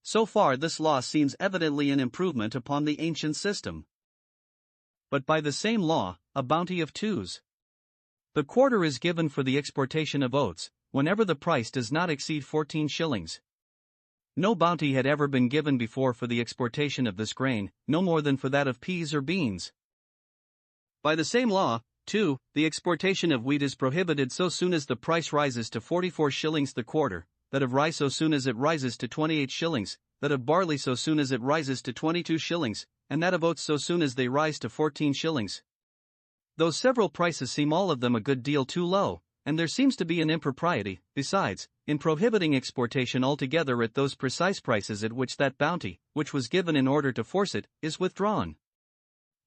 So far this law seems evidently an improvement upon the ancient system. But by the same law, a bounty of 2s. The quarter is given for the exportation of oats, whenever the price does not exceed 14 shillings. No bounty had ever been given before for the exportation of this grain, no more than for that of peas or beans. By the same law, too, the exportation of wheat is prohibited so soon as the price rises to 44 shillings the quarter, that of rye so soon as it rises to 28 shillings, that of barley so soon as it rises to 22 shillings, and that of oats so soon as they rise to 14 shillings. Those several prices seem all of them a good deal too low, and there seems to be an impropriety, besides, in prohibiting exportation altogether at those precise prices at which that bounty, which was given in order to force it, is withdrawn.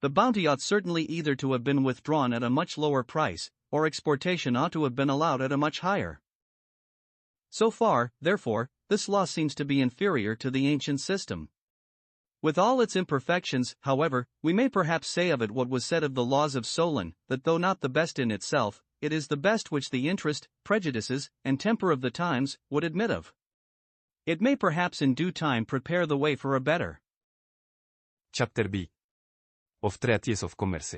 The bounty ought certainly either to have been withdrawn at a much lower price, or exportation ought to have been allowed at a much higher. So far, therefore, this law seems to be inferior to the ancient system. With all its imperfections, however, we may perhaps say of it what was said of the laws of Solon, that though not the best in itself, it is the best which the interest, prejudices, and temper of the times would admit of. It may perhaps in due time prepare the way for a better. Chapter B. Of Treaties of Commerce.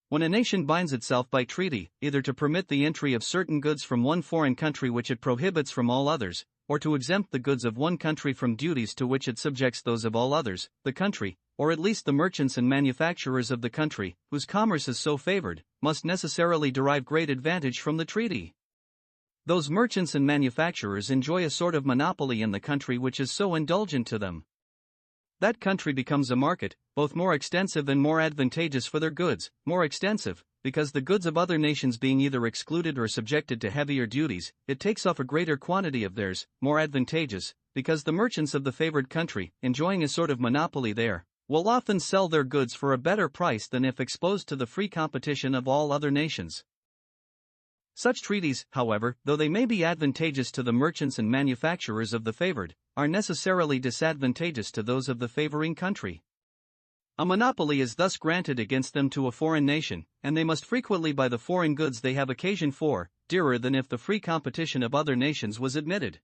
When a nation binds itself by treaty, either to permit the entry of certain goods from one foreign country which it prohibits from all others, or to exempt the goods of one country from duties to which it subjects those of all others, the country, or at least the merchants and manufacturers of the country, whose commerce is so favored, must necessarily derive great advantage from the treaty. Those merchants and manufacturers enjoy a sort of monopoly in the country which is so indulgent to them. That country becomes a market, both more extensive and more advantageous for their goods, more extensive, because the goods of other nations being either excluded or subjected to heavier duties, it takes off a greater quantity of theirs, more advantageous, because the merchants of the favored country, enjoying a sort of monopoly there, will often sell their goods for a better price than if exposed to the free competition of all other nations. Such treaties, however, though they may be advantageous to the merchants and manufacturers of the favored, are necessarily disadvantageous to those of the favoring country. A monopoly is thus granted against them to a foreign nation, and they must frequently buy the foreign goods they have occasion for, dearer than if the free competition of other nations was admitted.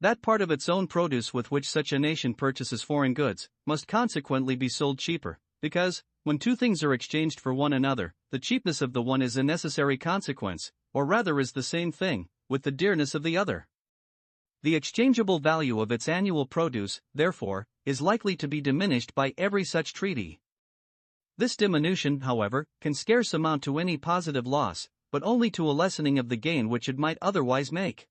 That part of its own produce with which such a nation purchases foreign goods, must consequently be sold cheaper, because, when two things are exchanged for one another, the cheapness of the one is a necessary consequence, or rather is the same thing, with the dearness of the other. The exchangeable value of its annual produce, therefore, is likely to be diminished by every such treaty. This diminution, however, can scarce amount to any positive loss, but only to a lessening of the gain which it might otherwise make.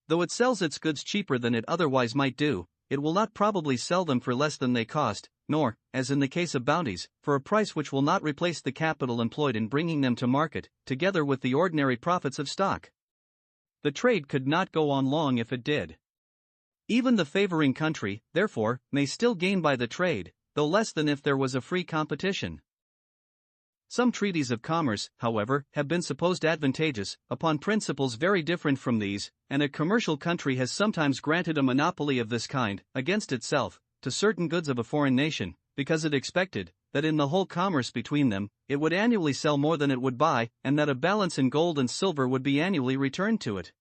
Though it sells its goods cheaper than it otherwise might do, it will not probably sell them for less than they cost, nor, as in the case of bounties, for a price which will not replace the capital employed in bringing them to market, together with the ordinary profits of stock. The trade could not go on long if it did. Even the favoring country, therefore, may still gain by the trade, though less than if there was a free competition. Some treaties of commerce, however, have been supposed advantageous, upon principles very different from these, and a commercial country has sometimes granted a monopoly of this kind, against itself, to certain goods of a foreign nation, because it expected, that in the whole commerce between them, it would annually sell more than it would buy, and that a balance in gold and silver would be annually returned to it.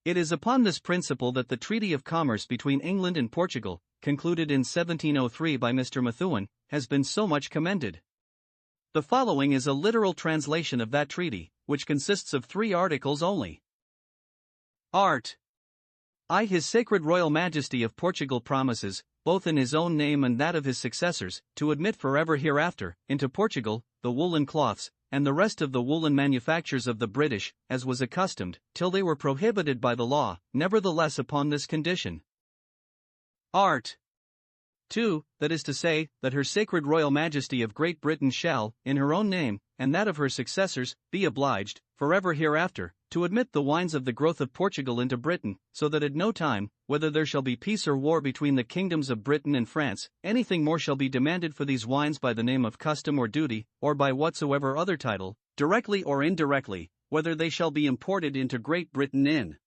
It is upon this principle that the Treaty of Commerce between England and Portugal, concluded in 1703 by Mr. Methuen, has been so much commended. The following is a literal translation of that treaty, which consists of 3 articles only. Art. I, His Sacred Royal Majesty of Portugal promises, both in his own name and that of his successors, to admit forever hereafter, into Portugal, the woolen cloths, and the rest of the woolen manufactures of the British, as was accustomed, till they were prohibited by the law, nevertheless upon this condition. Art. 2. That is to say, that Her Sacred Royal Majesty of Great Britain shall, in her own name, and that of her successors, be obliged, forever hereafter, to admit the wines of the growth of Portugal into Britain, so that at no time, whether there shall be peace or war between the kingdoms of Britain and France, anything more shall be demanded for these wines by the name of custom or duty, or by whatsoever other title, directly or indirectly, whether they shall be imported into Great Britain in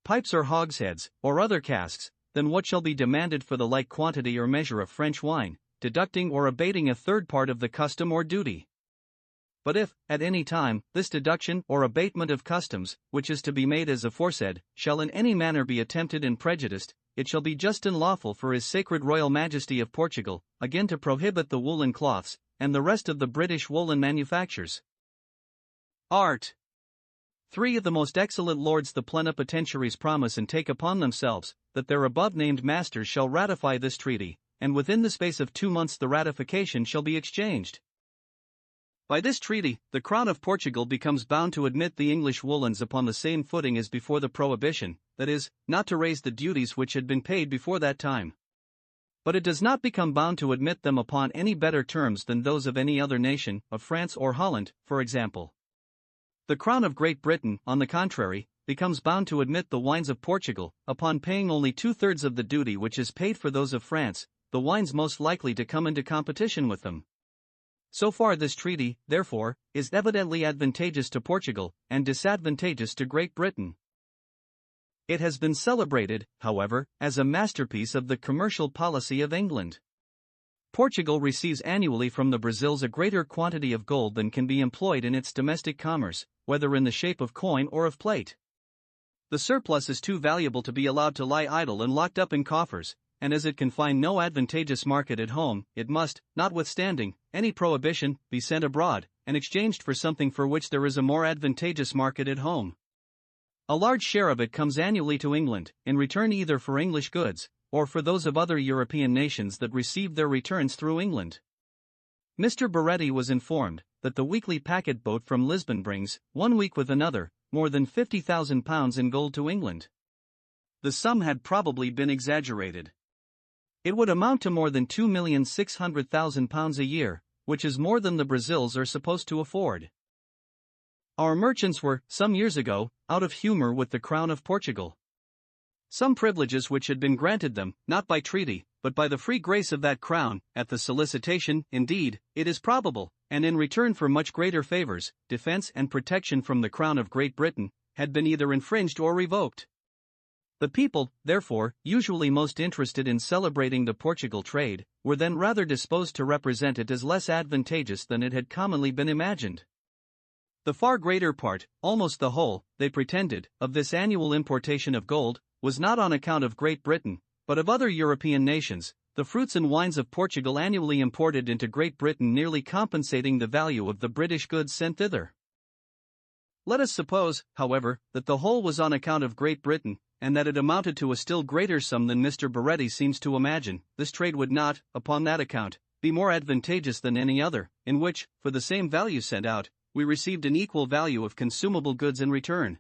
pipes or hogsheads, or other casks, than what shall be demanded for the like quantity or measure of French wine, deducting or abating a third part of the custom or duty. But if, at any time, this deduction or abatement of customs, which is to be made as aforesaid, shall in any manner be attempted and prejudiced, it shall be just and lawful for His Sacred Royal Majesty of Portugal, again to prohibit the woolen cloths, and the rest of the British woolen manufactures. Art. 3 of the most excellent lords the plenipotentiaries promise and take upon themselves, that their above-named masters shall ratify this treaty, and within the space of 2 months the ratification shall be exchanged. By this treaty, the Crown of Portugal becomes bound to admit the English woolens upon the same footing as before the prohibition, that is, not to raise the duties which had been paid before that time. But it does not become bound to admit them upon any better terms than those of any other nation, of France or Holland, for example. The Crown of Great Britain, on the contrary, becomes bound to admit the wines of Portugal, upon paying only 2/3 of the duty which is paid for those of France, the wines most likely to come into competition with them. So far this treaty, therefore, is evidently advantageous to Portugal, and disadvantageous to Great Britain. It has been celebrated, however, as a masterpiece of the commercial policy of England. Portugal receives annually from the Brazils a greater quantity of gold than can be employed in its domestic commerce, whether in the shape of coin or of plate. The surplus is too valuable to be allowed to lie idle and locked up in coffers, and as it can find no advantageous market at home, it must, notwithstanding any prohibition, be sent abroad, and exchanged for something for which there is a more advantageous market at home. A large share of it comes annually to England, in return either for English goods, or for those of other European nations that receive their returns through England. Mr. Baretti was informed that the weekly packet boat from Lisbon brings, one week with another, more than £50,000 in gold to England. The sum had probably been exaggerated. It would amount to more than £2,600,000 a year, which is more than the Brazils are supposed to afford. Our merchants were, some years ago, out of humor with the Crown of Portugal. Some privileges which had been granted them, not by treaty, but by the free grace of that Crown, at the solicitation, indeed, it is probable, and in return for much greater favours, defence and protection from the Crown of Great Britain, had been either infringed or revoked. The people, therefore, usually most interested in celebrating the Portugal trade, were then rather disposed to represent it as less advantageous than it had commonly been imagined. The far greater part, almost the whole, they pretended, of this annual importation of gold, was not on account of Great Britain, but of other European nations, the fruits and wines of Portugal annually imported into Great Britain nearly compensating the value of the British goods sent thither. Let us suppose, however, that the whole was on account of Great Britain, and that it amounted to a still greater sum than Mr. Baretti seems to imagine. This trade would not, upon that account, be more advantageous than any other, in which, for the same value sent out, we received an equal value of consumable goods in return.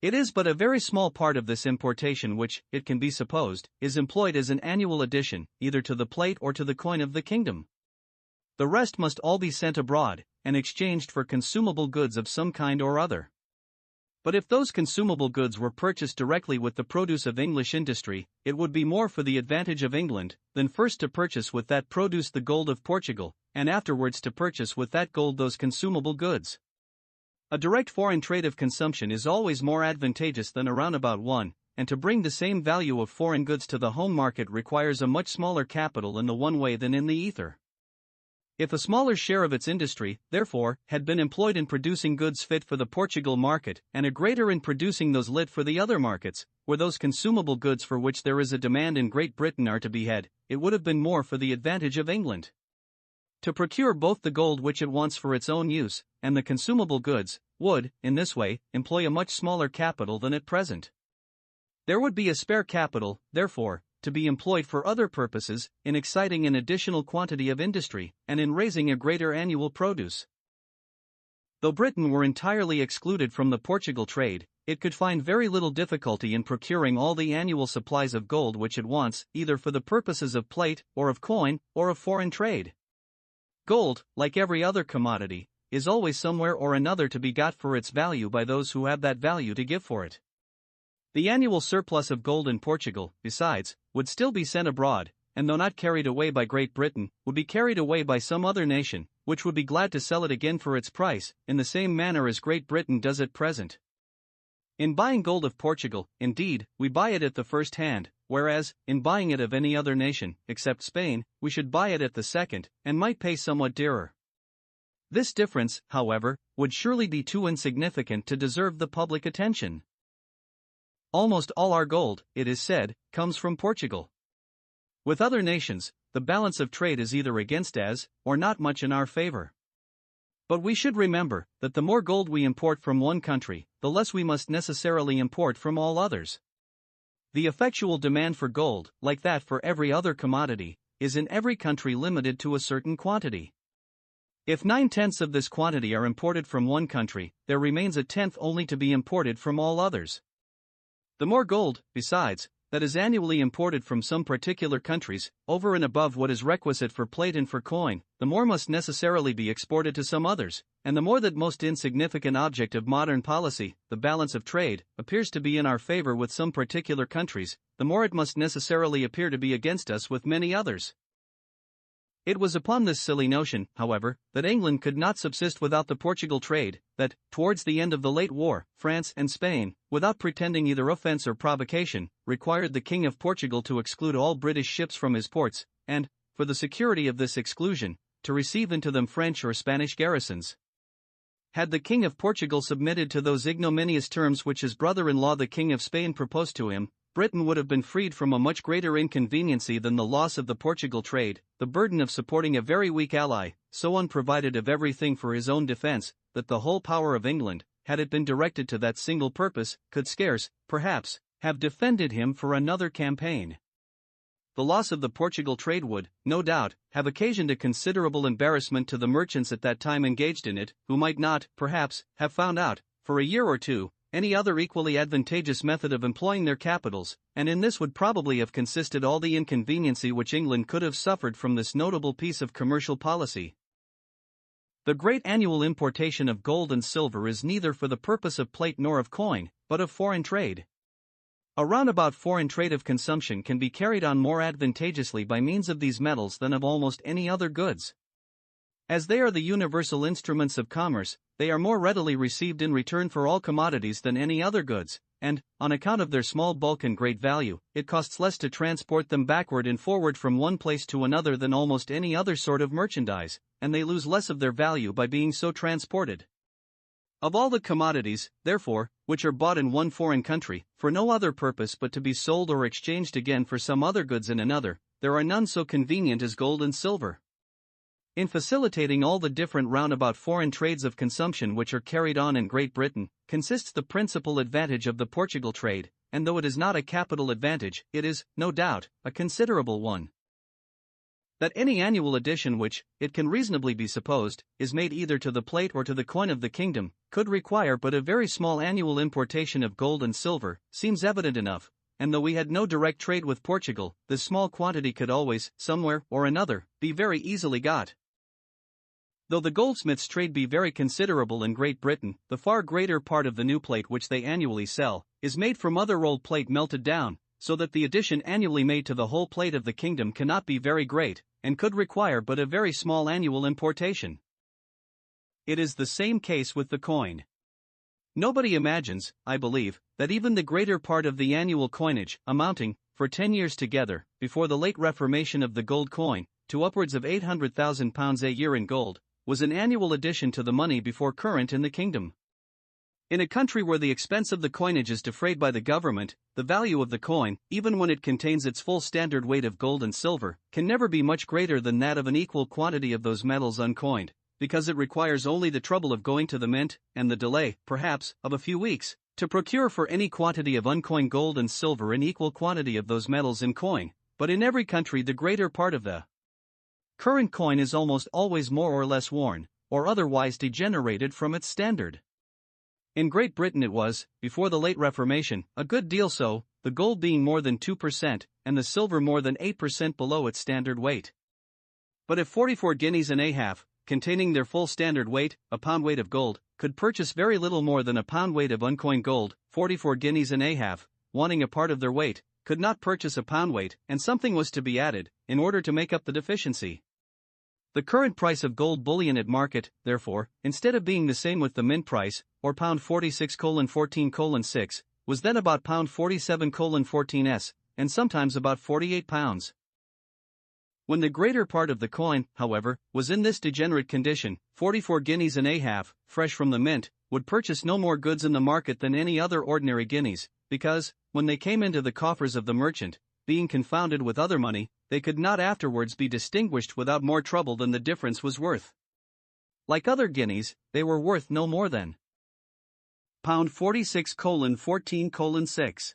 It is but a very small part of this importation which, it can be supposed, is employed as an annual addition, either to the plate or to the coin of the kingdom. The rest must all be sent abroad, and exchanged for consumable goods of some kind or other. But if those consumable goods were purchased directly with the produce of English industry, it would be more for the advantage of England, than first to purchase with that produce the gold of Portugal, and afterwards to purchase with that gold those consumable goods. A direct foreign trade of consumption is always more advantageous than a roundabout one, and to bring the same value of foreign goods to the home market requires a much smaller capital in the one way than in the ether. If a smaller share of its industry, therefore, had been employed in producing goods fit for the Portugal market, and a greater in producing those lit for the other markets, where those consumable goods for which there is a demand in Great Britain are to be had, it would have been more for the advantage of England to procure both the gold which it wants for its own use, and the consumable goods, would, in this way, employ a much smaller capital than at present. There would be a spare capital, therefore, to be employed for other purposes, in exciting an additional quantity of industry, and in raising a greater annual produce. Though Britain were entirely excluded from the Portugal trade, it could find very little difficulty in procuring all the annual supplies of gold which it wants, either for the purposes of plate, or of coin, or of foreign trade. Gold, like every other commodity, is always somewhere or another to be got for its value by those who have that value to give for it. The annual surplus of gold in Portugal, besides, would still be sent abroad, and though not carried away by Great Britain, would be carried away by some other nation, which would be glad to sell it again for its price, in the same manner as Great Britain does at present. In buying gold of Portugal, indeed, we buy it at the first hand, whereas, in buying it of any other nation, except Spain, we should buy it at the second, and might pay somewhat dearer. This difference, however, would surely be too insignificant to deserve the public attention. Almost all our gold, it is said, comes from Portugal. With other nations, the balance of trade is either against us, or not much in our favor. But we should remember that the more gold we import from one country, the less we must necessarily import from all others. The effectual demand for gold, like that for every other commodity, is in every country limited to a certain quantity. If 9/10 of this quantity are imported from one country, there remains a tenth only to be imported from all others. The more gold, besides, that is annually imported from some particular countries, over and above what is requisite for plate and for coin, the more must necessarily be exported to some others, and the more that most insignificant object of modern policy, the balance of trade, appears to be in our favor with some particular countries, the more it must necessarily appear to be against us with many others. It was upon this silly notion, however, that England could not subsist without the Portugal trade, that, towards the end of the late war, France and Spain, without pretending either offence or provocation, required the King of Portugal to exclude all British ships from his ports, and, for the security of this exclusion, to receive into them French or Spanish garrisons. Had the King of Portugal submitted to those ignominious terms which his brother-in-law the King of Spain proposed to him, Britain would have been freed from a much greater inconveniency than the loss of the Portugal trade, the burden of supporting a very weak ally, so unprovided of everything for his own defence, that the whole power of England, had it been directed to that single purpose, could scarce, perhaps, have defended him for another campaign. The loss of the Portugal trade would, no doubt, have occasioned a considerable embarrassment to the merchants at that time engaged in it, who might not, perhaps, have found out, for a year or two, any other equally advantageous method of employing their capitals, and in this would probably have consisted all the inconveniency which England could have suffered from this notable piece of commercial policy. The great annual importation of gold and silver is neither for the purpose of plate nor of coin, but of foreign trade. A roundabout foreign trade of consumption can be carried on more advantageously by means of these metals than of almost any other goods. As they are the universal instruments of commerce, they are more readily received in return for all commodities than any other goods, and, on account of their small bulk and great value, it costs less to transport them backward and forward from one place to another than almost any other sort of merchandise, and they lose less of their value by being so transported. Of all the commodities, therefore, which are bought in one foreign country, for no other purpose but to be sold or exchanged again for some other goods in another, there are none so convenient as gold and silver. In facilitating all the different roundabout foreign trades of consumption which are carried on in Great Britain, consists the principal advantage of the Portugal trade, and though it is not a capital advantage, it is, no doubt, a considerable one. That any annual addition which, it can reasonably be supposed, is made either to the plate or to the coin of the kingdom, could require but a very small annual importation of gold and silver, seems evident enough, and though we had no direct trade with Portugal, this small quantity could always, somewhere or another, be very easily got. Though the goldsmiths' trade be very considerable in Great Britain, the far greater part of the new plate which they annually sell, is made from other old plate melted down, so that the addition annually made to the whole plate of the kingdom cannot be very great, and could require but a very small annual importation. It is the same case with the coin. Nobody imagines, I believe, that even the greater part of the annual coinage, amounting, for 10 years together, before the late reformation of the gold coin, to upwards of £800,000 a year in gold, was an annual addition to the money before current in the kingdom. In a country where the expense of the coinage is defrayed by the government, the value of the coin, even when it contains its full standard weight of gold and silver, can never be much greater than that of an equal quantity of those metals uncoined, because it requires only the trouble of going to the mint, and the delay, perhaps, of a few weeks, to procure for any quantity of uncoined gold and silver an equal quantity of those metals in coin, but in every country the greater part of the current coin is almost always more or less worn, or otherwise degenerated from its standard. In Great Britain it was, before the late Reformation, a good deal so, the gold being more than 2%, and the silver more than 8% below its standard weight. But if 44 guineas and a half, containing their full standard weight, a pound weight of gold, could purchase very little more than a pound weight of uncoined gold, 44 guineas and a half, wanting a part of their weight, could not purchase a pound weight, and something was to be added, in order to make up the deficiency. The current price of gold bullion at market, therefore, instead of being the same with the mint price, or pound 46:14:6, was then about pound 47:14s, and sometimes about £48. When the greater part of the coin, however, was in this degenerate condition, 44 guineas and a half, fresh from the mint, would purchase no more goods in the market than any other ordinary guineas, because, when they came into the coffers of the merchant, being confounded with other money, they could not afterwards be distinguished without more trouble than the difference was worth. Like other guineas, they were worth no more than pound 46:14:6.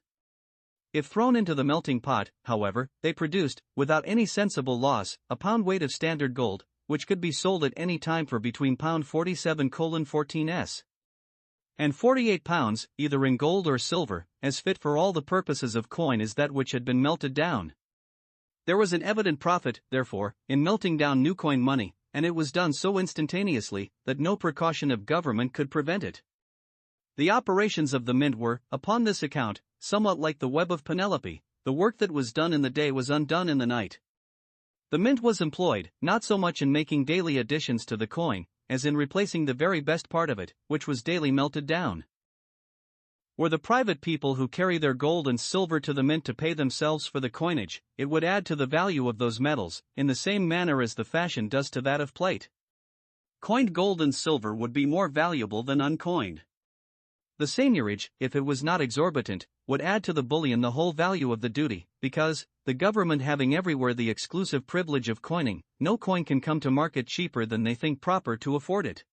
If thrown into the melting pot, however, they produced, without any sensible loss, a pound weight of standard gold, which could be sold at any time for between pound 47:14s and 48 pounds, either in gold or silver, as fit for all the purposes of coin as that which had been melted down. There was an evident profit, therefore, in melting down new coin money, and it was done so instantaneously that no precaution of government could prevent it. The operations of the mint were, upon this account, somewhat like the web of Penelope. The work that was done in the day was undone in the night. The mint was employed, not so much in making daily additions to the coin, as in replacing the very best part of it, which was daily melted down. Were the private people who carry their gold and silver to the mint to pay themselves for the coinage, it would add to the value of those metals, in the same manner as the fashion does to that of plate. Coined gold and silver would be more valuable than uncoined. The seigniorage, if it was not exorbitant, would add to the bullion the whole value of the duty, because, the government having everywhere the exclusive privilege of coining, no coin can come to market cheaper than they think proper to afford it.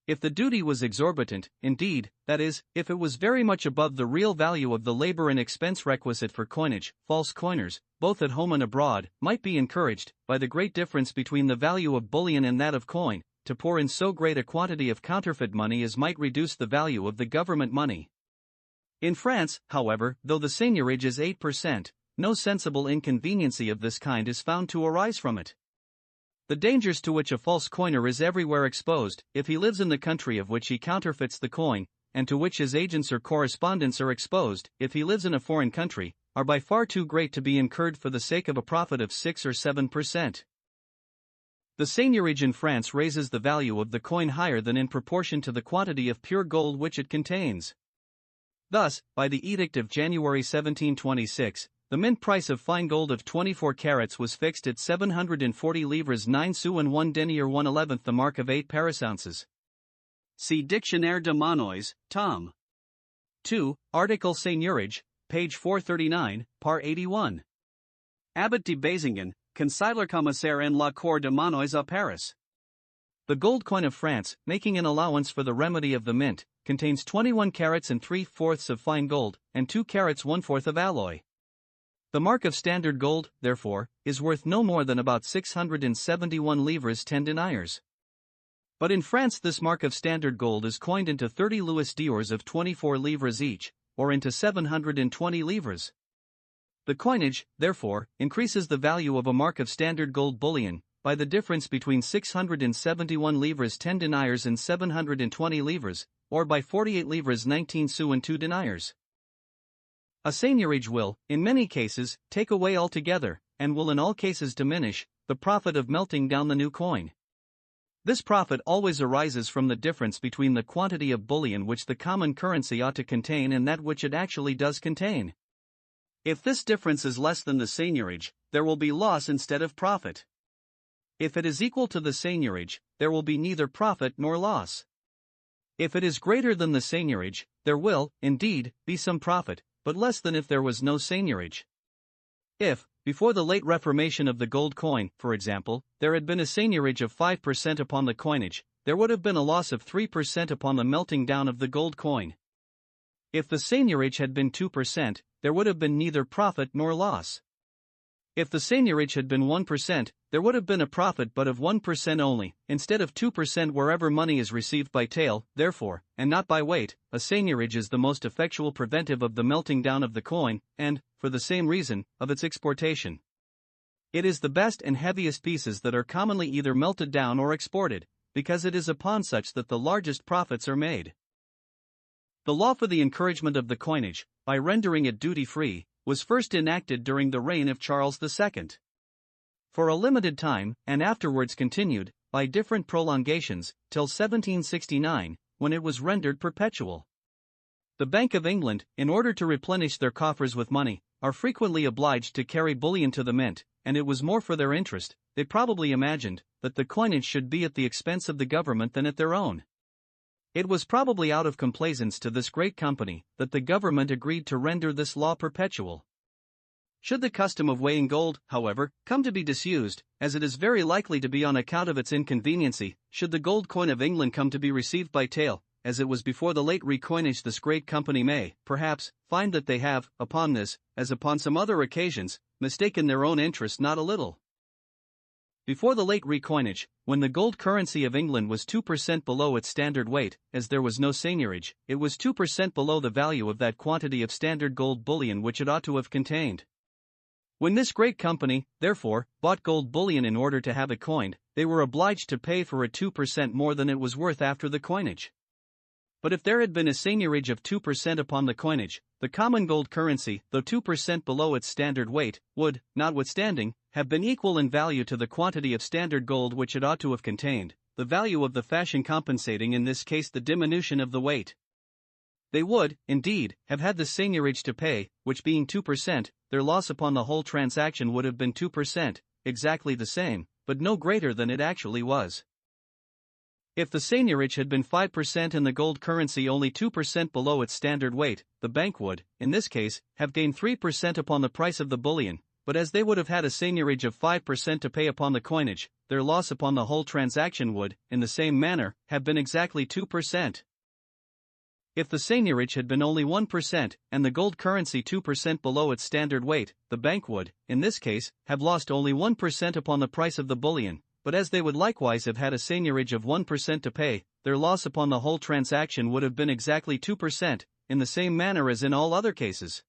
If the duty was exorbitant, indeed, that is, if it was very much above the real value of the labor and expense requisite for coinage, false coiners, both at home and abroad, might be encouraged, by the great difference between the value of bullion and that of coin, to pour in so great a quantity of counterfeit money as might reduce the value of the government money. In France, however, though the seigniorage is 8%, no sensible inconveniency of this kind is found to arise from it. The dangers to which a false coiner is everywhere exposed, if he lives in the country of which he counterfeits the coin, and to which his agents or correspondents are exposed, if he lives in a foreign country, are by far too great to be incurred for the sake of a profit of 6 or 7%. The seigniorage in France raises the value of the coin higher than in proportion to the quantity of pure gold which it contains. Thus, by the edict of January 1726, the mint price of fine gold of 24 carats was fixed at 740 livres 9 sous and 1 denier 1/11 the mark of 8 parasounces. See Dictionnaire de Monnois, tom. 2, article seigniorage, page 439, par 81. Abbot de Basingen, Consigliere Commissaire en la Cour de Monnois à Paris. The gold coin of France, making an allowance for the remedy of the mint, contains 21 carats and 3/4 of fine gold, and 2 carats 1/4 of alloy. The mark of standard gold, therefore, is worth no more than about 671 livres 10 deniers. But in France this mark of standard gold is coined into 30 louis d'ors of 24 livres each, or into 720 livres. The coinage, therefore, increases the value of a mark of standard gold bullion, by the difference between 671 livres 10 deniers and 720 livres, or by 48 livres 19 sous and 2 deniers. A seigniorage will, in many cases, take away altogether, and will in all cases diminish, the profit of melting down the new coin. This profit always arises from the difference between the quantity of bullion which the common currency ought to contain and that which it actually does contain. If this difference is less than the seigniorage, there will be loss instead of profit. If it is equal to the seigniorage, there will be neither profit nor loss. If it is greater than the seigniorage, there will, indeed, be some profit, but less than if there was no seigniorage. If, before the late reformation of the gold coin, for example, there had been a seigniorage of 5% upon the coinage, there would have been a loss of 3% upon the melting down of the gold coin. If the seigniorage had been 2%, there would have been neither profit nor loss. If the seigniorage had been 1%, there would have been a profit but of 1% only, instead of 2% wherever money is received by tale, therefore, and not by weight, a seigniorage is the most effectual preventive of the melting down of the coin, and, for the same reason, of its exportation. It is the best and heaviest pieces that are commonly either melted down or exported, because it is upon such that the largest profits are made. The law for the encouragement of the coinage, by rendering it duty-free, was first enacted during the reign of Charles II. For a limited time, and afterwards continued, by different prolongations, till 1769, when it was rendered perpetual. The Bank of England, in order to replenish their coffers with money, are frequently obliged to carry bullion to the mint, and it was more for their interest, they probably imagined, that the coinage should be at the expense of the government than at their own. It was probably out of complaisance to this great company that the government agreed to render this law perpetual. Should the custom of weighing gold, however, come to be disused, as it is very likely to be on account of its inconveniency, should the gold coin of England come to be received by tale, as it was before the late recoinage, this great company may, perhaps, find that they have, upon this, as upon some other occasions, mistaken their own interest not a little. Before the late recoinage, when the gold currency of England was 2% below its standard weight, as there was no seigniorage, it was 2% below the value of that quantity of standard gold bullion which it ought to have contained. When this great company, therefore, bought gold bullion in order to have it coined, they were obliged to pay for it 2% more than it was worth after the coinage. But if there had been a seigniorage of 2% upon the coinage, the common gold currency, though 2% below its standard weight, would, notwithstanding, have been equal in value to the quantity of standard gold which it ought to have contained, the value of the fashion compensating in this case the diminution of the weight. They would, indeed, have had the seigniorage to pay, which being 2%, their loss upon the whole transaction would have been 2%, exactly the same, but no greater than it actually was. If the seigniorage had been 5% and the gold currency only 2% below its standard weight, the bank would, in this case, have gained 3% upon the price of the bullion, but as they would have had a seigniorage of 5% to pay upon the coinage, their loss upon the whole transaction would, in the same manner, have been exactly 2%. If the seigniorage had been only 1% and the gold currency 2% below its standard weight, the bank would, in this case, have lost only 1% upon the price of the bullion, but as they would likewise have had a seigniorage of 1% to pay, their loss upon the whole transaction would have been exactly 2%, in the same manner as in all other cases.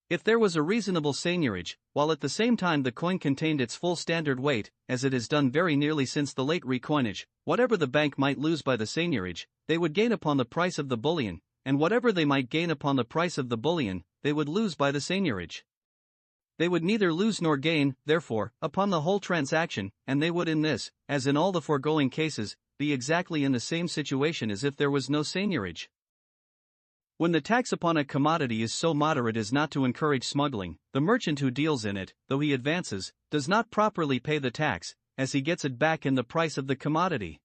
If there was a reasonable seigniorage, while at the same time the coin contained its full standard weight, as it has done very nearly since the late recoinage, whatever the bank might lose by the seigniorage, they would gain upon the price of the bullion, and whatever they might gain upon the price of the bullion, they would lose by the seigniorage. They would neither lose nor gain, therefore, upon the whole transaction, and they would in this, as in all the foregoing cases, be exactly in the same situation as if there was no seigniorage. When the tax upon a commodity is so moderate as not to encourage smuggling, the merchant who deals in it, though he advances, does not properly pay the tax, as he gets it back in the price of the commodity.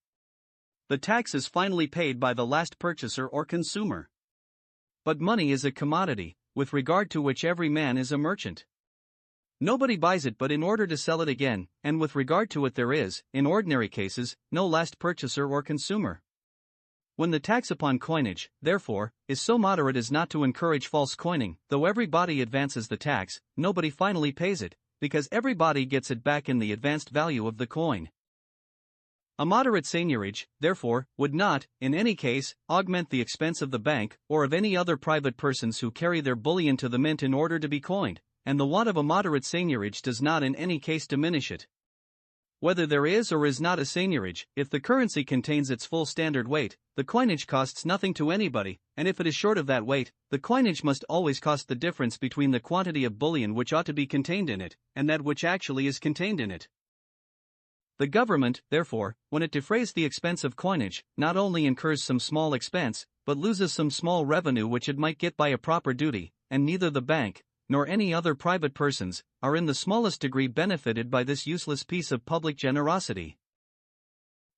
The tax is finally paid by the last purchaser or consumer. But money is a commodity, with regard to which every man is a merchant. Nobody buys it but in order to sell it again, and with regard to it there is, in ordinary cases, no last purchaser or consumer. When the tax upon coinage, therefore, is so moderate as not to encourage false coining, though everybody advances the tax, nobody finally pays it, because everybody gets it back in the advanced value of the coin. A moderate seigniorage, therefore, would not, in any case, augment the expense of the bank, or of any other private persons who carry their bullion to the mint in order to be coined, and the want of a moderate seigniorage does not in any case diminish it. Whether there is or is not a seigniorage, if the currency contains its full standard weight, the coinage costs nothing to anybody, and if it is short of that weight, the coinage must always cost the difference between the quantity of bullion which ought to be contained in it, and that which actually is contained in it. The government, therefore, when it defrays the expense of coinage, not only incurs some small expense, but loses some small revenue which it might get by a proper duty, and neither the bank, nor any other private persons, are in the smallest degree benefited by this useless piece of public generosity.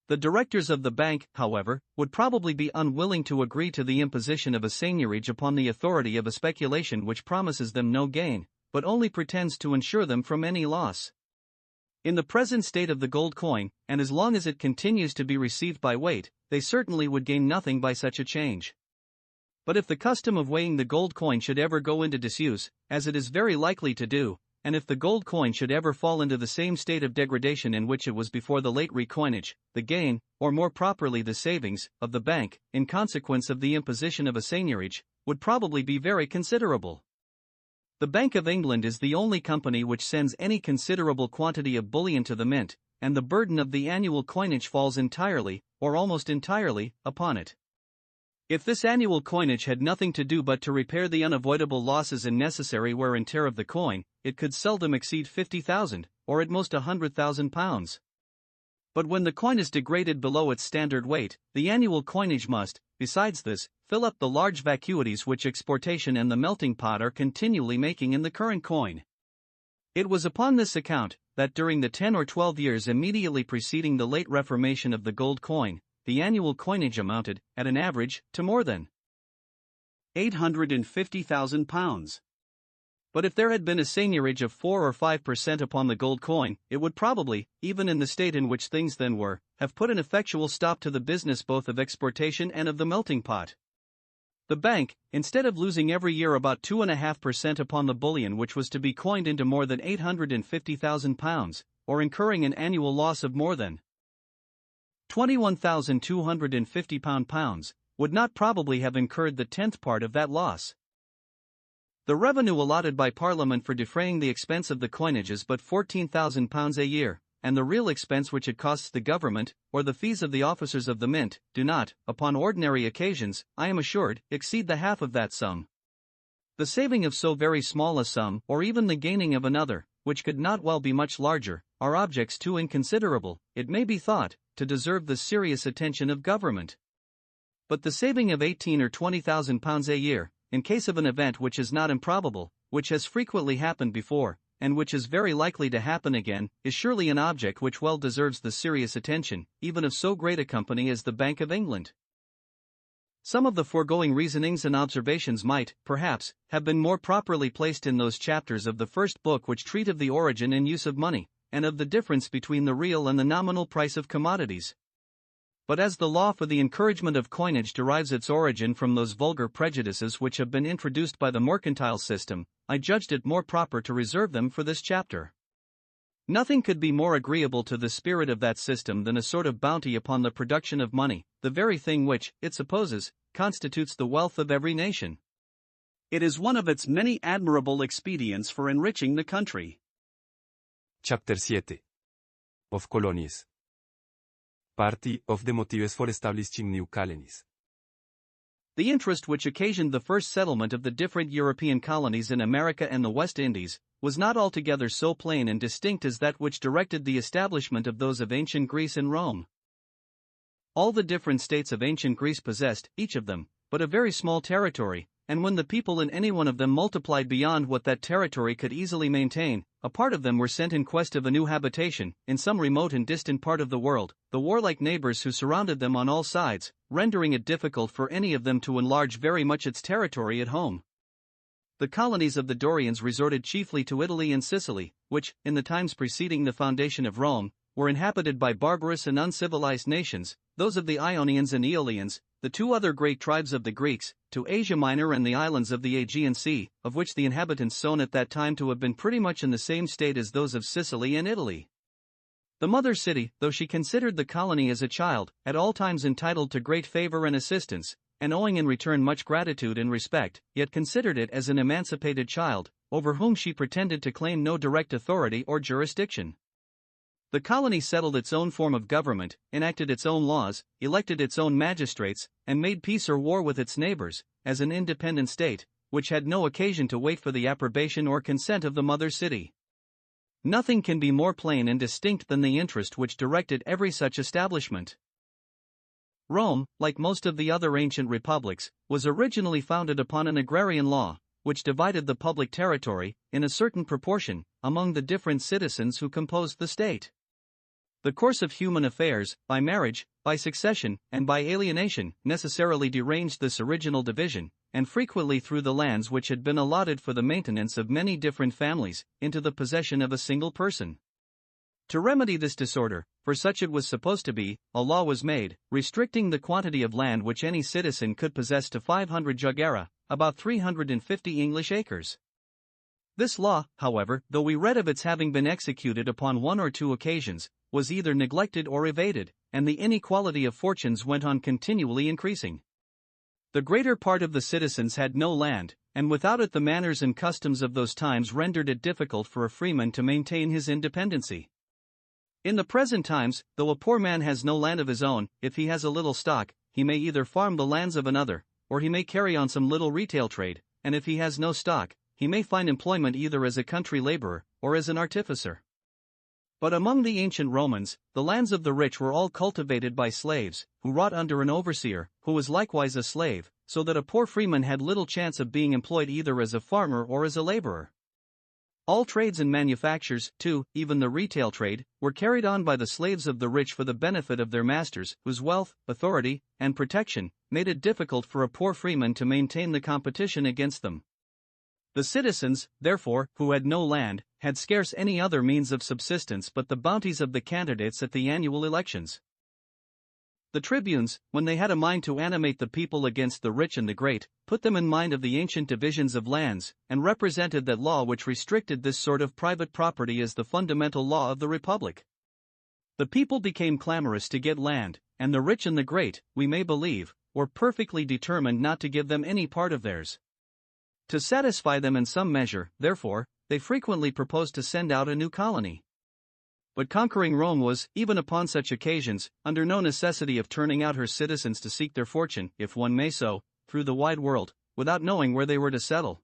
The directors of the bank, however, would probably be unwilling to agree to the imposition of a seigniorage upon the authority of a speculation which promises them no gain, but only pretends to insure them from any loss. In the present state of the gold coin, and as long as it continues to be received by weight, they certainly would gain nothing by such a change. But if the custom of weighing the gold coin should ever go into disuse, as it is very likely to do, and if the gold coin should ever fall into the same state of degradation in which it was before the late recoinage, the gain, or more properly the savings, of the bank, in consequence of the imposition of a seigniorage, would probably be very considerable. The Bank of England is the only company which sends any considerable quantity of bullion to the mint, and the burden of the annual coinage falls entirely, or almost entirely, upon it. If this annual coinage had nothing to do but to repair the unavoidable losses and necessary wear and tear of the coin, it could seldom exceed 50,000, or at most 100,000 pounds. But when the coin is degraded below its standard weight, the annual coinage must, besides this, fill up the large vacuities which exportation and the melting pot are continually making in the current coin. It was upon this account that during the 10 or 12 years immediately preceding the late reformation of the gold coin, the annual coinage amounted, at an average, to more than £850,000. But if there had been a seigniorage of 4 or 5% upon the gold coin, it would probably, even in the state in which things then were, have put an effectual stop to the business both of exportation and of the melting pot. The bank, instead of losing every year about 2.5% upon the bullion which was to be coined into more than £850,000, or incurring an annual loss of more than £21,250, would not probably have incurred the 10th part of that loss. The revenue allotted by Parliament for defraying the expense of the coinage is but £14,000 a year, and the real expense which it costs the government, or the fees of the officers of the mint, do not, upon ordinary occasions, I am assured, exceed the half of that sum. The saving of so very small a sum, or even the gaining of another, which could not well be much larger, are objects too inconsiderable, it may be thought, to deserve the serious attention of government. But the saving of £18,000 or £20,000 a year, in case of an event which is not improbable, which has frequently happened before, and which is very likely to happen again, is surely an object which well deserves the serious attention, even of so great a company as the Bank of England. Some of the foregoing reasonings and observations might, perhaps, have been more properly placed in those chapters of the first book which treat of the origin and use of money, and of the difference between the real and the nominal price of commodities. But as the law for the encouragement of coinage derives its origin from those vulgar prejudices which have been introduced by the mercantile system, I judged it more proper to reserve them for this chapter. Nothing could be more agreeable to the spirit of that system than a sort of bounty upon the production of money, the very thing which, it supposes, constitutes the wealth of every nation. It is one of its many admirable expedients for enriching the country. Chapter 7. Of Colonies. Party of the motives for establishing new colonies. The interest which occasioned the first settlement of the different European colonies in America and the West Indies was not altogether so plain and distinct as that which directed the establishment of those of ancient Greece and Rome. All the different states of ancient Greece possessed, each of them, but a very small territory, and when the people in any one of them multiplied beyond what that territory could easily maintain, a part of them were sent in quest of a new habitation, in some remote and distant part of the world, the warlike neighbors who surrounded them on all sides, rendering it difficult for any of them to enlarge very much its territory at home. The colonies of the Dorians resorted chiefly to Italy and Sicily, which, in the times preceding the foundation of Rome, were inhabited by barbarous and uncivilized nations, those of the Ionians and Aeolians, the two other great tribes of the Greeks, to Asia Minor and the islands of the Aegean Sea, of which the inhabitants sown at that time to have been pretty much in the same state as those of Sicily and Italy. The mother city, though she considered the colony as a child, at all times entitled to great favor and assistance, and owing in return much gratitude and respect, yet considered it as an emancipated child, over whom she pretended to claim no direct authority or jurisdiction. The colony settled its own form of government, enacted its own laws, elected its own magistrates, and made peace or war with its neighbors, as an independent state, which had no occasion to wait for the approbation or consent of the mother city. Nothing can be more plain and distinct than the interest which directed every such establishment. Rome, like most of the other ancient republics, was originally founded upon an agrarian law, which divided the public territory, in a certain proportion, among the different citizens who composed the state. The course of human affairs, by marriage, by succession, and by alienation, necessarily deranged this original division, and frequently threw the lands which had been allotted for the maintenance of many different families, into the possession of a single person. To remedy this disorder, for such it was supposed to be, a law was made, restricting the quantity of land which any citizen could possess to 500 jugera, about 350 English acres. This law, however, though we read of its having been executed upon one or two occasions, was either neglected or evaded, and the inequality of fortunes went on continually increasing. The greater part of the citizens had no land, and without it the manners and customs of those times rendered it difficult for a freeman to maintain his independency. In the present times, though a poor man has no land of his own, if he has a little stock, he may either farm the lands of another, or he may carry on some little retail trade, and if he has no stock, he may find employment either as a country laborer, or as an artificer. But among the ancient Romans, the lands of the rich were all cultivated by slaves, who wrought under an overseer, who was likewise a slave, so that a poor freeman had little chance of being employed either as a farmer or as a laborer. All trades and manufactures, too, even the retail trade, were carried on by the slaves of the rich for the benefit of their masters, whose wealth, authority, and protection made it difficult for a poor freeman to maintain the competition against them. The citizens, therefore, who had no land, had scarce any other means of subsistence but the bounties of the candidates at the annual elections. The tribunes, when they had a mind to animate the people against the rich and the great, put them in mind of the ancient divisions of lands, and represented that law which restricted this sort of private property as the fundamental law of the republic. The people became clamorous to get land, and the rich and the great, we may believe, were perfectly determined not to give them any part of theirs. To satisfy them in some measure, therefore, they frequently proposed to send out a new colony. But conquering Rome was, even upon such occasions, under no necessity of turning out her citizens to seek their fortune, if one may so, through the wide world, without knowing where they were to settle.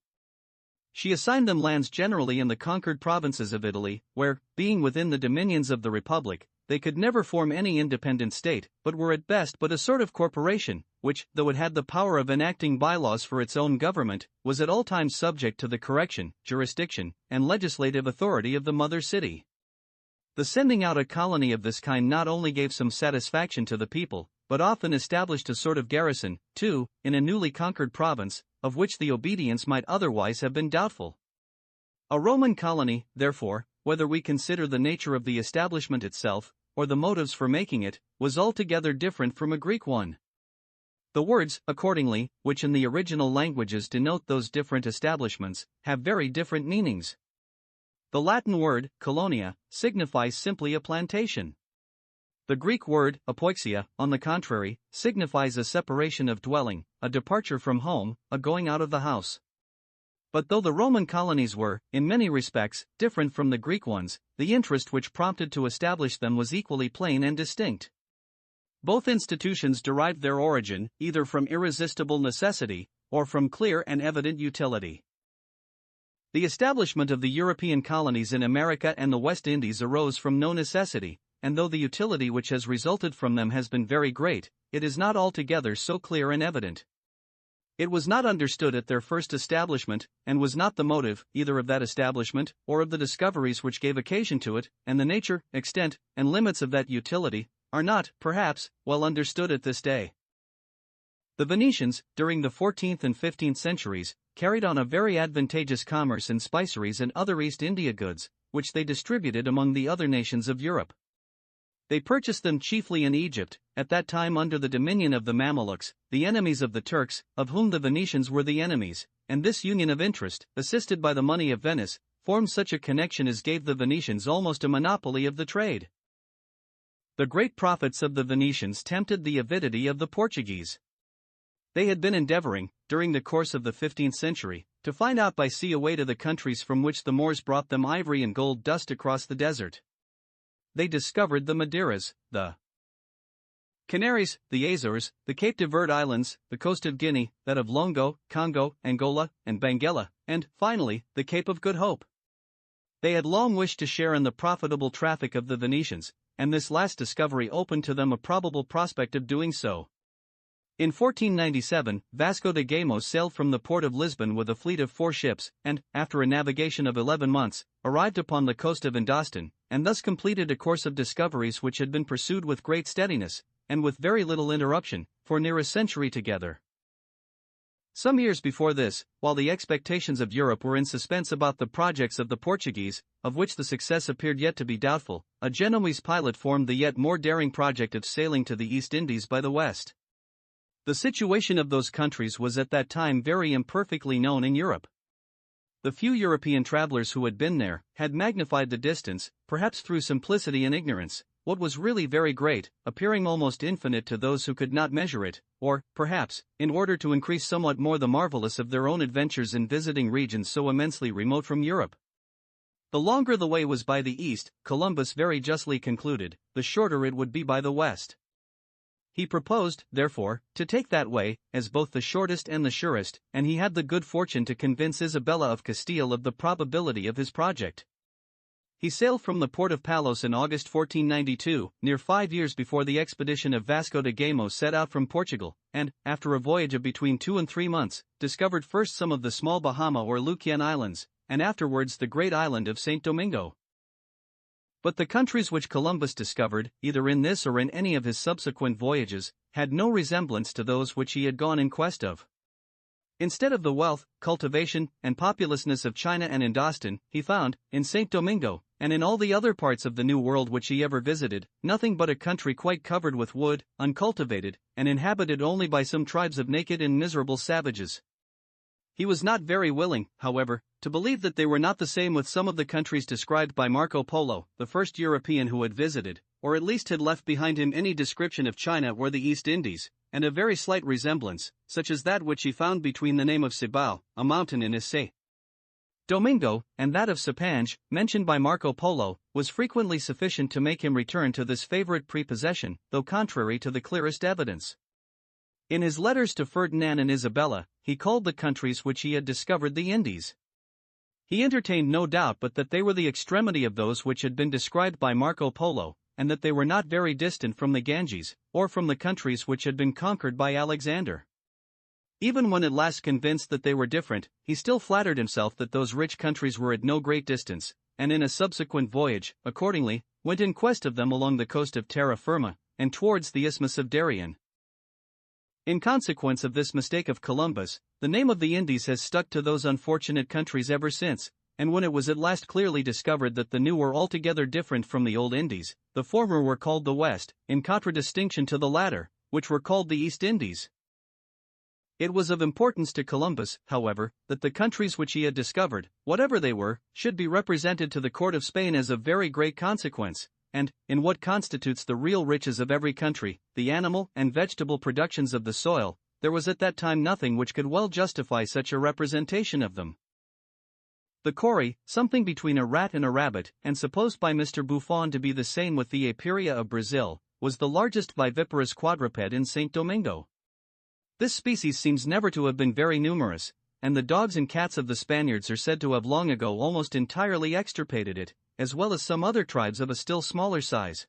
She assigned them lands generally in the conquered provinces of Italy, where, being within the dominions of the Republic, they could never form any independent state, but were at best but a sort of corporation, which, though it had the power of enacting bylaws for its own government, was at all times subject to the correction, jurisdiction, and legislative authority of the mother city. The sending out a colony of this kind not only gave some satisfaction to the people, but often established a sort of garrison, too, in a newly conquered province, of which the obedience might otherwise have been doubtful. A Roman colony, therefore, whether we consider the nature of the establishment itself, or the motives for making it, was altogether different from a Greek one. The words, accordingly, which in the original languages denote those different establishments, have very different meanings. The Latin word, colonia, signifies simply a plantation. The Greek word, apoixia, on the contrary, signifies a separation of dwelling, a departure from home, a going out of the house. But though the Roman colonies were, in many respects, different from the Greek ones, the interest which prompted to establish them was equally plain and distinct. Both institutions derived their origin, either from irresistible necessity, or from clear and evident utility. The establishment of the European colonies in America and the West Indies arose from no necessity, and though the utility which has resulted from them has been very great, it is not altogether so clear and evident. It was not understood at their first establishment, and was not the motive, either of that establishment, or of the discoveries which gave occasion to it, and the nature, extent, and limits of that utility, are not, perhaps, well understood at this day. The Venetians, during the 14th and 15th centuries, carried on a very advantageous commerce in spiceries and other East India goods, which they distributed among the other nations of Europe. They purchased them chiefly in Egypt, at that time under the dominion of the Mamelukes, the enemies of the Turks, of whom the Venetians were the enemies, and this union of interest, assisted by the money of Venice, formed such a connection as gave the Venetians almost a monopoly of the trade. The great profits of the Venetians tempted the avidity of the Portuguese. They had been endeavoring, during the course of the 15th century, to find out by sea a way to the countries from which the Moors brought them ivory and gold dust across the desert. They discovered the Madeiras, the Canaries, the Azores, the Cape de Verde Islands, the coast of Guinea, that of Longo, Congo, Angola, and Benguela, and, finally, the Cape of Good Hope. They had long wished to share in the profitable traffic of the Venetians, and this last discovery opened to them a probable prospect of doing so. In 1497, Vasco da Gama sailed from the port of Lisbon with a fleet of 4 ships, and, after a navigation of 11 months, arrived upon the coast of Indostan, and thus completed a course of discoveries which had been pursued with great steadiness, and with very little interruption, for near a century together. Some years before this, while the expectations of Europe were in suspense about the projects of the Portuguese, of which the success appeared yet to be doubtful, a Genoese pilot formed the yet more daring project of sailing to the East Indies by the west. The situation of those countries was at that time very imperfectly known in Europe. The few European travelers who had been there had magnified the distance, perhaps through simplicity and ignorance, what was really very great, appearing almost infinite to those who could not measure it, or, perhaps, in order to increase somewhat more the marvelous of their own adventures in visiting regions so immensely remote from Europe. The longer the way was by the east, Columbus very justly concluded, the shorter it would be by the west. He proposed, therefore, to take that way, as both the shortest and the surest, and he had the good fortune to convince Isabella of Castile of the probability of his project. He sailed from the port of Palos in August 1492, near 5 years before the expedition of Vasco da Gama set out from Portugal, and, after a voyage of between 2 and 3 months, discovered first some of the small Bahama or Lucian Islands, and afterwards the great island of St. Domingo. But the countries which Columbus discovered, either in this or in any of his subsequent voyages, had no resemblance to those which he had gone in quest of. Instead of the wealth, cultivation, and populousness of China and Indostan, he found, in St. Domingo, and in all the other parts of the New World which he ever visited, nothing but a country quite covered with wood, uncultivated, and inhabited only by some tribes of naked and miserable savages. He was not very willing, however, to believe that they were not the same with some of the countries described by Marco Polo, the first European who had visited, or at least had left behind him any description of China or the East Indies, and a very slight resemblance, such as that which he found between the name of Cibao, a mountain in St. Domingo, and that of Cipange, mentioned by Marco Polo, was frequently sufficient to make him return to this favorite prepossession, though contrary to the clearest evidence. In his letters to Ferdinand and Isabella, he called the countries which he had discovered the Indies. He entertained no doubt but that they were the extremity of those which had been described by Marco Polo, and that they were not very distant from the Ganges, or from the countries which had been conquered by Alexander. Even when at last convinced that they were different, he still flattered himself that those rich countries were at no great distance, and in a subsequent voyage, accordingly, went in quest of them along the coast of terra firma, and towards the Isthmus of Darien. In consequence of this mistake of Columbus, the name of the Indies has stuck to those unfortunate countries ever since, and when it was at last clearly discovered that the new were altogether different from the old Indies, the former were called the West, in contradistinction to the latter, which were called the East Indies. It was of importance to Columbus, however, that the countries which he had discovered, whatever they were, should be represented to the court of Spain as of very great consequence, and, in what constitutes the real riches of every country, the animal and vegetable productions of the soil, there was at that time nothing which could well justify such a representation of them. The Cori, something between a rat and a rabbit, and supposed by Mr. Buffon to be the same with the Apiria of Brazil, was the largest viviparous quadruped in St. Domingo. This species seems never to have been very numerous, and the dogs and cats of the Spaniards are said to have long ago almost entirely extirpated it, as well as some other tribes of a still smaller size.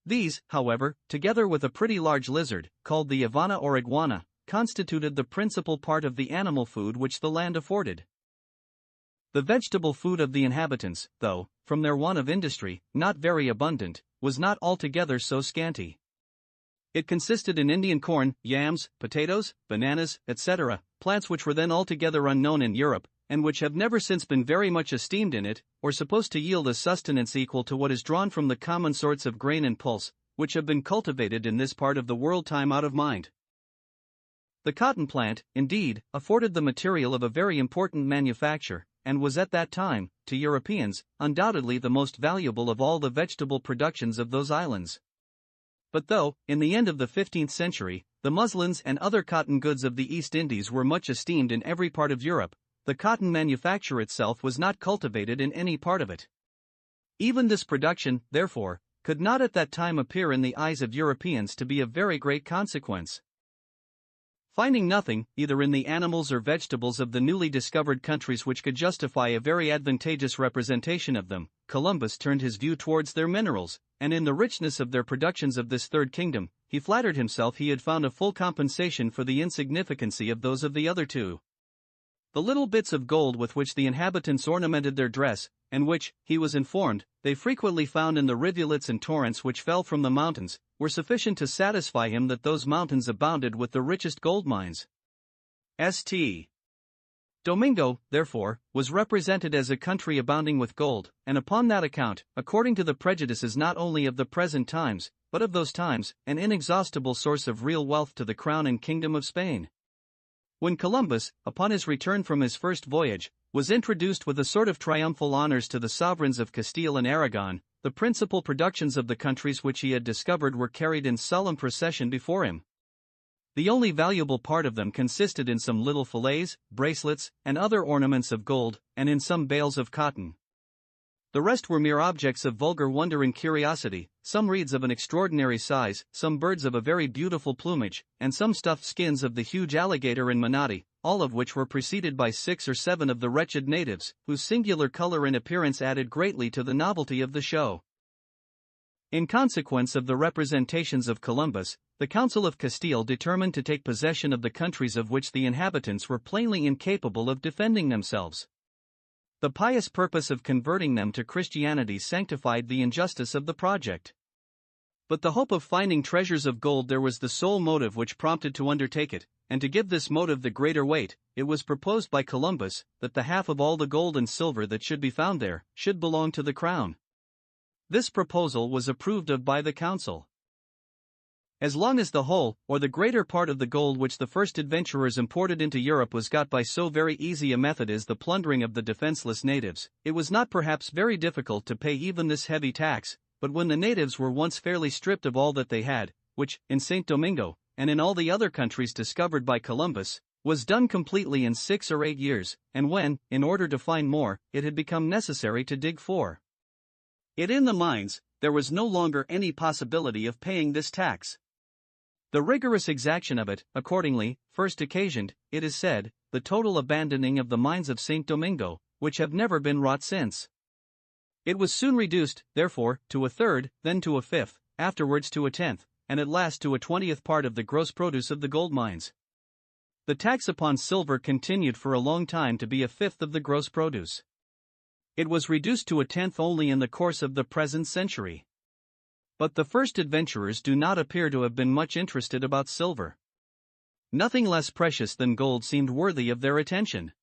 These, however, together with a pretty large lizard, called the iguana or iguana, constituted the principal part of the animal food which the land afforded. The vegetable food of the inhabitants, though, from their want of industry, not very abundant, was not altogether so scanty. It consisted in Indian corn, yams, potatoes, bananas, etc., plants which were then altogether unknown in Europe, and which have never since been very much esteemed in it, or supposed to yield a sustenance equal to what is drawn from the common sorts of grain and pulse, which have been cultivated in this part of the world time out of mind. The cotton plant, indeed, afforded the material of a very important manufacture, and was at that time, to Europeans, undoubtedly the most valuable of all the vegetable productions of those islands. But though, in the end of the 15th century, the muslins and other cotton goods of the East Indies were much esteemed in every part of Europe, the cotton manufacture itself was not cultivated in any part of it. Even this production, therefore, could not at that time appear in the eyes of Europeans to be of very great consequence. Finding nothing, either in the animals or vegetables of the newly discovered countries which could justify a very advantageous representation of them, Columbus turned his view towards their minerals, and in the richness of their productions of this third kingdom, he flattered himself he had found a full compensation for the insignificancy of those of the other two. The little bits of gold with which the inhabitants ornamented their dress, and which, he was informed, they frequently found in the rivulets and torrents which fell from the mountains, were sufficient to satisfy him that those mountains abounded with the richest gold mines. St. Domingo, therefore, was represented as a country abounding with gold, and upon that account, according to the prejudices not only of the present times, but of those times, an inexhaustible source of real wealth to the crown and kingdom of Spain. When Columbus, upon his return from his first voyage, was introduced with a sort of triumphal honors to the sovereigns of Castile and Aragon, the principal productions of the countries which he had discovered were carried in solemn procession before him. The only valuable part of them consisted in some little fillets, bracelets, and other ornaments of gold, and in some bales of cotton. The rest were mere objects of vulgar wonder and curiosity, some reeds of an extraordinary size, some birds of a very beautiful plumage, and some stuffed skins of the huge alligator and manatee, all of which were preceded by 6 or 7 of the wretched natives, whose singular color and appearance added greatly to the novelty of the show. In consequence of the representations of Columbus, the Council of Castile determined to take possession of the countries of which the inhabitants were plainly incapable of defending themselves. The pious purpose of converting them to Christianity sanctified the injustice of the project. But the hope of finding treasures of gold there was the sole motive which prompted to undertake it, and to give this motive the greater weight, it was proposed by Columbus that the half of all the gold and silver that should be found there should belong to the crown. This proposal was approved of by the council. As long as the whole, or the greater part of the gold which the first adventurers imported into Europe was got by so very easy a method as the plundering of the defenseless natives, it was not perhaps very difficult to pay even this heavy tax. But when the natives were once fairly stripped of all that they had, which, in St. Domingo, and in all the other countries discovered by Columbus, was done completely in 6 or 8 years, and when, in order to find more, it had become necessary to dig for it in the mines, there was no longer any possibility of paying this tax. The rigorous exaction of it, accordingly, first occasioned, it is said, the total abandoning of the mines of St. Domingo, which have never been wrought since. It was soon reduced, therefore, to 1/3, then to 1/5, afterwards to 1/10, and at last to 1/20th part of the gross produce of the gold mines. The tax upon silver continued for a long time to be 1/5 of the gross produce. It was reduced to 1/10 only in the course of the present century. But the first adventurers do not appear to have been much interested about silver. Nothing less precious than gold seemed worthy of their attention.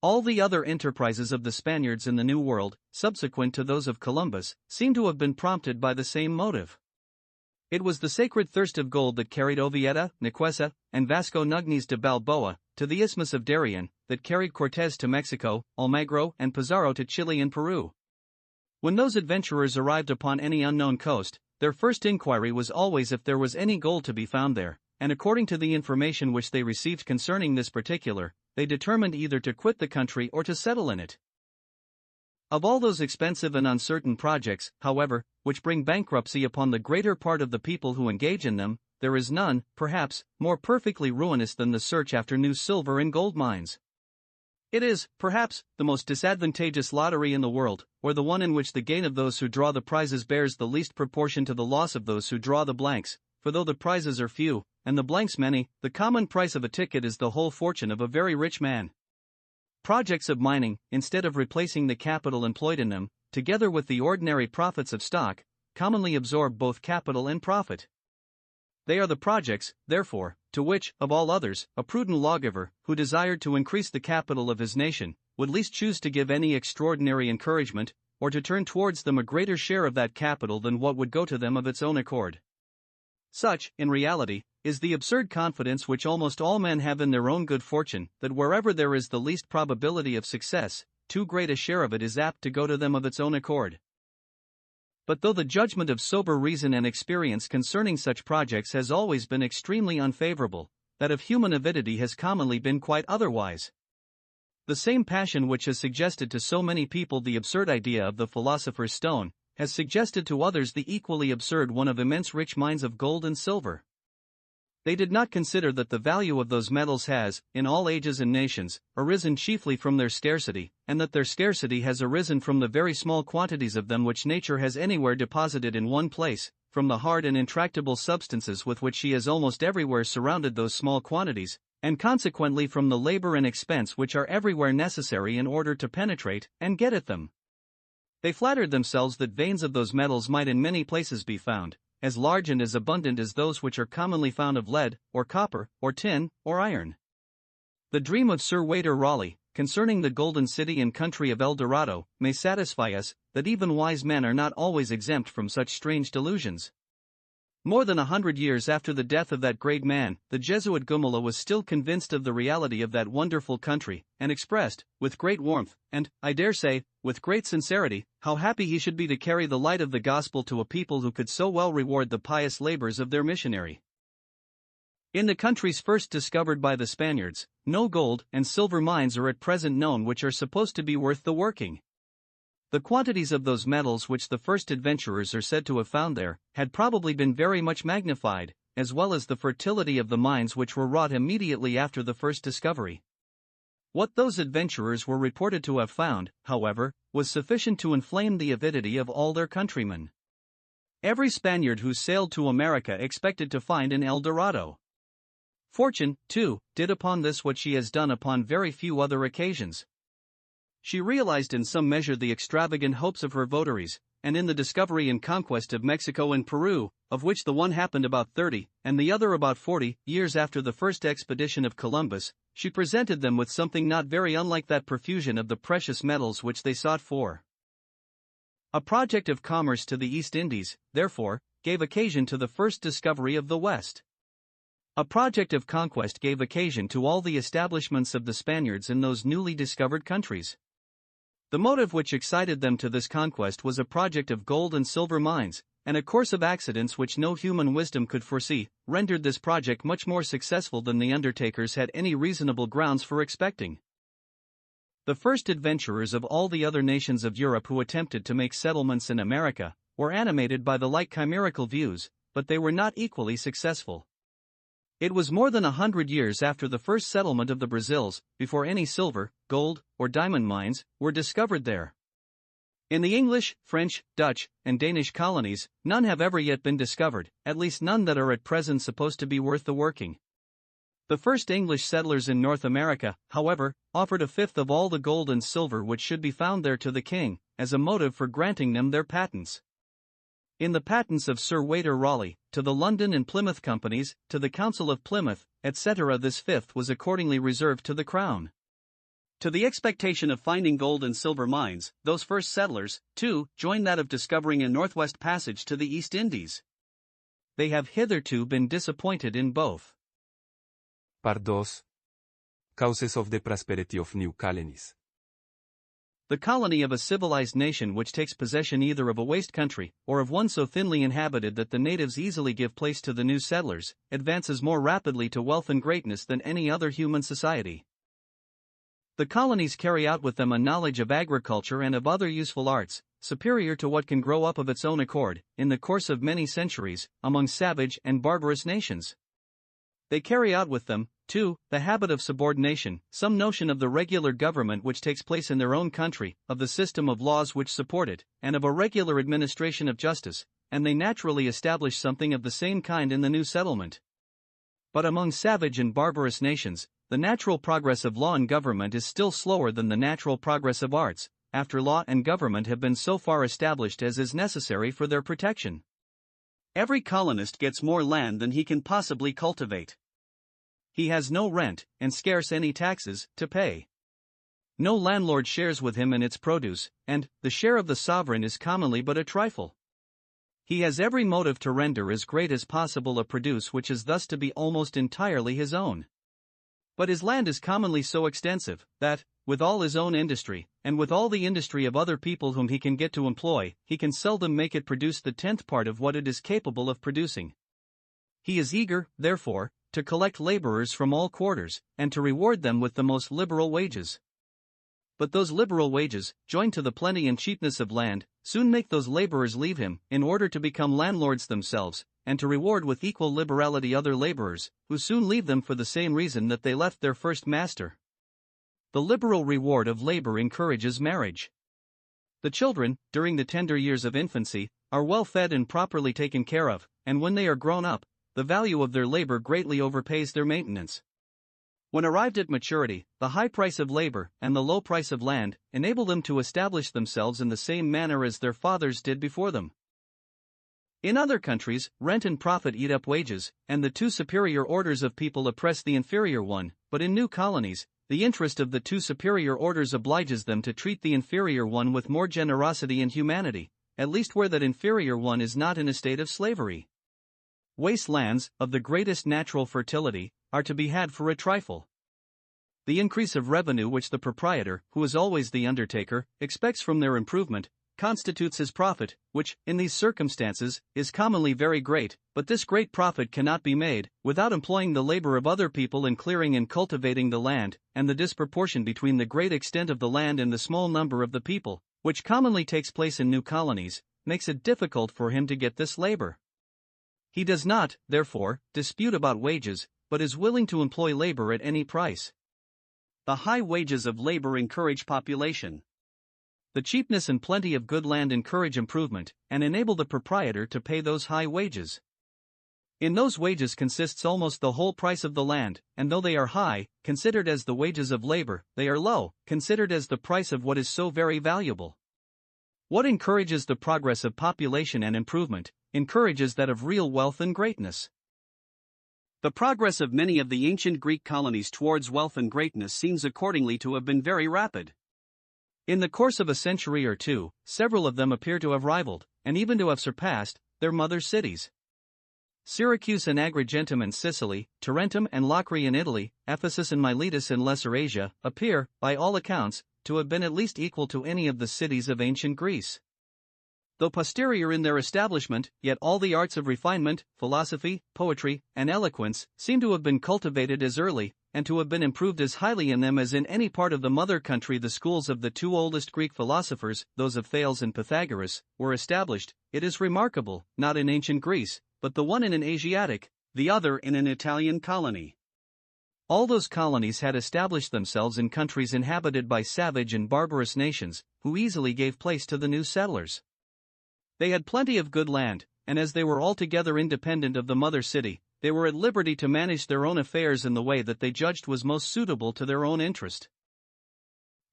All the other enterprises of the Spaniards in the New World, subsequent to those of Columbus, seem to have been prompted by the same motive. It was the sacred thirst of gold that carried Oviedo, Nicuesa, and Vasco Nugnes de Balboa to the Isthmus of Darien, that carried Cortés to Mexico, Almagro and Pizarro to Chile and Peru. When those adventurers arrived upon any unknown coast, their first inquiry was always if there was any gold to be found there, and according to the information which they received concerning this particular, they determined either to quit the country or to settle in it. Of all those expensive and uncertain projects, however, which bring bankruptcy upon the greater part of the people who engage in them, there is none, perhaps, more perfectly ruinous than the search after new silver and gold mines. It is, perhaps, the most disadvantageous lottery in the world, or the one in which the gain of those who draw the prizes bears the least proportion to the loss of those who draw the blanks, for though the prizes are few, and the blanks many, the common price of a ticket is the whole fortune of a very rich man. Projects of mining, instead of replacing the capital employed in them, together with the ordinary profits of stock, commonly absorb both capital and profit. They are the projects, therefore, to which, of all others, a prudent lawgiver, who desired to increase the capital of his nation, would least choose to give any extraordinary encouragement, or to turn towards them a greater share of that capital than what would go to them of its own accord. Such, in reality, is the absurd confidence which almost all men have in their own good fortune, that wherever there is the least probability of success, too great a share of it is apt to go to them of its own accord. But though the judgment of sober reason and experience concerning such projects has always been extremely unfavorable, that of human avidity has commonly been quite otherwise. The same passion which has suggested to so many people the absurd idea of the philosopher's stone, has suggested to others the equally absurd one of immense rich mines of gold and silver. They did not consider that the value of those metals has, in all ages and nations, arisen chiefly from their scarcity, and that their scarcity has arisen from the very small quantities of them which nature has anywhere deposited in one place, from the hard and intractable substances with which she has almost everywhere surrounded those small quantities, and consequently from the labor and expense which are everywhere necessary in order to penetrate and get at them. They flattered themselves that veins of those metals might in many places be found, as large and as abundant as those which are commonly found of lead, or copper, or tin, or iron. The dream of Sir Walter Raleigh, concerning the golden city and country of El Dorado, may satisfy us, that even wise men are not always exempt from such strange delusions. More than 100 years after the death of that great man, the Jesuit Gumala was still convinced of the reality of that wonderful country, and expressed, with great warmth, and, I dare say, with great sincerity, how happy he should be to carry the light of the gospel to a people who could so well reward the pious labors of their missionary. In the countries first discovered by the Spaniards, no gold and silver mines are at present known which are supposed to be worth the working. The quantities of those metals which the first adventurers are said to have found there, had probably been very much magnified, as well as the fertility of the mines which were wrought immediately after the first discovery. What those adventurers were reported to have found, however, was sufficient to inflame the avidity of all their countrymen. Every Spaniard who sailed to America expected to find an El Dorado. Fortune, too, did upon this what she has done upon very few other occasions. She realized in some measure the extravagant hopes of her votaries, and in the discovery and conquest of Mexico and Peru, of which the one happened about 30, and the other about 40, years after the first expedition of Columbus, she presented them with something not very unlike that profusion of the precious metals which they sought for. A project of commerce to the East Indies, therefore, gave occasion to the first discovery of the West. A project of conquest gave occasion to all the establishments of the Spaniards in those newly discovered countries. The motive which excited them to this conquest was a project of gold and silver mines, and a course of accidents which no human wisdom could foresee, rendered this project much more successful than the undertakers had any reasonable grounds for expecting. The first adventurers of all the other nations of Europe who attempted to make settlements in America were animated by the like chimerical views, but they were not equally successful. It was more than 100 years after the first settlement of the Brazils, before any silver, gold, or diamond mines were discovered there. In the English, French, Dutch, and Danish colonies, none have ever yet been discovered, at least none that are at present supposed to be worth the working. The first English settlers in North America, however, offered a fifth of all the gold and silver which should be found there to the king, as a motive for granting them their patents. In the patents of Sir Waiter Raleigh, to the London and Plymouth companies, to the Council of Plymouth, etc., this fifth was accordingly reserved to the Crown. To the expectation of finding gold and silver mines, those first settlers, too, joined that of discovering a northwest passage to the East Indies. They have hitherto been disappointed in both. Part 2. Causes of the prosperity of new colonies. The colony of a civilized nation which takes possession either of a waste country, or of one so thinly inhabited that the natives easily give place to the new settlers, advances more rapidly to wealth and greatness than any other human society. The colonies carry out with them a knowledge of agriculture and of other useful arts, superior to what can grow up of its own accord, in the course of many centuries, among savage and barbarous nations. They carry out with them, too, the habit of subordination, some notion of the regular government which takes place in their own country, of the system of laws which support it, and of a regular administration of justice, and they naturally establish something of the same kind in the new settlement. But among savage and barbarous nations, the natural progress of law and government is still slower than the natural progress of arts, after law and government have been so far established as is necessary for their protection. Every colonist gets more land than he can possibly cultivate. He has no rent, and scarce any taxes, to pay. No landlord shares with him in its produce, and the share of the sovereign is commonly but a trifle. He has every motive to render as great as possible a produce which is thus to be almost entirely his own. But his land is commonly so extensive, that, with all his own industry, and with all the industry of other people whom he can get to employ, he can seldom make it produce the 10th part of what it is capable of producing. He is eager, therefore, to collect laborers from all quarters, and to reward them with the most liberal wages. But those liberal wages, joined to the plenty and cheapness of land, soon make those laborers leave him, in order to become landlords themselves, and to reward with equal liberality other laborers, who soon leave them for the same reason that they left their first master. The liberal reward of labor encourages marriage. The children, during the tender years of infancy, are well fed and properly taken care of, and when they are grown up, the value of their labor greatly overpays their maintenance. When arrived at maturity, the high price of labor and the low price of land enable them to establish themselves in the same manner as their fathers did before them. In other countries, rent and profit eat up wages, and the two superior orders of people oppress the inferior one, but in new colonies, the interest of the two superior orders obliges them to treat the inferior one with more generosity and humanity, at least where that inferior one is not in a state of slavery. Waste lands, of the greatest natural fertility, are to be had for a trifle. The increase of revenue which the proprietor, who is always the undertaker, expects from their improvement, constitutes his profit, which, in these circumstances, is commonly very great, but this great profit cannot be made, without employing the labor of other people in clearing and cultivating the land, and the disproportion between the great extent of the land and the small number of the people, which commonly takes place in new colonies, makes it difficult for him to get this labor. He does not, therefore, dispute about wages, but is willing to employ labor at any price. The high wages of labor encourage population. The cheapness and plenty of good land encourage improvement, and enable the proprietor to pay those high wages. In those wages consists almost the whole price of the land, and though they are high, considered as the wages of labor, they are low, considered as the price of what is so very valuable. What encourages the progress of population and improvement, encourages that of real wealth and greatness. The progress of many of the ancient Greek colonies towards wealth and greatness seems accordingly to have been very rapid. In the course of a century or two, several of them appear to have rivaled, and even to have surpassed, their mother cities. Syracuse and Agrigentum in Sicily, Tarentum and Locri in Italy, Ephesus and Miletus in Lesser Asia, appear, by all accounts, to have been at least equal to any of the cities of ancient Greece. Though posterior in their establishment, yet all the arts of refinement, philosophy, poetry, and eloquence seem to have been cultivated as early, and to have been improved as highly in them as in any part of the mother country. The schools of the two oldest Greek philosophers, those of Thales and Pythagoras, were established, it is remarkable, not in ancient Greece, but the one in an Asiatic, the other in an Italian colony. All those colonies had established themselves in countries inhabited by savage and barbarous nations, who easily gave place to the new settlers. They had plenty of good land, and as they were altogether independent of the mother city, they were at liberty to manage their own affairs in the way that they judged was most suitable to their own interest.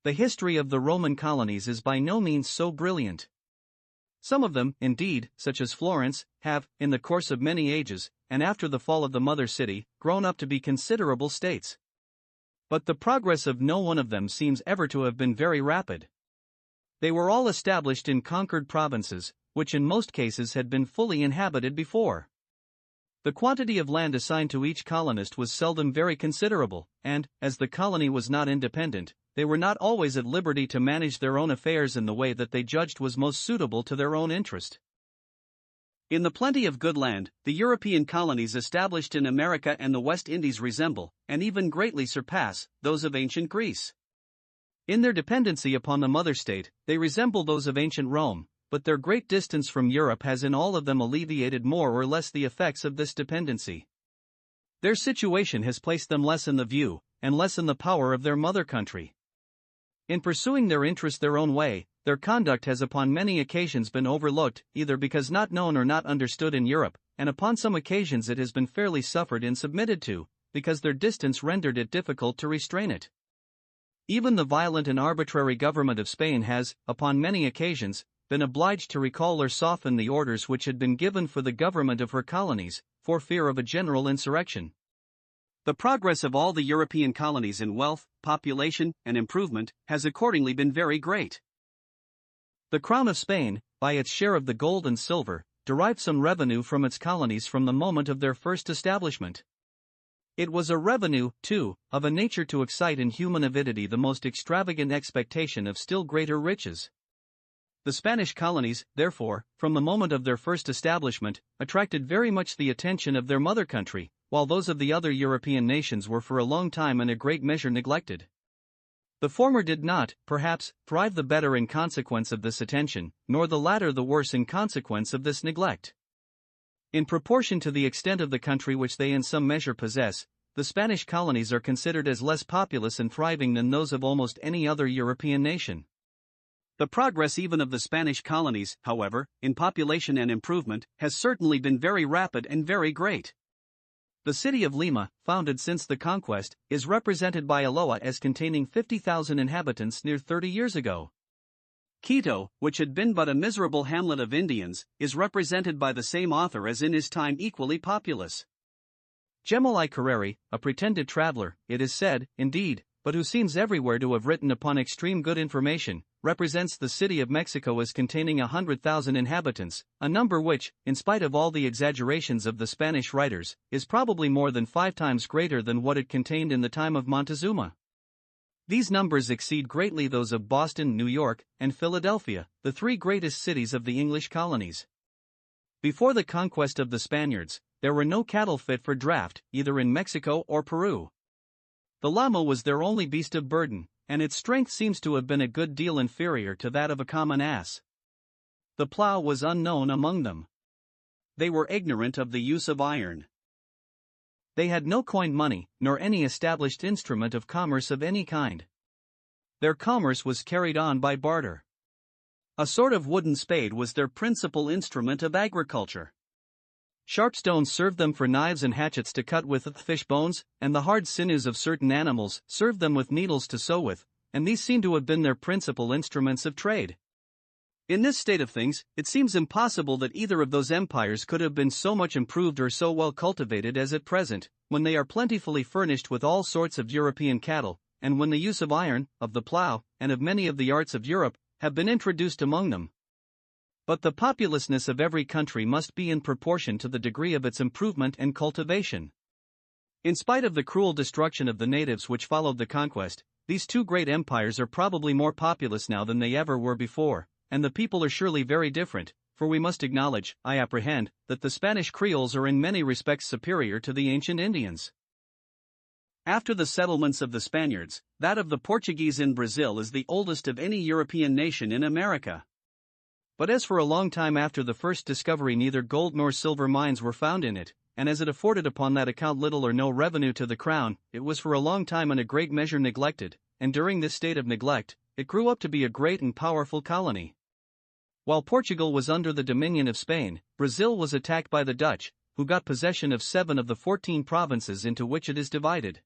The history of the Roman colonies is by no means so brilliant. Some of them, indeed, such as Florence, have, in the course of many ages, and after the fall of the mother city, grown up to be considerable states. But the progress of no one of them seems ever to have been very rapid. They were all established in conquered provinces, which in most cases had been fully inhabited before. The quantity of land assigned to each colonist was seldom very considerable, and, as the colony was not independent, they were not always at liberty to manage their own affairs in the way that they judged was most suitable to their own interest. In the plenty of good land, the European colonies established in America and the West Indies resemble, and even greatly surpass, those of ancient Greece. In their dependency upon the mother state, they resemble those of ancient Rome, but their great distance from Europe has in all of them alleviated more or less the effects of this dependency. Their situation has placed them less in the view, and less in the power of their mother country. In pursuing their interests their own way, their conduct has upon many occasions been overlooked, either because not known or not understood in Europe, and upon some occasions it has been fairly suffered and submitted to, because their distance rendered it difficult to restrain it. Even the violent and arbitrary government of Spain has, upon many occasions, been obliged to recall or soften the orders which had been given for the government of her colonies, for fear of a general insurrection. The progress of all the European colonies in wealth, population, and improvement has accordingly been very great. The Crown of Spain, by its share of the gold and silver, derived some revenue from its colonies from the moment of their first establishment. It was a revenue, too, of a nature to excite in human avidity the most extravagant expectation of still greater riches. The Spanish colonies, therefore, from the moment of their first establishment, attracted very much the attention of their mother country, while those of the other European nations were for a long time in a great measure neglected. The former did not, perhaps, thrive the better in consequence of this attention, nor the latter the worse in consequence of this neglect. In proportion to the extent of the country which they in some measure possess, the Spanish colonies are considered as less populous and thriving than those of almost any other European nation. The progress even of the Spanish colonies, however, in population and improvement, has certainly been very rapid and very great. The city of Lima, founded since the conquest, is represented by Aloha as containing 50,000 inhabitants near 30 years ago. Quito, which had been but a miserable hamlet of Indians, is represented by the same author as in his time equally populous. Gemelli Carreri, a pretended traveler, it is said, indeed, but who seems everywhere to have written upon extreme good information, represents the city of Mexico as containing 100,000 inhabitants, a number which, in spite of all the exaggerations of the Spanish writers, is probably more than 5 times greater than what it contained in the time of Montezuma. These numbers exceed greatly those of Boston, New York, and Philadelphia, the 3 greatest cities of the English colonies. Before the conquest of the Spaniards, there were no cattle fit for draft, either in Mexico or Peru. The llama was their only beast of burden, and its strength seems to have been a good deal inferior to that of a common ass. The plough was unknown among them. They were ignorant of the use of iron. They had no coined money, nor any established instrument of commerce of any kind. Their commerce was carried on by barter. A sort of wooden spade was their principal instrument of agriculture. Sharp stones served them for knives and hatchets to cut with, fish bones, and the hard sinews of certain animals served them with needles to sew with, and these seem to have been their principal instruments of trade. In this state of things, it seems impossible that either of those empires could have been so much improved or so well cultivated as at present, when they are plentifully furnished with all sorts of European cattle, and when the use of iron, of the plough, and of many of the arts of Europe, have been introduced among them. But the populousness of every country must be in proportion to the degree of its improvement and cultivation. In spite of the cruel destruction of the natives which followed the conquest, these two great empires are probably more populous now than they ever were before, and the people are surely very different, for we must acknowledge, I apprehend, that the Spanish Creoles are in many respects superior to the ancient Indians. After the settlements of the Spaniards, that of the Portuguese in Brazil is the oldest of any European nation in America. But as for a long time after the first discovery neither gold nor silver mines were found in it, and as it afforded upon that account little or no revenue to the crown, it was for a long time in a great measure neglected, and during this state of neglect, it grew up to be a great and powerful colony. While Portugal was under the dominion of Spain, Brazil was attacked by the Dutch, who got possession of 7 of the 14 provinces into which it is divided.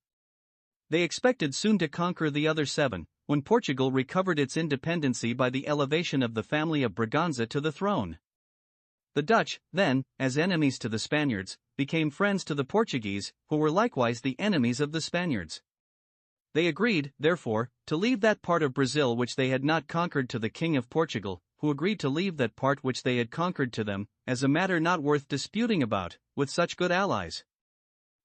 They expected soon to conquer the other 7, when Portugal recovered its independency by the elevation of the family of Braganza to the throne. The Dutch, then, as enemies to the Spaniards, became friends to the Portuguese, who were likewise the enemies of the Spaniards. They agreed, therefore, to leave that part of Brazil which they had not conquered to the King of Portugal, who agreed to leave that part which they had conquered to them, as a matter not worth disputing about, with such good allies.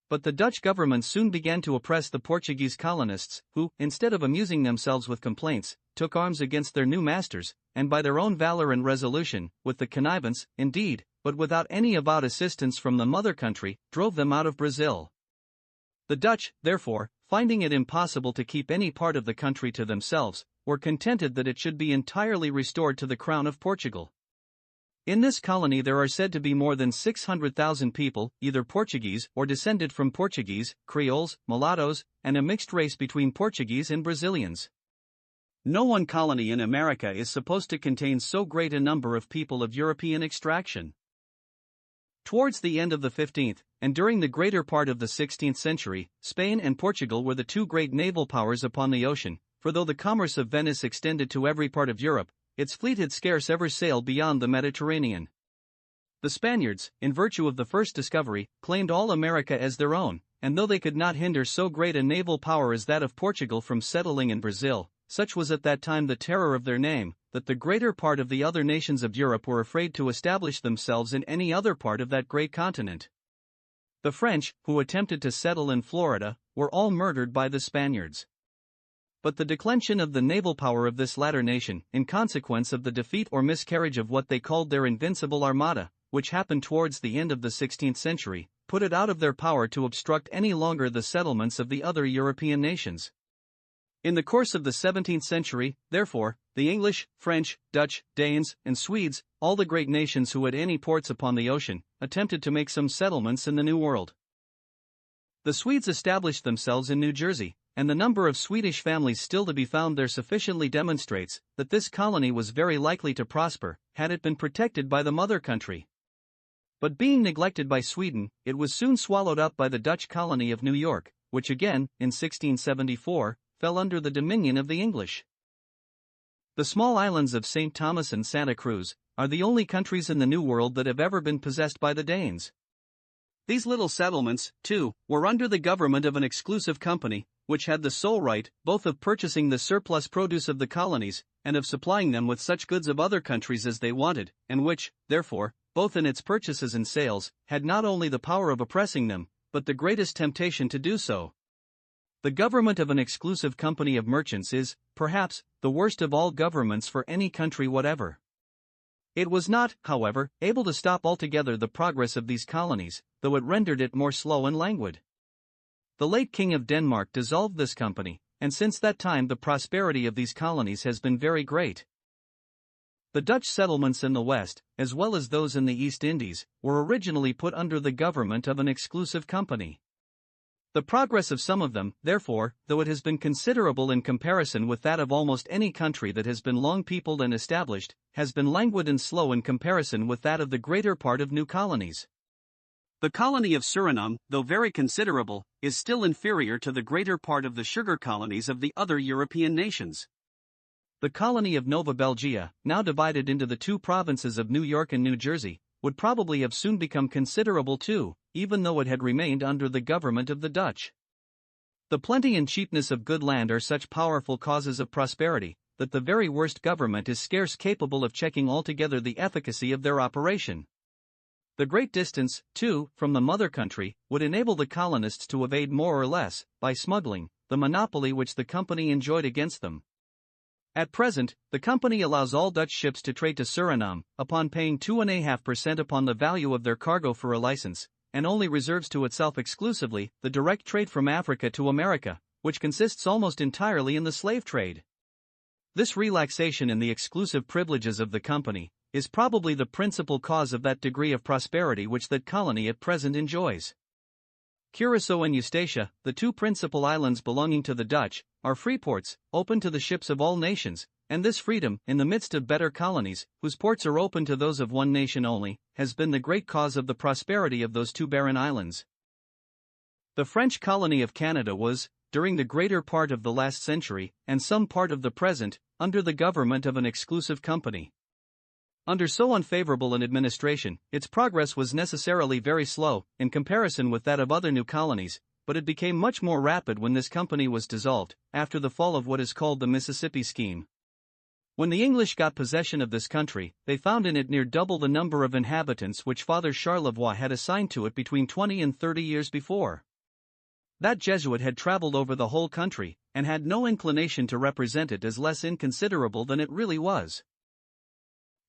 But the Dutch government soon began to oppress the Portuguese colonists, who, instead of amusing themselves with complaints, took arms against their new masters, and by their own valor and resolution, with the connivance, indeed, but without any avowed assistance from the mother country, drove them out of Brazil. The Dutch, therefore, finding it impossible to keep any part of the country to themselves, were contented that it should be entirely restored to the crown of Portugal. In this colony there are said to be more than 600,000 people, either Portuguese or descended from Portuguese, Creoles, mulattoes, and a mixed race between Portuguese and Brazilians. No one colony in America is supposed to contain so great a number of people of European extraction. Towards the end of the 15th, and during the greater part of the 16th century, Spain and Portugal were the two great naval powers upon the ocean, for though the commerce of Venice extended to every part of Europe, its fleet had scarce ever sailed beyond the Mediterranean. The Spaniards, in virtue of the first discovery, claimed all America as their own, and though they could not hinder so great a naval power as that of Portugal from settling in Brazil, such was at that time the terror of their name, that the greater part of the other nations of Europe were afraid to establish themselves in any other part of that great continent. The French, who attempted to settle in Florida, were all murdered by the Spaniards. But the declension of the naval power of this latter nation, in consequence of the defeat or miscarriage of what they called their invincible armada, which happened towards the end of the 16th century, put it out of their power to obstruct any longer the settlements of the other European nations. In the course of the 17th century, therefore, the English, French, Dutch, Danes, and Swedes, all the great nations who had any ports upon the ocean, attempted to make some settlements in the New World. The Swedes established themselves in New Jersey, and the number of Swedish families still to be found there sufficiently demonstrates that this colony was very likely to prosper, had it been protected by the mother country. But being neglected by Sweden, it was soon swallowed up by the Dutch colony of New York, which again, in 1674, fell under the dominion of the English. The small islands of St. Thomas and Santa Cruz are the only countries in the New World that have ever been possessed by the Danes. These little settlements, too, were under the government of an exclusive company, which had the sole right, both of purchasing the surplus produce of the colonies, and of supplying them with such goods of other countries as they wanted, and which, therefore, both in its purchases and sales, had not only the power of oppressing them, but the greatest temptation to do so. The government of an exclusive company of merchants is, perhaps, the worst of all governments for any country whatever. It was not, however, able to stop altogether the progress of these colonies, though it rendered it more slow and languid. The late King of Denmark dissolved this company, and since that time the prosperity of these colonies has been very great. The Dutch settlements in the West, as well as those in the East Indies, were originally put under the government of an exclusive company. The progress of some of them, therefore, though it has been considerable in comparison with that of almost any country that has been long peopled and established, has been languid and slow in comparison with that of the greater part of new colonies. The colony of Suriname, though very considerable, is still inferior to the greater part of the sugar colonies of the other European nations. The colony of Nova Belgia, now divided into the two provinces of New York and New Jersey, would probably have soon become considerable too, even though it had remained under the government of the Dutch. The plenty and cheapness of good land are such powerful causes of prosperity, that the very worst government is scarce capable of checking altogether the efficacy of their operation. The great distance, too, from the mother country, would enable the colonists to evade more or less, by smuggling, the monopoly which the company enjoyed against them. At present, the company allows all Dutch ships to trade to Suriname, upon paying 2.5% upon the value of their cargo for a license, and only reserves to itself exclusively the direct trade from Africa to America, which consists almost entirely in the slave trade. This relaxation in the exclusive privileges of the company is probably the principal cause of that degree of prosperity which that colony at present enjoys. Curaçao and Eustatia, the two principal islands belonging to the Dutch, are free ports, open to the ships of all nations, and this freedom, in the midst of better colonies, whose ports are open to those of one nation only, has been the great cause of the prosperity of those two barren islands. The French colony of Canada was, during the greater part of the last century, and some part of the present, under the government of an exclusive company. Under so unfavorable an administration, its progress was necessarily very slow, in comparison with that of other new colonies, but it became much more rapid when this company was dissolved, after the fall of what is called the Mississippi Scheme. When the English got possession of this country, they found in it near double the number of inhabitants which Father Charlevoix had assigned to it between 20 and 30 years before. That Jesuit had traveled over the whole country, and had no inclination to represent it as less inconsiderable than it really was.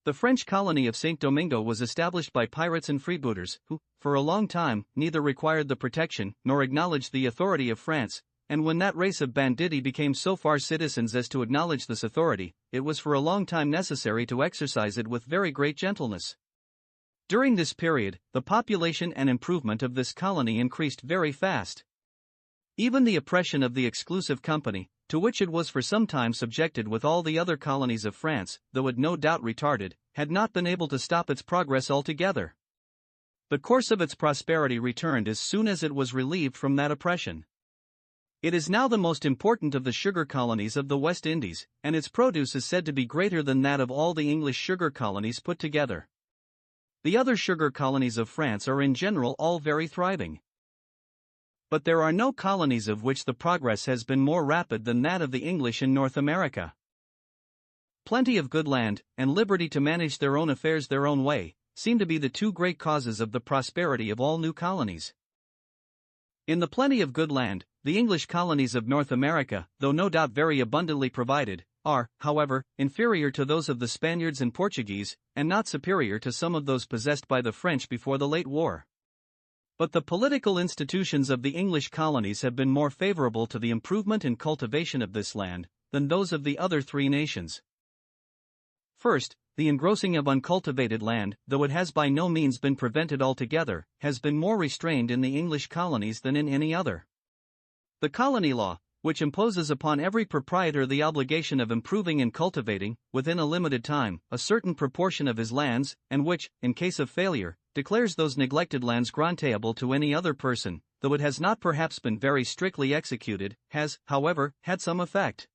The French colony of Saint Domingo was established by pirates and freebooters, who, for a long time, neither required the protection nor acknowledged the authority of France, and when that race of banditti became so far citizens as to acknowledge this authority, it was for a long time necessary to exercise it with very great gentleness. During this period, the population and improvement of this colony increased very fast. Even the oppression of the exclusive company, to which it was for some time subjected with all the other colonies of France, though it no doubt retarded, had not been able to stop its progress altogether. The course of its prosperity returned as soon as it was relieved from that oppression. It is now the most important of the sugar colonies of the West Indies, and its produce is said to be greater than that of all the English sugar colonies put together. The other sugar colonies of France are in general all very thriving. But there are no colonies of which the progress has been more rapid than that of the English in North America. Plenty of good land, and liberty to manage their own affairs their own way, seem to be the two great causes of the prosperity of all new colonies. In the plenty of good land, the English colonies of North America, though no doubt very abundantly provided, are, however, inferior to those of the Spaniards and Portuguese, and not superior to some of those possessed by the French before the late war. But the political institutions of the English colonies have been more favorable to the improvement and cultivation of this land than those of the other three nations. First, the engrossing of uncultivated land, though it has by no means been prevented altogether, has been more restrained in the English colonies than in any other. The colony law, which imposes upon every proprietor the obligation of improving and cultivating, within a limited time, a certain proportion of his lands, and which, in case of failure, declares those neglected lands granteeable to any other person, though it has not perhaps been very strictly executed, has, however, had some effect.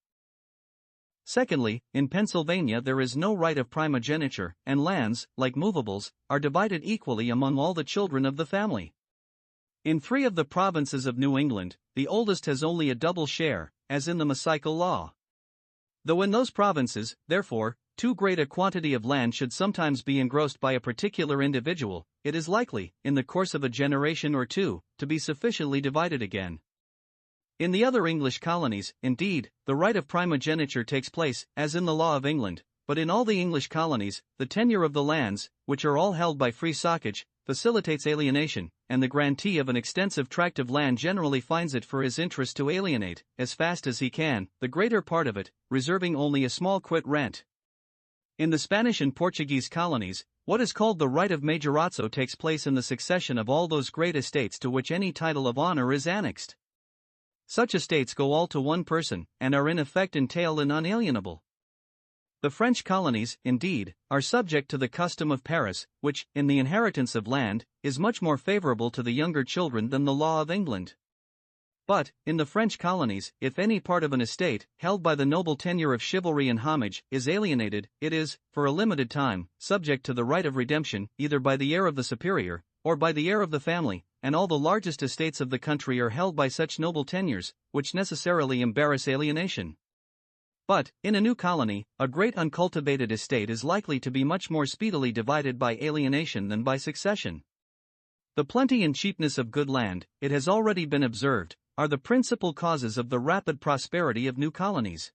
Secondly, in Pennsylvania there is no right of primogeniture, and lands, like movables, are divided equally among all the children of the family. In 3 of the provinces of New England, the oldest has only a double share, as in the Massaicot law. Though in those provinces, therefore, too great a quantity of land should sometimes be engrossed by a particular individual, it is likely, in the course of a generation or two, to be sufficiently divided again. In the other English colonies, indeed, the right of primogeniture takes place, as in the law of England, but in all the English colonies, the tenure of the lands, which are all held by free soccage, facilitates alienation, and the grantee of an extensive tract of land generally finds it for his interest to alienate, as fast as he can, the greater part of it, reserving only a small quit rent. In the Spanish and Portuguese colonies, what is called the right of majorazzo takes place in the succession of all those great estates to which any title of honor is annexed. Such estates go all to one person, and are in effect entailed and unalienable. The French colonies, indeed, are subject to the custom of Paris, which, in the inheritance of land, is much more favorable to the younger children than the law of England. But, in the French colonies, if any part of an estate, held by the noble tenure of chivalry and homage, is alienated, it is, for a limited time, subject to the right of redemption, either by the heir of the superior, or by the heir of the family, and all the largest estates of the country are held by such noble tenures, which necessarily embarrass alienation. But, in a new colony, a great uncultivated estate is likely to be much more speedily divided by alienation than by succession. The plenty and cheapness of good land, it has already been observed, are the principal causes of the rapid prosperity of new colonies.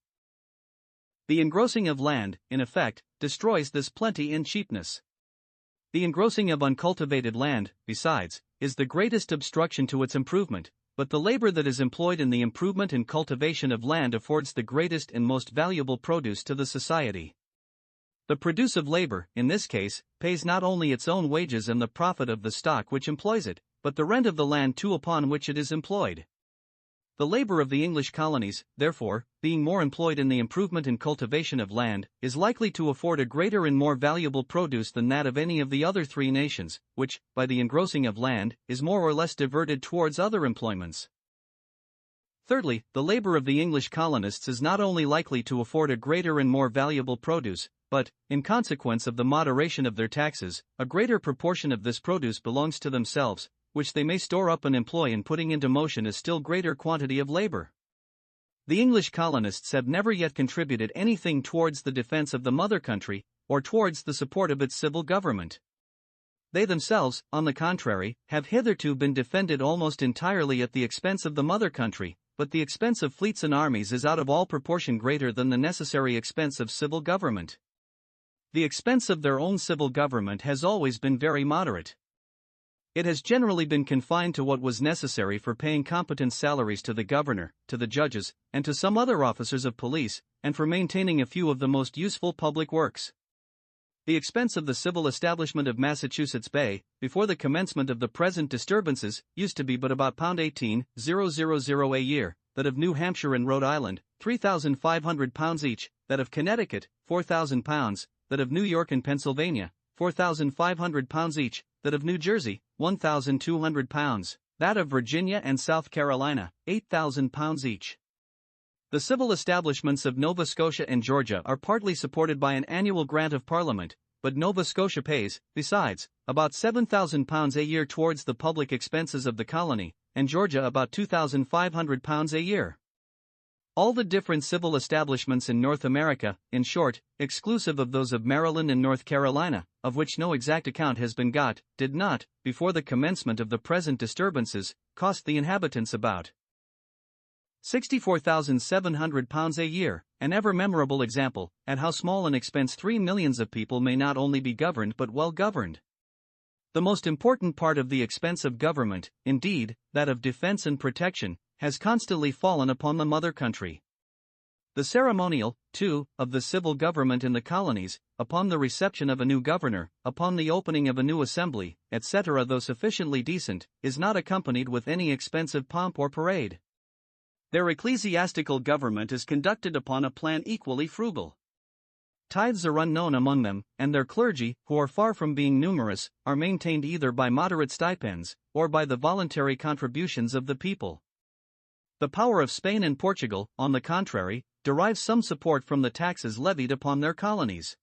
The engrossing of land, in effect, destroys this plenty and cheapness. The engrossing of uncultivated land, besides, is the greatest obstruction to its improvement, but the labor that is employed in the improvement and cultivation of land affords the greatest and most valuable produce to the society. The produce of labor, in this case, pays not only its own wages and the profit of the stock which employs it, but the rent of the land too upon which it is employed. The labor of the English colonies, therefore, being more employed in the improvement and cultivation of land, is likely to afford a greater and more valuable produce than that of any of the other three nations, which, by the engrossing of land, is more or less diverted towards other employments. Thirdly, the labor of the English colonists is not only likely to afford a greater and more valuable produce, but, in consequence of the moderation of their taxes, a greater proportion of this produce belongs to themselves, which they may store up and employ in putting into motion a still greater quantity of labor. The English colonists have never yet contributed anything towards the defense of the mother country, or towards the support of its civil government. They themselves, on the contrary, have hitherto been defended almost entirely at the expense of the mother country, but the expense of fleets and armies is out of all proportion greater than the necessary expense of civil government. The expense of their own civil government has always been very moderate. It has generally been confined to what was necessary for paying competent salaries to the governor, to the judges, and to some other officers of police, and for maintaining a few of the most useful public works. The expense of the civil establishment of Massachusetts Bay, before the commencement of the present disturbances, used to be but about £18,000 a year, that of New Hampshire and Rhode Island, £3,500 each, that of Connecticut, £4,000, that of New York and Pennsylvania, £4,500 each, that of New Jersey, £1,200, that of Virginia and South Carolina, £8,000 each. The civil establishments of Nova Scotia and Georgia are partly supported by an annual grant of Parliament, but Nova Scotia pays, besides, about £7,000 a year towards the public expenses of the colony, and Georgia about £2,500 a year. All the different civil establishments in North America, in short, exclusive of those of Maryland and North Carolina, of which no exact account has been got, did not, before the commencement of the present disturbances, cost the inhabitants about £64,700 a year, an ever memorable example, at how small an expense 3 millions of people may not only be governed but well governed. The most important part of the expense of government, indeed, that of defense and protection, has constantly fallen upon the mother country. The ceremonial, too, of the civil government in the colonies, upon the reception of a new governor, upon the opening of a new assembly, etc., though sufficiently decent, is not accompanied with any expensive pomp or parade. Their ecclesiastical government is conducted upon a plan equally frugal. Tithes are unknown among them, and their clergy, who are far from being numerous, are maintained either by moderate stipends, or by the voluntary contributions of the people. The power of Spain and Portugal, on the contrary, derives some support from the taxes levied upon their colonies.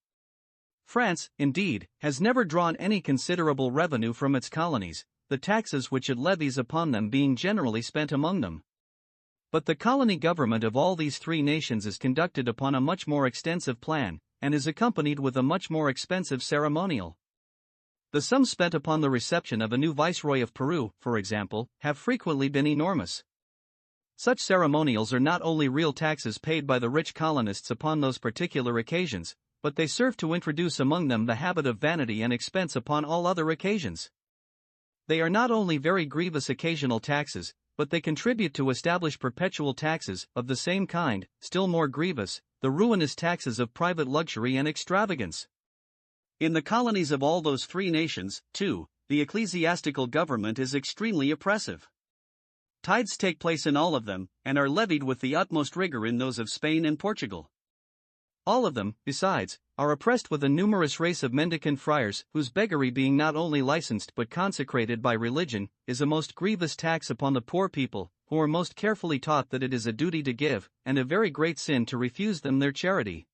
France, indeed, has never drawn any considerable revenue from its colonies, the taxes which it levies upon them being generally spent among them. But the colony government of all these three nations is conducted upon a much more extensive plan, and is accompanied with a much more expensive ceremonial. The sums spent upon the reception of a new viceroy of Peru, for example, have frequently been enormous. Such ceremonials are not only real taxes paid by the rich colonists upon those particular occasions, but they serve to introduce among them the habit of vanity and expense upon all other occasions. They are not only very grievous occasional taxes, but they contribute to establish perpetual taxes, of the same kind, still more grievous, the ruinous taxes of private luxury and extravagance. In the colonies of all those three nations, too, the ecclesiastical government is extremely oppressive. Tithes take place in all of them, and are levied with the utmost rigor in those of Spain and Portugal. All of them, besides, are oppressed with a numerous race of mendicant friars, whose beggary being not only licensed but consecrated by religion, is a most grievous tax upon the poor people, who are most carefully taught that it is a duty to give, and a very great sin to refuse them their charity.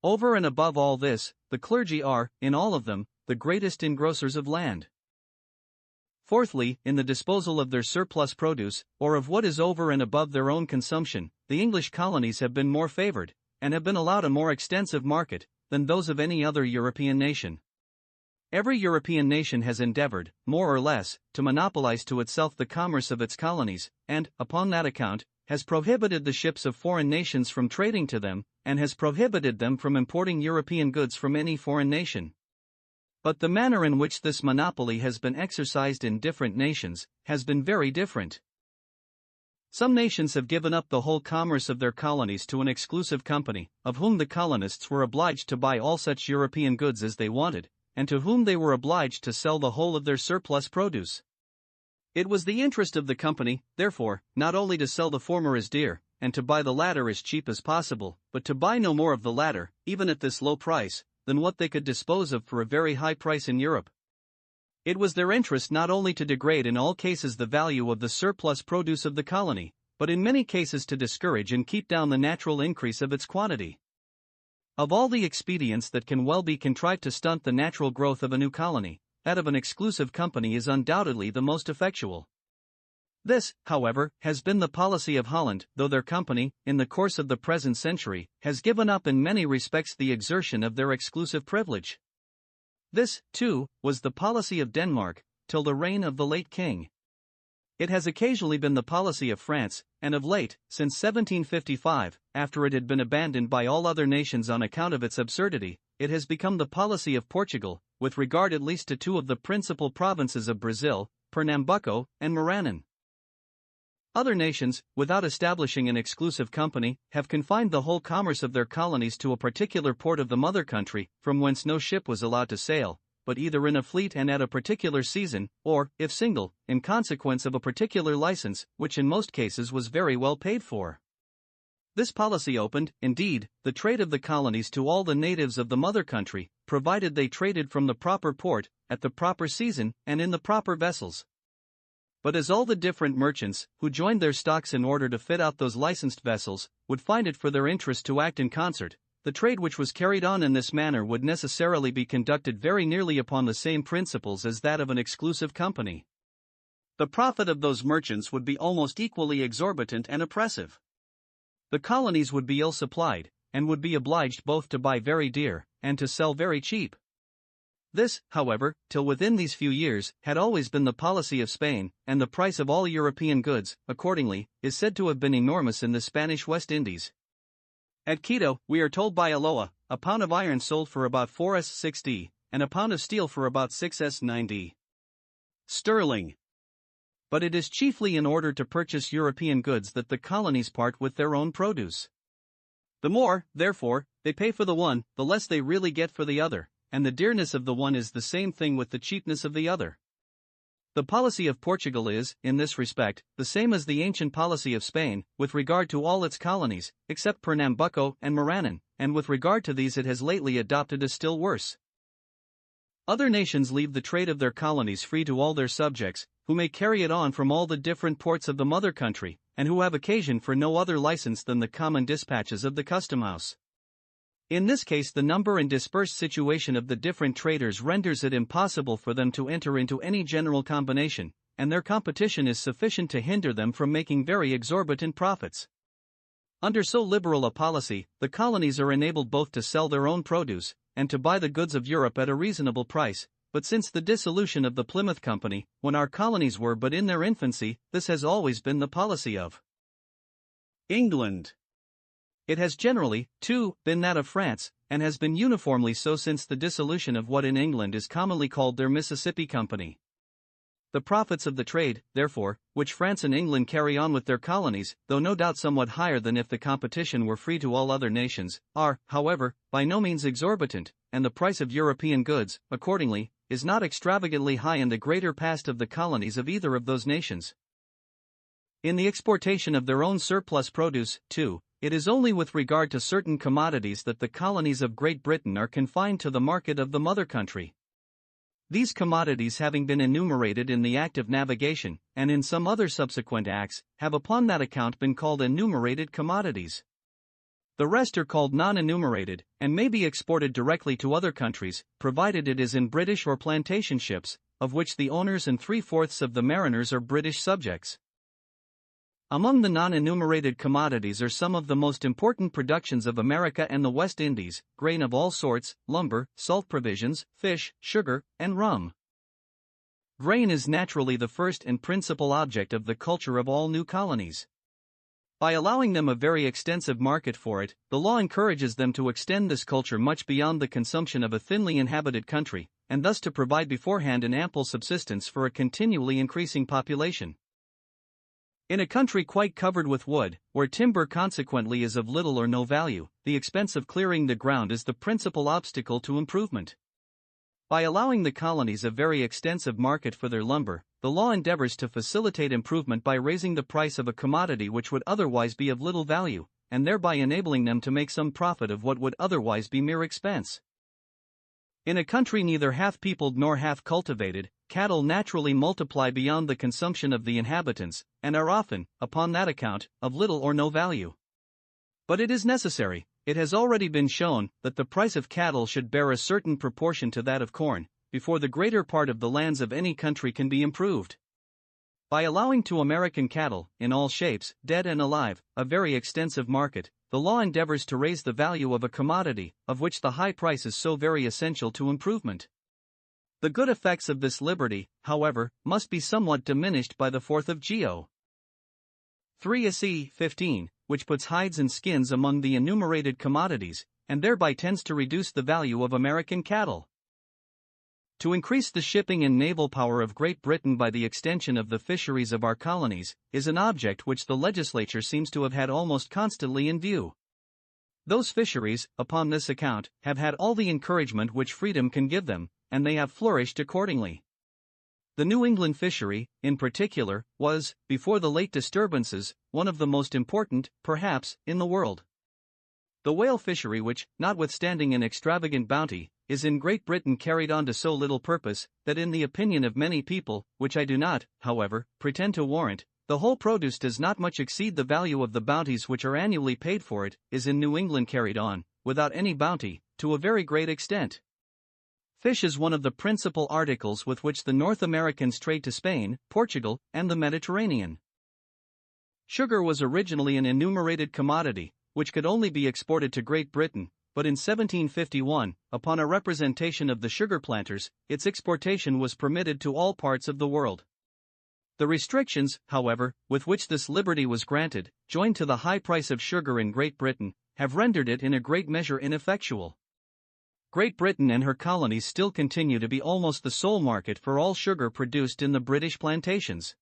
Over and above all this, the clergy are, in all of them, the greatest engrossers of land. Fourthly, in the disposal of their surplus produce, or of what is over and above their own consumption, the English colonies have been more favored, and have been allowed a more extensive market, than those of any other European nation. Every European nation has endeavored, more or less, to monopolize to itself the commerce of its colonies, and, upon that account, has prohibited the ships of foreign nations from trading to them, and has prohibited them from importing European goods from any foreign nation. But the manner in which this monopoly has been exercised in different nations has been very different. Some nations have given up the whole commerce of their colonies to an exclusive company, of whom the colonists were obliged to buy all such European goods as they wanted, and to whom they were obliged to sell the whole of their surplus produce. It was the interest of the company, therefore, not only to sell the former as dear, and to buy the latter as cheap as possible, but to buy no more of the latter, even at this low price, than what they could dispose of for a very high price in Europe. It was their interest not only to degrade in all cases the value of the surplus produce of the colony, but in many cases to discourage and keep down the natural increase of its quantity. Of all the expedients that can well be contrived to stunt the natural growth of a new colony, that of an exclusive company is undoubtedly the most effectual. This, however, has been the policy of Holland, though their company, in the course of the present century, has given up in many respects the exertion of their exclusive privilege. This, too, was the policy of Denmark, till the reign of the late king. It has occasionally been the policy of France, and of late, since 1755, after it had been abandoned by all other nations on account of its absurdity, it has become the policy of Portugal, with regard at least to two of the principal provinces of Brazil, Pernambuco and Maranhão. Other nations, without establishing an exclusive company, have confined the whole commerce of their colonies to a particular port of the mother country, from whence no ship was allowed to sail, but either in a fleet and at a particular season, or, if single, in consequence of a particular license, which in most cases was very well paid for. This policy opened, indeed, the trade of the colonies to all the natives of the mother country, provided they traded from the proper port, at the proper season, and in the proper vessels. But as all the different merchants, who joined their stocks in order to fit out those licensed vessels, would find it for their interest to act in concert, the trade which was carried on in this manner would necessarily be conducted very nearly upon the same principles as that of an exclusive company. The profit of those merchants would be almost equally exorbitant and oppressive. The colonies would be ill supplied, and would be obliged both to buy very dear, and to sell very cheap. This, however, till within these few years, had always been the policy of Spain, and the price of all European goods, accordingly, is said to have been enormous in the Spanish West Indies. At Quito, we are told by Aloa, a pound of iron sold for about 4s6d, and a pound of steel for about 6s9d. Sterling. But it is chiefly in order to purchase European goods that the colonies part with their own produce. The more, therefore, they pay for the one, the less they really get for the other, and the dearness of the one is the same thing with the cheapness of the other. The policy of Portugal is, in this respect, the same as the ancient policy of Spain, with regard to all its colonies, except Pernambuco and Maranhão, and with regard to these it has lately adopted a still worse. Other nations leave the trade of their colonies free to all their subjects, who may carry it on from all the different ports of the mother country, and who have occasion for no other license than the common dispatches of the custom house. In this case, the number and dispersed situation of the different traders renders it impossible for them to enter into any general combination, and their competition is sufficient to hinder them from making very exorbitant profits. Under so liberal a policy, the colonies are enabled both to sell their own produce, and to buy the goods of Europe at a reasonable price, but since the dissolution of the Plymouth Company, when our colonies were but in their infancy, this has always been the policy of England. It has generally, too, been that of France, and has been uniformly so since the dissolution of what in England is commonly called their Mississippi Company. The profits of the trade, therefore, which France and England carry on with their colonies, though no doubt somewhat higher than if the competition were free to all other nations, are, however, by no means exorbitant, and the price of European goods, accordingly, is not extravagantly high in the greater part of the colonies of either of those nations. In the exportation of their own surplus produce, too, it is only with regard to certain commodities that the colonies of Great Britain are confined to the market of the mother country. These commodities, having been enumerated in the Act of Navigation, and in some other subsequent acts, have upon that account been called enumerated commodities. The rest are called non-enumerated, and may be exported directly to other countries, provided it is in British or plantation ships, of which the owners and 3/4 of the mariners are British subjects. Among the non-enumerated commodities are some of the most important productions of America and the West Indies: grain of all sorts, lumber, salt provisions, fish, sugar, and rum. Grain is naturally the first and principal object of the culture of all new colonies. By allowing them a very extensive market for it, the law encourages them to extend this culture much beyond the consumption of a thinly inhabited country, and thus to provide beforehand an ample subsistence for a continually increasing population. In a country quite covered with wood, where timber consequently is of little or no value, the expense of clearing the ground is the principal obstacle to improvement. By allowing the colonies a very extensive market for their lumber, the law endeavors to facilitate improvement by raising the price of a commodity which would otherwise be of little value, and thereby enabling them to make some profit of what would otherwise be mere expense. In a country neither half-peopled nor half-cultivated, cattle naturally multiply beyond the consumption of the inhabitants, and are often, upon that account, of little or no value. But it is necessary, it has already been shown, that the price of cattle should bear a certain proportion to that of corn, before the greater part of the lands of any country can be improved. By allowing to American cattle, in all shapes, dead and alive, a very extensive market, the law endeavors to raise the value of a commodity, of which the high price is so very essential to improvement. The good effects of this liberty, however, must be somewhat diminished by the 4th of Geo. 3 SE 15, which puts hides and skins among the enumerated commodities, and thereby tends to reduce the value of American cattle. To increase the shipping and naval power of Great Britain by the extension of the fisheries of our colonies, is an object which the legislature seems to have had almost constantly in view. Those fisheries, upon this account, have had all the encouragement which freedom can give them, and they have flourished accordingly. The New England fishery, in particular, was, before the late disturbances, one of the most important, perhaps, in the world. The whale fishery, which, notwithstanding an extravagant bounty, is in Great Britain carried on to so little purpose, that in the opinion of many people, which I do not, however, pretend to warrant, the whole produce does not much exceed the value of the bounties which are annually paid for it, is in New England carried on, without any bounty, to a very great extent. Fish is one of the principal articles with which the North Americans trade to Spain, Portugal, and the Mediterranean. Sugar was originally an enumerated commodity, which could only be exported to Great Britain, but in 1751, upon a representation of the sugar planters, its exportation was permitted to all parts of the world. The restrictions, however, with which this liberty was granted, joined to the high price of sugar in Great Britain, have rendered it in a great measure ineffectual. Great Britain and her colonies still continue to be almost the sole market for all sugar produced in the British plantations.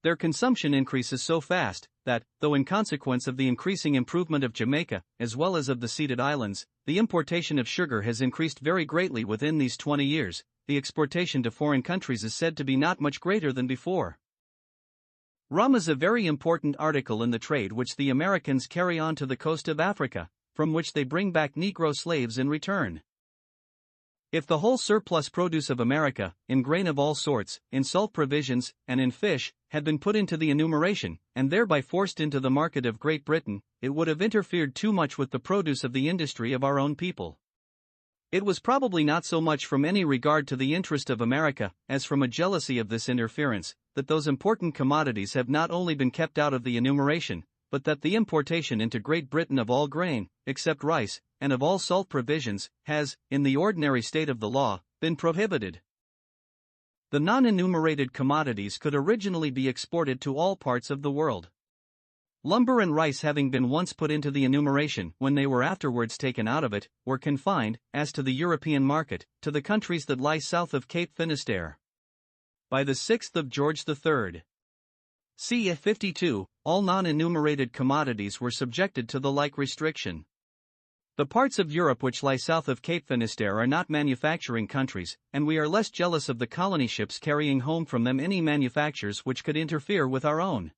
Their consumption increases so fast, that, though in consequence of the increasing improvement of Jamaica, as well as of the ceded islands, the importation of sugar has increased very greatly within these 20 years, the exportation to foreign countries is said to be not much greater than before. Rum is a very important article in the trade which the Americans carry on to the coast of Africa, from which they bring back Negro slaves in return. If the whole surplus produce of America, in grain of all sorts, in salt provisions, and in fish, had been put into the enumeration, and thereby forced into the market of Great Britain, it would have interfered too much with the produce of the industry of our own people. It was probably not so much from any regard to the interest of America, as from a jealousy of this interference, that those important commodities have not only been kept out of the enumeration, but that the importation into Great Britain of all grain, except rice, and of all salt provisions, has, in the ordinary state of the law, been prohibited. The non-enumerated commodities could originally be exported to all parts of the world. Lumber and rice, having been once put into the enumeration, when they were afterwards taken out of it, were confined, as to the European market, to the countries that lie south of Cape Finisterre. By the 6th of George III. c. 52, all non-enumerated commodities were subjected to the like restriction. The parts of Europe which lie south of Cape Finisterre are not manufacturing countries, and we are less jealous of the colony ships carrying home from them any manufactures which could interfere with our own.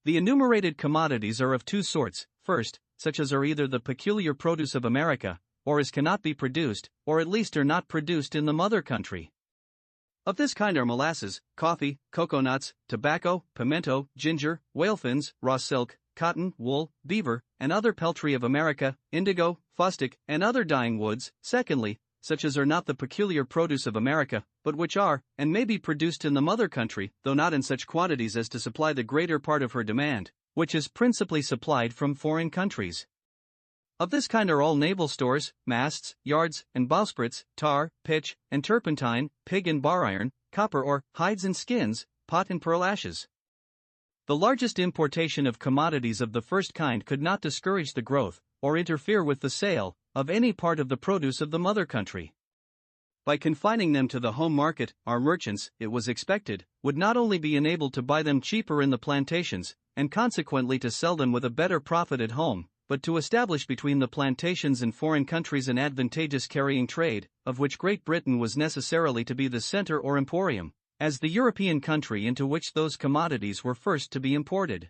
The enumerated commodities are of two sorts: first, such as are either the peculiar produce of America, or as cannot be produced, or at least are not produced in the mother country. Of this kind are molasses, coffee, cocoa nuts, tobacco, pimento, ginger, whale fins, raw silk, cotton, wool, beaver, and other peltry of America, indigo, fustic, and other dyeing woods. Secondly, such as are not the peculiar produce of America, but which are, and may be produced in the mother country, though not in such quantities as to supply the greater part of her demand, which is principally supplied from foreign countries. Of this kind are all naval stores, masts, yards, and bowsprits, tar, pitch, and turpentine, pig and bar iron, copper ore, hides and skins, pot and pearl ashes. The largest importation of commodities of the first kind could not discourage the growth, or interfere with the sale, of any part of the produce of the mother country. By confining them to the home market, our merchants, it was expected, would not only be enabled to buy them cheaper in the plantations, and consequently to sell them with a better profit at home, but to establish between the plantations and foreign countries an advantageous carrying trade, of which Great Britain was necessarily to be the center or emporium, as the European country into which those commodities were first to be imported.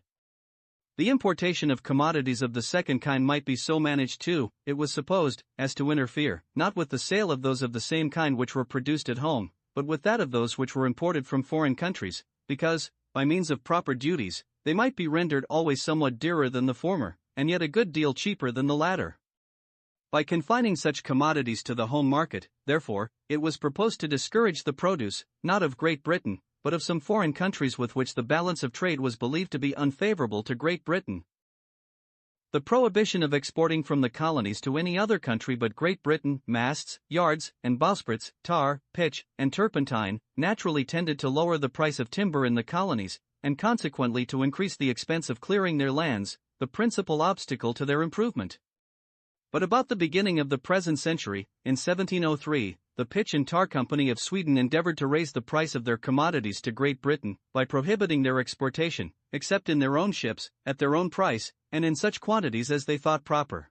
The importation of commodities of the second kind might be so managed too, it was supposed, as to interfere, not with the sale of those of the same kind which were produced at home, but with that of those which were imported from foreign countries, because, by means of proper duties, they might be rendered always somewhat dearer than the former, and yet a good deal cheaper than the latter. By confining such commodities to the home market, therefore, it was proposed to discourage the produce, not of Great Britain, but of some foreign countries with which the balance of trade was believed to be unfavorable to Great Britain. The prohibition of exporting from the colonies to any other country but Great Britain masts, yards, and bowsprits, tar, pitch, and turpentine, naturally tended to lower the price of timber in the colonies, and consequently to increase the expense of clearing their lands, the principal obstacle to their improvement. But about the beginning of the present century, in 1703, the Pitch and Tar Company of Sweden endeavored to raise the price of their commodities to Great Britain, by prohibiting their exportation, except in their own ships, at their own price, and in such quantities as they thought proper.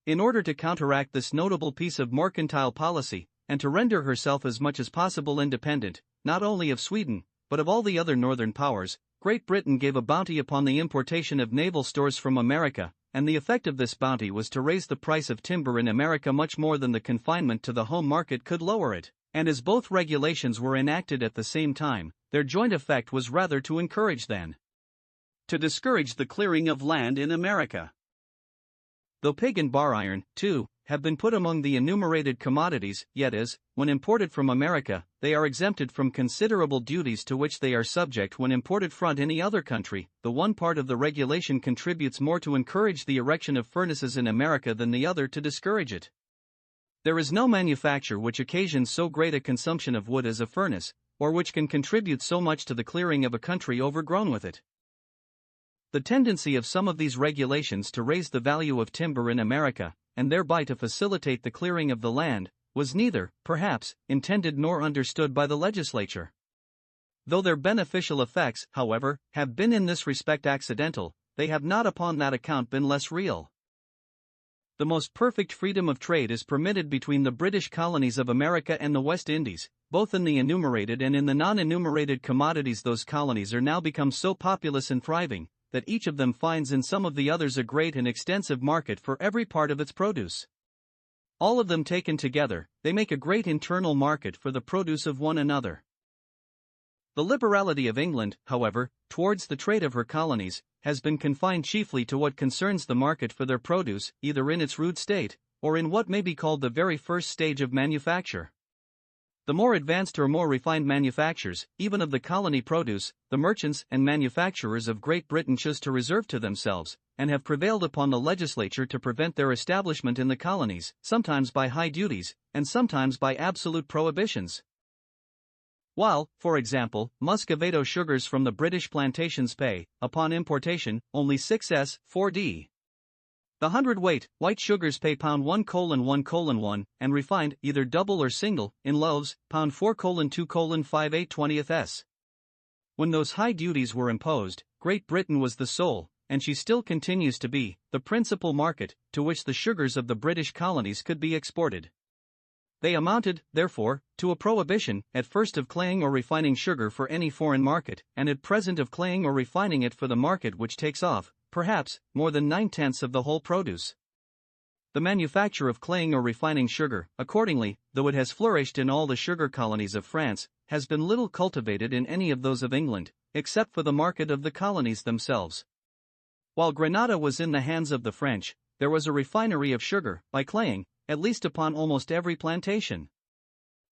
In order to counteract this notable piece of mercantile policy, and to render herself as much as possible independent, not only of Sweden, but of all the other northern powers, Great Britain gave a bounty upon the importation of naval stores from America, and the effect of this bounty was to raise the price of timber in America much more than the confinement to the home market could lower it, and as both regulations were enacted at the same time, their joint effect was rather to encourage than to discourage the clearing of land in America. Though pig and bar iron, too, have been put among the enumerated commodities, yet as, when imported from America, they are exempted from considerable duties to which they are subject when imported from any other country, the one part of the regulation contributes more to encourage the erection of furnaces in America than the other to discourage it. There is no manufacture which occasions so great a consumption of wood as a furnace, or which can contribute so much to the clearing of a country overgrown with it. The tendency of some of these regulations to raise the value of timber in America, and thereby to facilitate the clearing of the land, was neither, perhaps, intended nor understood by the legislature. Though their beneficial effects, however, have been in this respect accidental, they have not upon that account been less real. The most perfect freedom of trade is permitted between the British colonies of America and the West Indies, both in the enumerated and in the non-enumerated commodities. Those colonies are now become so populous and thriving, that each of them finds in some of the others a great and extensive market for every part of its produce. All of them taken together, they make a great internal market for the produce of one another. The liberality of England, however, towards the trade of her colonies, has been confined chiefly to what concerns the market for their produce, either in its rude state, or in what may be called the very first stage of manufacture. The more advanced or more refined manufactures, even of the colony produce, the merchants and manufacturers of Great Britain chose to reserve to themselves, and have prevailed upon the legislature to prevent their establishment in the colonies, sometimes by high duties, and sometimes by absolute prohibitions. While, for example, Muscovado sugars from the British plantations pay, upon importation, only 6s. 4d. The hundredweight, white sugars pay pound 1:1:1, and refined, either double or single, in loaves, pound 4:2:5/8/20s. When those high duties were imposed, Great Britain was the sole, and she still continues to be, the principal market, to which the sugars of the British colonies could be exported. They amounted, therefore, to a prohibition, at first of claying or refining sugar for any foreign market, and at present of claying or refining it for the market which takes off, perhaps, more than 9/10 of the whole produce. The manufacture of claying or refining sugar, accordingly, though it has flourished in all the sugar colonies of France, has been little cultivated in any of those of England, except for the market of the colonies themselves. While Grenada was in the hands of the French, there was a refinery of sugar, by claying, at least upon almost every plantation.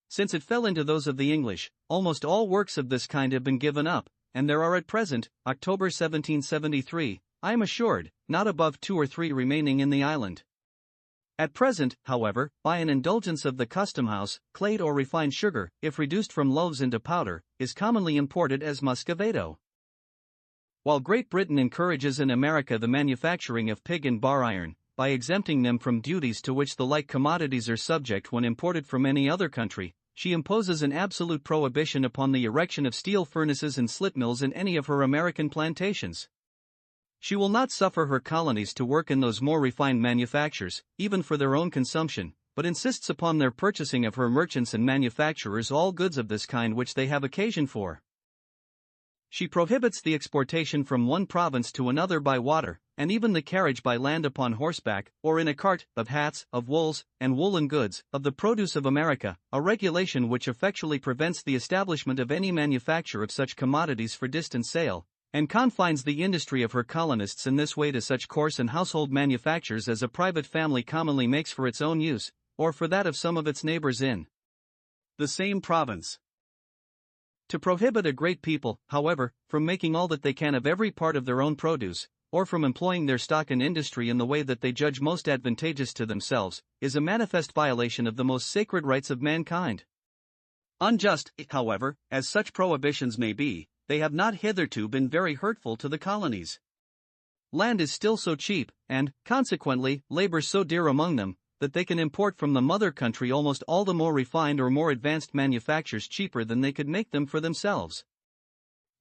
Since it fell into those of the English, almost all works of this kind have been given up, and there are at present, October 1773, I am assured, not above 2 or 3 remaining in the island. At present, however, by an indulgence of the custom house, clayed or refined sugar, if reduced from loaves into powder, is commonly imported as muscovado. While Great Britain encourages in America the manufacturing of pig and bar iron, by exempting them from duties to which the like commodities are subject when imported from any other country, she imposes an absolute prohibition upon the erection of steel furnaces and slit mills in any of her American plantations. She will not suffer her colonies to work in those more refined manufactures, even for their own consumption, but insists upon their purchasing of her merchants and manufacturers all goods of this kind which they have occasion for. She prohibits the exportation from one province to another by water, and even the carriage by land upon horseback, or in a cart, of hats, of wools, and woolen goods, of the produce of America, a regulation which effectually prevents the establishment of any manufacture of such commodities for distant sale, and confines the industry of her colonists in this way to such coarse and household manufactures as a private family commonly makes for its own use, or for that of some of its neighbors in the same province. To prohibit a great people, however, from making all that they can of every part of their own produce, or from employing their stock in industry in the way that they judge most advantageous to themselves, is a manifest violation of the most sacred rights of mankind. Unjust, however, as such prohibitions may be, they have not hitherto been very hurtful to the colonies. Land is still so cheap, and, consequently, labor so dear among them, that they can import from the mother country almost all the more refined or more advanced manufactures cheaper than they could make them for themselves.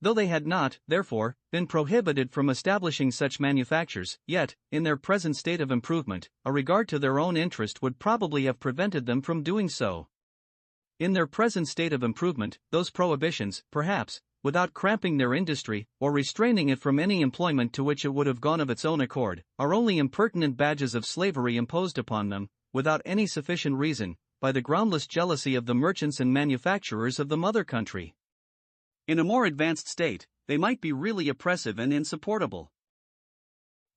Though they had not, therefore, been prohibited from establishing such manufactures, yet, in their present state of improvement, a regard to their own interest would probably have prevented them from doing so. In their present state of improvement, those prohibitions, perhaps, without cramping their industry, or restraining it from any employment to which it would have gone of its own accord, are only impertinent badges of slavery imposed upon them, without any sufficient reason, by the groundless jealousy of the merchants and manufacturers of the mother country. In a more advanced state, they might be really oppressive and insupportable.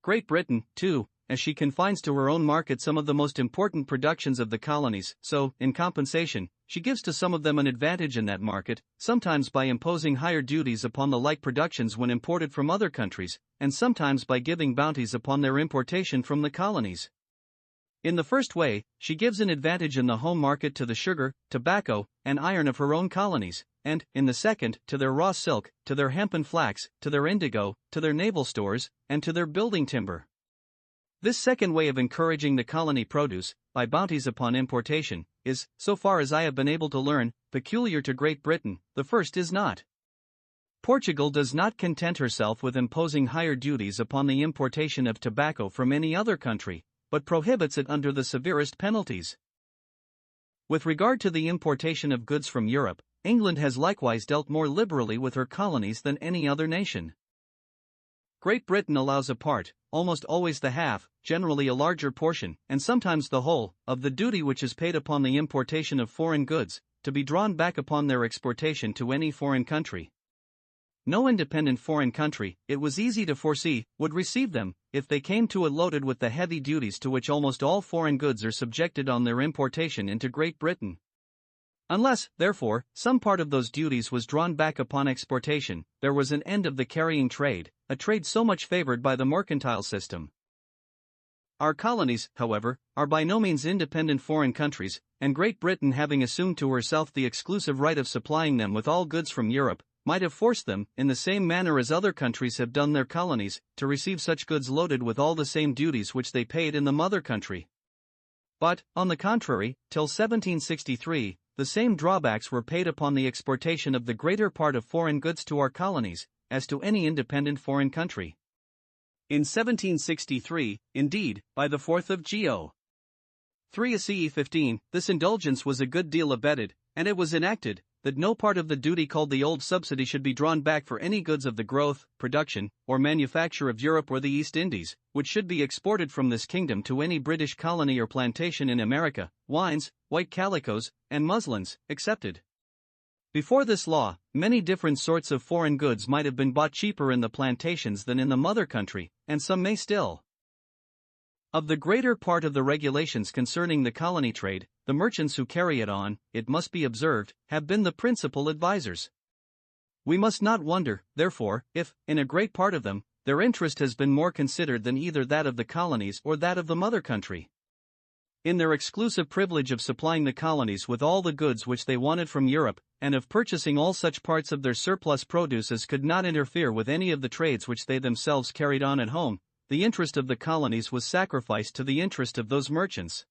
Great Britain, too, as she confines to her own market some of the most important productions of the colonies, so, in compensation, she gives to some of them an advantage in that market, sometimes by imposing higher duties upon the like productions when imported from other countries, and sometimes by giving bounties upon their importation from the colonies. In the first way, she gives an advantage in the home market to the sugar, tobacco, and iron of her own colonies, and, in the second, to their raw silk, to their hemp and flax, to their indigo, to their naval stores, and to their building timber. This second way of encouraging the colony produce, by bounties upon importation, is, so far as I have been able to learn, peculiar to Great Britain. The first is not. Portugal does not content herself with imposing higher duties upon the importation of tobacco from any other country, but prohibits it under the severest penalties. With regard to the importation of goods from Europe, England has likewise dealt more liberally with her colonies than any other nation. Great Britain allows a part, almost always the half, generally a larger portion, and sometimes the whole, of the duty which is paid upon the importation of foreign goods, to be drawn back upon their exportation to any foreign country. No independent foreign country, it was easy to foresee, would receive them, if they came to it loaded with the heavy duties to which almost all foreign goods are subjected on their importation into Great Britain. Unless, therefore, some part of those duties was drawn back upon exportation, there was an end of the carrying trade, a trade so much favored by the mercantile system. Our colonies, however, are by no means independent foreign countries, and Great Britain, having assumed to herself the exclusive right of supplying them with all goods from Europe, might have forced them, in the same manner as other countries have done their colonies, to receive such goods loaded with all the same duties which they paid in the mother country. But, on the contrary, till 1763, the same drawbacks were paid upon the exportation of the greater part of foreign goods to our colonies, as to any independent foreign country. In 1763, indeed, by the 4th of Geo. 3 CE 15, this indulgence was a good deal abetted, and it was enacted, that no part of the duty called the old subsidy should be drawn back for any goods of the growth, production, or manufacture of Europe or the East Indies, which should be exported from this kingdom to any British colony or plantation in America, wines, white calicoes, and muslins, excepted. Before this law, many different sorts of foreign goods might have been bought cheaper in the plantations than in the mother country, and some may still. Of the greater part of the regulations concerning the colony trade, the merchants who carry it on, it must be observed, have been the principal advisers. We must not wonder, therefore, if, in a great part of them, their interest has been more considered than either that of the colonies or that of the mother country. In their exclusive privilege of supplying the colonies with all the goods which they wanted from Europe, and of purchasing all such parts of their surplus produce as could not interfere with any of the trades which they themselves carried on at home, the interest of the colonies was sacrificed to the interest of those merchants.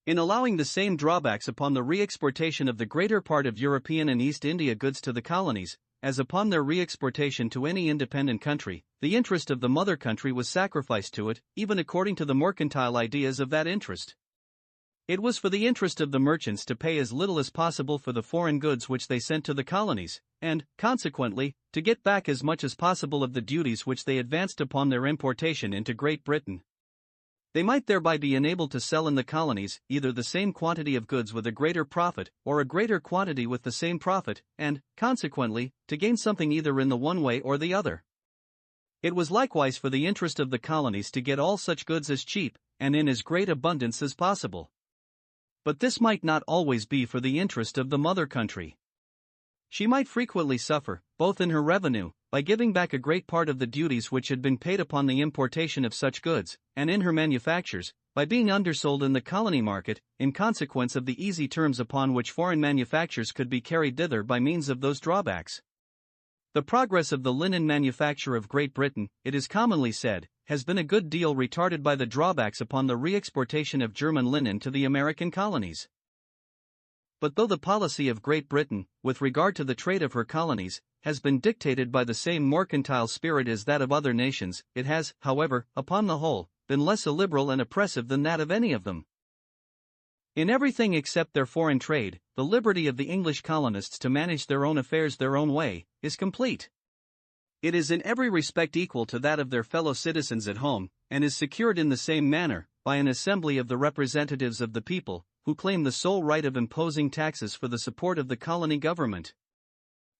In allowing the same drawbacks upon the re-exportation of the greater part of European and East India goods to the colonies, as upon their re-exportation to any independent country, the interest of the mother country was sacrificed to it, even according to the mercantile ideas of that interest. It was for the interest of the merchants to pay as little as possible for the foreign goods which they sent to the colonies, and, consequently, to get back as much as possible of the duties which they advanced upon their importation into Great Britain. They might thereby be enabled to sell in the colonies either the same quantity of goods with a greater profit, or a greater quantity with the same profit, and, consequently, to gain something either in the one way or the other. It was likewise for the interest of the colonies to get all such goods as cheap, and in as great abundance as possible. But this might not always be for the interest of the mother country. She might frequently suffer, both in her revenue, by giving back a great part of the duties which had been paid upon the importation of such goods, and in her manufactures, by being undersold in the colony market, in consequence of the easy terms upon which foreign manufactures could be carried thither by means of those drawbacks. The progress of the linen manufacture of Great Britain, it is commonly said, has been a good deal retarded by the drawbacks upon the re-exportation of German linen to the American colonies. But though the policy of Great Britain, with regard to the trade of her colonies, has been dictated by the same mercantile spirit as that of other nations, it has, however, upon the whole, been less illiberal and oppressive than that of any of them. In everything except their foreign trade, the liberty of the English colonists to manage their own affairs their own way, is complete. It is in every respect equal to that of their fellow citizens at home, and is secured in the same manner, by an assembly of the representatives of the people, who claim the sole right of imposing taxes for the support of the colony government.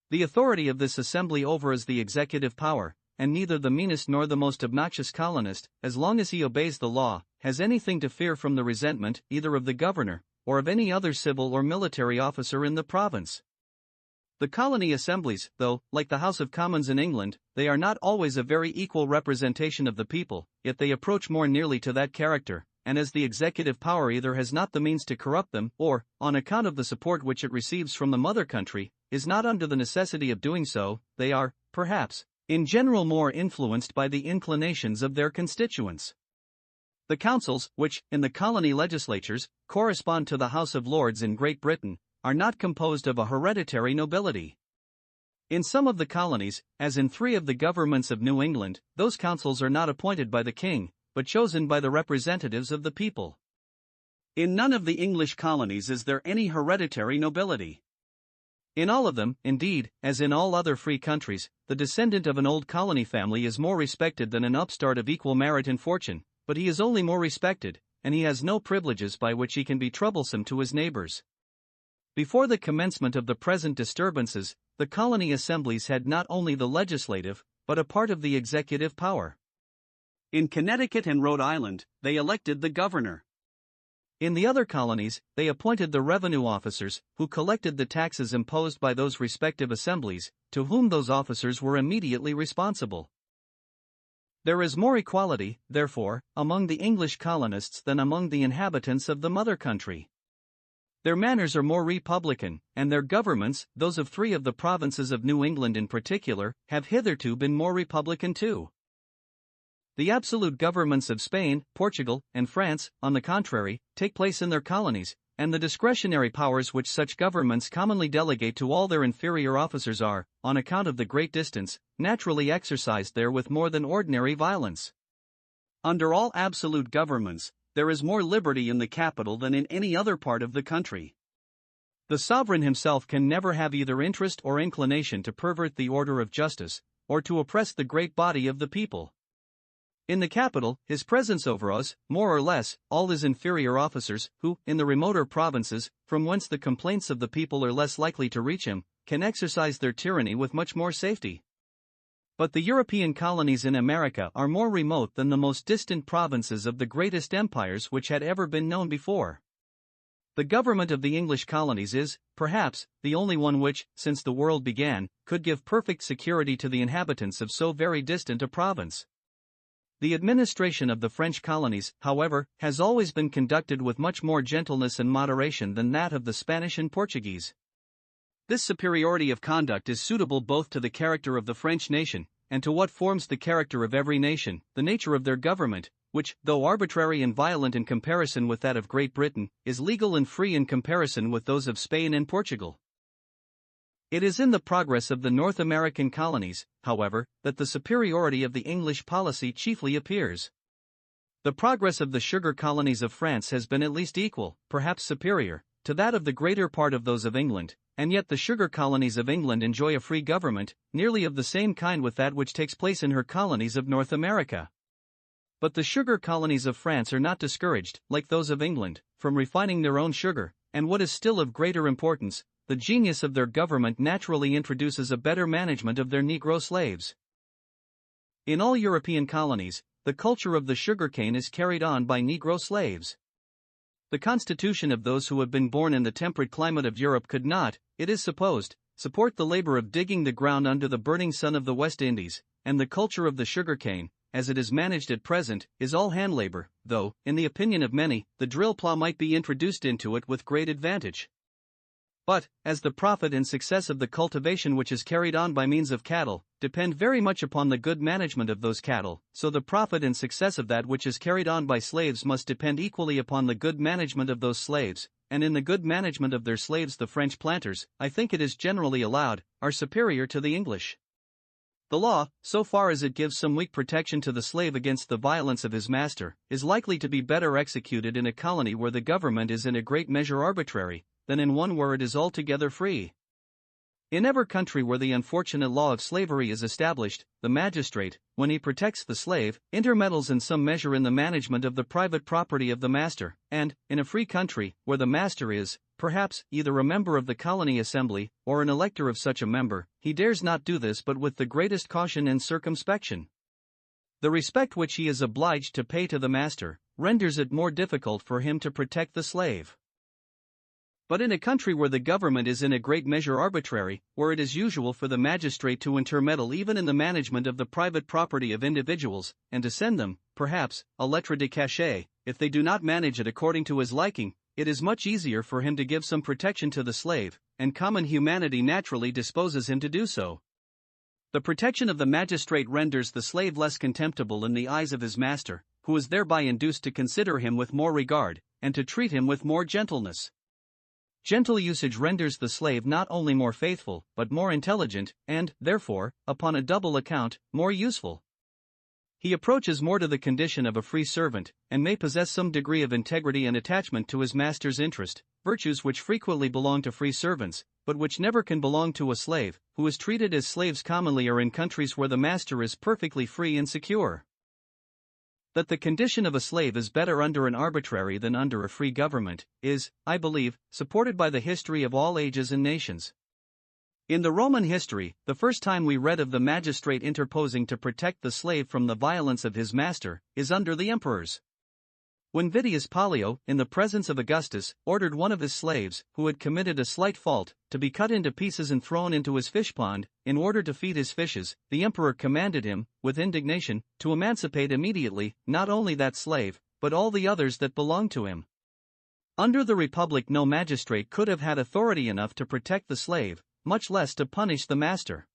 The authority of this assembly over is the executive power, and neither the meanest nor the most obnoxious colonist, as long as he obeys the law, has anything to fear from the resentment either of the governor, or of any other civil or military officer in the province. The colony assemblies, though, like the House of Commons in England, they are not always a very equal representation of the people, yet they approach more nearly to that character, and as the executive power either has not the means to corrupt them, or, on account of the support which it receives from the mother country, is not under the necessity of doing so, they are, perhaps, in general more influenced by the inclinations of their constituents. The councils, which, in the colony legislatures, correspond to the House of Lords in Great Britain, are not composed of a hereditary nobility. In some of the colonies, as in 3 of the governments of New England, those councils are not appointed by the king, but chosen by the representatives of the people. In none of the English colonies is there any hereditary nobility. In all of them, indeed, as in all other free countries, the descendant of an old colony family is more respected than an upstart of equal merit and fortune, but he is only more respected, and he has no privileges by which he can be troublesome to his neighbors. Before the commencement of the present disturbances, the colony assemblies had not only the legislative, but a part of the executive power. In Connecticut and Rhode Island, they elected the governor. In the other colonies, they appointed the revenue officers, who collected the taxes imposed by those respective assemblies, to whom those officers were immediately responsible. There is more equality, therefore, among the English colonists than among the inhabitants of the mother country. Their manners are more republican, and their governments, those of 3 of the provinces of New England in particular, have hitherto been more republican too. The absolute governments of Spain, Portugal, and France, on the contrary, take place in their colonies, and the discretionary powers which such governments commonly delegate to all their inferior officers are, on account of the great distance, naturally exercised there with more than ordinary violence. Under all absolute governments, there is more liberty in the capital than in any other part of the country. The sovereign himself can never have either interest or inclination to pervert the order of justice, or to oppress the great body of the people. In the capital, his presence overawes, more or less, all his inferior officers, who, in the remoter provinces, from whence the complaints of the people are less likely to reach him, can exercise their tyranny with much more safety. But the European colonies in America are more remote than the most distant provinces of the greatest empires which had ever been known before. The government of the English colonies is, perhaps, the only one which, since the world began, could give perfect security to the inhabitants of so very distant a province. The administration of the French colonies, however, has always been conducted with much more gentleness and moderation than that of the Spanish and Portuguese. This superiority of conduct is suitable both to the character of the French nation, and to what forms the character of every nation, the nature of their government, which, though arbitrary and violent in comparison with that of Great Britain, is legal and free in comparison with those of Spain and Portugal. It is in the progress of the North American colonies, however, that the superiority of the English policy chiefly appears. The progress of the sugar colonies of France has been at least equal, perhaps superior, to that of the greater part of those of England, and yet the sugar colonies of England enjoy a free government, nearly of the same kind with that which takes place in her colonies of North America. But the sugar colonies of France are not discouraged, like those of England, from refining their own sugar, and what is still of greater importance, the genius of their government naturally introduces a better management of their Negro slaves. In all European colonies, the culture of the sugarcane is carried on by Negro slaves. The constitution of those who have been born in the temperate climate of Europe could not, it is supposed, support the labor of digging the ground under the burning sun of the West Indies, and the culture of the sugarcane, as it is managed at present, is all hand labor, though, in the opinion of many, the drill plough might be introduced into it with great advantage. But, as the profit and success of the cultivation which is carried on by means of cattle, depend very much upon the good management of those cattle, so the profit and success of that which is carried on by slaves must depend equally upon the good management of those slaves, and in the good management of their slaves the French planters, I think it is generally allowed, are superior to the English. The law, so far as it gives some weak protection to the slave against the violence of his master, is likely to be better executed in a colony where the government is in a great measure arbitrary, than in one where it is altogether free. In every country where the unfortunate law of slavery is established, the magistrate, when he protects the slave, intermeddles in some measure in the management of the private property of the master, and, in a free country, where the master is, perhaps, either a member of the colony assembly, or an elector of such a member, he dares not do this but with the greatest caution and circumspection. The respect which he is obliged to pay to the master, renders it more difficult for him to protect the slave. But in a country where the government is in a great measure arbitrary, where it is usual for the magistrate to intermeddle even in the management of the private property of individuals, and to send them, perhaps, a lettre de cachet, if they do not manage it according to his liking, it is much easier for him to give some protection to the slave, and common humanity naturally disposes him to do so. The protection of the magistrate renders the slave less contemptible in the eyes of his master, who is thereby induced to consider him with more regard, and to treat him with more gentleness. Gentle usage renders the slave not only more faithful, but more intelligent, and, therefore, upon a double account, more useful. He approaches more to the condition of a free servant, and may possess some degree of integrity and attachment to his master's interest, virtues which frequently belong to free servants, but which never can belong to a slave, who is treated as slaves commonly are in countries where the master is perfectly free and secure. That the condition of a slave is better under an arbitrary than under a free government, is, I believe, supported by the history of all ages and nations. In the Roman history, the first time we read of the magistrate interposing to protect the slave from the violence of his master, is under the emperors. When Vitius Pollio, in the presence of Augustus, ordered one of his slaves, who had committed a slight fault, to be cut into pieces and thrown into his fish pond, in order to feed his fishes, the emperor commanded him, with indignation, to emancipate immediately, not only that slave, but all the others that belonged to him. Under the Republic no magistrate could have had authority enough to protect the slave, much less to punish the master.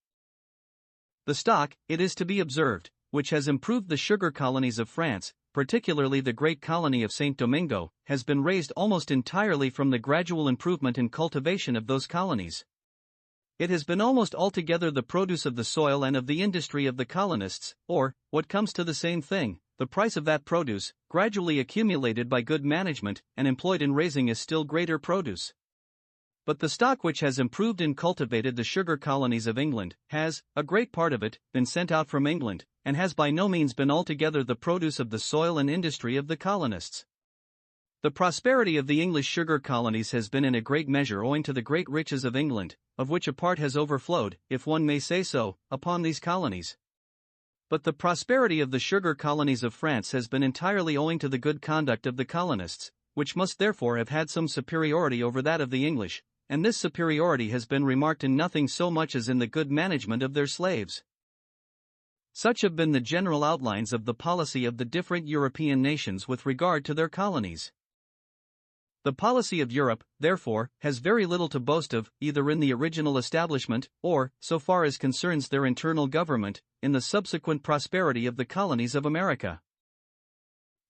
The stock, it is to be observed, which has improved the sugar colonies of France, particularly the great colony of St. Domingo, has been raised almost entirely from the gradual improvement in cultivation of those colonies. It has been almost altogether the produce of the soil and of the industry of the colonists, or, what comes to the same thing, the price of that produce, gradually accumulated by good management and employed in raising a still greater produce. But the stock which has improved and cultivated the sugar colonies of England has, a great part of it, been sent out from England, and has by no means been altogether the produce of the soil and industry of the colonists. The prosperity of the English sugar colonies has been in a great measure owing to the great riches of England, of which a part has overflowed, if one may say so, upon these colonies. But the prosperity of the sugar colonies of France has been entirely owing to the good conduct of the colonists, which must therefore have had some superiority over that of the English, and this superiority has been remarked in nothing so much as in the good management of their slaves. Such have been the general outlines of the policy of the different European nations with regard to their colonies. The policy of Europe, therefore, has very little to boast of, either in the original establishment, or, so far as concerns their internal government, in the subsequent prosperity of the colonies of America.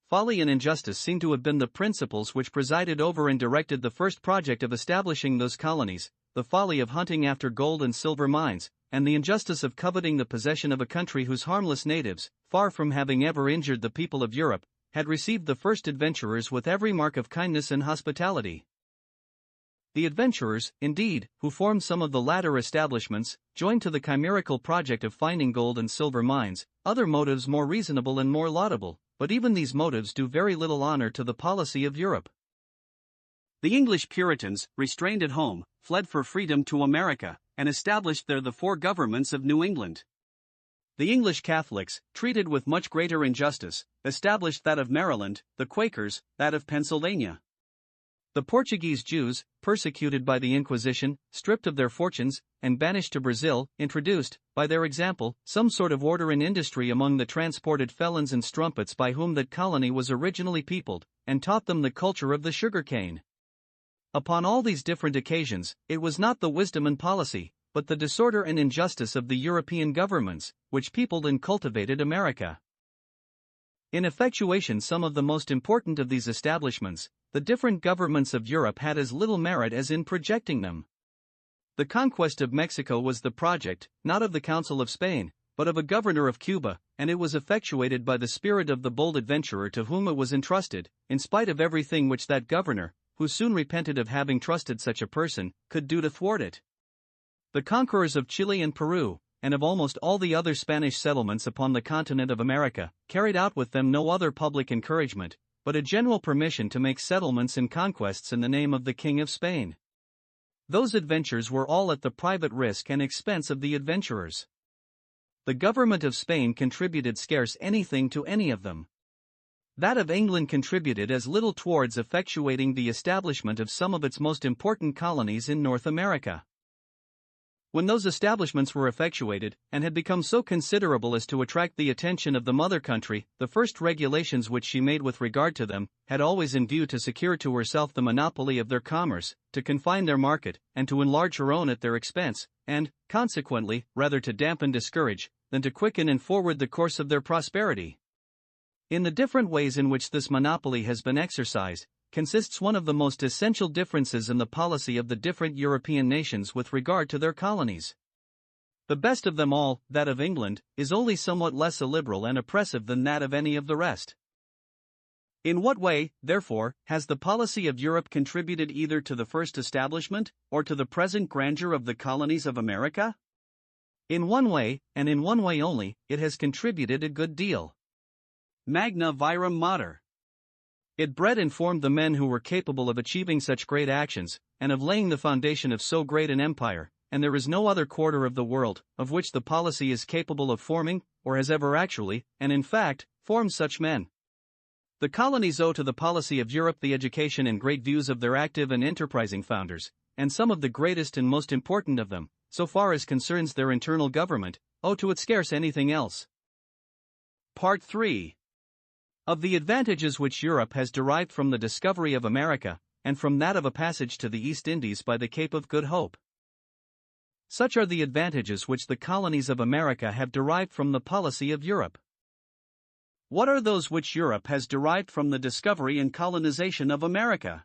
Folly and injustice seem to have been the principles which presided over and directed the first project of establishing those colonies, the folly of hunting after gold and silver mines, and the injustice of coveting the possession of a country whose harmless natives, far from having ever injured the people of Europe, had received the first adventurers with every mark of kindness and hospitality. The adventurers, indeed, who formed some of the latter establishments, joined to the chimerical project of finding gold and silver mines, other motives more reasonable and more laudable, but even these motives do very little honor to the policy of Europe. The English Puritans, restrained at home, fled for freedom to America, and established there the four governments of New England. The English Catholics, treated with much greater injustice, established that of Maryland, the Quakers, that of Pennsylvania. The Portuguese Jews, persecuted by the Inquisition, stripped of their fortunes, and banished to Brazil, introduced, by their example, some sort of order and industry among the transported felons and strumpets by whom that colony was originally peopled, and taught them the culture of the sugar cane. Upon all these different occasions, it was not the wisdom and policy, but the disorder and injustice of the European governments, which peopled and cultivated America. In effectuation some of the most important of these establishments, the different governments of Europe had as little merit as in projecting them. The conquest of Mexico was the project, not of the Council of Spain, but of a governor of Cuba, and it was effectuated by the spirit of the bold adventurer to whom it was entrusted, in spite of everything which that governor, who soon repented of having trusted such a person, could do to thwart it. The conquerors of Chile and Peru, and of almost all the other Spanish settlements upon the continent of America, carried out with them no other public encouragement, but a general permission to make settlements and conquests in the name of the King of Spain. Those adventures were all at the private risk and expense of the adventurers. The government of Spain contributed scarce anything to any of them. That of England contributed as little towards effectuating the establishment of some of its most important colonies in North America. When those establishments were effectuated, and had become so considerable as to attract the attention of the mother country, the first regulations which she made with regard to them, had always in view to secure to herself the monopoly of their commerce, to confine their market, and to enlarge her own at their expense, and, consequently, rather to dampen and discourage, than to quicken and forward the course of their prosperity. In the different ways in which this monopoly has been exercised, consists one of the most essential differences in the policy of the different European nations with regard to their colonies. The best of them all, that of England, is only somewhat less illiberal and oppressive than that of any of the rest. In what way, therefore, has the policy of Europe contributed either to the first establishment, or to the present grandeur of the colonies of America? In one way, and in one way only, it has contributed a good deal. Magna virum mater. It bred and formed the men who were capable of achieving such great actions, and of laying the foundation of so great an empire, and there is no other quarter of the world, of which the policy is capable of forming, or has ever actually, and in fact, formed such men. The colonies owe to the policy of Europe the education and great views of their active and enterprising founders, and some of the greatest and most important of them, so far as concerns their internal government, owe to it scarce anything else. Part 3. Of the advantages which Europe has derived from the discovery of America, and from that of a passage to the East Indies by the Cape of Good Hope. Such are the advantages which the colonies of America have derived from the policy of Europe. What are those which Europe has derived from the discovery and colonization of America?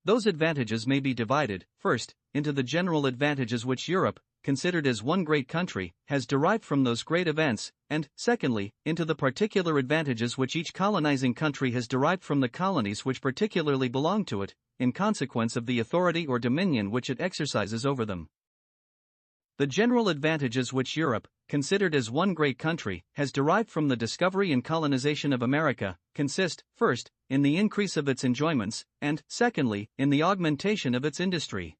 Those advantages may be divided, first, into the general advantages which Europe, considered as one great country, has derived from those great events, and, secondly, into the particular advantages which each colonizing country has derived from the colonies which particularly belong to it, in consequence of the authority or dominion which it exercises over them. The general advantages which Europe, considered as one great country, has derived from the discovery and colonization of America, consist, first, in the increase of its enjoyments, and, secondly, in the augmentation of its industry.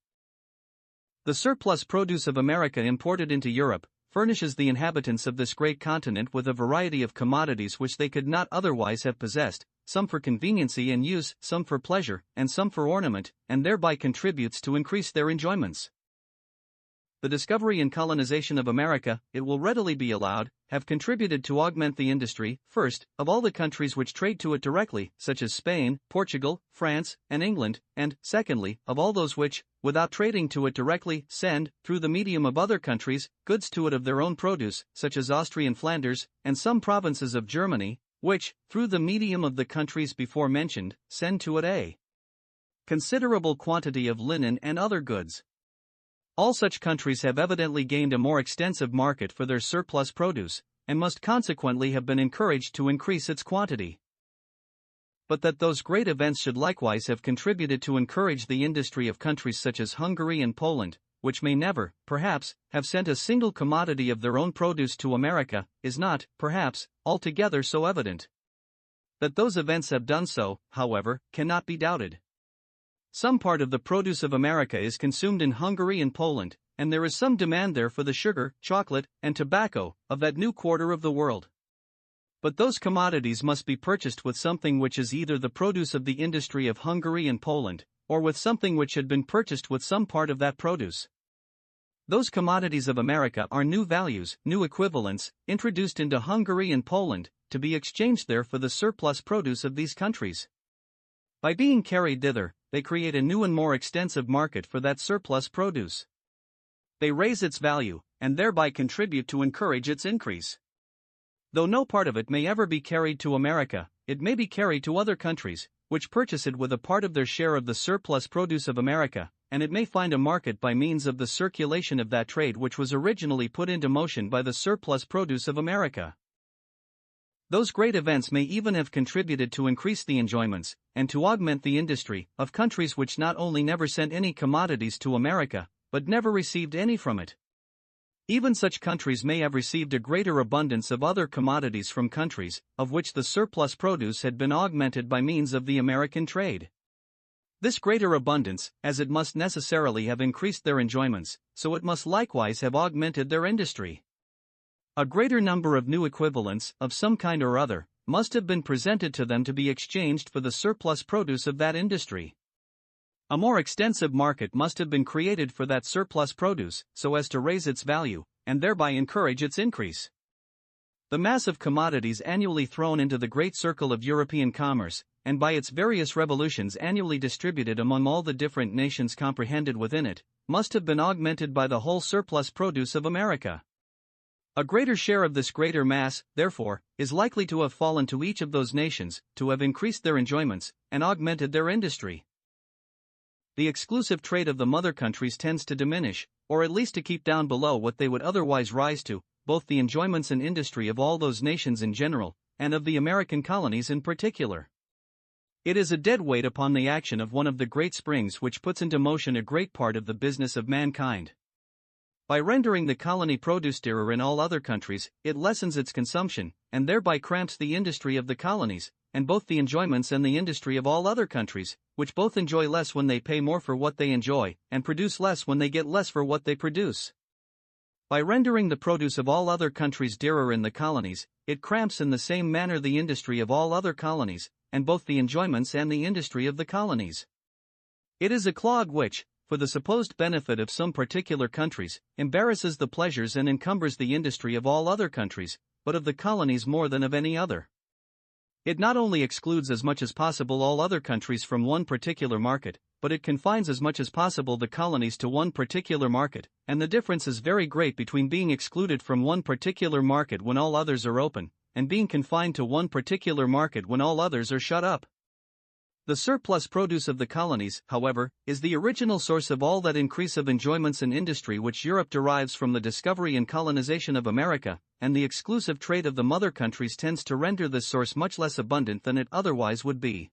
The surplus produce of America imported into Europe furnishes the inhabitants of this great continent with a variety of commodities which they could not otherwise have possessed, some for conveniency and use, some for pleasure, and some for ornament, and thereby contributes to increase their enjoyments. The discovery and colonization of America, it will readily be allowed, have contributed to augment the industry, first, of all the countries which trade to it directly, such as Spain, Portugal, France, and England, and, secondly, of all those which, without trading to it directly, send, through the medium of other countries, goods to it of their own produce, such as Austria and Flanders, and some provinces of Germany, which, through the medium of the countries before mentioned, send to it a considerable quantity of linen and other goods. All such countries have evidently gained a more extensive market for their surplus produce, and must consequently have been encouraged to increase its quantity. But that those great events should likewise have contributed to encourage the industry of countries such as Hungary and Poland, which may never, perhaps, have sent a single commodity of their own produce to America, is not, perhaps, altogether so evident. That those events have done so, however, cannot be doubted. Some part of the produce of America is consumed in Hungary and Poland, and there is some demand there for the sugar, chocolate, and tobacco of that new quarter of the world. But those commodities must be purchased with something which is either the produce of the industry of Hungary and Poland, or with something which had been purchased with some part of that produce. Those commodities of America are new values, new equivalents, introduced into Hungary and Poland, to be exchanged there for the surplus produce of these countries. By being carried thither, they create a new and more extensive market for that surplus produce. They raise its value, and thereby contribute to encourage its increase. Though no part of it may ever be carried to America, it may be carried to other countries, which purchase it with a part of their share of the surplus produce of America, and it may find a market by means of the circulation of that trade which was originally put into motion by the surplus produce of America. Those great events may even have contributed to increase the enjoyments, and to augment the industry, of countries which not only never sent any commodities to America, but never received any from it. Even such countries may have received a greater abundance of other commodities from countries, of which the surplus produce had been augmented by means of the American trade. This greater abundance, as it must necessarily have increased their enjoyments, so it must likewise have augmented their industry. A greater number of new equivalents, of some kind or other, must have been presented to them to be exchanged for the surplus produce of that industry. A more extensive market must have been created for that surplus produce, so as to raise its value, and thereby encourage its increase. The mass of commodities annually thrown into the great circle of European commerce, and by its various revolutions annually distributed among all the different nations comprehended within it, must have been augmented by the whole surplus produce of America. A greater share of this greater mass, therefore, is likely to have fallen to each of those nations, to have increased their enjoyments, and augmented their industry. The exclusive trade of the mother countries tends to diminish, or at least to keep down below what they would otherwise rise to, both the enjoyments and industry of all those nations in general, and of the American colonies in particular. It is a dead weight upon the action of one of the great springs which puts into motion a great part of the business of mankind. By rendering the colony produce dearer in all other countries, it lessens its consumption, and thereby cramps the industry of the colonies, and both the enjoyments and the industry of all other countries, which both enjoy less when they pay more for what they enjoy, and produce less when they get less for what they produce. By rendering the produce of all other countries dearer in the colonies, it cramps in the same manner the industry of all other colonies, and both the enjoyments and the industry of the colonies. It is a clog which, for the supposed benefit of some particular countries, embarrasses the pleasures and encumbers the industry of all other countries, but of the colonies more than of any other. It not only excludes as much as possible all other countries from one particular market, but it confines as much as possible the colonies to one particular market, and the difference is very great between being excluded from one particular market when all others are open, and being confined to one particular market when all others are shut up. The surplus produce of the colonies, however, is the original source of all that increase of enjoyments and industry which Europe derives from the discovery and colonization of America, and the exclusive trade of the mother countries tends to render this source much less abundant than it otherwise would be.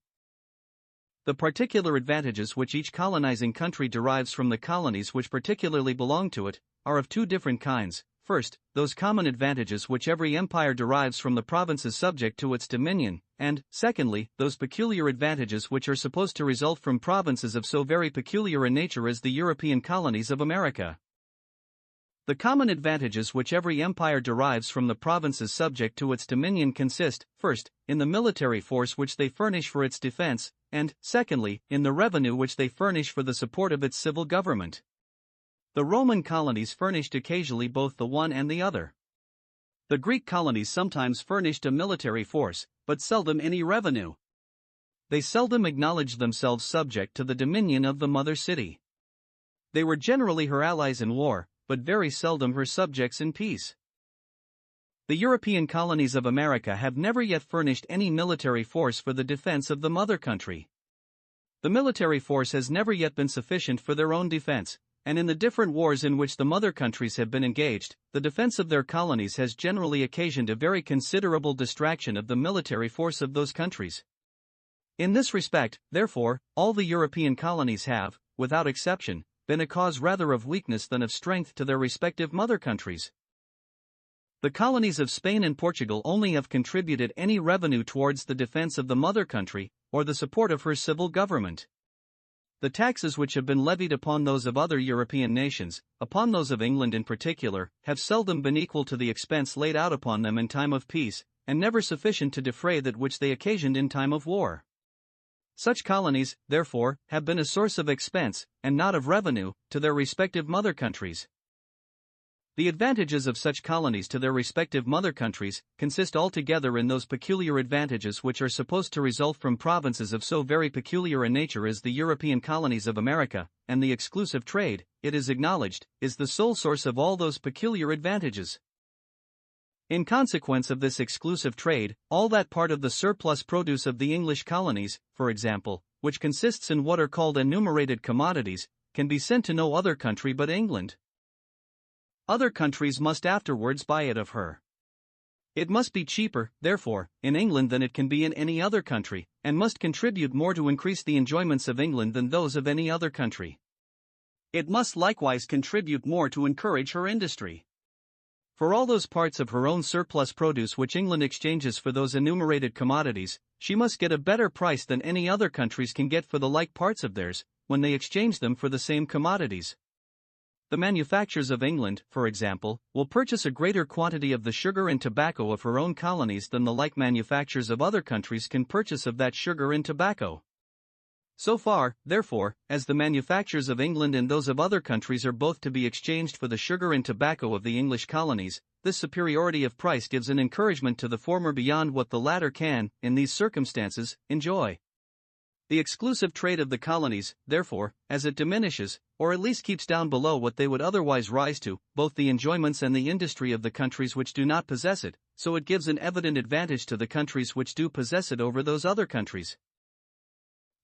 The particular advantages which each colonizing country derives from the colonies which particularly belong to it are of two different kinds. First, those common advantages which every empire derives from the provinces subject to its dominion, and, secondly, those peculiar advantages which are supposed to result from provinces of so very peculiar a nature as the European colonies of America. The common advantages which every empire derives from the provinces subject to its dominion consist, first, in the military force which they furnish for its defense, and, secondly, in the revenue which they furnish for the support of its civil government. The Roman colonies furnished occasionally both the one and the other. The Greek colonies sometimes furnished a military force, but seldom any revenue. They seldom acknowledged themselves subject to the dominion of the mother city. They were generally her allies in war, but very seldom her subjects in peace. The European colonies of America have never yet furnished any military force for the defense of the mother country. The military force has never yet been sufficient for their own defense, and in the different wars in which the mother countries have been engaged, the defense of their colonies has generally occasioned a very considerable distraction of the military force of those countries. In this respect, therefore, all the European colonies have, without exception, been a cause rather of weakness than of strength to their respective mother countries. The colonies of Spain and Portugal only have contributed any revenue towards the defense of the mother country, or the support of her civil government. The taxes which have been levied upon those of other European nations, upon those of England in particular, have seldom been equal to the expense laid out upon them in time of peace, and never sufficient to defray that which they occasioned in time of war. Such colonies, therefore, have been a source of expense, and not of revenue, to their respective mother countries. The advantages of such colonies to their respective mother countries consist altogether in those peculiar advantages which are supposed to result from provinces of so very peculiar a nature as the European colonies of America, and the exclusive trade, it is acknowledged, is the sole source of all those peculiar advantages. In consequence of this exclusive trade, all that part of the surplus produce of the English colonies, for example, which consists in what are called enumerated commodities, can be sent to no other country but England. Other countries must afterwards buy it of her. It must be cheaper, therefore, in England than it can be in any other country, and must contribute more to increase the enjoyments of England than those of any other country. It must likewise contribute more to encourage her industry. For all those parts of her own surplus produce which England exchanges for those enumerated commodities, she must get a better price than any other countries can get for the like parts of theirs, when they exchange them for the same commodities. The manufacturers of England, for example, will purchase a greater quantity of the sugar and tobacco of her own colonies than the like manufacturers of other countries can purchase of that sugar and tobacco. So far, therefore, as the manufactures of England and those of other countries are both to be exchanged for the sugar and tobacco of the English colonies, this superiority of price gives an encouragement to the former beyond what the latter can, in these circumstances, enjoy. The exclusive trade of the colonies, therefore, as it diminishes, or at least keeps down below what they would otherwise rise to, both the enjoyments and the industry of the countries which do not possess it, so it gives an evident advantage to the countries which do possess it over those other countries.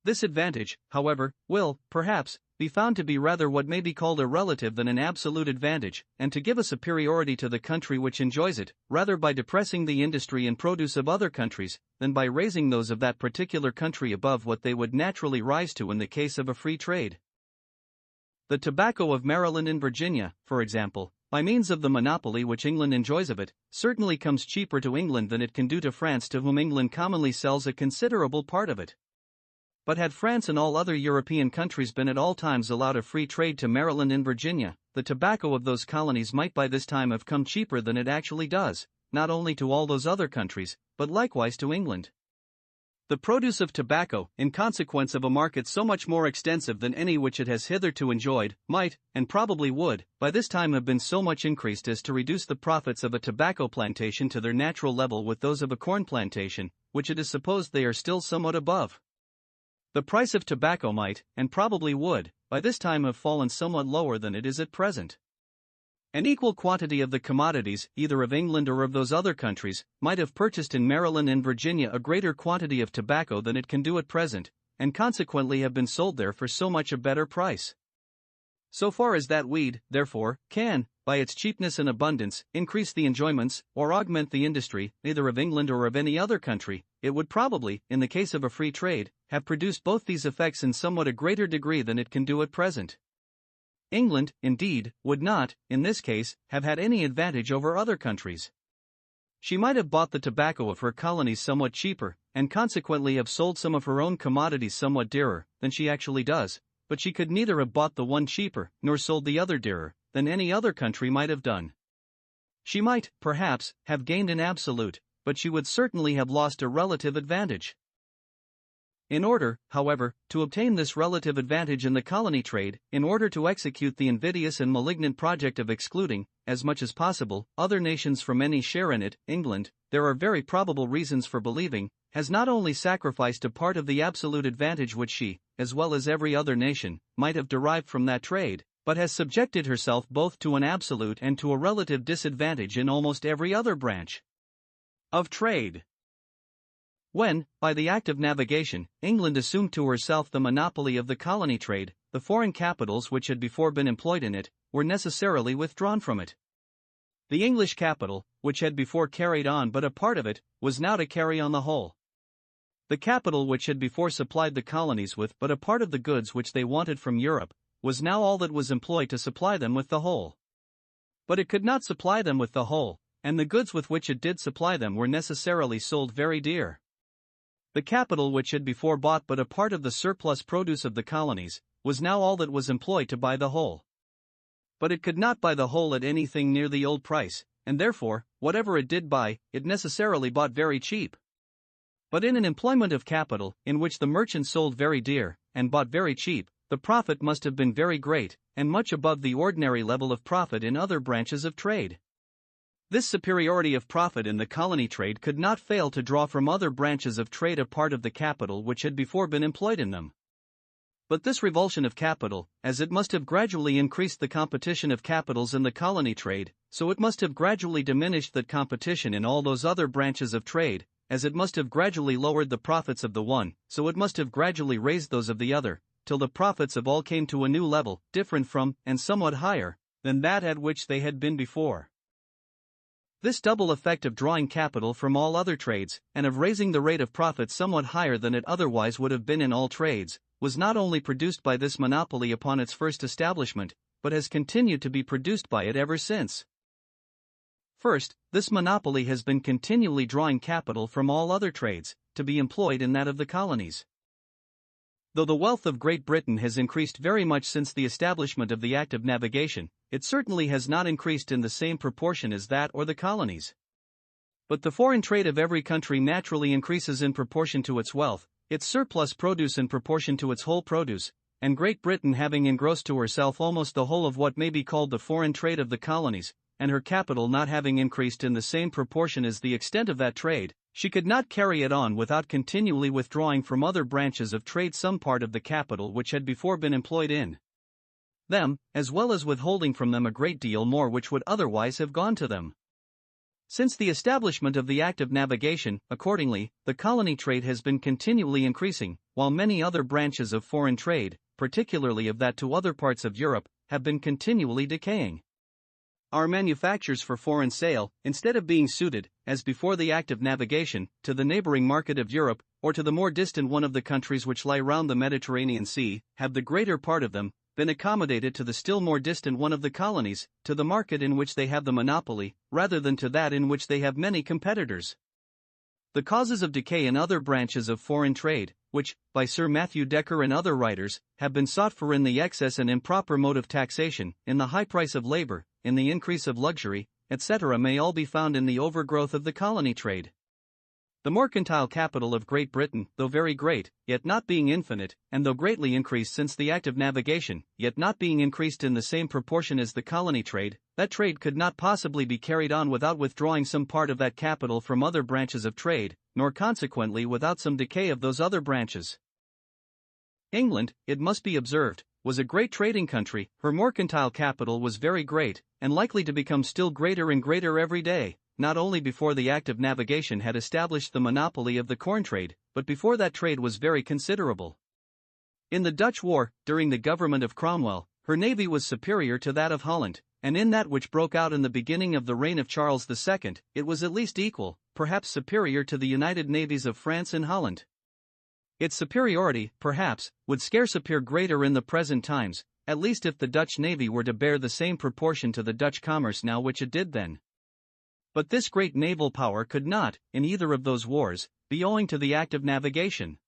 This advantage, however, will, perhaps, be found to be rather what may be called a relative than an absolute advantage, and to give a superiority to the country which enjoys it, rather by depressing the industry and produce of other countries, than by raising those of that particular country above what they would naturally rise to in the case of a free trade. The tobacco of Maryland and Virginia, for example, by means of the monopoly which England enjoys of it, certainly comes cheaper to England than it can do to France, to whom England commonly sells a considerable part of it. But had France and all other European countries been at all times allowed a free trade to Maryland and Virginia, the tobacco of those colonies might by this time have come cheaper than it actually does, not only to all those other countries, but likewise to England. The produce of tobacco, in consequence of a market so much more extensive than any which it has hitherto enjoyed, might, and probably would, by this time have been so much increased as to reduce the profits of a tobacco plantation to their natural level with those of a corn plantation, which it is supposed they are still somewhat above. The price of tobacco might, and probably would, by this time have fallen somewhat lower than it is at present. An equal quantity of the commodities, either of England or of those other countries, might have purchased in Maryland and Virginia a greater quantity of tobacco than it can do at present, and consequently have been sold there for so much a better price. So far as that weed, therefore, can, by its cheapness and abundance, increase the enjoyments, or augment the industry, either of England or of any other country, it would probably, in the case of a free trade, have produced both these effects in somewhat a greater degree than it can do at present. England, indeed, would not, in this case, have had any advantage over other countries. She might have bought the tobacco of her colonies somewhat cheaper, and consequently have sold some of her own commodities somewhat dearer than she actually does, but she could neither have bought the one cheaper, nor sold the other dearer, than any other country might have done. She might, perhaps, have gained an absolute, but she would certainly have lost a relative advantage. In order, however, to obtain this relative advantage in the colony trade, in order to execute the invidious and malignant project of excluding, as much as possible, other nations from any share in it, England, there are very probable reasons for believing, has not only sacrificed a part of the absolute advantage which she, as well as every other nation, might have derived from that trade, but has subjected herself both to an absolute and to a relative disadvantage in almost every other branch of trade. When, by the act of navigation, England assumed to herself the monopoly of the colony trade, the foreign capitals which had before been employed in it, were necessarily withdrawn from it. The English capital, which had before carried on but a part of it, was now to carry on the whole. The capital which had before supplied the colonies with but a part of the goods which they wanted from Europe, was now all that was employed to supply them with the whole. But it could not supply them with the whole, and the goods with which it did supply them were necessarily sold very dear. The capital which had before bought but a part of the surplus produce of the colonies, was now all that was employed to buy the whole. But it could not buy the whole at anything near the old price, and therefore, whatever it did buy, it necessarily bought very cheap. But in an employment of capital, in which the merchant sold very dear, and bought very cheap, the profit must have been very great, and much above the ordinary level of profit in other branches of trade. This superiority of profit in the colony trade could not fail to draw from other branches of trade a part of the capital which had before been employed in them. But this revulsion of capital, as it must have gradually increased the competition of capitals in the colony trade, so it must have gradually diminished that competition in all those other branches of trade, as it must have gradually lowered the profits of the one, so it must have gradually raised those of the other, till the profits of all came to a new level, different from, and somewhat higher, than that at which they had been before. This double effect of drawing capital from all other trades, and of raising the rate of profit somewhat higher than it otherwise would have been in all trades, was not only produced by this monopoly upon its first establishment, but has continued to be produced by it ever since. First, this monopoly has been continually drawing capital from all other trades, to be employed in that of the colonies. Though the wealth of Great Britain has increased very much since the establishment of the Act of Navigation, it certainly has not increased in the same proportion as that or the colonies. But the foreign trade of every country naturally increases in proportion to its wealth, its surplus produce in proportion to its whole produce, and Great Britain having engrossed to herself almost the whole of what may be called the foreign trade of the colonies, and her capital not having increased in the same proportion as the extent of that trade, she could not carry it on without continually withdrawing from other branches of trade some part of the capital which had before been employed in them, as well as withholding from them a great deal more which would otherwise have gone to them. Since the establishment of the Act of Navigation, accordingly, the colony trade has been continually increasing, while many other branches of foreign trade, particularly of that to other parts of Europe, have been continually decaying. Our manufactures for foreign sale, instead of being suited, as before the Act of Navigation, to the neighboring market of Europe, or to the more distant one of the countries which lie round the Mediterranean Sea, have the greater part of them been accommodated to the still more distant one of the colonies, to the market in which they have the monopoly, rather than to that in which they have many competitors. The causes of decay in other branches of foreign trade, which, by Sir Matthew Decker and other writers, have been sought for in the excess and improper mode of taxation, in the high price of labor, in the increase of luxury, etc., may all be found in the overgrowth of the colony trade. The mercantile capital of Great Britain, though very great, yet not being infinite, and though greatly increased since the Act of Navigation, yet not being increased in the same proportion as the colony trade, that trade could not possibly be carried on without withdrawing some part of that capital from other branches of trade, nor consequently without some decay of those other branches. England, it must be observed, was a great trading country, her mercantile capital was very great, and likely to become still greater and greater every day, not only before the Act of Navigation had established the monopoly of the corn trade, but before that trade was very considerable. In the Dutch War, during the government of Cromwell, her navy was superior to that of Holland, and in that which broke out in the beginning of the reign of Charles II, it was at least equal, perhaps superior to the united navies of France and Holland. Its superiority, perhaps, would scarce appear greater in the present times, at least if the Dutch navy were to bear the same proportion to the Dutch commerce now which it did then. But this great naval power could not, in either of those wars, be owing to the act of navigation.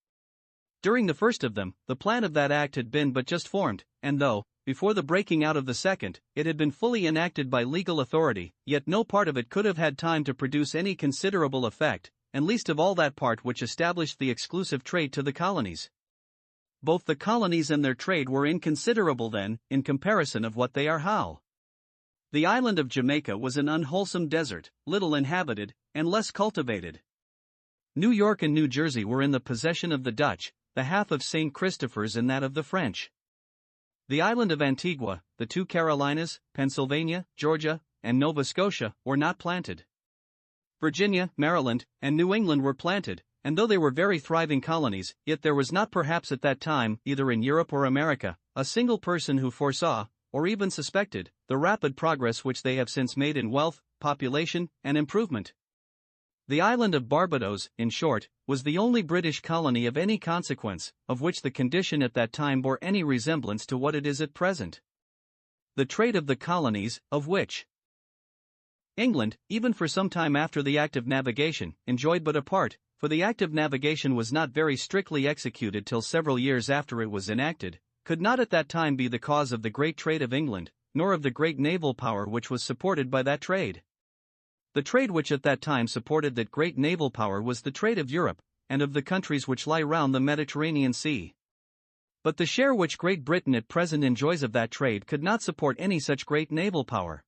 During the first of them, the plan of that act had been but just formed, and though, before the breaking out of the second, it had been fully enacted by legal authority, yet no part of it could have had time to produce any considerable effect, and least of all that part which established the exclusive trade to the colonies. Both the colonies and their trade were inconsiderable then, in comparison of what they are now. The island of Jamaica was an unwholesome desert, little inhabited, and less cultivated. New York and New Jersey were in the possession of the Dutch, the half of St. Christopher's in that of the French. The island of Antigua, the two Carolinas, Pennsylvania, Georgia, and Nova Scotia, were not planted. Virginia, Maryland, and New England were planted, and though they were very thriving colonies, yet there was not perhaps at that time, either in Europe or America, a single person who foresaw, or even suspected, the rapid progress which they have since made in wealth, population, and improvement. The island of Barbados, in short, was the only British colony of any consequence, of which the condition at that time bore any resemblance to what it is at present. The trade of the colonies, of which England, even for some time after the Act of Navigation, enjoyed but a part, for the Act of Navigation was not very strictly executed till several years after it was enacted, could not at that time be the cause of the great trade of England, nor of the great naval power which was supported by that trade. The trade which at that time supported that great naval power was the trade of Europe, and of the countries which lie round the Mediterranean Sea. But the share which Great Britain at present enjoys of that trade could not support any such great naval power.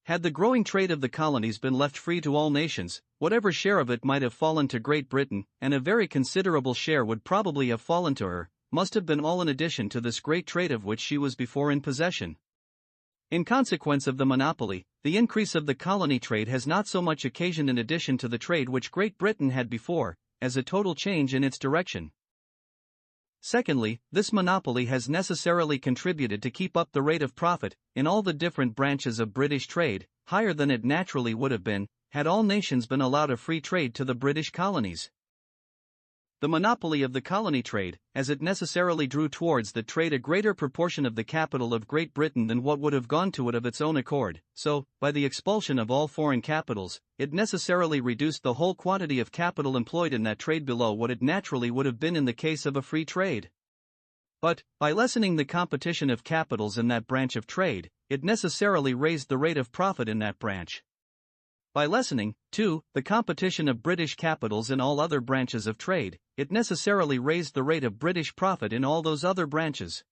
Had the growing trade of the colonies been left free to all nations, whatever share of it might have fallen to Great Britain, and a very considerable share would probably have fallen to her, must have been all in addition to this great trade of which she was before in possession. In consequence of the monopoly, the increase of the colony trade has not so much occasioned an addition to the trade which Great Britain had before, as a total change in its direction. Secondly, this monopoly has necessarily contributed to keep up the rate of profit, in all the different branches of British trade, higher than it naturally would have been, had all nations been allowed a free trade to the British colonies. The monopoly of the colony trade, as it necessarily drew towards the trade a greater proportion of the capital of Great Britain than what would have gone to it of its own accord, so, by the expulsion of all foreign capitals, it necessarily reduced the whole quantity of capital employed in that trade below what it naturally would have been in the case of a free trade. But, by lessening the competition of capitals in that branch of trade, it necessarily raised the rate of profit in that branch. By lessening, too, the competition of British capitals in all other branches of trade, it necessarily raised the rate of British profit in all those other branches.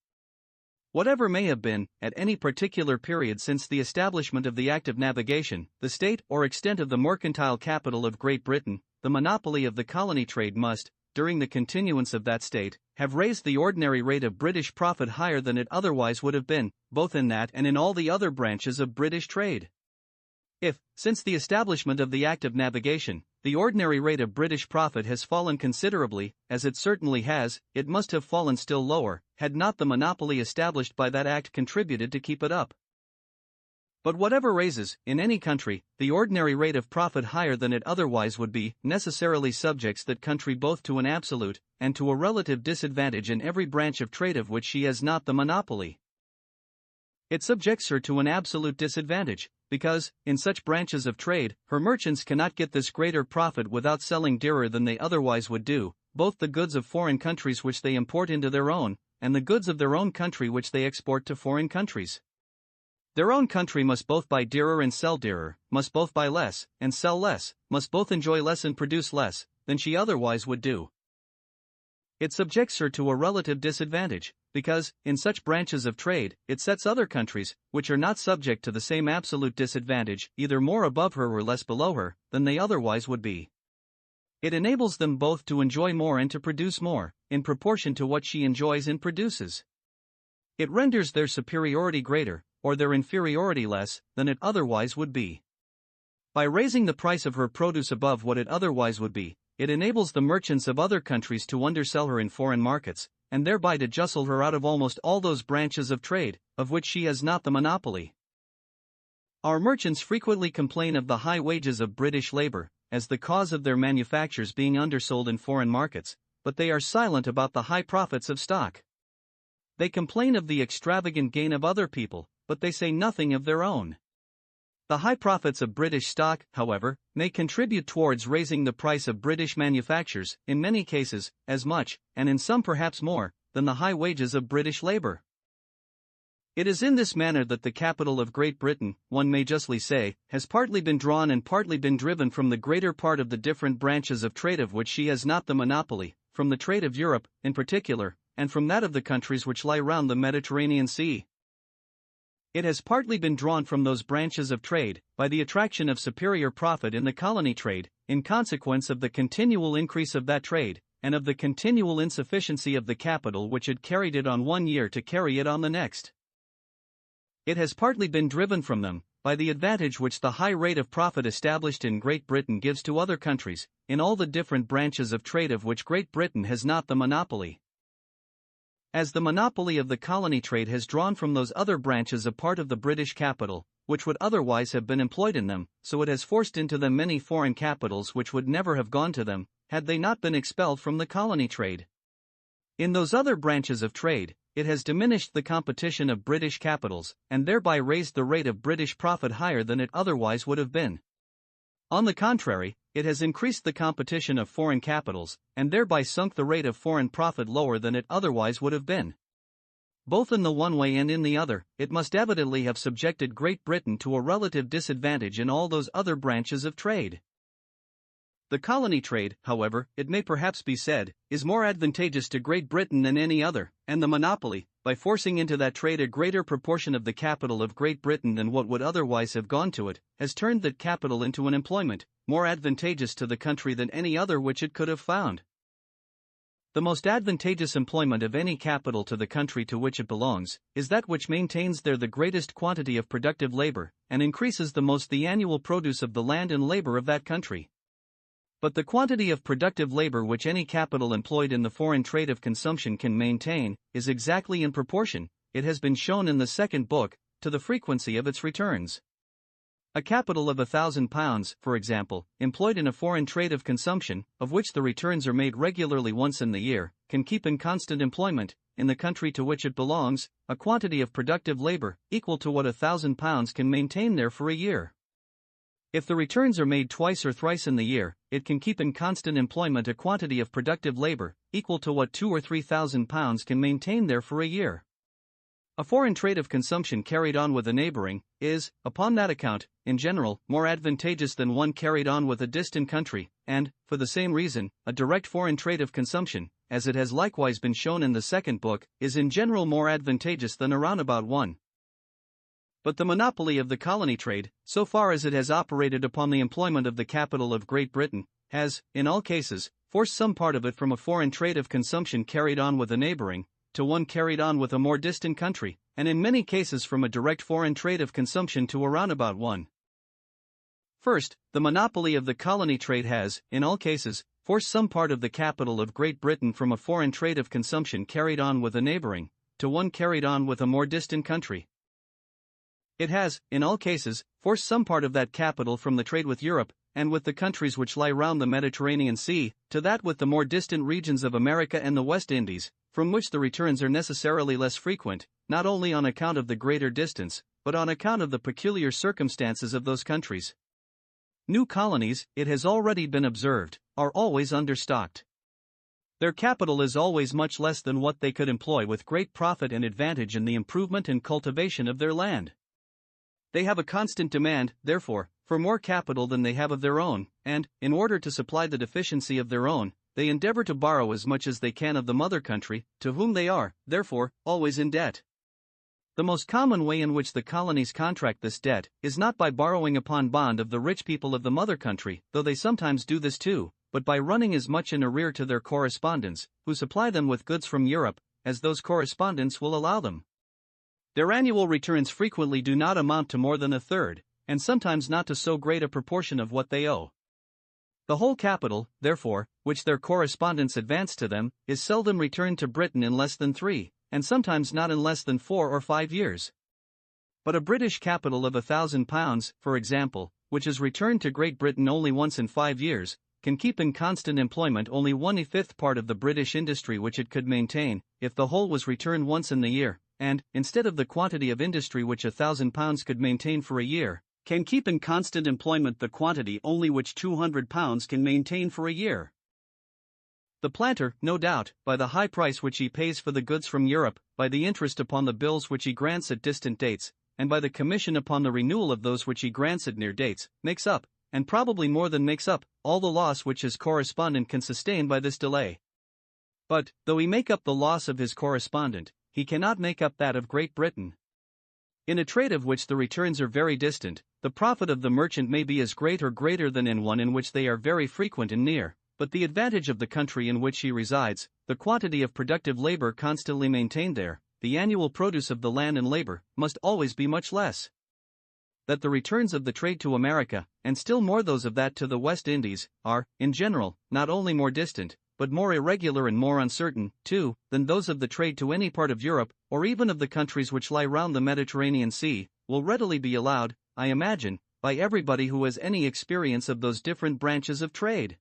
Whatever may have been, at any particular period since the establishment of the Act of Navigation, the state or extent of the mercantile capital of Great Britain, the monopoly of the colony trade must, during the continuance of that state, have raised the ordinary rate of British profit higher than it otherwise would have been, both in that and in all the other branches of British trade. If, since the establishment of the Act of Navigation, the ordinary rate of British profit has fallen considerably, as it certainly has, it must have fallen still lower, had not the monopoly established by that Act contributed to keep it up. But whatever raises, in any country, the ordinary rate of profit higher than it otherwise would be, necessarily subjects that country both to an absolute, and to a relative disadvantage in every branch of trade of which she has not the monopoly. It subjects her to an absolute disadvantage, because, in such branches of trade, her merchants cannot get this greater profit without selling dearer than they otherwise would do, both the goods of foreign countries which they import into their own, and the goods of their own country which they export to foreign countries. Their own country must both buy dearer and sell dearer, must both buy less, and sell less, must both enjoy less and produce less, than she otherwise would do. It subjects her to a relative disadvantage, because, in such branches of trade, it sets other countries, which are not subject to the same absolute disadvantage, either more above her or less below her, than they otherwise would be. It enables them both to enjoy more and to produce more, in proportion to what she enjoys and produces. It renders their superiority greater, or their inferiority less, than it otherwise would be. By raising the price of her produce above what it otherwise would be, it enables the merchants of other countries to undersell her in foreign markets, and thereby to justle her out of almost all those branches of trade, of which she has not the monopoly. Our merchants frequently complain of the high wages of British labor, as the cause of their manufactures being undersold in foreign markets, but they are silent about the high profits of stock. They complain of the extravagant gain of other people, but they say nothing of their own. The high profits of British stock, however, may contribute towards raising the price of British manufactures, in many cases, as much, and in some perhaps more, than the high wages of British labor. It is in this manner that the capital of Great Britain, one may justly say, has partly been drawn and partly been driven from the greater part of the different branches of trade of which she has not the monopoly, from the trade of Europe, in particular, and from that of the countries which lie round the Mediterranean Sea. It has partly been drawn from those branches of trade, by the attraction of superior profit in the colony trade, in consequence of the continual increase of that trade, and of the continual insufficiency of the capital which had carried it on one year to carry it on the next. It has partly been driven from them, by the advantage which the high rate of profit established in Great Britain gives to other countries, in all the different branches of trade of which Great Britain has not the monopoly. As the monopoly of the colony trade has drawn from those other branches a part of the British capital, which would otherwise have been employed in them, so it has forced into them many foreign capitals which would never have gone to them, had they not been expelled from the colony trade. In those other branches of trade, it has diminished the competition of British capitals, and thereby raised the rate of British profit higher than it otherwise would have been. On the contrary, it has increased the competition of foreign capitals, and thereby sunk the rate of foreign profit lower than it otherwise would have been. Both in the one way and in the other, it must evidently have subjected Great Britain to a relative disadvantage in all those other branches of trade. The colony trade, however, it may perhaps be said, is more advantageous to Great Britain than any other, and the monopoly, by forcing into that trade a greater proportion of the capital of Great Britain than what would otherwise have gone to it, has turned that capital into an employment, more advantageous to the country than any other which it could have found. The most advantageous employment of any capital to the country to which it belongs, is that which maintains there the greatest quantity of productive labor, and increases the most the annual produce of the land and labor of that country. But the quantity of productive labor which any capital employed in the foreign trade of consumption can maintain, is exactly in proportion, it has been shown in the second book, to the frequency of its returns. A capital of £1,000, for example, employed in a foreign trade of consumption, of which the returns are made regularly once in the year, can keep in constant employment, in the country to which it belongs, a quantity of productive labor, equal to what £1,000 can maintain there for a year. If the returns are made twice or thrice in the year, it can keep in constant employment a quantity of productive labor, equal to what £2,000 or £3,000 can maintain there for a year. A foreign trade of consumption carried on with a neighboring, is, upon that account, in general, more advantageous than one carried on with a distant country, and, for the same reason, a direct foreign trade of consumption, as it has likewise been shown in the second book, is in general more advantageous than a roundabout one. But the monopoly of the colony trade, so far as it has operated upon the employment of the capital of Great Britain, has, in all cases, forced some part of it from a foreign trade of consumption carried on with a neighboring, to one carried on with a more distant country, and in many cases from a direct foreign trade of consumption to a roundabout one. First, the monopoly of the colony trade has, in all cases, forced some part of the capital of Great Britain from a foreign trade of consumption carried on with a neighboring, to one carried on with a more distant country. It has, in all cases, forced some part of that capital from the trade with Europe, and with the countries which lie round the Mediterranean Sea, to that with the more distant regions of America and the West Indies, from which the returns are necessarily less frequent, not only on account of the greater distance, but on account of the peculiar circumstances of those countries. New colonies, it has already been observed, are always understocked. Their capital is always much less than what they could employ with great profit and advantage in the improvement and cultivation of their land. They have a constant demand, therefore, for more capital than they have of their own, and, in order to supply the deficiency of their own, they endeavor to borrow as much as they can of the mother country, to whom they are, therefore, always in debt. The most common way in which the colonies contract this debt is not by borrowing upon bond of the rich people of the mother country, though they sometimes do this too, but by running as much in arrear to their correspondents, who supply them with goods from Europe, as those correspondents will allow them. Their annual returns frequently do not amount to more than a third, and sometimes not to so great a proportion of what they owe. The whole capital, therefore, which which their correspondents advance to them, is seldom returned to Britain in less than 3, and sometimes not in less than 4 or 5 years. But a British capital of £1,000, for example, which is returned to Great Britain only once in 5 years, can keep in constant employment only 1/5 part of the British industry which it could maintain, if the whole was returned once in the year, and, instead of the quantity of industry which £1,000 could maintain for a year, can keep in constant employment the quantity only which £200 can maintain for a year. The planter, no doubt, by the high price which he pays for the goods from Europe, by the interest upon the bills which he grants at distant dates, and by the commission upon the renewal of those which he grants at near dates, makes up, and probably more than makes up, all the loss which his correspondent can sustain by this delay. But, though he make up the loss of his correspondent, he cannot make up that of Great Britain. In a trade of which the returns are very distant, the profit of the merchant may be as great or greater than in one in which they are very frequent and near, but the advantage of the country in which he resides, the quantity of productive labor constantly maintained there, the annual produce of the land and labor, must always be much less. That the returns of the trade to America, and still more those of that to the West Indies, are, in general, not only more distant, but more irregular and more uncertain, too, than those of the trade to any part of Europe, or even of the countries which lie round the Mediterranean Sea, will readily be allowed, I imagine, by everybody who has any experience of those different branches of trade.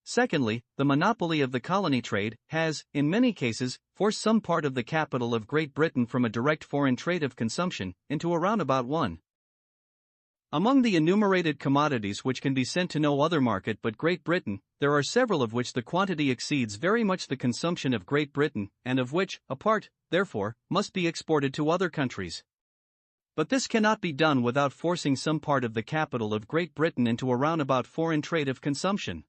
Secondly, the monopoly of the colony trade has, in many cases, forced some part of the capital of Great Britain from a direct foreign trade of consumption into a roundabout one. Among the enumerated commodities which can be sent to no other market but Great Britain, there are several of which the quantity exceeds very much the consumption of Great Britain, and of which, a part, therefore, must be exported to other countries. But this cannot be done without forcing some part of the capital of Great Britain into a roundabout foreign trade of consumption.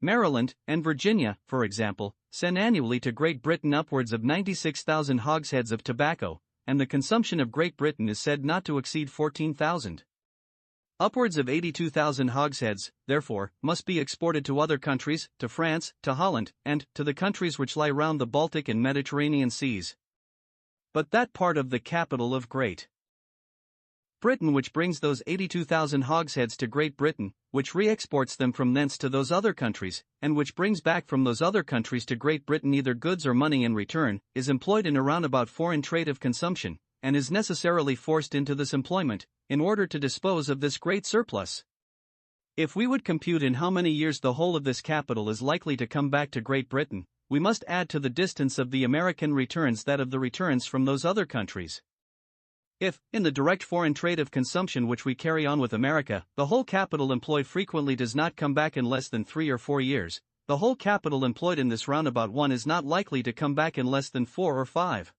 Maryland and Virginia, for example, send annually to Great Britain upwards of 96,000 hogsheads of tobacco, and the consumption of Great Britain is said not to exceed 14,000. Upwards of 82,000 hogsheads, therefore, must be exported to other countries, to France, to Holland, and to the countries which lie round the Baltic and Mediterranean seas. But that part of the capital of Great Britain which brings those 82,000 hogsheads to Great Britain, which re-exports them from thence to those other countries, and which brings back from those other countries to Great Britain either goods or money in return, is employed in a roundabout foreign trade of consumption, and is necessarily forced into this employment, in order to dispose of this great surplus. If we would compute in how many years the whole of this capital is likely to come back to Great Britain, we must add to the distance of the American returns that of the returns from those other countries. If, in the direct foreign trade of consumption which we carry on with America, the whole capital employed frequently does not come back in less than 3 or 4 years, the whole capital employed in this roundabout one is not likely to come back in less than 4 or 5.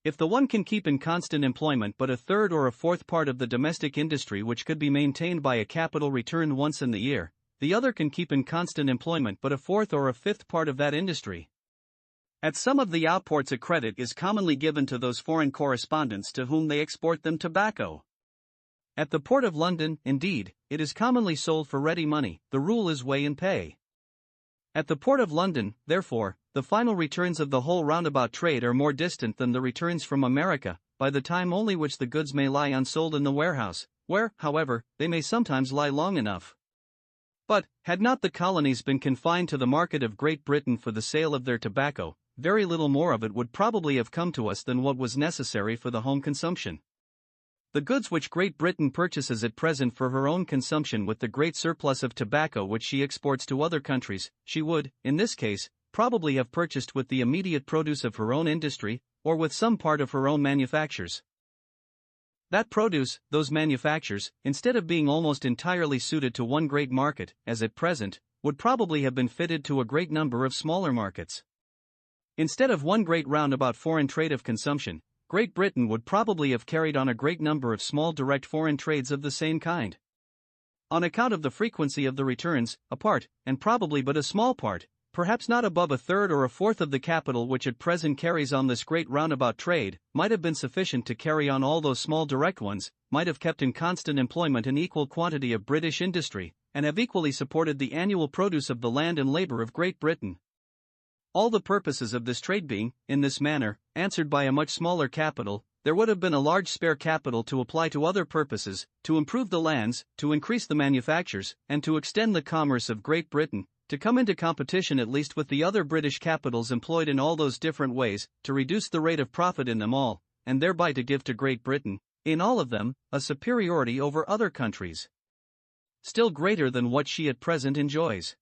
If the one can keep in constant employment but a third or a fourth part of the domestic industry which could be maintained by a capital returned once in the year, the other can keep in constant employment but a fourth or a fifth part of that industry. At some of the outports a credit is commonly given to those foreign correspondents to whom they export them tobacco. At the port of London, indeed, it is commonly sold for ready money, the rule is weigh and pay. At the port of London, therefore, the final returns of the whole roundabout trade are more distant than the returns from America, by the time only which the goods may lie unsold in the warehouse, where, however, they may sometimes lie long enough. But, had not the colonies been confined to the market of Great Britain for the sale of their tobacco, very little more of it would probably have come to us than what was necessary for the home consumption. The goods which Great Britain purchases at present for her own consumption with the great surplus of tobacco which she exports to other countries, she would, in this case, probably have purchased with the immediate produce of her own industry, or with some part of her own manufactures. That produce, those manufactures, instead of being almost entirely suited to one great market, as at present, would probably have been fitted to a great number of smaller markets. Instead of one great roundabout foreign trade of consumption, Great Britain would probably have carried on a great number of small direct foreign trades of the same kind. On account of the frequency of the returns, a part, and probably but a small part, perhaps not above a third or a fourth of the capital which at present carries on this great roundabout trade, might have been sufficient to carry on all those small direct ones, might have kept in constant employment an equal quantity of British industry, and have equally supported the annual produce of the land and labor of Great Britain. All the purposes of this trade being, in this manner, answered by a much smaller capital, there would have been a large spare capital to apply to other purposes, to improve the lands, to increase the manufactures, and to extend the commerce of Great Britain, to come into competition at least with the other British capitals employed in all those different ways, to reduce the rate of profit in them all, and thereby to give to Great Britain, in all of them, a superiority over other countries still greater than what she at present enjoys.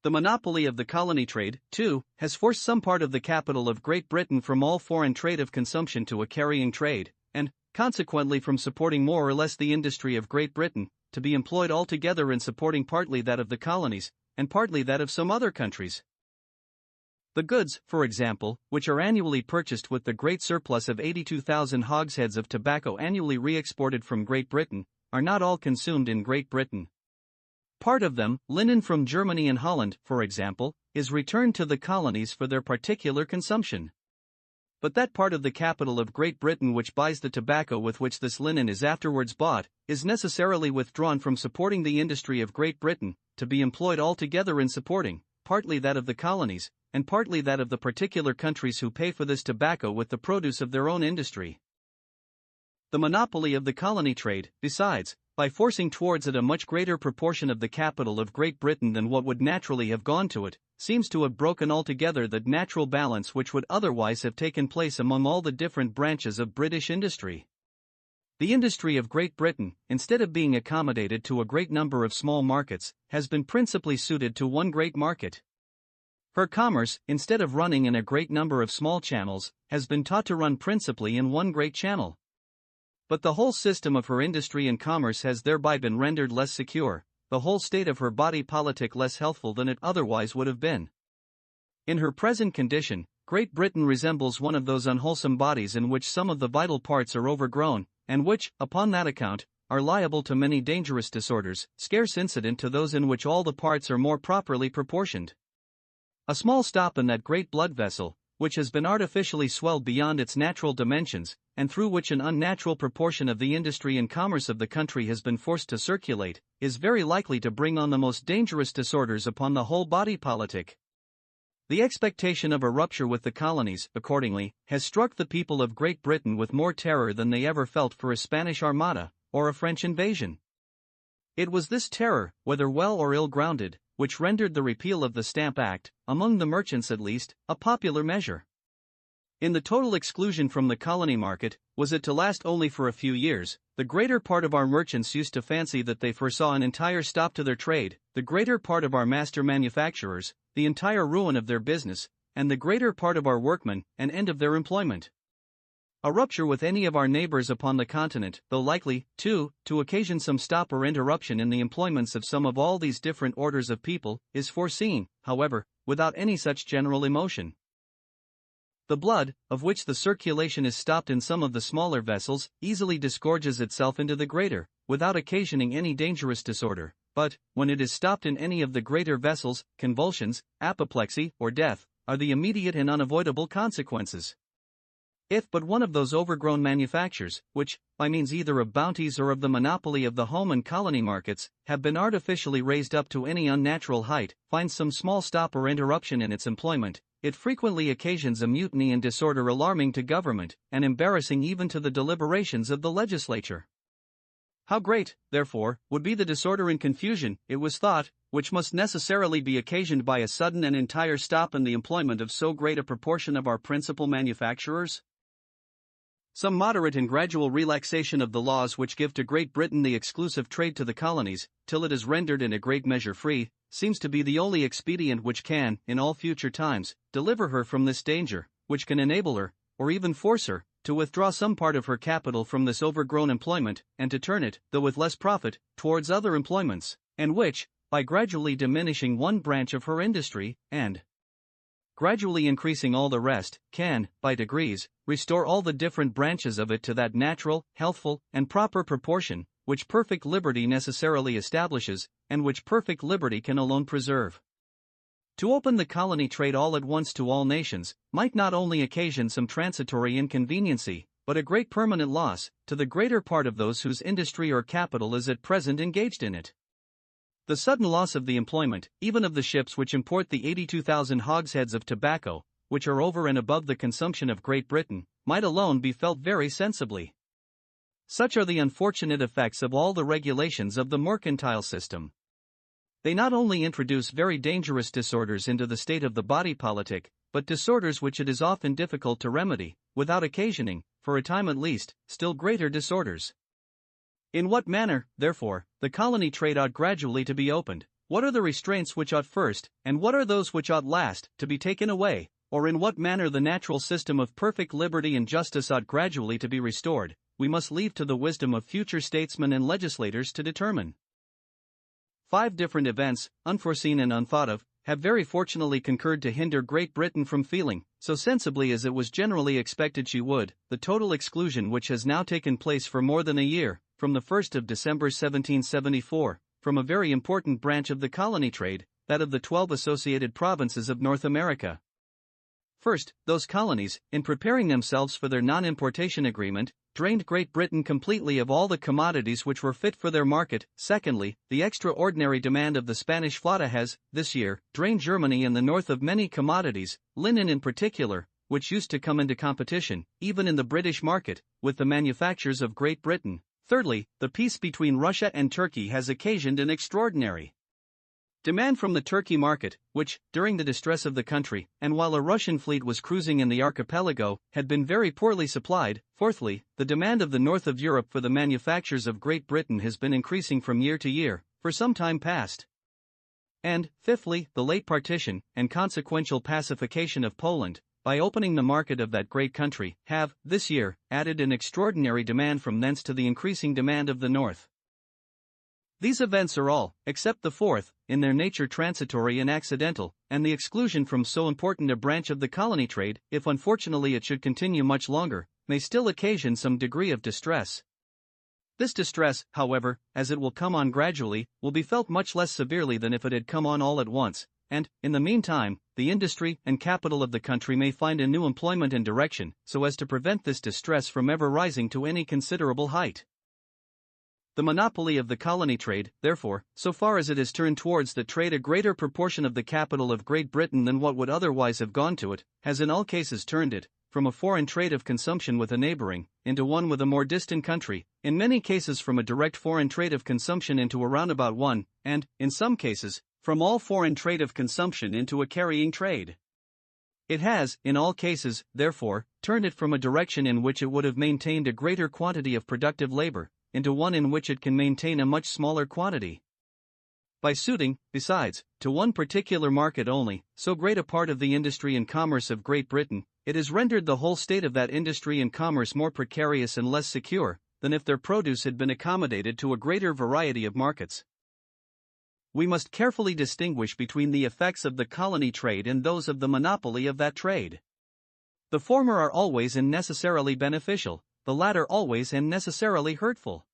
The monopoly of the colony trade, too, has forced some part of the capital of Great Britain from all foreign trade of consumption to a carrying trade, and, consequently from supporting more or less the industry of Great Britain, to be employed altogether in supporting partly that of the colonies, and partly that of some other countries. The goods, for example, which are annually purchased with the great surplus of 82,000 hogsheads of tobacco annually re-exported from Great Britain, are not all consumed in Great Britain. Part of them, linen from Germany and Holland, for example, is returned to the colonies for their particular consumption. But that part of the capital of Great Britain which buys the tobacco with which this linen is afterwards bought, is necessarily withdrawn from supporting the industry of Great Britain, to be employed altogether in supporting, partly that of the colonies, and partly that of the particular countries who pay for this tobacco with the produce of their own industry. The monopoly of the colony trade, besides, by forcing towards it a much greater proportion of the capital of Great Britain than what would naturally have gone to it, seems to have broken altogether the natural balance which would otherwise have taken place among all the different branches of British industry. The industry of Great Britain, instead of being accommodated to a great number of small markets, has been principally suited to one great market. Her commerce, instead of running in a great number of small channels, has been taught to run principally in one great channel. But the whole system of her industry and commerce has thereby been rendered less secure, the whole state of her body politic less healthful than it otherwise would have been. In her present condition, Great Britain resembles one of those unwholesome bodies in which some of the vital parts are overgrown, and which, upon that account, are liable to many dangerous disorders, scarce incident to those in which all the parts are more properly proportioned. A small stop in that great blood vessel, which has been artificially swelled beyond its natural dimensions, and through which an unnatural proportion of the industry and commerce of the country has been forced to circulate, is very likely to bring on the most dangerous disorders upon the whole body politic. The expectation of a rupture with the colonies, accordingly, has struck the people of Great Britain with more terror than they ever felt for a Spanish armada, or a French invasion. It was this terror, whether well or ill-grounded, which rendered the repeal of the Stamp Act, among the merchants at least, a popular measure. In the total exclusion from the colony market, was it to last only for a few years, the greater part of our merchants used to fancy that they foresaw an entire stop to their trade, the greater part of our master manufacturers, the entire ruin of their business, and the greater part of our workmen, an end of their employment. A rupture with any of our neighbors upon the continent, though likely, too, to occasion some stop or interruption in the employments of some of all these different orders of people, is foreseen, however, without any such general emotion. The blood, of which the circulation is stopped in some of the smaller vessels, easily disgorges itself into the greater, without occasioning any dangerous disorder, but, when it is stopped in any of the greater vessels, convulsions, apoplexy, or death, are the immediate and unavoidable consequences. If but one of those overgrown manufactures, which, by means either of bounties or of the monopoly of the home and colony markets, have been artificially raised up to any unnatural height, finds some small stop or interruption in its employment, it frequently occasions a mutiny and disorder alarming to government, and embarrassing even to the deliberations of the legislature. How great, therefore, would be the disorder and confusion, it was thought, which must necessarily be occasioned by a sudden and entire stop in the employment of so great a proportion of our principal manufacturers? Some moderate and gradual relaxation of the laws which give to Great Britain the exclusive trade to the colonies, till it is rendered in a great measure free, seems to be the only expedient which can, in all future times, deliver her from this danger, which can enable her, or even force her, to withdraw some part of her capital from this overgrown employment, and to turn it, though with less profit, towards other employments, and which, by gradually diminishing one branch of her industry, and gradually increasing all the rest, can, by degrees, restore all the different branches of it to that natural, healthful, and proper proportion, which perfect liberty necessarily establishes, and which perfect liberty can alone preserve. To open the colony trade all at once to all nations, might not only occasion some transitory inconveniency, but a great permanent loss, to the greater part of those whose industry or capital is at present engaged in it. The sudden loss of the employment, even of the ships which import the 82,000 hogsheads of tobacco, which are over and above the consumption of Great Britain, might alone be felt very sensibly. Such are the unfortunate effects of all the regulations of the mercantile system. They not only introduce very dangerous disorders into the state of the body politic, but disorders which it is often difficult to remedy, without occasioning, for a time at least, still greater disorders. In what manner, therefore, the colony trade ought gradually to be opened? What are the restraints which ought first, and what are those which ought last, to be taken away? Or in what manner the natural system of perfect liberty and justice ought gradually to be restored, we must leave to the wisdom of future statesmen and legislators to determine. 5 different events, unforeseen and unthought of, have very fortunately concurred to hinder Great Britain from feeling, so sensibly as it was generally expected she would, the total exclusion which has now taken place for more than a year, from the 1st of December 1774, from a very important branch of the colony trade, that of the 12 associated provinces of North America. First, those colonies, in preparing themselves for their non-importation agreement, drained Great Britain completely of all the commodities which were fit for their market. Secondly, the extraordinary demand of the Spanish flota has, this year, drained Germany and the north of many commodities, linen in particular, which used to come into competition, even in the British market, with the manufactures of Great Britain. Thirdly, the peace between Russia and Turkey has occasioned an extraordinary demand from the Turkey market, which, during the distress of the country, and while a Russian fleet was cruising in the archipelago, had been very poorly supplied. Fourthly, the demand of the north of Europe for the manufactures of Great Britain has been increasing from year to year, for some time past. And, fifthly, the late partition, and consequential pacification of Poland, by opening the market of that great country, have, this year, added an extraordinary demand from thence to the increasing demand of the north. These events are all, except the fourth, in their nature transitory and accidental, and the exclusion from so important a branch of the colony trade, if unfortunately it should continue much longer, may still occasion some degree of distress. This distress, however, as it will come on gradually, will be felt much less severely than if it had come on all at once, and, in the meantime, the industry and capital of the country may find a new employment and direction, so as to prevent this distress from ever rising to any considerable height. The monopoly of the colony trade, therefore, so far as it has turned towards the trade a greater proportion of the capital of Great Britain than what would otherwise have gone to it, has in all cases turned it, from a foreign trade of consumption with a neighboring, into one with a more distant country, in many cases from a direct foreign trade of consumption into a roundabout one, and, in some cases, from all foreign trade of consumption into a carrying trade. It has, in all cases, therefore, turned it from a direction in which it would have maintained a greater quantity of productive labor, into one in which it can maintain a much smaller quantity. By suiting, besides, to one particular market only, so great a part of the industry and commerce of Great Britain, it has rendered the whole state of that industry and commerce more precarious and less secure, than if their produce had been accommodated to a greater variety of markets. We must carefully distinguish between the effects of the colony trade and those of the monopoly of that trade. The former are always and necessarily beneficial, the latter always and necessarily hurtful.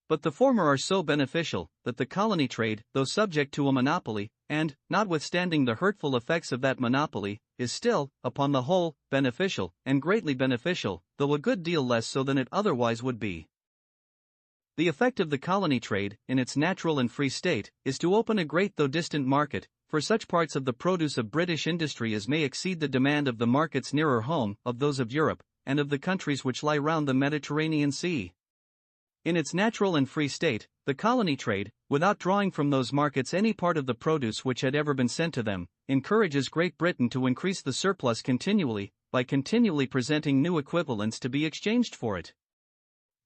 But the former are so beneficial, that the colony trade, though subject to a monopoly, and, notwithstanding the hurtful effects of that monopoly, is still, upon the whole, beneficial, and greatly beneficial, though a good deal less so than it otherwise would be. The effect of the colony trade, in its natural and free state, is to open a great though distant market, for such parts of the produce of British industry as may exceed the demand of the markets nearer home, of those of Europe, and of the countries which lie round the Mediterranean Sea. In its natural and free state, the colony trade, without drawing from those markets any part of the produce which had ever been sent to them, encourages Great Britain to increase the surplus continually, by continually presenting new equivalents to be exchanged for it.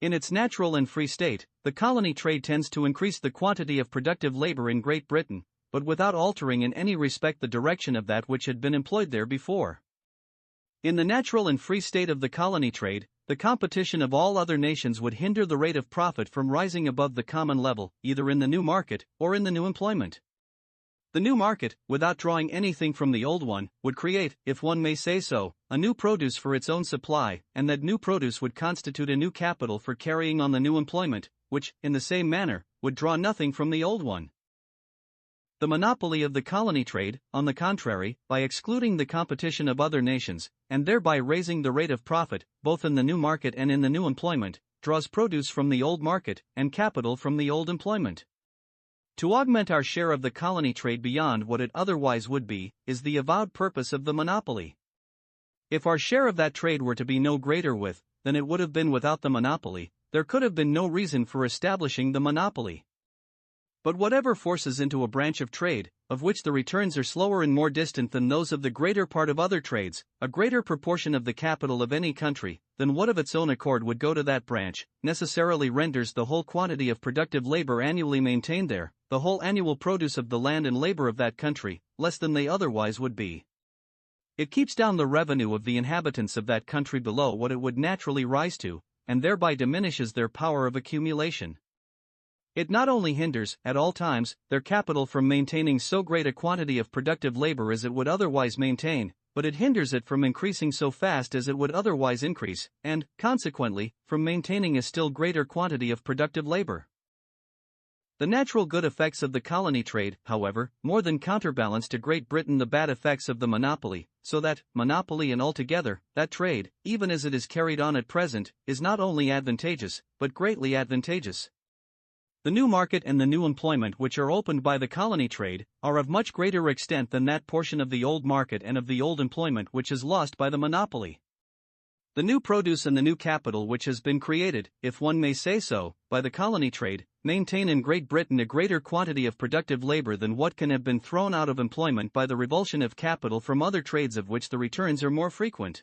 In its natural and free state, the colony trade tends to increase the quantity of productive labor in Great Britain, but without altering in any respect the direction of that which had been employed there before. In the natural and free state of the colony trade, the competition of all other nations would hinder the rate of profit from rising above the common level, either in the new market or in the new employment. The new market, without drawing anything from the old one, would create, if one may say so, a new produce for its own supply, and that new produce would constitute a new capital for carrying on the new employment, which, in the same manner, would draw nothing from the old one. The monopoly of the colony trade, on the contrary, by excluding the competition of other nations, and thereby raising the rate of profit, both in the new market and in the new employment, draws produce from the old market, and capital from the old employment. To augment our share of the colony trade beyond what it otherwise would be, is the avowed purpose of the monopoly. If our share of that trade were to be no greater with, than it would have been without the monopoly, there could have been no reason for establishing the monopoly. But whatever forces into a branch of trade, of which the returns are slower and more distant than those of the greater part of other trades, a greater proportion of the capital of any country, than what of its own accord would go to that branch, necessarily renders the whole quantity of productive labor annually maintained there, the whole annual produce of the land and labor of that country, less than they otherwise would be. It keeps down the revenue of the inhabitants of that country below what it would naturally rise to, and thereby diminishes their power of accumulation. It not only hinders, at all times, their capital from maintaining so great a quantity of productive labor as it would otherwise maintain, but it hinders it from increasing so fast as it would otherwise increase, and, consequently, from maintaining a still greater quantity of productive labor. The natural good effects of the colony trade, however, more than counterbalance to Great Britain the bad effects of the monopoly, so that, monopoly and altogether, that trade, even as it is carried on at present, is not only advantageous, but greatly advantageous. The new market and the new employment which are opened by the colony trade are of much greater extent than that portion of the old market and of the old employment which is lost by the monopoly. The new produce and the new capital which has been created, if one may say so, by the colony trade, maintain in Great Britain a greater quantity of productive labor than what can have been thrown out of employment by the revulsion of capital from other trades of which the returns are more frequent.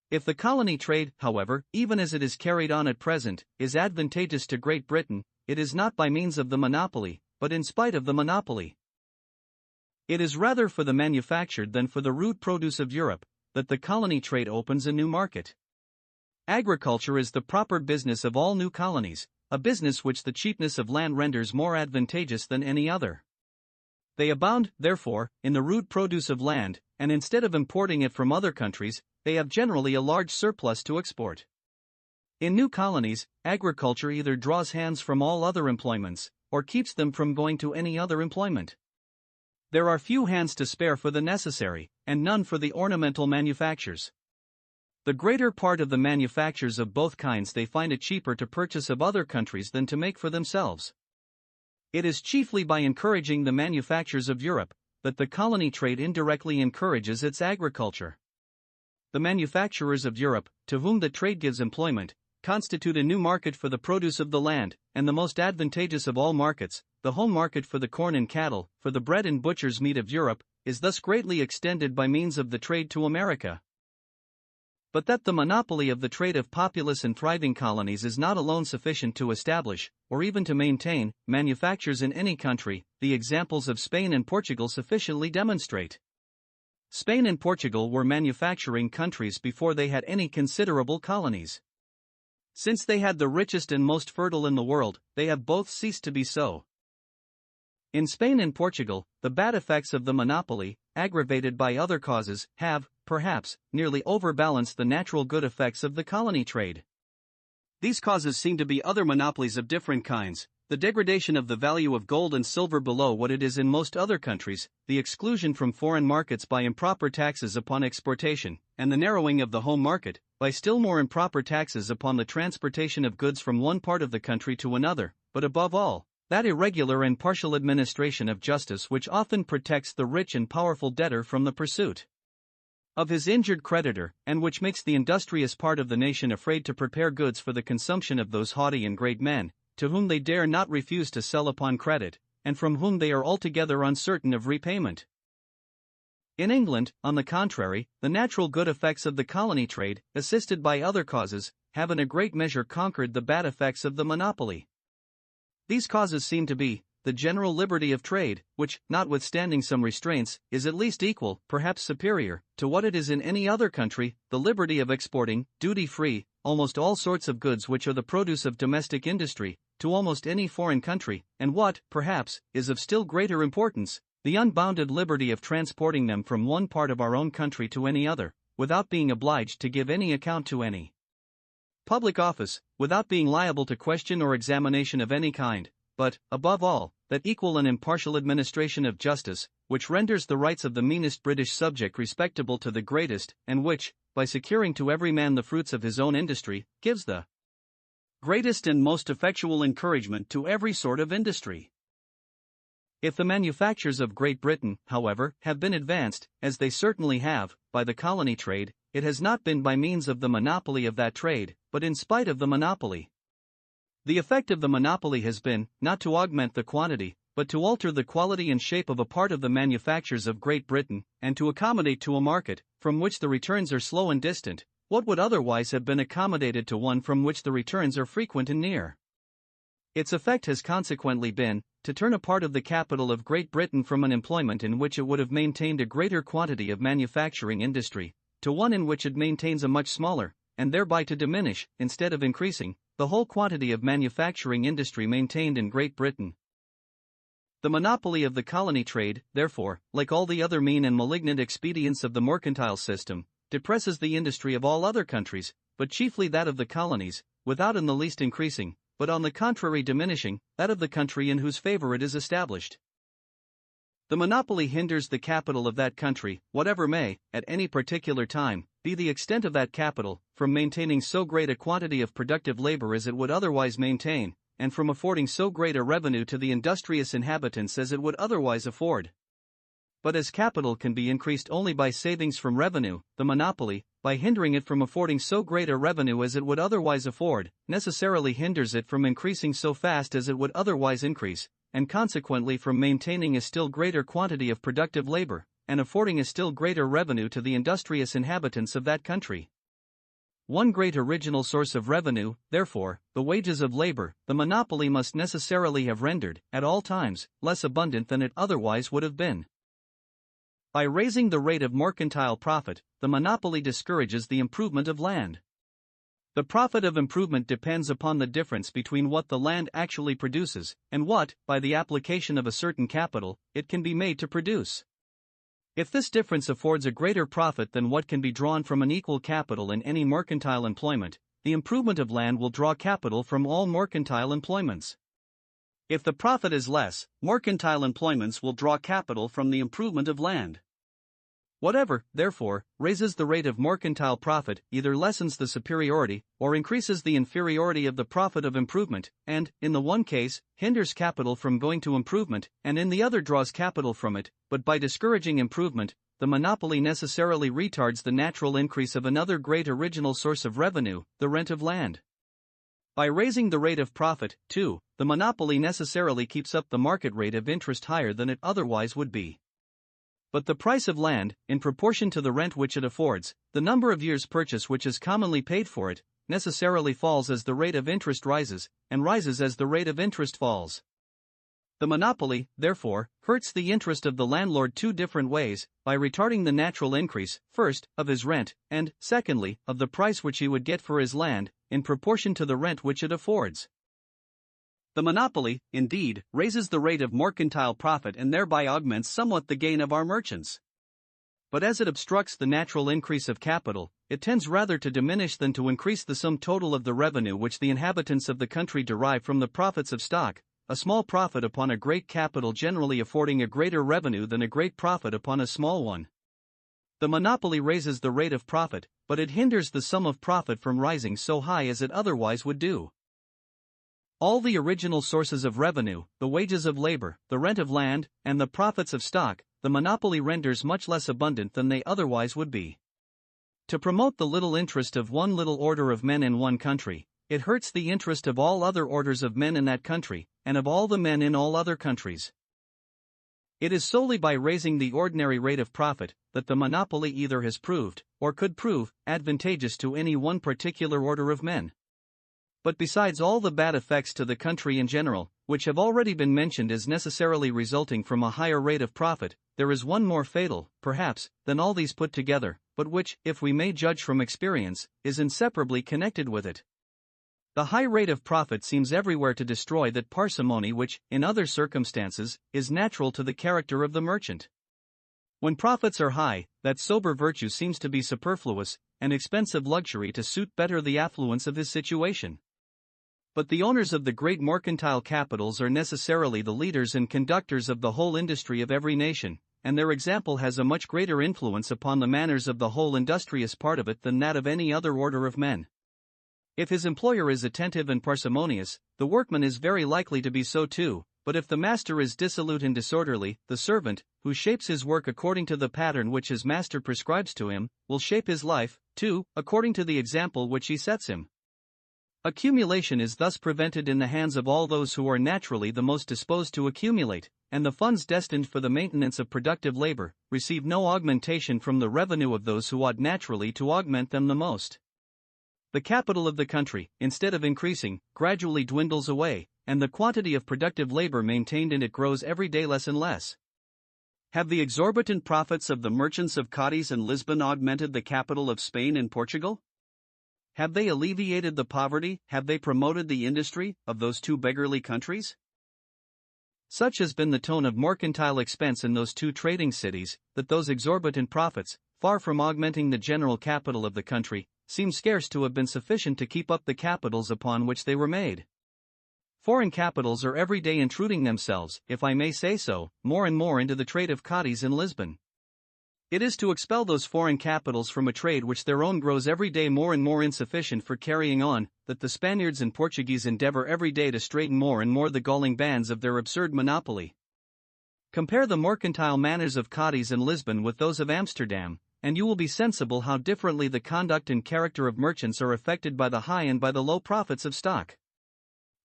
If the colony trade, however, even as it is carried on at present, is advantageous to Great Britain, it is not by means of the monopoly, but in spite of the monopoly. It is rather for the manufactured than for the rude produce of Europe that the colony trade opens a new market. Agriculture is the proper business of all new colonies, a business which the cheapness of land renders more advantageous than any other. They abound, therefore, in the rude produce of land, and instead of importing it from other countries, they have generally a large surplus to export. In new colonies, agriculture either draws hands from all other employments, or keeps them from going to any other employment. There are few hands to spare for the necessary, and none for the ornamental manufactures. The greater part of the manufactures of both kinds they find it cheaper to purchase of other countries than to make for themselves. It is chiefly by encouraging the manufactures of Europe that the colony trade indirectly encourages its agriculture. The manufacturers of Europe, to whom the trade gives employment, constitute a new market for the produce of the land, and the most advantageous of all markets, the home market for the corn and cattle, for the bread and butcher's meat of Europe, is thus greatly extended by means of the trade to America. But that the monopoly of the trade of populous and thriving colonies is not alone sufficient to establish, or even to maintain, manufactures in any country, the examples of Spain and Portugal sufficiently demonstrate. Spain and Portugal were manufacturing countries before they had any considerable colonies. Since they had the richest and most fertile in the world, they have both ceased to be so. In Spain and Portugal, the bad effects of the monopoly, aggravated by other causes, have, perhaps, nearly overbalanced the natural good effects of the colony trade. These causes seem to be other monopolies of different kinds: the degradation of the value of gold and silver below what it is in most other countries, the exclusion from foreign markets by improper taxes upon exportation, and the narrowing of the home market by still more improper taxes upon the transportation of goods from one part of the country to another, but above all, that irregular and partial administration of justice which often protects the rich and powerful debtor from the pursuit of his injured creditor, and which makes the industrious part of the nation afraid to prepare goods for the consumption of those haughty and great men, to whom they dare not refuse to sell upon credit, and from whom they are altogether uncertain of repayment. In England, on the contrary, the natural good effects of the colony trade, assisted by other causes, have in a great measure conquered the bad effects of the monopoly. These causes seem to be the general liberty of trade, which, notwithstanding some restraints, is at least equal, perhaps superior, to what it is in any other country; the liberty of exporting, duty-free, almost all sorts of goods which are the produce of domestic industry, to almost any foreign country; and what, perhaps, is of still greater importance, the unbounded liberty of transporting them from one part of our own country to any other, without being obliged to give any account to any public office, without being liable to question or examination of any kind, but, above all, that equal and impartial administration of justice, which renders the rights of the meanest British subject respectable to the greatest, and which, by securing to every man the fruits of his own industry, gives the greatest and most effectual encouragement to every sort of industry. If the manufactures of Great Britain, however, have been advanced, as they certainly have, by the colony trade, it has not been by means of the monopoly of that trade, but in spite of the monopoly. The effect of the monopoly has been, not to augment the quantity, but to alter the quality and shape of a part of the manufactures of Great Britain, and to accommodate to a market, from which the returns are slow and distant, what would otherwise have been accommodated to one from which the returns are frequent and near. Its effect has consequently been, to turn a part of the capital of Great Britain from an employment in which it would have maintained a greater quantity of manufacturing industry, to one in which it maintains a much smaller, and thereby to diminish, instead of increasing, the whole quantity of manufacturing industry maintained in Great Britain. The monopoly of the colony trade, therefore, like all the other mean and malignant expedients of the mercantile system, depresses the industry of all other countries, but chiefly that of the colonies, without in the least increasing, but on the contrary diminishing, that of the country in whose favor it is established. The monopoly hinders the capital of that country, whatever may, at any particular time, be the extent of that capital, from maintaining so great a quantity of productive labor as it would otherwise maintain, and from affording so great a revenue to the industrious inhabitants as it would otherwise afford. But as capital can be increased only by savings from revenue, the monopoly, by hindering it from affording so great a revenue as it would otherwise afford, necessarily hinders it from increasing so fast as it would otherwise increase, and consequently from maintaining a still greater quantity of productive labor, and affording a still greater revenue to the industrious inhabitants of that country. One great original source of revenue, therefore, the wages of labor, the monopoly must necessarily have rendered, at all times, less abundant than it otherwise would have been. By raising the rate of mercantile profit, the monopoly discourages the improvement of land. The profit of improvement depends upon the difference between what the land actually produces, and what, by the application of a certain capital, it can be made to produce. If this difference affords a greater profit than what can be drawn from an equal capital in any mercantile employment, the improvement of land will draw capital from all mercantile employments. If the profit is less, mercantile employments will draw capital from the improvement of land. Whatever, therefore, raises the rate of mercantile profit either lessens the superiority or increases the inferiority of the profit of improvement, and, in the one case, hinders capital from going to improvement, and in the other draws capital from it, but by discouraging improvement, the monopoly necessarily retards the natural increase of another great original source of revenue, the rent of land. By raising the rate of profit, too, the monopoly necessarily keeps up the market rate of interest higher than it otherwise would be. But the price of land, in proportion to the rent which it affords, the number of years' purchase which is commonly paid for it, necessarily falls as the rate of interest rises, and rises as the rate of interest falls. The monopoly, therefore, hurts the interest of the landlord two different ways, by retarding the natural increase, first, of his rent, and, secondly, of the price which he would get for his land, in proportion to the rent which it affords. The monopoly, indeed, raises the rate of mercantile profit and thereby augments somewhat the gain of our merchants. But as it obstructs the natural increase of capital, it tends rather to diminish than to increase the sum total of the revenue which the inhabitants of the country derive from the profits of stock, a small profit upon a great capital generally affording a greater revenue than a great profit upon a small one. The monopoly raises the rate of profit, but it hinders the sum of profit from rising so high as it otherwise would do. All the original sources of revenue, the wages of labor, the rent of land, and the profits of stock, the monopoly renders much less abundant than they otherwise would be. To promote the little interest of one little order of men in one country, it hurts the interest of all other orders of men in that country, and of all the men in all other countries. It is solely by raising the ordinary rate of profit that the monopoly either has proved, or could prove, advantageous to any one particular order of men. But besides all the bad effects to the country in general, which have already been mentioned as necessarily resulting from a higher rate of profit, there is one more fatal, perhaps, than all these put together, but which, if we may judge from experience, is inseparably connected with it. The high rate of profit seems everywhere to destroy that parsimony which, in other circumstances, is natural to the character of the merchant. When profits are high, that sober virtue seems to be superfluous, an expensive luxury to suit better the affluence of his situation. But the owners of the great mercantile capitals are necessarily the leaders and conductors of the whole industry of every nation, and their example has a much greater influence upon the manners of the whole industrious part of it than that of any other order of men. If his employer is attentive and parsimonious, the workman is very likely to be so too, but if the master is dissolute and disorderly, the servant, who shapes his work according to the pattern which his master prescribes to him, will shape his life, too, according to the example which he sets him. Accumulation is thus prevented in the hands of all those who are naturally the most disposed to accumulate, and the funds destined for the maintenance of productive labor receive no augmentation from the revenue of those who ought naturally to augment them the most. The capital of the country, instead of increasing, gradually dwindles away, and the quantity of productive labor maintained in it grows every day less and less. Have the exorbitant profits of the merchants of Cadiz and Lisbon augmented the capital of Spain and Portugal? Have they alleviated the poverty, have they promoted the industry, of those two beggarly countries? Such has been the tone of mercantile expense in those two trading cities, that those exorbitant profits, far from augmenting the general capital of the country, seem scarce to have been sufficient to keep up the capitals upon which they were made. Foreign capitals are every day intruding themselves, if I may say so, more and more into the trade of Cadiz and Lisbon. It is to expel those foreign capitals from a trade which their own grows every day more and more insufficient for carrying on, that the Spaniards and Portuguese endeavor every day to straighten more and more the galling bands of their absurd monopoly. Compare the mercantile manners of Cadiz and Lisbon with those of Amsterdam, and you will be sensible how differently the conduct and character of merchants are affected by the high and by the low profits of stock.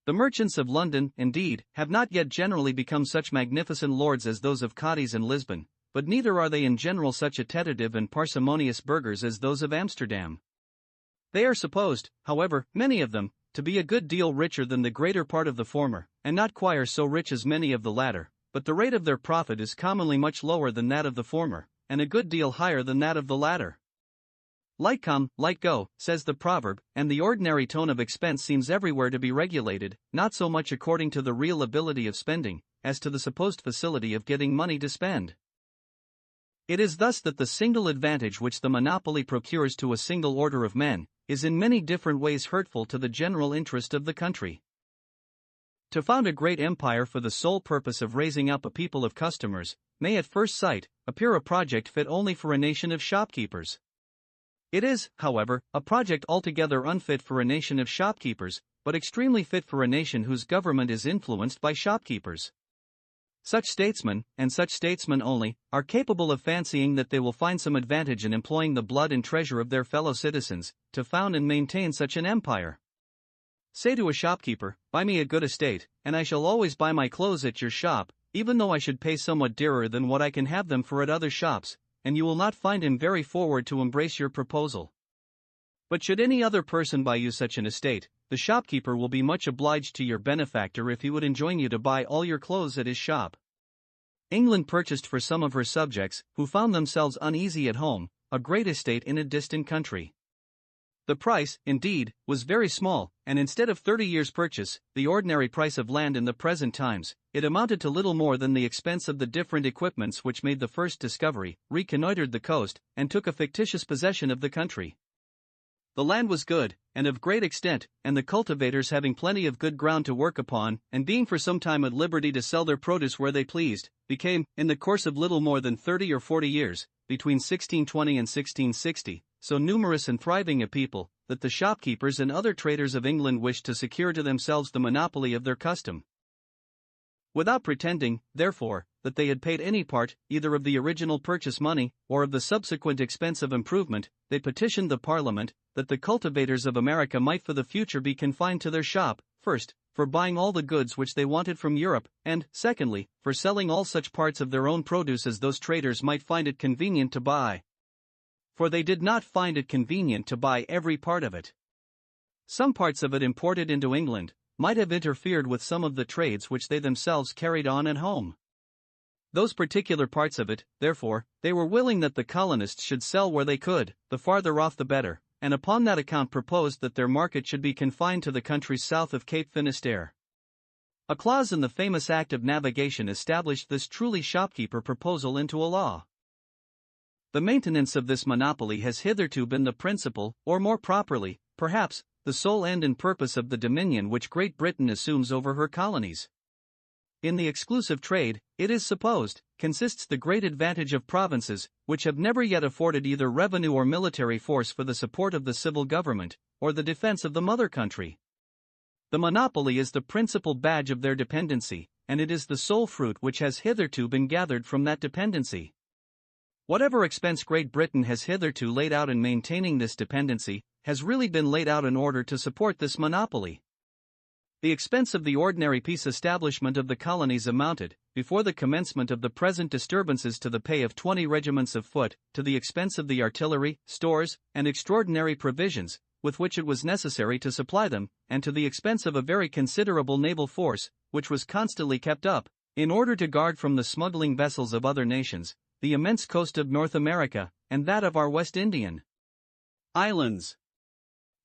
The merchants of London, indeed, have not yet generally become such magnificent lords as those of Cadiz and Lisbon, but neither are they in general such attentive and parsimonious burghers as those of Amsterdam. They are supposed, however, many of them, to be a good deal richer than the greater part of the former, and not quite so rich as many of the latter, but the rate of their profit is commonly much lower than that of the former, and a good deal higher than that of the latter. Light come, light go, says the proverb, and the ordinary tone of expense seems everywhere to be regulated, not so much according to the real ability of spending, as to the supposed facility of getting money to spend. It is thus that the single advantage which the monopoly procures to a single order of men, is in many different ways hurtful to the general interest of the country. To found a great empire for the sole purpose of raising up a people of customers, may at first sight, appear a project fit only for a nation of shopkeepers. It is, however, a project altogether unfit for a nation of shopkeepers, but extremely fit for a nation whose government is influenced by shopkeepers. Such statesmen, and such statesmen only, are capable of fancying that they will find some advantage in employing the blood and treasure of their fellow citizens, to found and maintain such an empire. Say to a shopkeeper, "Buy me a good estate, and I shall always buy my clothes at your shop, even though I should pay somewhat dearer than what I can have them for at other shops," and you will not find him very forward to embrace your proposal. But should any other person buy you such an estate, the shopkeeper will be much obliged to your benefactor if he would enjoin you to buy all your clothes at his shop. England purchased for some of her subjects, who found themselves uneasy at home, a great estate in a distant country. The price, indeed, was very small, and instead of 30 years' purchase, the ordinary price of land in the present times, it amounted to little more than the expense of the different equipments which made the first discovery, reconnoitered the coast, and took a fictitious possession of the country. The land was good, and of great extent, and the cultivators having plenty of good ground to work upon, and being for some time at liberty to sell their produce where they pleased, became, in the course of little more than 30 or 40 years, between 1620 and 1660, so numerous and thriving a people, that the shopkeepers and other traders of England wished to secure to themselves the monopoly of their custom. Without pretending, therefore, that they had paid any part, either of the original purchase money, or of the subsequent expense of improvement, they petitioned the Parliament, that the cultivators of America might for the future be confined to their shop, first, for buying all the goods which they wanted from Europe, and, secondly, for selling all such parts of their own produce as those traders might find it convenient to buy. For they did not find it convenient to buy every part of it. Some parts of it imported into England might have interfered with some of the trades which they themselves carried on at home. Those particular parts of it, therefore, they were willing that the colonists should sell where they could, the farther off the better, and upon that account proposed that their market should be confined to the countries south of Cape Finisterre. A clause in the famous Act of Navigation established this truly shopkeeper proposal into a law. The maintenance of this monopoly has hitherto been the principal, or more properly, perhaps, the sole end and purpose of the dominion which Great Britain assumes over her colonies. In the exclusive trade, it is supposed, consists the great advantage of provinces, which have never yet afforded either revenue or military force for the support of the civil government, or the defense of the mother country. The monopoly is the principal badge of their dependency, and it is the sole fruit which has hitherto been gathered from that dependency. Whatever expense Great Britain has hitherto laid out in maintaining this dependency, has really been laid out in order to support this monopoly. The expense of the ordinary peace establishment of the colonies amounted, before the commencement of the present disturbances, to the pay of 20 regiments of foot, to the expense of the artillery, stores, and extraordinary provisions, with which it was necessary to supply them, and to the expense of a very considerable naval force, which was constantly kept up, in order to guard from the smuggling vessels of other nations, the immense coast of North America, and that of our West Indian islands.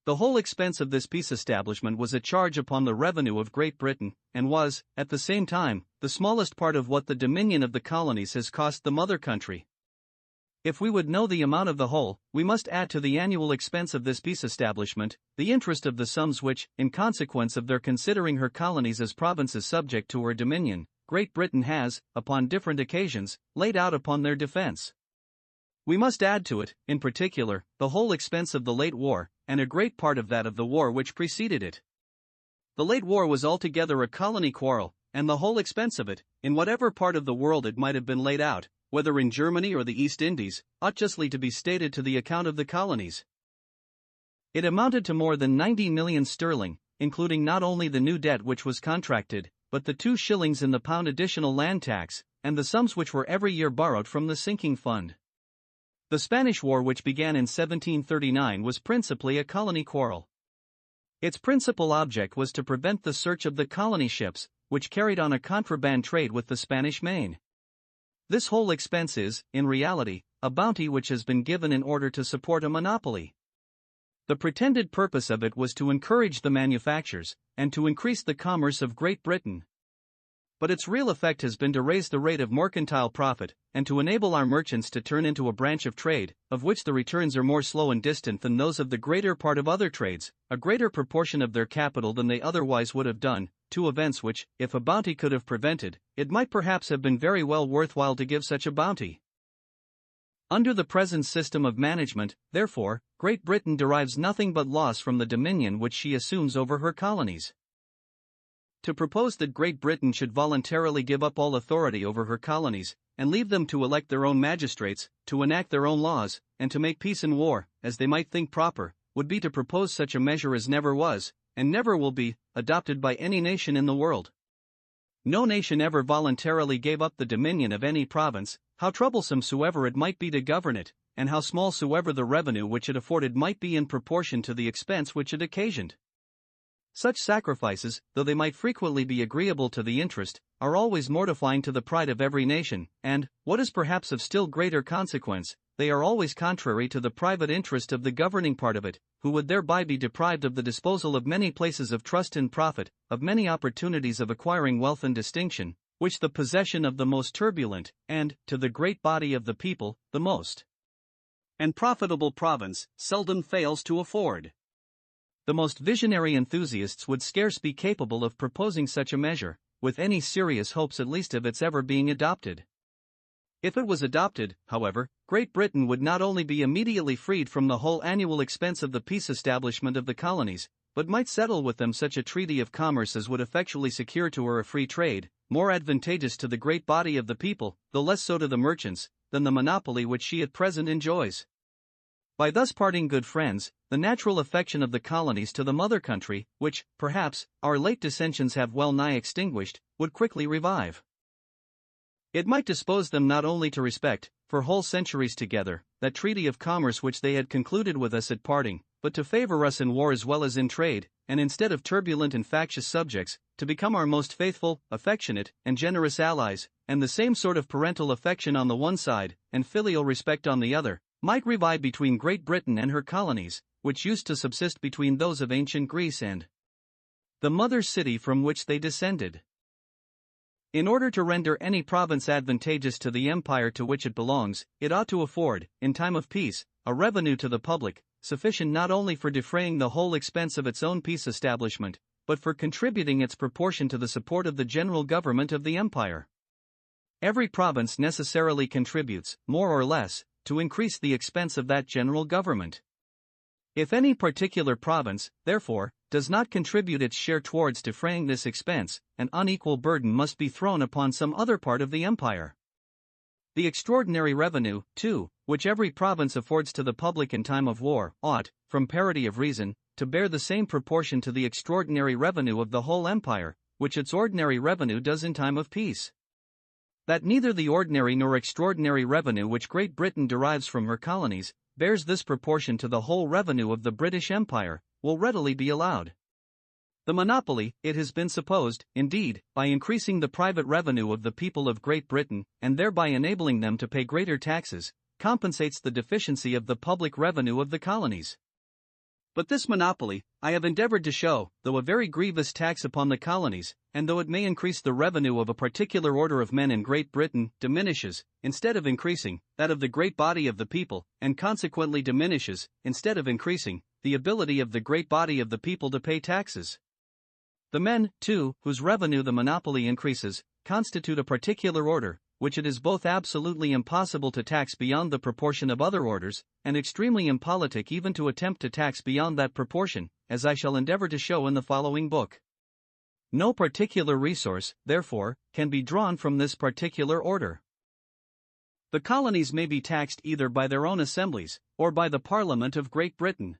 The whole expense of this peace establishment was a charge upon the revenue of Great Britain, and was, at the same time, the smallest part of what the dominion of the colonies has cost the mother country. If we would know the amount of the whole, we must add to the annual expense of this peace establishment the interest of the sums which, in consequence of their considering her colonies as provinces subject to her dominion, Great Britain has, upon different occasions, laid out upon their defense. We must add to it, in particular, the whole expense of the late war, and a great part of that of the war which preceded it. The late war was altogether a colony quarrel, and the whole expense of it, in whatever part of the world it might have been laid out, whether in Germany or the East Indies, ought justly to be stated to the account of the colonies. It amounted to more than 90 millions sterling, including not only the new debt which was contracted, but the 2 shillings in the pound additional land tax, and the sums which were every year borrowed from the sinking fund. The Spanish War, which began in 1739, was principally a colony quarrel. Its principal object was to prevent the search of the colony ships, which carried on a contraband trade with the Spanish Main. This whole expense is, in reality, a bounty which has been given in order to support a monopoly. The pretended purpose of it was to encourage the manufactures, and to increase the commerce of Great Britain. But its real effect has been to raise the rate of mercantile profit, and to enable our merchants to turn into a branch of trade, of which the returns are more slow and distant than those of the greater part of other trades, a greater proportion of their capital than they otherwise would have done, 2 events which, if a bounty could have prevented, it might perhaps have been very well worthwhile to give such a bounty. Under the present system of management, therefore, Great Britain derives nothing but loss from the dominion which she assumes over her colonies. To propose that Great Britain should voluntarily give up all authority over her colonies, and leave them to elect their own magistrates, to enact their own laws, and to make peace and war, as they might think proper, would be to propose such a measure as never was, and never will be, adopted by any nation in the world. No nation ever voluntarily gave up the dominion of any province, how troublesome soever it might be to govern it, and how small soever the revenue which it afforded might be in proportion to the expense which it occasioned. Such sacrifices, though they might frequently be agreeable to the interest, are always mortifying to the pride of every nation, and, what is perhaps of still greater consequence, they are always contrary to the private interest of the governing part of it, who would thereby be deprived of the disposal of many places of trust and profit, of many opportunities of acquiring wealth and distinction, which the possession of the most turbulent, and, to the great body of the people, the most and profitable province, seldom fails to afford. The most visionary enthusiasts would scarce be capable of proposing such a measure, with any serious hopes at least of its ever being adopted. If it was adopted, however, Great Britain would not only be immediately freed from the whole annual expense of the peace establishment of the colonies, but might settle with them such a treaty of commerce as would effectually secure to her a free trade, more advantageous to the great body of the people, though less so to the merchants, than the monopoly which she at present enjoys. By thus parting good friends, the natural affection of the colonies to the mother country, which, perhaps, our late dissensions have well nigh extinguished, would quickly revive. It might dispose them not only to respect, for whole centuries together, that treaty of commerce which they had concluded with us at parting, but to favor us in war as well as in trade, and instead of turbulent and factious subjects, to become our most faithful, affectionate, and generous allies, and the same sort of parental affection on the one side, and filial respect on the other, might revive between Great Britain and her colonies, which used to subsist between those of ancient Greece and the mother city from which they descended. In order to render any province advantageous to the empire to which it belongs, it ought to afford, in time of peace, a revenue to the public, sufficient not only for defraying the whole expense of its own peace establishment, but for contributing its proportion to the support of the general government of the empire. Every province necessarily contributes, more or less, to increase the expense of that general government. If any particular province, therefore, does not contribute its share towards defraying this expense, an unequal burden must be thrown upon some other part of the empire. The extraordinary revenue, too, which every province affords to the public in time of war, ought, from parity of reason, to bear the same proportion to the extraordinary revenue of the whole empire, which its ordinary revenue does in time of peace. That neither the ordinary nor extraordinary revenue which Great Britain derives from her colonies bears this proportion to the whole revenue of the British Empire, will readily be allowed. The monopoly, it has been supposed, indeed, by increasing the private revenue of the people of Great Britain, and thereby enabling them to pay greater taxes, compensates the deficiency of the public revenue of the colonies. But this monopoly, I have endeavored to show, though a very grievous tax upon the colonies, and though it may increase the revenue of a particular order of men in Great Britain, diminishes, instead of increasing, that of the great body of the people, and consequently diminishes, instead of increasing, the ability of the great body of the people to pay taxes. The men, too, whose revenue the monopoly increases, constitute a particular order, which it is both absolutely impossible to tax beyond the proportion of other orders, and extremely impolitic even to attempt to tax beyond that proportion, as I shall endeavor to show in the following book. No particular resource, therefore, can be drawn from this particular order. The colonies may be taxed either by their own assemblies, or by the Parliament of Great Britain.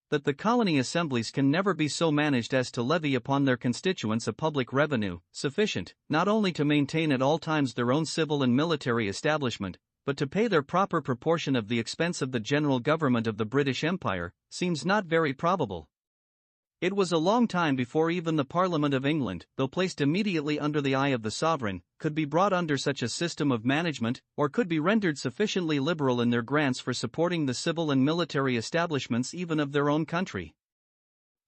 That the colony assemblies can never be so managed as to levy upon their constituents a public revenue, sufficient, not only to maintain at all times their own civil and military establishment, but to pay their proper proportion of the expense of the general government of the British Empire, seems not very probable. It was a long time before even the Parliament of England, though placed immediately under the eye of the sovereign, could be brought under such a system of management, or could be rendered sufficiently liberal in their grants for supporting the civil and military establishments even of their own country.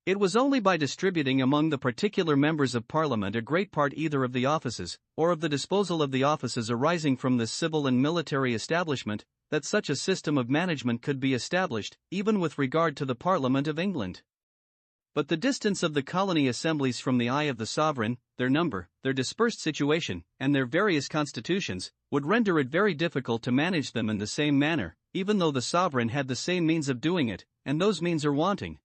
It was only by distributing among the particular members of Parliament a great part either of the offices, or of the disposal of the offices arising from this civil and military establishment, that such a system of management could be established, even with regard to the Parliament of England. But the distance of the colony assemblies from the eye of the sovereign, their number, their dispersed situation, and their various constitutions, would render it very difficult to manage them in the same manner, even though the sovereign had the same means of doing it, and those means are wanting.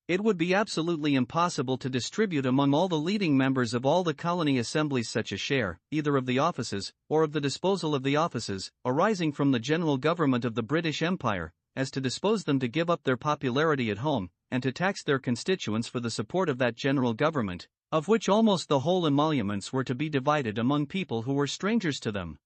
It would be absolutely impossible to distribute among all the leading members of all the colony assemblies such a share, either of the offices, or of the disposal of the offices, arising from the general government of the British Empire, as to dispose them to give up their popularity at home, and to tax their constituents for the support of that general government, of which almost the whole emoluments were to be divided among people who were strangers to them.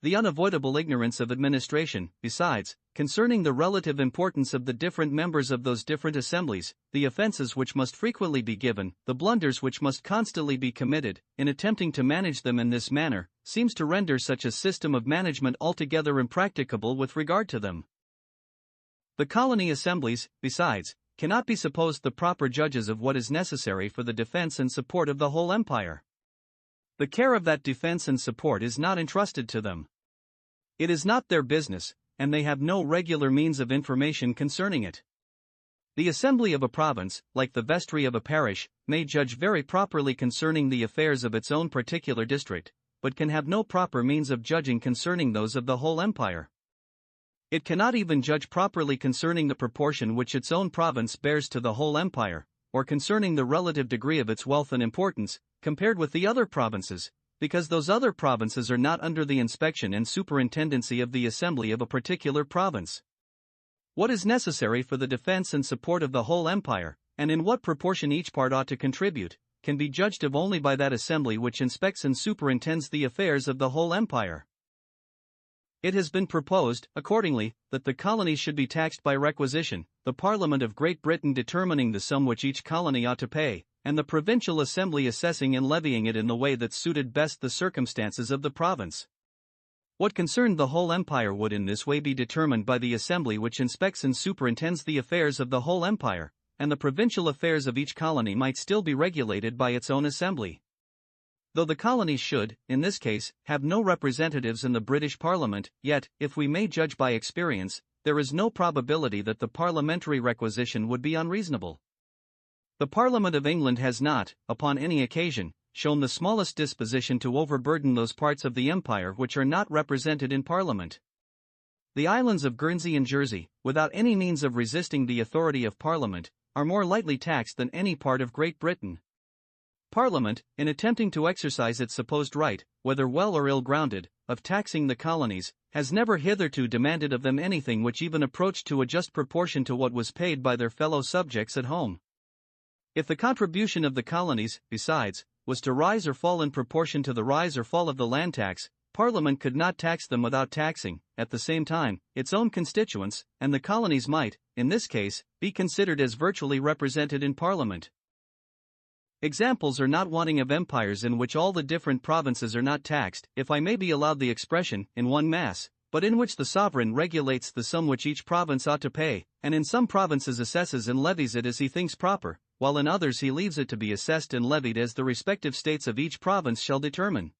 The unavoidable ignorance of administration, besides, concerning the relative importance of the different members of those different assemblies, the offences which must frequently be given, the blunders which must constantly be committed, in attempting to manage them in this manner, seems to render such a system of management altogether impracticable with regard to them. The colony assemblies, besides, cannot be supposed the proper judges of what is necessary for the defense and support of the whole empire. The care of that defense and support is not entrusted to them. It is not their business, and they have no regular means of information concerning it. The assembly of a province, like the vestry of a parish, may judge very properly concerning the affairs of its own particular district, but can have no proper means of judging concerning those of the whole empire. It cannot even judge properly concerning the proportion which its own province bears to the whole empire, or concerning the relative degree of its wealth and importance, compared with the other provinces, because those other provinces are not under the inspection and superintendency of the assembly of a particular province. What is necessary for the defense and support of the whole empire, and in what proportion each part ought to contribute, can be judged of only by that assembly which inspects and superintends the affairs of the whole empire. It has been proposed, accordingly, that the colonies should be taxed by requisition, the Parliament of Great Britain determining the sum which each colony ought to pay, and the provincial assembly assessing and levying it in the way that suited best the circumstances of the province. What concerned the whole empire would in this way be determined by the assembly which inspects and superintends the affairs of the whole empire, and the provincial affairs of each colony might still be regulated by its own assembly. Though the colonies should, in this case, have no representatives in the British Parliament, yet, if we may judge by experience, there is no probability that the parliamentary requisition would be unreasonable. The Parliament of England has not, upon any occasion, shown the smallest disposition to overburden those parts of the empire which are not represented in Parliament. The islands of Guernsey and Jersey, without any means of resisting the authority of Parliament, are more lightly taxed than any part of Great Britain. Parliament, in attempting to exercise its supposed right, whether well or ill-grounded, of taxing the colonies, has never hitherto demanded of them anything which even approached to a just proportion to what was paid by their fellow subjects at home. If the contribution of the colonies, besides, was to rise or fall in proportion to the rise or fall of the land tax, Parliament could not tax them without taxing, at the same time, its own constituents, and the colonies might, in this case, be considered as virtually represented in Parliament. Examples are not wanting of empires in which all the different provinces are not taxed, if I may be allowed the expression, in one mass, but in which the sovereign regulates the sum which each province ought to pay, and in some provinces assesses and levies it as he thinks proper, while in others he leaves it to be assessed and levied as the respective states of each province shall determine.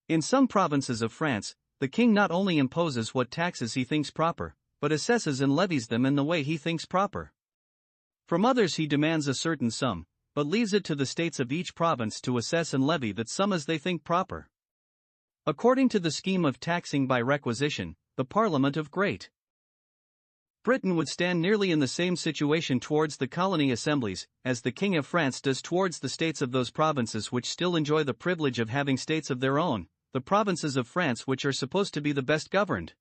In some provinces of France, the king not only imposes what taxes he thinks proper, but assesses and levies them in the way he thinks proper. From others he demands a certain sum, but leaves it to the states of each province to assess and levy that sum as they think proper. According to the scheme of taxing by requisition, the Parliament of Great Britain would stand nearly in the same situation towards the colony assemblies, as the King of France does towards the states of those provinces which still enjoy the privilege of having states of their own, the provinces of France which are supposed to be the best governed.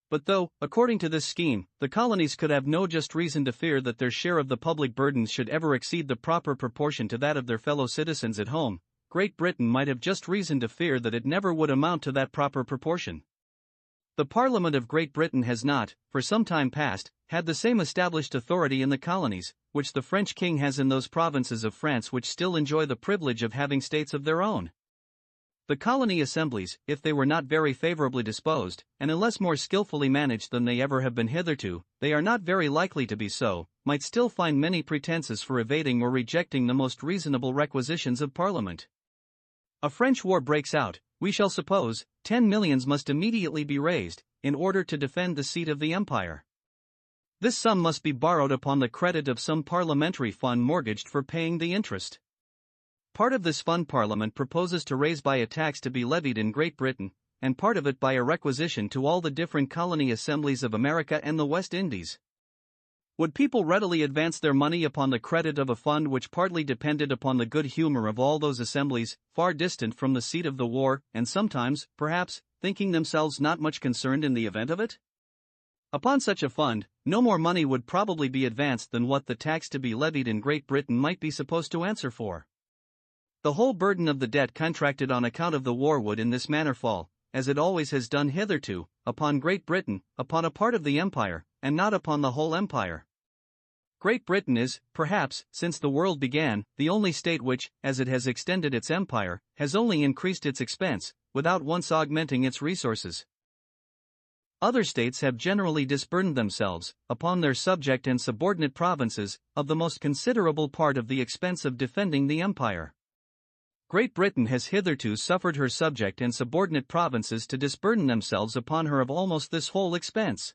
But though, according to this scheme, the colonies could have no just reason to fear that their share of the public burdens should ever exceed the proper proportion to that of their fellow citizens at home, Great Britain might have just reason to fear that it never would amount to that proper proportion. The Parliament of Great Britain has not, for some time past, had the same established authority in the colonies, which the French king has in those provinces of France which still enjoy the privilege of having states of their own. The colony assemblies, if they were not very favorably disposed, and unless more skillfully managed than they ever have been hitherto, they are not very likely to be so, might still find many pretenses for evading or rejecting the most reasonable requisitions of Parliament. A French war breaks out, we shall suppose, 10 millions must immediately be raised, in order to defend the seat of the empire. This sum must be borrowed upon the credit of some parliamentary fund mortgaged for paying the interest. Part of this fund Parliament proposes to raise by a tax to be levied in Great Britain, and part of it by a requisition to all the different colony assemblies of America and the West Indies. Would people readily advance their money upon the credit of a fund which partly depended upon the good humor of all those assemblies, far distant from the seat of the war, and sometimes, perhaps, thinking themselves not much concerned in the event of it? Upon such a fund, no more money would probably be advanced than what the tax to be levied in Great Britain might be supposed to answer for. The whole burden of the debt contracted on account of the war would in this manner fall, as it always has done hitherto, upon Great Britain, upon a part of the empire, and not upon the whole empire. Great Britain is, perhaps, since the world began, the only state which, as it has extended its empire, has only increased its expense, without once augmenting its resources. Other states have generally disburdened themselves, upon their subject and subordinate provinces, of the most considerable part of the expense of defending the empire. Great Britain has hitherto suffered her subject and subordinate provinces to disburden themselves upon her of almost this whole expense.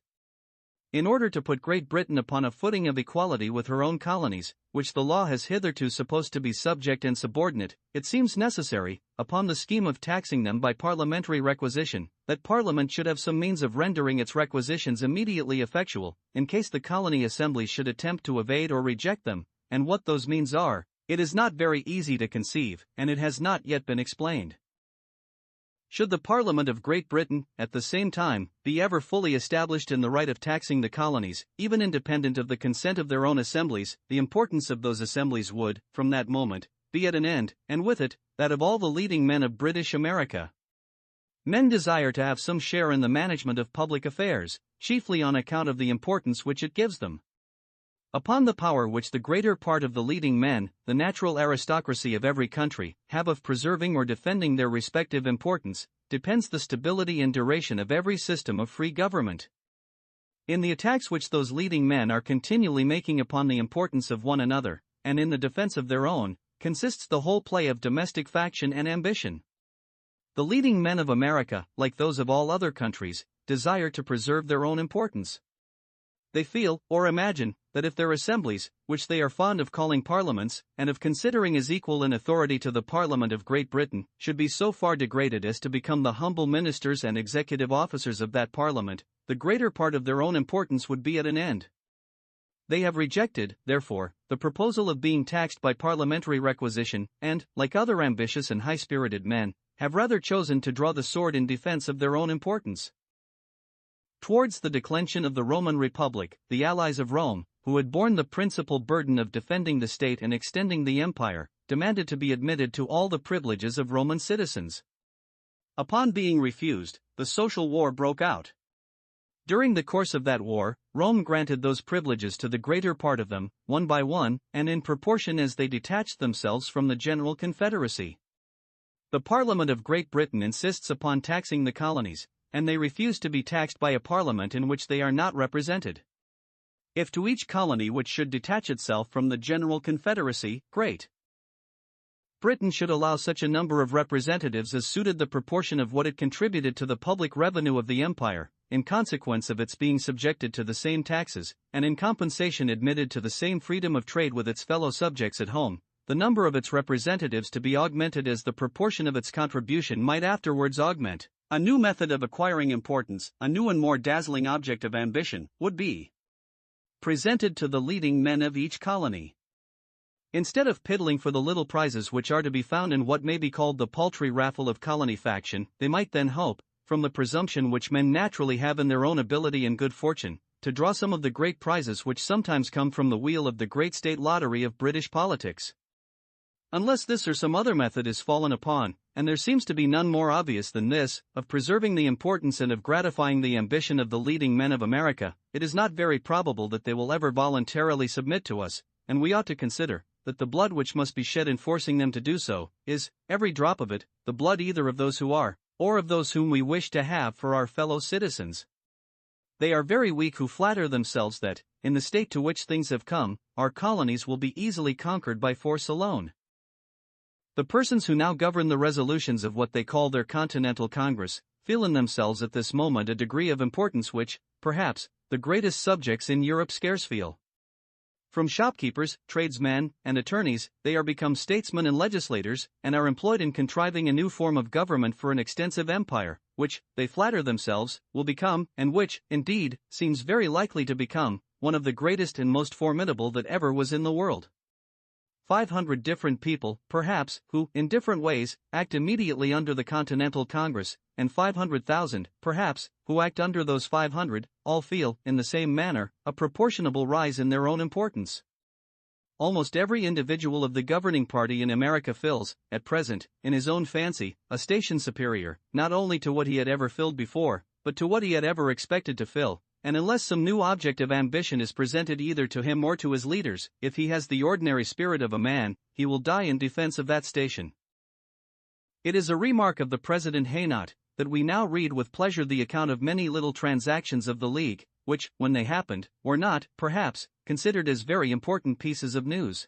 In order to put Great Britain upon a footing of equality with her own colonies, which the law has hitherto supposed to be subject and subordinate, it seems necessary, upon the scheme of taxing them by parliamentary requisition, that Parliament should have some means of rendering its requisitions immediately effectual, in case the colony assemblies should attempt to evade or reject them, and what those means are, it is not very easy to conceive, and it has not yet been explained. Should the Parliament of Great Britain, at the same time, be ever fully established in the right of taxing the colonies, even independent of the consent of their own assemblies, the importance of those assemblies would, from that moment, be at an end, and with it, that of all the leading men of British America. Men desire to have some share in the management of public affairs, chiefly on account of the importance which it gives them. Upon the power which the greater part of the leading men, the natural aristocracy of every country, have of preserving or defending their respective importance, depends the stability and duration of every system of free government. In the attacks which those leading men are continually making upon the importance of one another, and in the defense of their own, consists the whole play of domestic faction and ambition. The leading men of America, like those of all other countries, desire to preserve their own importance. They feel, or imagine, that if their assemblies, which they are fond of calling parliaments, and of considering as equal in authority to the Parliament of Great Britain, should be so far degraded as to become the humble ministers and executive officers of that Parliament, the greater part of their own importance would be at an end. They have rejected, therefore, the proposal of being taxed by parliamentary requisition, and, like other ambitious and high-spirited men, have rather chosen to draw the sword in defense of their own importance. Towards the declension of the Roman Republic, the allies of Rome, who had borne the principal burden of defending the state and extending the empire, demanded to be admitted to all the privileges of Roman citizens. Upon being refused, the social war broke out. During the course of that war, Rome granted those privileges to the greater part of them, one by one, and in proportion as they detached themselves from the general confederacy. The Parliament of Great Britain insists upon taxing the colonies, and they refuse to be taxed by a parliament in which they are not represented. If to each colony which should detach itself from the general confederacy, Great Britain should allow such a number of representatives as suited the proportion of what it contributed to the public revenue of the empire, in consequence of its being subjected to the same taxes, and in compensation admitted to the same freedom of trade with its fellow subjects at home, the number of its representatives to be augmented as the proportion of its contribution might afterwards augment. A new method of acquiring importance, a new and more dazzling object of ambition, would be presented to the leading men of each colony. Instead of piddling for the little prizes which are to be found in what may be called the paltry raffle of colony faction, they might then hope, from the presumption which men naturally have in their own ability and good fortune, to draw some of the great prizes which sometimes come from the wheel of the great state lottery of British politics. Unless this or some other method is fallen upon, and there seems to be none more obvious than this, of preserving the importance and of gratifying the ambition of the leading men of America, it is not very probable that they will ever voluntarily submit to us, and we ought to consider that the blood which must be shed in forcing them to do so, is, every drop of it, the blood either of those who are, or of those whom we wish to have for our fellow citizens. They are very weak who flatter themselves that, in the state to which things have come, our colonies will be easily conquered by force alone. The persons who now govern the resolutions of what they call their Continental Congress, feel in themselves at this moment a degree of importance which, perhaps, the greatest subjects in Europe scarce feel. From shopkeepers, tradesmen, and attorneys, they are become statesmen and legislators, and are employed in contriving a new form of government for an extensive empire, which, they flatter themselves, will become, and which, indeed, seems very likely to become, one of the greatest and most formidable that ever was in the world. 500 different people, perhaps, who, in different ways, act immediately under the Continental Congress, and 500,000, perhaps, who act under those 500, all feel, in the same manner, a proportionable rise in their own importance. Almost every individual of the governing party in America fills, at present, in his own fancy, a station superior, not only to what he had ever filled before, but to what he had ever expected to fill. And unless some new object of ambition is presented either to him or to his leaders, if he has the ordinary spirit of a man, he will die in defense of that station. It is a remark of the President Haynot, that we now read with pleasure the account of many little transactions of the League, which, when they happened, were not, perhaps, considered as very important pieces of news.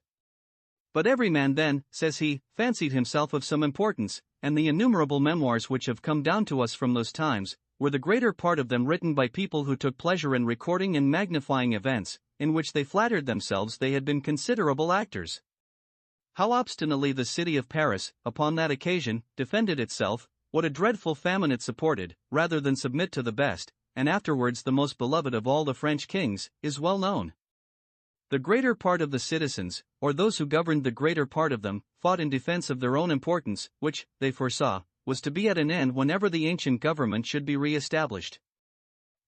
But every man then, says he, fancied himself of some importance, and the innumerable memoirs which have come down to us from those times, were the greater part of them written by people who took pleasure in recording and magnifying events, in which they flattered themselves they had been considerable actors. How obstinately the city of Paris, upon that occasion, defended itself, what a dreadful famine it supported, rather than submit to the best, and afterwards the most beloved of all the French kings, is well known. The greater part of the citizens, or those who governed the greater part of them, fought in defense of their own importance, which, they foresaw, was to be at an end whenever the ancient government should be re-established.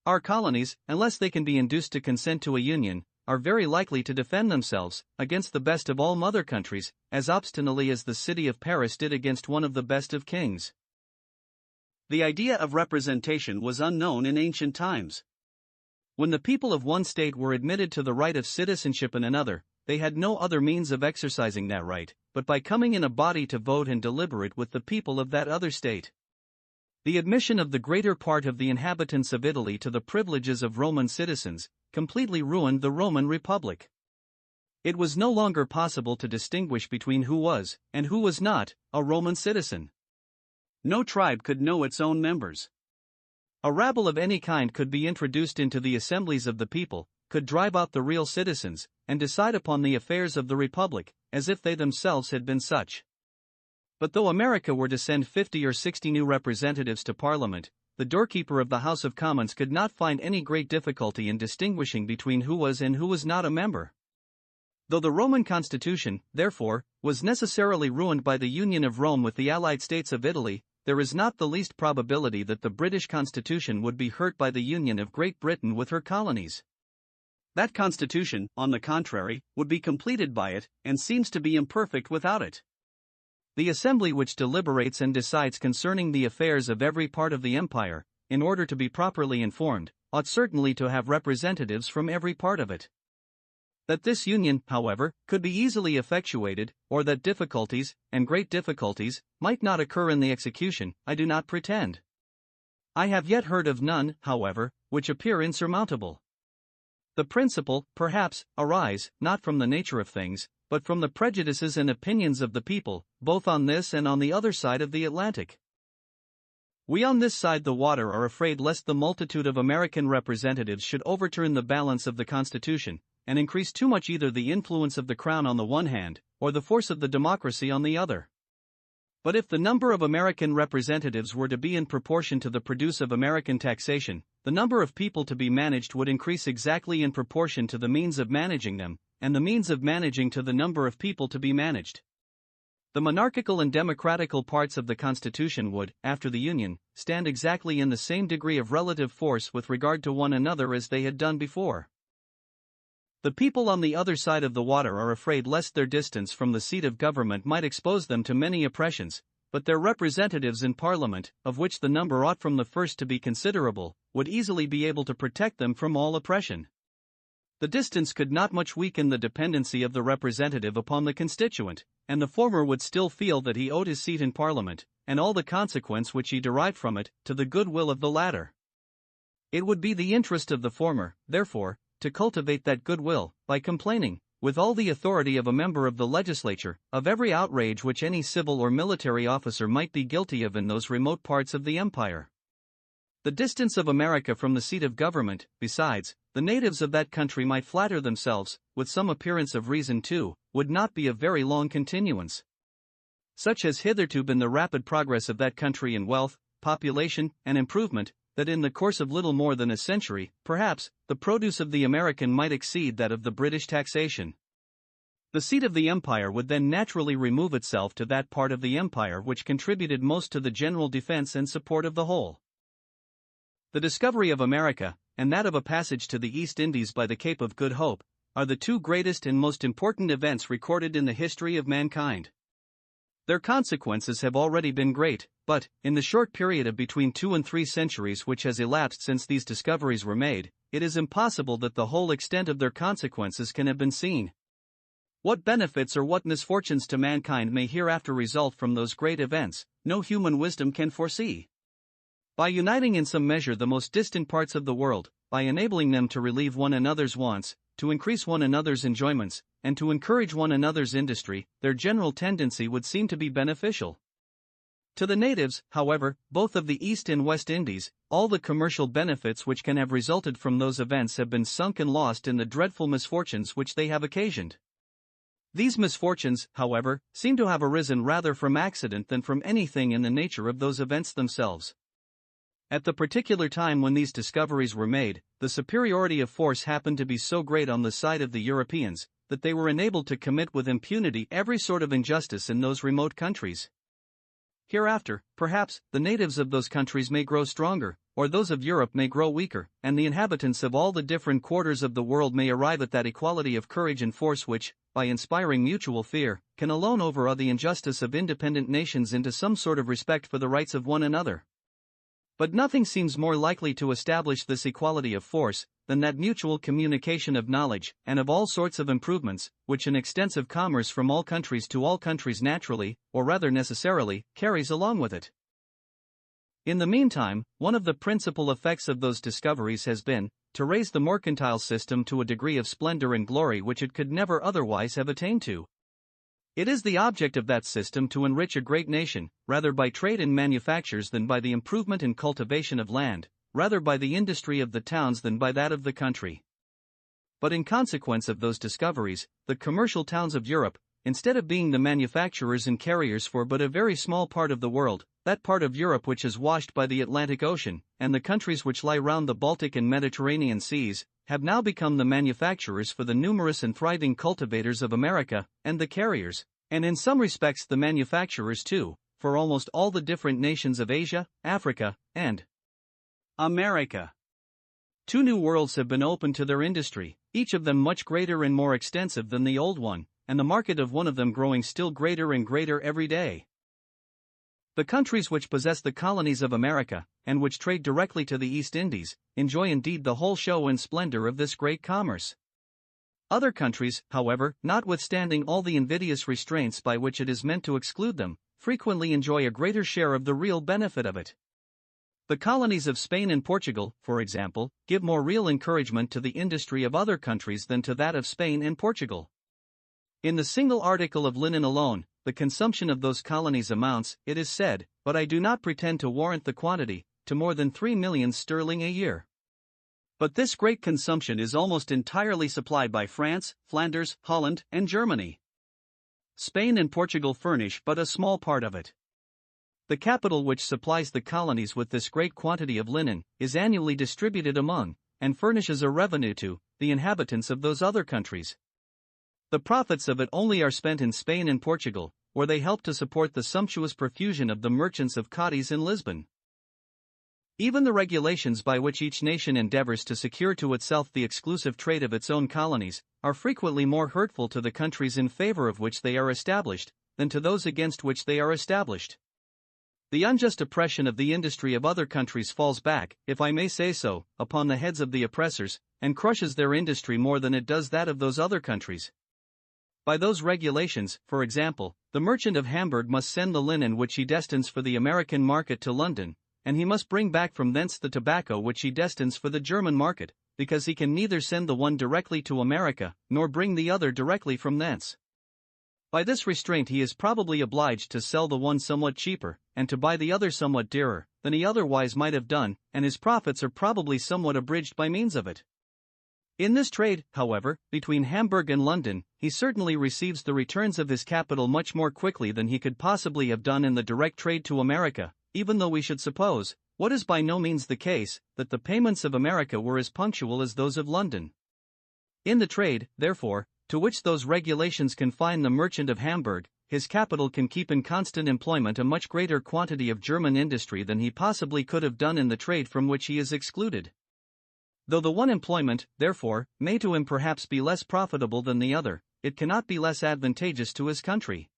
Our colonies, unless they can be induced to consent to a union, are very likely to defend themselves, against the best of all mother countries, as obstinately as the city of Paris did against one of the best of kings. The idea of representation was unknown in ancient times. When the people of one state were admitted to the right of citizenship in another, they had no other means of exercising that right, but by coming in a body to vote and deliberate with the people of that other state. The admission of the greater part of the inhabitants of Italy to the privileges of Roman citizens completely ruined the Roman Republic. It was no longer possible to distinguish between who was, and who was not, a Roman citizen. No tribe could know its own members. A rabble of any kind could be introduced into the assemblies of the people, could drive out the real citizens, and decide upon the affairs of the Republic, as if they themselves had been such. But though America were to send 50 or 60 new representatives to Parliament, the doorkeeper of the House of Commons could not find any great difficulty in distinguishing between who was and who was not a member. Though the Roman constitution, therefore, was necessarily ruined by the union of Rome with the allied states of Italy, there is not the least probability that the British constitution would be hurt by the union of Great Britain with her colonies. That constitution, on the contrary, would be completed by it, and seems to be imperfect without it. The assembly which deliberates and decides concerning the affairs of every part of the empire, in order to be properly informed, ought certainly to have representatives from every part of it. That this union, however, could be easily effectuated, or that difficulties, and great difficulties, might not occur in the execution, I do not pretend. I have yet heard of none, however, which appear insurmountable. The principal, perhaps, arise, not from the nature of things, but from the prejudices and opinions of the people, both on this and on the other side of the Atlantic. We on this side the water are afraid lest the multitude of American representatives should overturn the balance of the Constitution, and increase too much either the influence of the Crown on the one hand, or the force of the democracy on the other. But if the number of American representatives were to be in proportion to the produce of American taxation, the number of people to be managed would increase exactly in proportion to the means of managing them, and the means of managing to the number of people to be managed. The monarchical and democratical parts of the Constitution would, after the Union, stand exactly in the same degree of relative force with regard to one another as they had done before. The people on the other side of the water are afraid lest their distance from the seat of government might expose them to many oppressions, but their representatives in Parliament, of which the number ought from the first to be considerable, would easily be able to protect them from all oppression. The distance could not much weaken the dependency of the representative upon the constituent, and the former would still feel that he owed his seat in Parliament, and all the consequence which he derived from it, to the good will of the latter. It would be the interest of the former, therefore, to cultivate that goodwill, by complaining, with all the authority of a member of the legislature, of every outrage which any civil or military officer might be guilty of in those remote parts of the empire. The distance of America from the seat of government, besides, the natives of that country might flatter themselves, with some appearance of reason too, would not be of very long continuance. Such has hitherto been the rapid progress of that country in wealth, population, and improvement, that in the course of little more than a century, perhaps, the produce of the American might exceed that of the British taxation. The seat of the empire would then naturally remove itself to that part of the empire which contributed most to the general defense and support of the whole. The discovery of America, and that of a passage to the East Indies by the Cape of Good Hope, are the two greatest and most important events recorded in the history of mankind. Their consequences have already been great, but, in the short period of between 2 and 3 centuries which has elapsed since these discoveries were made, it is impossible that the whole extent of their consequences can have been seen. What benefits or what misfortunes to mankind may hereafter result from those great events, no human wisdom can foresee. By uniting in some measure the most distant parts of the world, by enabling them to relieve one another's wants, to increase one another's enjoyments, and to encourage one another's industry, their general tendency would seem to be beneficial. To the natives, however, both of the East and West Indies, all the commercial benefits which can have resulted from those events have been sunk and lost in the dreadful misfortunes which they have occasioned. These misfortunes, however, seem to have arisen rather from accident than from anything in the nature of those events themselves. At the particular time when these discoveries were made, the superiority of force happened to be so great on the side of the Europeans, that they were enabled to commit with impunity every sort of injustice in those remote countries. Hereafter, perhaps, the natives of those countries may grow stronger, or those of Europe may grow weaker, and the inhabitants of all the different quarters of the world may arrive at that equality of courage and force which, by inspiring mutual fear, can alone overawe the injustice of independent nations into some sort of respect for the rights of one another. But nothing seems more likely to establish this equality of force than that mutual communication of knowledge and of all sorts of improvements, which an extensive commerce from all countries to all countries naturally, or rather necessarily, carries along with it. In the meantime, one of the principal effects of those discoveries has been to raise the mercantile system to a degree of splendor and glory which it could never otherwise have attained to. It is the object of that system to enrich a great nation, rather by trade and manufactures than by the improvement and cultivation of land, rather by the industry of the towns than by that of the country. But in consequence of those discoveries, the commercial towns of Europe, instead of being the manufacturers and carriers for but a very small part of the world, that part of Europe which is washed by the Atlantic Ocean, and the countries which lie round the Baltic and Mediterranean seas, have now become the manufacturers for the numerous and thriving cultivators of America, and the carriers, and in some respects the manufacturers too, for almost all the different nations of Asia, Africa, and America. 2 new worlds have been opened to their industry, each of them much greater and more extensive than the old one, and the market of one of them growing still greater and greater every day. The countries which possess the colonies of America, and which trade directly to the East Indies, enjoy indeed the whole show and splendor of this great commerce. Other countries, however, notwithstanding all the invidious restraints by which it is meant to exclude them, frequently enjoy a greater share of the real benefit of it. The colonies of Spain and Portugal, for example, give more real encouragement to the industry of other countries than to that of Spain and Portugal. In the single article of linen alone, the consumption of those colonies amounts, it is said, but I do not pretend to warrant the quantity, to more than 3 millions sterling a year. But this great consumption is almost entirely supplied by France, Flanders, Holland, and Germany. Spain and Portugal furnish but a small part of it. The capital which supplies the colonies with this great quantity of linen is annually distributed among, and furnishes a revenue to, the inhabitants of those other countries. The profits of it only are spent in Spain and Portugal, where they help to support the sumptuous profusion of the merchants of Cadiz and Lisbon. Even the regulations by which each nation endeavors to secure to itself the exclusive trade of its own colonies are frequently more hurtful to the countries in favor of which they are established than to those against which they are established. The unjust oppression of the industry of other countries falls back, if I may say so, upon the heads of the oppressors, and crushes their industry more than it does that of those other countries. By those regulations, for example, the merchant of Hamburg must send the linen which he destines for the American market to London, and he must bring back from thence the tobacco which he destines for the German market, because he can neither send the one directly to America, nor bring the other directly from thence. By this restraint he is probably obliged to sell the one somewhat cheaper, and to buy the other somewhat dearer, than he otherwise might have done, and his profits are probably somewhat abridged by means of it. In this trade, however, between Hamburg and London, he certainly receives the returns of his capital much more quickly than he could possibly have done in the direct trade to America, even though we should suppose, what is by no means the case, that the payments of America were as punctual as those of London. In the trade, therefore, to which those regulations confine the merchant of Hamburg, his capital can keep in constant employment a much greater quantity of German industry than he possibly could have done in the trade from which he is excluded. Though the one employment, therefore, may to him perhaps be less profitable than the other, it cannot be less advantageous to his country.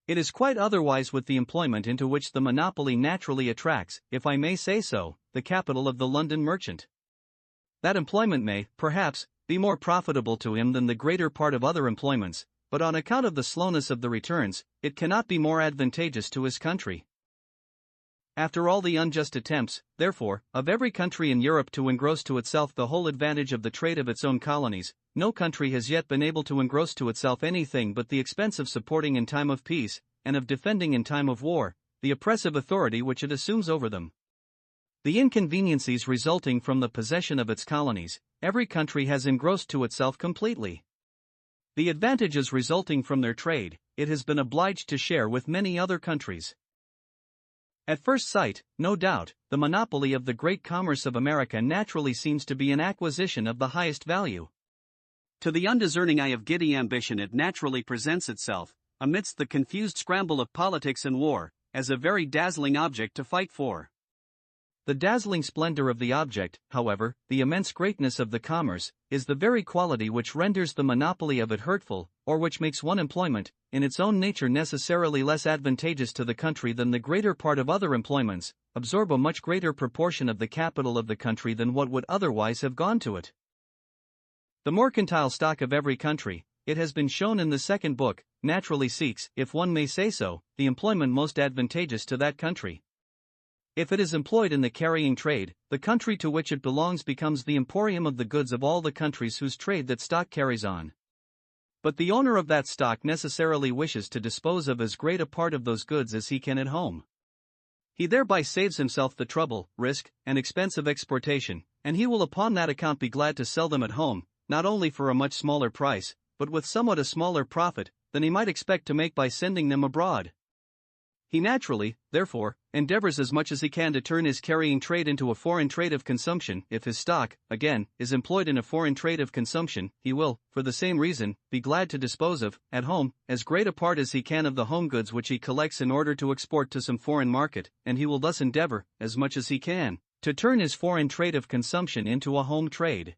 It is quite otherwise with the employment into which the monopoly naturally attracts, if I may say so, the capital of the London merchant. That employment may, perhaps, be more profitable to him than the greater part of other employments, but on account of the slowness of the returns, it cannot be more advantageous to his country. After all the unjust attempts, therefore, of every country in Europe to engross to itself the whole advantage of the trade of its own colonies, no country has yet been able to engross to itself anything but the expense of supporting in time of peace, and of defending in time of war, the oppressive authority which it assumes over them. The inconveniencies resulting from the possession of its colonies, every country has engrossed to itself completely. The advantages resulting from their trade, it has been obliged to share with many other countries. At first sight, no doubt, the monopoly of the great commerce of America naturally seems to be an acquisition of the highest value. To the undiscerning eye of giddy ambition it naturally presents itself, amidst the confused scramble of politics and war, as a very dazzling object to fight for. The dazzling splendor of the object, however, the immense greatness of the commerce, is the very quality which renders the monopoly of it hurtful, or which makes one employment, in its own nature necessarily less advantageous to the country than the greater part of other employments, absorb a much greater proportion of the capital of the country than what would otherwise have gone to it. The mercantile stock of every country, it has been shown in the second book, naturally seeks, if one may say so, the employment most advantageous to that country. If it is employed in the carrying trade, the country to which it belongs becomes the emporium of the goods of all the countries whose trade that stock carries on. But the owner of that stock necessarily wishes to dispose of as great a part of those goods as he can at home. He thereby saves himself the trouble, risk, and expense of exportation, and he will upon that account be glad to sell them at home, not only for a much smaller price, but with somewhat a smaller profit than he might expect to make by sending them abroad. He naturally, therefore, endeavors as much as he can to turn his carrying trade into a foreign trade of consumption. If his stock, again, is employed in a foreign trade of consumption, he will, for the same reason, be glad to dispose of, at home, as great a part as he can of the home goods which he collects in order to export to some foreign market, and he will thus endeavor, as much as he can, to turn his foreign trade of consumption into a home trade.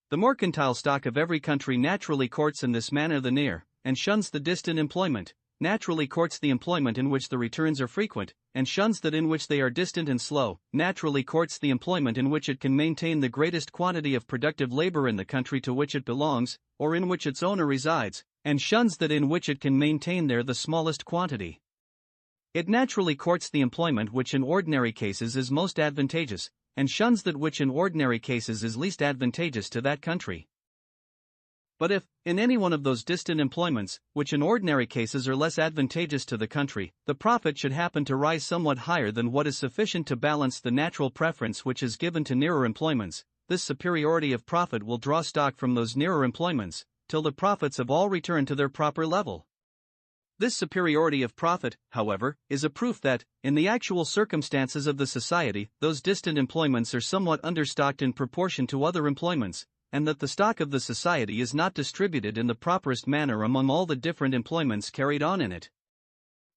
The mercantile stock of every country naturally courts in this manner the near, and shuns the distant employment, naturally courts the employment in which the returns are frequent, and shuns that in which they are distant and slow, naturally courts the employment in which it can maintain the greatest quantity of productive labor in the country to which it belongs, or in which its owner resides, and shuns that in which it can maintain there the smallest quantity. It naturally courts the employment which in ordinary cases is most advantageous, and shuns that which in ordinary cases is least advantageous to that country. But if, in any one of those distant employments, which in ordinary cases are less advantageous to the country, the profit should happen to rise somewhat higher than what is sufficient to balance the natural preference which is given to nearer employments, this superiority of profit will draw stock from those nearer employments, till the profits have all returned to their proper level. This superiority of profit, however, is a proof that, in the actual circumstances of the society, those distant employments are somewhat understocked in proportion to other employments, and that the stock of the society is not distributed in the properest manner among all the different employments carried on in it.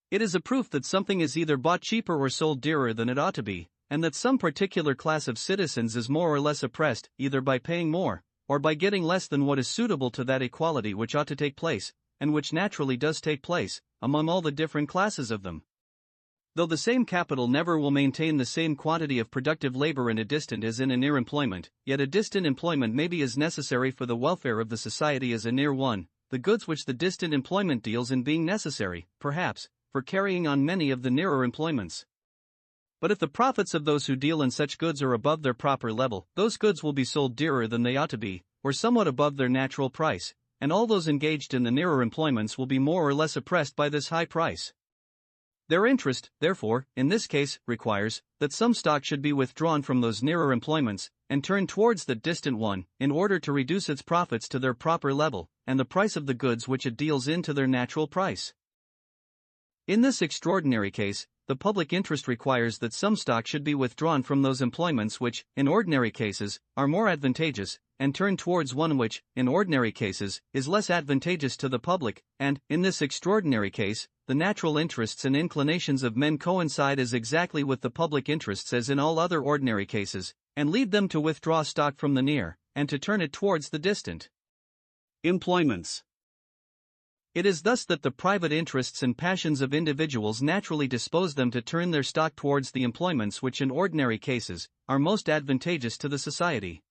It is a proof that something is either bought cheaper or sold dearer than it ought to be, and that some particular class of citizens is more or less oppressed, either by paying more, or by getting less than what is suitable to that equality which ought to take place, and which naturally does take place, among all the different classes of them. Though the same capital never will maintain the same quantity of productive labor in a distant as in a near employment, yet a distant employment may be as necessary for the welfare of the society as a near one, the goods which the distant employment deals in being necessary, perhaps, for carrying on many of the nearer employments. But if the profits of those who deal in such goods are above their proper level, those goods will be sold dearer than they ought to be, or somewhat above their natural price, and all those engaged in the nearer employments will be more or less oppressed by this high price. Their interest, therefore, in this case, requires that some stock should be withdrawn from those nearer employments, and turned towards the distant one, in order to reduce its profits to their proper level, and the price of the goods which it deals in to their natural price. In this extraordinary case, the public interest requires that some stock should be withdrawn from those employments which, in ordinary cases, are more advantageous, and turned towards one which, in ordinary cases, is less advantageous to the public, and, in this extraordinary case, the natural interests and inclinations of men coincide as exactly with the public interests as in all other ordinary cases, and lead them to withdraw stock from the near, and to turn it towards the distant employments. It is thus that the private interests and passions of individuals naturally dispose them to turn their stock towards the employments which in ordinary cases are most advantageous to the society.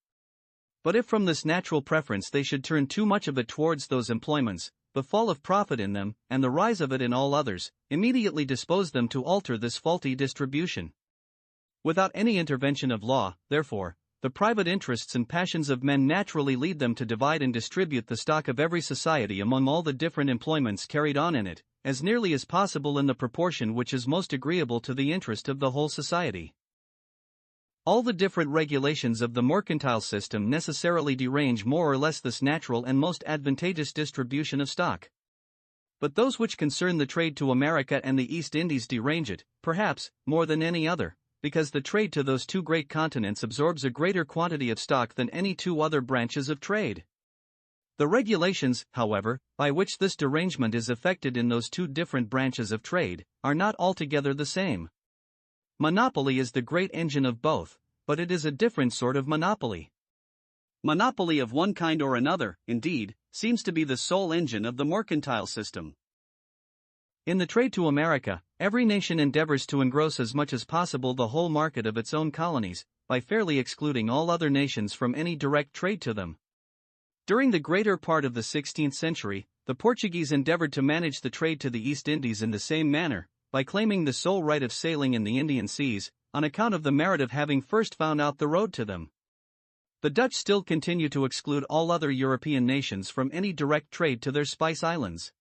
But if from this natural preference they should turn too much of it towards those employments, the fall of profit in them, and the rise of it in all others, immediately dispose them to alter this faulty distribution. Without any intervention of law, therefore, the private interests and passions of men naturally lead them to divide and distribute the stock of every society among all the different employments carried on in it, as nearly as possible in the proportion which is most agreeable to the interest of the whole society. All the different regulations of the mercantile system necessarily derange more or less this natural and most advantageous distribution of stock. But those which concern the trade to America and the East Indies derange it, perhaps, more than any other, because the trade to those two great continents absorbs a greater quantity of stock than any two other branches of trade. The regulations, however, by which this derangement is effected in those two different branches of trade, are not altogether the same. Monopoly is the great engine of both, but it is a different sort of monopoly. Monopoly of one kind or another, indeed, seems to be the sole engine of the mercantile system. In the trade to America, every nation endeavors to engross as much as possible the whole market of its own colonies, by fairly excluding all other nations from any direct trade to them. During the greater part of the 16th century, the Portuguese endeavored to manage the trade to the East Indies in the same manner, by claiming the sole right of sailing in the Indian seas, on account of the merit of having first found out the road to them. The Dutch still continue to exclude all other European nations from any direct trade to their Spice Islands.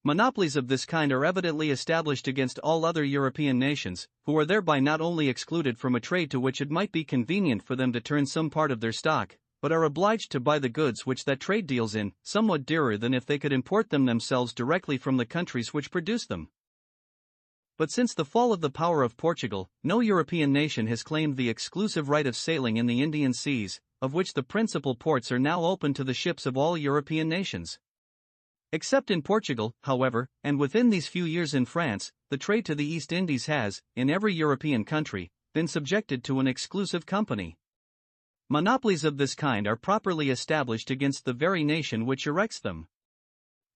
Monopolies of this kind are evidently established against all other European nations, who are thereby not only excluded from a trade to which it might be convenient for them to turn some part of their stock, but are obliged to buy the goods which that trade deals in, somewhat dearer than if they could import them themselves directly from the countries which produce them. But since the fall of the power of Portugal, no European nation has claimed the exclusive right of sailing in the Indian seas, of which the principal ports are now open to the ships of all European nations. Except in Portugal, however, and within these few years in France, the trade to the East Indies has, in every European country, been subjected to an exclusive company. Monopolies of this kind are properly established against the very nation which erects them.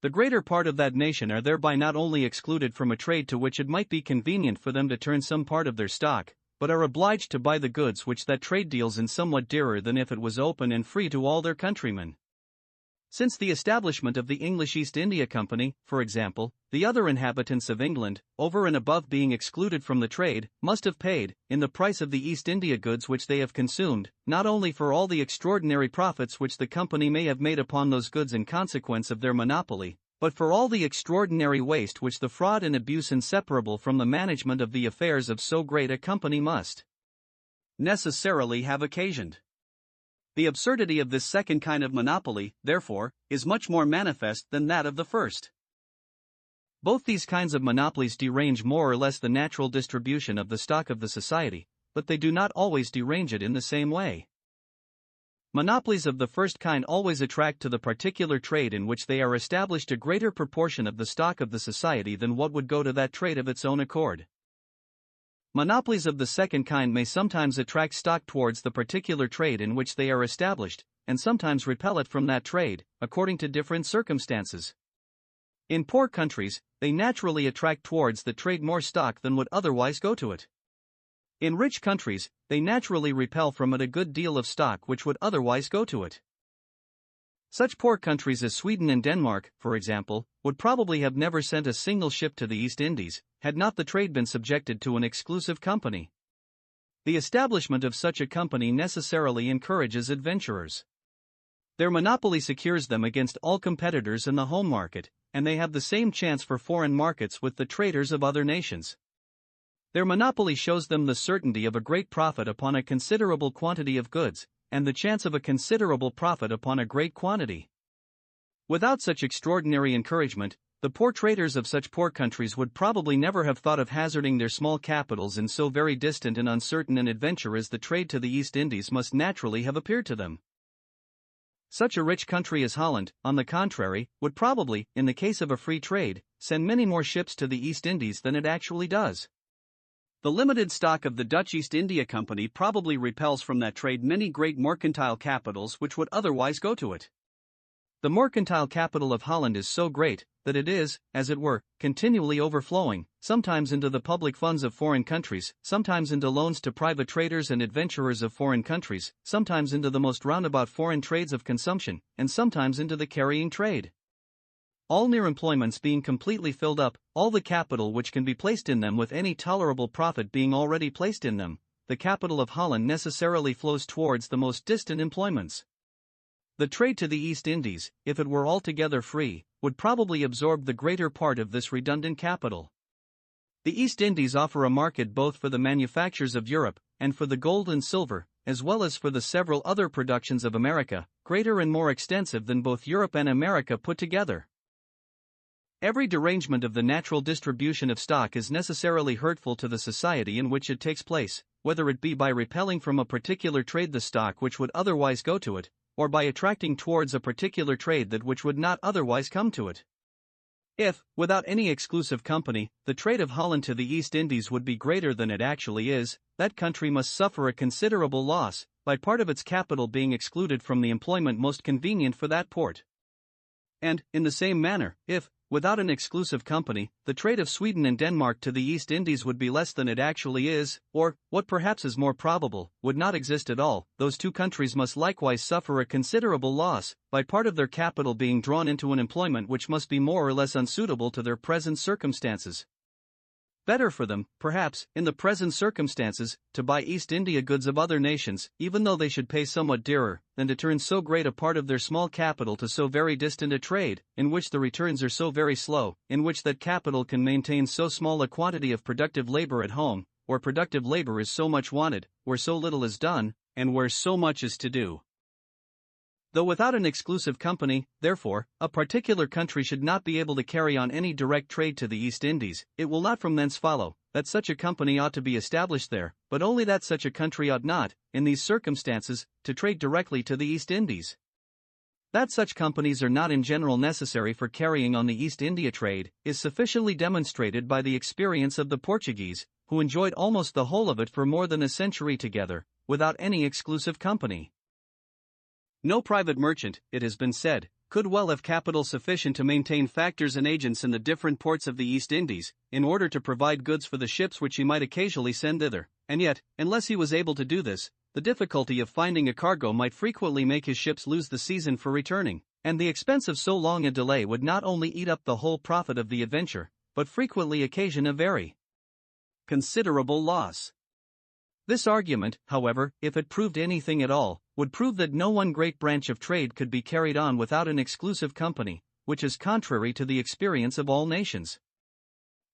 The greater part of that nation are thereby not only excluded from a trade to which it might be convenient for them to turn some part of their stock, but are obliged to buy the goods which that trade deals in somewhat dearer than if it was open and free to all their countrymen. Since the establishment of the English East India Company, for example, the other inhabitants of England, over and above being excluded from the trade, must have paid, in the price of the East India goods which they have consumed, not only for all the extraordinary profits which the company may have made upon those goods in consequence of their monopoly, but for all the extraordinary waste which the fraud and abuse inseparable from the management of the affairs of so great a company must necessarily have occasioned. The absurdity of this second kind of monopoly, therefore, is much more manifest than that of the first. Both these kinds of monopolies derange more or less the natural distribution of the stock of the society, but they do not always derange it in the same way. Monopolies of the first kind always attract to the particular trade in which they are established a greater proportion of the stock of the society than what would go to that trade of its own accord. Monopolies of the second kind may sometimes attract stock towards the particular trade in which they are established, and sometimes repel it from that trade, according to different circumstances. In poor countries, they naturally attract towards the trade more stock than would otherwise go to it. In rich countries, they naturally repel from it a good deal of stock which would otherwise go to it. Such poor countries as Sweden and Denmark, for example, would probably have never sent a single ship to the East Indies, had not the trade been subjected to an exclusive company. The establishment of such a company necessarily encourages adventurers. Their monopoly secures them against all competitors in the home market, and they have the same chance for foreign markets with the traders of other nations. Their monopoly shows them the certainty of a great profit upon a considerable quantity of goods, and the chance of a considerable profit upon a great quantity. Without such extraordinary encouragement, the poor traders of such poor countries would probably never have thought of hazarding their small capitals in so very distant and uncertain an adventure as the trade to the East Indies must naturally have appeared to them. Such a rich country as Holland, on the contrary, would probably, in the case of a free trade, send many more ships to the East Indies than it actually does. The limited stock of the Dutch East India Company probably repels from that trade many great mercantile capitals which would otherwise go to it. The mercantile capital of Holland is so great that it is, as it were, continually overflowing, sometimes into the public funds of foreign countries, sometimes into loans to private traders and adventurers of foreign countries, sometimes into the most roundabout foreign trades of consumption, and sometimes into the carrying trade. All near employments being completely filled up, all the capital which can be placed in them with any tolerable profit being already placed in them, the capital of Holland necessarily flows towards the most distant employments. The trade to the East Indies, if it were altogether free, would probably absorb the greater part of this redundant capital. The East Indies offer a market both for the manufactures of Europe, and for the gold and silver, as well as for the several other productions of America, greater and more extensive than both Europe and America put together. Every derangement of the natural distribution of stock is necessarily hurtful to the society in which it takes place, whether it be by repelling from a particular trade the stock which would otherwise go to it, or by attracting towards a particular trade that which would not otherwise come to it. If, without any exclusive company, the trade of Holland to the East Indies would be greater than it actually is, that country must suffer a considerable loss, by part of its capital being excluded from the employment most convenient for that port. And, in the same manner, if, without an exclusive company, the trade of Sweden and Denmark to the East Indies would be less than it actually is, or, what perhaps is more probable, would not exist at all, those two countries must likewise suffer a considerable loss, by part of their capital being drawn into an employment which must be more or less unsuitable to their present circumstances. Better for them, perhaps, in the present circumstances, to buy East India goods of other nations, even though they should pay somewhat dearer, than to turn so great a part of their small capital to so very distant a trade, in which the returns are so very slow, in which that capital can maintain so small a quantity of productive labor at home, where productive labor is so much wanted, where so little is done, and where so much is to do. Though without an exclusive company, therefore, a particular country should not be able to carry on any direct trade to the East Indies, it will not from thence follow that such a company ought to be established there, but only that such a country ought not, in these circumstances, to trade directly to the East Indies. That such companies are not in general necessary for carrying on the East India trade is sufficiently demonstrated by the experience of the Portuguese, who enjoyed almost the whole of it for more than a century together, without any exclusive company. No private merchant, it has been said, could well have capital sufficient to maintain factors and agents in the different ports of the East Indies, in order to provide goods for the ships which he might occasionally send thither, and yet, unless he was able to do this, the difficulty of finding a cargo might frequently make his ships lose the season for returning, and the expense of so long a delay would not only eat up the whole profit of the adventure, but frequently occasion a very considerable loss. This argument, however, if it proved anything at all, would prove that no one great branch of trade could be carried on without an exclusive company, which is contrary to the experience of all nations.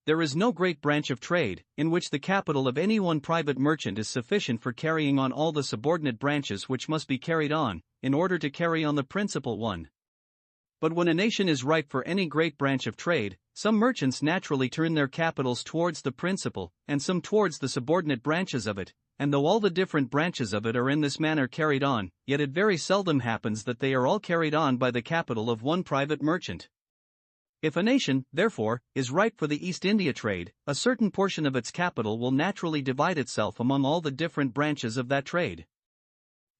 There is no great branch of trade in which the capital of any one private merchant is sufficient for carrying on all the subordinate branches which must be carried on, in order to carry on the principal one. But when a nation is ripe for any great branch of trade, some merchants naturally turn their capitals towards the principal, and some towards the subordinate branches of it, and though all the different branches of it are in this manner carried on, yet it very seldom happens that they are all carried on by the capital of one private merchant. If a nation, therefore, is ripe for the East India trade, a certain portion of its capital will naturally divide itself among all the different branches of that trade.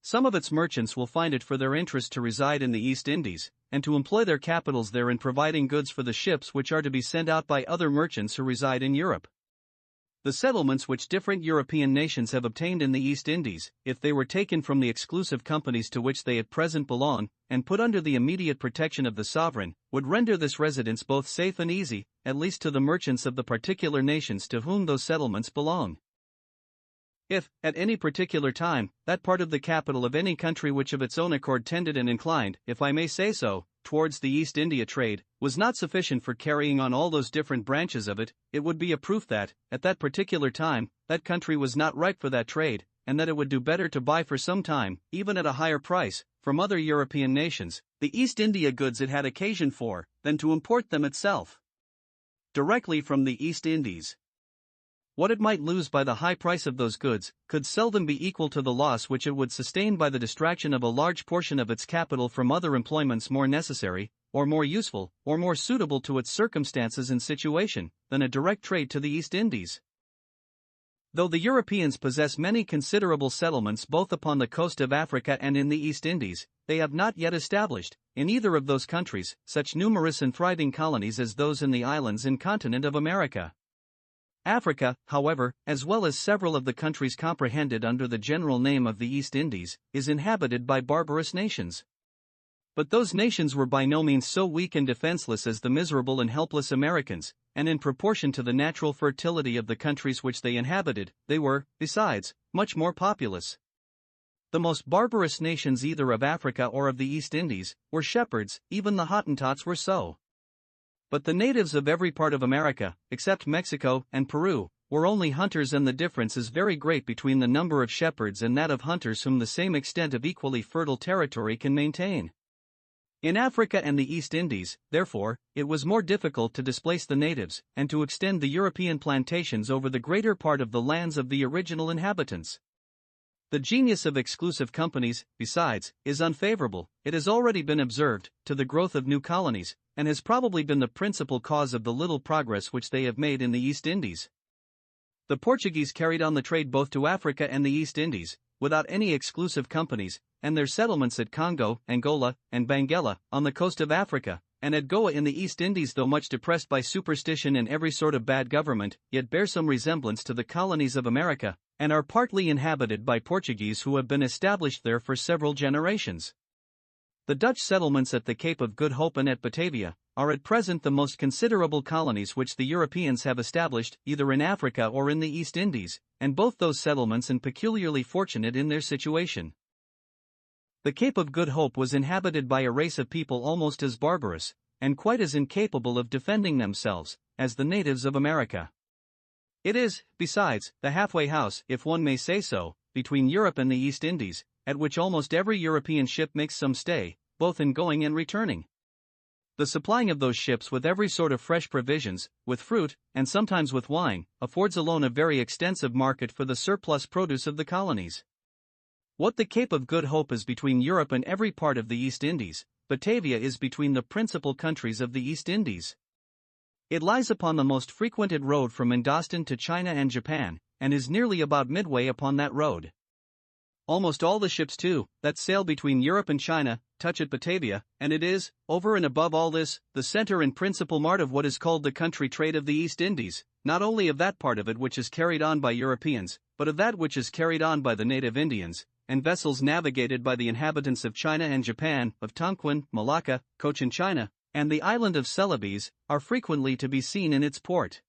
Some of its merchants will find it for their interest to reside in the East Indies, and to employ their capitals there in providing goods for the ships which are to be sent out by other merchants who reside in Europe. The settlements which different European nations have obtained in the East Indies, if they were taken from the exclusive companies to which they at present belong, and put under the immediate protection of the sovereign, would render this residence both safe and easy, at least to the merchants of the particular nations to whom those settlements belong. If, at any particular time, that part of the capital of any country which of its own accord tended and inclined, if I may say so, towards the East India trade, was not sufficient for carrying on all those different branches of it, it would be a proof that, at that particular time, that country was not ripe for that trade, and that it would do better to buy for some time, even at a higher price, from other European nations, the East India goods it had occasion for, than to import them itself directly from the East Indies. What it might lose by the high price of those goods could seldom be equal to the loss which it would sustain by the distraction of a large portion of its capital from other employments more necessary, or more useful, or more suitable to its circumstances and situation, than a direct trade to the East Indies. Though the Europeans possess many considerable settlements both upon the coast of Africa and in the East Indies, they have not yet established, in either of those countries, such numerous and thriving colonies as those in the islands and continent of America. Africa, however, as well as several of the countries comprehended under the general name of the East Indies, is inhabited by barbarous nations. But those nations were by no means so weak and defenseless as the miserable and helpless Americans, and in proportion to the natural fertility of the countries which they inhabited, they were, besides, much more populous. The most barbarous nations either of Africa or of the East Indies were shepherds, even the Hottentots were so. But the natives of every part of America, except Mexico and Peru, were only hunters, and the difference is very great between the number of shepherds and that of hunters whom the same extent of equally fertile territory can maintain. In Africa and the East Indies, therefore, it was more difficult to displace the natives, and to extend the European plantations over the greater part of the lands of the original inhabitants. The genius of exclusive companies, besides, is unfavorable, it has already been observed, to the growth of new colonies, and has probably been the principal cause of the little progress which they have made in the East Indies. The Portuguese carried on the trade both to Africa and the East Indies, without any exclusive companies, and their settlements at Congo, Angola, and Benguela, on the coast of Africa, and at Goa in the East Indies, though much depressed by superstition and every sort of bad government, yet bear some resemblance to the colonies of America, and are partly inhabited by Portuguese who have been established there for several generations. The Dutch settlements at the Cape of Good Hope and at Batavia are at present the most considerable colonies which the Europeans have established either in Africa or in the East Indies, and both those settlements are peculiarly fortunate in their situation. The Cape of Good Hope was inhabited by a race of people almost as barbarous, and quite as incapable of defending themselves, as the natives of America. It is, besides, the halfway house, if one may say so, between Europe and the East Indies, at which almost every European ship makes some stay, both in going and returning. The supplying of those ships with every sort of fresh provisions, with fruit, and sometimes with wine, affords alone a very extensive market for the surplus produce of the colonies. What the Cape of Good Hope is between Europe and every part of the East Indies, Batavia is between the principal countries of the East Indies. It lies upon the most frequented road from Indostan to China and Japan, and is nearly about midway upon that road. Almost all the ships, too, that sail between Europe and China, touch at Batavia, and it is, over and above all this, the center and principal mart of what is called the country trade of the East Indies, not only of that part of it which is carried on by Europeans, but of that which is carried on by the native Indians, and vessels navigated by the inhabitants of China and Japan, of Tonquin, Malacca, Cochin China, and the island of Celebes, are frequently to be seen in its port.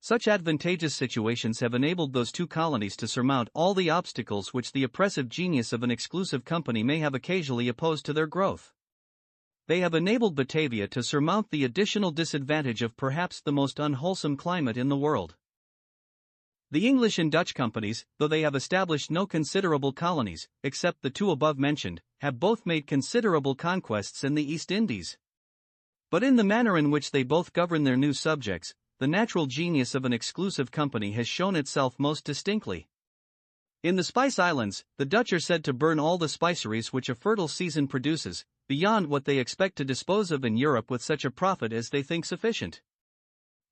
Such advantageous situations have enabled those two colonies to surmount all the obstacles which the oppressive genius of an exclusive company may have occasionally opposed to their growth. They have enabled Batavia to surmount the additional disadvantage of perhaps the most unwholesome climate in the world. The English and Dutch companies, though they have established no considerable colonies, except the two above mentioned, have both made considerable conquests in the East Indies. But in the manner in which they both govern their new subjects, the natural genius of an exclusive company has shown itself most distinctly. In the Spice Islands, the Dutch are said to burn all the spiceries which a fertile season produces, beyond what they expect to dispose of in Europe with such a profit as they think sufficient.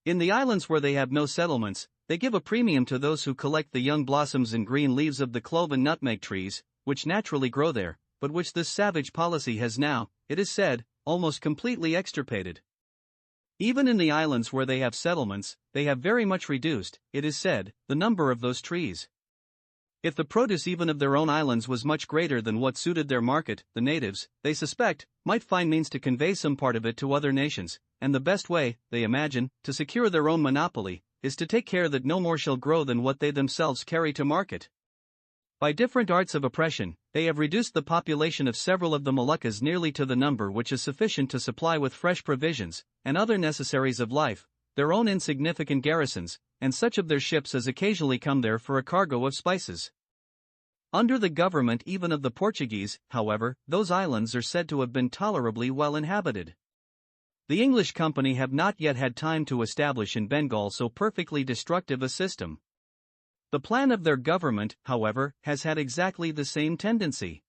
In the islands where they have no settlements, they give a premium to those who collect the young blossoms and green leaves of the clove and nutmeg trees, which naturally grow there, but which this savage policy has now, it is said, almost completely extirpated. Even in the islands where they have settlements, they have very much reduced, it is said, the number of those trees. If the produce even of their own islands was much greater than what suited their market, the natives, they suspect, might find means to convey some part of it to other nations, and the best way, they imagine, to secure their own monopoly, is to take care that no more shall grow than what they themselves carry to market. By different arts of oppression, they have reduced the population of several of the Moluccas nearly to the number which is sufficient to supply with fresh provisions, and other necessaries of life, their own insignificant garrisons, and such of their ships as occasionally come there for a cargo of spices. Under the government even of the Portuguese, however, those islands are said to have been tolerably well inhabited. The English company have not yet had time to establish in Bengal so perfectly destructive a system. The plan of their government, however, has had exactly the same tendency.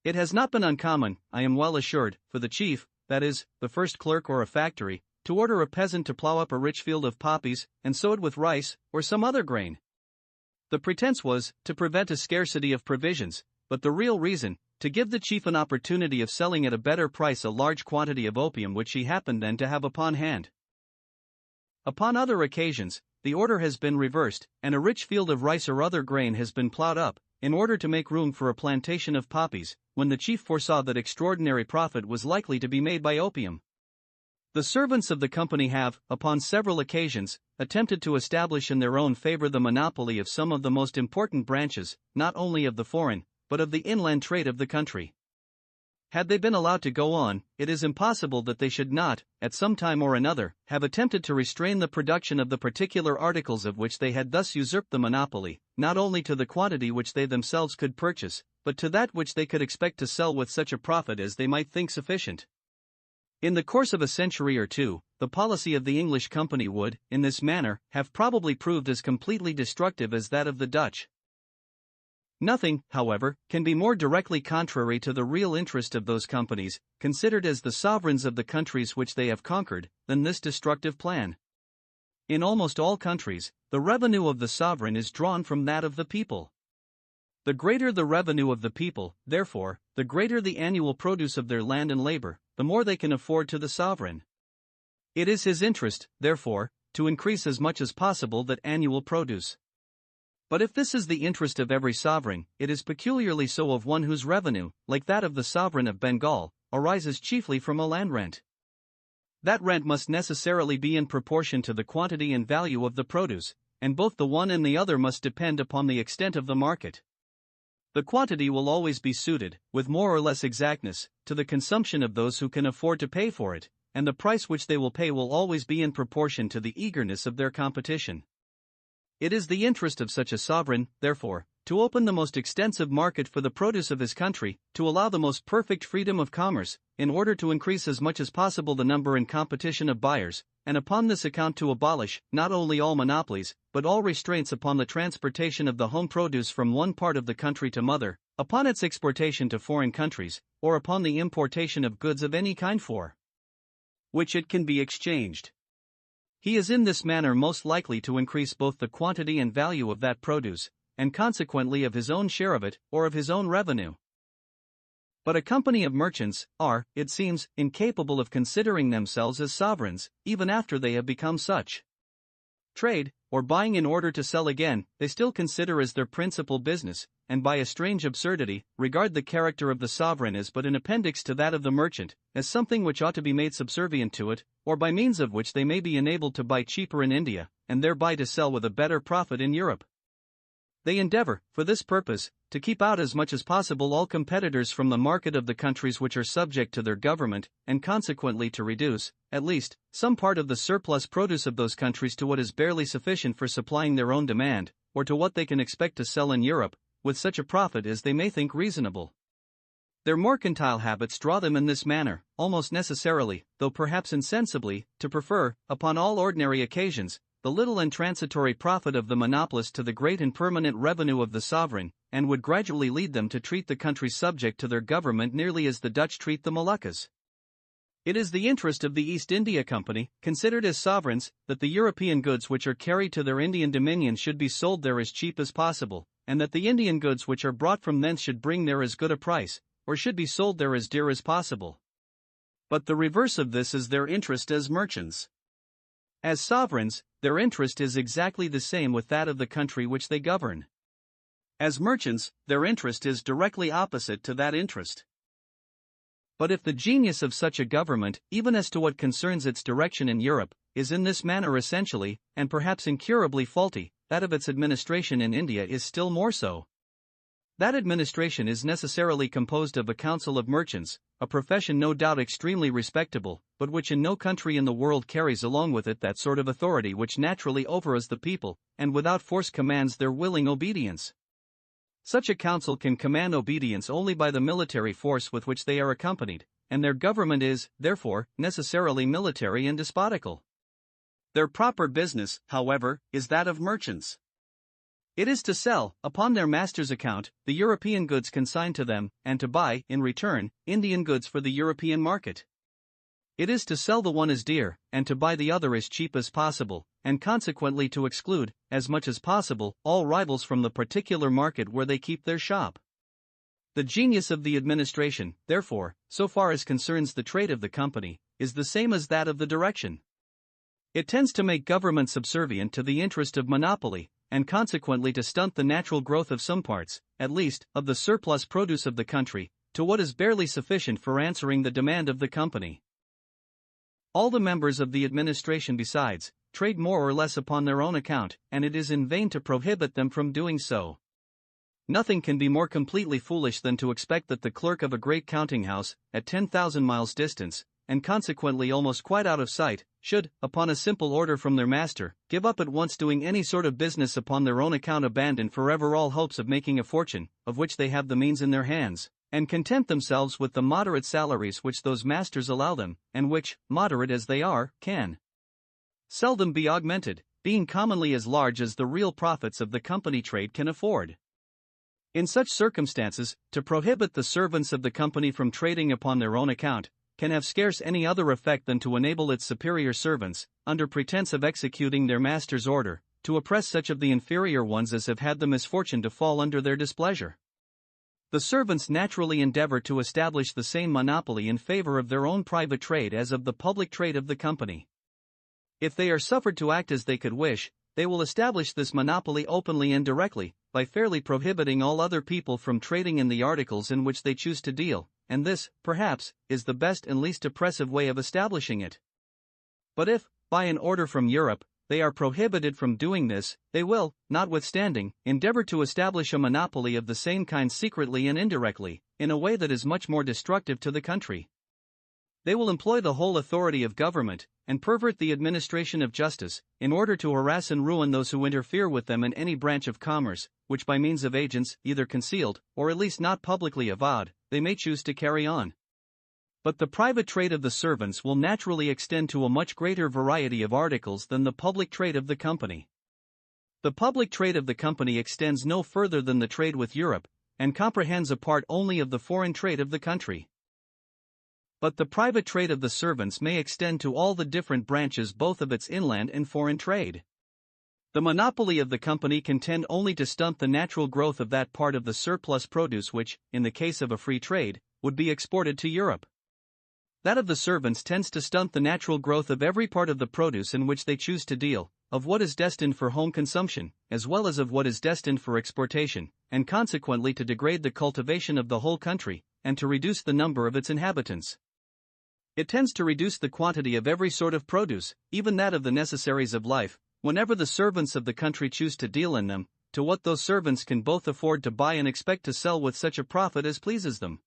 It has not been uncommon, I am well assured, for the chief, that is, the first clerk or a factory, to order a peasant to plow up a rich field of poppies, and sow it with rice, or some other grain. The pretense was, to prevent a scarcity of provisions, but the real reason, to give the chief an opportunity of selling at a better price a large quantity of opium which he happened then to have upon hand. Upon other occasions, the order has been reversed, and a rich field of rice or other grain has been plowed up, in order to make room for a plantation of poppies, when the chief foresaw that extraordinary profit was likely to be made by opium. The servants of the company have, upon several occasions, attempted to establish in their own favor the monopoly of some of the most important branches, not only of the foreign, but of the inland trade of the country. Had they been allowed to go on, it is impossible that they should not, at some time or another, have attempted to restrain the production of the particular articles of which they had thus usurped the monopoly, not only to the quantity which they themselves could purchase, but to that which they could expect to sell with such a profit as they might think sufficient. In the course of a century or two, the policy of the English company would, in this manner, have probably proved as completely destructive as that of the Dutch. Nothing, however, can be more directly contrary to the real interest of those companies, considered as the sovereigns of the countries which they have conquered, than this destructive plan. In almost all countries, the revenue of the sovereign is drawn from that of the people. The greater the revenue of the people, therefore, the greater the annual produce of their land and labor, the more they can afford to the sovereign. It is his interest, therefore, to increase as much as possible that annual produce. But if this is the interest of every sovereign, it is peculiarly so of one whose revenue, like that of the sovereign of Bengal, arises chiefly from a land rent. That rent must necessarily be in proportion to the quantity and value of the produce, and both the one and the other must depend upon the extent of the market. The quantity will always be suited, with more or less exactness, to the consumption of those who can afford to pay for it, and the price which they will pay will always be in proportion to the eagerness of their competition. It is the interest of such a sovereign, therefore, to open the most extensive market for the produce of his country, to allow the most perfect freedom of commerce, in order to increase as much as possible the number and competition of buyers, and upon this account to abolish, not only all monopolies, but all restraints upon the transportation of the home produce from one part of the country to mother, upon its exportation to foreign countries, or upon the importation of goods of any kind for which it can be exchanged. He is in this manner most likely to increase both the quantity and value of that produce, and consequently of his own share of it, or of his own revenue. But a company of merchants are, it seems, incapable of considering themselves as sovereigns, even after they have become such. Trade, or buying in order to sell again, they still consider as their principal business, and by a strange absurdity, regard the character of the sovereign as but an appendix to that of the merchant, as something which ought to be made subservient to it, or by means of which they may be enabled to buy cheaper in India, and thereby to sell with a better profit in Europe. They endeavor, for this purpose, to keep out as much as possible all competitors from the market of the countries which are subject to their government, and consequently to reduce, at least, some part of the surplus produce of those countries to what is barely sufficient for supplying their own demand, or to what they can expect to sell in Europe, with such a profit as they may think reasonable. Their mercantile habits draw them in this manner, almost necessarily, though perhaps insensibly, to prefer, upon all ordinary occasions, the little and transitory profit of the monopolist to the great and permanent revenue of the sovereign, and would gradually lead them to treat the countries subject to their government nearly as the Dutch treat the Moluccas. It is the interest of the East India Company, considered as sovereigns, that the European goods which are carried to their Indian dominions should be sold there as cheap as possible, and that the Indian goods which are brought from thence should bring there as good a price, or should be sold there as dear as possible. But the reverse of this is their interest as merchants. As sovereigns, their interest is exactly the same with that of the country which they govern. As merchants, their interest is directly opposite to that interest. But if the genius of such a government, even as to what concerns its direction in Europe, is in this manner essentially, and perhaps incurably faulty, that of its administration in India is still more so. That administration is necessarily composed of a council of merchants, a profession no doubt extremely respectable, but which in no country in the world carries along with it that sort of authority which naturally overawes the people, and without force commands their willing obedience. Such a council can command obedience only by the military force with which they are accompanied, and their government is, therefore, necessarily military and despotical. Their proper business, however, is that of merchants. It is to sell, upon their master's account, the European goods consigned to them, and to buy, in return, Indian goods for the European market. It is to sell the one as dear, and to buy the other as cheap as possible, and consequently to exclude, as much as possible, all rivals from the particular market where they keep their shop. The genius of the administration, therefore, so far as concerns the trade of the company, is the same as that of the direction. It tends to make government subservient to the interest of monopoly, and consequently to stunt the natural growth of some parts, at least, of the surplus produce of the country, to what is barely sufficient for answering the demand of the company. All the members of the administration besides, trade more or less upon their own account, and it is in vain to prohibit them from doing so. Nothing can be more completely foolish than to expect that the clerk of a great counting house, at 10,000 miles distance, and consequently almost quite out of sight, should, upon a simple order from their master, give up at once doing any sort of business upon their own account, abandon forever all hopes of making a fortune, of which they have the means in their hands, and content themselves with the moderate salaries which those masters allow them, and which, moderate as they are, can seldom be augmented, being commonly as large as the real profits of the company trade can afford. In such circumstances, to prohibit the servants of the company from trading upon their own account, can have scarce any other effect than to enable its superior servants, under pretense of executing their master's order, to oppress such of the inferior ones as have had the misfortune to fall under their displeasure. The servants naturally endeavor to establish the same monopoly in favor of their own private trade as of the public trade of the company. If they are suffered to act as they could wish, they will establish this monopoly openly and directly, by fairly prohibiting all other people from trading in the articles in which they choose to deal, and this, perhaps, is the best and least oppressive way of establishing it. But if, by an order from Europe, they are prohibited from doing this, they will, notwithstanding, endeavor to establish a monopoly of the same kind secretly and indirectly, in a way that is much more destructive to the country. They will employ the whole authority of government, and pervert the administration of justice, in order to harass and ruin those who interfere with them in any branch of commerce, which by means of agents, either concealed, or at least not publicly avowed, they may choose to carry on. But the private trade of the servants will naturally extend to a much greater variety of articles than the public trade of the company. The public trade of the company extends no further than the trade with Europe, and comprehends a part only of the foreign trade of the country. But the private trade of the servants may extend to all the different branches both of its inland and foreign trade. The monopoly of the company can tend only to stunt the natural growth of that part of the surplus produce which, in the case of a free trade, would be exported to Europe. That of the servants tends to stunt the natural growth of every part of the produce in which they choose to deal, of what is destined for home consumption, as well as of what is destined for exportation, and consequently to degrade the cultivation of the whole country, and to reduce the number of its inhabitants. It tends to reduce the quantity of every sort of produce, even that of the necessaries of life, whenever the servants of the country choose to deal in them, to what those servants can both afford to buy and expect to sell with such a profit as pleases them.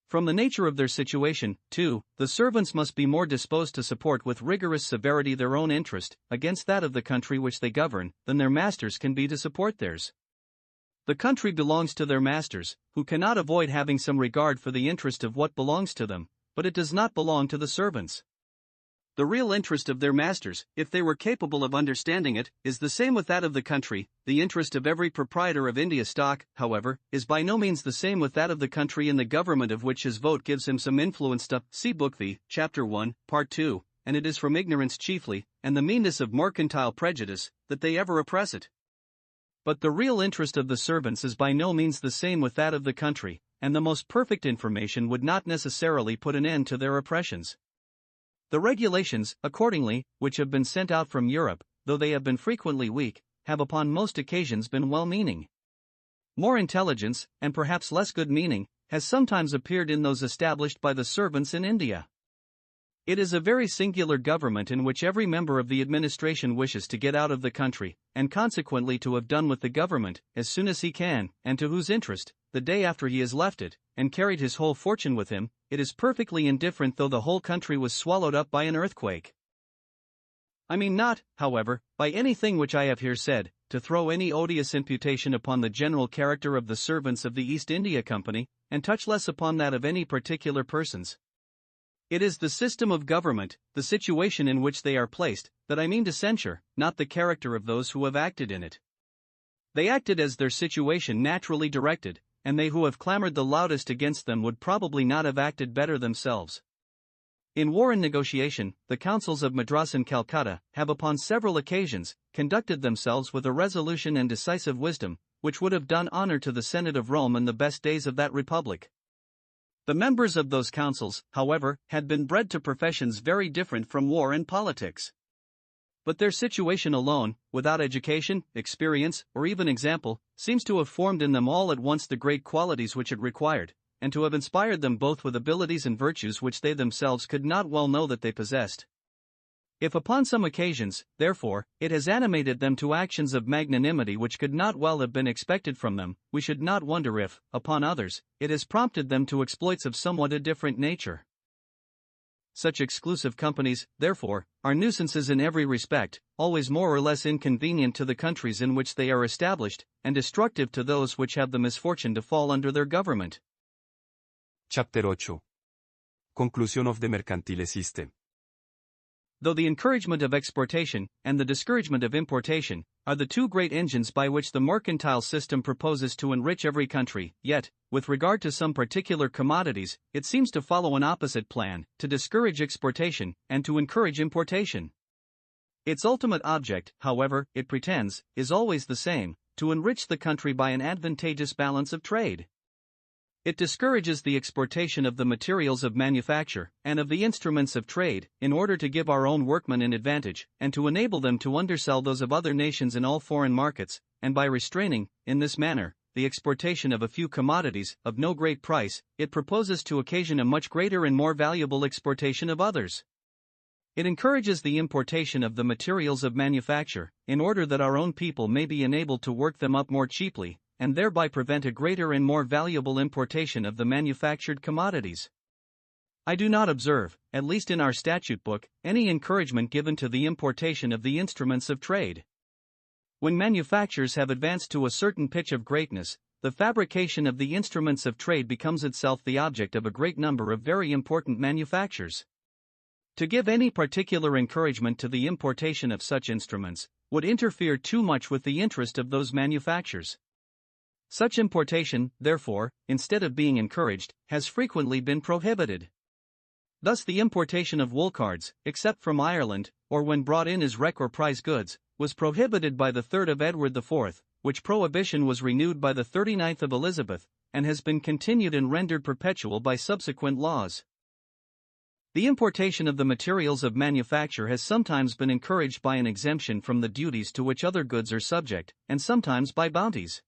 From the nature of their situation, too, the servants must be more disposed to support with rigorous severity their own interest, against that of the country which they govern, than their masters can be to support theirs. The country belongs to their masters, who cannot avoid having some regard for the interest of what belongs to them, but it does not belong to the servants. The real interest of their masters, if they were capable of understanding it, is the same with that of the country. The interest of every proprietor of India stock, however, is by no means the same with that of the country in the government of which his vote gives him some influence to. See Book V, Chapter 1, Part 2, and it is from ignorance chiefly, and the meanness of mercantile prejudice, that they ever oppress it. But the real interest of the servants is by no means the same with that of the country, and the most perfect information would not necessarily put an end to their oppressions. The regulations, accordingly, which have been sent out from Europe, though they have been frequently weak, have upon most occasions been well-meaning. More intelligence, and perhaps less good meaning, has sometimes appeared in those established by the servants in India. It is a very singular government in which every member of the administration wishes to get out of the country, and consequently to have done with the government, as soon as he can, and to whose interest, the day after he has left it, and carried his whole fortune with him, it is perfectly indifferent though the whole country was swallowed up by an earthquake. I mean not, however, by anything which I have here said, to throw any odious imputation upon the general character of the servants of the East India Company, and touch less upon that of any particular persons. It is the system of government, the situation in which they are placed, that I mean to censure, not the character of those who have acted in it. They acted as their situation naturally directed, and they who have clamored the loudest against them would probably not have acted better themselves. In war and negotiation, the councils of Madras and Calcutta have upon several occasions conducted themselves with a resolution and decisive wisdom, which would have done honor to the Senate of Rome in the best days of that republic. The members of those councils, however, had been bred to professions very different from war and politics. But their situation alone, without education, experience, or even example, seems to have formed in them all at once the great qualities which it required, and to have inspired them both with abilities and virtues which they themselves could not well know that they possessed. If upon some occasions, therefore, it has animated them to actions of magnanimity which could not well have been expected from them, we should not wonder if, upon others, it has prompted them to exploits of somewhat a different nature. Such exclusive companies, therefore, are nuisances in every respect, always more or less inconvenient to the countries in which they are established, and destructive to those which have the misfortune to fall under their government. Chapter 8. Conclusion of the mercantile system. Though the encouragement of exportation, and the discouragement of importation, are the two great engines by which the mercantile system proposes to enrich every country, yet, with regard to some particular commodities, it seems to follow an opposite plan, to discourage exportation, and to encourage importation. Its ultimate object, however, it pretends, is always the same, to enrich the country by an advantageous balance of trade. It discourages the exportation of the materials of manufacture, and of the instruments of trade, in order to give our own workmen an advantage, and to enable them to undersell those of other nations in all foreign markets, and by restraining, in this manner, the exportation of a few commodities, of no great price, it proposes to occasion a much greater and more valuable exportation of others. It encourages the importation of the materials of manufacture, in order that our own people may be enabled to work them up more cheaply, and thereby prevent a greater and more valuable importation of the manufactured commodities. I do not observe, at least in our statute book, any encouragement given to the importation of the instruments of trade. When manufactures have advanced to a certain pitch of greatness, the fabrication of the instruments of trade becomes itself the object of a great number of very important manufactures. To give any particular encouragement to the importation of such instruments would interfere too much with the interest of those manufactures. Such importation, therefore, instead of being encouraged, has frequently been prohibited. Thus the importation of wool cards, except from Ireland, or when brought in as wreck or prize goods, was prohibited by the 3rd of Edward IV, which prohibition was renewed by the 39th of Elizabeth, and has been continued and rendered perpetual by subsequent laws. The importation of the materials of manufacture has sometimes been encouraged by an exemption from the duties to which other goods are subject, and sometimes by bounties.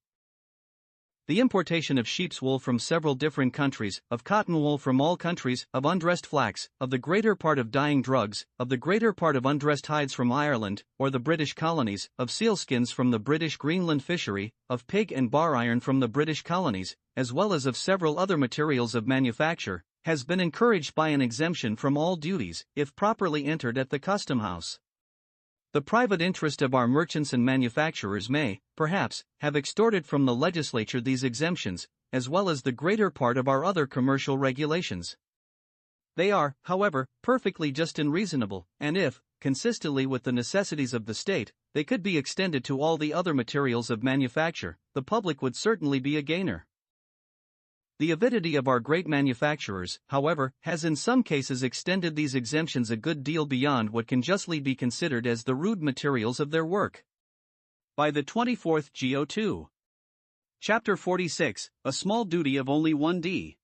The importation of sheep's wool from several different countries, of cotton wool from all countries, of undressed flax, of the greater part of dyeing drugs, of the greater part of undressed hides from Ireland, or the British colonies, of sealskins from the British Greenland fishery, of pig and bar iron from the British colonies, as well as of several other materials of manufacture, has been encouraged by an exemption from all duties, if properly entered at the custom house. The private interest of our merchants and manufacturers may, perhaps, have extorted from the legislature these exemptions, as well as the greater part of our other commercial regulations. They are, however, perfectly just and reasonable, and if, consistently with the necessities of the state, they could be extended to all the other materials of manufacture, the public would certainly be a gainer. The avidity of our great manufacturers, however, has in some cases extended these exemptions a good deal beyond what can justly be considered as the rude materials of their work. By the 24th Go. Chapter 46, a small duty of only 1d.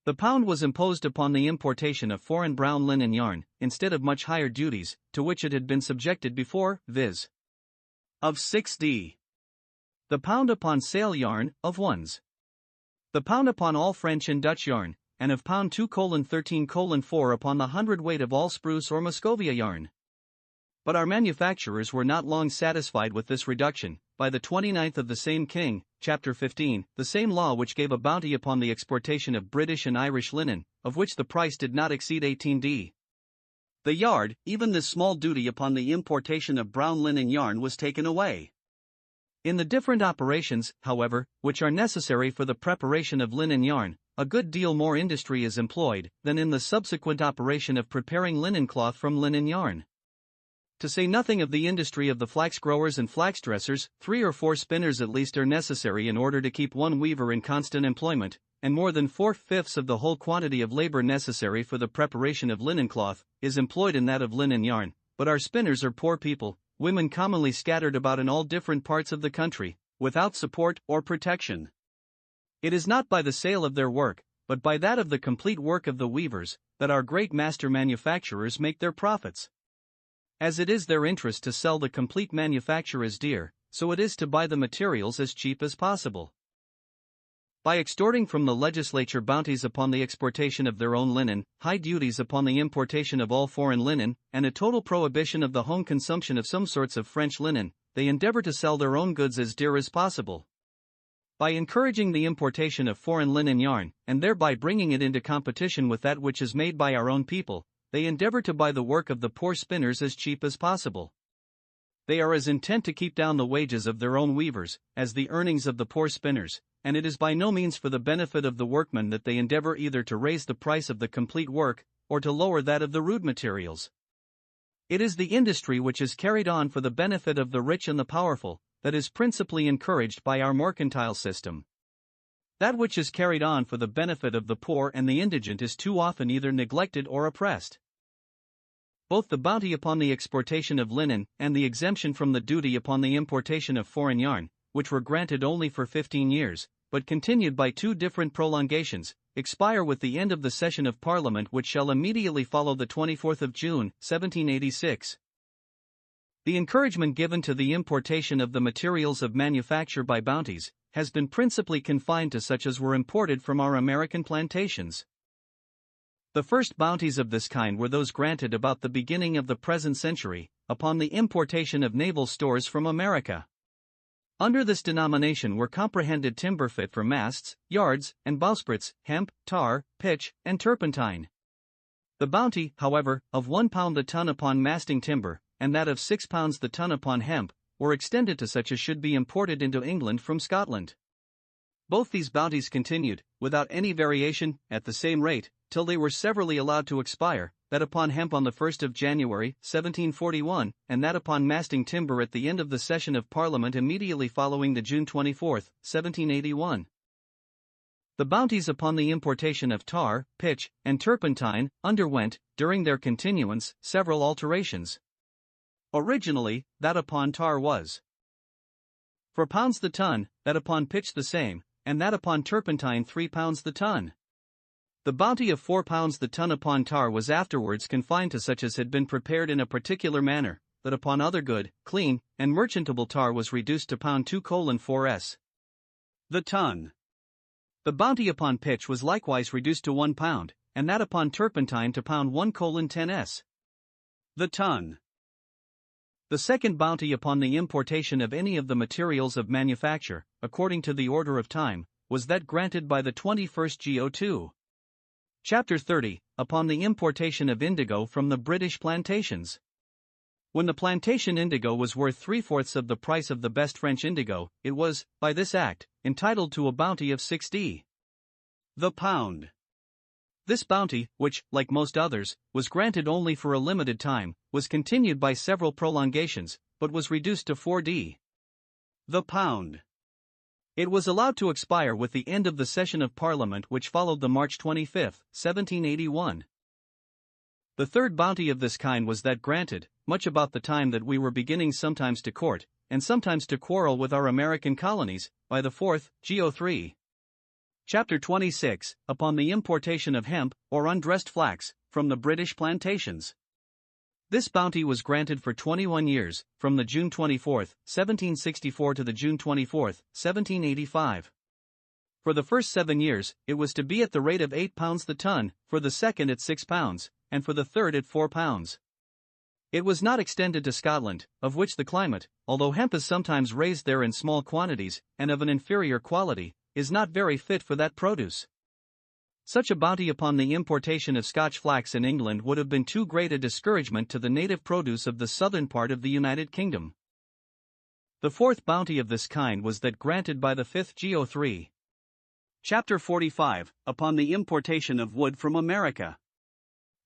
The pound was imposed upon the importation of foreign brown linen yarn, instead of much higher duties, to which it had been subjected before, viz. of 6d. The pound upon sail yarn, of 1s. The pound upon all French and Dutch yarn, and of pound 2:13:4 upon the hundredweight of all spruce or Muscovia yarn. But our manufacturers were not long satisfied with this reduction. By the 29th of the same king, chapter 15, the same law which gave a bounty upon the exportation of British and Irish linen, of which the price did not exceed 18d. The yard, even this small duty upon the importation of brown linen yarn was taken away. In the different operations, however, which are necessary for the preparation of linen yarn, a good deal more industry is employed than in the subsequent operation of preparing linen cloth from linen yarn. To say nothing of the industry of the flax growers and flax dressers, 3 or 4 spinners at least are necessary in order to keep one weaver in constant employment, and more than 4/5 of the whole quantity of labor necessary for the preparation of linen cloth is employed in that of linen yarn. But our spinners are poor people, women commonly scattered about in all different parts of the country, without support or protection. It is not by the sale of their work, but by that of the complete work of the weavers, that our great master manufacturers make their profits. As it is their interest to sell the complete manufacture as dear, so it is to buy the materials as cheap as possible. By extorting from the legislature bounties upon the exportation of their own linen, high duties upon the importation of all foreign linen, and a total prohibition of the home consumption of some sorts of French linen, they endeavor to sell their own goods as dear as possible. By encouraging the importation of foreign linen yarn, and thereby bringing it into competition with that which is made by our own people, they endeavor to buy the work of the poor spinners as cheap as possible. They are as intent to keep down the wages of their own weavers as the earnings of the poor spinners, and it is by no means for the benefit of the workmen that they endeavor either to raise the price of the complete work, or to lower that of the rude materials. It is the industry which is carried on for the benefit of the rich and the powerful, that is principally encouraged by our mercantile system. That which is carried on for the benefit of the poor and the indigent is too often either neglected or oppressed. Both the bounty upon the exportation of linen and the exemption from the duty upon the importation of foreign yarn, which were granted only for 15 years, but continued by 2 different prolongations, expire with the end of the session of Parliament which shall immediately follow the 24th of June, 1786. The encouragement given to the importation of the materials of manufacture by bounties has been principally confined to such as were imported from our American plantations. The first bounties of this kind were those granted about the beginning of the present century, upon the importation of naval stores from America. Under this denomination were comprehended timber fit for masts, yards, and bowsprits, hemp, tar, pitch, and turpentine. The bounty, however, of £1 the ton upon masting timber, and that of £6 the ton upon hemp, were extended to such as should be imported into England from Scotland. Both these bounties continued, without any variation, at the same rate, till they were severally allowed to expire, that upon hemp on the 1st of January, 1741, and that upon masting timber at the end of the session of Parliament immediately following the June 24, 1781. The bounties upon the importation of tar, pitch, and turpentine underwent, during their continuance, several alterations. Originally, that upon tar was £4 the ton, that upon pitch the same, and that upon turpentine £3 the ton. The bounty of £4 the ton upon tar was afterwards confined to such as had been prepared in a particular manner, that upon other good, clean, and merchantable tar was reduced to £2:4s the ton. The bounty upon pitch was likewise reduced to £1, and that upon turpentine to £1:10s the ton. The second bounty upon the importation of any of the materials of manufacture, according to the order of time, was that granted by the 21st Go. Chapter 30, upon the importation of indigo from the British plantations. When the plantation indigo was worth 3/4 of the price of the best French indigo, it was, by this act, entitled to a bounty of 60 the pound. This bounty, which, like most others, was granted only for a limited time, was continued by several prolongations, but was reduced to 4d the pound. It was allowed to expire with the end of the session of Parliament which followed the March 25, 1781. The third bounty of this kind was that granted, much about the time that we were beginning sometimes to court, and sometimes to quarrel with our American colonies, by the 4th Go. Chapter 26, upon the importation of hemp, or undressed flax, from the British plantations. This bounty was granted for 21 years, from the June 24, 1764 to the June 24, 1785. For the first 7 years, it was to be at the rate of £8 the ton, for the second at £6, and for the third at £4. It was not extended to Scotland, of which the climate, although hemp is sometimes raised there in small quantities, and of an inferior quality, is not very fit for that produce. Such a bounty upon the importation of Scotch flax in England would have been too great a discouragement to the native produce of the southern part of the United Kingdom. The fourth bounty of this kind was that granted by the 5th Go. Chapter 45, upon the importation of wood from America.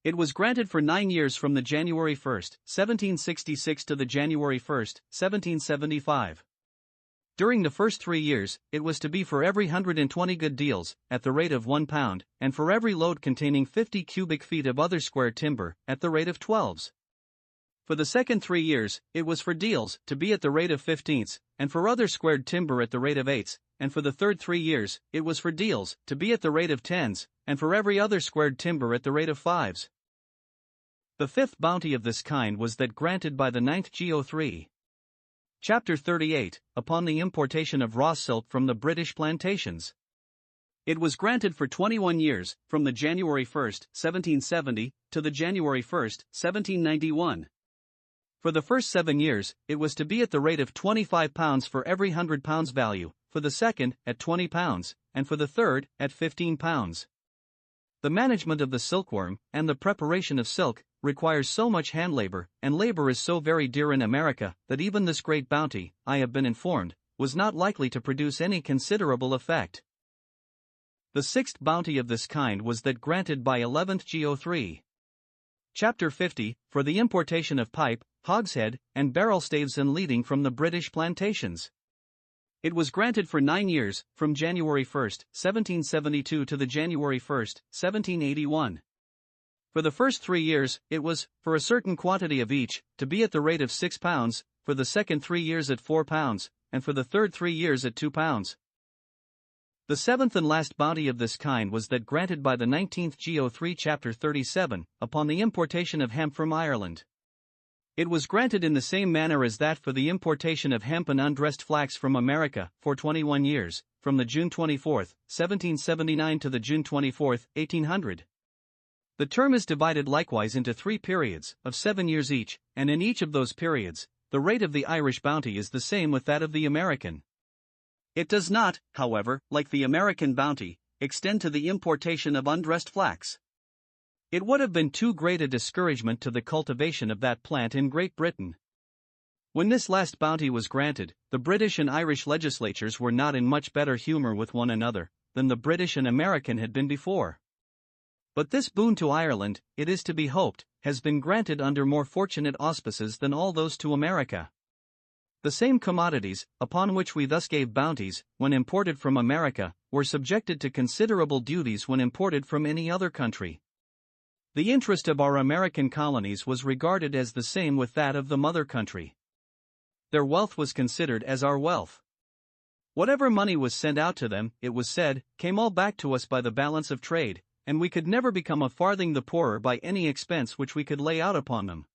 It was granted for 9 years from the January 1, 1766 to the January 1, 1775. During the first 3 years, it was to be for every 120 good deals, at the rate of £1, and for every load containing 50 cubic feet of other square timber, at the rate of 12s. For the second 3 years, it was for deals, to be at the rate of 15s, and for other squared timber at the rate of 8s, and for the third 3 years, it was for deals, to be at the rate of 10s, and for every other squared timber at the rate of 5s. The fifth bounty of this kind was that granted by the 9th Go. Chapter 38, upon the importation of raw silk from the British plantations. It was granted for 21 years, from the January 1, 1770, to the January 1, 1791. For the first 7 years, it was to be at the rate of £25 for every £100 value, for the second, at £20, and for the third, at £15. The management of the silkworm, and the preparation of silk, requires so much hand labor, and labor is so very dear in America, that even this great bounty, I have been informed, was not likely to produce any considerable effect. The sixth bounty of this kind was that granted by 11th Go. Chapter 50, for the importation of pipe, hogshead, and barrel staves and leading from the British plantations. It was granted for 9 years, from January 1, 1772 to the January 1, 1781. For the first 3 years, it was, for a certain quantity of each, to be at the rate of £6, for the second 3 years at £4, and for the third 3 years at £2. The seventh and last bounty of this kind was that granted by the 19th Go. Chapter 37, upon the importation of hemp from Ireland. It was granted in the same manner as that for the importation of hemp and undressed flax from America, for 21 years, from the June 24, 1779 to the June 24, 1800. The term is divided likewise into 3 periods, of 7 years each, and in each of those periods, the rate of the Irish bounty is the same with that of the American. It does not, however, like the American bounty, extend to the importation of undressed flax. It would have been too great a discouragement to the cultivation of that plant in Great Britain. When this last bounty was granted, the British and Irish legislatures were not in much better humor with one another than the British and American had been before. But this boon to Ireland, it is to be hoped, has been granted under more fortunate auspices than all those to America. The same commodities, upon which we thus gave bounties, when imported from America, were subjected to considerable duties when imported from any other country. The interest of our American colonies was regarded as the same with that of the mother country. Their wealth was considered as our wealth. Whatever money was sent out to them, it was said, came all back to us by the balance of trade, and we could never become a farthing the poorer by any expense which we could lay out upon them.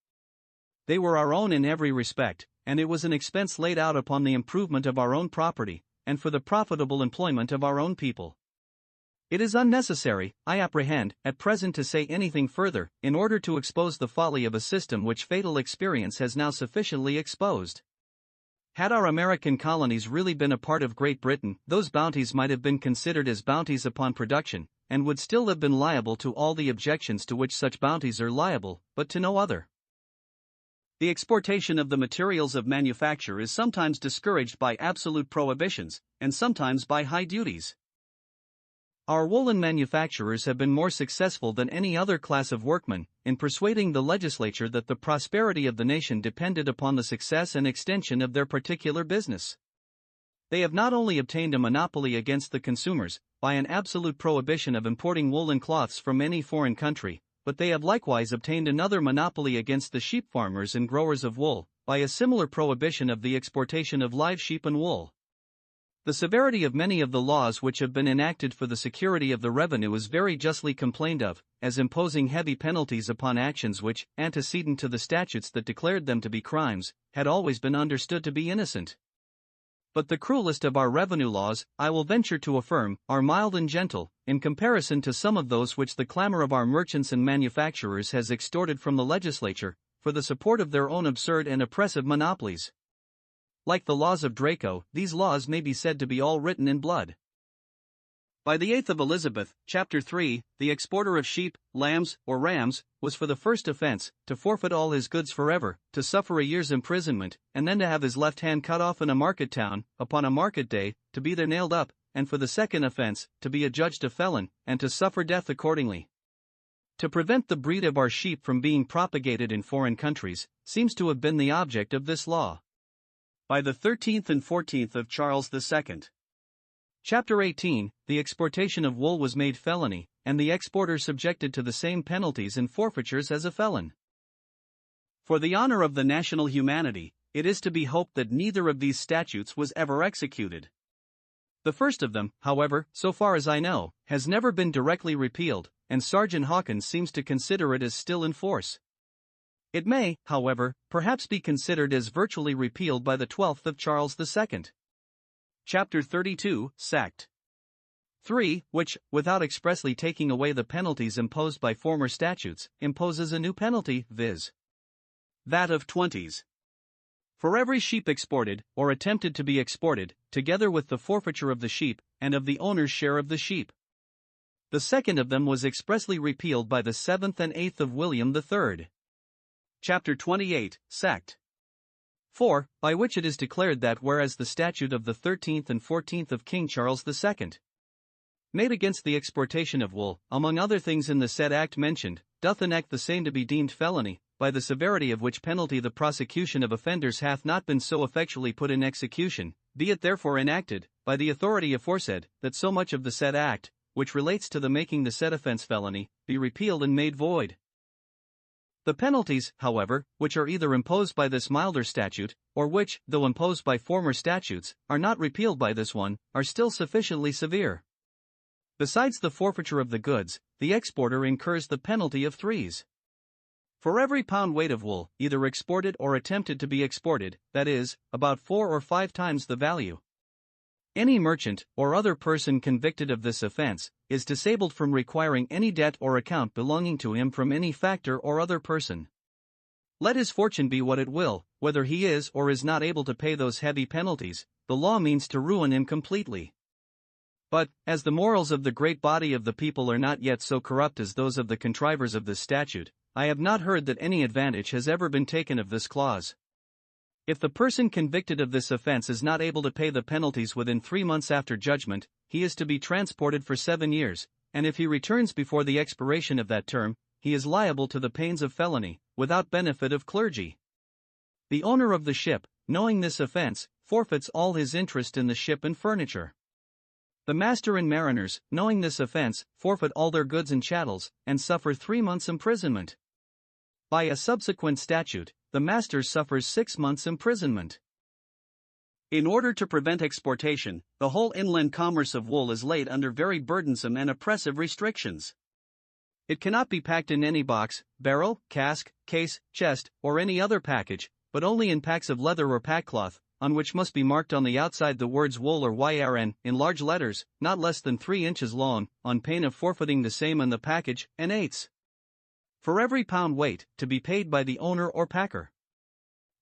They were our own in every respect, and it was an expense laid out upon the improvement of our own property, and for the profitable employment of our own people. It is unnecessary, I apprehend, at present to say anything further, in order to expose the folly of a system which fatal experience has now sufficiently exposed. Had our American colonies really been a part of Great Britain, those bounties might have been considered as bounties upon production, and would still have been liable to all the objections to which such bounties are liable, but to no other. The exportation of the materials of manufacture is sometimes discouraged by absolute prohibitions, and sometimes by high duties. Our woolen manufacturers have been more successful than any other class of workmen in persuading the legislature that the prosperity of the nation depended upon the success and extension of their particular business. They have not only obtained a monopoly against the consumers by an absolute prohibition of importing woolen cloths from any foreign country, but they have likewise obtained another monopoly against the sheep farmers and growers of wool by a similar prohibition of the exportation of live sheep and wool. The severity of many of the laws which have been enacted for the security of the revenue is very justly complained of, as imposing heavy penalties upon actions which, antecedent to the statutes that declared them to be crimes, had always been understood to be innocent. But the cruelest of our revenue laws, I will venture to affirm, are mild and gentle, in comparison to some of those which the clamor of our merchants and manufacturers has extorted from the legislature, for the support of their own absurd and oppressive monopolies. Like the laws of Draco, these laws may be said to be all written in blood. By the 8th of Elizabeth, chapter 3, the exporter of sheep, lambs, or rams, was for the first offense, to forfeit all his goods forever, to suffer a year's imprisonment, and then to have his left hand cut off in a market town, upon a market day, to be there nailed up, and for the second offense, to be adjudged a felon, and to suffer death accordingly. To prevent the breed of our sheep from being propagated in foreign countries, seems to have been the object of this law. By the 13th and 14th of Charles II. Chapter 18, the exportation of wool was made felony, and the exporter subjected to the same penalties and forfeitures as a felon. For the honor of the national humanity, it is to be hoped that neither of these statutes was ever executed. The first of them, however, so far as I know, has never been directly repealed, and Sergeant Hawkins seems to consider it as still in force. It may, however, perhaps be considered as virtually repealed by the 12th of Charles II. Chapter 32, Sect. 3, which, without expressly taking away the penalties imposed by former statutes, imposes a new penalty, viz. that of 20s. For every sheep exported, or attempted to be exported, together with the forfeiture of the sheep, and of the owner's share of the sheep. The second of them was expressly repealed by the 7th and 8th of William III. Chapter 28, Sect. 4, by which it is declared that whereas the statute of the 13th and 14th of King Charles II, made against the exportation of wool, among other things in the said act mentioned, doth enact the same to be deemed felony, by the severity of which penalty the prosecution of offenders hath not been so effectually put in execution, be it therefore enacted, by the authority aforesaid, that so much of the said act, which relates to the making the said offense felony, be repealed and made void. The penalties, however, which are either imposed by this milder statute, or which, though imposed by former statutes, are not repealed by this one, are still sufficiently severe. Besides the forfeiture of the goods, the exporter incurs the penalty of 3s. For every pound weight of wool, either exported or attempted to be exported, that is, about 4 or 5 times the value. Any merchant, or other person convicted of this offense, is disabled from requiring any debt or account belonging to him from any factor or other person. Let his fortune be what it will, whether he is or is not able to pay those heavy penalties, the law means to ruin him completely. But, as the morals of the great body of the people are not yet so corrupt as those of the contrivers of this statute, I have not heard that any advantage has ever been taken of this clause. If the person convicted of this offense is not able to pay the penalties within 3 months after judgment, he is to be transported for 7 years, and if he returns before the expiration of that term, he is liable to the pains of felony, without benefit of clergy. The owner of the ship, knowing this offense, forfeits all his interest in the ship and furniture. The master and mariners, knowing this offense, forfeit all their goods and chattels, and suffer 3 months' imprisonment. By a subsequent statute, the master suffers 6 months' imprisonment. In order to prevent exportation, the whole inland commerce of wool is laid under very burdensome and oppressive restrictions. It cannot be packed in any box, barrel, cask, case, chest, or any other package, but only in packs of leather or packcloth, on which must be marked on the outside the words wool or YRN, in large letters, not less than 3 inches long, on pain of forfeiting the same on the package, and 8s. For every pound weight, to be paid by the owner or packer.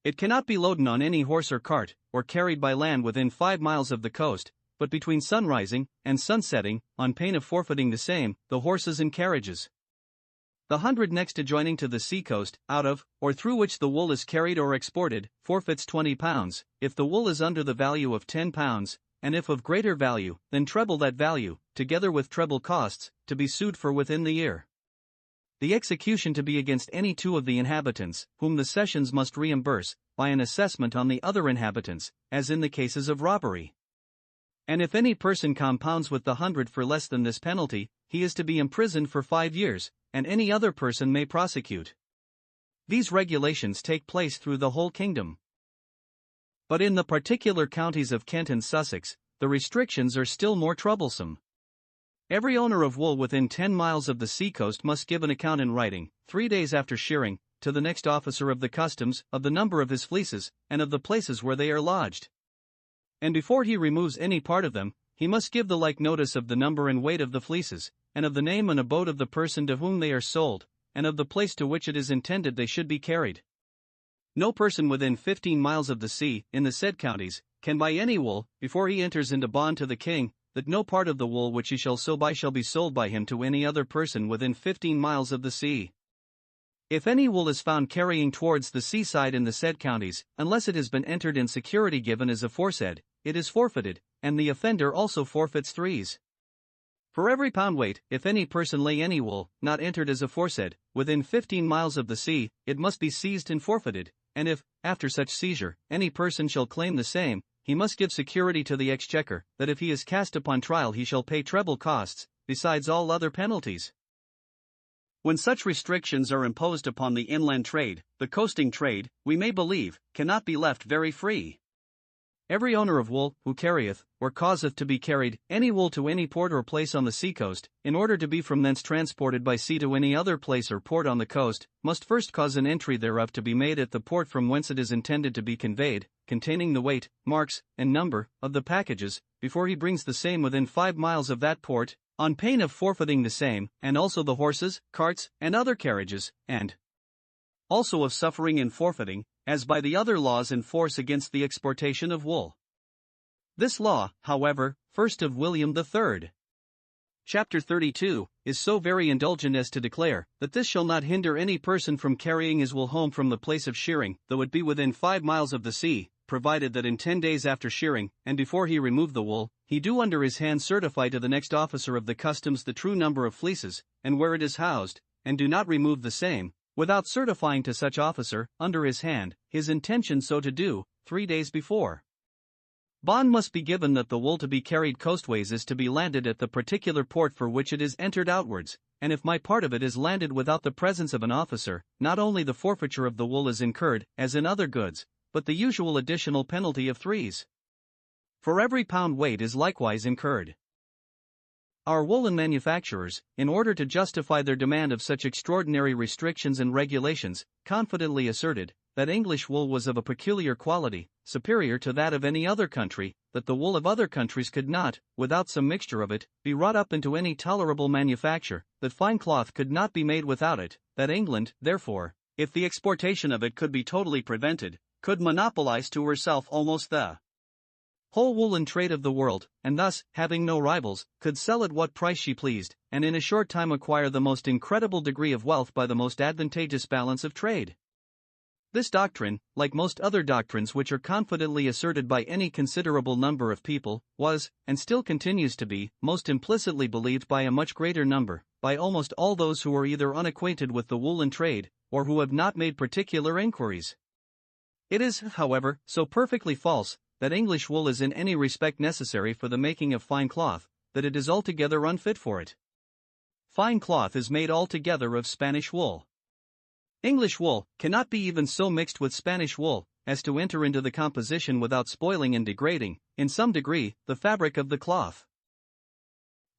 It cannot be loaden on any horse or cart, or carried by land within 5 miles of the coast, but between sunrising and sunsetting, on pain of forfeiting the same, the horses and carriages. The hundred next adjoining to the sea coast, out of, or through which the wool is carried or exported, forfeits 20 pounds, if the wool is under the value of 10 pounds, and if of greater value, then treble that value, together with treble costs, to be sued for within the year. The execution to be against any 2 of the inhabitants, whom the sessions must reimburse, by an assessment on the other inhabitants, as in the cases of robbery. And if any person compounds with the 100 for less than this penalty, he is to be imprisoned for 5 years, and any other person may prosecute. These regulations take place through the whole kingdom. But in the particular counties of Kent and Sussex, the restrictions are still more troublesome. Every owner of wool within 10 miles of the seacoast must give an account in writing, 3 days after shearing, to the next officer of the customs, of the number of his fleeces, and of the places where they are lodged. And before he removes any part of them, he must give the like notice of the number and weight of the fleeces, and of the name and abode of the person to whom they are sold, and of the place to which it is intended they should be carried. No person within 15 miles of the sea, in the said counties, can buy any wool, before he enters into bond to the king, that no part of the wool which he shall so buy shall be sold by him to any other person within 15 miles of the sea. If any wool is found carrying towards the seaside in the said counties, unless it has been entered in security given as aforesaid, it is forfeited, and the offender also forfeits 3s. For every pound weight, if any person lay any wool, not entered as aforesaid, within 15 miles of the sea, it must be seized and forfeited, and if, after such seizure, any person shall claim the same, he must give security to the exchequer, that if he is cast upon trial he shall pay treble costs, besides all other penalties. When such restrictions are imposed upon the inland trade, the coasting trade, we may believe, cannot be left very free. Every owner of wool, who carrieth, or causeth to be carried, any wool to any port or place on the seacoast, in order to be from thence transported by sea to any other place or port on the coast, must first cause an entry thereof to be made at the port from whence it is intended to be conveyed, containing the weight, marks, and number, of the packages, before he brings the same within 5 miles of that port, on pain of forfeiting the same, and also the horses, carts, and other carriages, and also of suffering in forfeiting, as by the other laws in force against the exportation of wool. This law, however, first of William III, Chapter 32, is so very indulgent as to declare that this shall not hinder any person from carrying his wool home from the place of shearing, though it be within 5 miles of the sea, provided that in 10 days after shearing, and before he remove the wool, he do under his hand certify to the next officer of the customs the true number of fleeces, and where it is housed, and do not remove the same, without certifying to such officer, under his hand, his intention so to do, 3 days before. Bond must be given that the wool to be carried coastways is to be landed at the particular port for which it is entered outwards, and if my part of it is landed without the presence of an officer, not only the forfeiture of the wool is incurred, as in other goods, but the usual additional penalty of 3s. For every pound weight is likewise incurred. Our woolen manufacturers, in order to justify their demand of such extraordinary restrictions and regulations, confidently asserted that English wool was of a peculiar quality, superior to that of any other country, that the wool of other countries could not, without some mixture of it, be wrought up into any tolerable manufacture, that fine cloth could not be made without it, that England, therefore, if the exportation of it could be totally prevented, could monopolize to herself almost the whole woolen trade of the world, and thus, having no rivals, could sell at what price she pleased, and in a short time acquire the most incredible degree of wealth by the most advantageous balance of trade. This doctrine, like most other doctrines which are confidently asserted by any considerable number of people, was, and still continues to be, most implicitly believed by a much greater number, by almost all those who are either unacquainted with the woolen trade, or who have not made particular inquiries. It is, however, so perfectly false, that English wool is in any respect necessary for the making of fine cloth, that it is altogether unfit for it. Fine cloth is made altogether of Spanish wool. English wool cannot be even so mixed with Spanish wool as to enter into the composition without spoiling and degrading, in some degree, the fabric of the cloth.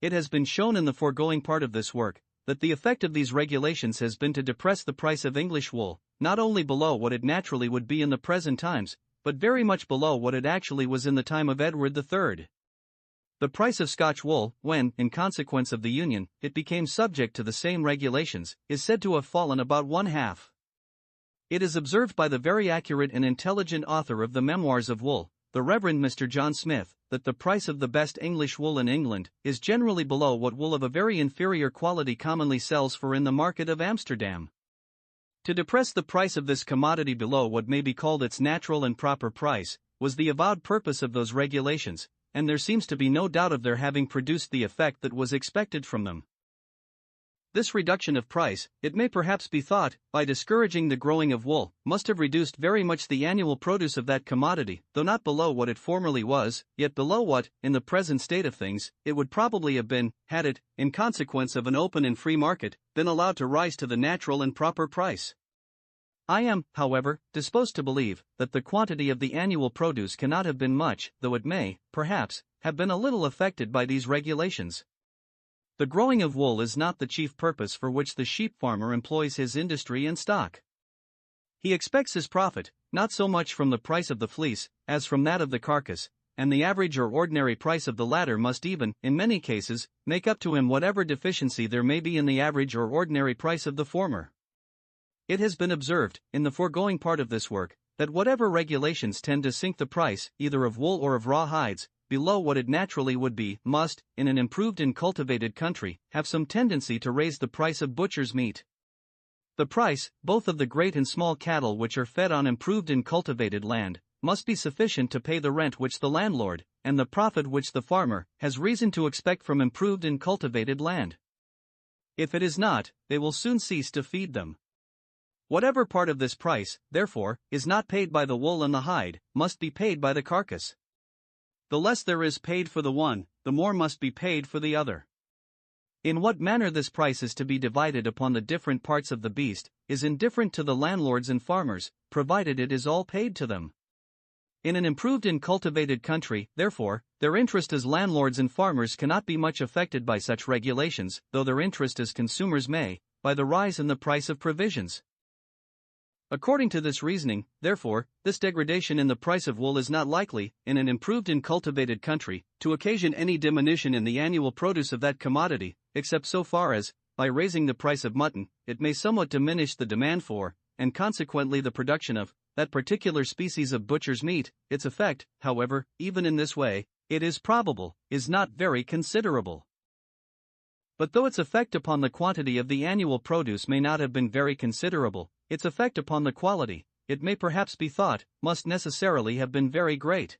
It has been shown in the foregoing part of this work that the effect of these regulations has been to depress the price of English wool, not only below what it naturally would be in the present times, but very much below what it actually was in the time of Edward III. The price of Scotch wool, when, in consequence of the Union, it became subject to the same regulations, is said to have fallen about one half. It is observed by the very accurate and intelligent author of the Memoirs of Wool, the Reverend Mr. John Smith, that the price of the best English wool in England is generally below what wool of a very inferior quality commonly sells for in the market of Amsterdam. To depress the price of this commodity below what may be called its natural and proper price, was the avowed purpose of those regulations, and there seems to be no doubt of their having produced the effect that was expected from them. This reduction of price, it may perhaps be thought, by discouraging the growing of wool, must have reduced very much the annual produce of that commodity, though not below what it formerly was, yet below what, in the present state of things, it would probably have been, had it, in consequence of an open and free market, been allowed to rise to the natural and proper price. I am, however, disposed to believe that the quantity of the annual produce cannot have been much, though it may, perhaps, have been a little affected by these regulations. The growing of wool is not the chief purpose for which the sheep farmer employs his industry and stock. He expects his profit, not so much from the price of the fleece, as from that of the carcass, and the average or ordinary price of the latter must even, in many cases, make up to him whatever deficiency there may be in the average or ordinary price of the former. It has been observed, in the foregoing part of this work, that whatever regulations tend to sink the price, either of wool or of raw hides, below what it naturally would be, must, in an improved and cultivated country, have some tendency to raise the price of butcher's meat. The price, both of the great and small cattle which are fed on improved and cultivated land, must be sufficient to pay the rent which the landlord, and the profit which the farmer, has reason to expect from improved and cultivated land. If it is not, they will soon cease to feed them. Whatever part of this price, therefore, is not paid by the wool and the hide, must be paid by the carcass. The less there is paid for the one, the more must be paid for the other. In what manner this price is to be divided upon the different parts of the beast, is indifferent to the landlords and farmers, provided it is all paid to them. In an improved and cultivated country, therefore, their interest as landlords and farmers cannot be much affected by such regulations, though their interest as consumers may, by the rise in the price of provisions. According to this reasoning, therefore, this degradation in the price of wool is not likely, in an improved and cultivated country, to occasion any diminution in the annual produce of that commodity, except so far as, by raising the price of mutton, it may somewhat diminish the demand for, and consequently the production of, that particular species of butcher's meat. Its effect, however, even in this way, it is probable, is not very considerable. But though its effect upon the quantity of the annual produce may not have been very considerable, its effect upon the quality, it may perhaps be thought, must necessarily have been very great.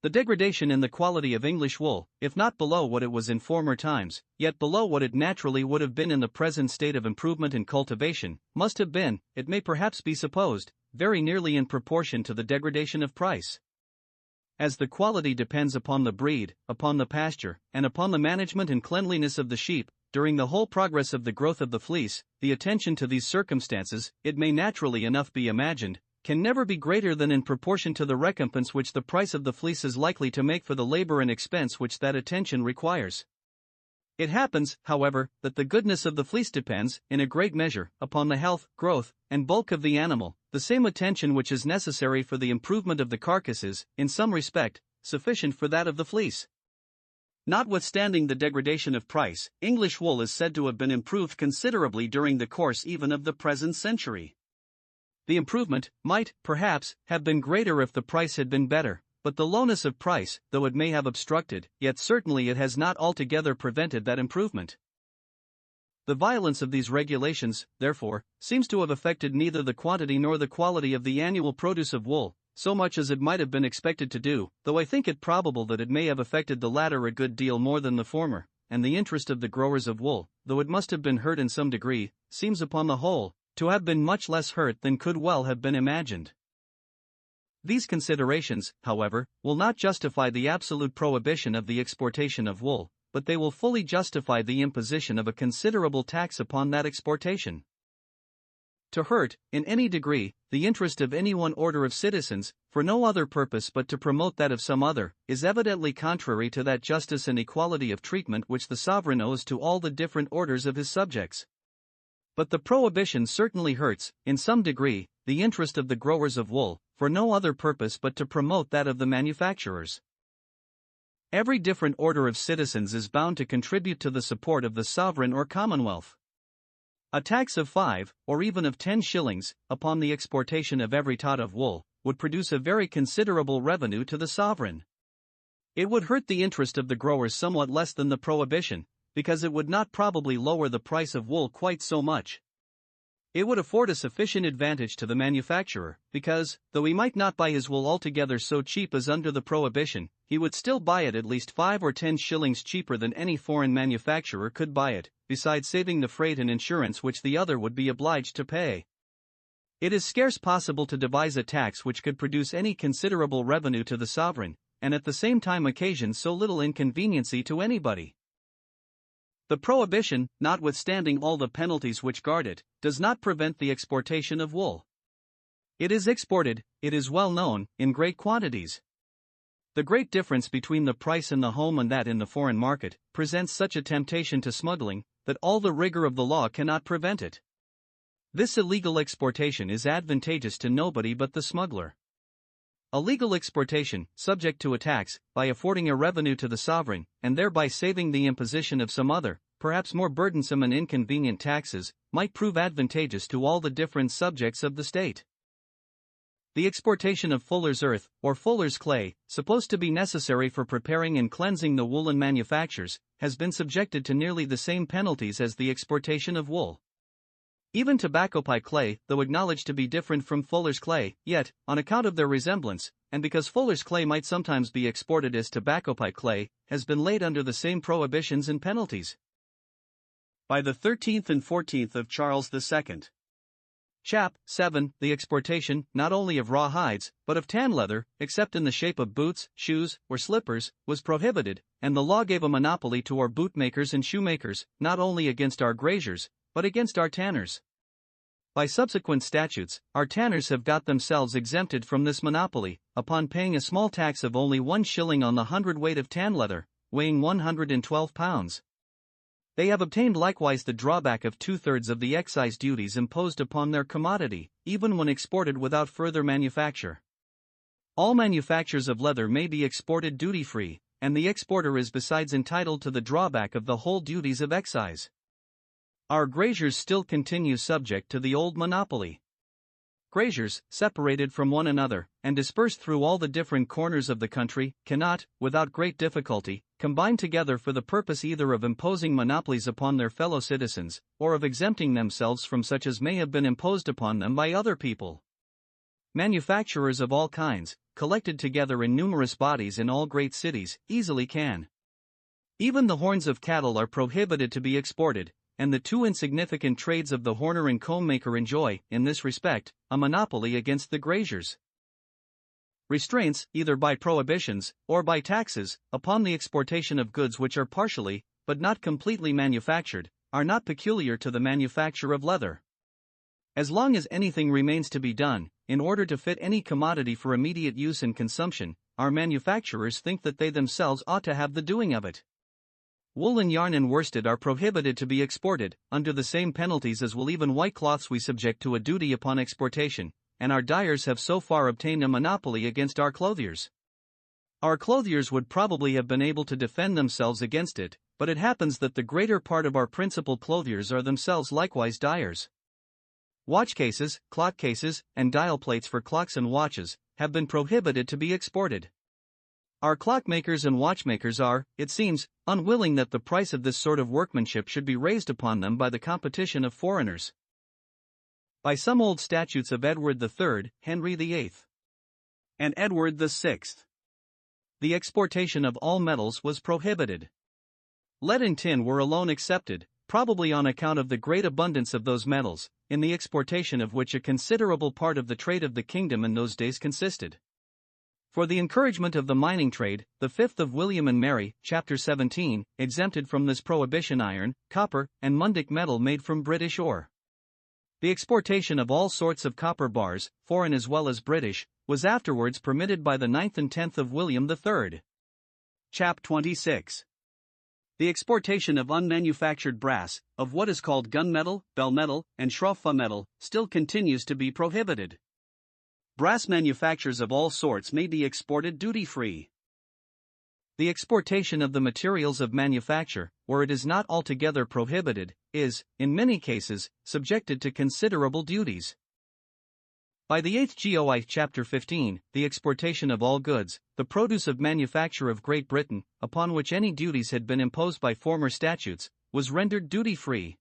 The degradation in the quality of English wool, if not below what it was in former times, yet below what it naturally would have been in the present state of improvement and cultivation, must have been, it may perhaps be supposed, very nearly in proportion to the degradation of price. As the quality depends upon the breed, upon the pasture, and upon the management and cleanliness of the sheep, during the whole progress of the growth of the fleece, the attention to these circumstances, it may naturally enough be imagined, can never be greater than in proportion to the recompense which the price of the fleece is likely to make for the labor and expense which that attention requires. It happens, however, that the goodness of the fleece depends, in a great measure, upon the health, growth, and bulk of the animal. The same attention which is necessary for the improvement of the carcass is, in some respect, sufficient for that of the fleece. Notwithstanding the degradation of price, English wool is said to have been improved considerably during the course even of the present century. The improvement might, perhaps, have been greater if the price had been better, but the lowness of price, though it may have obstructed, yet certainly it has not altogether prevented that improvement. The violence of these regulations, therefore, seems to have affected neither the quantity nor the quality of the annual produce of wool, so much as it might have been expected to do, though I think it probable that it may have affected the latter a good deal more than the former, and the interest of the growers of wool, though it must have been hurt in some degree, seems upon the whole to have been much less hurt than could well have been imagined. These considerations, however, will not justify the absolute prohibition of the exportation of wool, but they will fully justify the imposition of a considerable tax upon that exportation. To hurt, in any degree, the interest of any one order of citizens, for no other purpose but to promote that of some other, is evidently contrary to that justice and equality of treatment which the sovereign owes to all the different orders of his subjects. But the prohibition certainly hurts, in some degree, the interest of the growers of wool, for no other purpose but to promote that of the manufacturers. Every different order of citizens is bound to contribute to the support of the sovereign or commonwealth. A tax of 5, or even of 10 shillings, upon the exportation of every tot of wool, would produce a very considerable revenue to the sovereign. It would hurt the interest of the growers somewhat less than the prohibition, because it would not probably lower the price of wool quite so much. It would afford a sufficient advantage to the manufacturer, because, though he might not buy his wool altogether so cheap as under the prohibition, he would still buy it at least 5 or 10 shillings cheaper than any foreign manufacturer could buy it, besides saving the freight and insurance which the other would be obliged to pay. It is scarce possible to devise a tax which could produce any considerable revenue to the sovereign, and at the same time occasion so little inconveniency to anybody. The prohibition, notwithstanding all the penalties which guard it, does not prevent the exportation of wool. It is exported, it is well known, in great quantities. The great difference between the price in the home and that in the foreign market presents such a temptation to smuggling that all the rigor of the law cannot prevent it. This illegal exportation is advantageous to nobody but the smuggler. A legal exportation, subject to a tax, by affording a revenue to the sovereign, and thereby saving the imposition of some other, perhaps more burdensome and inconvenient taxes, might prove advantageous to all the different subjects of the state. The exportation of fuller's earth, or fuller's clay, supposed to be necessary for preparing and cleansing the woolen manufactures, has been subjected to nearly the same penalties as the exportation of wool. Even tobacco pipe clay, though acknowledged to be different from fuller's clay, yet, on account of their resemblance, and because fuller's clay might sometimes be exported as tobacco pipe clay, has been laid under the same prohibitions and penalties. By the 13th and 14th of Charles II. Chap. 7. The exportation, not only of raw hides, but of tan leather, except in the shape of boots, shoes, or slippers, was prohibited, and the law gave a monopoly to our bootmakers and shoemakers, not only against our graziers, but against our tanners. By subsequent statutes, our tanners have got themselves exempted from this monopoly, upon paying a small tax of only 1 shilling on the hundredweight of tan leather, weighing 112 pounds. They have obtained likewise the drawback of 2/3 of the excise duties imposed upon their commodity, even when exported without further manufacture. All manufactures of leather may be exported duty-free, and the exporter is besides entitled to the drawback of the whole duties of excise. Our graziers still continue subject to the old monopoly. Graziers, separated from one another, and dispersed through all the different corners of the country, cannot, without great difficulty, combine together for the purpose either of imposing monopolies upon their fellow citizens, or of exempting themselves from such as may have been imposed upon them by other people. Manufacturers of all kinds, collected together in numerous bodies in all great cities, easily can. Even the horns of cattle are prohibited to be exported, and the two insignificant trades of the horner and comb maker enjoy, in this respect, a monopoly against the graziers. Restraints, either by prohibitions, or by taxes, upon the exportation of goods which are partially, but not completely manufactured, are not peculiar to the manufacture of leather. As long as anything remains to be done, in order to fit any commodity for immediate use and consumption, our manufacturers think that they themselves ought to have the doing of it. Woolen yarn and worsted are prohibited to be exported, under the same penalties as will even white cloths we subject to a duty upon exportation, and our dyers have so far obtained a monopoly against our clothiers. Our clothiers would probably have been able to defend themselves against it, but it happens that the greater part of our principal clothiers are themselves likewise dyers. Watch cases, clock cases, and dial plates for clocks and watches, have been prohibited to be exported. Our clockmakers and watchmakers are, it seems, unwilling that the price of this sort of workmanship should be raised upon them by the competition of foreigners. By some old statutes of Edward III, Henry VIII, and Edward VI, the exportation of all metals was prohibited. Lead and tin were alone excepted, probably on account of the great abundance of those metals, in the exportation of which a considerable part of the trade of the kingdom in those days consisted. For the encouragement of the mining trade, the 5th of William and Mary, chapter 17, exempted from this prohibition iron, copper, and mundic metal made from British ore. The exportation of all sorts of copper bars, foreign as well as British, was afterwards permitted by the 9th and 10th of William III. Chap 26. The exportation of unmanufactured brass, of what is called gunmetal, bellmetal, and schroffa metal, still continues to be prohibited. Brass manufactures of all sorts may be exported duty-free. The exportation of the materials of manufacture, where it is not altogether prohibited, is, in many cases, subjected to considerable duties. By the 8th GOI chapter 15, the exportation of all goods, the produce of manufacture of Great Britain, upon which any duties had been imposed by former statutes, was rendered duty-free.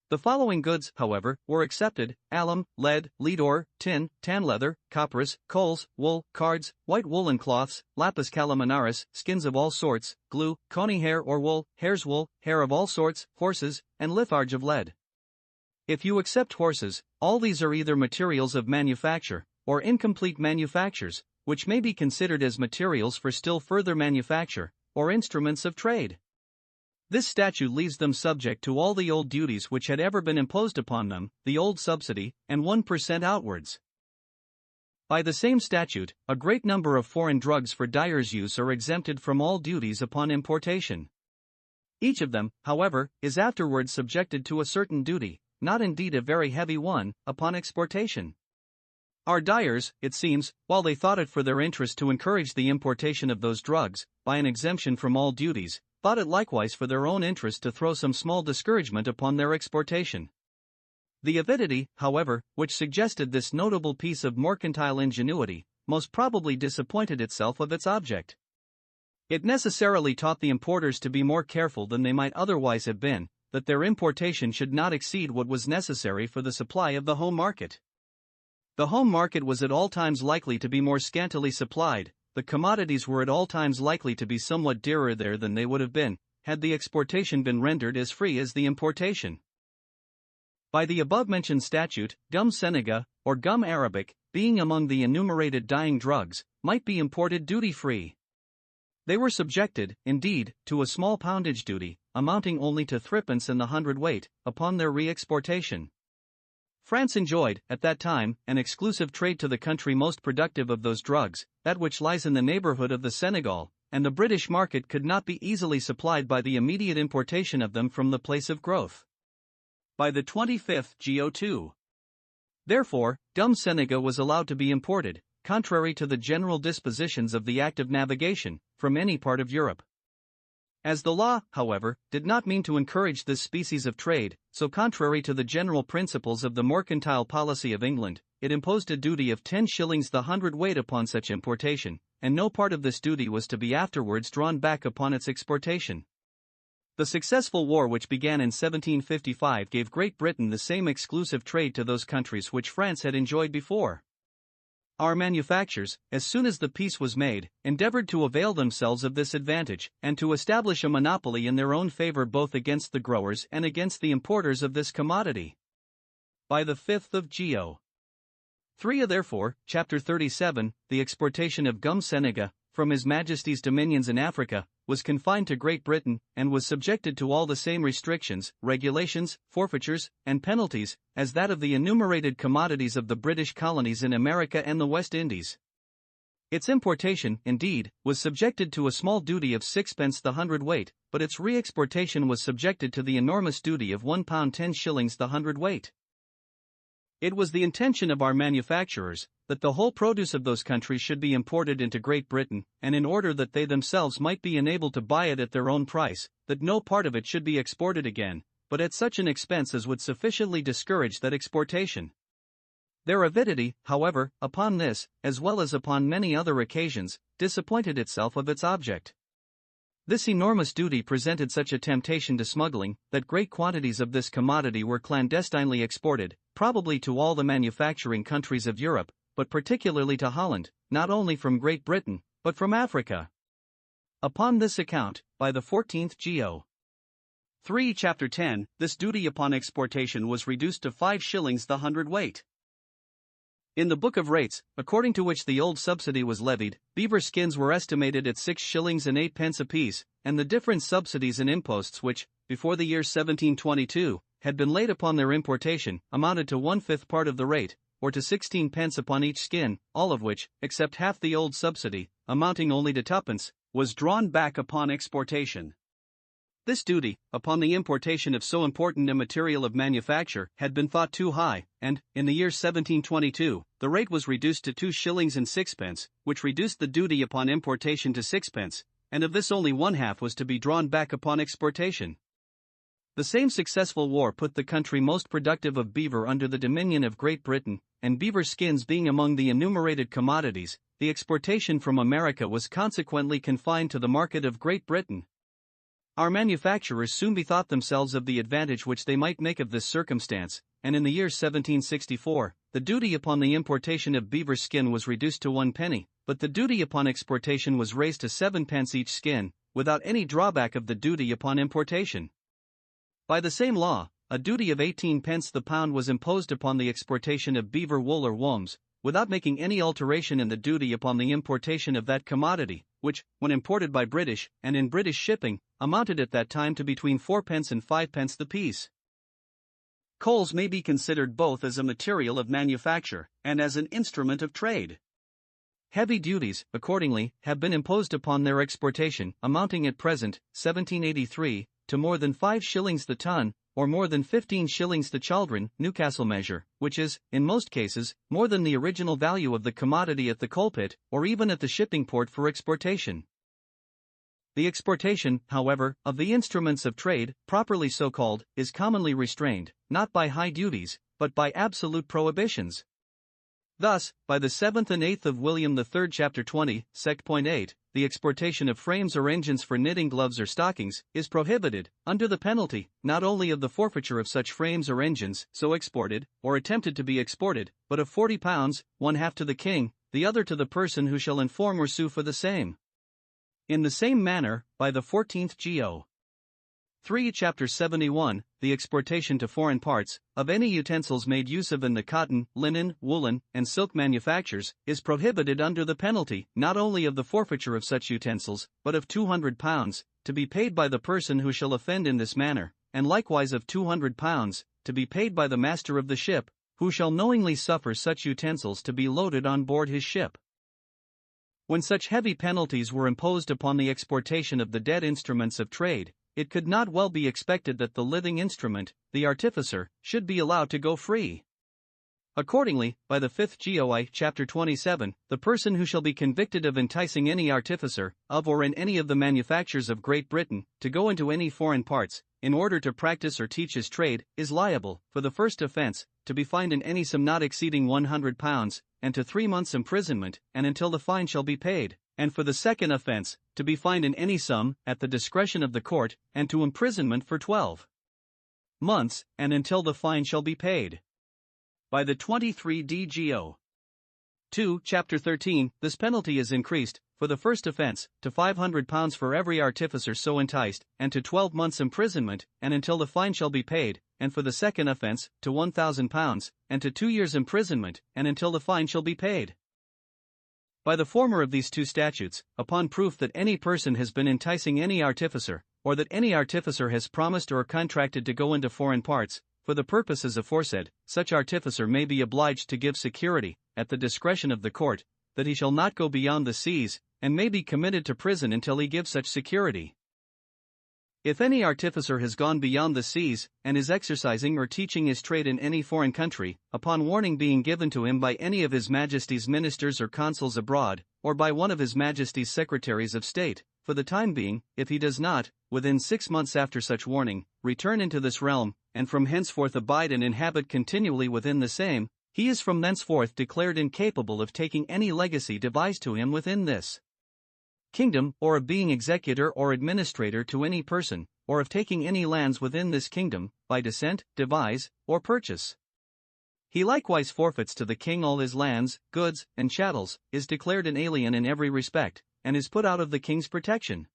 The following goods, however, were excepted: alum, lead, lead ore, tin, tan leather, copperas, coals, wool, cards, white woolen cloths, lapis calaminaris, skins of all sorts, glue, coney hair or wool, hare's wool, hair of all sorts, horses, and litharge of lead. If you accept horses, all these are either materials of manufacture, or incomplete manufactures, which may be considered as materials for still further manufacture, or instruments of trade. This statute leaves them subject to all the old duties which had ever been imposed upon them, the old subsidy, and 1% outwards. By the same statute, a great number of foreign drugs for dyers' use are exempted from all duties upon importation. Each of them, however, is afterwards subjected to a certain duty, not indeed a very heavy one, upon exportation. Our dyers, it seems, while they thought it for their interest to encourage the importation of those drugs, by an exemption from all duties, thought it likewise for their own interest to throw some small discouragement upon their exportation. The avidity, however, which suggested this notable piece of mercantile ingenuity, most probably disappointed itself of its object. It necessarily taught the importers to be more careful than they might otherwise have been, that their importation should not exceed what was necessary for the supply of the home market. The home market was at all times likely to be more scantily supplied. The commodities were at all times likely to be somewhat dearer there than they would have been, had the exportation been rendered as free as the importation. By the above-mentioned statute, gum Senegal, or gum Arabic, being among the enumerated dyeing drugs, might be imported duty-free. They were subjected, indeed, to a small poundage duty, amounting only to 3d in the hundredweight, upon their re-exportation. France enjoyed, at that time, an exclusive trade to the country most productive of those drugs, that which lies in the neighborhood of the Senegal, and the British market could not be easily supplied by the immediate importation of them from the place of growth. By the 25th GO2. Therefore, gum Senegal was allowed to be imported, contrary to the general dispositions of the Act of Navigation, from any part of Europe. As the law, however, did not mean to encourage this species of trade, so contrary to the general principles of the mercantile policy of England, it imposed a duty of 10 shillings the hundredweight upon such importation, and no part of this duty was to be afterwards drawn back upon its exportation. The successful war which began in 1755 gave Great Britain the same exclusive trade to those countries which France had enjoyed before. Our manufacturers, as soon as the peace was made, endeavored to avail themselves of this advantage, and to establish a monopoly in their own favor both against the growers and against the importers of this commodity. By the 5th of Geo. 3 therefore, chapter 37, the exportation of gum Senegal, from His Majesty's dominions in Africa, was confined to Great Britain, and was subjected to all the same restrictions, regulations, forfeitures, and penalties, as that of the enumerated commodities of the British colonies in America and the West Indies. Its importation, indeed, was subjected to a small duty of 6d the hundredweight, but its re-exportation was subjected to the enormous duty of £1 10 shillings the hundredweight. It was the intention of our manufacturers that the whole produce of those countries should be imported into Great Britain, and in order that they themselves might be enabled to buy it at their own price, that no part of it should be exported again, but at such an expense as would sufficiently discourage that exportation. Their avidity, however, upon this, as well as upon many other occasions, disappointed itself of its object. This enormous duty presented such a temptation to smuggling, that great quantities of this commodity were clandestinely exported, probably to all the manufacturing countries of Europe, but particularly to Holland, not only from Great Britain, but from Africa. Upon this account, by the 14th Geo. 3 Chapter 10, this duty upon exportation was reduced to 5 shillings the hundredweight. In the Book of Rates, according to which the old subsidy was levied, beaver skins were estimated at 6 shillings and 8 pence apiece, and the different subsidies and imposts which, before the year 1722, had been laid upon their importation, amounted to 1/5 part of the rate, or to 16 pence upon each skin, all of which, except half the old subsidy, amounting only to 2d, was drawn back upon exportation. This duty, upon the importation of so important a material of manufacture, had been thought too high, and, in the year 1722, the rate was reduced to 2 shillings and 6 pence, which reduced the duty upon importation to 6 pence, and of this only 1/2 was to be drawn back upon exportation. The same successful war put the country most productive of beaver under the dominion of Great Britain, and beaver skins being among the enumerated commodities, the exportation from America was consequently confined to the market of Great Britain. Our manufacturers soon bethought themselves of the advantage which they might make of this circumstance, and in the year 1764, the duty upon the importation of beaver skin was reduced to 1 penny, but the duty upon exportation was raised to 7 pence each skin, without any drawback of the duty upon importation. By the same law, a duty of 18 pence the pound was imposed upon the exportation of beaver wool or wombs, without making any alteration in the duty upon the importation of that commodity, which, when imported by British, and in British shipping, amounted at that time to between 4 pence and 5 pence the piece. Coals may be considered both as a material of manufacture, and as an instrument of trade. Heavy duties, accordingly, have been imposed upon their exportation, amounting at present, 1783, to more than 5 shillings the ton, or more than 15 shillings the chaldron, Newcastle measure, which is, in most cases, more than the original value of the commodity at the coalpit, or even at the shipping port for exportation. The exportation, however, of the instruments of trade, properly so called, is commonly restrained, not by high duties, but by absolute prohibitions. Thus, by the 7th and 8th of William III Chapter 20, Sect. 8, the exportation of frames or engines for knitting gloves or stockings, is prohibited, under the penalty, not only of the forfeiture of such frames or engines, so exported, or attempted to be exported, but of £40, 1/2 to the king, the other to the person who shall inform or sue for the same. In the same manner, by the 14th Geo. 3 Chapter 71, the exportation to foreign parts, of any utensils made use of in the cotton, linen, woolen, and silk manufactures, is prohibited under the penalty, not only of the forfeiture of such utensils, but of £200, to be paid by the person who shall offend in this manner, and likewise of £200, to be paid by the master of the ship, who shall knowingly suffer such utensils to be loaded on board his ship. When such heavy penalties were imposed upon the exportation of the dead instruments of trade, it could not well be expected that the living instrument, the artificer, should be allowed to go free. Accordingly, by the 5th Geo. Chapter 27, the person who shall be convicted of enticing any artificer, of or in any of the manufactures of Great Britain, to go into any foreign parts, in order to practice or teach his trade, is liable, for the first offence, to be fined in any sum not exceeding £100, and to 3 months' imprisonment, and until the fine shall be paid, and for the second offence, to be fined in any sum, at the discretion of the court, and to imprisonment for 12 months, and until the fine shall be paid. By the 23 Geo. 2 Chapter 13, this penalty is increased, for the first offence, to £500 for every artificer so enticed, and to 12 months' imprisonment, and until the fine shall be paid, and for the second offence, to £1,000, and to 2 years' imprisonment, and until the fine shall be paid. By the former of these two statutes, upon proof that any person has been enticing any artificer, or that any artificer has promised or contracted to go into foreign parts, for the purposes aforesaid, such artificer may be obliged to give security, at the discretion of the court, that he shall not go beyond the seas, and may be committed to prison until he give such security. If any artificer has gone beyond the seas, and is exercising or teaching his trade in any foreign country, upon warning being given to him by any of His Majesty's ministers or consuls abroad, or by one of His Majesty's secretaries of state, for the time being, if he does not, within 6 months after such warning, return into this realm, and from henceforth abide and inhabit continually within the same, He is from thenceforth declared incapable of taking any legacy devised to him within this kingdom, or of being executor or administrator to any person, or of taking any lands within this kingdom, by descent, devise, or purchase. He likewise forfeits to the king all his lands, goods, and chattels, is declared an alien in every respect, and is put out of the king's protection.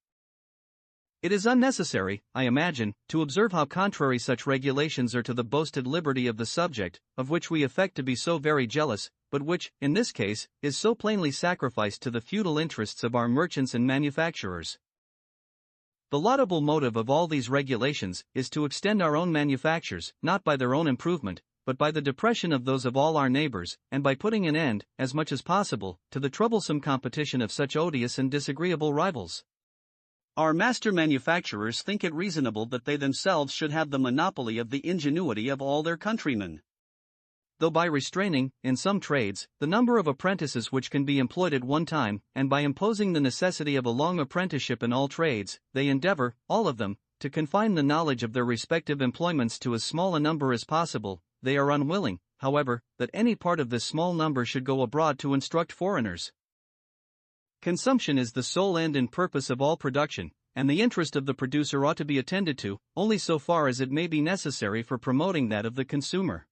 It is unnecessary, I imagine, to observe how contrary such regulations are to the boasted liberty of the subject, of which we affect to be so very jealous, but which, in this case, is so plainly sacrificed to the feudal interests of our merchants and manufacturers. The laudable motive of all these regulations is to extend our own manufactures, not by their own improvement, but by the depression of those of all our neighbors, and by putting an end, as much as possible, to the troublesome competition of such odious and disagreeable rivals. Our master manufacturers think it reasonable that they themselves should have the monopoly of the ingenuity of all their countrymen. Though by restraining, in some trades, the number of apprentices which can be employed at one time, and by imposing the necessity of a long apprenticeship in all trades, they endeavor, all of them, to confine the knowledge of their respective employments to as small a number as possible, they are unwilling, however, that any part of this small number should go abroad to instruct foreigners. Consumption is the sole end and purpose of all production, and the interest of the producer ought to be attended to, only so far as it may be necessary for promoting that of the consumer.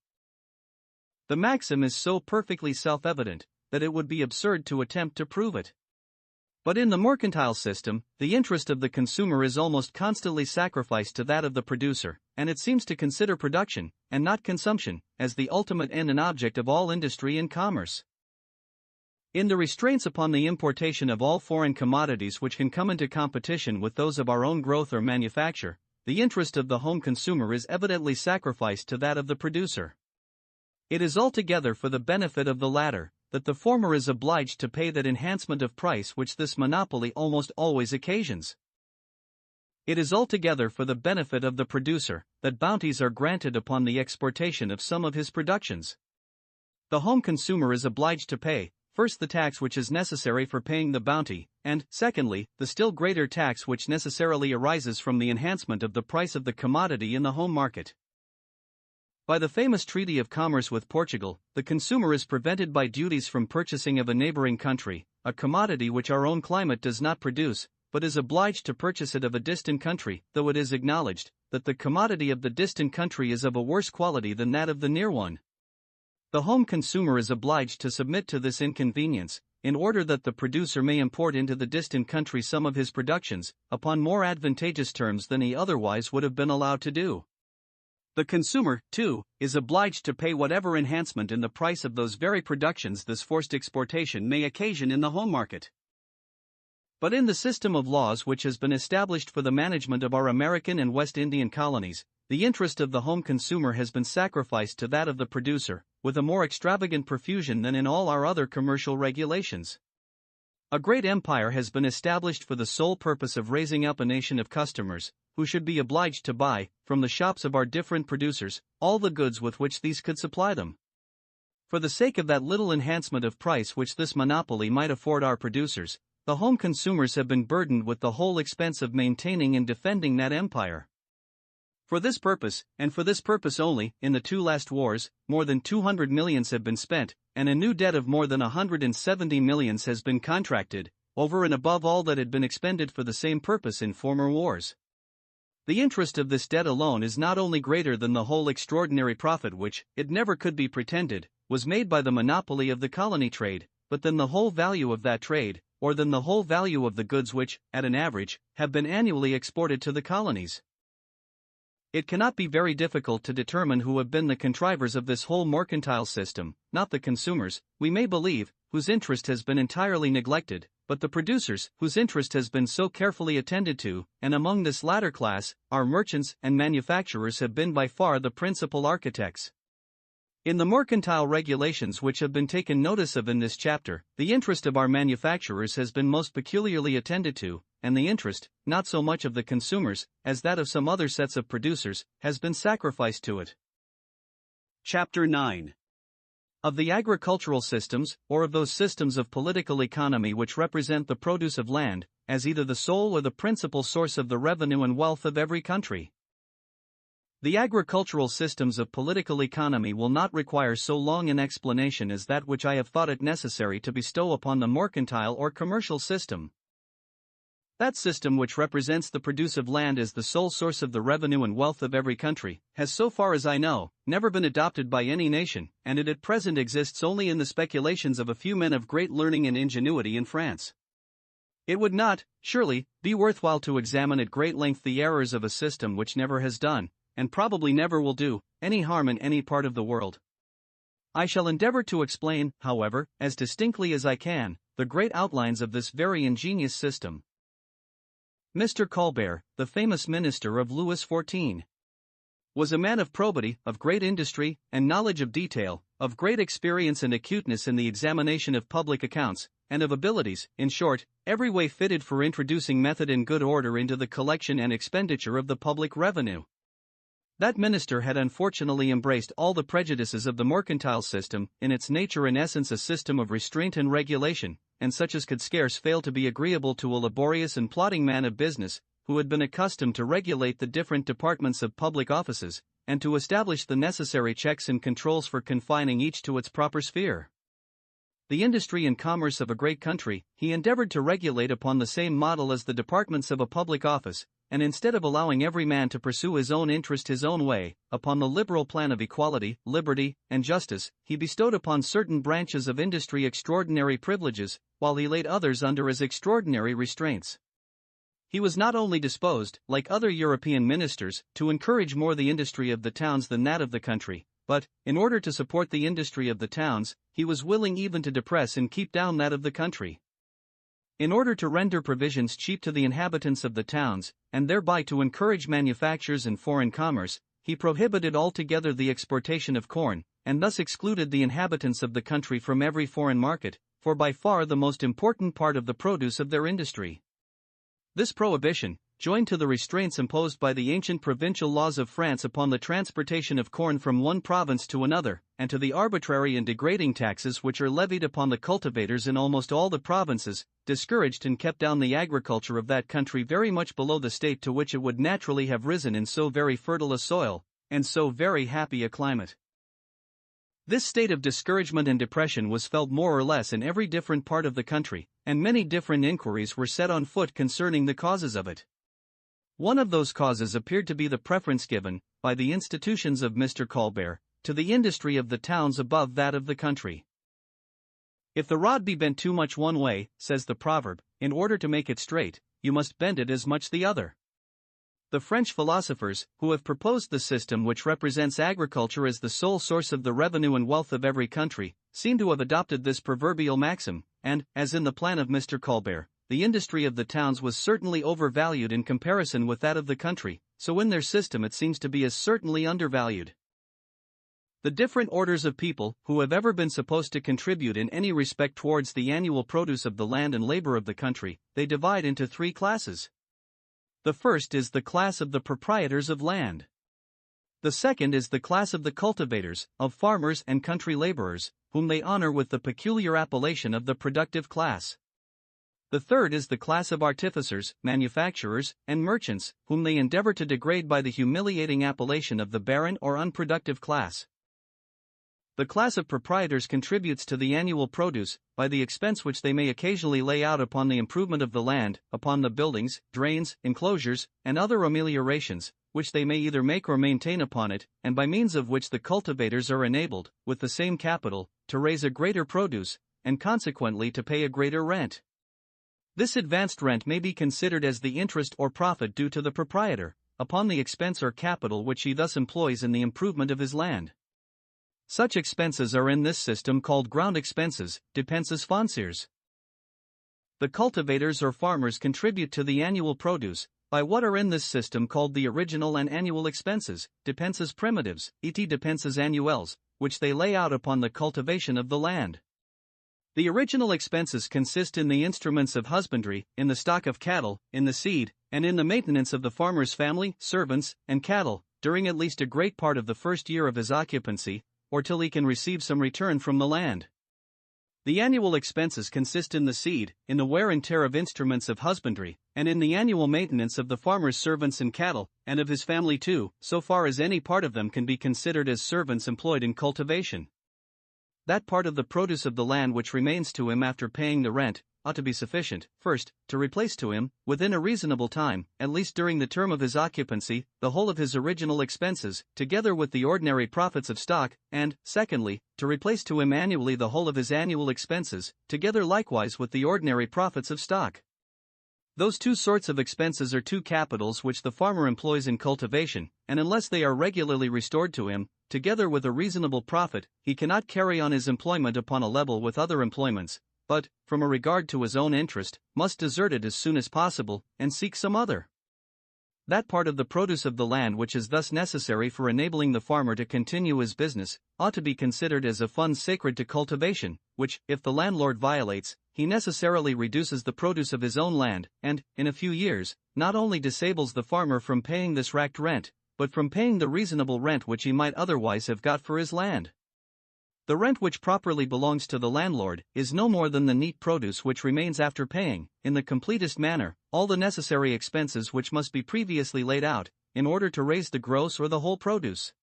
The maxim is so perfectly self-evident, that it would be absurd to attempt to prove it. But in the mercantile system, the interest of the consumer is almost constantly sacrificed to that of the producer, and it seems to consider production, and not consumption, as the ultimate end and object of all industry and commerce. In the restraints upon the importation of all foreign commodities which can come into competition with those of our own growth or manufacture, the interest of the home consumer is evidently sacrificed to that of the producer. It is altogether for the benefit of the latter, that the former is obliged to pay that enhancement of price which this monopoly almost always occasions. It is altogether for the benefit of the producer, that bounties are granted upon the exportation of some of his productions. The home consumer is obliged to pay, first the tax which is necessary for paying the bounty, and, secondly, the still greater tax which necessarily arises from the enhancement of the price of the commodity in the home market. By the famous Treaty of Commerce with Portugal, the consumer is prevented by duties from purchasing of a neighboring country, a commodity which our own climate does not produce, but is obliged to purchase it of a distant country, though it is acknowledged that the commodity of the distant country is of a worse quality than that of the near one. The home consumer is obliged to submit to this inconvenience, in order that the producer may import into the distant country some of his productions, upon more advantageous terms than he otherwise would have been allowed to do. The consumer, too, is obliged to pay whatever enhancement in the price of those very productions this forced exportation may occasion in the home market. But in the system of laws which has been established for the management of our American and West Indian colonies, the interest of the home consumer has been sacrificed to that of the producer, with a more extravagant profusion than in all our other commercial regulations. A great empire has been established for the sole purpose of raising up a nation of customers, who should be obliged to buy, from the shops of our different producers, all the goods with which these could supply them. For the sake of that little enhancement of price which this monopoly might afford our producers, the home consumers have been burdened with the whole expense of maintaining and defending that empire. For this purpose, and for this purpose only, in the two last wars, more than 200 millions have been spent, and a new debt of more than 170 millions has been contracted, over and above all that had been expended for the same purpose in former wars. The interest of this debt alone is not only greater than the whole extraordinary profit which, it never could be pretended, was made by the monopoly of the colony trade, but than the whole value of that trade, or than the whole value of the goods which, at an average, have been annually exported to the colonies. It cannot be very difficult to determine who have been the contrivers of this whole mercantile system, not the consumers, we may believe, whose interest has been entirely neglected, but the producers, whose interest has been so carefully attended to, and among this latter class, our merchants and manufacturers have been by far the principal architects. In the mercantile regulations which have been taken notice of in this chapter, the interest of our manufacturers has been most peculiarly attended to, and the interest, not so much of the consumers, as that of some other sets of producers, has been sacrificed to it. Chapter 9. Of the agricultural systems, or of those systems of political economy which represent the produce of land, as either the sole or the principal source of the revenue and wealth of every country. The agricultural systems of political economy will not require so long an explanation as that which I have thought it necessary to bestow upon the mercantile or commercial system. That system which represents the produce of land as the sole source of the revenue and wealth of every country, has so far as I know, never been adopted by any nation, and it at present exists only in the speculations of a few men of great learning and ingenuity in France. It would not, surely, be worthwhile to examine at great length the errors of a system which never has done, and probably never will do, any harm in any part of the world. I shall endeavor to explain, however, as distinctly as I can, the great outlines of this very ingenious system. Mr. Colbert, the famous minister of Louis XIV, was a man of probity, of great industry and knowledge of detail, of great experience and acuteness in the examination of public accounts, and of abilities, in short, every way fitted for introducing method and good order into the collection and expenditure of the public revenue. That minister had unfortunately embraced all the prejudices of the mercantile system, in its nature and essence a system of restraint and regulation, and such as could scarce fail to be agreeable to a laborious and plodding man of business, who had been accustomed to regulate the different departments of public offices, and to establish the necessary checks and controls for confining each to its proper sphere. The industry and commerce of a great country, he endeavored to regulate upon the same model as the departments of a public office, and instead of allowing every man to pursue his own interest his own way, upon the liberal plan of equality, liberty, and justice, he bestowed upon certain branches of industry extraordinary privileges, while he laid others under as extraordinary restraints. He was not only disposed, like other European ministers, to encourage more the industry of the towns than that of the country, but, in order to support the industry of the towns, he was willing even to depress and keep down that of the country. In order to render provisions cheap to the inhabitants of the towns, and thereby to encourage manufactures and foreign commerce, he prohibited altogether the exportation of corn, and thus excluded the inhabitants of the country from every foreign market, for by far the most important part of the produce of their industry. This prohibition, joined to the restraints imposed by the ancient provincial laws of France upon the transportation of corn from one province to another, and to the arbitrary and degrading taxes which are levied upon the cultivators in almost all the provinces, discouraged and kept down the agriculture of that country very much below the state to which it would naturally have risen in so very fertile a soil, and so very happy a climate. This state of discouragement and depression was felt more or less in every different part of the country, and many different inquiries were set on foot concerning the causes of it. One of those causes appeared to be the preference given, by the institutions of Mr. Colbert, to the industry of the towns above that of the country. If the rod be bent too much one way, says the proverb, in order to make it straight, you must bend it as much the other. The French philosophers, who have proposed the system which represents agriculture as the sole source of the revenue and wealth of every country, seem to have adopted this proverbial maxim, and, as in the plan of Mr. Colbert, the industry of the towns was certainly overvalued in comparison with that of the country, so in their system it seems to be as certainly undervalued. The different orders of people, who have ever been supposed to contribute in any respect towards the annual produce of the land and labor of the country, they divide into three classes. The first is the class of the proprietors of land. The second is the class of the cultivators, of farmers and country laborers, whom they honor with the peculiar appellation of the productive class. The third is the class of artificers, manufacturers, and merchants, whom they endeavor to degrade by the humiliating appellation of the barren or unproductive class. The class of proprietors contributes to the annual produce, by the expense which they may occasionally lay out upon the improvement of the land, upon the buildings, drains, enclosures, and other ameliorations, which they may either make or maintain upon it, and by means of which the cultivators are enabled, with the same capital, to raise a greater produce, and consequently to pay a greater rent. This advanced rent may be considered as the interest or profit due to the proprietor, upon the expense or capital which he thus employs in the improvement of his land. Such expenses are in this system called ground expenses, dépenses foncières. The cultivators or farmers contribute to the annual produce, by what are in this system called the original and annual expenses, dépenses primitives, et dépenses annuelles, which they lay out upon the cultivation of the land. The original expenses consist in the instruments of husbandry, in the stock of cattle, in the seed, and in the maintenance of the farmer's family, servants, and cattle, during at least a great part of the first year of his occupancy, or till he can receive some return from the land. The annual expenses consist in the seed, in the wear and tear of instruments of husbandry, and in the annual maintenance of the farmer's servants and cattle, and of his family too, so far as any part of them can be considered as servants employed in cultivation. That part of the produce of the land which remains to him after paying the rent ought to be sufficient, first, to replace to him, within a reasonable time, at least during the term of his occupancy, the whole of his original expenses, together with the ordinary profits of stock, and, secondly, to replace to him annually the whole of his annual expenses, together likewise with the ordinary profits of stock. Those two sorts of expenses are two capitals which the farmer employs in cultivation, and unless they are regularly restored to him, together with a reasonable profit, he cannot carry on his employment upon a level with other employments, but, from a regard to his own interest, must desert it as soon as possible, and seek some other. That part of the produce of the land which is thus necessary for enabling the farmer to continue his business, ought to be considered as a fund sacred to cultivation, which, if the landlord violates, he necessarily reduces the produce of his own land, and, in a few years, not only disables the farmer from paying this racked rent, but from paying the reasonable rent which he might otherwise have got for his land. The rent which properly belongs to the landlord is no more than the neat produce which remains after paying, in the completest manner, all the necessary expenses which must be previously laid out, in order to raise the gross or the whole produce.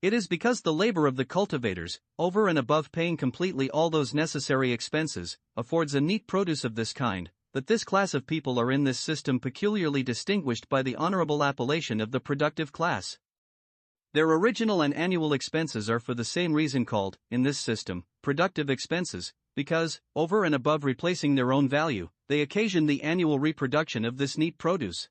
It is because the labor of the cultivators, over and above paying completely all those necessary expenses, affords a neat produce of this kind, that this class of people are in this system peculiarly distinguished by the honorable appellation of the productive class. Their original and annual expenses are for the same reason called, in this system, productive expenses, because, over and above replacing their own value, they occasion the annual reproduction of this neat produce.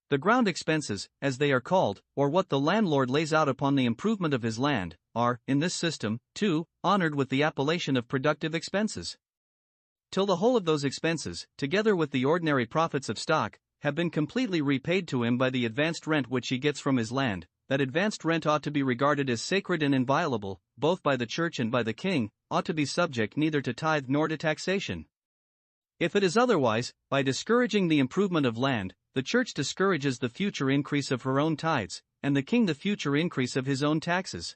The ground expenses, as they are called, or what the landlord lays out upon the improvement of his land, are, in this system, too, honored with the appellation of productive expenses. Till the whole of those expenses, together with the ordinary profits of stock, have been completely repaid to him by the advanced rent which he gets from his land, that advanced rent ought to be regarded as sacred and inviolable, both by the church and by the king, ought to be subject neither to tithe nor to taxation. If it is otherwise, by discouraging the improvement of land, the church discourages the future increase of her own tithes, and the king the future increase of his own taxes.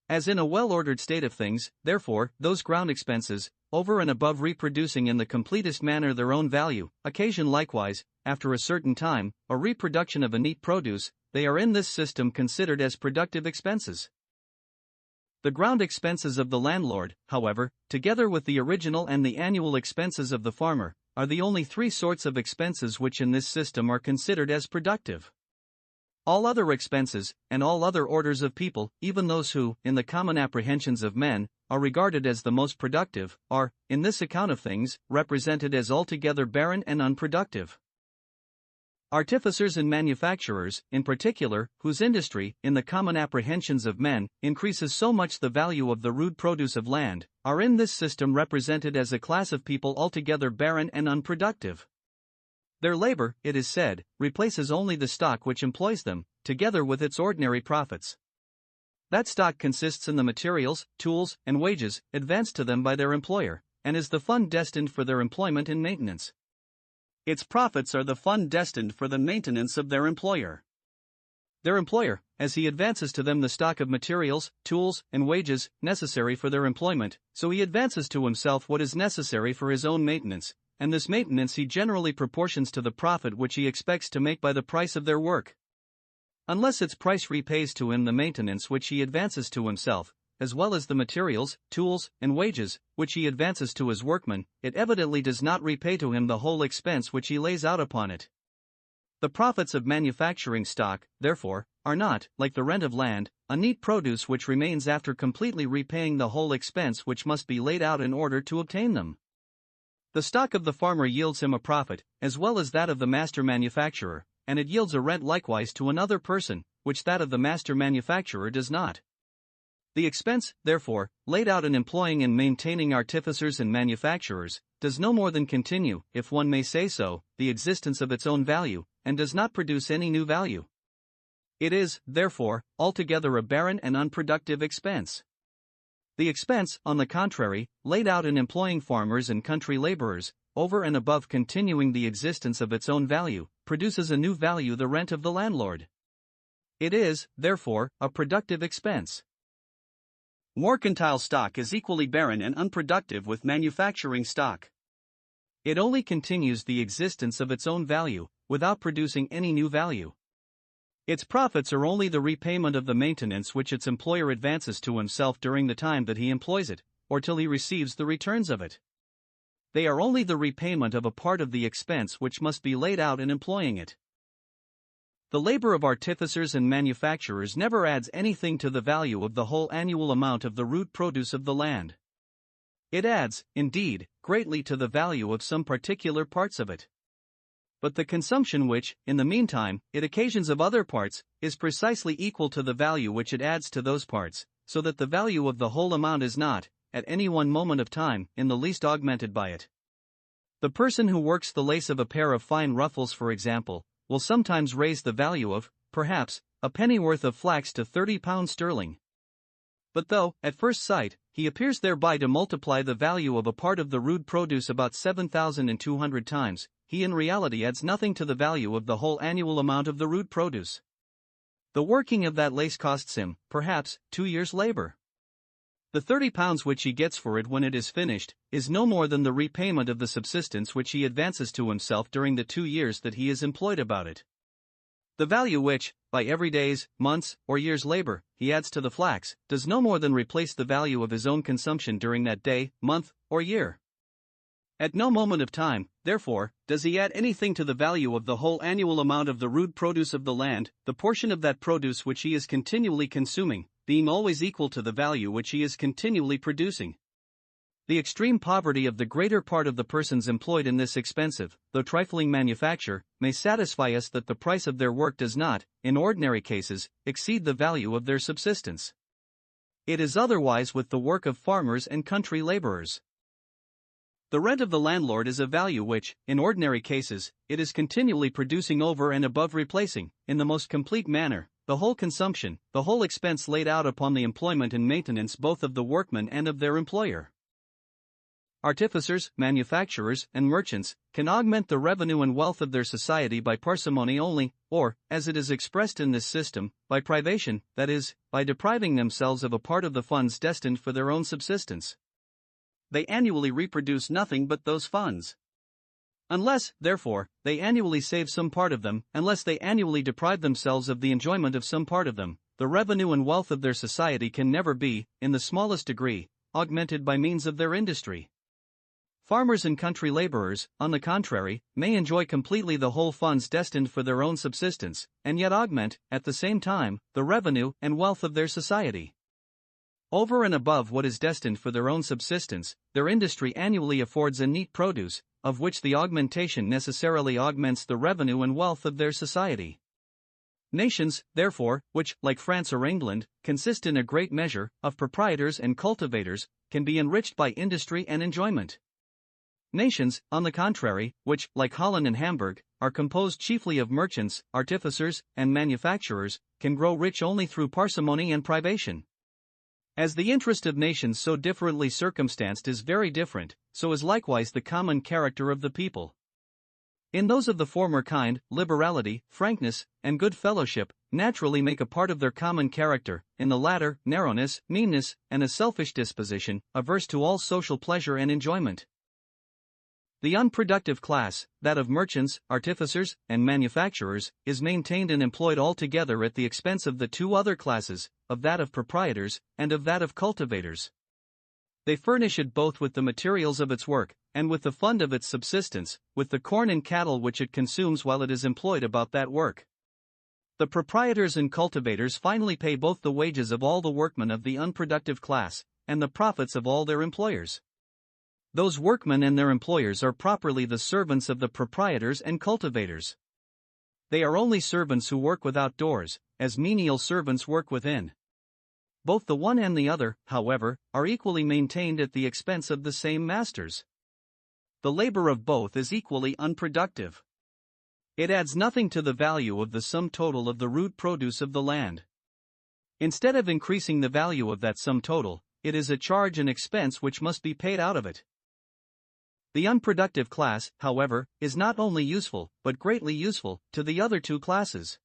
As in a well-ordered state of things, therefore, those ground expenses, over and above reproducing in the completest manner their own value, occasion likewise, after a certain time, a reproduction of a neat produce. They are in this system considered as productive expenses. The ground expenses of the landlord, however, together with the original and the annual expenses of the farmer, are the only three sorts of expenses which in this system are considered as productive. All other expenses, and all other orders of people, even those who, in the common apprehensions of men, are regarded as the most productive, are, in this account of things, represented as altogether barren and unproductive. Artificers and manufacturers, in particular, whose industry, in the common apprehensions of men, increases so much the value of the rude produce of land, are in this system represented as a class of people altogether barren and unproductive. Their labor, it is said, replaces only the stock which employs them, together with its ordinary profits. That stock consists in the materials, tools, and wages advanced to them by their employer, and is the fund destined for their employment and maintenance. Its profits are the fund destined for the maintenance of their employer. Their employer, as he advances to them the stock of materials, tools, and wages necessary for their employment, so he advances to himself what is necessary for his own maintenance, and this maintenance he generally proportions to the profit which he expects to make by the price of their work. Unless its price repays to him the maintenance which he advances to himself, as well as the materials, tools, and wages, which he advances to his workmen, it evidently does not repay to him the whole expense which he lays out upon it. The profits of manufacturing stock, therefore, are not, like the rent of land, a neat produce which remains after completely repaying the whole expense which must be laid out in order to obtain them. The stock of the farmer yields him a profit, as well as that of the master manufacturer, and it yields a rent likewise to another person, which that of the master manufacturer does not. The expense, therefore, laid out in employing and maintaining artificers and manufacturers, does no more than continue, if one may say so, the existence of its own value, and does not produce any new value. It is, therefore, altogether a barren and unproductive expense. The expense, on the contrary, laid out in employing farmers and country laborers, over and above continuing the existence of its own value, produces a new value, the rent of the landlord. It is, therefore, a productive expense. Mercantile stock is equally barren and unproductive with manufacturing stock. It only continues the existence of its own value, without producing any new value. Its profits are only the repayment of the maintenance which its employer advances to himself during the time that he employs it, or till he receives the returns of it. They are only the repayment of a part of the expense which must be laid out in employing it. The labor of artificers and manufacturers never adds anything to the value of the whole annual amount of the rude produce of the land. It adds, indeed, greatly to the value of some particular parts of it. But the consumption which, in the meantime, it occasions of other parts, is precisely equal to the value which it adds to those parts, so that the value of the whole amount is not, at any one moment of time, in the least augmented by it. The person who works the lace of a pair of fine ruffles, for example, will sometimes raise the value of, perhaps, a pennyworth of flax to 30 pounds sterling. But though, at first sight, he appears thereby to multiply the value of a part of the rude produce about 7,200 times, he in reality adds nothing to the value of the whole annual amount of the rude produce. The working of that lace costs him, perhaps, 2 years' labor. The 30 pounds which he gets for it when it is finished, is no more than the repayment of the subsistence which he advances to himself during the 2 years that he is employed about it. The value which, by every day's, month's, or year's labor, he adds to the flax, does no more than replace the value of his own consumption during that day, month, or year. At no moment of time, therefore, does he add anything to the value of the whole annual amount of the rude produce of the land, the portion of that produce which he is continually consuming, being always equal to the value which he is continually producing. The extreme poverty of the greater part of the persons employed in this expensive, though trifling manufacture, may satisfy us that the price of their work does not, in ordinary cases, exceed the value of their subsistence. It is otherwise with the work of farmers and country laborers. The rent of the landlord is a value which, in ordinary cases, it is continually producing over and above replacing, in the most complete manner, the whole consumption, the whole expense laid out upon the employment and maintenance both of the workmen and of their employer. Artificers, manufacturers, and merchants can augment the revenue and wealth of their society by parsimony only, or, as it is expressed in this system, by privation, that is, by depriving themselves of a part of the funds destined for their own subsistence. They annually reproduce nothing but those funds. Unless, therefore, they annually save some part of them, unless they annually deprive themselves of the enjoyment of some part of them, the revenue and wealth of their society can never be, in the smallest degree, augmented by means of their industry. Farmers and country laborers, on the contrary, may enjoy completely the whole funds destined for their own subsistence, and yet augment, at the same time, the revenue and wealth of their society. Over and above what is destined for their own subsistence, their industry annually affords a neat produce, of which the augmentation necessarily augments the revenue and wealth of their society. Nations, therefore, which, like France or England, consist in a great measure of proprietors and cultivators, can be enriched by industry and enjoyment. Nations, on the contrary, which, like Holland and Hamburg, are composed chiefly of merchants, artificers, and manufacturers, can grow rich only through parsimony and privation. As the interest of nations so differently circumstanced is very different, so is likewise the common character of the people. In those of the former kind, liberality, frankness, and good fellowship naturally make a part of their common character, in the latter, narrowness, meanness, and a selfish disposition, averse to all social pleasure and enjoyment. The unproductive class, that of merchants, artificers, and manufacturers, is maintained and employed altogether at the expense of the two other classes, of that of proprietors, and of that of cultivators. They furnish it both with the materials of its work, and with the fund of its subsistence, with the corn and cattle which it consumes while it is employed about that work. The proprietors and cultivators finally pay both the wages of all the workmen of the unproductive class, and the profits of all their employers. Those workmen and their employers are properly the servants of the proprietors and cultivators. They are only servants who work without doors, as menial servants work within. Both the one and the other, however, are equally maintained at the expense of the same masters. The labor of both is equally unproductive. It adds nothing to the value of the sum total of the rude produce of the land. Instead of increasing the value of that sum total, it is a charge and expense which must be paid out of it. The unproductive class, however, is not only useful, but greatly useful, to the other two classes.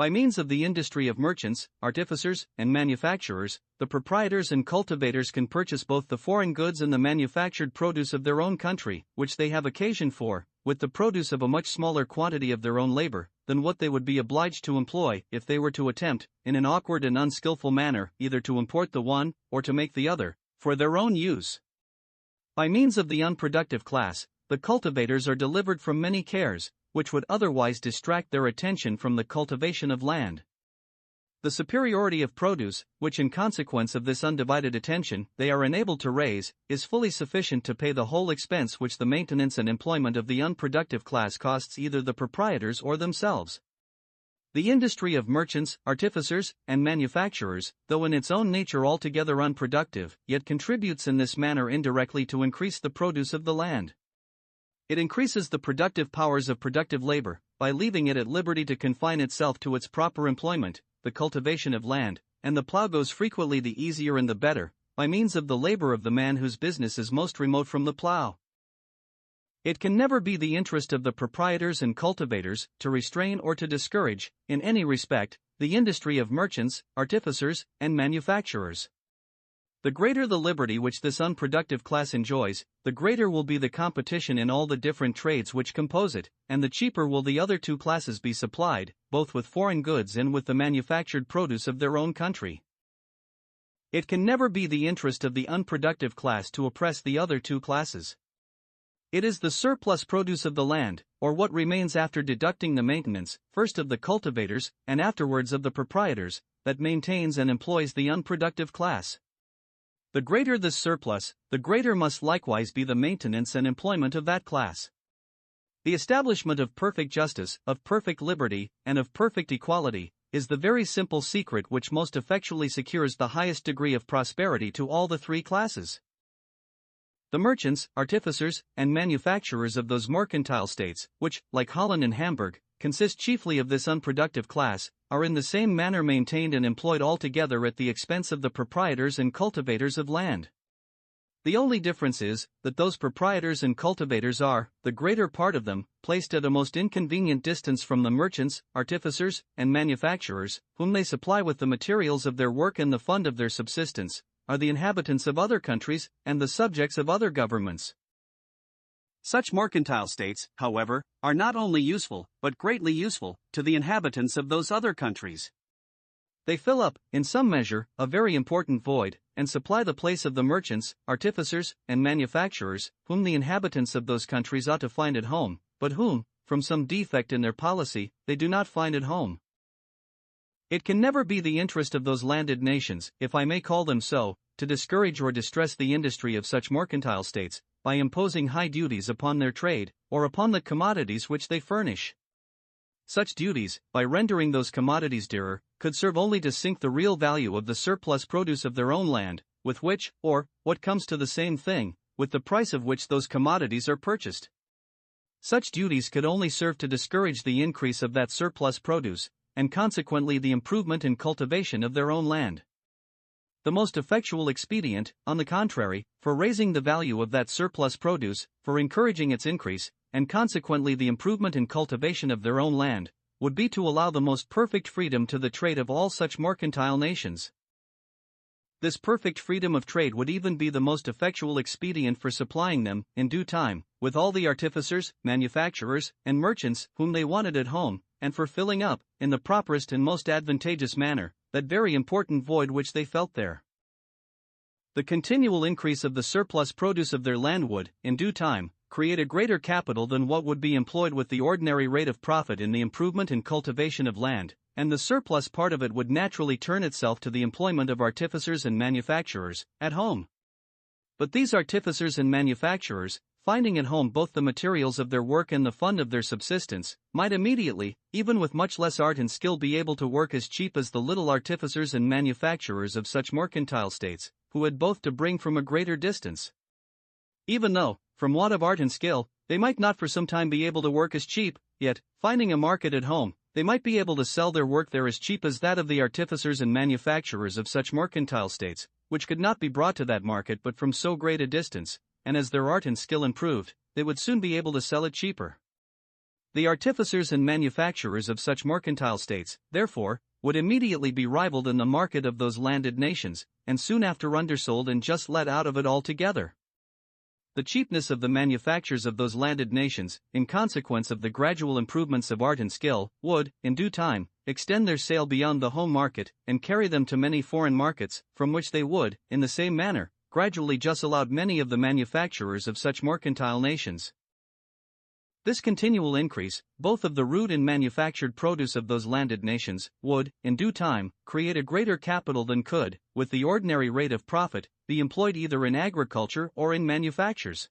By means of the industry of merchants, artificers, and manufacturers, the proprietors and cultivators can purchase both the foreign goods and the manufactured produce of their own country, which they have occasion for, with the produce of a much smaller quantity of their own labor than what they would be obliged to employ if they were to attempt, in an awkward and unskillful manner, either to import the one, or to make the other, for their own use. By means of the unproductive class, the cultivators are delivered from many cares, which would otherwise distract their attention from the cultivation of land. The superiority of produce, which in consequence of this undivided attention they are enabled to raise, is fully sufficient to pay the whole expense which the maintenance and employment of the unproductive class costs either the proprietors or themselves. The industry of merchants, artificers, and manufacturers, though in its own nature altogether unproductive, yet contributes in this manner indirectly to increase the produce of the land. It increases the productive powers of productive labor, by leaving it at liberty to confine itself to its proper employment, the cultivation of land, and the plough goes frequently the easier and the better, by means of the labor of the man whose business is most remote from the plough. It can never be the interest of the proprietors and cultivators to restrain or to discourage, in any respect, the industry of merchants, artificers, and manufacturers. The greater the liberty which this unproductive class enjoys, the greater will be the competition in all the different trades which compose it, and the cheaper will the other two classes be supplied, both with foreign goods and with the manufactured produce of their own country. It can never be the interest of the unproductive class to oppress the other two classes. It is the surplus produce of the land, or what remains after deducting the maintenance, first of the cultivators, and afterwards of the proprietors, that maintains and employs the unproductive class. The greater this surplus, the greater must likewise be the maintenance and employment of that class. The establishment of perfect justice, of perfect liberty, and of perfect equality, is the very simple secret which most effectually secures the highest degree of prosperity to all the three classes. The merchants, artificers, and manufacturers of those mercantile states, which, like Holland and Hamburg, consist chiefly of this unproductive class, are in the same manner maintained and employed altogether at the expense of the proprietors and cultivators of land. The only difference is, that those proprietors and cultivators are, the greater part of them, placed at a most inconvenient distance from the merchants, artificers, and manufacturers, whom they supply with the materials of their work and the fund of their subsistence, are the inhabitants of other countries, and the subjects of other governments. Such mercantile states, however, are not only useful, but greatly useful, to the inhabitants of those other countries. They fill up, in some measure, a very important void, and supply the place of the merchants, artificers, and manufacturers, whom the inhabitants of those countries ought to find at home, but whom, from some defect in their policy, they do not find at home. It can never be the interest of those landed nations, if I may call them so, to discourage or distress the industry of such mercantile states, by imposing high duties upon their trade, or upon the commodities which they furnish. Such duties, by rendering those commodities dearer, could serve only to sink the real value of the surplus produce of their own land, with which, or, what comes to the same thing, with the price of which those commodities are purchased. Such duties could only serve to discourage the increase of that surplus produce, and consequently the improvement and cultivation of their own land. The most effectual expedient, on the contrary, for raising the value of that surplus produce, for encouraging its increase, and consequently the improvement and cultivation of their own land, would be to allow the most perfect freedom to the trade of all such mercantile nations. This perfect freedom of trade would even be the most effectual expedient for supplying them, in due time, with all the artificers, manufacturers, and merchants whom they wanted at home, and for filling up, in the properest and most advantageous manner, that very important void which they felt there. The continual increase of the surplus produce of their land would, in due time, create a greater capital than what would be employed with the ordinary rate of profit in the improvement and cultivation of land, and the surplus part of it would naturally turn itself to the employment of artificers and manufacturers, at home. But these artificers and manufacturers, finding at home both the materials of their work and the fund of their subsistence, might immediately, even with much less art and skill, be able to work as cheap as the little artificers and manufacturers of such mercantile states, who had both to bring from a greater distance. Even though, from want of art and skill, they might not for some time be able to work as cheap, yet, finding a market at home, they might be able to sell their work there as cheap as that of the artificers and manufacturers of such mercantile states, which could not be brought to that market but from so great a distance, and as their art and skill improved, they would soon be able to sell it cheaper. The artificers and manufacturers of such mercantile states, therefore, would immediately be rivaled in the market of those landed nations, and soon after undersold and just let out of it altogether. The cheapness of the manufactures of those landed nations, in consequence of the gradual improvements of art and skill, would, in due time, extend their sale beyond the home market, and carry them to many foreign markets, from which they would, in the same manner, gradually justle out many of the manufacturers of such mercantile nations. This continual increase, both of the rude and manufactured produce of those landed nations, would, in due time, create a greater capital than could, with the ordinary rate of profit, be employed either in agriculture or in manufactures.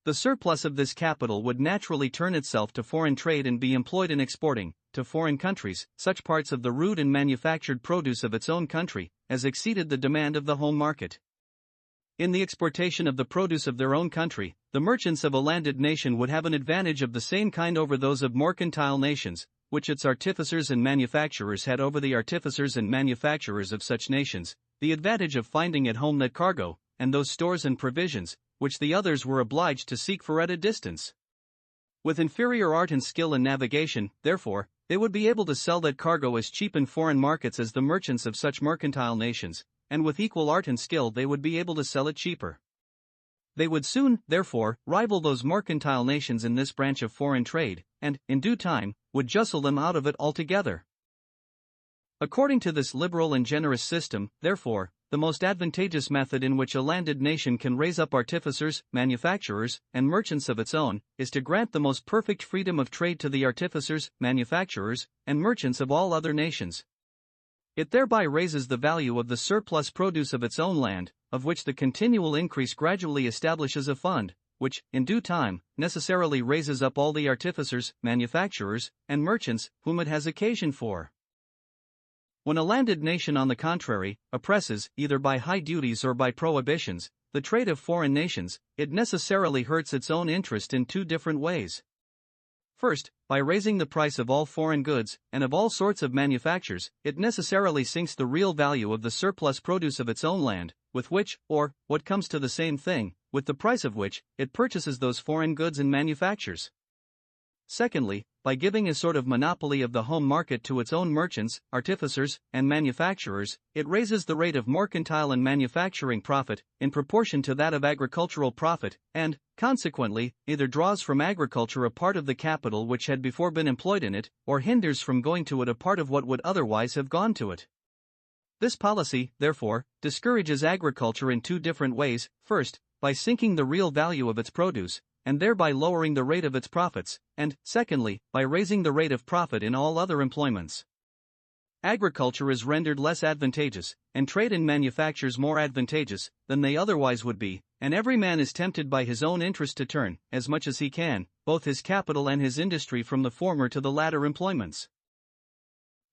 The surplus of this capital would naturally turn itself to foreign trade and be employed in exporting, to foreign countries, such parts of the rude and manufactured produce of its own country, as exceeded the demand of the home market. In the exportation of the produce of their own country, the merchants of a landed nation would have an advantage of the same kind over those of mercantile nations, which its artificers and manufacturers had over the artificers and manufacturers of such nations, the advantage of finding at home that cargo, and those stores and provisions, which the others were obliged to seek for at a distance. With inferior art and skill in navigation, therefore, they would be able to sell that cargo as cheap in foreign markets as the merchants of such mercantile nations, and with equal art and skill they would be able to sell it cheaper. They would soon, therefore, rival those mercantile nations in this branch of foreign trade, and, in due time, would justle them out of it altogether. According to this liberal and generous system, therefore, the most advantageous method in which a landed nation can raise up artificers, manufacturers, and merchants of its own, is to grant the most perfect freedom of trade to the artificers, manufacturers, and merchants of all other nations. It thereby raises the value of the surplus produce of its own land, of which the continual increase gradually establishes a fund, which, in due time, necessarily raises up all the artificers, manufacturers, and merchants whom it has occasion for. When a landed nation, on the contrary, oppresses, either by high duties or by prohibitions, the trade of foreign nations, it necessarily hurts its own interest in two different ways. First, by raising the price of all foreign goods, and of all sorts of manufactures, it necessarily sinks the real value of the surplus produce of its own land, with which, or, what comes to the same thing, with the price of which, it purchases those foreign goods and manufactures. Secondly, by giving a sort of monopoly of the home market to its own merchants, artificers, and manufacturers, it raises the rate of mercantile and manufacturing profit, in proportion to that of agricultural profit, and, consequently, either draws from agriculture a part of the capital which had before been employed in it, or hinders from going to it a part of what would otherwise have gone to it. This policy, therefore, discourages agriculture in two different ways: first, by sinking the real value of its produce, and thereby lowering the rate of its profits, and, secondly, by raising the rate of profit in all other employments. Agriculture is rendered less advantageous, and trade and manufactures more advantageous, than they otherwise would be, and every man is tempted by his own interest to turn, as much as he can, both his capital and his industry from the former to the latter employments.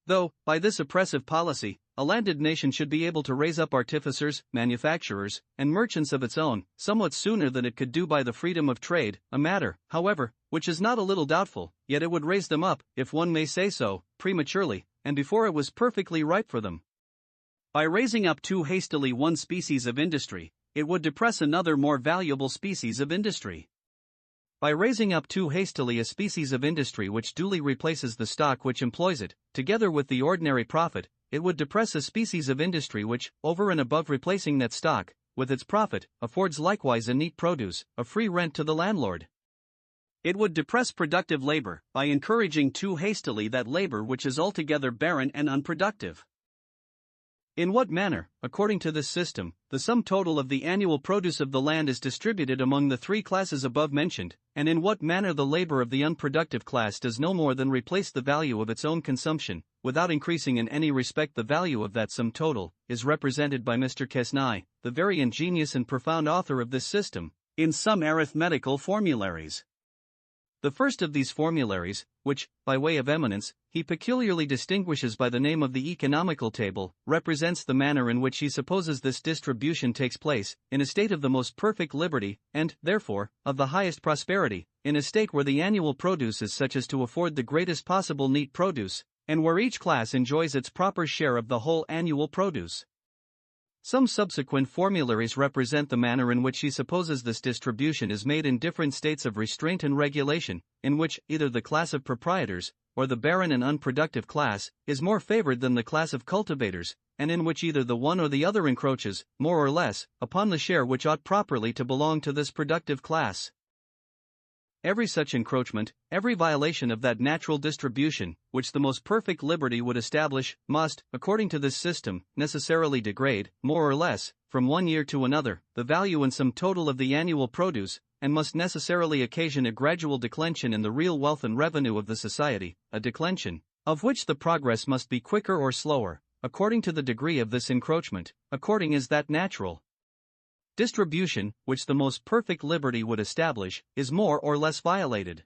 Though, by this oppressive policy, a landed nation should be able to raise up artificers, manufacturers, and merchants of its own, somewhat sooner than it could do by the freedom of trade, a matter, however, which is not a little doubtful, yet it would raise them up, if one may say so, prematurely, and before it was perfectly ripe for them. By raising up too hastily one species of industry, it would depress another more valuable species of industry. By raising up too hastily a species of industry which duly replaces the stock which employs it, together with the ordinary profit, it would depress a species of industry which, over and above replacing that stock, with its profit, affords likewise a neat produce, a free rent to the landlord. It would depress productive labor, by encouraging too hastily that labor which is altogether barren and unproductive. In what manner, according to this system, the sum total of the annual produce of the land is distributed among the three classes above mentioned, and in what manner the labor of the unproductive class does no more than replace the value of its own consumption, without increasing in any respect the value of that sum total, is represented by Mr. Quesnay, the very ingenious and profound author of this system, in some arithmetical formularies. The first of these formularies, which, by way of eminence, he peculiarly distinguishes by the name of the economical table, represents the manner in which he supposes this distribution takes place, in a state of the most perfect liberty, and, therefore, of the highest prosperity, in a state where the annual produce is such as to afford the greatest possible neat produce, and where each class enjoys its proper share of the whole annual produce. Some subsequent formularies represent the manner in which he supposes this distribution is made in different states of restraint and regulation, in which either the class of proprietors, or the barren and unproductive class, is more favored than the class of cultivators, and in which either the one or the other encroaches, more or less, upon the share which ought properly to belong to this productive class. Every such encroachment, every violation of that natural distribution, which the most perfect liberty would establish, must, according to this system, necessarily degrade, more or less, from one year to another, the value and sum total of the annual produce, and must necessarily occasion a gradual declension in the real wealth and revenue of the society, a declension, of which the progress must be quicker or slower, according to the degree of this encroachment, according as that natural distribution, which the most perfect liberty would establish, is more or less violated.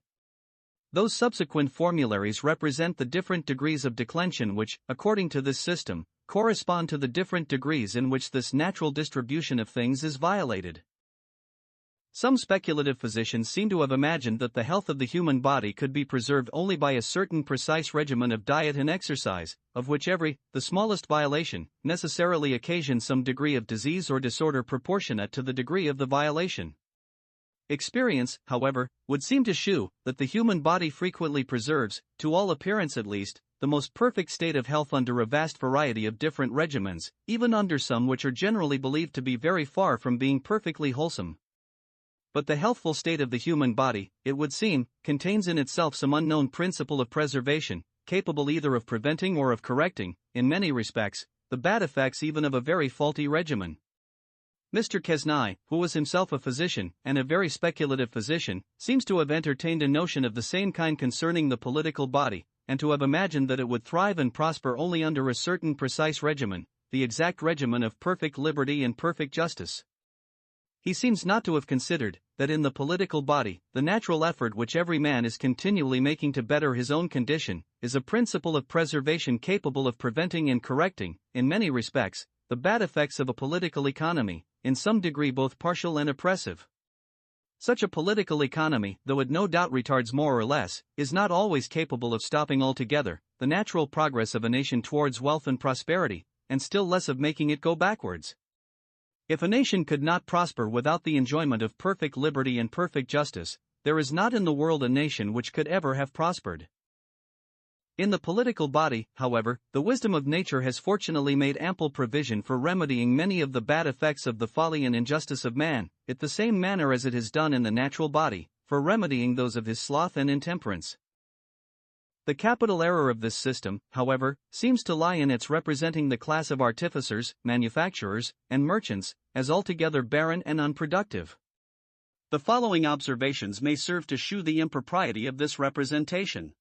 Those subsequent formularies represent the different degrees of declension which, according to this system, correspond to the different degrees in which this natural distribution of things is violated. Some speculative physicians seem to have imagined that the health of the human body could be preserved only by a certain precise regimen of diet and exercise, of which the smallest violation, necessarily occasions some degree of disease or disorder proportionate to the degree of the violation. Experience, however, would seem to shew that the human body frequently preserves, to all appearance at least, the most perfect state of health under a vast variety of different regimens, even under some which are generally believed to be very far from being perfectly wholesome. But the healthful state of the human body, it would seem, contains in itself some unknown principle of preservation, capable either of preventing or of correcting, in many respects, the bad effects even of a very faulty regimen. Mr. Quesnay, who was himself a physician, and a very speculative physician, seems to have entertained a notion of the same kind concerning the political body, and to have imagined that it would thrive and prosper only under a certain precise regimen, the exact regimen of perfect liberty and perfect justice. He seems not to have considered that in the political body, the natural effort which every man is continually making to better his own condition, is a principle of preservation capable of preventing and correcting, in many respects, the bad effects of a political economy, in some degree both partial and oppressive. Such a political economy, though it no doubt retards more or less, is not always capable of stopping altogether the natural progress of a nation towards wealth and prosperity, and still less of making it go backwards. If a nation could not prosper without the enjoyment of perfect liberty and perfect justice, there is not in the world a nation which could ever have prospered. In the political body, however, the wisdom of nature has fortunately made ample provision for remedying many of the bad effects of the folly and injustice of man, in the same manner as it has done in the natural body, for remedying those of his sloth and intemperance. The capital error of this system, however, seems to lie in its representing the class of artificers, manufacturers, and merchants, as altogether barren and unproductive. The following observations may serve to shew the impropriety of this representation.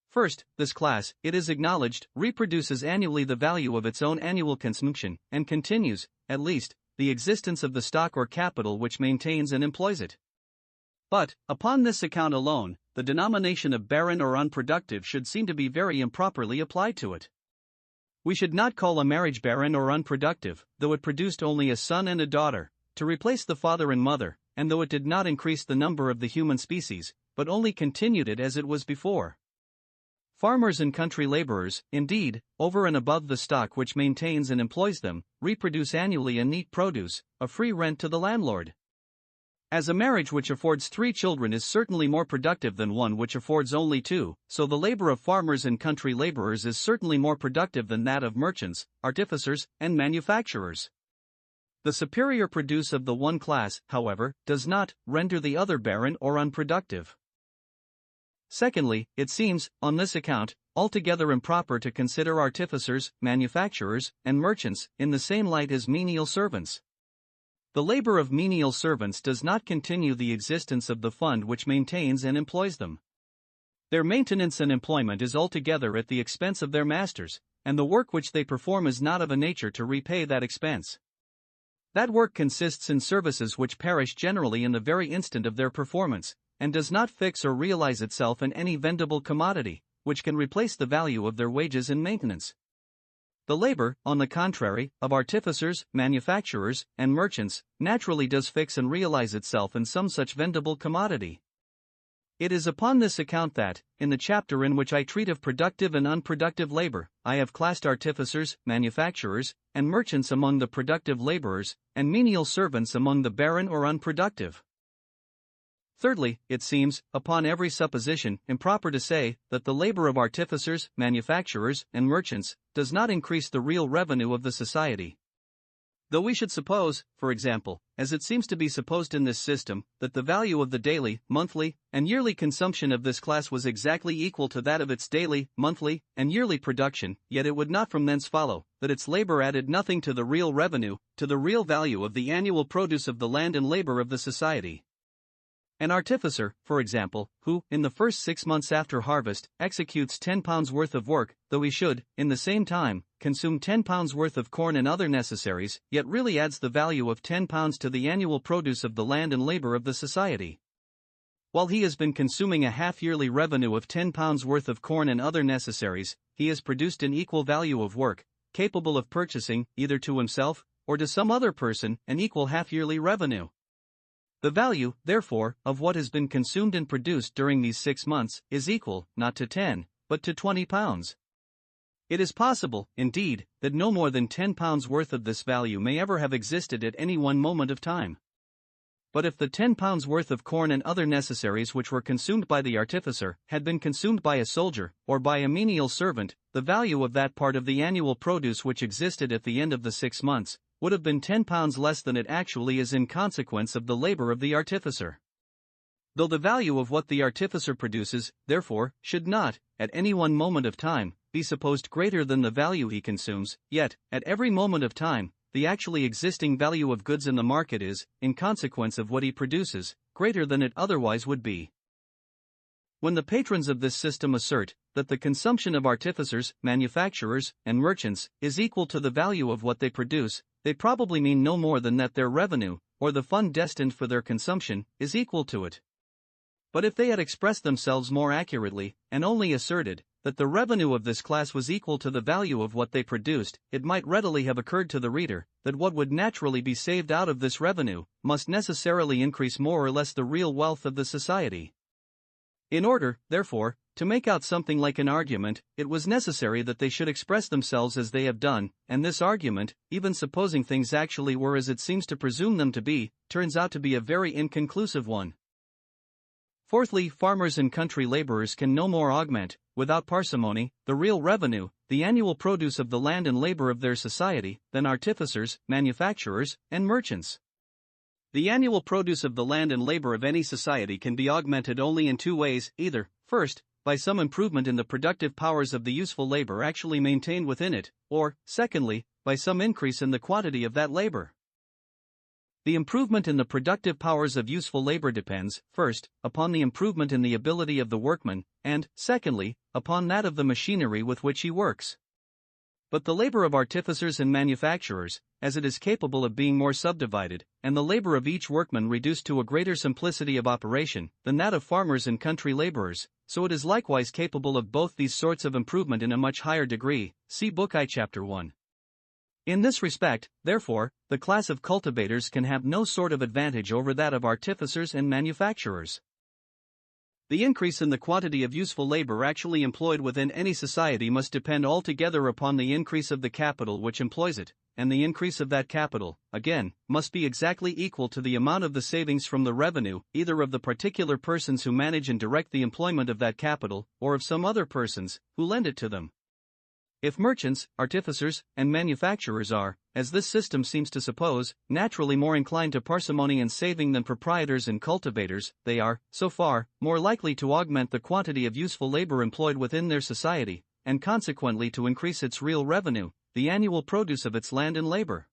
First, this class, it is acknowledged, reproduces annually the value of its own annual consumption, and continues, at least, the existence of the stock or capital which maintains and employs it. But, upon this account alone, the denomination of barren or unproductive should seem to be very improperly applied to it. We should not call a marriage barren or unproductive, though it produced only a son and a daughter, to replace the father and mother, and though it did not increase the number of the human species, but only continued it as it was before. Farmers and country laborers, indeed, over and above the stock which maintains and employs them, reproduce annually a neat produce, a free rent to the landlord. As a marriage which affords 3 children is certainly more productive than one which affords only 2, so the labor of farmers and country laborers is certainly more productive than that of merchants, artificers, and manufacturers. The superior produce of the one class, however, does not render the other barren or unproductive. Secondly, it seems, on this account, altogether improper to consider artificers, manufacturers, and merchants in the same light as menial servants. The labor of menial servants does not continue the existence of the fund which maintains and employs them. Their maintenance and employment is altogether at the expense of their masters, and the work which they perform is not of a nature to repay that expense. That work consists in services which perish generally in the very instant of their performance, and does not fix or realize itself in any vendible commodity, which can replace the value of their wages and maintenance. The labor, on the contrary, of artificers, manufacturers, and merchants, naturally does fix and realize itself in some such vendible commodity. It is upon this account that, in the chapter in which I treat of productive and unproductive labor, I have classed artificers, manufacturers, and merchants among the productive laborers, and menial servants among the barren or unproductive. Thirdly, it seems, upon every supposition, improper to say that the labor of artificers, manufacturers, and merchants does not increase the real revenue of the society. Though we should suppose, for example, as it seems to be supposed in this system, that the value of the daily, monthly, and yearly consumption of this class was exactly equal to that of its daily, monthly, and yearly production, yet it would not from thence follow that its labor added nothing to the real revenue, to the real value of the annual produce of the land and labor of the society. An artificer, for example, who, in the first 6 months after harvest, executes £10 worth of work, though he should, in the same time, consume £10 worth of corn and other necessaries, yet really adds the value of £10 to the annual produce of the land and labor of the society. While he has been consuming a half-yearly revenue of £10 worth of corn and other necessaries, he has produced an equal value of work, capable of purchasing, either to himself, or to some other person, an equal half-yearly revenue. The value, therefore, of what has been consumed and produced during these 6 months is equal, not to 10, but to £20. It is possible, indeed, that no more than £10 worth of this value may ever have existed at any one moment of time. But if the £10 worth of corn and other necessaries which were consumed by the artificer had been consumed by a soldier, or by a menial servant, the value of that part of the annual produce which existed at the end of the 6 months would have been £10 less than it actually is in consequence of the labor of the artificer. Though the value of what the artificer produces, therefore, should not, at any one moment of time, be supposed greater than the value he consumes, yet, at every moment of time, the actually existing value of goods in the market is, in consequence of what he produces, greater than it otherwise would be. When the patrons of this system assert that the consumption of artificers, manufacturers, and merchants is equal to the value of what they produce, they probably mean no more than that their revenue, or the fund destined for their consumption, is equal to it. But if they had expressed themselves more accurately, and only asserted that the revenue of this class was equal to the value of what they produced, it might readily have occurred to the reader that what would naturally be saved out of this revenue must necessarily increase more or less the real wealth of the society. In order, therefore, to make out something like an argument, it was necessary that they should express themselves as they have done, and this argument, even supposing things actually were as it seems to presume them to be, turns out to be a very inconclusive one. Fourthly, farmers and country laborers can no more augment, without parsimony, the real revenue, the annual produce of the land and labor of their society, than artificers, manufacturers, and merchants. The annual produce of the land and labor of any society can be augmented only in 2 ways, either, first, by some improvement in the productive powers of the useful labor actually maintained within it, or, secondly, by some increase in the quantity of that labor. The improvement in the productive powers of useful labor depends, first, upon the improvement in the ability of the workman, and, secondly, upon that of the machinery with which he works. But the labor of artificers and manufacturers, as it is capable of being more subdivided, and the labor of each workman reduced to a greater simplicity of operation than that of farmers and country laborers, so it is likewise capable of both these sorts of improvement in a much higher degree. See Book I Chapter 1. In this respect, therefore, the class of cultivators can have no sort of advantage over that of artificers and manufacturers. The increase in the quantity of useful labor actually employed within any society must depend altogether upon the increase of the capital which employs it, and the increase of that capital, again, must be exactly equal to the amount of the savings from the revenue, either of the particular persons who manage and direct the employment of that capital, or of some other persons who lend it to them. If merchants, artificers, and manufacturers are, as this system seems to suppose, naturally more inclined to parsimony and saving than proprietors and cultivators, they are, so far, more likely to augment the quantity of useful labor employed within their society, and consequently to increase its real revenue, the annual produce of its land and labor.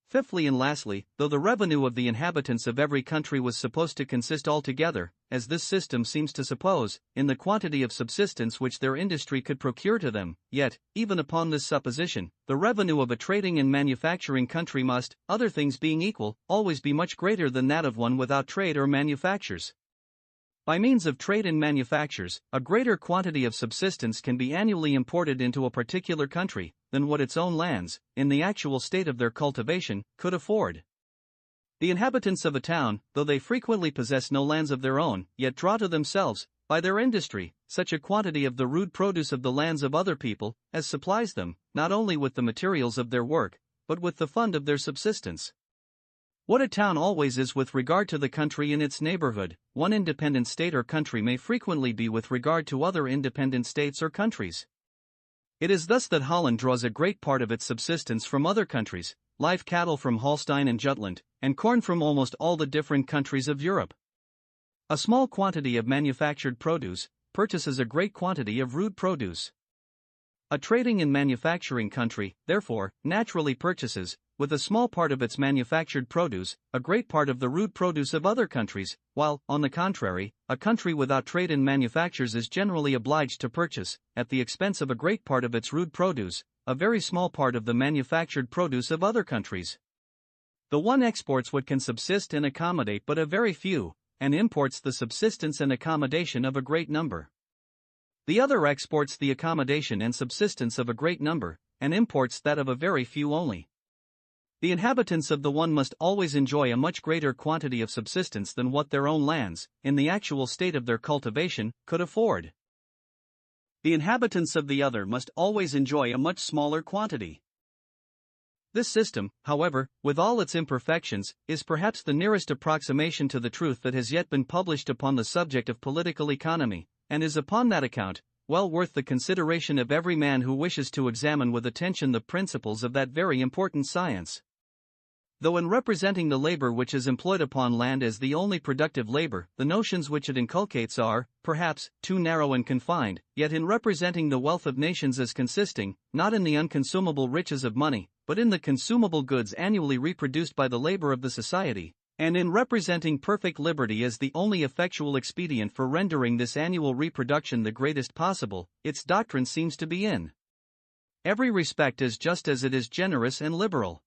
Fifthly and lastly, though the revenue of the inhabitants of every country was supposed to consist altogether, as this system seems to suppose, in the quantity of subsistence which their industry could procure to them, yet, even upon this supposition, the revenue of a trading and manufacturing country must, other things being equal, always be much greater than that of one without trade or manufactures. By means of trade and manufactures, a greater quantity of subsistence can be annually imported into a particular country than what its own lands, in the actual state of their cultivation, could afford. The inhabitants of a town, though they frequently possess no lands of their own, yet draw to themselves, by their industry, such a quantity of the rude produce of the lands of other people, as supplies them, not only with the materials of their work, but with the fund of their subsistence. What a town always is with regard to the country in its neighborhood, one independent state or country may frequently be with regard to other independent states or countries. It is thus that Holland draws a great part of its subsistence from other countries, live cattle from Holstein and Jutland, and corn from almost all the different countries of Europe. A small quantity of manufactured produce purchases a great quantity of rude produce. A trading and manufacturing country, therefore, naturally purchases, with a small part of its manufactured produce, a great part of the rude produce of other countries, while, on the contrary, a country without trade and manufactures is generally obliged to purchase, at the expense of a great part of its rude produce, a very small part of the manufactured produce of other countries. The one exports what can subsist and accommodate but a very few, and imports the subsistence and accommodation of a great number. The other exports the accommodation and subsistence of a great number, and imports that of a very few only. The inhabitants of the one must always enjoy a much greater quantity of subsistence than what their own lands, in the actual state of their cultivation, could afford. The inhabitants of the other must always enjoy a much smaller quantity. This system, however, with all its imperfections, is perhaps the nearest approximation to the truth that has yet been published upon the subject of political economy, and is upon that account well worth the consideration of every man who wishes to examine with attention the principles of that very important science. Though in representing the labor which is employed upon land as the only productive labor, the notions which it inculcates are, perhaps, too narrow and confined, yet in representing the wealth of nations as consisting, not in the unconsumable riches of money, but in the consumable goods annually reproduced by the labor of the society, and in representing perfect liberty as the only effectual expedient for rendering this annual reproduction the greatest possible, its doctrine seems to be in every respect as just as it is generous and liberal.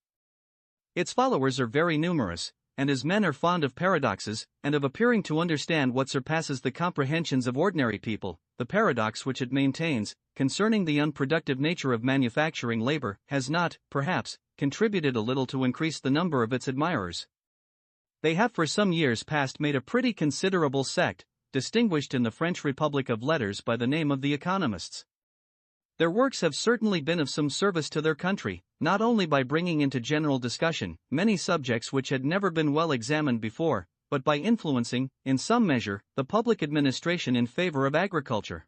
Its followers are very numerous, and as men are fond of paradoxes, and of appearing to understand what surpasses the comprehensions of ordinary people, the paradox which it maintains, concerning the unproductive nature of manufacturing labor, has not, perhaps, contributed a little to increase the number of its admirers. They have for some years past made a pretty considerable sect, distinguished in the French Republic of Letters by the name of the Economists. Their works have certainly been of some service to their country, not only by bringing into general discussion many subjects which had never been well examined before, but by influencing, in some measure, the public administration in favor of agriculture.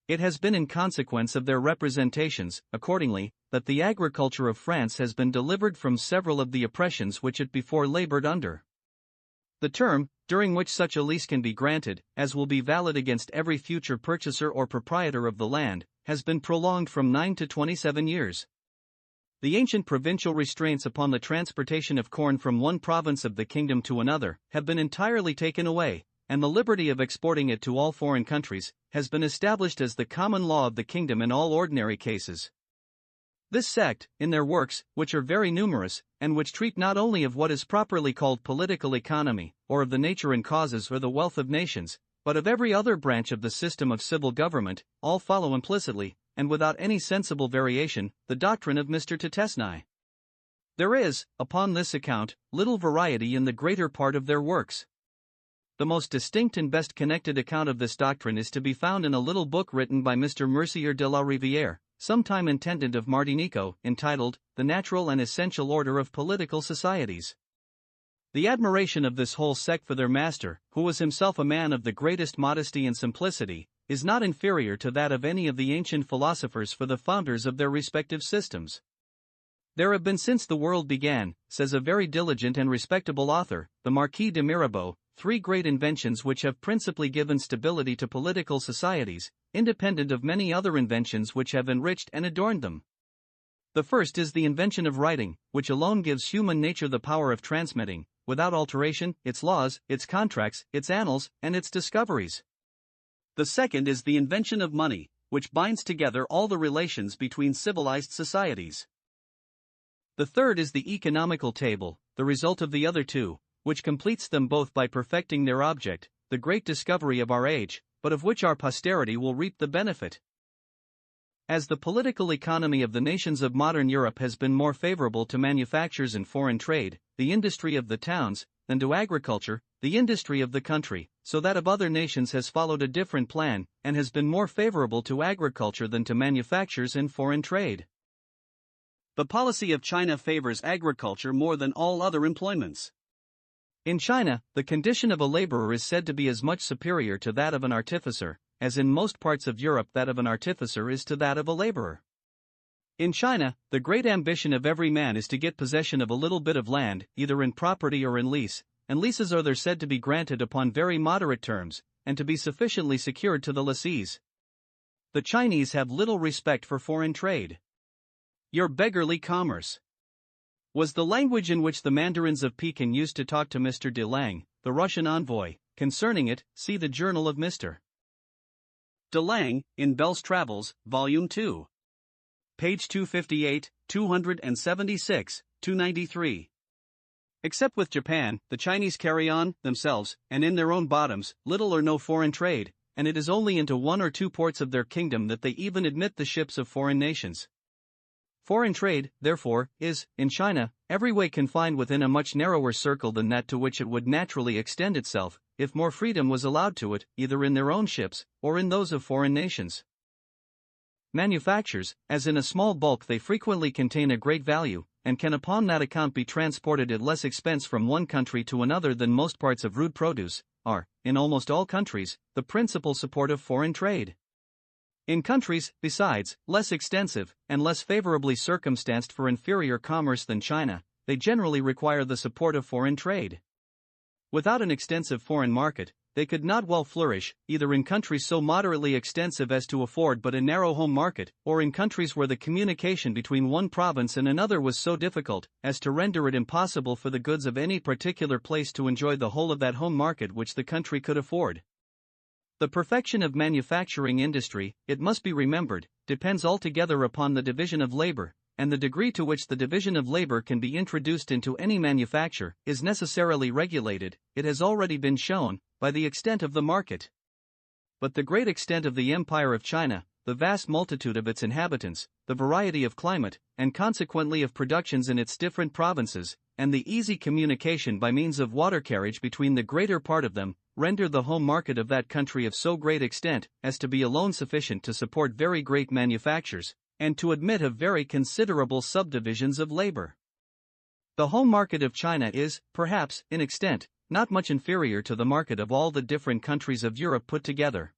It has been in consequence of their representations, accordingly, that the agriculture of France has been delivered from several of the oppressions which it before labored under. The term, during which such a lease can be granted, as will be valid against every future purchaser or proprietor of the land, has been prolonged from 9 to 27 years. The ancient provincial restraints upon the transportation of corn from one province of the kingdom to another have been entirely taken away, and the liberty of exporting it to all foreign countries has been established as the common law of the kingdom in all ordinary cases. This sect, in their works, which are very numerous, and which treat not only of what is properly called political economy, or of the nature and causes or the wealth of nations, but of every other branch of the system of civil government, all follow implicitly, and without any sensible variation, the doctrine of Mr. Duchesneau. There is, upon this account, little variety in the greater part of their works. The most distinct and best connected account of this doctrine is to be found in a little book written by Mr. Mercier de la Rivière, sometime intendant of Martinico, entitled, The Natural and Essential Order of Political Societies. The admiration of this whole sect for their master, who was himself a man of the greatest modesty and simplicity, is not inferior to that of any of the ancient philosophers for the founders of their respective systems. There have been since the world began, says a very diligent and respectable author, the Marquis de Mirabeau, 3 great inventions which have principally given stability to political societies, independent of many other inventions which have enriched and adorned them. The first is the invention of writing, which alone gives human nature the power of transmitting, without alteration, its laws, its contracts, its annals, and its discoveries. The second is the invention of money, which binds together all the relations between civilized societies. The third is the economical table, the result of the other two, which completes them both by perfecting their object, the great discovery of our age, but of which our posterity will reap the benefit. As the political economy of the nations of modern Europe has been more favorable to manufactures and foreign trade, the industry of the towns, than to agriculture, the industry of the country, so that of other nations has followed a different plan, and has been more favorable to agriculture than to manufactures and foreign trade. The policy of China favors agriculture more than all other employments. In China, the condition of a laborer is said to be as much superior to that of an artificer, as in most parts of Europe that of an artificer is to that of a laborer. In China, the great ambition of every man is to get possession of a little bit of land, either in property or in lease, and leases are there said to be granted upon very moderate terms, and to be sufficiently secured to the lessees. The Chinese have little respect for foreign trade. Your beggarly commerce was the language in which the mandarins of Peking used to talk to Mr. De Lang, the Russian envoy. Concerning it, see the Journal of Mr. De Lang, in Bell's Travels, Volume 2. Page 258, 276, 293. Except with Japan, the Chinese carry on, themselves, and in their own bottoms, little or no foreign trade, and it is only into 1 or 2 ports of their kingdom that they even admit the ships of foreign nations. Foreign trade, therefore, is, in China, every way confined within a much narrower circle than that to which it would naturally extend itself, if more freedom was allowed to it, either in their own ships, or in those of foreign nations. Manufactures, as in a small bulk they frequently contain a great value, and can upon that account be transported at less expense from one country to another than most parts of rude produce, are, in almost all countries, the principal support of foreign trade. In countries, besides, less extensive, and less favorably circumstanced for inferior commerce than China, they generally require the support of foreign trade. Without an extensive foreign market, they could not well flourish, either in countries so moderately extensive as to afford but a narrow home market, or in countries where the communication between one province and another was so difficult, as to render it impossible for the goods of any particular place to enjoy the whole of that home market which the country could afford. The perfection of manufacturing industry, it must be remembered, depends altogether upon the division of labor, and the degree to which the division of labor can be introduced into any manufacture is necessarily regulated, it has already been shown, by the extent of the market. But the great extent of the Empire of China, the vast multitude of its inhabitants, the variety of climate, and consequently of productions in its different provinces, and the easy communication by means of water carriage between the greater part of them, render the home market of that country of so great extent as to be alone sufficient to support very great manufactures, and to admit of very considerable subdivisions of labor. The home market of China is, perhaps, in extent, not much inferior to the market of all the different countries of Europe put together.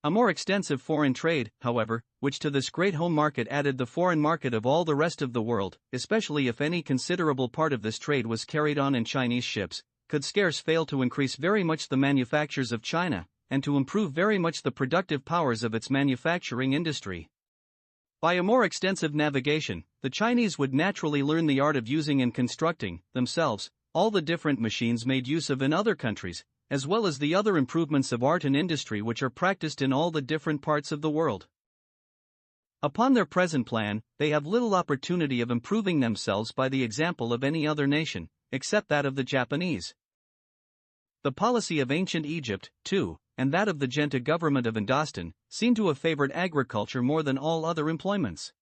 A more extensive foreign trade, however, which to this great home market added the foreign market of all the rest of the world, especially if any considerable part of this trade was carried on in Chinese ships, could scarce fail to increase very much the manufactures of China, and to improve very much the productive powers of its manufacturing industry. By a more extensive navigation, the Chinese would naturally learn the art of using and constructing, themselves, all the different machines made use of in other countries, as well as the other improvements of art and industry which are practiced in all the different parts of the world. Upon their present plan, they have little opportunity of improving themselves by the example of any other nation, except that of the Japanese. The policy of ancient Egypt, too, and that of the Genta government of Indostan, seem to have favored agriculture more than all other employments.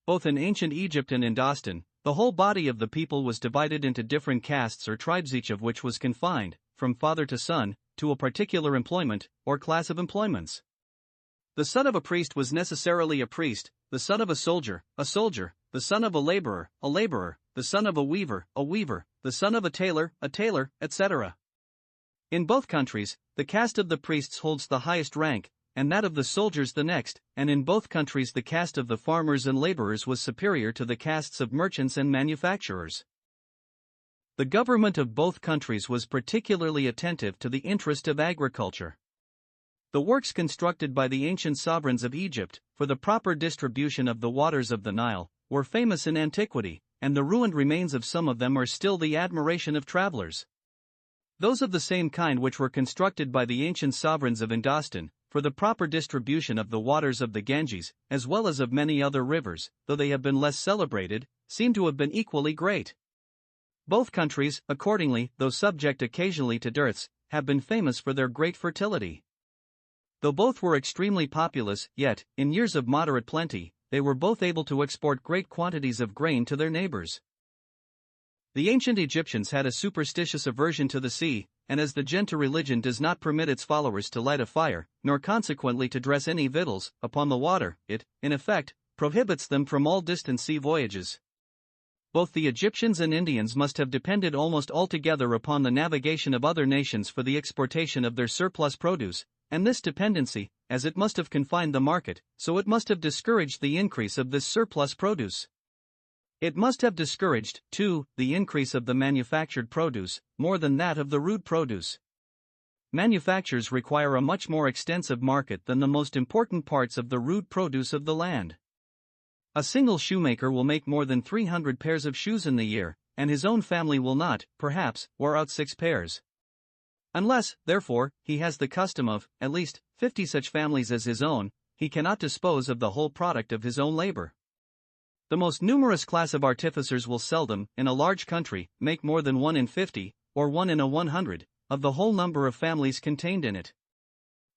Both in ancient Egypt and Indostan, the whole body of the people was divided into different castes or tribes, each of which was confined, from father to son, to a particular employment, or class of employments. The son of a priest was necessarily a priest, the son of a soldier, the son of a laborer, the son of a weaver, the son of a tailor, etc. In both countries, the caste of the priests holds the highest rank, and that of the soldiers the next, and in both countries the caste of the farmers and laborers was superior to the castes of merchants and manufacturers. The government of both countries was particularly attentive to the interest of agriculture. The works constructed by the ancient sovereigns of Egypt, for the proper distribution of the waters of the Nile, were famous in antiquity, and the ruined remains of some of them are still the admiration of travelers. Those of the same kind which were constructed by the ancient sovereigns of Indostan, for the proper distribution of the waters of the Ganges, as well as of many other rivers, though they have been less celebrated, seem to have been equally great. Both countries, accordingly, though subject occasionally to dearths, have been famous for their great fertility. Though both were extremely populous, yet, in years of moderate plenty, they were both able to export great quantities of grain to their neighbors. The ancient Egyptians had a superstitious aversion to the sea, and as the Genta religion does not permit its followers to light a fire, nor consequently to dress any victuals upon the water, it, in effect, prohibits them from all distant sea voyages. Both the Egyptians and Indians must have depended almost altogether upon the navigation of other nations for the exportation of their surplus produce, and this dependency, as it must have confined the market, so it must have discouraged the increase of this surplus produce. It must have discouraged, too, the increase of the manufactured produce, more than that of the rude produce. Manufactures require a much more extensive market than the most important parts of the rude produce of the land. A single shoemaker will make more than 300 pairs of shoes in the year, and his own family will not, perhaps, wear out 6 pairs. Unless, therefore, he has the custom of, at least, 50 such families as his own, he cannot dispose of the whole product of his own labor. The most numerous class of artificers will seldom, in a large country, make more than 1 in 50, or 1 in a 100, of the whole number of families contained in it.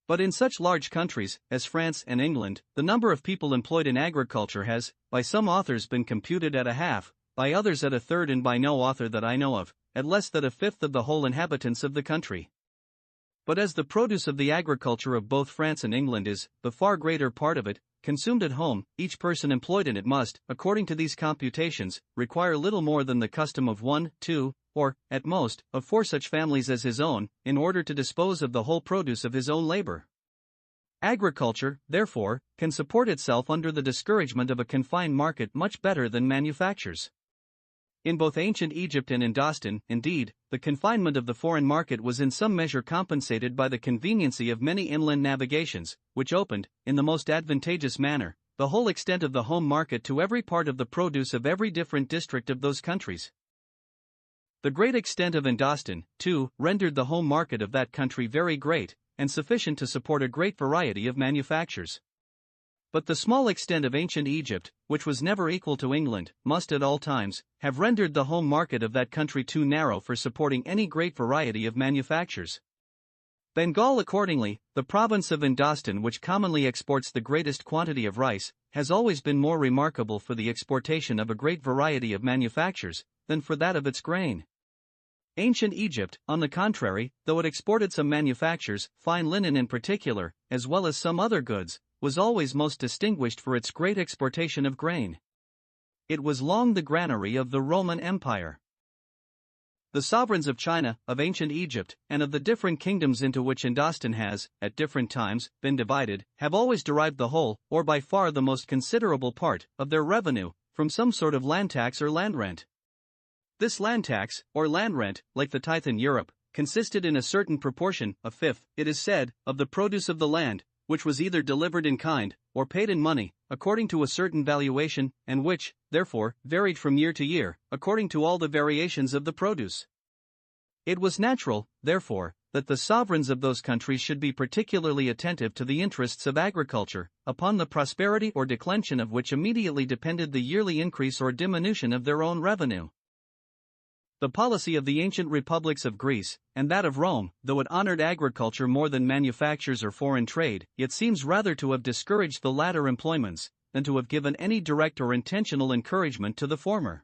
But in such large countries, as France and England, the number of people employed in agriculture has, by some authors, been computed at a half, by others at a third, and by no author that I know of, at less than a fifth of the whole inhabitants of the country. But as the produce of the agriculture of both France and England is, the far greater part of it, consumed at home, each person employed in it must, according to these computations, require little more than the custom of 1, 2, or, at most, of 4 such families as his own, in order to dispose of the whole produce of his own labor. Agriculture, therefore, can support itself under the discouragement of a confined market much better than manufactures. In both ancient Egypt and Indostan, indeed, the confinement of the foreign market was in some measure compensated by the conveniency of many inland navigations, which opened, in the most advantageous manner, the whole extent of the home market to every part of the produce of every different district of those countries. The great extent of Indostan, too, rendered the home market of that country very great, and sufficient to support a great variety of manufactures. But the small extent of ancient Egypt, which was never equal to England, must at all times have rendered the home market of that country too narrow for supporting any great variety of manufactures. Bengal, accordingly, the province of Indostan, which commonly exports the greatest quantity of rice, has always been more remarkable for the exportation of a great variety of manufactures than for that of its grain. Ancient Egypt, on the contrary, though it exported some manufactures, fine linen in particular, as well as some other goods, was always most distinguished for its great exportation of grain. It was long the granary of the Roman Empire. The sovereigns of China, of ancient Egypt, and of the different kingdoms into which Indostan has, at different times, been divided, have always derived the whole, or by far the most considerable part, of their revenue, from some sort of land tax or land rent. This land tax, or land rent, like the tithe in Europe, consisted in a certain proportion, a fifth, it is said, of the produce of the land, which was either delivered in kind, or paid in money, according to a certain valuation, and which, therefore, varied from year to year, according to all the variations of the produce. It was natural, therefore, that the sovereigns of those countries should be particularly attentive to the interests of agriculture, upon the prosperity or declension of which immediately depended the yearly increase or diminution of their own revenue. The policy of the ancient republics of Greece, and that of Rome, though it honored agriculture more than manufactures or foreign trade, yet seems rather to have discouraged the latter employments, than to have given any direct or intentional encouragement to the former.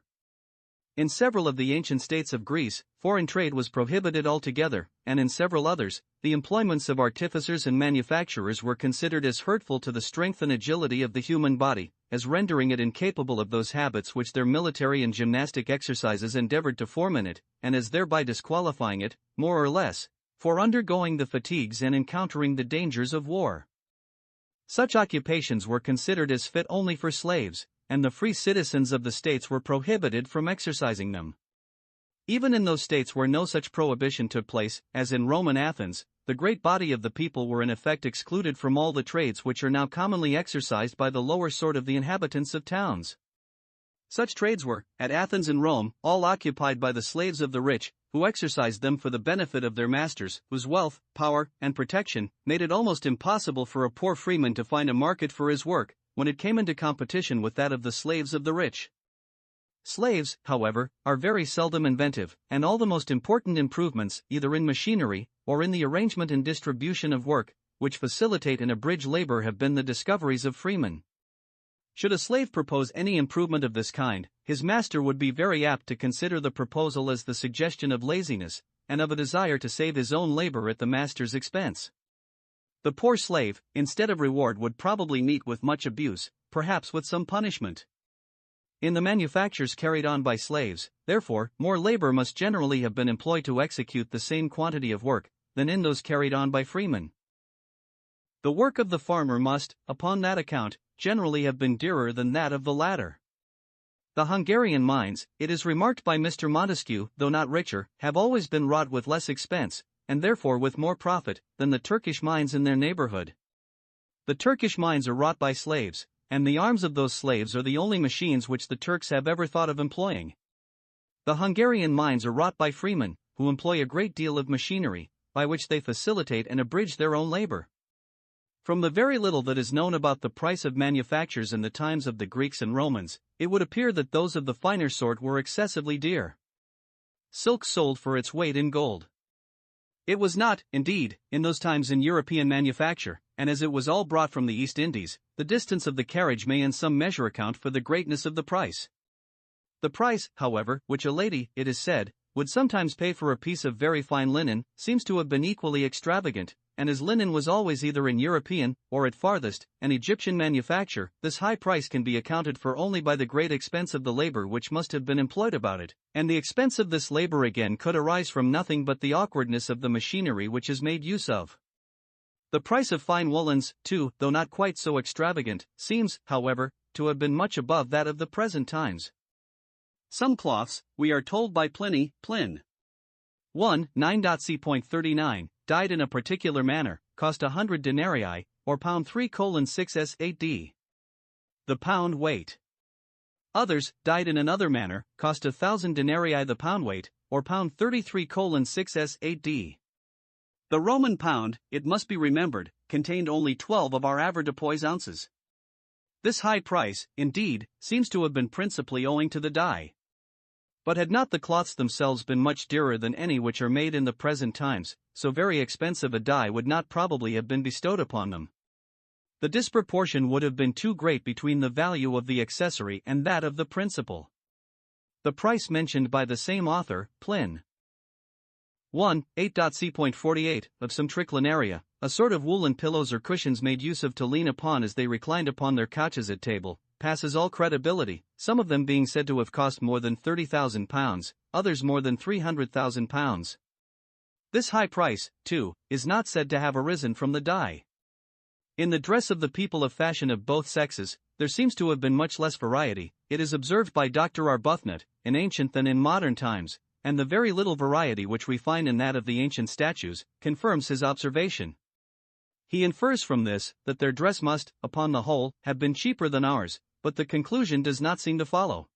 In several of the ancient states of Greece, foreign trade was prohibited altogether, and in several others, the employments of artificers and manufacturers were considered as hurtful to the strength and agility of the human body, as rendering it incapable of those habits which their military and gymnastic exercises endeavored to form in it, and as thereby disqualifying it, more or less, for undergoing the fatigues and encountering the dangers of war. Such occupations were considered as fit only for slaves, and the free citizens of the states were prohibited from exercising them. Even in those states where no such prohibition took place, as in Rome and Athens, the great body of the people were in effect excluded from all the trades which are now commonly exercised by the lower sort of the inhabitants of towns. Such trades were, at Athens and Rome, all occupied by the slaves of the rich, who exercised them for the benefit of their masters, whose wealth, power, and protection made it almost impossible for a poor freeman to find a market for his work, when it came into competition with that of the slaves of the rich. Slaves, however, are very seldom inventive, and all the most important improvements, either in machinery, or in the arrangement and distribution of work, which facilitate and abridge labor have been the discoveries of freemen. Should a slave propose any improvement of this kind, his master would be very apt to consider the proposal as the suggestion of laziness, and of a desire to save his own labor at the master's expense. The poor slave, instead of reward, would probably meet with much abuse, perhaps with some punishment. In the manufactures carried on by slaves, therefore, more labor must generally have been employed to execute the same quantity of work, than in those carried on by freemen. The work of the farmer must, upon that account, generally have been dearer than that of the latter. The Hungarian mines, it is remarked by Mr. Montesquieu, though not richer, have always been wrought with less expense, and therefore with more profit, than the Turkish mines in their neighborhood. The Turkish mines are wrought by slaves, and the arms of those slaves are the only machines which the Turks have ever thought of employing. The Hungarian mines are wrought by freemen, who employ a great deal of machinery, by which they facilitate and abridge their own labor. From the very little that is known about the price of manufactures in the times of the Greeks and Romans, it would appear that those of the finer sort were excessively dear. Silk sold for its weight in gold. It was not, indeed, in those times in European manufacture, and as it was all brought from the East Indies, the distance of the carriage may in some measure account for the greatness of the price. The price, however, which a lady, it is said, would sometimes pay for a piece of very fine linen, seems to have been equally extravagant, and as linen was always either in European, or at farthest, an Egyptian manufacture, this high price can be accounted for only by the great expense of the labor which must have been employed about it, and the expense of this labor again could arise from nothing but the awkwardness of the machinery which is made use of. The price of fine woolens, too, though not quite so extravagant, seems, however, to have been much above that of the present times. Some cloths, we are told by Pliny, Plin. 1, 9.c.39, dyed in a particular manner, cost 100 denarii, or pound 3:6 8d. The pound weight. Others, dyed in another manner, cost 1,000 denarii the pound weight, or pound 33:6 8d. The Roman pound, it must be remembered, contained only 12 of our avoirdupois ounces. This high price, indeed, seems to have been principally owing to the dye. But had not the cloths themselves been much dearer than any which are made in the present times, so very expensive a dye would not probably have been bestowed upon them. The disproportion would have been too great between the value of the accessory and that of the principal. The price mentioned by the same author, Plin. 1, 8.c.48, of some triclinaria, a sort of woolen pillows or cushions made use of to lean upon as they reclined upon their couches at table, passes all credibility, some of them being said to have cost more than £30,000, others more than £300,000. This high price, too, is not said to have arisen from the dye. In the dress of the people of fashion of both sexes, there seems to have been much less variety, it is observed by Dr. Arbuthnot, in ancient than in modern times, and the very little variety which we find in that of the ancient statues, confirms his observation. He infers from this, that their dress must, upon the whole, have been cheaper than ours, but the conclusion does not seem to follow.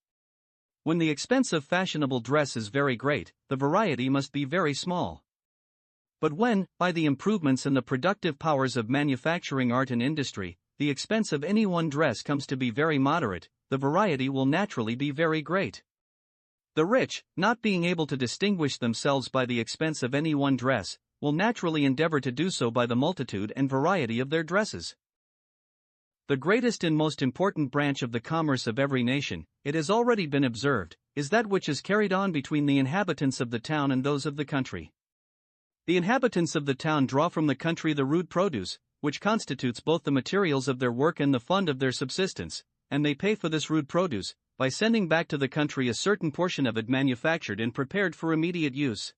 When the expense of fashionable dress is very great, the variety must be very small. But when, by the improvements in the productive powers of manufacturing art and industry, the expense of any one dress comes to be very moderate, the variety will naturally be very great. The rich, not being able to distinguish themselves by the expense of any one dress, will naturally endeavor to do so by the multitude and variety of their dresses. The greatest and most important branch of the commerce of every nation, it has already been observed, is that which is carried on between the inhabitants of the town and those of the country. The inhabitants of the town draw from the country the rude produce, which constitutes both the materials of their work and the fund of their subsistence, and they pay for this rude produce, by sending back to the country a certain portion of it manufactured and prepared for immediate use.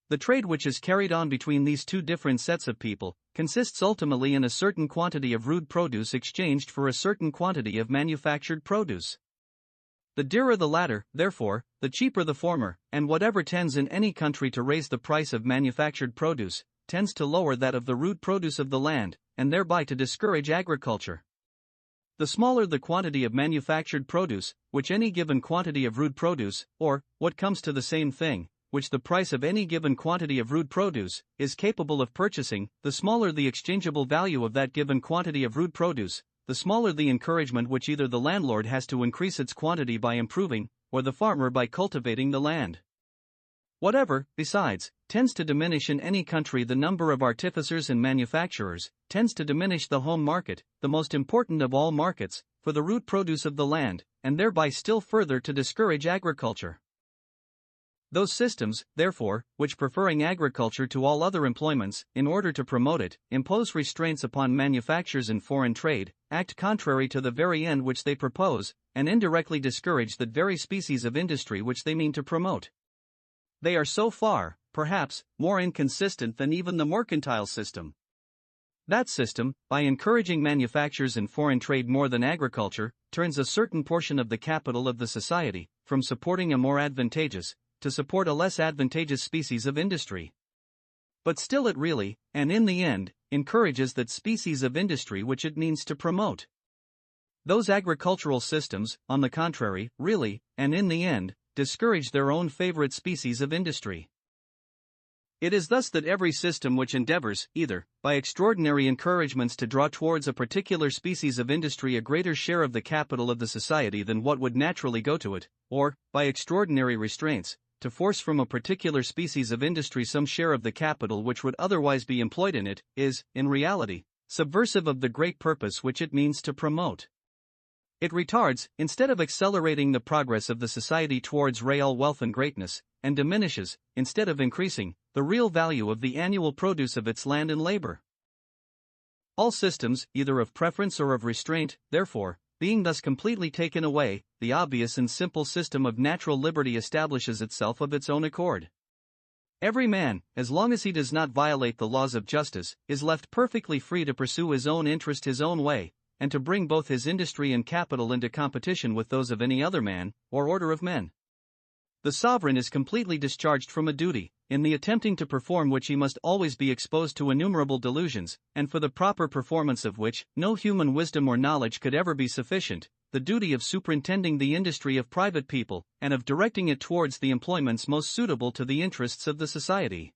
The trade which is carried on between these two different sets of people, consists ultimately in a certain quantity of rude produce exchanged for a certain quantity of manufactured produce. The dearer the latter, therefore, the cheaper the former, and whatever tends in any country to raise the price of manufactured produce, tends to lower that of the rude produce of the land, and thereby to discourage agriculture. The smaller the quantity of manufactured produce, which any given quantity of rude produce, or, what comes to the same thing, which the price of any given quantity of rude produce is capable of purchasing, the smaller the exchangeable value of that given quantity of rude produce, the smaller the encouragement which either the landlord has to increase its quantity by improving, or the farmer by cultivating the land. Whatever, besides, tends to diminish in any country the number of artificers and manufacturers, tends to diminish the home market, the most important of all markets, for the root produce of the land, and thereby still further to discourage agriculture. Those systems, therefore, which preferring agriculture to all other employments, in order to promote it, impose restraints upon manufactures and foreign trade, act contrary to the very end which they propose, and indirectly discourage that very species of industry which they mean to promote. They are so far, perhaps, more inconsistent than even the mercantile system. That system, by encouraging manufactures and foreign trade more than agriculture, turns a certain portion of the capital of the society, from supporting a more advantageous, to support a less advantageous species of industry. But still it really, and in the end, encourages that species of industry which it means to promote. Those agricultural systems, on the contrary, really, and in the end, discourage their own favorite species of industry. It is thus that every system which endeavors, either, by extraordinary encouragements to draw towards a particular species of industry a greater share of the capital of the society than what would naturally go to it, or, by extraordinary restraints, to force from a particular species of industry some share of the capital which would otherwise be employed in it, is, in reality, subversive of the great purpose which it means to promote. It retards, instead of accelerating the progress of the society towards real wealth and greatness, and diminishes, instead of increasing, the real value of the annual produce of its land and labor. All systems, either of preference or of restraint, therefore, being thus completely taken away, the obvious and simple system of natural liberty establishes itself of its own accord. Every man, as long as he does not violate the laws of justice, is left perfectly free to pursue his own interest his own way, and to bring both his industry and capital into competition with those of any other man, or order of men. The sovereign is completely discharged from a duty, in the attempting to perform which he must always be exposed to innumerable delusions, and for the proper performance of which no human wisdom or knowledge could ever be sufficient, the duty of superintending the industry of private people, and of directing it towards the employments most suitable to the interests of the society.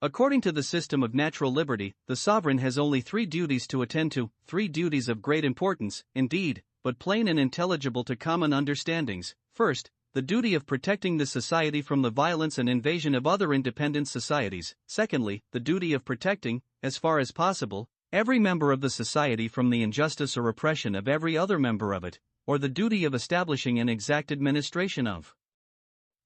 According to the system of natural liberty, the sovereign has only 3 duties to attend to, 3 duties of great importance, indeed, but plain and intelligible to common understandings. First, the duty of protecting the society from the violence and invasion of other independent societies. Secondly, the duty of protecting, as far as possible, every member of the society from the injustice or oppression of every other member of it, or the duty of establishing an exact administration of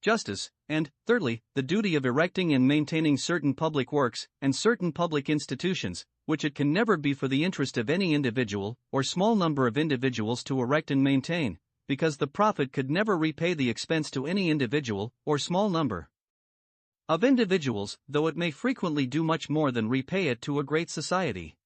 justice, and, thirdly, the duty of erecting and maintaining certain public works, and certain public institutions, which it can never be for the interest of any individual, or small number of individuals to erect and maintain, because the profit could never repay the expense to any individual, or small number of individuals, though it may frequently do much more than repay it to a great society.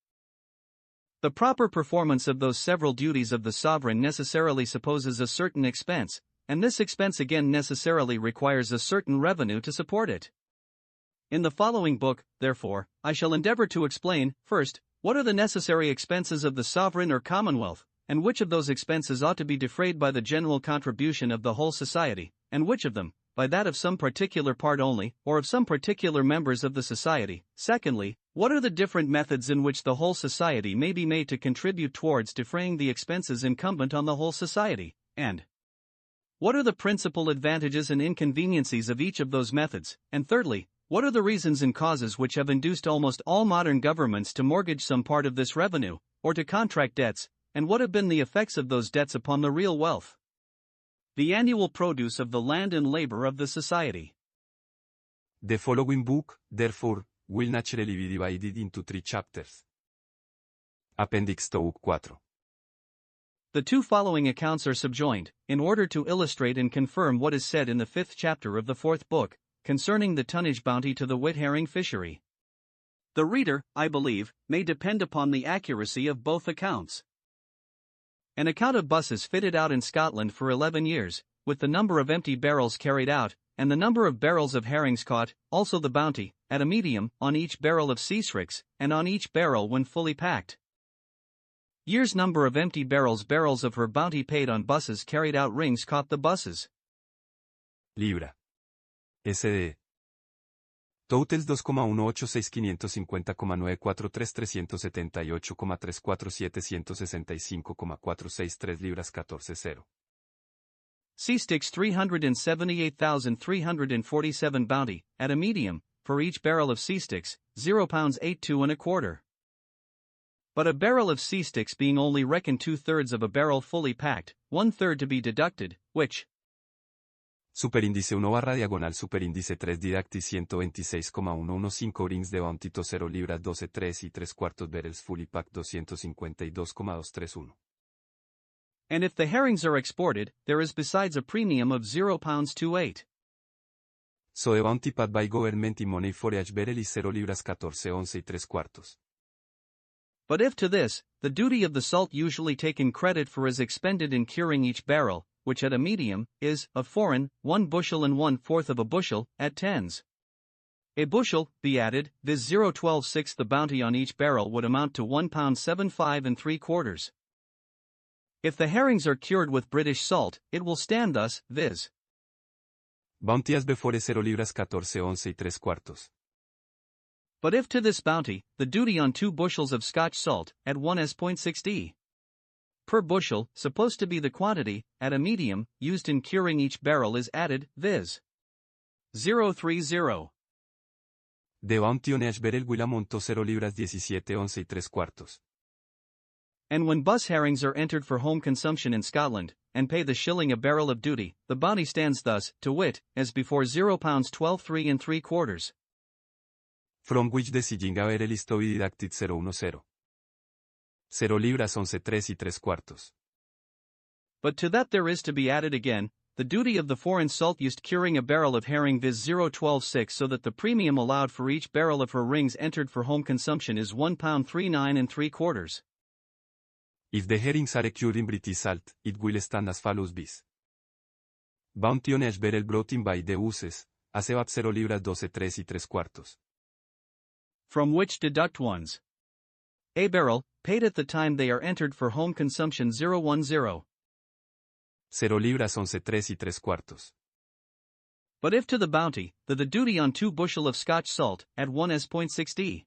The proper performance of those several duties of the sovereign necessarily supposes a certain expense, and this expense again necessarily requires a certain revenue to support it. In the following book, therefore, I shall endeavor to explain, first, what are the necessary expenses of the sovereign or commonwealth, and which of those expenses ought to be defrayed by the general contribution of the whole society, and which of them, by that of some particular part only, or of some particular members of the society. Secondly, what are the different methods in which the whole society may be made to contribute towards defraying the expenses incumbent on the whole society, and what are the principal advantages and inconveniencies of each of those methods, and thirdly, what are the reasons and causes which have induced almost all modern governments to mortgage some part of this revenue, or to contract debts, and what have been the effects of those debts upon the real wealth, the annual produce of the land and labor of the society. The following book, therefore, will naturally be divided into 3 chapters. Appendix 2 4. The 2 following accounts are subjoined, in order to illustrate and confirm what is said in the 5th chapter of the 4th book, concerning the tonnage bounty to the wit herring fishery. The reader, I believe, may depend upon the accuracy of both accounts. An account of busses fitted out in Scotland for 11 years, with the number of empty barrels carried out, and the number of barrels of herrings caught, also the bounty, at a medium, on each barrel of sea srix, and on each barrel when fully packed. Year's number of empty barrels of her bounty paid on busses carried out rings caught the busses. Libra. SD. Totals 2,186,550,943,378,347,765,463 libras 14,0. Sea sticks 378,347 bounty, at a medium, for each barrel of sea sticks, £0 82 1/4. But a barrel of sea sticks being only reckoned 2/3 of a barrel fully packed, 1/3 to be deducted, which Superíndice 1/diagonal superíndice 3 didactis 126,115 rings de bounty 0 libras 12 3 y 3/4 barrels fully packed 252,231. And if the herrings are exported, there is besides a premium of £0 28. So the bounty paid by government in money for each barrel is 0 libras 14 11 y 3/4. But if to this, the duty of the salt usually taken credit for is expended in curing each barrel, which at a medium, is, of foreign, 1 bushel and 1/4 of a bushel, at tens. A bushel, be added, viz. 0.12/6 the bounty on each barrel would amount to £1.75 3/4. If the herrings are cured with British salt, it will stand thus, viz. Bounty as before 0 libras 14 11 y 3/4. But if to this bounty, the duty on 2 bushels of Scotch salt, at 1s.60 per bushel, supposed to be the quantity, at a medium, used in curing each barrel is added, viz. 0.30. The bounty on each barrel will amount to 0 libras 17 11 y 3/4. And when bus herrings are entered for home consumption in Scotland, and pay the shilling a barrel of duty, the bounty stands thus, to wit, as before £0 12 3 3/4. From which the silling a barrel is to be deducted 0.10. 0 libras 11 3 y 3/4. But to that there is to be added again, the duty of the foreign salt used curing a barrel of herring viz. 0.12/6 so that the premium allowed for each barrel of her rings entered for home consumption is £1.39 3/4. If the herrings are cured in British salt, it will stand as follows viz. Bounty on each barrel brought in by the uses, as about 0 libras 12 3 y 3/4. From which deduct ones. A barrel, paid at the time they are entered for home consumption 0.10. 0 libras 11 3 y 3/4. But if to the bounty, the duty on 2 bushel of Scotch salt, at 1s.60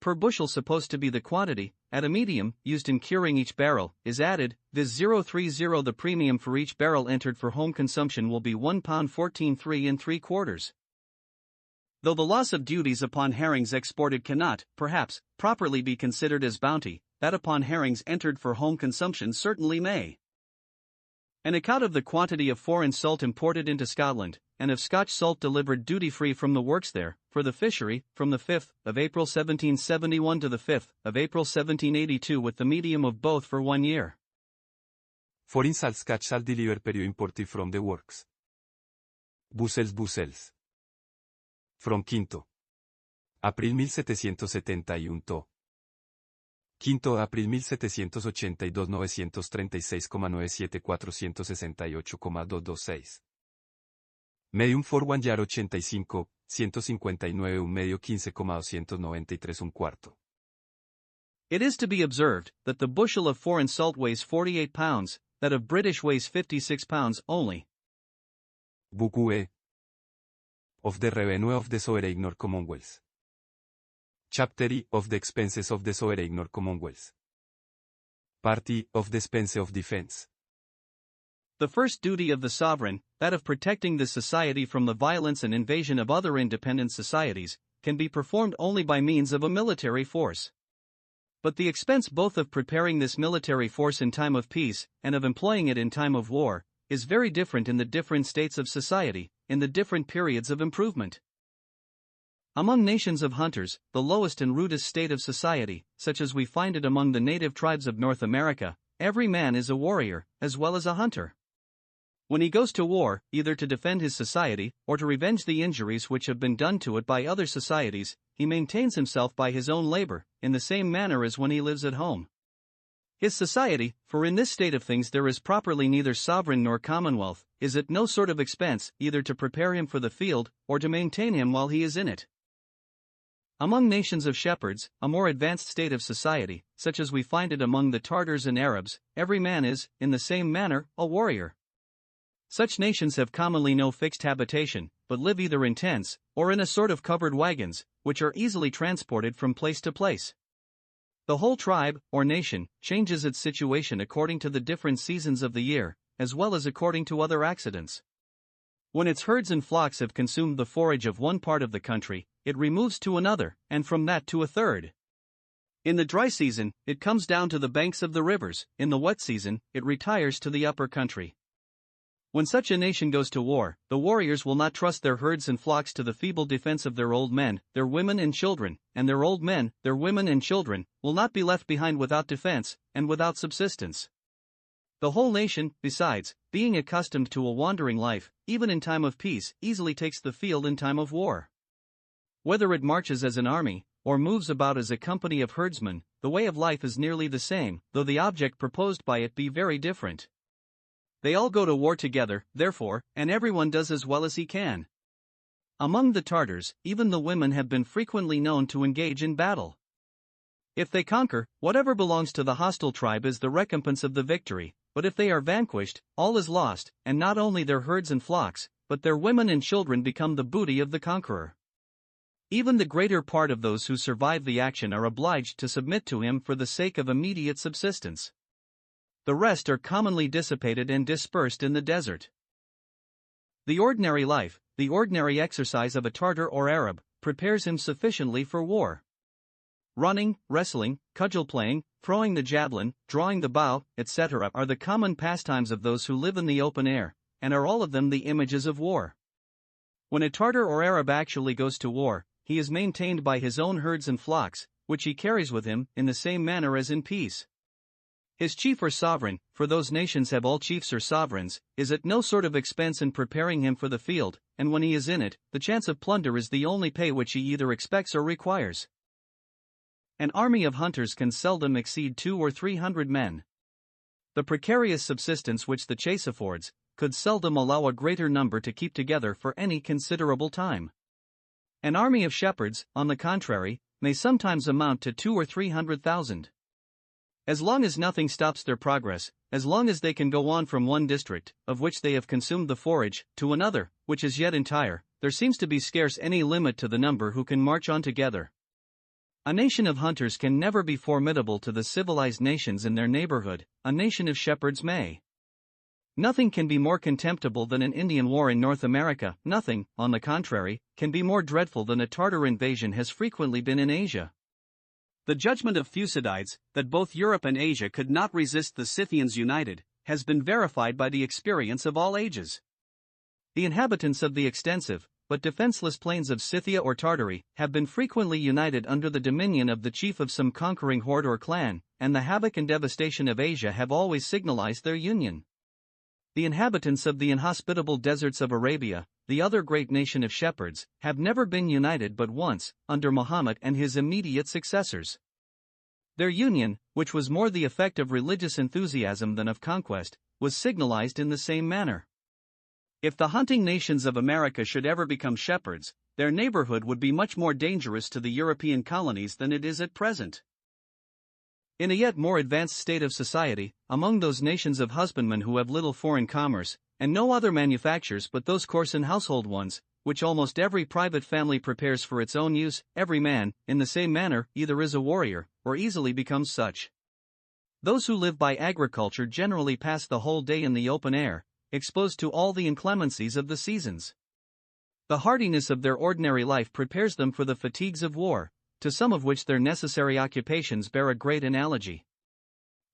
per bushel supposed to be the quantity, at a medium, used in curing each barrel, is added, viz. 0.30 the premium for each barrel entered for home consumption will be £1.14 3 3/4. Though the loss of duties upon herrings exported cannot, perhaps, properly be considered as bounty, that upon herrings entered for home consumption certainly may. An account of the quantity of foreign salt imported into Scotland, and of Scotch salt delivered duty-free from the works there, for the fishery, from the 5th of April 1771 to the 5th of April 1782 with the medium of both for 1 year. Foreign salt Scotch salt delivered period imported from the works. Bushels. From Quinto. April 1771 to. Quinto April 1782 936,974 468,226. Medium for 1 year 85, 159 un medio 15,293 un cuarto. It is to be observed that the bushel of foreign salt weighs 48 pounds, that of British weighs 56 pounds only. Book UE of the Revenue of the Sovereign Commonwealth. Chapter E of the Expenses of the Sovereign Commonwealth. Party of the Expense of Defense. The first duty of the sovereign, that of protecting the society from the violence and invasion of other independent societies, can be performed only by means of a military force. But the expense both of preparing this military force in time of peace, and of employing it in time of war, is very different in the different states of society, in the different periods of improvement. Among nations of hunters, the lowest and rudest state of society, such as we find it among the native tribes of North America, every man is a warrior, as well as a hunter. When he goes to war, either to defend his society, or to revenge the injuries which have been done to it by other societies, he maintains himself by his own labor, in the same manner as when he lives at home. His society, for in this state of things there is properly neither sovereign nor commonwealth, is at no sort of expense, either to prepare him for the field, or to maintain him while he is in it. Among nations of shepherds, a more advanced state of society, such as we find it among the Tartars and Arabs, every man is, in the same manner, a warrior. Such nations have commonly no fixed habitation, but live either in tents, or in a sort of covered wagons, which are easily transported from place to place. The whole tribe, or nation, changes its situation according to the different seasons of the year, as well as according to other accidents. When its herds and flocks have consumed the forage of one part of the country, it removes to another, and from that to a third. In the dry season, it comes down to the banks of the rivers; in the wet season, it retires to the upper country. When such a nation goes to war, the warriors will not trust their herds and flocks to the feeble defense of their old men, their women and children, and their old men, their women and children, will not be left behind without defense, and without subsistence. The whole nation, besides, being accustomed to a wandering life, even in time of peace, easily takes the field in time of war. Whether it marches as an army, or moves about as a company of herdsmen, the way of life is nearly the same, though the object proposed by it be very different. They all go to war together, therefore, and everyone does as well as he can. Among the Tartars, even the women have been frequently known to engage in battle. If they conquer, whatever belongs to the hostile tribe is the recompense of the victory, but if they are vanquished, all is lost, and not only their herds and flocks, but their women and children become the booty of the conqueror. Even the greater part of those who survive the action are obliged to submit to him for the sake of immediate subsistence. The rest are commonly dissipated and dispersed in the desert. The ordinary life, the ordinary exercise of a Tartar or Arab, prepares him sufficiently for war. Running, wrestling, cudgel playing, throwing the javelin, drawing the bow, etc., are the common pastimes of those who live in the open air, and are all of them the images of war. When a Tartar or Arab actually goes to war, he is maintained by his own herds and flocks, which he carries with him, in the same manner as in peace. His chief or sovereign, for those nations have all chiefs or sovereigns, is at no sort of expense in preparing him for the field, and when he is in it, the chance of plunder is the only pay which he either expects or requires. An army of hunters can seldom exceed 200 or 300 men. The precarious subsistence which the chase affords, could seldom allow a greater number to keep together for any considerable time. An army of shepherds, on the contrary, may sometimes amount to 200 or 300,000. As long as nothing stops their progress, as long as they can go on from one district, of which they have consumed the forage, to another, which is yet entire, there seems to be scarce any limit to the number who can march on together. A nation of hunters can never be formidable to the civilized nations in their neighborhood; a nation of shepherds may. Nothing can be more contemptible than an Indian war in North America; nothing, on the contrary, can be more dreadful than a Tartar invasion has frequently been in Asia. The judgment of Thucydides, that both Europe and Asia could not resist the Scythians united, has been verified by the experience of all ages. The inhabitants of the extensive, but defenseless plains of Scythia or Tartary, have been frequently united under the dominion of the chief of some conquering horde or clan, and the havoc and devastation of Asia have always signalized their union. The inhabitants of the inhospitable deserts of Arabia, the other great nation of shepherds, have never been united but once, under Muhammad and his immediate successors. Their union, which was more the effect of religious enthusiasm than of conquest, was signalized in the same manner. If the hunting nations of America should ever become shepherds, their neighborhood would be much more dangerous to the European colonies than it is at present. In a yet more advanced state of society, among those nations of husbandmen who have little foreign commerce, and no other manufactures but those coarse and household ones, which almost every private family prepares for its own use, every man, in the same manner, either is a warrior, or easily becomes such. Those who live by agriculture generally pass the whole day in the open air, exposed to all the inclemencies of the seasons. The hardiness of their ordinary life prepares them for the fatigues of war, to some of which their necessary occupations bear a great analogy.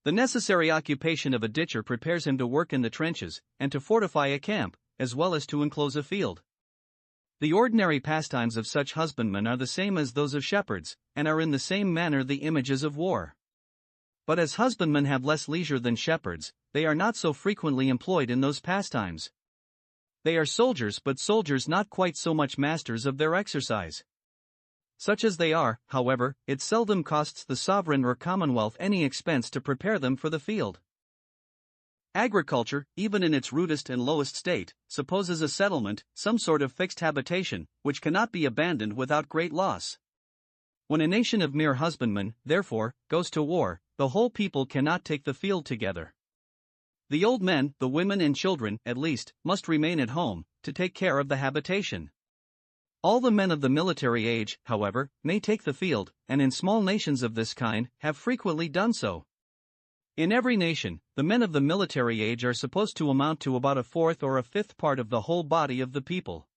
The necessary occupation of a ditcher prepares him to work in the trenches, and to fortify a camp, as well as to enclose a field. The ordinary pastimes of such husbandmen are the same as those of shepherds, and are in the same manner the images of war. But as husbandmen have less leisure than shepherds, they are not so frequently employed in those pastimes. They are soldiers, but soldiers not quite so much masters of their exercise. Such as they are, however, it seldom costs the sovereign or commonwealth any expense to prepare them for the field. Agriculture, even in its rudest and lowest state, supposes a settlement, some sort of fixed habitation, which cannot be abandoned without great loss. When a nation of mere husbandmen, therefore, goes to war, the whole people cannot take the field together. The old men, the women and children, at least, must remain at home, to take care of the habitation. All the men of the military age, however, may take the field, and in small nations of this kind, have frequently done so. In every nation, the men of the military age are supposed to amount to about a fourth or a fifth part of the whole body of the people.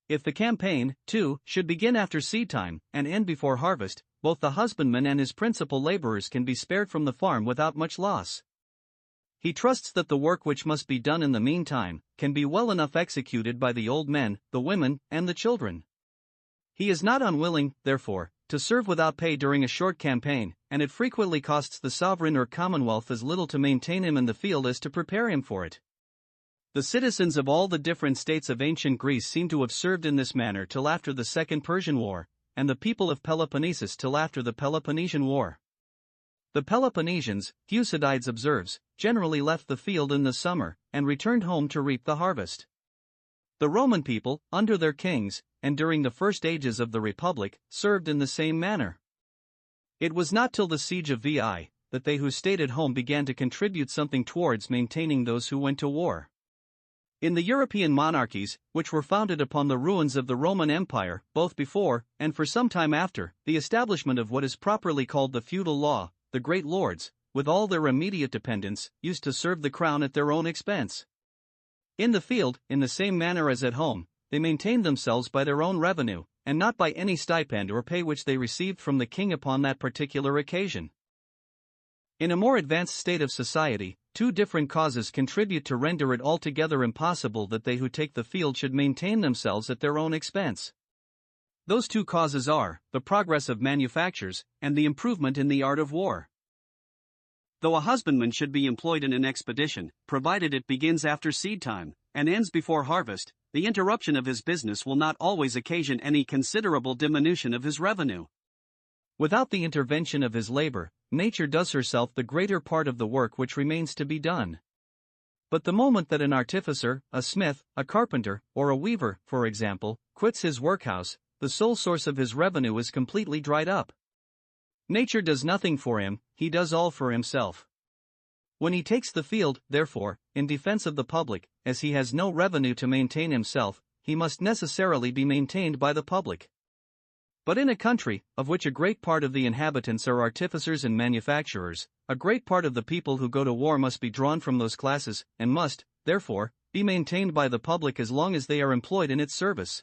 If the campaign, too, should begin after seed time and end before harvest, both the husbandman and his principal laborers can be spared from the farm without much loss. He trusts that the work which must be done in the meantime can be well enough executed by the old men, the women, and the children. He is not unwilling, therefore, to serve without pay during a short campaign, and it frequently costs the sovereign or commonwealth as little to maintain him in the field as to prepare him for it. The citizens of all the different states of ancient Greece seem to have served in this manner till after the Second Persian War, and the people of Peloponnesus till after the Peloponnesian War. The Peloponnesians, Thucydides observes, generally left the field in the summer, and returned home to reap the harvest. The Roman people, under their kings, and during the first ages of the Republic, served in the same manner. It was not till the siege of Veii that they who stayed at home began to contribute something towards maintaining those who went to war. In the European monarchies, which were founded upon the ruins of the Roman Empire, both before, and for some time after, the establishment of what is properly called the feudal law, the great lords, with all their immediate dependents, used to serve the crown at their own expense. In the field, in the same manner as at home, they maintained themselves by their own revenue, and not by any stipend or pay which they received from the king upon that particular occasion. In a more advanced state of society, two different causes contribute to render it altogether impossible that they who take the field should maintain themselves at their own expense. Those two causes are the progress of manufactures and the improvement in the art of war. Though a husbandman should be employed in an expedition, provided it begins after seed time and ends before harvest, the interruption of his business will not always occasion any considerable diminution of his revenue. Without the intervention of his labor, nature does herself the greater part of the work which remains to be done. But the moment that an artificer, a smith, a carpenter, or a weaver, for example, quits his workhouse, the sole source of his revenue is completely dried up. Nature does nothing for him, he does all for himself. When he takes the field, therefore, in defense of the public, as he has no revenue to maintain himself, he must necessarily be maintained by the public. But in a country, of which a great part of the inhabitants are artificers and manufacturers, a great part of the people who go to war must be drawn from those classes, and must, therefore, be maintained by the public as long as they are employed in its service.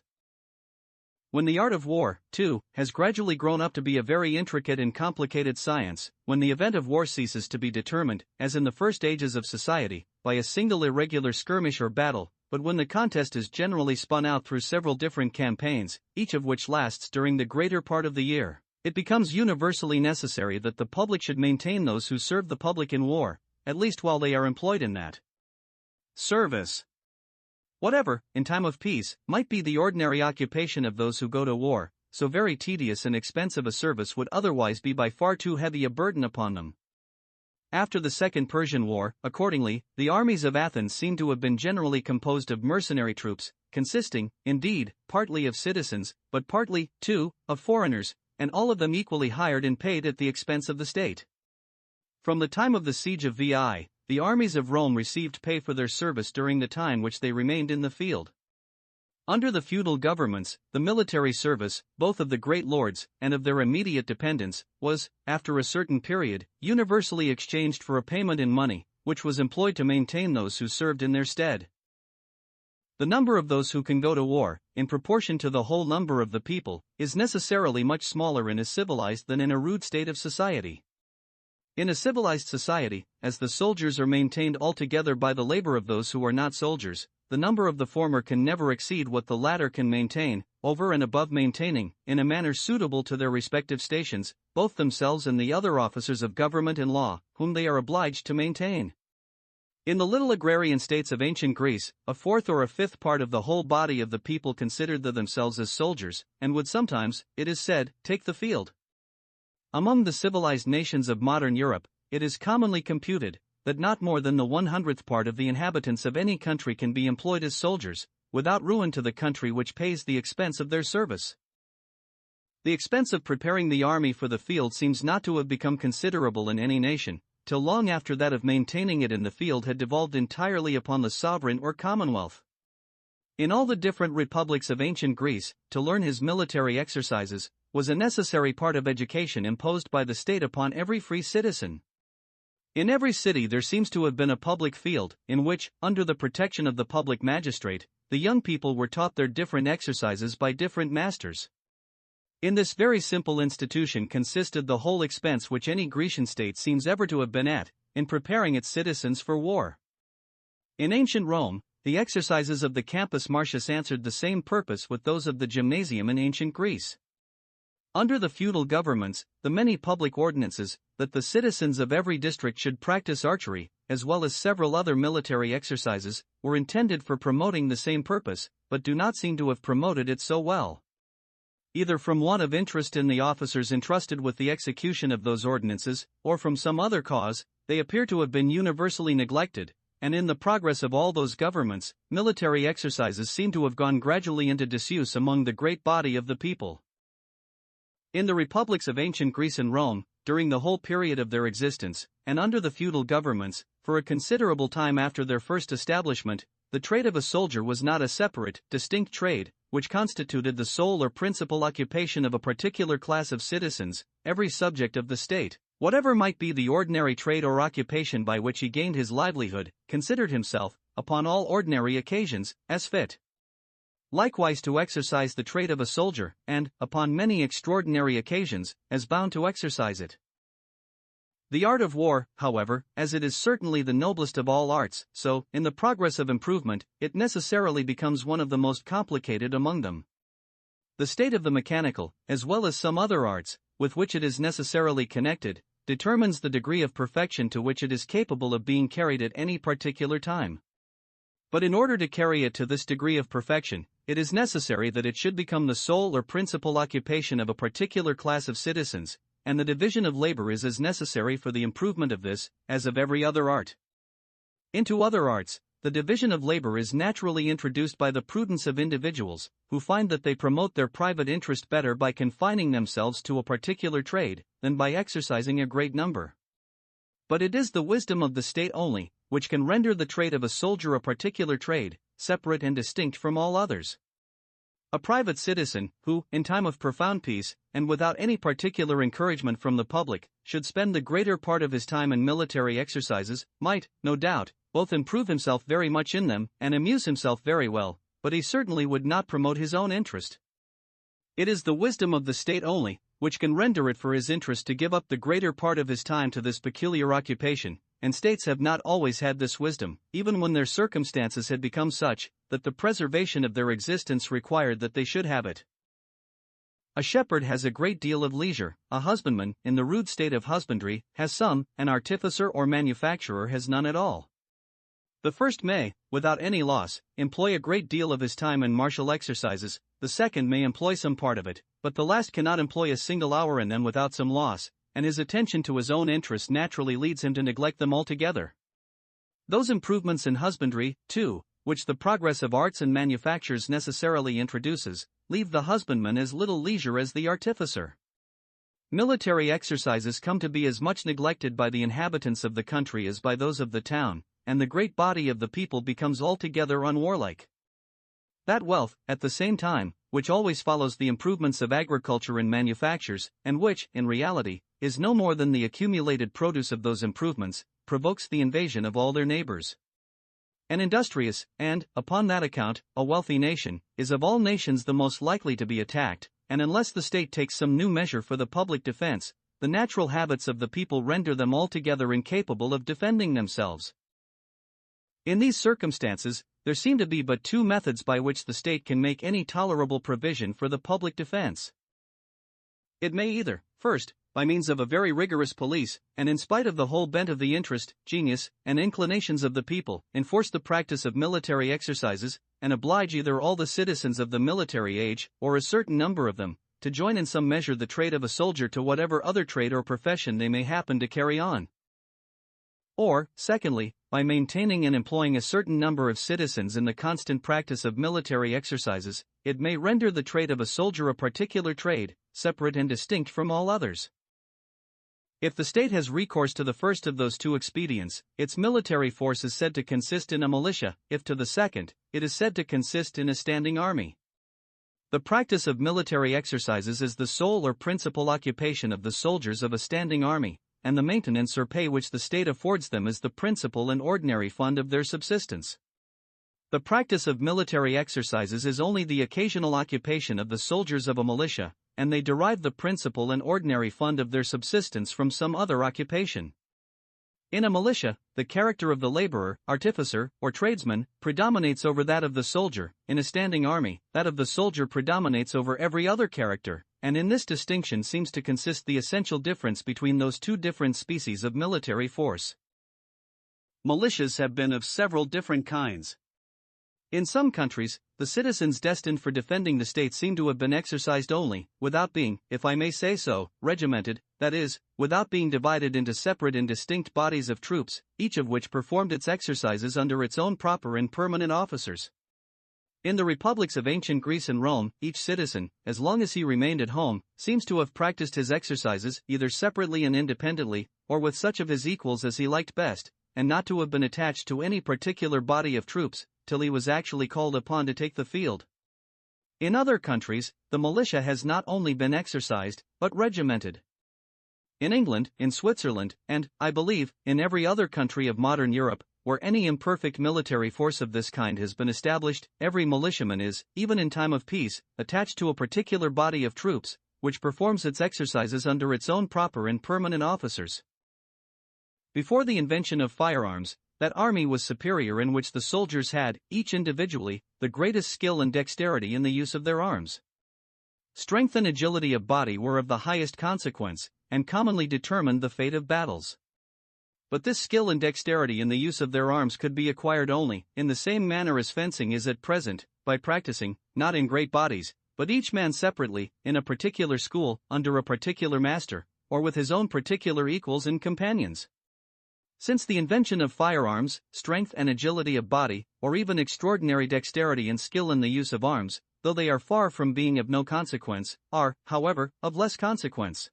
When the art of war, too, has gradually grown up to be a very intricate and complicated science, when the event of war ceases to be determined, as in the first ages of society, by a single irregular skirmish or battle, but when the contest is generally spun out through several different campaigns, each of which lasts during the greater part of the year, it becomes universally necessary that the public should maintain those who serve the public in war, at least while they are employed in that service. Whatever, in time of peace, might be the ordinary occupation of those who go to war, so very tedious and expensive a service would otherwise be by far too heavy a burden upon them. After the Second Persian War, accordingly, the armies of Athens seem to have been generally composed of mercenary troops, consisting, indeed, partly of citizens, but partly, too, of foreigners, and all of them equally hired and paid at the expense of the state. From the time of the siege of Veii, the armies of Rome received pay for their service during the time which they remained in the field. Under the feudal governments, the military service, both of the great lords and of their immediate dependents, was, after a certain period, universally exchanged for a payment in money, which was employed to maintain those who served in their stead. The number of those who can go to war, in proportion to the whole number of the people, is necessarily much smaller in a civilized than in a rude state of society. In a civilized society, as the soldiers are maintained altogether by the labor of those who are not soldiers, the number of the former can never exceed what the latter can maintain, over and above maintaining, in a manner suitable to their respective stations, both themselves and the other officers of government and law, whom they are obliged to maintain. In the little agrarian states of ancient Greece, a fourth or a fifth part of the whole body of the people considered themselves as soldiers, and would sometimes, it is said, take the field. Among the civilized nations of modern Europe, it is commonly computed that not more than the 100th part of the inhabitants of any country can be employed as soldiers, without ruin to the country which pays the expense of their service. The expense of preparing the army for the field seems not to have become considerable in any nation, till long after that of maintaining it in the field had devolved entirely upon the sovereign or commonwealth. In all the different republics of ancient Greece, to learn his military exercises was a necessary part of education imposed by the state upon every free citizen. In every city there seems to have been a public field, in which, under the protection of the public magistrate, the young people were taught their different exercises by different masters. In this very simple institution consisted the whole expense which any Grecian state seems ever to have been at, in preparing its citizens for war. In ancient Rome, the exercises of the Campus Martius answered the same purpose with those of the gymnasium in ancient Greece. Under the feudal governments, the many public ordinances, that the citizens of every district should practice archery, as well as several other military exercises, were intended for promoting the same purpose, but do not seem to have promoted it so well. Either from want of interest in the officers entrusted with the execution of those ordinances, or from some other cause, they appear to have been universally neglected, and in the progress of all those governments, military exercises seem to have gone gradually into disuse among the great body of the people. In the republics of ancient Greece and Rome, during the whole period of their existence, and under the feudal governments, for a considerable time after their first establishment, the trade of a soldier was not a separate, distinct trade, which constituted the sole or principal occupation of a particular class of citizens. Every subject of the state, whatever might be the ordinary trade or occupation by which he gained his livelihood, considered himself, upon all ordinary occasions, as fit likewise to exercise the trade of a soldier, and, upon many extraordinary occasions, as bound to exercise it. The art of war, however, as it is certainly the noblest of all arts, so, in the progress of improvement, it necessarily becomes one of the most complicated among them. The state of the mechanical, as well as some other arts, with which it is necessarily connected, determines the degree of perfection to which it is capable of being carried at any particular time. But in order to carry it to this degree of perfection, it is necessary that it should become the sole or principal occupation of a particular class of citizens, and the division of labor is as necessary for the improvement of this, as of every other art. Into other arts, the division of labor is naturally introduced by the prudence of individuals, who find that they promote their private interest better by confining themselves to a particular trade, than by exercising a great number. But it is the wisdom of the state only, which can render the trade of a soldier a particular trade, separate and distinct from all others. A private citizen, who, in time of profound peace, and without any particular encouragement from the public, should spend the greater part of his time in military exercises, might, no doubt, both improve himself very much in them, and amuse himself very well, but he certainly would not promote his own interest. It is the wisdom of the state only, which can render it for his interest to give up the greater part of his time to this peculiar occupation, and states have not always had this wisdom, even when their circumstances had become such, that the preservation of their existence required that they should have it. A shepherd has a great deal of leisure, a husbandman, in the rude state of husbandry, has some, an artificer or manufacturer has none at all. The first may, without any loss, employ a great deal of his time in martial exercises, the second may employ some part of it, but the last cannot employ a single hour in them without some loss, and his attention to his own interests naturally leads him to neglect them altogether. Those improvements in husbandry, too, which the progress of arts and manufactures necessarily introduces, leave the husbandman as little leisure as the artificer. Military exercises come to be as much neglected by the inhabitants of the country as by those of the town, and the great body of the people becomes altogether unwarlike. That wealth, at the same time, which always follows the improvements of agriculture and manufactures, and which, in reality, is no more than the accumulated produce of those improvements, provokes the invasion of all their neighbors. An industrious, and, upon that account, a wealthy nation, is of all nations the most likely to be attacked, and unless the state takes some new measure for the public defense, the natural habits of the people render them altogether incapable of defending themselves. In these circumstances, there seem to be but two methods by which the state can make any tolerable provision for the public defense. It may either, first, by means of a very rigorous police, and in spite of the whole bent of the interest, genius, and inclinations of the people, enforce the practice of military exercises, and oblige either all the citizens of the military age, or a certain number of them, to join in some measure the trade of a soldier to whatever other trade or profession they may happen to carry on. Or, secondly, by maintaining and employing a certain number of citizens in the constant practice of military exercises, it may render the trade of a soldier a particular trade, separate and distinct from all others. If the state has recourse to the first of those two expedients, its military force is said to consist in a militia; if to the second, it is said to consist in a standing army. The practice of military exercises is the sole or principal occupation of the soldiers of a standing army, and the maintenance or pay which the state affords them is the principal and ordinary fund of their subsistence. The practice of military exercises is only the occasional occupation of the soldiers of a militia, and they derive the principal and ordinary fund of their subsistence from some other occupation. In a militia, the character of the laborer, artificer, or tradesman predominates over that of the soldier. In a standing army, that of the soldier predominates over every other character, and in this distinction seems to consist the essential difference between those two different species of military force. Militias have been of several different kinds. In some countries, the citizens destined for defending the state seem to have been exercised only, without being, if I may say so, regimented, that is, without being divided into separate and distinct bodies of troops, each of which performed its exercises under its own proper and permanent officers. In the republics of ancient Greece and Rome, each citizen, as long as he remained at home, seems to have practiced his exercises either separately and independently, or with such of his equals as he liked best, and not to have been attached to any particular body of troops, till he was actually called upon to take the field. In other countries, the militia has not only been exercised, but regimented. In England, in Switzerland, and, I believe, in every other country of modern Europe, where any imperfect military force of this kind has been established, every militiaman is, even in time of peace, attached to a particular body of troops, which performs its exercises under its own proper and permanent officers. Before the invention of firearms, that army was superior in which the soldiers had, each individually, the greatest skill and dexterity in the use of their arms. Strength and agility of body were of the highest consequence, and commonly determined the fate of battles. But this skill and dexterity in the use of their arms could be acquired only, in the same manner as fencing is at present, by practicing, not in great bodies, but each man separately, in a particular school, under a particular master, or with his own particular equals and companions. Since the invention of firearms, strength and agility of body, or even extraordinary dexterity and skill in the use of arms, though they are far from being of no consequence, are, however, of less consequence.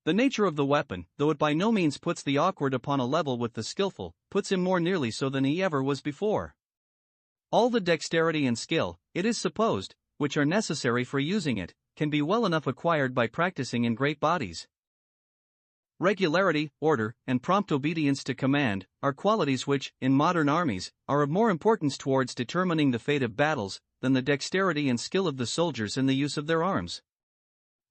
The nature of the weapon, though it by no means puts the awkward upon a level with the skillful, puts him more nearly so than he ever was before. All the dexterity and skill, it is supposed, which are necessary for using it, can be well enough acquired by practicing in great bodies. Regularity, order, and prompt obedience to command are qualities which, in modern armies, are of more importance towards determining the fate of battles than the dexterity and skill of the soldiers in the use of their arms.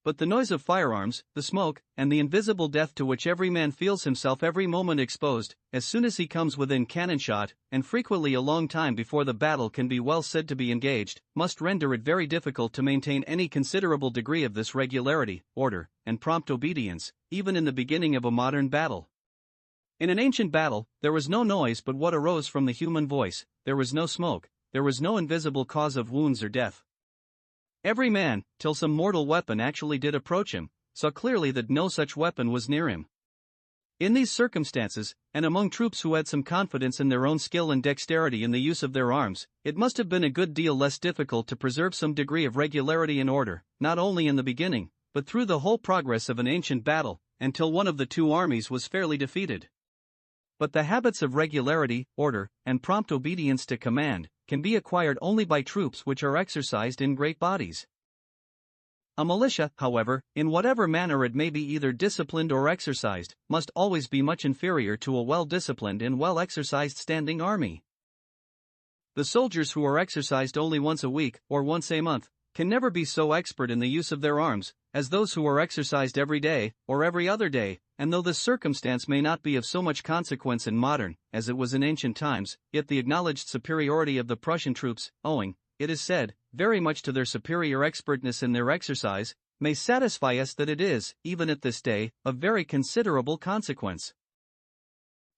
But the noise of firearms, the smoke, and the invisible death to which every man feels himself every moment exposed, as soon as he comes within cannon shot, and frequently a long time before the battle can be well said to be engaged, must render it very difficult to maintain any considerable degree of this regularity, order, and prompt obedience, even in the beginning of a modern battle. In an ancient battle, there was no noise but what arose from the human voice, there was no smoke, there was no invisible cause of wounds or death. Every man, till some mortal weapon actually did approach him, saw clearly that no such weapon was near him. In these circumstances, and among troops who had some confidence in their own skill and dexterity in the use of their arms, it must have been a good deal less difficult to preserve some degree of regularity and order, not only in the beginning, but through the whole progress of an ancient battle, until one of the two armies was fairly defeated. But the habits of regularity, order, and prompt obedience to command can be acquired only by troops which are exercised in great bodies. A militia, however, in whatever manner it may be either disciplined or exercised, must always be much inferior to a well-disciplined and well-exercised standing army. The soldiers who are exercised only once a week, or once a month, can never be so expert in the use of their arms as those who are exercised every day, or every other day, and though this circumstance may not be of so much consequence in modern, as it was in ancient times, yet the acknowledged superiority of the Prussian troops, owing, it is said, very much to their superior expertness in their exercise, may satisfy us that it is, even at this day, of very considerable consequence.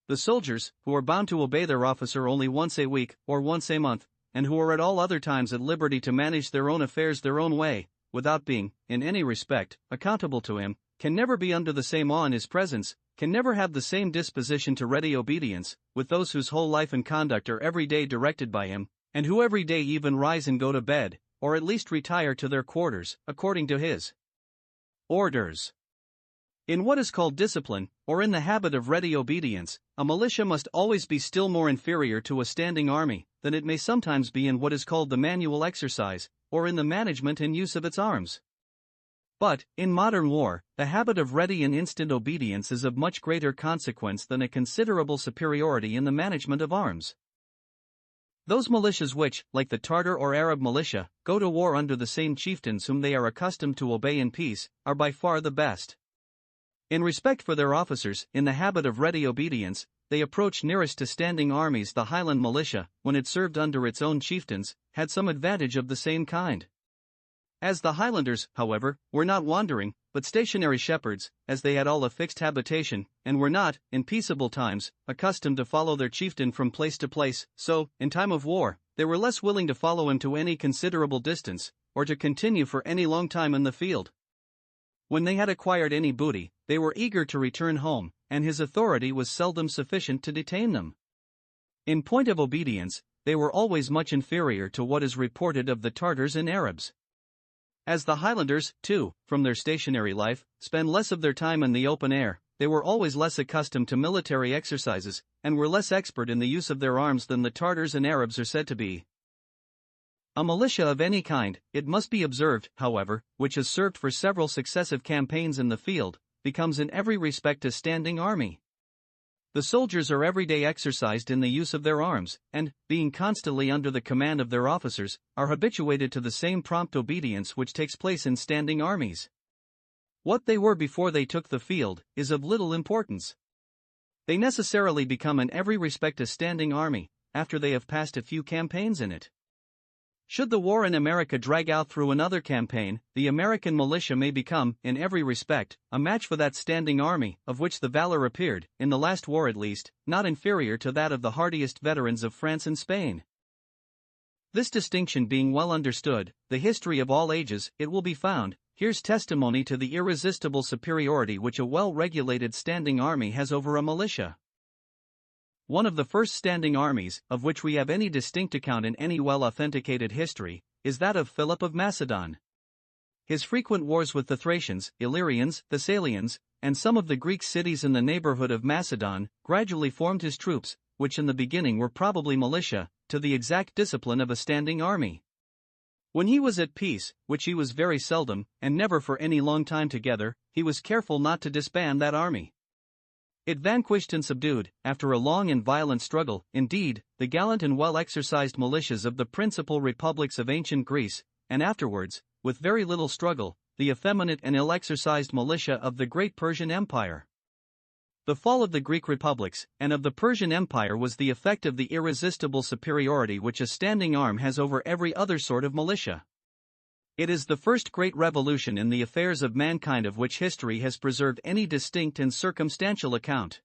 The soldiers, who are bound to obey their officer only once a week, or once a month, and who are at all other times at liberty to manage their own affairs their own way, without being, in any respect, accountable to him, can never be under the same awe in his presence, can never have the same disposition to ready obedience, with those whose whole life and conduct are every day directed by him, and who every day even rise and go to bed, or at least retire to their quarters, according to his orders. In what is called discipline, or in the habit of ready obedience, a militia must always be still more inferior to a standing army than it may sometimes be in what is called the manual exercise, or in the management and use of its arms. But, in modern war, the habit of ready and instant obedience is of much greater consequence than a considerable superiority in the management of arms. Those militias which, like the Tartar or Arab militia, go to war under the same chieftains whom they are accustomed to obey in peace, are by far the best. In respect for their officers, in the habit of ready obedience, they approach nearest to standing armies. The Highland militia, when it served under its own chieftains, had some advantage of the same kind. As the Highlanders, however, were not wandering, but stationary shepherds, as they had all a fixed habitation, and were not, in peaceable times, accustomed to follow their chieftain from place to place, so, in time of war, they were less willing to follow him to any considerable distance, or to continue for any long time in the field. When they had acquired any booty, they were eager to return home, and his authority was seldom sufficient to detain them. In point of obedience, they were always much inferior to what is reported of the Tartars and Arabs. As the Highlanders, too, from their stationary life, spend less of their time in the open air, they were always less accustomed to military exercises, and were less expert in the use of their arms than the Tartars and Arabs are said to be. A militia of any kind, it must be observed, however, which has served for several successive campaigns in the field, becomes in every respect a standing army. The soldiers are every day exercised in the use of their arms, and, being constantly under the command of their officers, are habituated to the same prompt obedience which takes place in standing armies. What they were before they took the field is of little importance. They necessarily become in every respect a standing army, after they have passed a few campaigns in it. Should the war in America drag out through another campaign, the American militia may become, in every respect, a match for that standing army, of which the valor appeared, in the last war at least, not inferior to that of the hardiest veterans of France and Spain. This distinction being well understood, the history of all ages, it will be found, here's testimony to the irresistible superiority which a well-regulated standing army has over a militia. One of the first standing armies, of which we have any distinct account in any well-authenticated history, is that of Philip of Macedon. His frequent wars with the Thracians, Illyrians, Thessalians, and some of the Greek cities in the neighborhood of Macedon, gradually formed his troops, which in the beginning were probably militia, to the exact discipline of a standing army. When he was at peace, which he was very seldom, and never for any long time together, he was careful not to disband that army. It vanquished and subdued, after a long and violent struggle, indeed, the gallant and well-exercised militias of the principal republics of ancient Greece, and afterwards, with very little struggle, the effeminate and ill-exercised militia of the great Persian Empire. The fall of the Greek republics, and of the Persian Empire was the effect of the irresistible superiority which a standing arm has over every other sort of militia. It is the first great revolution in the affairs of mankind of which history has preserved any distinct and circumstantial account.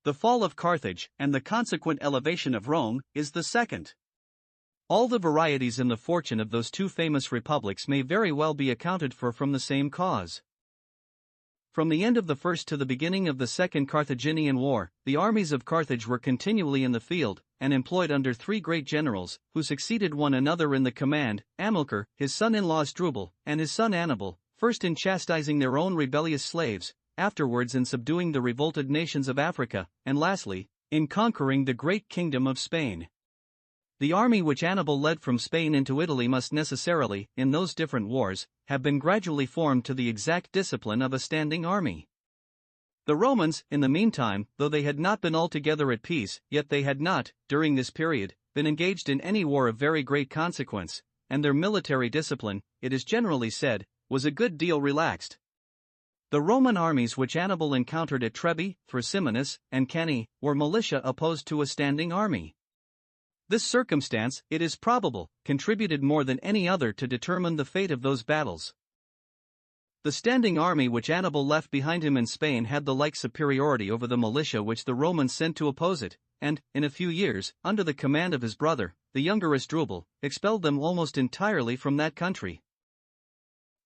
The fall of Carthage, and the consequent elevation of Rome, is the second. All the varieties in the fortune of those two famous republics may very well be accounted for from the same cause. From the end of the first to the beginning of the Second Carthaginian War, the armies of Carthage were continually in the field, and employed under three great generals, who succeeded one another in the command: Amilcar, his son-in-law Asdrubal, and his son Annibal, first in chastising their own rebellious slaves, afterwards in subduing the revolted nations of Africa, and lastly, in conquering the great kingdom of Spain. The army which Annibal led from Spain into Italy must necessarily, in those different wars, have been gradually formed to the exact discipline of a standing army. The Romans, in the meantime, though they had not been altogether at peace, yet they had not, during this period, been engaged in any war of very great consequence, and their military discipline, it is generally said, was a good deal relaxed. The Roman armies which Annibal encountered at Trebi, Thrasymene, and Cannae, were militia opposed to a standing army. This circumstance, it is probable, contributed more than any other to determine the fate of those battles. The standing army which Annibal left behind him in Spain had the like superiority over the militia which the Romans sent to oppose it, and, in a few years, under the command of his brother, the younger Asdrubal, expelled them almost entirely from that country.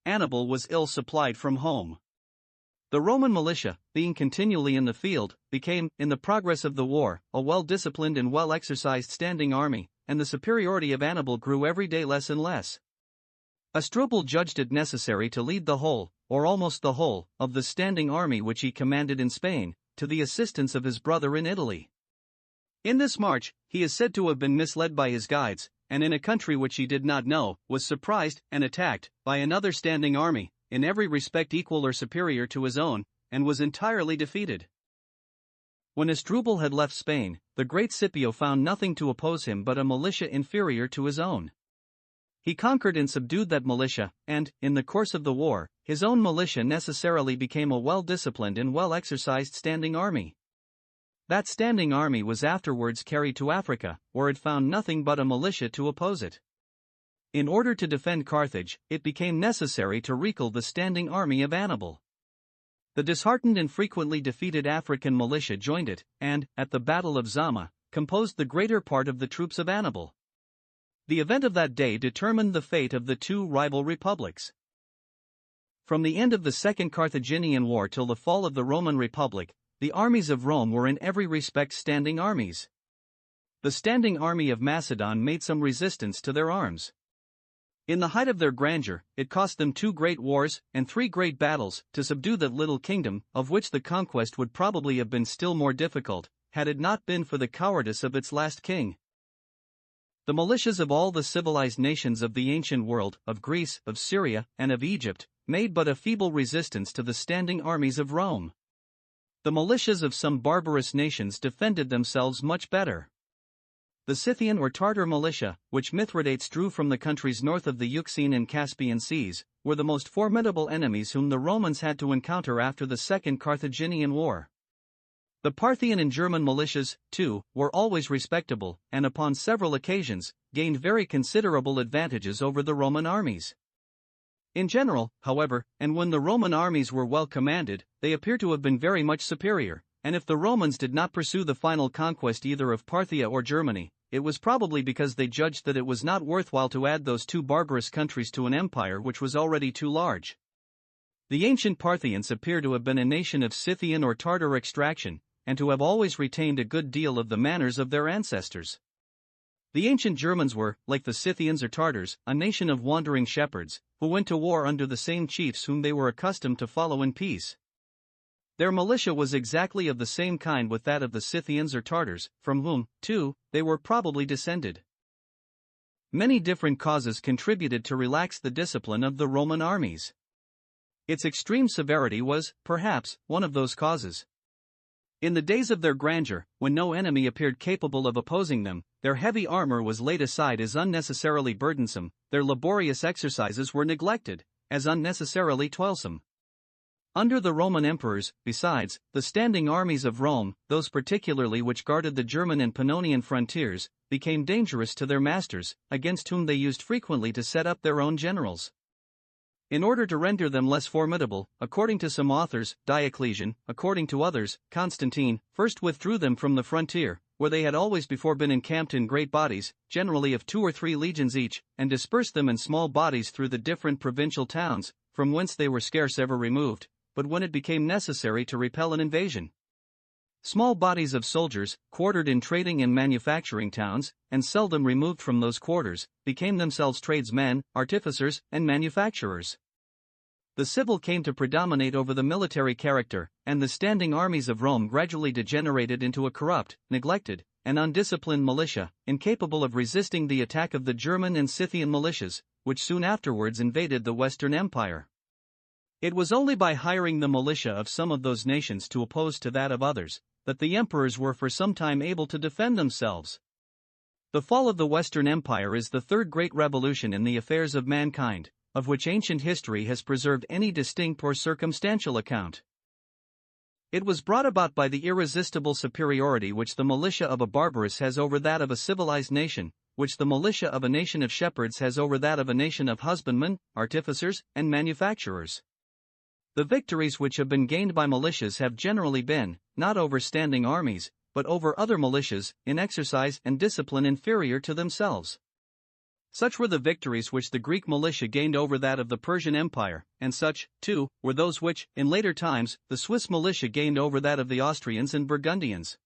Annibal was ill supplied from home. The Roman militia, being continually in the field, became, in the progress of the war, a well-disciplined and well-exercised standing army, and the superiority of Annibal grew every day less and less. Asdrubal judged it necessary to lead the whole, or almost the whole, of the standing army which he commanded in Spain, to the assistance of his brother in Italy. In this march, he is said to have been misled by his guides, and in a country which he did not know, was surprised and attacked by another standing army, in every respect equal or superior to his own, and was entirely defeated. When Asdrubal had left Spain, the great Scipio found nothing to oppose him but a militia inferior to his own. He conquered and subdued that militia, and, in the course of the war, his own militia necessarily became a well-disciplined and well-exercised standing army. That standing army was afterwards carried to Africa, where it found nothing but a militia to oppose it. In order to defend Carthage, it became necessary to recall the standing army of Hannibal. The disheartened and frequently defeated African militia joined it, and, at the Battle of Zama, composed the greater part of the troops of Hannibal. The event of that day determined the fate of the two rival republics. From the end of the Second Carthaginian War till the fall of the Roman Republic, the armies of Rome were in every respect standing armies. The standing army of Macedon made some resistance to their arms. In the height of their grandeur, it cost them 2 great wars and 3 great battles to subdue that little kingdom, of which the conquest would probably have been still more difficult, had it not been for the cowardice of its last king. The militias of all the civilized nations of the ancient world, of Greece, of Syria, and of Egypt, made but a feeble resistance to the standing armies of Rome. The militias of some barbarous nations defended themselves much better. The Scythian or Tartar militia, which Mithridates drew from the countries north of the Euxine and Caspian seas, were the most formidable enemies whom the Romans had to encounter after the Second Carthaginian War. The Parthian and German militias, too, were always respectable, and upon several occasions, gained very considerable advantages over the Roman armies. In general, however, and when the Roman armies were well commanded, they appear to have been very much superior, and if the Romans did not pursue the final conquest either of Parthia or Germany, it was probably because they judged that it was not worthwhile to add those 2 barbarous countries to an empire which was already too large. The ancient Parthians appear to have been a nation of Scythian or Tartar extraction, and to have always retained a good deal of the manners of their ancestors. The ancient Germans were, like the Scythians or Tartars, a nation of wandering shepherds, who went to war under the same chiefs whom they were accustomed to follow in peace. Their militia was exactly of the same kind with that of the Scythians or Tartars, from whom, too, they were probably descended. Many different causes contributed to relax the discipline of the Roman armies. Its extreme severity was, perhaps, one of those causes. In the days of their grandeur, when no enemy appeared capable of opposing them, their heavy armor was laid aside as unnecessarily burdensome, their laborious exercises were neglected, as unnecessarily toilsome. Under the Roman emperors, besides, the standing armies of Rome, those particularly which guarded the German and Pannonian frontiers, became dangerous to their masters, against whom they used frequently to set up their own generals. In order to render them less formidable, according to some authors, Diocletian, according to others, Constantine, first withdrew them from the frontier, where they had always before been encamped in great bodies, generally of 2 or 3 legions each, and dispersed them in small bodies through the different provincial towns, from whence they were scarce ever removed, but when it became necessary to repel an invasion. Small bodies of soldiers, quartered in trading and manufacturing towns, and seldom removed from those quarters, became themselves tradesmen, artificers, and manufacturers. The civil came to predominate over the military character, and the standing armies of Rome gradually degenerated into a corrupt, neglected, and undisciplined militia, incapable of resisting the attack of the German and Scythian militias, which soon afterwards invaded the Western Empire. It was only by hiring the militia of some of those nations to oppose to that of others, that the emperors were for some time able to defend themselves. The fall of the Western Empire is the 3rd great revolution in the affairs of mankind, of which ancient history has preserved any distinct or circumstantial account. It was brought about by the irresistible superiority which the militia of a barbarous has over that of a civilized nation, which the militia of a nation of shepherds has over that of a nation of husbandmen, artificers, and manufacturers. The victories which have been gained by militias have generally been, not over standing armies, but over other militias, in exercise and discipline inferior to themselves. Such were the victories which the Greek militia gained over that of the Persian Empire, and such, too, were those which, in later times, the Swiss militia gained over that of the Austrians and Burgundians.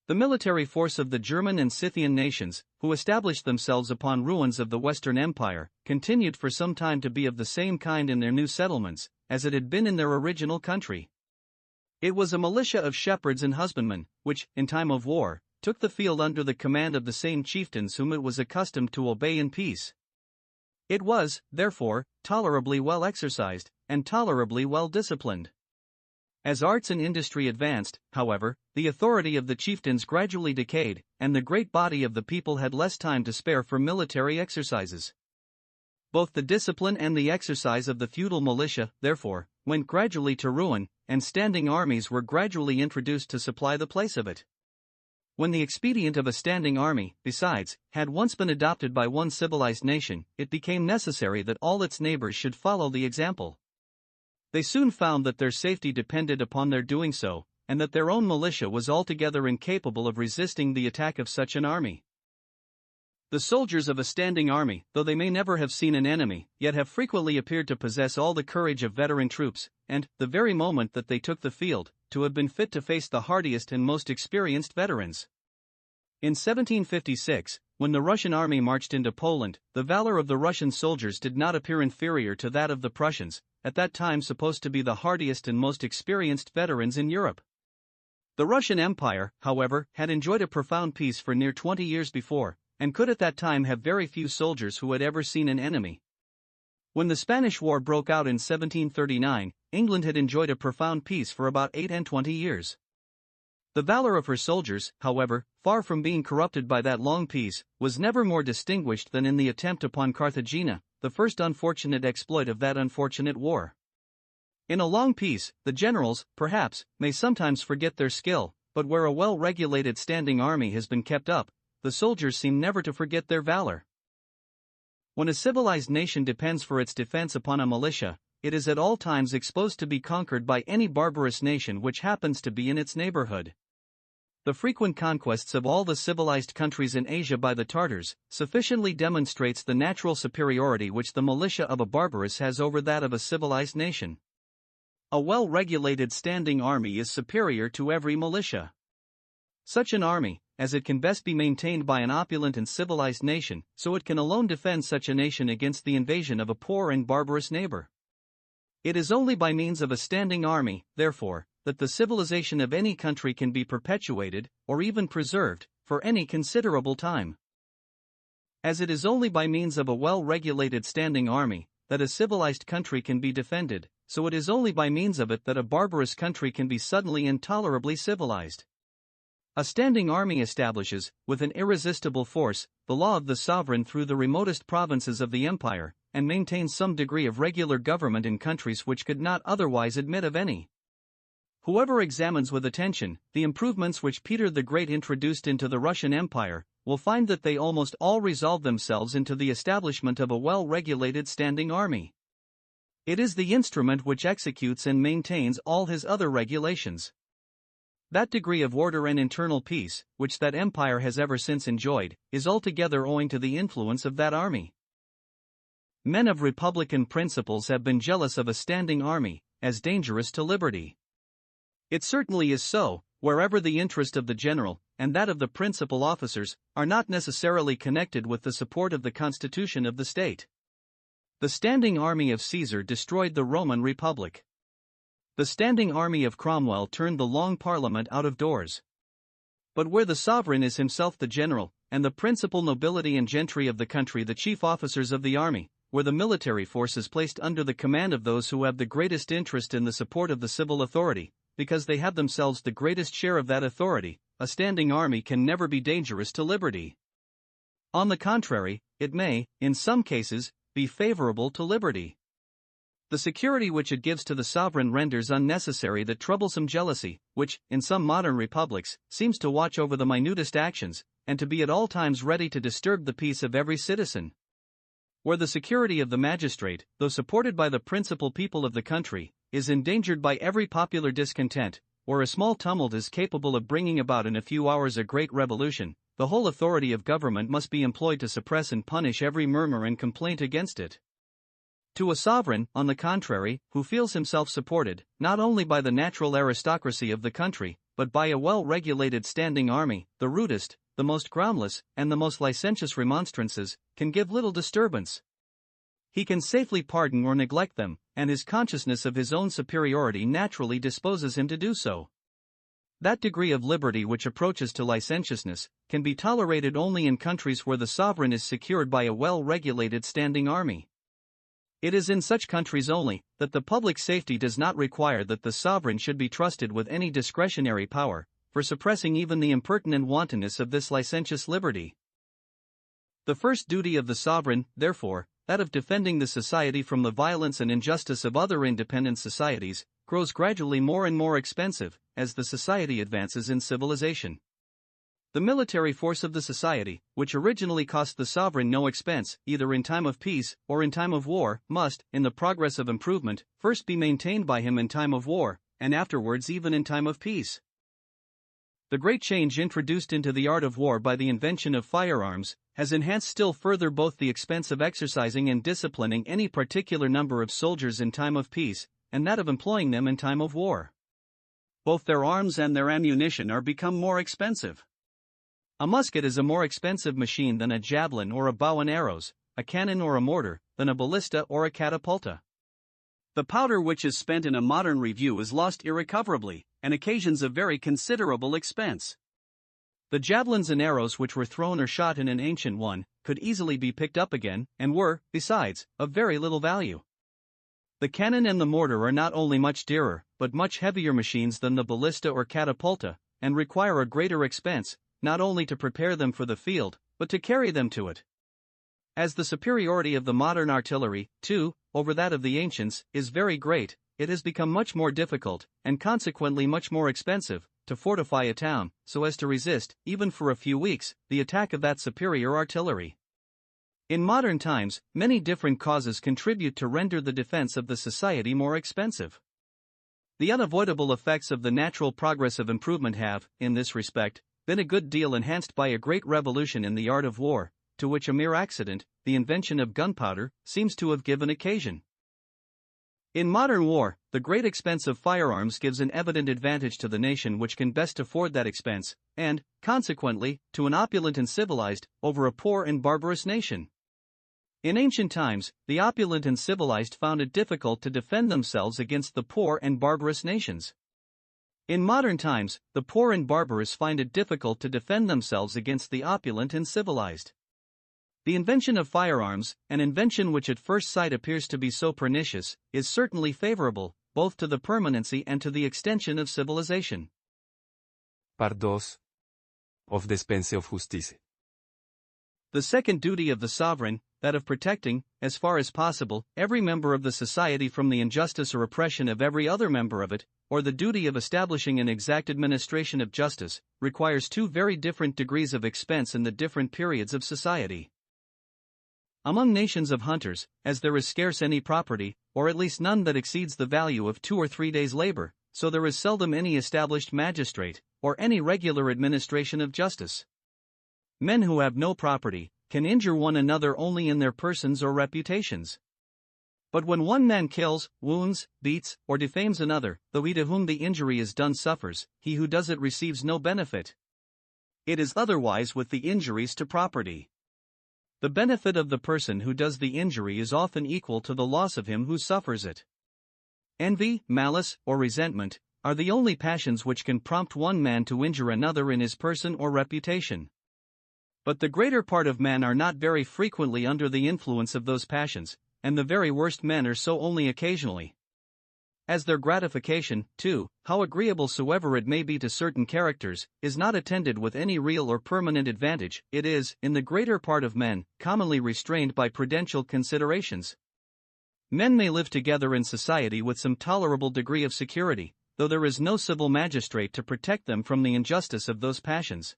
The military force of the German and Scythian nations, who established themselves upon ruins of the Western Empire, continued for some time to be of the same kind in their new settlements, as it had been in their original country. It was a militia of shepherds and husbandmen, which, in time of war, took the field under the command of the same chieftains whom it was accustomed to obey in peace. It was, therefore, tolerably well exercised, and tolerably well disciplined. As arts and industry advanced, however, the authority of the chieftains gradually decayed, and the great body of the people had less time to spare for military exercises. Both the discipline and the exercise of the feudal militia, therefore, went gradually to ruin, and standing armies were gradually introduced to supply the place of it. When the expedient of a standing army, besides, had once been adopted by one civilized nation, it became necessary that all its neighbors should follow the example. They soon found that their safety depended upon their doing so, and that their own militia was altogether incapable of resisting the attack of such an army. The soldiers of a standing army, though they may never have seen an enemy, yet have frequently appeared to possess all the courage of veteran troops, and, the very moment that they took the field, to have been fit to face the hardiest and most experienced veterans. In 1756, when the Russian army marched into Poland, the valor of the Russian soldiers did not appear inferior to that of the Prussians, at that time supposed to be the hardiest and most experienced veterans in Europe. The Russian Empire, however, had enjoyed a profound peace for near 20 years before, and could at that time have very few soldiers who had ever seen an enemy. When the Spanish War broke out in 1739, England had enjoyed a profound peace for about 28 years. The valor of her soldiers, however, far from being corrupted by that long peace, was never more distinguished than in the attempt upon Carthagena, the first unfortunate exploit of that unfortunate war. In a long peace, the generals, perhaps, may sometimes forget their skill, but where a well-regulated standing army has been kept up, the soldiers seem never to forget their valor. When a civilized nation depends for its defense upon a militia, it is at all times exposed to be conquered by any barbarous nation which happens to be in its neighborhood. The frequent conquests of all the civilized countries in Asia by the Tartars sufficiently demonstrates the natural superiority which the militia of a barbarous has over that of a civilized nation. A well-regulated standing army is superior to every militia. Such an army, as it can best be maintained by an opulent and civilized nation, so it can alone defend such a nation against the invasion of a poor and barbarous neighbor. It is only by means of a standing army, therefore, that the civilization of any country can be perpetuated, or even preserved, for any considerable time. As it is only by means of a well-regulated standing army that a civilized country can be defended, so it is only by means of it that a barbarous country can be suddenly and tolerably civilized. A standing army establishes, with an irresistible force, the law of the sovereign through the remotest provinces of the empire, and maintains some degree of regular government in countries which could not otherwise admit of any. Whoever examines with attention the improvements which Peter the Great introduced into the Russian Empire, will find that they almost all resolve themselves into the establishment of a well-regulated standing army. It is the instrument which executes and maintains all his other regulations. That degree of order and internal peace, which that empire has ever since enjoyed, is altogether owing to the influence of that army. Men of republican principles have been jealous of a standing army, as dangerous to liberty. It certainly is so, wherever the interest of the general, and that of the principal officers, are not necessarily connected with the support of the constitution of the state. The standing army of Caesar destroyed the Roman Republic. The standing army of Cromwell turned the Long Parliament out of doors. But where the sovereign is himself the general, and the principal nobility and gentry of the country the chief officers of the army, where the military force is placed under the command of those who have the greatest interest in the support of the civil authority, because they have themselves the greatest share of that authority, a standing army can never be dangerous to liberty. On the contrary, it may, in some cases, be favorable to liberty. The security which it gives to the sovereign renders unnecessary that troublesome jealousy, which, in some modern republics, seems to watch over the minutest actions, and to be at all times ready to disturb the peace of every citizen. Where the security of the magistrate, though supported by the principal people of the country, is endangered by every popular discontent, where a small tumult is capable of bringing about in a few hours a great revolution, the whole authority of government must be employed to suppress and punish every murmur and complaint against it. To a sovereign, on the contrary, who feels himself supported, not only by the natural aristocracy of the country, but by a well-regulated standing army, the rudest, the most groundless, and the most licentious remonstrances can give little disturbance. He can safely pardon or neglect them, and his consciousness of his own superiority naturally disposes him to do so. That degree of liberty which approaches to licentiousness can be tolerated only in countries where the sovereign is secured by a well-regulated standing army. It is in such countries only that the public safety does not require that the sovereign should be trusted with any discretionary power for suppressing even the impertinent wantonness of this licentious liberty. The first duty of the sovereign, therefore, that of defending the society from the violence and injustice of other independent societies, grows gradually more and more expensive as the society advances in civilization. The military force of the society, which originally cost the sovereign no expense, either in time of peace or in time of war, must, in the progress of improvement, first be maintained by him in time of war, and afterwards even in time of peace. The great change introduced into the art of war by the invention of firearms has enhanced still further both the expense of exercising and disciplining any particular number of soldiers in time of peace, and that of employing them in time of war. Both their arms and their ammunition are become more expensive. A musket is a more expensive machine than a javelin or a bow and arrows, a cannon or a mortar, than a ballista or a catapulta. The powder which is spent in a modern review is lost irrecoverably, and occasions a very considerable expense. The javelins and arrows which were thrown or shot in an ancient one could easily be picked up again, and were, besides, of very little value. The cannon and the mortar are not only much dearer, but much heavier machines than the ballista or catapulta, and require a greater expense, not only to prepare them for the field, but to carry them to it. As the superiority of the modern artillery, too, over that of the ancients, is very great, it has become much more difficult, and consequently much more expensive, to fortify a town, so as to resist, even for a few weeks, the attack of that superior artillery. In modern times, many different causes contribute to render the defense of the society more expensive. The unavoidable effects of the natural progress of improvement have, in this respect, been a good deal enhanced by a great revolution in the art of war, to which a mere accident, the invention of gunpowder, seems to have given occasion. In modern war, the great expense of firearms gives an evident advantage to the nation which can best afford that expense, and, consequently, to an opulent and civilized, over a poor and barbarous nation. In ancient times, the opulent and civilized found it difficult to defend themselves against the poor and barbarous nations. In modern times, the poor and barbarous find it difficult to defend themselves against the opulent and civilized. The invention of firearms, an invention which at first sight appears to be so pernicious, is certainly favorable, both to the permanency and to the extension of civilization. Part 2. Of Dispense of Justice. The second duty of the sovereign, that of protecting, as far as possible, every member of the society from the injustice or oppression of every other member of it, or the duty of establishing an exact administration of justice, requires two very different degrees of expense in the different periods of society. Among nations of hunters, as there is scarce any property, or at least none that exceeds the value of 2 or 3 days' labor, so there is seldom any established magistrate, or any regular administration of justice. Men who have no property can injure one another only in their persons or reputations. But when one man kills, wounds, beats, or defames another, though he to whom the injury is done suffers, he who does it receives no benefit. It is otherwise with the injuries to property. The benefit of the person who does the injury is often equal to the loss of him who suffers it. Envy, malice, or resentment are the only passions which can prompt one man to injure another in his person or reputation. But the greater part of men are not very frequently under the influence of those passions, and the very worst men are so only occasionally. As their gratification, too, how agreeable soever it may be to certain characters, is not attended with any real or permanent advantage, it is, in the greater part of men, commonly restrained by prudential considerations. Men may live together in society with some tolerable degree of security, though there is no civil magistrate to protect them from the injustice of those passions.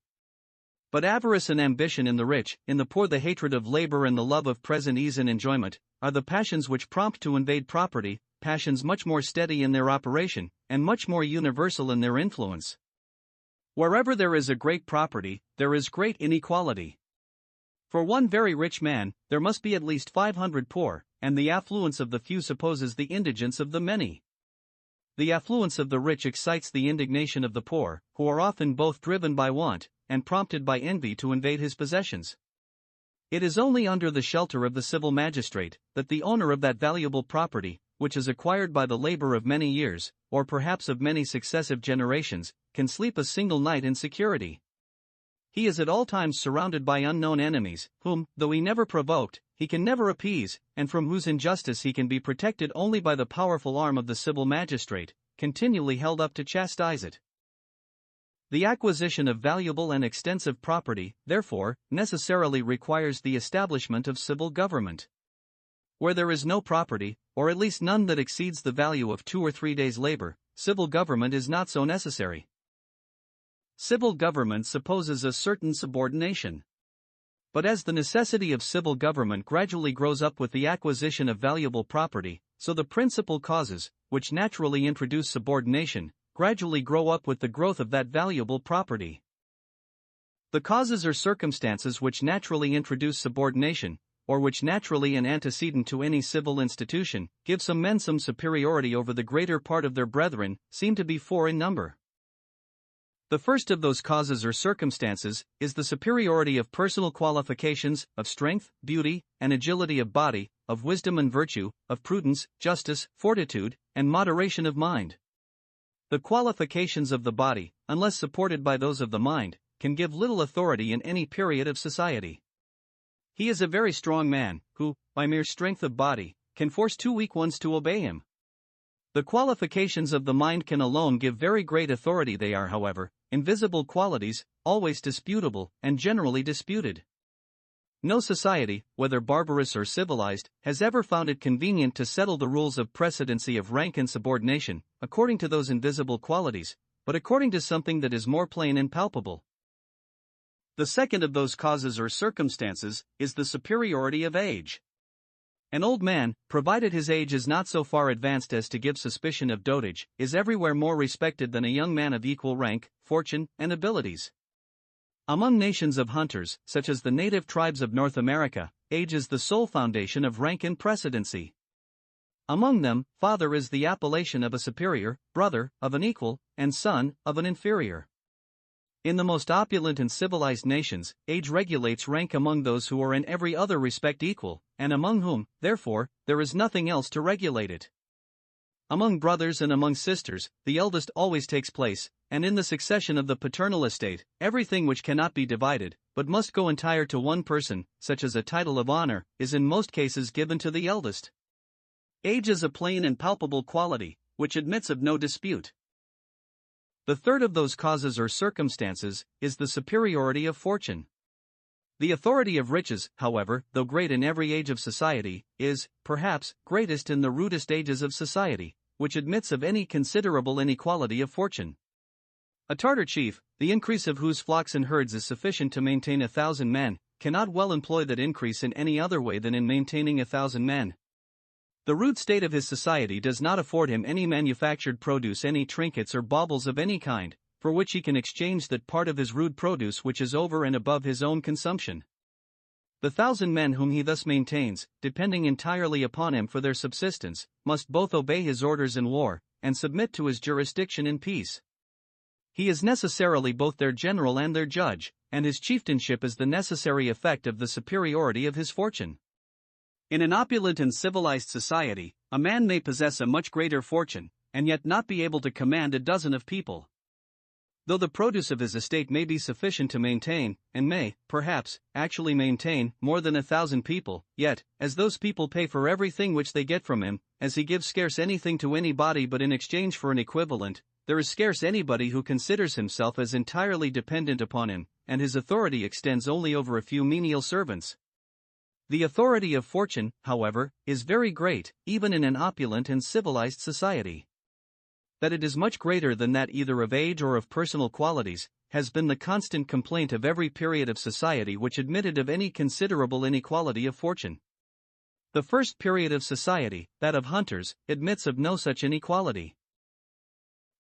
But avarice and ambition in the rich, in the poor the hatred of labor and the love of present ease and enjoyment, are the passions which prompt to invade property, passions much more steady in their operation, and much more universal in their influence. Wherever there is a great property, there is great inequality. For one very rich man, there must be at least 500 poor, and the affluence of the few supposes the indigence of the many. The affluence of the rich excites the indignation of the poor, who are often both driven by want and prompted by envy to invade his possessions. It is only under the shelter of the civil magistrate that the owner of that valuable property, which is acquired by the labor of many years, or perhaps of many successive generations, can sleep a single night in security. He is at all times surrounded by unknown enemies, whom, though he never provoked, he can never appease, and from whose injustice he can be protected only by the powerful arm of the civil magistrate, continually held up to chastise it. The acquisition of valuable and extensive property, therefore, necessarily requires the establishment of civil government. Where there is no property, or at least none that exceeds the value of 2 or 3 days' labor, civil government is not so necessary. Civil government supposes a certain subordination. But as the necessity of civil government gradually grows up with the acquisition of valuable property, so the principal causes, which naturally introduce subordination, gradually grow up with the growth of that valuable property. The causes or circumstances which naturally introduce subordination, or which naturally and antecedent to any civil institution, give some men some superiority over the greater part of their brethren, seem to be 4 in number. The first of those causes or circumstances is the superiority of personal qualifications, of strength, beauty, and agility of body, of wisdom and virtue, of prudence, justice, fortitude, and moderation of mind. The qualifications of the body, unless supported by those of the mind, can give little authority in any period of society. He is a very strong man, who, by mere strength of body, can force 2 weak ones to obey him. The qualifications of the mind can alone give very great authority. They are, however, invisible qualities, always disputable, and generally disputed. No society, whether barbarous or civilized, has ever found it convenient to settle the rules of precedency of rank and subordination, according to those invisible qualities, but according to something that is more plain and palpable. The second of those causes or circumstances is the superiority of age. An old man, provided his age is not so far advanced as to give suspicion of dotage, is everywhere more respected than a young man of equal rank, fortune, and abilities. Among nations of hunters, such as the native tribes of North America, age is the sole foundation of rank and precedency. Among them, father is the appellation of a superior, brother, of an equal, and son, of an inferior. In the most opulent and civilized nations, age regulates rank among those who are in every other respect equal, and among whom, therefore, there is nothing else to regulate it. Among brothers and among sisters, the eldest always takes place, and in the succession of the paternal estate, everything which cannot be divided, but must go entire to one person, such as a title of honor, is in most cases given to the eldest. Age is a plain and palpable quality, which admits of no dispute. The third of those causes or circumstances is the superiority of fortune. The authority of riches, however, though great in every age of society, is, perhaps, greatest in the rudest ages of society, which admits of any considerable inequality of fortune. A Tartar chief, the increase of whose flocks and herds is sufficient to maintain 1,000 men, cannot well employ that increase in any other way than in maintaining 1,000 men. The rude state of his society does not afford him any manufactured produce, any trinkets or baubles of any kind, for which he can exchange that part of his rude produce which is over and above his own consumption. The 1,000 men whom he thus maintains, depending entirely upon him for their subsistence, must both obey his orders in war, and submit to his jurisdiction in peace. He is necessarily both their general and their judge, and his chieftainship is the necessary effect of the superiority of his fortune. In an opulent and civilized society, a man may possess a much greater fortune, and yet not be able to command a dozen of people. Though the produce of his estate may be sufficient to maintain, and may, perhaps, actually maintain, more than 1,000 people, yet, as those people pay for everything which they get from him, as he gives scarce anything to anybody but in exchange for an equivalent, there is scarce anybody who considers himself as entirely dependent upon him, and his authority extends only over a few menial servants. The authority of fortune, however, is very great, even in an opulent and civilized society. That it is much greater than that either of age or of personal qualities, has been the constant complaint of every period of society which admitted of any considerable inequality of fortune. The first period of society, that of hunters, admits of no such inequality.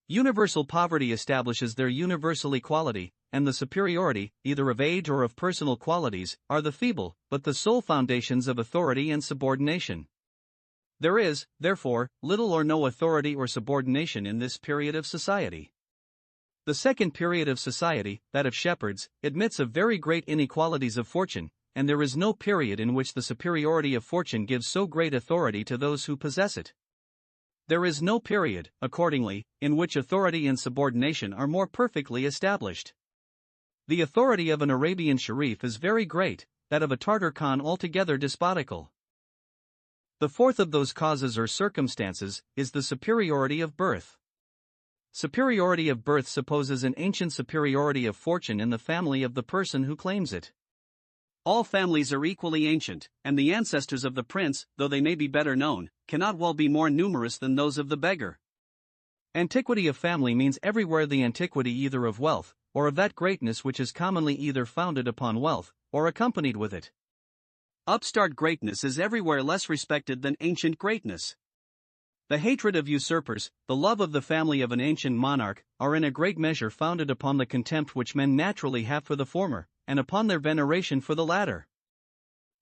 Universal poverty establishes their universal equality, and the superiority, either of age or of personal qualities, are the feeble, but the sole foundations of authority and subordination. There is, therefore, little or no authority or subordination in this period of society. The second period of society, that of shepherds, admits of very great inequalities of fortune, and there is no period in which the superiority of fortune gives so great authority to those who possess it. There is no period, accordingly, in which authority and subordination are more perfectly established. The authority of an Arabian Sharif is very great, that of a Tartar Khan altogether despotical. The fourth of those causes or circumstances is the superiority of birth. Superiority of birth supposes an ancient superiority of fortune in the family of the person who claims it. All families are equally ancient, and the ancestors of the prince, though they may be better known, cannot well be more numerous than those of the beggar. Antiquity of family means everywhere the antiquity either of wealth, or of that greatness which is commonly either founded upon wealth, or accompanied with it. Upstart greatness is everywhere less respected than ancient greatness. The hatred of usurpers, the love of the family of an ancient monarch, are in a great measure founded upon the contempt which men naturally have for the former, and upon their veneration for the latter.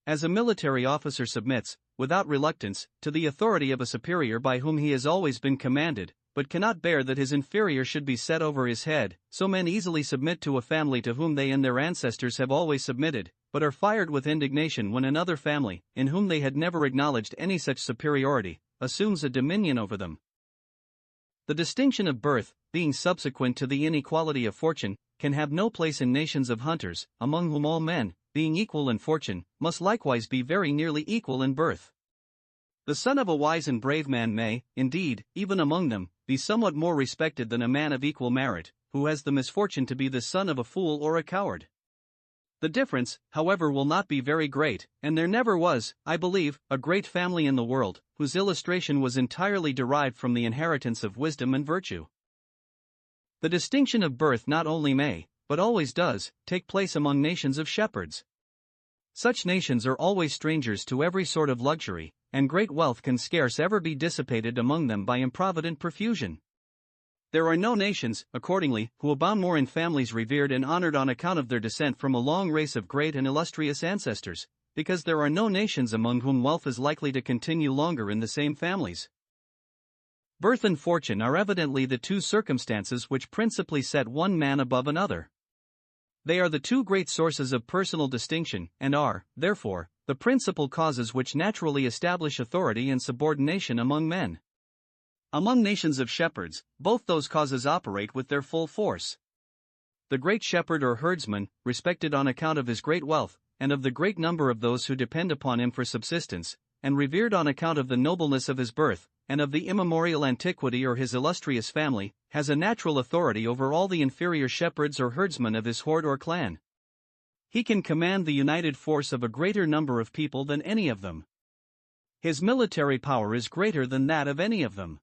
As a military officer submits, without reluctance, to the authority of a superior by whom he has always been commanded, but cannot bear that his inferior should be set over his head, so men easily submit to a family to whom they and their ancestors have always submitted, but are fired with indignation when another family, in whom they had never acknowledged any such superiority, assumes a dominion over them. The distinction of birth, being subsequent to the inequality of fortune, can have no place in nations of hunters, among whom all men, being equal in fortune, must likewise be very nearly equal in birth. The son of a wise and brave man may, indeed, even among them, be somewhat more respected than a man of equal merit, who has the misfortune to be the son of a fool or a coward. The difference, however, will not be very great, and there never was, I believe, a great family in the world, whose illustration was entirely derived from the inheritance of wisdom and virtue. The distinction of birth not only may, but always does, take place among nations of shepherds. Such nations are always strangers to every sort of luxury, and great wealth can scarce ever be dissipated among them by improvident profusion. There are no nations, accordingly, who abound more in families revered and honored on account of their descent from a long race of great and illustrious ancestors, because there are no nations among whom wealth is likely to continue longer in the same families. Birth and fortune are evidently the two circumstances which principally set one man above another. They are the two great sources of personal distinction, and are, therefore, the principal causes which naturally establish authority and subordination among men. Among nations of shepherds, both those causes operate with their full force. The great shepherd or herdsman, respected on account of his great wealth, and of the great number of those who depend upon him for subsistence, and revered on account of the nobleness of his birth, and of the immemorial antiquity or his illustrious family, has a natural authority over all the inferior shepherds or herdsmen of his horde or clan. He can command the united force of a greater number of people than any of them. His military power is greater than that of any of them.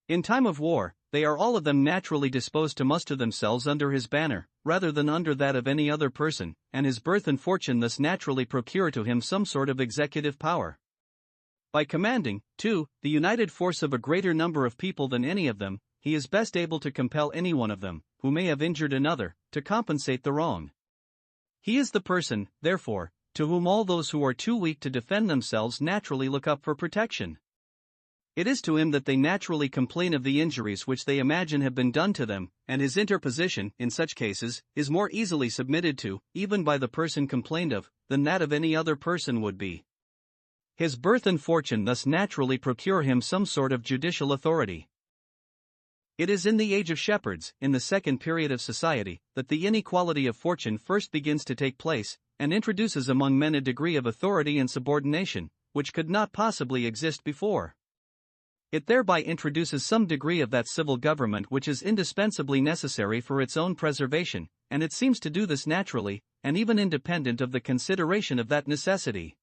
In time of war, they are all of them naturally disposed to muster themselves under his banner, rather than under that of any other person, and his birth and fortune thus naturally procure to him some sort of executive power. By commanding, too, the united force of a greater number of people than any of them, he is best able to compel any one of them, who may have injured another, to compensate the wrong. He is the person, therefore, to whom all those who are too weak to defend themselves naturally look up for protection. It is to him that they naturally complain of the injuries which they imagine have been done to them, and his interposition, in such cases, is more easily submitted to, even by the person complained of, than that of any other person would be. His birth and fortune thus naturally procure him some sort of judicial authority. It is in the age of shepherds, in the second period of society, that the inequality of fortune first begins to take place, and introduces among men a degree of authority and subordination, which could not possibly exist before. It thereby introduces some degree of that civil government which is indispensably necessary for its own preservation, and it seems to do this naturally, and even independent of the consideration of that necessity.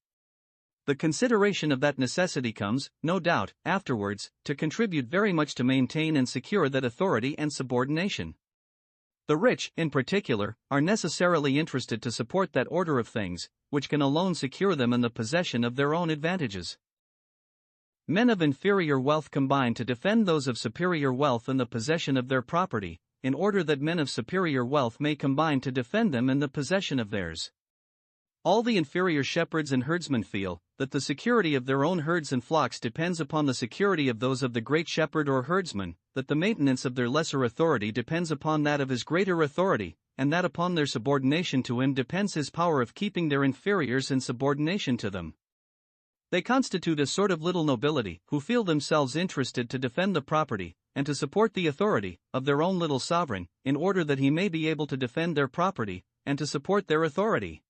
The consideration of that necessity comes, no doubt, afterwards, to contribute very much to maintain and secure that authority and subordination. The rich, in particular, are necessarily interested to support that order of things, which can alone secure them in the possession of their own advantages. Men of inferior wealth combine to defend those of superior wealth in the possession of their property, in order that men of superior wealth may combine to defend them in the possession of theirs. All the inferior shepherds and herdsmen feel that the security of their own herds and flocks depends upon the security of those of the great shepherd or herdsman, that the maintenance of their lesser authority depends upon that of his greater authority, and that upon their subordination to him depends his power of keeping their inferiors in subordination to them. They constitute a sort of little nobility who feel themselves interested to defend the property, and to support the authority, of their own little sovereign, in order that he may be able to defend their property, and to support their authority.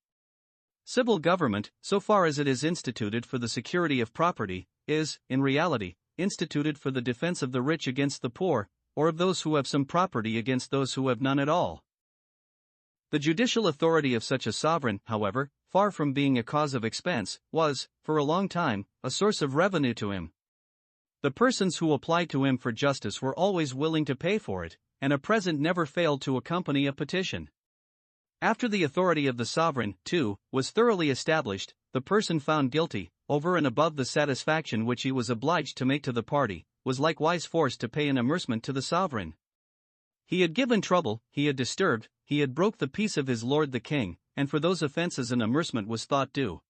Civil government, so far as it is instituted for the security of property, is, in reality, instituted for the defense of the rich against the poor, or of those who have some property against those who have none at all. The judicial authority of such a sovereign, however, far from being a cause of expense, was, for a long time, a source of revenue to him. The persons who applied to him for justice were always willing to pay for it, and a present never failed to accompany a petition. After the authority of the sovereign, too, was thoroughly established, the person found guilty, over and above the satisfaction which he was obliged to make to the party, was likewise forced to pay an amercement to the sovereign. He had given trouble, he had disturbed, he had broke the peace of his lord the king, and for those offences an amercement was thought due.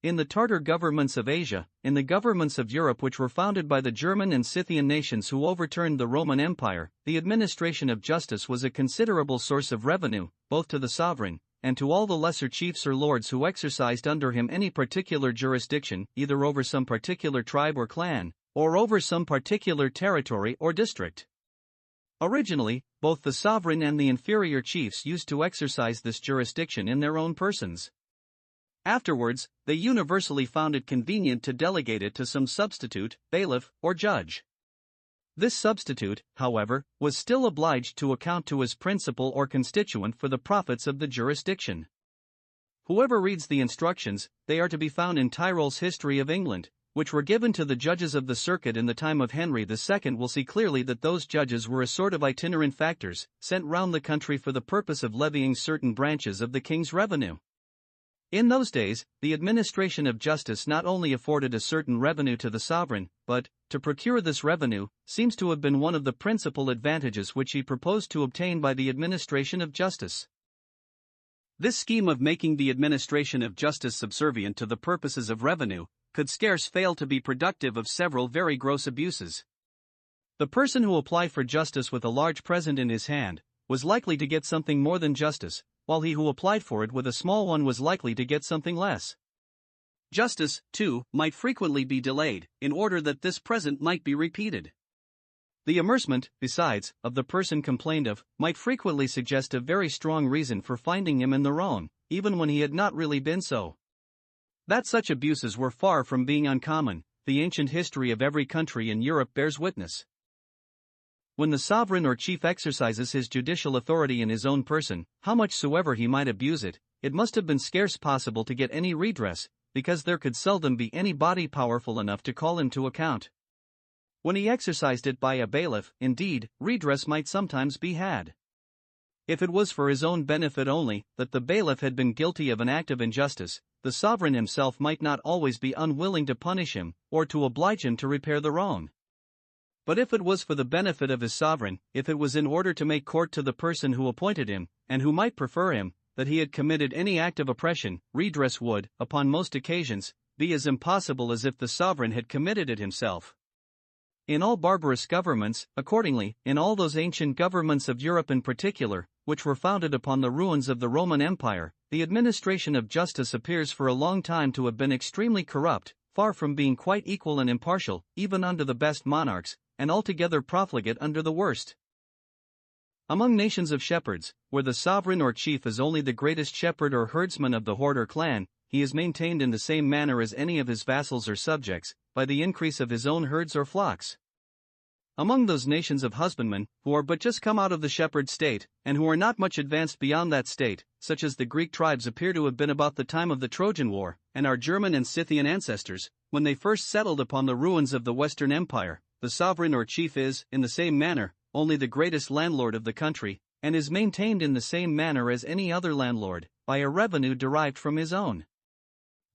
In the Tartar governments of Asia, in the governments of Europe which were founded by the German and Scythian nations who overturned the Roman Empire, the administration of justice was a considerable source of revenue, both to the sovereign, and to all the lesser chiefs or lords who exercised under him any particular jurisdiction, either over some particular tribe or clan, or over some particular territory or district. Originally, both the sovereign and the inferior chiefs used to exercise this jurisdiction in their own persons. Afterwards, they universally found it convenient to delegate it to some substitute, bailiff, or judge. This substitute, however, was still obliged to account to his principal or constituent for the profits of the jurisdiction. Whoever reads the instructions, they are to be found in Tyrol's History of England, which were given to the judges of the circuit in the time of Henry II, will see clearly that those judges were a sort of itinerant factors, sent round the country for the purpose of levying certain branches of the king's revenue. In those days, the administration of justice not only afforded a certain revenue to the sovereign, but, to procure this revenue, seems to have been one of the principal advantages which he proposed to obtain by the administration of justice. This scheme of making the administration of justice subservient to the purposes of revenue could scarce fail to be productive of several very gross abuses. The person who applied for justice with a large present in his hand was likely to get something more than justice, while he who applied for it with a small one was likely to get something less. Justice, too, might frequently be delayed, in order that this present might be repeated. The amercement, besides, of the person complained of, might frequently suggest a very strong reason for finding him in the wrong, even when he had not really been so. That such abuses were far from being uncommon, the ancient history of every country in Europe bears witness. When the sovereign or chief exercises his judicial authority in his own person, how much soever he might abuse it, it must have been scarce possible to get any redress, because there could seldom be any body powerful enough to call him to account. When he exercised it by a bailiff, indeed, redress might sometimes be had. If it was for his own benefit only that the bailiff had been guilty of an act of injustice, the sovereign himself might not always be unwilling to punish him, or to oblige him to repair the wrong. But if it was for the benefit of his sovereign, if it was in order to make court to the person who appointed him, and who might prefer him, that he had committed any act of oppression, redress would, upon most occasions, be as impossible as if the sovereign had committed it himself. In all barbarous governments, accordingly, in all those ancient governments of Europe in particular, which were founded upon the ruins of the Roman Empire, the administration of justice appears for a long time to have been extremely corrupt, far from being quite equal and impartial, even under the best monarchs, and altogether profligate under the worst. Among nations of shepherds, where the sovereign or chief is only the greatest shepherd or herdsman of the horde or clan, he is maintained in the same manner as any of his vassals or subjects, by the increase of his own herds or flocks. Among those nations of husbandmen, who are but just come out of the shepherd state, and who are not much advanced beyond that state, such as the Greek tribes appear to have been about the time of the Trojan War, and our German and Scythian ancestors, when they first settled upon the ruins of the Western Empire, the sovereign or chief is, in the same manner, only the greatest landlord of the country, and is maintained in the same manner as any other landlord, by a revenue derived from his own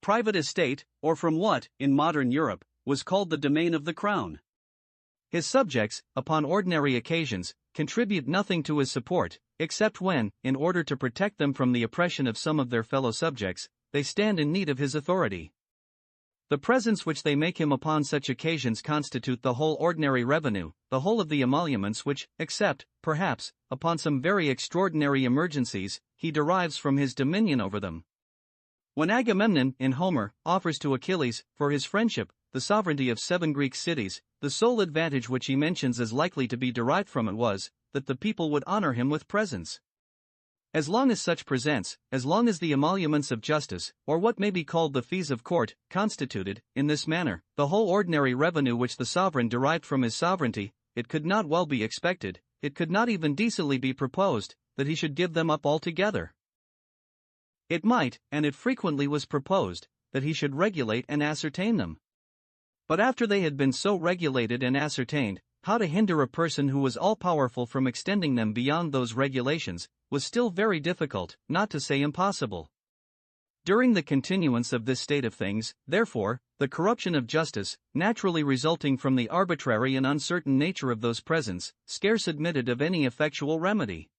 private estate, or from what, in modern Europe, was called the domain of the crown. His subjects, upon ordinary occasions, contribute nothing to his support, except when, in order to protect them from the oppression of some of their fellow subjects, they stand in need of his authority. The presents which they make him upon such occasions constitute the whole ordinary revenue, the whole of the emoluments which, except, perhaps, upon some very extraordinary emergencies, he derives from his dominion over them. When Agamemnon, in Homer, offers to Achilles, for his friendship, the sovereignty of 7 Greek cities, the sole advantage which he mentions as likely to be derived from it was, that the people would honor him with presents. As long as such presents, as long as the emoluments of justice, or what may be called the fees of court, constituted, in this manner, the whole ordinary revenue which the sovereign derived from his sovereignty, it could not well be expected, it could not even decently be proposed, that he should give them up altogether. It might, and it frequently was proposed, that he should regulate and ascertain them. But after they had been so regulated and ascertained, how to hinder a person who was all-powerful from extending them beyond those regulations, was still very difficult, not to say impossible. During the continuance of this state of things, therefore, the corruption of justice, naturally resulting from the arbitrary and uncertain nature of those presents, scarce admitted of any effectual remedy.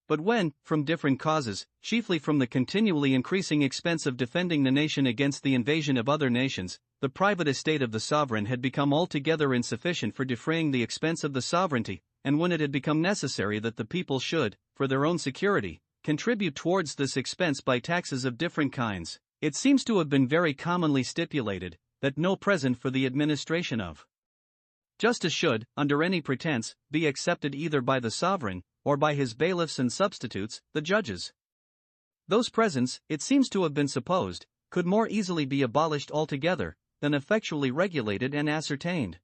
But when, from different causes, chiefly from the continually increasing expense of defending the nation against the invasion of other nations, the private estate of the sovereign had become altogether insufficient for defraying the expense of the sovereignty, and when it had become necessary that the people should, for their own security, contribute towards this expense by taxes of different kinds, it seems to have been very commonly stipulated, that no present for the administration of justice should, under any pretense, be accepted either by the sovereign, or by his bailiffs and substitutes, the judges. Those presents, it seems to have been supposed, could more easily be abolished altogether, than effectually regulated and ascertained.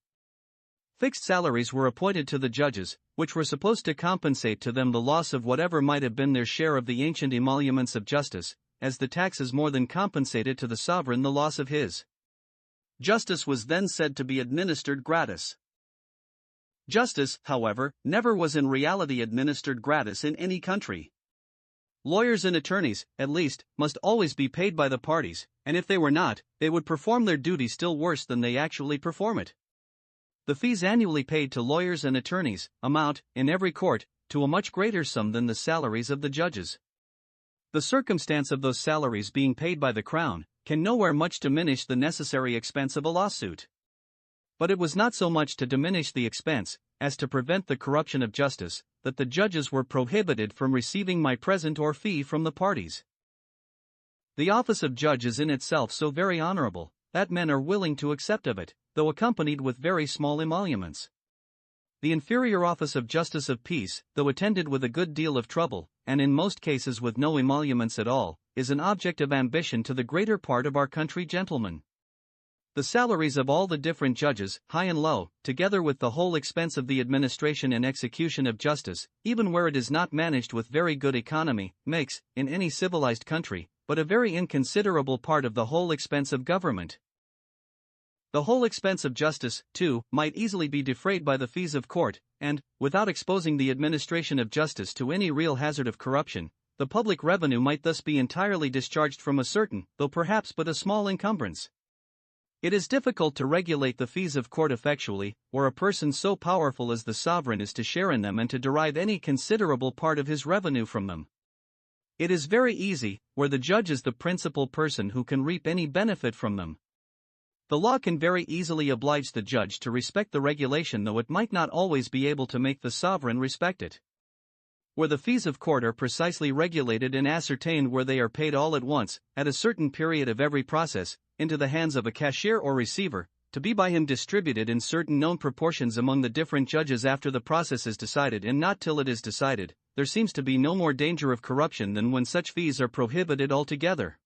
Fixed salaries were appointed to the judges, which were supposed to compensate to them the loss of whatever might have been their share of the ancient emoluments of justice, as the taxes more than compensated to the sovereign the loss of his. Justice was then said to be administered gratis. Justice, however, never was in reality administered gratis in any country. Lawyers and attorneys, at least, must always be paid by the parties, and if they were not, they would perform their duty still worse than they actually perform it. The fees annually paid to lawyers and attorneys amount, in every court, to a much greater sum than the salaries of the judges. The circumstance of those salaries being paid by the crown can nowhere much diminish the necessary expense of a lawsuit. But it was not so much to diminish the expense, as to prevent the corruption of justice, that the judges were prohibited from receiving my present or fee from the parties. The office of judge is in itself so very honorable, that men are willing to accept of it, though accompanied with very small emoluments. The inferior office of justice of peace, though attended with a good deal of trouble, and in most cases with no emoluments at all, is an object of ambition to the greater part of our country gentlemen. The salaries of all the different judges, high and low, together with the whole expense of the administration and execution of justice, even where it is not managed with very good economy, makes, in any civilized country, but a very inconsiderable part of the whole expense of government. The whole expense of justice, too, might easily be defrayed by the fees of court, and, without exposing the administration of justice to any real hazard of corruption, the public revenue might thus be entirely discharged from a certain, though perhaps but a small encumbrance. It is difficult to regulate the fees of court effectually, where a person so powerful as the sovereign is to share in them and to derive any considerable part of his revenue from them. It is very easy, where the judge is the principal person who can reap any benefit from them. The law can very easily oblige the judge to respect the regulation, though it might not always be able to make the sovereign respect it. Where the fees of court are precisely regulated and ascertained, where they are paid all at once, at a certain period of every process, into the hands of a cashier or receiver, to be by him distributed in certain known proportions among the different judges after the process is decided and not till it is decided, there seems to be no more danger of corruption than when such fees are prohibited altogether.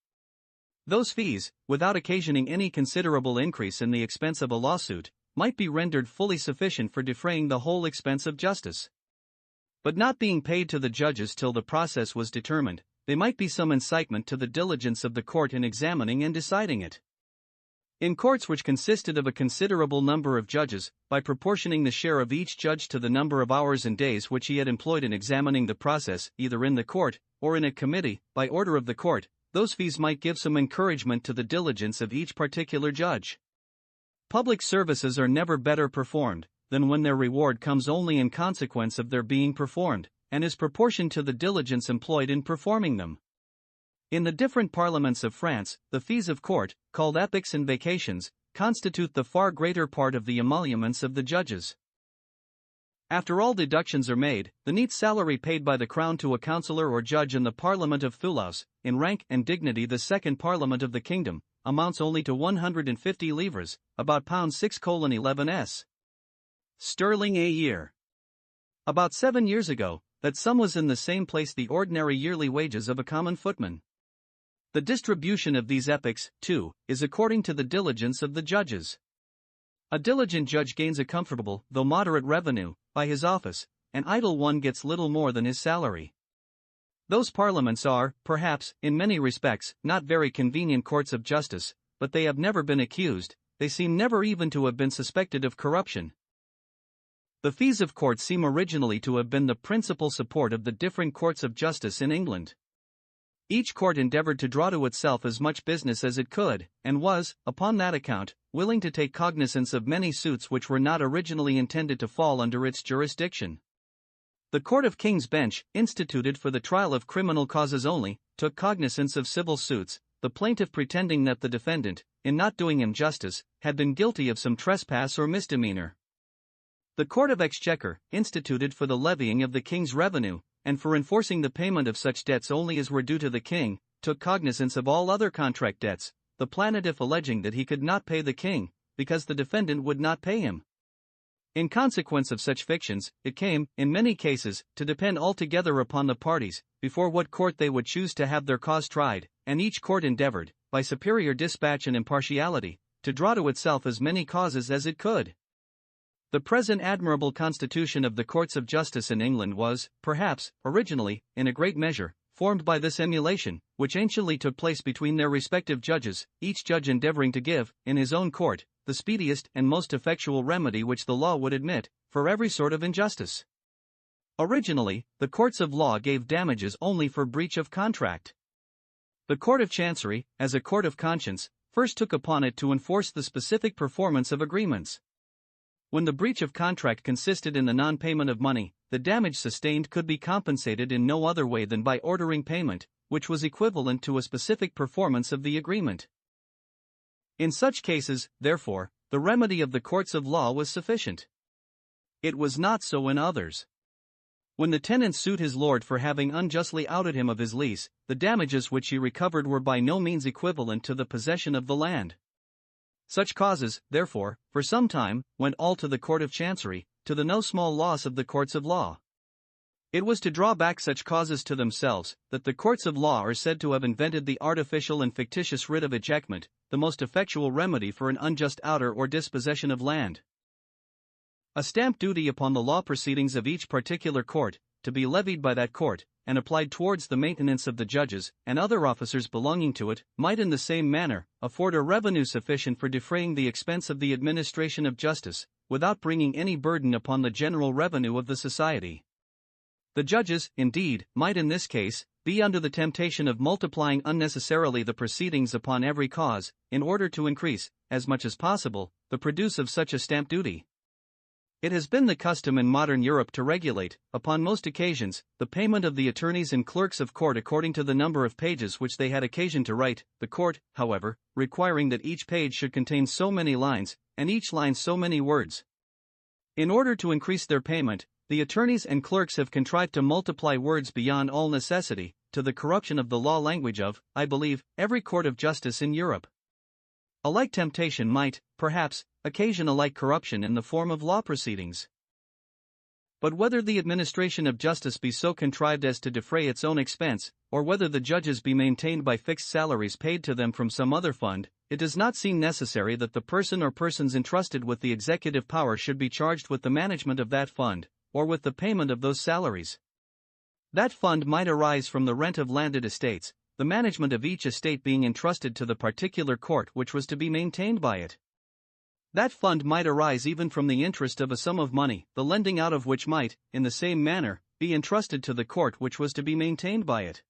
Those fees, without occasioning any considerable increase in the expense of a lawsuit, might be rendered fully sufficient for defraying the whole expense of justice. But not being paid to the judges till the process was determined, they might be some incitement to the diligence of the court in examining and deciding it. In courts which consisted of a considerable number of judges, by proportioning the share of each judge to the number of hours and days which he had employed in examining the process, either in the court, or in a committee, by order of the court, those fees might give some encouragement to the diligence of each particular judge. Public services are never better performed than when their reward comes only in consequence of their being performed, and is proportioned to the diligence employed in performing them. In the different parliaments of France, the fees of court, called epochs and vacations, constitute the far greater part of the emoluments of the judges. After all deductions are made, the neat salary paid by the crown to a councillor or judge in the Parliament of Thulaus, in rank and dignity the second Parliament of the kingdom, amounts only to 150 livres, about £6:11 sterling a year. About 7 years ago, that sum was in the same place the ordinary yearly wages of a common footman. The distribution of these epochs, too, is according to the diligence of the judges. A diligent judge gains a comfortable, though moderate revenue, by his office, an idle one gets little more than his salary. Those parliaments are, perhaps, in many respects, not very convenient courts of justice, but they have never been accused, they seem never even to have been suspected of corruption. The fees of courts seem originally to have been the principal support of the different courts of justice in England. Each court endeavored to draw to itself as much business as it could, and was, upon that account, willing to take cognizance of many suits which were not originally intended to fall under its jurisdiction. The Court of King's Bench, instituted for the trial of criminal causes only, took cognizance of civil suits, the plaintiff pretending that the defendant, in not doing him justice, had been guilty of some trespass or misdemeanor. The Court of Exchequer, instituted for the levying of the king's revenue, and for enforcing the payment of such debts only as were due to the king, took cognizance of all other contract debts, the plaintiff alleging that he could not pay the king, because the defendant would not pay him. In consequence of such fictions, it came, in many cases, to depend altogether upon the parties, before what court they would choose to have their cause tried, and each court endeavored, by superior dispatch and impartiality, to draw to itself as many causes as it could. The present admirable constitution of the courts of justice in England was, perhaps, originally, in a great measure, formed by this emulation, which anciently took place between their respective judges, each judge endeavoring to give, in his own court, the speediest and most effectual remedy which the law would admit, for every sort of injustice. Originally, the courts of law gave damages only for breach of contract. The Court of Chancery, as a court of conscience, first took upon it to enforce the specific performance of agreements. When the breach of contract consisted in the non-payment of money, the damage sustained could be compensated in no other way than by ordering payment, which was equivalent to a specific performance of the agreement. In such cases, therefore, the remedy of the courts of law was sufficient. It was not so in others. When the tenant sued his lord for having unjustly outed him of his lease, the damages which he recovered were by no means equivalent to the possession of the land. Such causes, therefore, for some time, went all to the Court of Chancery, to the no small loss of the courts of law. It was to draw back such causes to themselves, that the courts of law are said to have invented the artificial and fictitious writ of ejectment, the most effectual remedy for an unjust outer or dispossession of land. A stamp duty upon the law proceedings of each particular court, to be levied by that court, and applied towards the maintenance of the judges and other officers belonging to it, might in the same manner afford a revenue sufficient for defraying the expense of the administration of justice, without bringing any burden upon the general revenue of the society. The judges, indeed, might in this case be under the temptation of multiplying unnecessarily the proceedings upon every cause, in order to increase, as much as possible, the produce of such a stamp duty. It has been the custom in modern Europe to regulate, upon most occasions, the payment of the attorneys and clerks of court according to the number of pages which they had occasion to write, the court, however, requiring that each page should contain so many lines, and each line so many words. In order to increase their payment, the attorneys and clerks have contrived to multiply words beyond all necessity, to the corruption of the law language of, I believe, every court of justice in Europe. A like temptation might, perhaps, occasion a like corruption in the form of law proceedings. But whether the administration of justice be so contrived as to defray its own expense, or whether the judges be maintained by fixed salaries paid to them from some other fund, it does not seem necessary that the person or persons entrusted with the executive power should be charged with the management of that fund, or with the payment of those salaries. That fund might arise from the rent of landed estates, the management of each estate being entrusted to the particular court which was to be maintained by it. That fund might arise even from the interest of a sum of money, the lending out of which might, in the same manner, be entrusted to the court which was to be maintained by it.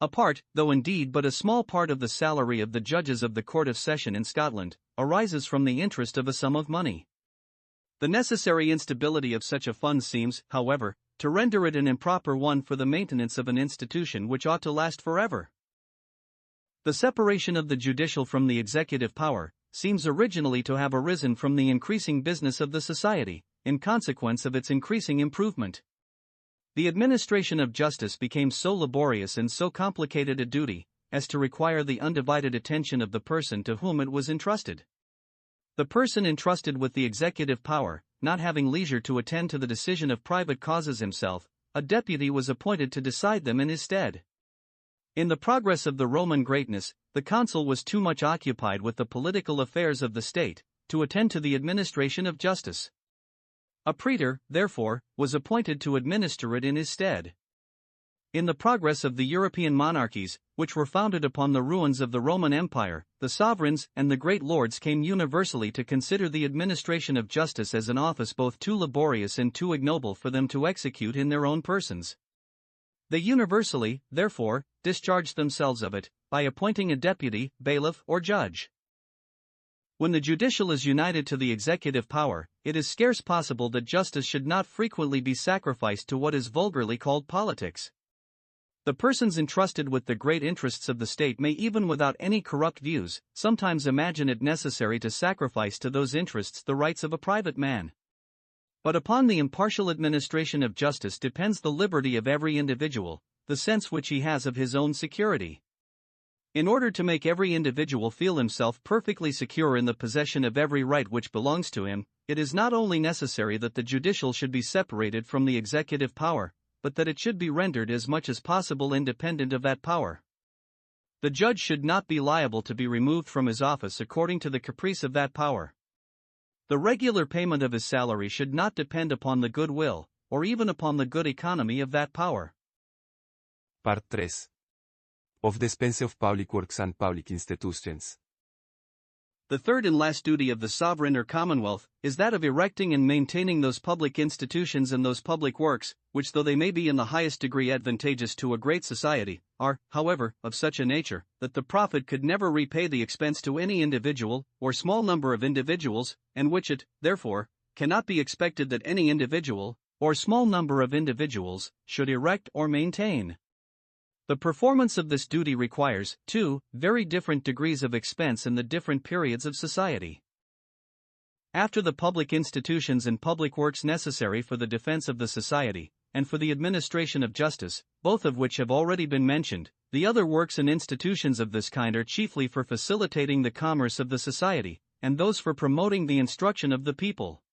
A part, though indeed but a small part of the salary of the judges of the Court of Session in Scotland, arises from the interest of a sum of money. The necessary instability of such a fund seems, however, to render it an improper one for the maintenance of an institution which ought to last forever. The separation of the judicial from the executive power seems originally to have arisen from the increasing business of the society, in consequence of its increasing improvement. The administration of justice became so laborious and so complicated a duty, as to require the undivided attention of the person to whom it was entrusted. The person entrusted with the executive power, not having leisure to attend to the decision of private causes himself, a deputy was appointed to decide them in his stead. In the progress of the Roman greatness, the consul was too much occupied with the political affairs of the state to attend to the administration of justice. A praetor, therefore, was appointed to administer it in his stead. In the progress of the European monarchies, which were founded upon the ruins of the Roman Empire, the sovereigns and the great lords came universally to consider the administration of justice as an office both too laborious and too ignoble for them to execute in their own persons. They universally, therefore, discharged themselves of it, by appointing a deputy, bailiff, or judge. When the judicial is united to the executive power, it is scarce possible that justice should not frequently be sacrificed to what is vulgarly called politics. The persons entrusted with the great interests of the state may, even without any corrupt views, sometimes imagine it necessary to sacrifice to those interests the rights of a private man. But upon the impartial administration of justice depends the liberty of every individual, the sense which he has of his own security. In order to make every individual feel himself perfectly secure in the possession of every right which belongs to him, it is not only necessary that the judicial should be separated from the executive power, but that it should be rendered as much as possible independent of that power. The judge should not be liable to be removed from his office according to the caprice of that power. The regular payment of his salary should not depend upon the good will, or even upon the good economy of that power. Part 3. Of Dispense of Public Works and Public Institutions. The third and last duty of the sovereign or commonwealth is that of erecting and maintaining those public institutions and those public works, which, though they may be in the highest degree advantageous to a great society, are, however, of such a nature that the profit could never repay the expense to any individual, or small number of individuals, and which it, therefore, cannot be expected that any individual, or small number of individuals, should erect or maintain. The performance of this duty requires, too, very different degrees of expense in the different periods of society. After the public institutions and public works necessary for the defense of the society, and for the administration of justice, both of which have already been mentioned, the other works and institutions of this kind are chiefly for facilitating the commerce of the society, and those for promoting the instruction of the people.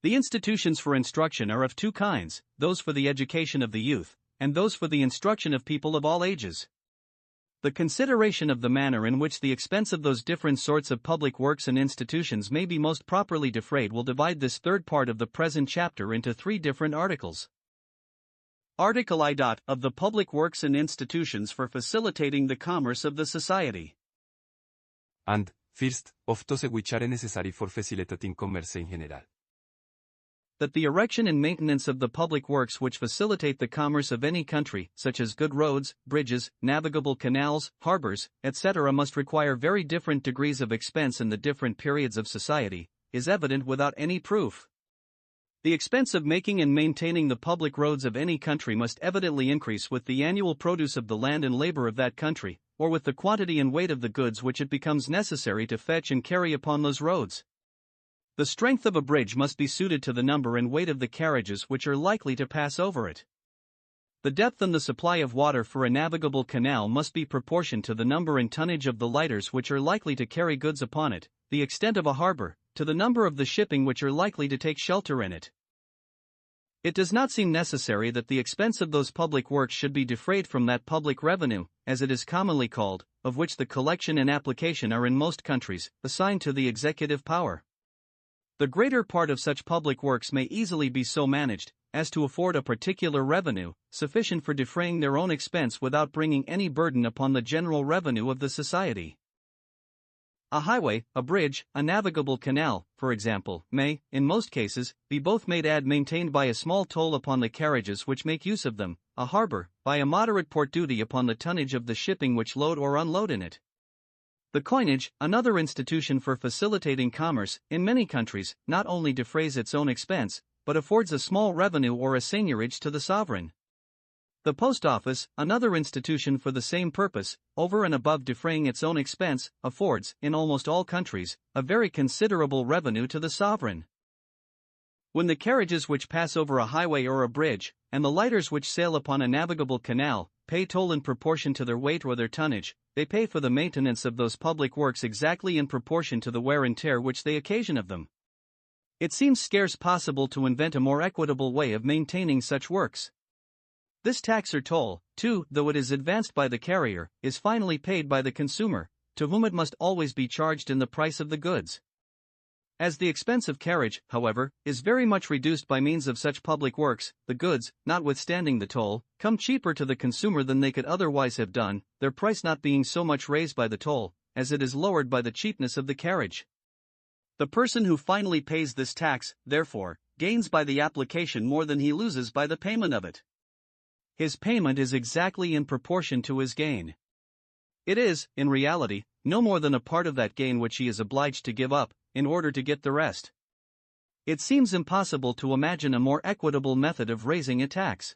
The institutions for instruction are of two kinds, those for the education of the youth, and those for the instruction of people of all ages. The consideration of the manner in which the expense of those different sorts of public works and institutions may be most properly defrayed will divide this third part of the present chapter into three different articles. Article I. Of the public works and institutions for facilitating the commerce of the society. And, first, of those which are necessary for facilitating commerce in general. That the erection and maintenance of the public works which facilitate the commerce of any country, such as good roads, bridges, navigable canals, harbors, etc., must require very different degrees of expense in the different periods of society, is evident without any proof. The expense of making and maintaining the public roads of any country must evidently increase with the annual produce of the land and labor of that country, or with the quantity and weight of the goods which it becomes necessary to fetch and carry upon those roads. The strength of a bridge must be suited to the number and weight of the carriages which are likely to pass over it. The depth and the supply of water for a navigable canal must be proportioned to the number and tonnage of the lighters which are likely to carry goods upon it, the extent of a harbor, to the number of the shipping which are likely to take shelter in it. It does not seem necessary that the expense of those public works should be defrayed from that public revenue, as it is commonly called, of which the collection and application are in most countries assigned to the executive power. The greater part of such public works may easily be so managed as to afford a particular revenue, sufficient for defraying their own expense without bringing any burden upon the general revenue of the society. A highway, a bridge, a navigable canal, for example, may, in most cases, be both made and maintained by a small toll upon the carriages which make use of them, a harbor, by a moderate port duty upon the tonnage of the shipping which load or unload in it. The coinage, another institution for facilitating commerce, in many countries, not only defrays its own expense, but affords a small revenue or a seigniorage to the sovereign. The post office, another institution for the same purpose, over and above defraying its own expense, affords, in almost all countries, a very considerable revenue to the sovereign. When the carriages which pass over a highway or a bridge, and the lighters which sail upon a navigable canal, pay toll in proportion to their weight or their tonnage, they pay for the maintenance of those public works exactly in proportion to the wear and tear which they occasion of them. It seems scarce possible to invent a more equitable way of maintaining such works. This tax or toll, too, though it is advanced by the carrier, is finally paid by the consumer, to whom it must always be charged in the price of the goods. As the expense of carriage, however, is very much reduced by means of such public works, the goods, notwithstanding the toll, come cheaper to the consumer than they could otherwise have done, their price not being so much raised by the toll, as it is lowered by the cheapness of the carriage. The person who finally pays this tax, therefore, gains by the application more than he loses by the payment of it. His payment is exactly in proportion to his gain. It is, in reality, no more than a part of that gain which he is obliged to give up, in order to get the rest. It seems impossible to imagine a more equitable method of raising a tax.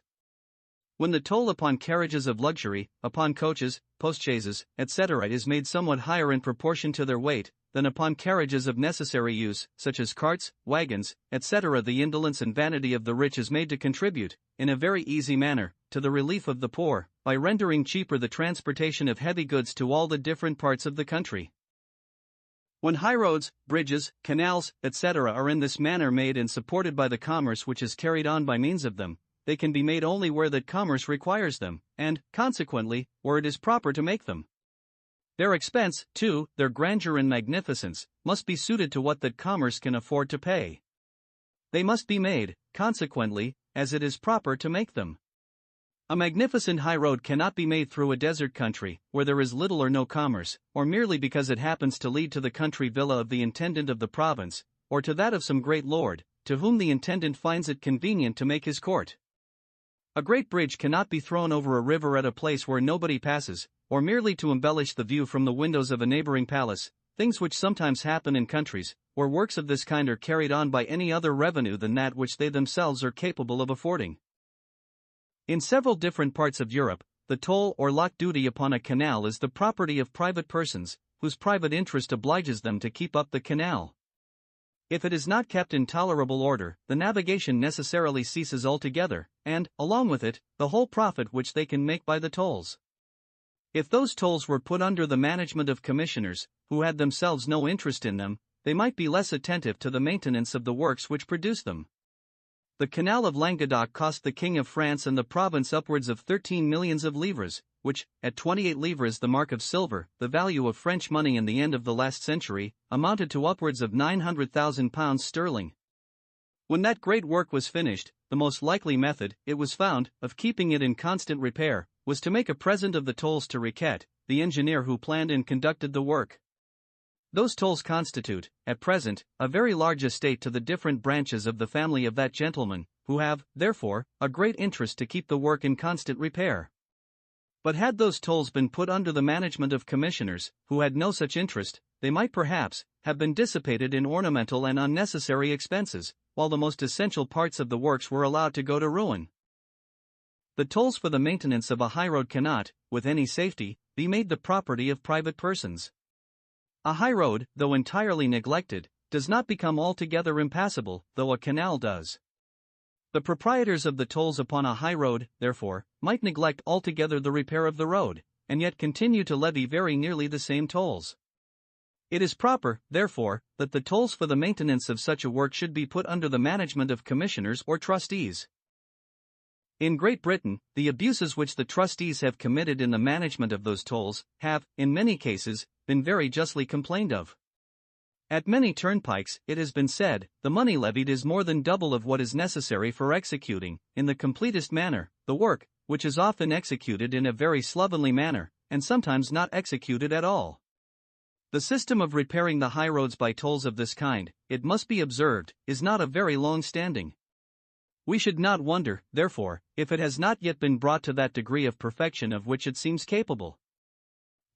When the toll upon carriages of luxury, upon coaches, postchaises, etc., is made somewhat higher in proportion to their weight, than upon carriages of necessary use, such as carts, wagons, etc., the indolence and vanity of the rich is made to contribute, in a very easy manner, to the relief of the poor, by rendering cheaper the transportation of heavy goods to all the different parts of the country. When highroads, bridges, canals, etc., are in this manner made and supported by the commerce which is carried on by means of them, they can be made only where that commerce requires them, and, consequently, where it is proper to make them. Their expense, too, their grandeur and magnificence, must be suited to what that commerce can afford to pay. They must be made, consequently, as it is proper to make them. A magnificent high road cannot be made through a desert country, where there is little or no commerce, or merely because it happens to lead to the country villa of the intendant of the province, or to that of some great lord, to whom the intendant finds it convenient to make his court. A great bridge cannot be thrown over a river at a place where nobody passes, or merely to embellish the view from the windows of a neighboring palace, things which sometimes happen in countries, where works of this kind are carried on by any other revenue than that which they themselves are capable of affording. In several different parts of Europe, the toll or lot duty upon a canal is the property of private persons, whose private interest obliges them to keep up the canal. If it is not kept in tolerable order, the navigation necessarily ceases altogether, and, along with it, the whole profit which they can make by the tolls. If those tolls were put under the management of commissioners, who had themselves no interest in them, they might be less attentive to the maintenance of the works which produce them. The canal of Languedoc cost the King of France and the province upwards of 13 millions of livres, which, at 28 livres the mark of silver, the value of French money in the end of the last century, amounted to upwards of 900,000 pounds sterling. When that great work was finished, the most likely method, it was found, of keeping it in constant repair, was to make a present of the tolls to Riquet, the engineer who planned and conducted the work. Those tolls constitute, at present, a very large estate to the different branches of the family of that gentleman, who have, therefore, a great interest to keep the work in constant repair. But had those tolls been put under the management of commissioners, who had no such interest, they might perhaps have been dissipated in ornamental and unnecessary expenses, while the most essential parts of the works were allowed to go to ruin. The tolls for the maintenance of a highroad cannot, with any safety, be made the property of private persons. A highroad, though entirely neglected, does not become altogether impassable, though a canal does. The proprietors of the tolls upon a highroad, therefore, might neglect altogether the repair of the road, and yet continue to levy very nearly the same tolls. It is proper, therefore, that the tolls for the maintenance of such a work should be put under the management of commissioners or trustees. In Great Britain, the abuses which the trustees have committed in the management of those tolls have, in many cases, been very justly complained of. At many turnpikes, it has been said, the money levied is more than double of what is necessary for executing, in the completest manner, the work, which is often executed in a very slovenly manner, and sometimes not executed at all. The system of repairing the highroads by tolls of this kind, it must be observed, is not of very long standing. We should not wonder, therefore, if it has not yet been brought to that degree of perfection of which it seems capable.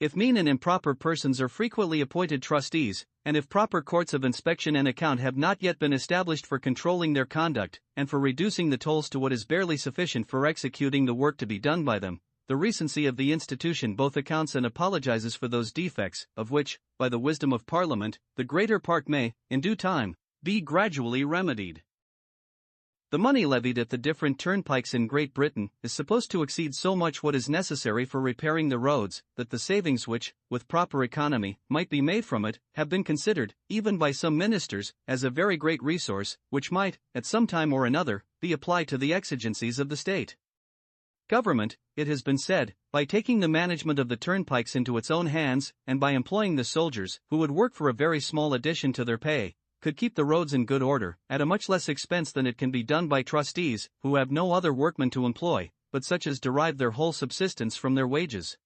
If mean and improper persons are frequently appointed trustees, and if proper courts of inspection and account have not yet been established for controlling their conduct, and for reducing the tolls to what is barely sufficient for executing the work to be done by them, the recency of the institution both accounts and apologizes for those defects, of which, by the wisdom of Parliament, the greater part may, in due time, be gradually remedied. The money levied at the different turnpikes in Great Britain is supposed to exceed so much what is necessary for repairing the roads, that the savings which, with proper economy, might be made from it, have been considered, even by some ministers, as a very great resource, which might, at some time or another, be applied to the exigencies of the state. Government, it has been said, by taking the management of the turnpikes into its own hands, and by employing the soldiers, who would work for a very small addition to their pay, could keep the roads in good order, at a much less expense than it can be done by trustees, who have no other workmen to employ, but such as derive their whole subsistence from their wages.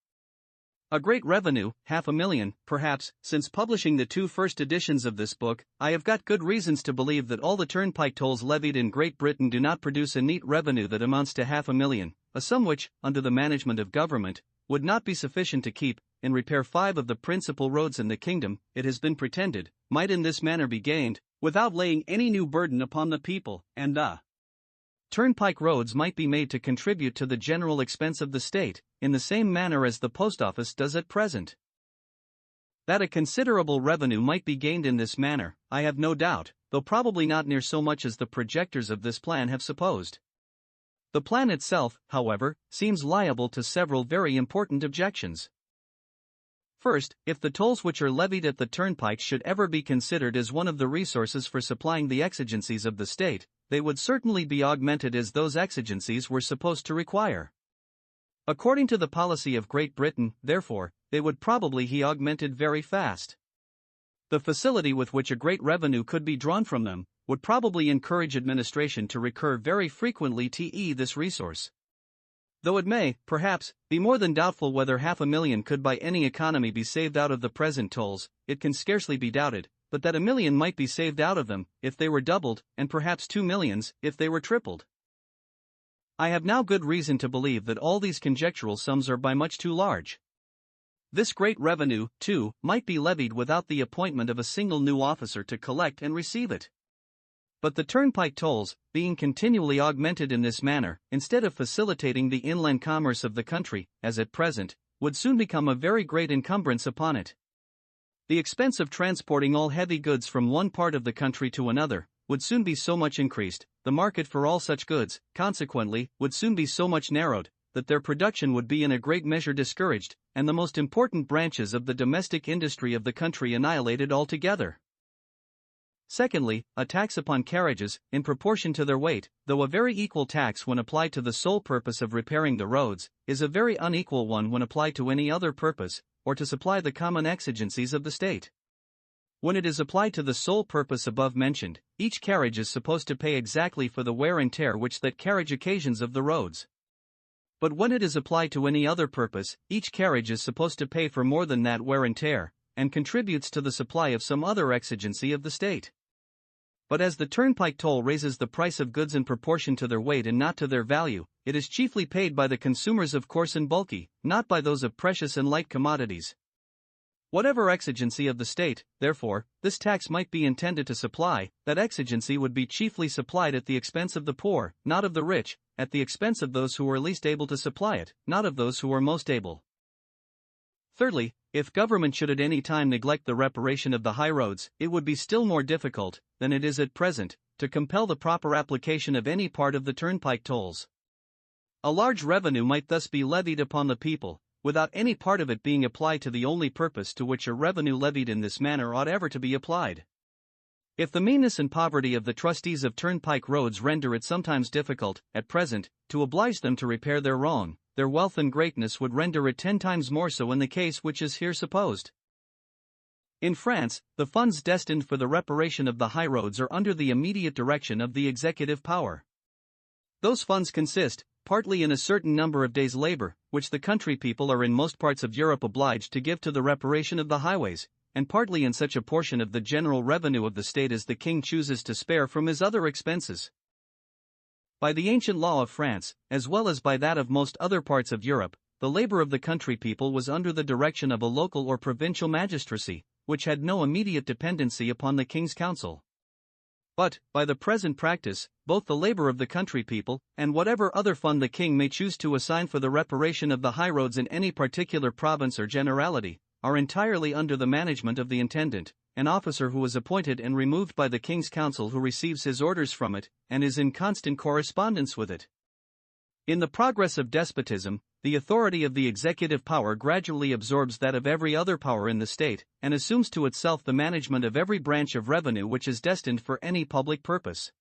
A great revenue, $500,000, perhaps. Since publishing the 2 first editions of this book, I have got good reasons to believe that all the turnpike tolls levied in Great Britain do not produce a neat revenue that amounts to $500,000, a sum which, under the management of government, would not be sufficient to keep, in repair 5 of the principal roads in the kingdom. It has been pretended, might in this manner be gained, without laying any new burden upon the people, and the turnpike roads might be made to contribute to the general expense of the state, in the same manner as the post office does at present. That a considerable revenue might be gained in this manner, I have no doubt, though probably not near so much as the projectors of this plan have supposed. The plan itself, however, seems liable to several very important objections. First, if the tolls which are levied at the turnpikes should ever be considered as one of the resources for supplying the exigencies of the state, they would certainly be augmented as those exigencies were supposed to require. According to the policy of Great Britain, therefore, they would probably be augmented very fast. The facility with which a great revenue could be drawn from them would probably encourage administration to recur very frequently to this resource. Though it may, perhaps, be more than doubtful whether $500,000 could by any economy be saved out of the present tolls, it can scarcely be doubted, but that $1 million might be saved out of them, if they were doubled, and perhaps $2 million, if they were tripled. I have now good reason to believe that all these conjectural sums are by much too large. This great revenue, too, might be levied without the appointment of a single new officer to collect and receive it. But the turnpike tolls, being continually augmented in this manner, instead of facilitating the inland commerce of the country, as at present, would soon become a very great encumbrance upon it. The expense of transporting all heavy goods from one part of the country to another would soon be so much increased, the market for all such goods, consequently, would soon be so much narrowed, that their production would be in a great measure discouraged, and the most important branches of the domestic industry of the country annihilated altogether. Secondly, a tax upon carriages, in proportion to their weight, though a very equal tax when applied to the sole purpose of repairing the roads, is a very unequal one when applied to any other purpose, or to supply the common exigencies of the state. When it is applied to the sole purpose above mentioned, each carriage is supposed to pay exactly for the wear and tear which that carriage occasions of the roads. But when it is applied to any other purpose, each carriage is supposed to pay for more than that wear and tear, and contributes to the supply of some other exigency of the state. But as the turnpike toll raises the price of goods in proportion to their weight and not to their value, it is chiefly paid by the consumers of coarse and bulky, not by those of precious and light commodities. Whatever exigency of the state, therefore, this tax might be intended to supply, that exigency would be chiefly supplied at the expense of the poor, not of the rich, at the expense of those who are least able to supply it, not of those who are most able. Thirdly, if government should at any time neglect the reparation of the high roads, it would be still more difficult, than it is at present, to compel the proper application of any part of the turnpike tolls. A large revenue might thus be levied upon the people, without any part of it being applied to the only purpose to which a revenue levied in this manner ought ever to be applied. If the meanness and poverty of the trustees of turnpike roads render it sometimes difficult, at present, to oblige them to repair their wrong, their wealth and greatness would render it 10 times more so in the case which is here supposed. In France, the funds destined for the reparation of the high roads are under the immediate direction of the executive power. Those funds consist, partly in a certain number of days' labor, which the country people are in most parts of Europe obliged to give to the reparation of the highways, and partly in such a portion of the general revenue of the state as the king chooses to spare from his other expenses. By the ancient law of France, as well as by that of most other parts of Europe, the labor of the country people was under the direction of a local or provincial magistracy, which had no immediate dependency upon the king's council. But, by the present practice, both the labor of the country people, and whatever other fund the king may choose to assign for the reparation of the highroads in any particular province or generality, are entirely under the management of the intendant, an officer who is appointed and removed by the King's Council who receives his orders from it, and is in constant correspondence with it. In the progress of despotism, the authority of the executive power gradually absorbs that of every other power in the state, and assumes to itself the management of every branch of revenue which is destined for any public purpose.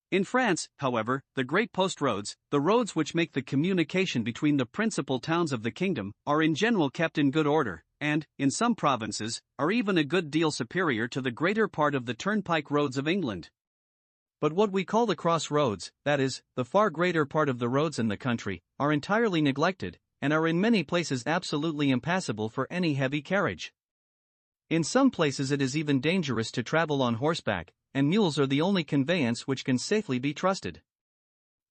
In France, however, the great post roads, the roads which make the communication between the principal towns of the kingdom, are in general kept in good order, and, in some provinces, are even a good deal superior to the greater part of the turnpike roads of England. But what we call the cross roads, that is, the far greater part of the roads in the country, are entirely neglected, and are in many places absolutely impassable for any heavy carriage. In some places it is even dangerous to travel on horseback, and mules are the only conveyance which can safely be trusted.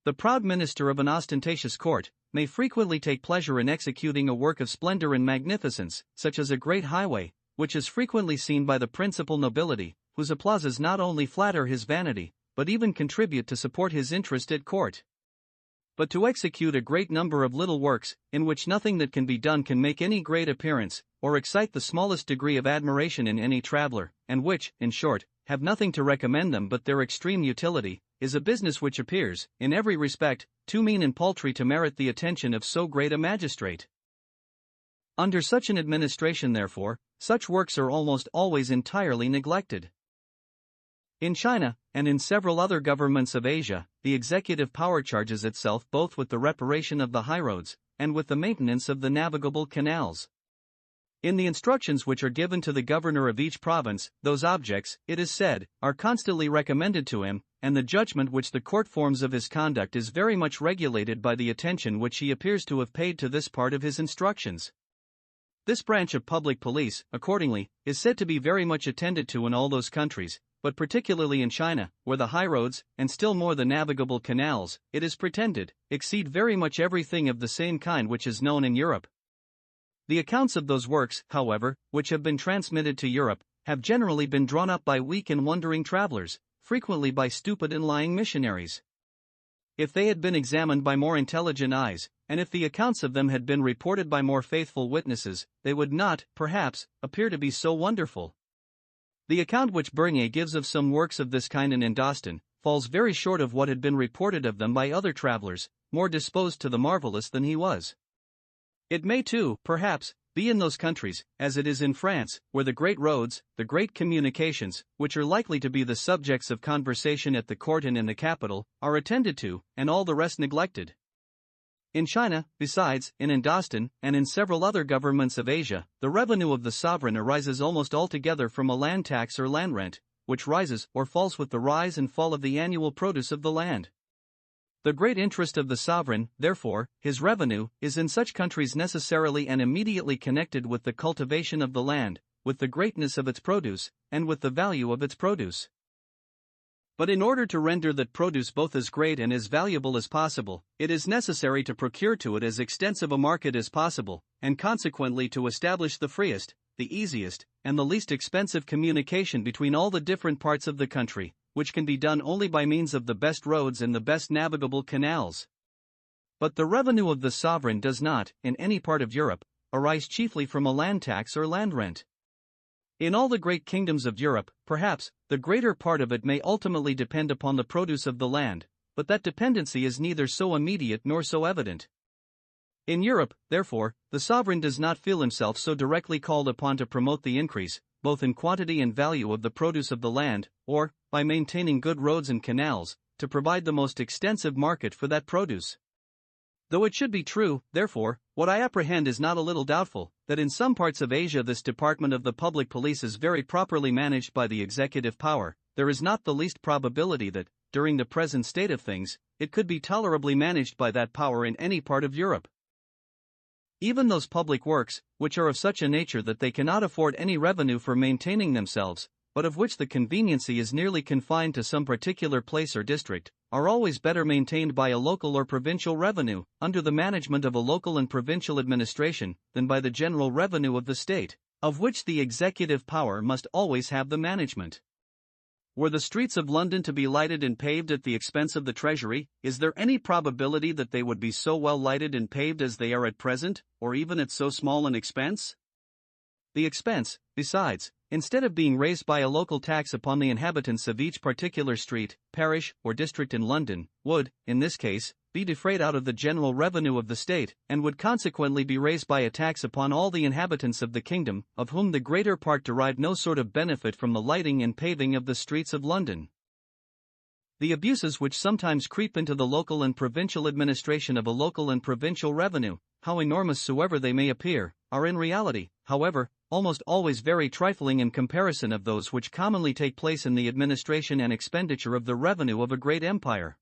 The proud minister of an ostentatious court may frequently take pleasure in executing a work of splendor and magnificence, such as a great highway, which is frequently seen by the principal nobility, whose applauses not only flatter his vanity, but even contribute to support his interest at court. But to execute a great number of little works, in which nothing that can be done can make any great appearance, or excite the smallest degree of admiration in any traveler, and which, in short, have nothing to recommend them but their extreme utility, is a business which appears, in every respect, too mean and paltry to merit the attention of so great a magistrate. Under such an administration, therefore, such works are almost always entirely neglected. In China, and in several other governments of Asia, the executive power charges itself both with the reparation of the highroads, and with the maintenance of the navigable canals. In the instructions which are given to the governor of each province, those objects, it is said, are constantly recommended to him, and the judgment which the court forms of his conduct is very much regulated by the attention which he appears to have paid to this part of his instructions. This branch of public police, accordingly, is said to be very much attended to in all those countries, but particularly in China, where the highroads, and still more the navigable canals, it is pretended, exceed very much everything of the same kind which is known in Europe. The accounts of those works, however, which have been transmitted to Europe, have generally been drawn up by weak and wandering travelers, frequently by stupid and lying missionaries. If they had been examined by more intelligent eyes, and if the accounts of them had been reported by more faithful witnesses, they would not, perhaps, appear to be so wonderful. The account which Bernier gives of some works of this kind in Indostan falls very short of what had been reported of them by other travelers, more disposed to the marvelous than he was. It may too, perhaps, be in those countries, as it is in France, where the great roads, the great communications, which are likely to be the subjects of conversation at the court and in the capital, are attended to, and all the rest neglected. In China, besides, in Indostan, and in several other governments of Asia, the revenue of the sovereign arises almost altogether from a land tax or land rent, which rises or falls with the rise and fall of the annual produce of the land. The great interest of the sovereign, therefore, his revenue, is in such countries necessarily and immediately connected with the cultivation of the land, with the greatness of its produce, and with the value of its produce. But in order to render that produce both as great and as valuable as possible, it is necessary to procure to it as extensive a market as possible, and consequently to establish the freest, the easiest, and the least expensive communication between all the different parts of the country, which can be done only by means of the best roads and the best navigable canals. But the revenue of the sovereign does not, in any part of Europe, arise chiefly from a land tax or land rent. In all the great kingdoms of Europe, perhaps, the greater part of it may ultimately depend upon the produce of the land, but that dependency is neither so immediate nor so evident. In Europe, therefore, the sovereign does not feel himself so directly called upon to promote the increase, both in quantity and value of the produce of the land, or, by maintaining good roads and canals, to provide the most extensive market for that produce. Though it should be true, therefore, what I apprehend is not a little doubtful, that in some parts of Asia this department of the public police is very properly managed by the executive power, there is not the least probability that, during the present state of things, it could be tolerably managed by that power in any part of Europe. Even those public works, which are of such a nature that they cannot afford any revenue for maintaining themselves, but of which the conveniency is nearly confined to some particular place or district, are always better maintained by a local or provincial revenue, under the management of a local and provincial administration, than by the general revenue of the state, of which the executive power must always have the management. Were the streets of London to be lighted and paved at the expense of the Treasury, is there any probability that they would be so well lighted and paved as they are at present, or even at so small an expense? The expense, besides, instead of being raised by a local tax upon the inhabitants of each particular street, parish, or district in London, would, in this case, be defrayed out of the general revenue of the state, and would consequently be raised by a tax upon all the inhabitants of the kingdom, of whom the greater part derived no sort of benefit from the lighting and paving of the streets of London. The abuses which sometimes creep into the local and provincial administration of a local and provincial revenue, how enormous soever they may appear, are in reality, however, almost always very trifling in comparison of those which commonly take place in the administration and expenditure of the revenue of a great empire.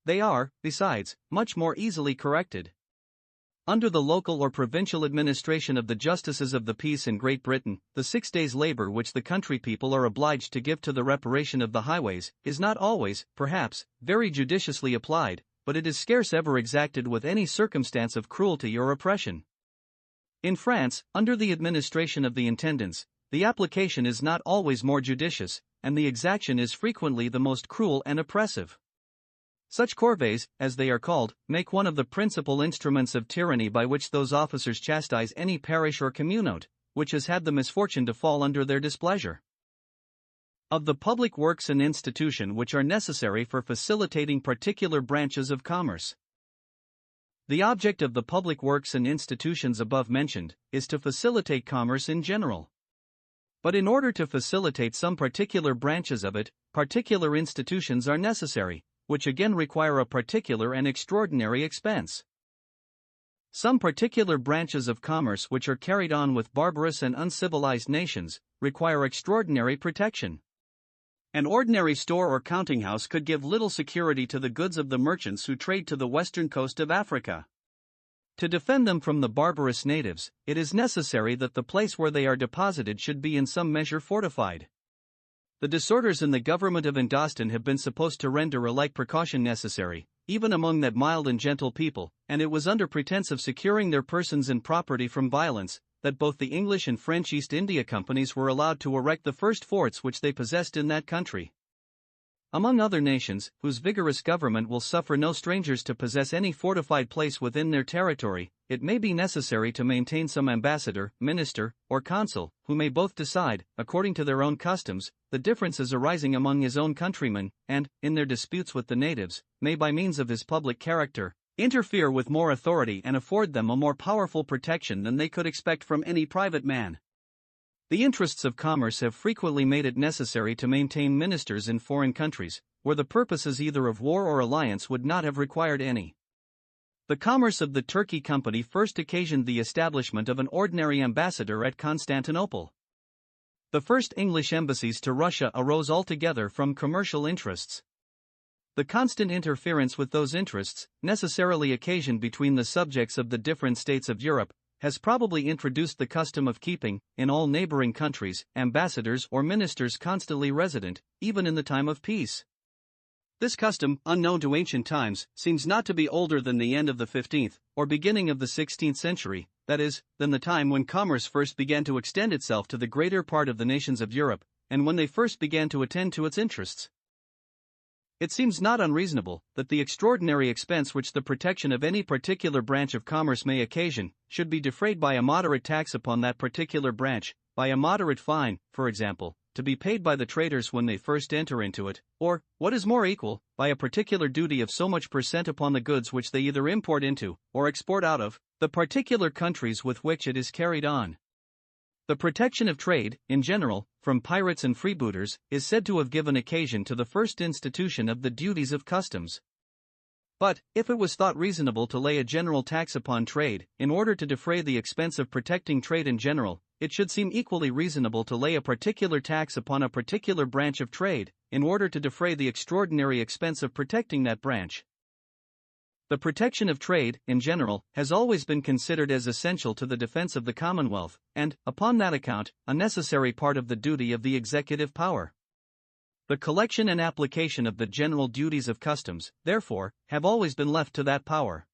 They are, besides, much more easily corrected. Under the local or provincial administration of the justices of the peace in Great Britain, the 6 days' labor which the country people are obliged to give to the reparation of the highways is not always, perhaps, very judiciously applied, but it is scarce ever exacted with any circumstance of cruelty or oppression. In France, under the administration of the intendants, the application is not always more judicious, and the exaction is frequently the most cruel and oppressive. Such corvées, as they are called, make one of the principal instruments of tyranny by which those officers chastise any parish or communauté which has had the misfortune to fall under their displeasure. Of the public works and institution which are necessary for facilitating particular branches of commerce. The object of the public works and institutions above mentioned is to facilitate commerce in general. But in order to facilitate some particular branches of it, particular institutions are necessary, which again require a particular and extraordinary expense. Some particular branches of commerce which are carried on with barbarous and uncivilized nations require extraordinary protection. An ordinary store or counting house could give little security to the goods of the merchants who trade to the western coast of Africa. To defend them from the barbarous natives, it is necessary that the place where they are deposited should be in some measure fortified. The disorders in the government of Indostan have been supposed to render a like precaution necessary, even among that mild and gentle people, and it was under pretense of securing their persons and property from violence, that both the English and French East India Companies were allowed to erect the first forts which they possessed in that country. Among other nations, whose vigorous government will suffer no strangers to possess any fortified place within their territory, it may be necessary to maintain some ambassador, minister, or consul, who may both decide, according to their own customs, the differences arising among his own countrymen, and, in their disputes with the natives, may by means of his public character, interfere with more authority and afford them a more powerful protection than they could expect from any private man. The interests of commerce have frequently made it necessary to maintain ministers in foreign countries, where the purposes either of war or alliance would not have required any. The commerce of the Turkey Company first occasioned the establishment of an ordinary ambassador at Constantinople. The first English embassies to Russia arose altogether from commercial interests. The constant interference with those interests, necessarily occasioned between the subjects of the different states of Europe, has probably introduced the custom of keeping, in all neighboring countries, ambassadors or ministers constantly resident, even in the time of peace. This custom, unknown to ancient times, seems not to be older than the end of the 15th, or beginning of the 16th century, that is, than the time when commerce first began to extend itself to the greater part of the nations of Europe, and when they first began to attend to its interests. It seems not unreasonable that the extraordinary expense which the protection of any particular branch of commerce may occasion should be defrayed by a moderate tax upon that particular branch, by a moderate fine, for example, to be paid by the traders when they first enter into it, or, what is more equal, by a particular duty of so much per cent upon the goods which they either import into, or export out of, the particular countries with which it is carried on. The protection of trade, in general, from pirates and freebooters, is said to have given occasion to the first institution of the duties of customs. But, if it was thought reasonable to lay a general tax upon trade, in order to defray the expense of protecting trade in general, it should seem equally reasonable to lay a particular tax upon a particular branch of trade, in order to defray the extraordinary expense of protecting that branch. The protection of trade, in general, has always been considered as essential to the defense of the Commonwealth, and, upon that account, a necessary part of the duty of the executive power. The collection and application of the general duties of customs, therefore, have always been left to that power.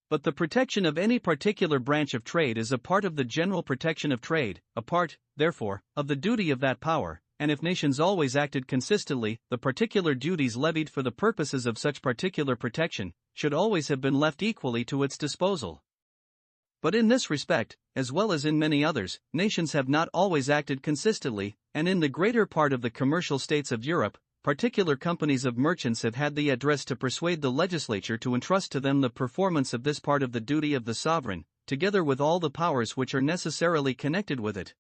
But the protection of any particular branch of trade is a part of the general protection of trade, a part, therefore, of the duty of that power, and if nations always acted consistently, the particular duties levied for the purposes of such particular protection should always have been left equally to its disposal. But in this respect, as well as in many others, nations have not always acted consistently, and in the greater part of the commercial states of Europe, particular companies of merchants have had the address to persuade the legislature to entrust to them the performance of this part of the duty of the sovereign, together with all the powers which are necessarily connected with it.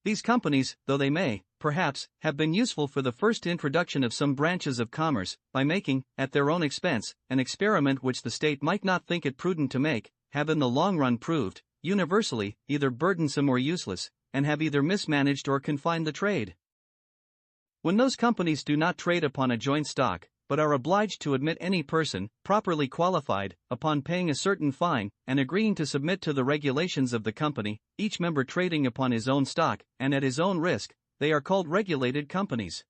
These companies, though they may, perhaps, have been useful for the first introduction of some branches of commerce, by making, at their own expense, an experiment which the state might not think it prudent to make, have in the long run proved, universally, either burdensome or useless, and have either mismanaged or confined the trade. When those companies do not trade upon a joint stock, but are obliged to admit any person, properly qualified, upon paying a certain fine, and agreeing to submit to the regulations of the company, each member trading upon his own stock, and at his own risk, they are called regulated companies.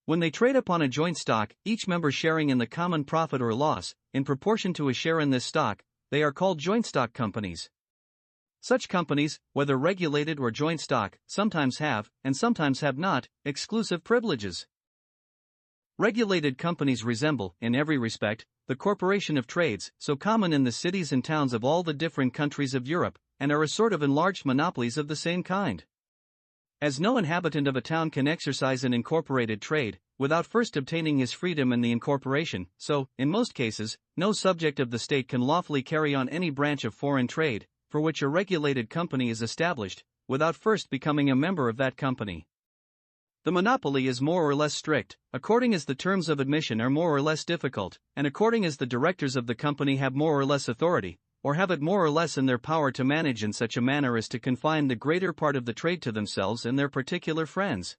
When they trade upon a joint stock, each member sharing in the common profit or loss, in proportion to his share in this stock, they are called joint stock companies. Such companies, whether regulated or joint stock, sometimes have, and sometimes have not, exclusive privileges. Regulated companies resemble, in every respect, the corporation of trades, so common in the cities and towns of all the different countries of Europe, and are a sort of enlarged monopolies of the same kind. As no inhabitant of a town can exercise an incorporated trade, without first obtaining his freedom in the incorporation, so, in most cases, no subject of the state can lawfully carry on any branch of foreign trade, for which a regulated company is established, without first becoming a member of that company. The monopoly is more or less strict, according as the terms of admission are more or less difficult, and according as the directors of the company have more or less authority, or have it more or less in their power to manage in such a manner as to confine the greater part of the trade to themselves and their particular friends.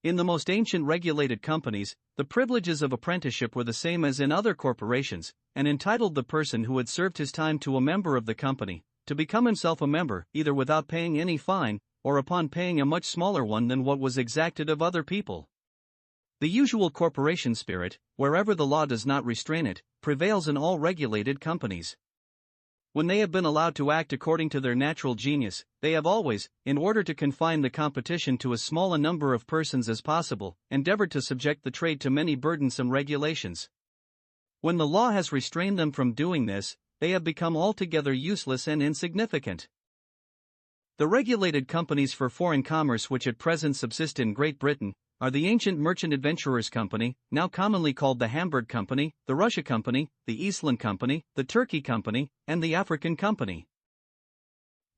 In the most ancient regulated companies, the privileges of apprenticeship were the same as in other corporations, and entitled the person who had served his time to a member of the company, to become himself a member, either without paying any fine, or upon paying a much smaller one than what was exacted of other people. The usual corporation spirit, wherever the law does not restrain it, prevails in all regulated companies. When they have been allowed to act according to their natural genius, they have always, in order to confine the competition to as small a number of persons as possible, endeavored to subject the trade to many burdensome regulations. When the law has restrained them from doing this, they have become altogether useless and insignificant. The regulated companies for foreign commerce which at present subsist in Great Britain are the ancient Merchant Adventurers Company, now commonly called the Hamburg Company, the Russia Company, the Eastland Company, the Turkey Company, and the African Company.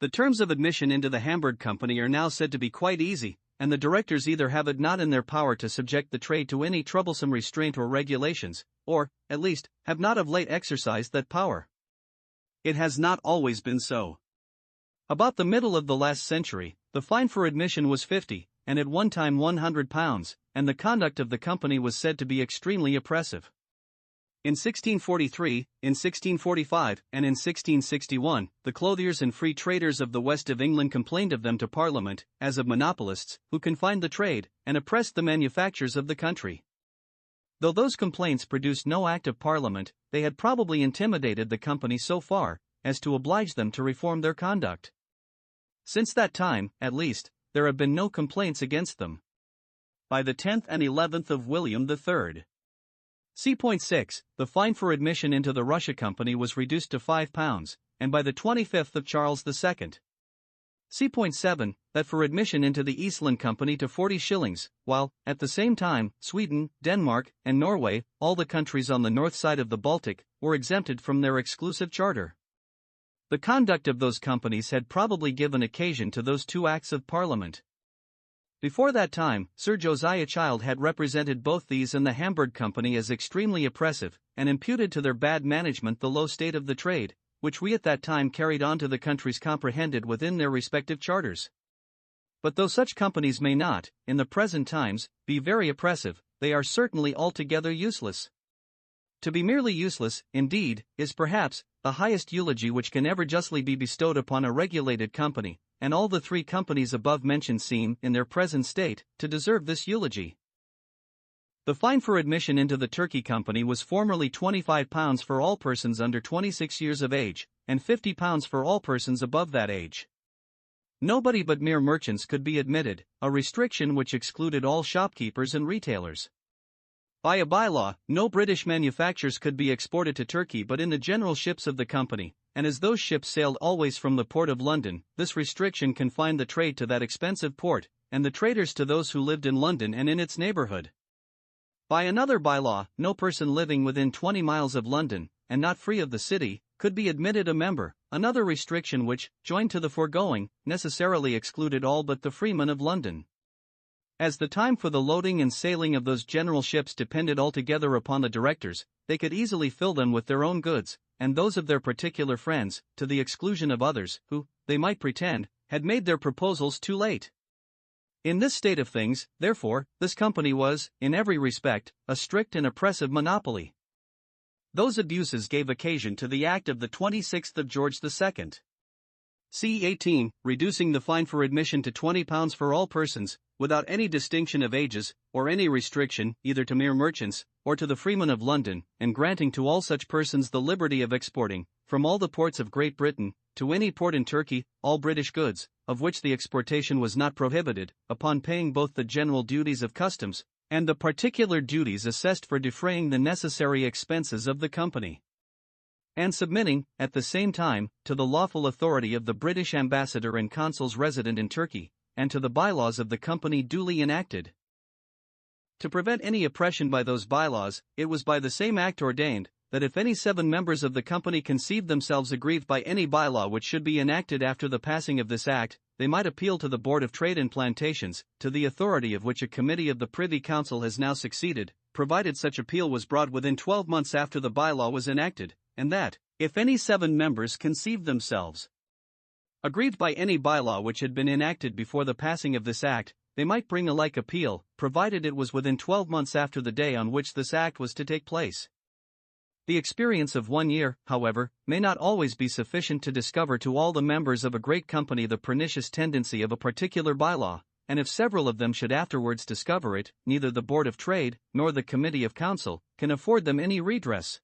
The terms of admission into the Hamburg Company are now said to be quite easy, and the directors either have it not in their power to subject the trade to any troublesome restraint or regulations, or, at least, have not of late exercised that power. It has not always been so. About the middle of the last century, the fine for admission was 50, and at one time £100, and the conduct of the company was said to be extremely oppressive. In 1643, in 1645, and in 1661, the clothiers and free traders of the west of England complained of them to Parliament, as of monopolists, who confined the trade, and oppressed the manufactures of the country. Though those complaints produced no act of Parliament, they had probably intimidated the company so far as to oblige them to reform their conduct. Since that time, at least, there have been no complaints against them. By the 10th and 11th of William III. C.6, the fine for admission into the Russia Company was reduced to £5, and by the 25th of Charles II. C.7, that for admission into the Eastland Company to 40 shillings, while, at the same time, Sweden, Denmark, and Norway, all the countries on the north side of the Baltic, were exempted from their exclusive charter. The conduct of those companies had probably given occasion to those two acts of Parliament. Before that time, Sir Josiah Child had represented both these and the Hamburg Company as extremely oppressive, and imputed to their bad management the low state of the trade, which we at that time carried on to the countries comprehended within their respective charters. But though such companies may not, in the present times, be very oppressive, they are certainly altogether useless. To be merely useless, indeed, is perhaps the highest eulogy which can ever justly be bestowed upon a regulated company, and all the three companies above mentioned seem, in their present state, to deserve this eulogy. The fine for admission into the Turkey Company was formerly £25 for all persons under 26 years of age, and £50 for all persons above that age. Nobody but mere merchants could be admitted, a restriction which excluded all shopkeepers and retailers. By a bylaw, no British manufactures could be exported to Turkey but in the general ships of the company, and as those ships sailed always from the port of London, this restriction confined the trade to that expensive port, and the traders to those who lived in London and in its neighbourhood. By another bylaw, no person living within 20 miles of London, and not free of the city, could be admitted a member, another restriction which, joined to the foregoing, necessarily excluded all but the freemen of London. As the time for the loading and sailing of those general ships depended altogether upon the directors, they could easily fill them with their own goods, and those of their particular friends, to the exclusion of others, who, they might pretend, had made their proposals too late. In this state of things, therefore, this company was, in every respect, a strict and oppressive monopoly. Those abuses gave occasion to the Act of the 26th of George II. C. 18, reducing the fine for admission to £20 for all persons, without any distinction of ages, or any restriction, either to mere merchants, or to the freemen of London, and granting to all such persons the liberty of exporting, from all the ports of Great Britain, to any port in Turkey, all British goods, of which the exportation was not prohibited, upon paying both the general duties of customs, and the particular duties assessed for defraying the necessary expenses of the company, and submitting, at the same time, to the lawful authority of the British ambassador and consuls resident in Turkey, and to the bylaws of the company duly enacted. To prevent any oppression by those bylaws, it was by the same act ordained, that if any 7 members of the company conceived themselves aggrieved by any bylaw which should be enacted after the passing of this act, they might appeal to the Board of Trade and Plantations, to the authority of which a committee of the Privy Council has now succeeded, provided such appeal was brought within 12 months after the bylaw was enacted, and that, if any 7 members conceived themselves aggrieved by any bylaw which had been enacted before the passing of this act, they might bring a like appeal, provided it was within 12 months after the day on which this act was to take place. The experience of 1 year, however, may not always be sufficient to discover to all the members of a great company the pernicious tendency of a particular bylaw, and if several of them should afterwards discover it, neither the Board of Trade, nor the Committee of Council, can afford them any redress.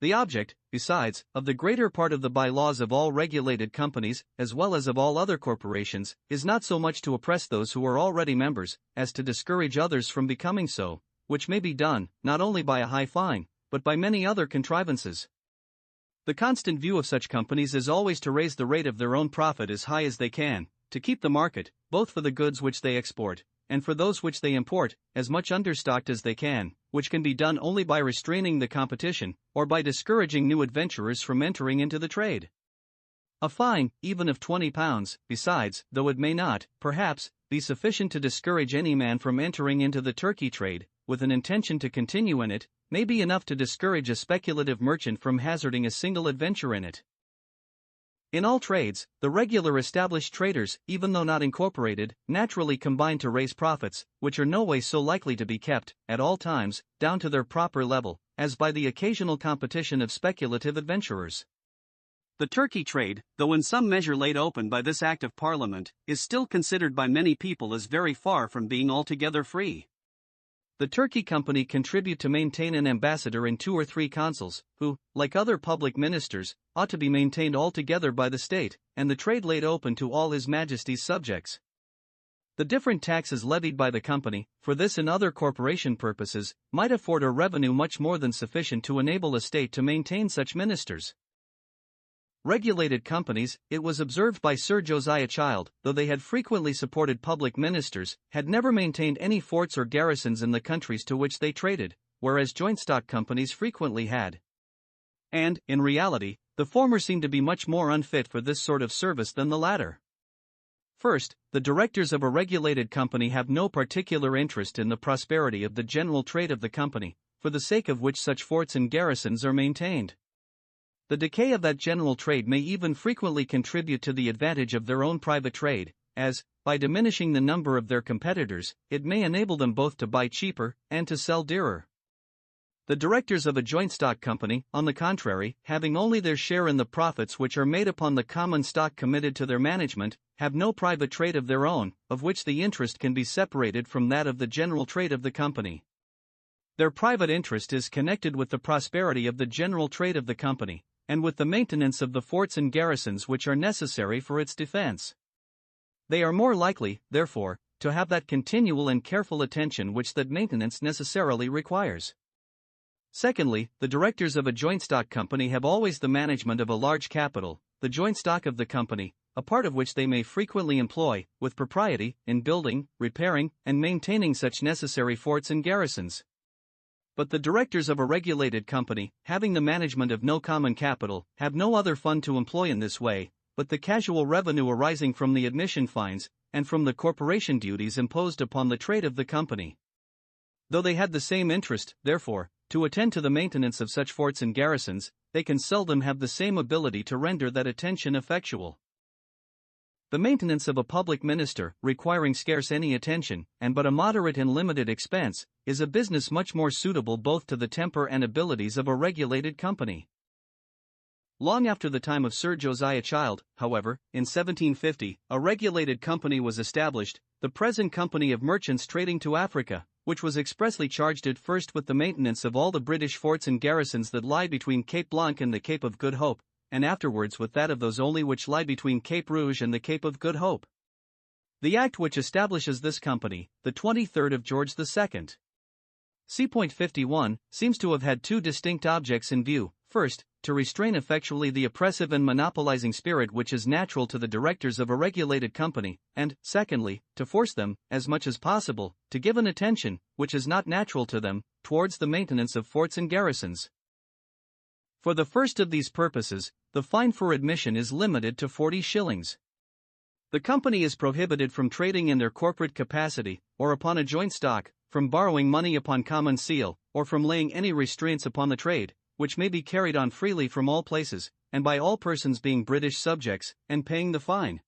The object, besides, of the greater part of the bylaws of all regulated companies, as well as of all other corporations, is not so much to oppress those who are already members, as to discourage others from becoming so, which may be done, not only by a high fine, but by many other contrivances. The constant view of such companies is always to raise the rate of their own profit as high as they can, to keep the market, both for the goods which they export, and for those which they import, as much understocked as they can, which can be done only by restraining the competition, or by discouraging new adventurers from entering into the trade. A fine, even of £20, besides, though it may not, perhaps, be sufficient to discourage any man from entering into the Turkey trade, with an intention to continue in it, may be enough to discourage a speculative merchant from hazarding a single adventure in it. In all trades, the regular established traders, even though not incorporated, naturally combine to raise profits, which are no way so likely to be kept, at all times, down to their proper level, as by the occasional competition of speculative adventurers. The Turkey trade, though in some measure laid open by this Act of Parliament, is still considered by many people as very far from being altogether free. The Turkey Company contribute to maintain an ambassador and 2 or 3 consuls, who, like other public ministers, ought to be maintained altogether by the state, and the trade laid open to all His Majesty's subjects. The different taxes levied by the company, for this and other corporation purposes, might afford a revenue much more than sufficient to enable a state to maintain such ministers. Regulated companies, it was observed by Sir Josiah Child, though they had frequently supported public ministers, had never maintained any forts or garrisons in the countries to which they traded, whereas joint stock companies frequently had. And, in reality, the former seemed to be much more unfit for this sort of service than the latter. First, the directors of a regulated company have no particular interest in the prosperity of the general trade of the company, for the sake of which such forts and garrisons are maintained. The decay of that general trade may even frequently contribute to the advantage of their own private trade, as, by diminishing the number of their competitors, it may enable them both to buy cheaper and to sell dearer. The directors of a joint stock company, on the contrary, having only their share in the profits which are made upon the common stock committed to their management, have no private trade of their own, of which the interest can be separated from that of the general trade of the company. Their private interest is connected with the prosperity of the general trade of the company, and with the maintenance of the forts and garrisons which are necessary for its defense. They are more likely, therefore, to have that continual and careful attention which that maintenance necessarily requires. Secondly, the directors of a joint stock company have always the management of a large capital, the joint stock of the company, a part of which they may frequently employ, with propriety, in building, repairing, and maintaining such necessary forts and garrisons. But the directors of a regulated company, having the management of no common capital, have no other fund to employ in this way, but the casual revenue arising from the admission fines, and from the corporation duties imposed upon the trade of the company. Though they had the same interest, therefore, to attend to the maintenance of such forts and garrisons, they can seldom have the same ability to render that attention effectual. The maintenance of a public minister, requiring scarce any attention, and but a moderate and limited expense, is a business much more suitable both to the temper and abilities of a regulated company. Long after the time of Sir Josiah Child, however, in 1750, a regulated company was established, the present Company of Merchants Trading to Africa, which was expressly charged at first with the maintenance of all the British forts and garrisons that lie between Cape Blanc and the Cape of Good Hope, and afterwards with that of those only which lie between Cape Rouge and the Cape of Good Hope. The act which establishes this company, the 23rd of George II. C.51, seems to have had two distinct objects in view: first, to restrain effectually the oppressive and monopolizing spirit which is natural to the directors of a regulated company, and, secondly, to force them, as much as possible, to give an attention, which is not natural to them, towards the maintenance of forts and garrisons. For the first of these purposes, the fine for admission is limited to 40 shillings. The company is prohibited from trading in their corporate capacity, or upon a joint stock, from borrowing money upon common seal, or from laying any restraints upon the trade, which may be carried on freely from all places, and by all persons being British subjects, and paying the fine.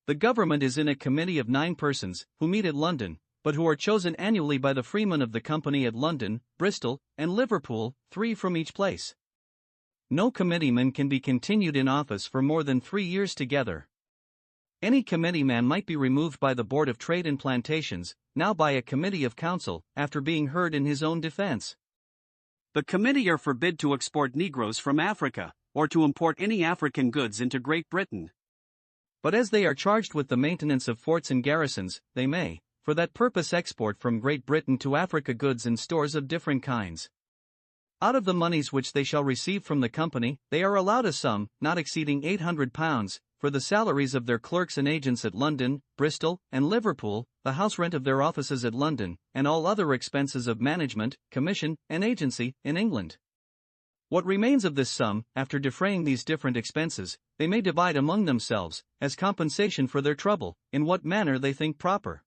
The government is in a committee of 9 persons, who meet at London, but who are chosen annually by the freemen of the company at London, Bristol, and Liverpool, 3 from each place. No committeeman can be continued in office for more than 3 years together. Any committeeman might be removed by the Board of Trade and Plantations, now by a committee of council, after being heard in his own defense. The committee are forbid to export Negroes from Africa, or to import any African goods into Great Britain. But as they are charged with the maintenance of forts and garrisons, they may, for that purpose, export from Great Britain to Africa goods and stores of different kinds. Out of the moneys which they shall receive from the company, they are allowed a sum, not exceeding £800, for the salaries of their clerks and agents at London, Bristol, and Liverpool, the house rent of their offices at London, and all other expenses of management, commission, and agency, in England. What remains of this sum, after defraying these different expenses, they may divide among themselves, as compensation for their trouble, in what manner they think proper.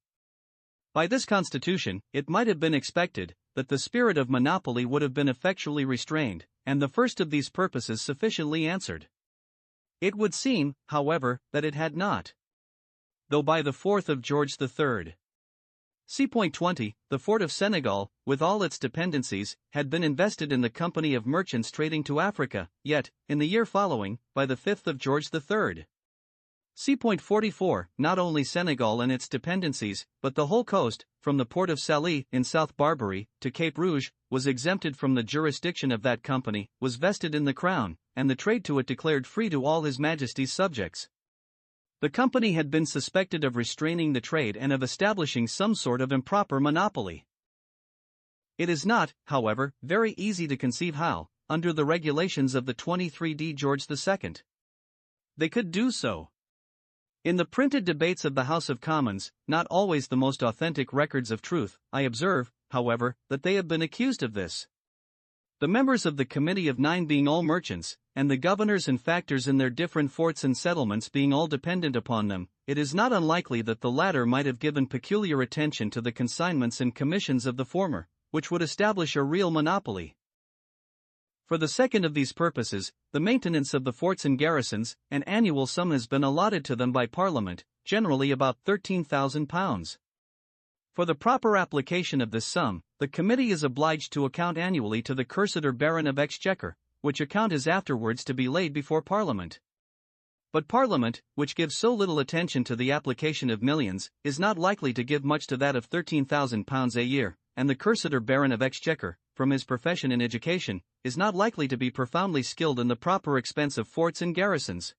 By this constitution, it might have been expected, that the spirit of monopoly would have been effectually restrained, and the first of these purposes sufficiently answered. It would seem, however, that it had not. Though by the 4th of George III. C.20, the fort of Senegal, with all its dependencies, had been invested in the Company of Merchants Trading to Africa, yet, in the year following, by the 5th of George III. C.44, not only Senegal and its dependencies, but the whole coast, from the port of Salé in South Barbary to Cape Rouge, was exempted from the jurisdiction of that company, was vested in the Crown, and the trade to it declared free to all His Majesty's subjects. The company had been suspected of restraining the trade and of establishing some sort of improper monopoly. It is not, however, very easy to conceive how, under the regulations of the 23d George II, they could do so. In the printed debates of the House of Commons, not always the most authentic records of truth, I observe, however, that they have been accused of this. The members of the Committee of 9 being all merchants, and the governors and factors in their different forts and settlements being all dependent upon them, it is not unlikely that the latter might have given peculiar attention to the consignments and commissions of the former, which would establish a real monopoly. For the second of these purposes, the maintenance of the forts and garrisons, an annual sum has been allotted to them by Parliament, generally about £13,000. For the proper application of this sum, the committee is obliged to account annually to the Cursitor Baron of Exchequer, which account is afterwards to be laid before Parliament. But Parliament, which gives so little attention to the application of millions, is not likely to give much to that of £13,000 a year, and the Cursitor Baron of Exchequer, from his profession and education, is not likely to be profoundly skilled in the proper expense of forts and garrisons.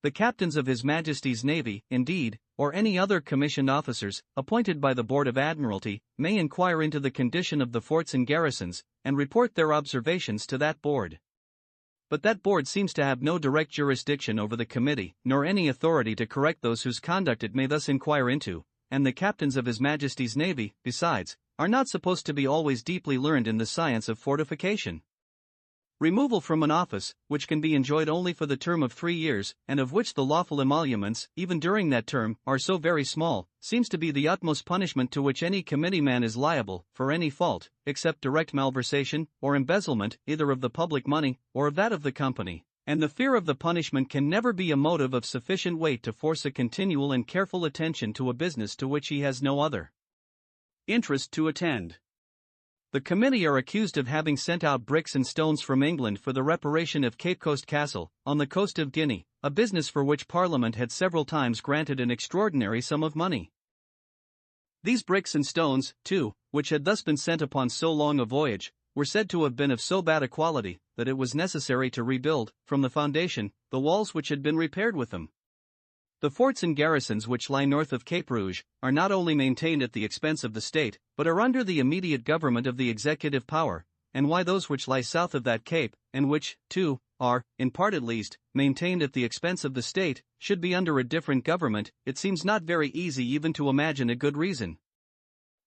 The captains of His Majesty's Navy, indeed, or any other commissioned officers, appointed by the Board of Admiralty, may inquire into the condition of the forts and garrisons, and report their observations to that board. But that board seems to have no direct jurisdiction over the committee, nor any authority to correct those whose conduct it may thus inquire into, and the captains of His Majesty's Navy, besides, are not supposed to be always deeply learned in the science of fortification. Removal from an office, which can be enjoyed only for the term of 3 years, and of which the lawful emoluments, even during that term, are so very small, seems to be the utmost punishment to which any committee man is liable, for any fault, except direct malversation, or embezzlement, either of the public money, or of that of the company, and the fear of the punishment can never be a motive of sufficient weight to force a continual and careful attention to a business to which he has no other interest to attend. The committee are accused of having sent out bricks and stones from England for the reparation of Cape Coast Castle, on the coast of Guinea, a business for which Parliament had several times granted an extraordinary sum of money. These bricks and stones, too, which had thus been sent upon so long a voyage, were said to have been of so bad a quality, that it was necessary to rebuild, from the foundation, the walls which had been repaired with them. The forts and garrisons which lie north of Cape Rouge are not only maintained at the expense of the state, but are under the immediate government of the executive power, and why those which lie south of that cape, and which, too, are, in part at least, maintained at the expense of the state, should be under a different government, it seems not very easy even to imagine a good reason.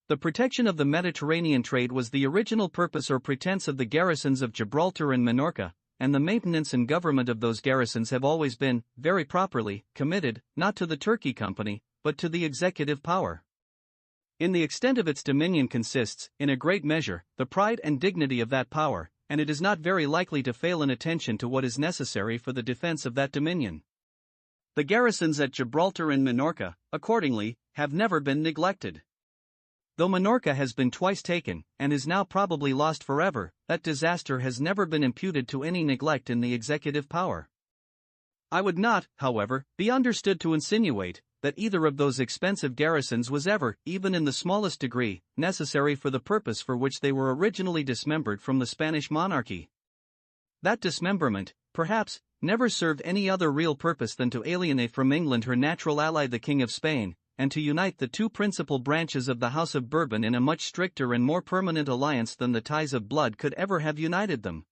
The protection of the Mediterranean trade was the original purpose or pretense of the garrisons of Gibraltar and Minorca, and the maintenance and government of those garrisons have always been, very properly, committed, not to the Turkey Company, but to the executive power. In the extent of its dominion consists, in a great measure, the pride and dignity of that power, and it is not very likely to fail in attention to what is necessary for the defense of that dominion. The garrisons at Gibraltar and Minorca, accordingly, have never been neglected. Though Minorca has been twice taken, and is now probably lost forever, that disaster has never been imputed to any neglect in the executive power. I would not, however, be understood to insinuate that either of those expensive garrisons was ever, even in the smallest degree, necessary for the purpose for which they were originally dismembered from the Spanish monarchy. That dismemberment, perhaps, never served any other real purpose than to alienate from England her natural ally the King of Spain, and to unite the two principal branches of the House of Bourbon in a much stricter and more permanent alliance than the ties of blood could ever have united them.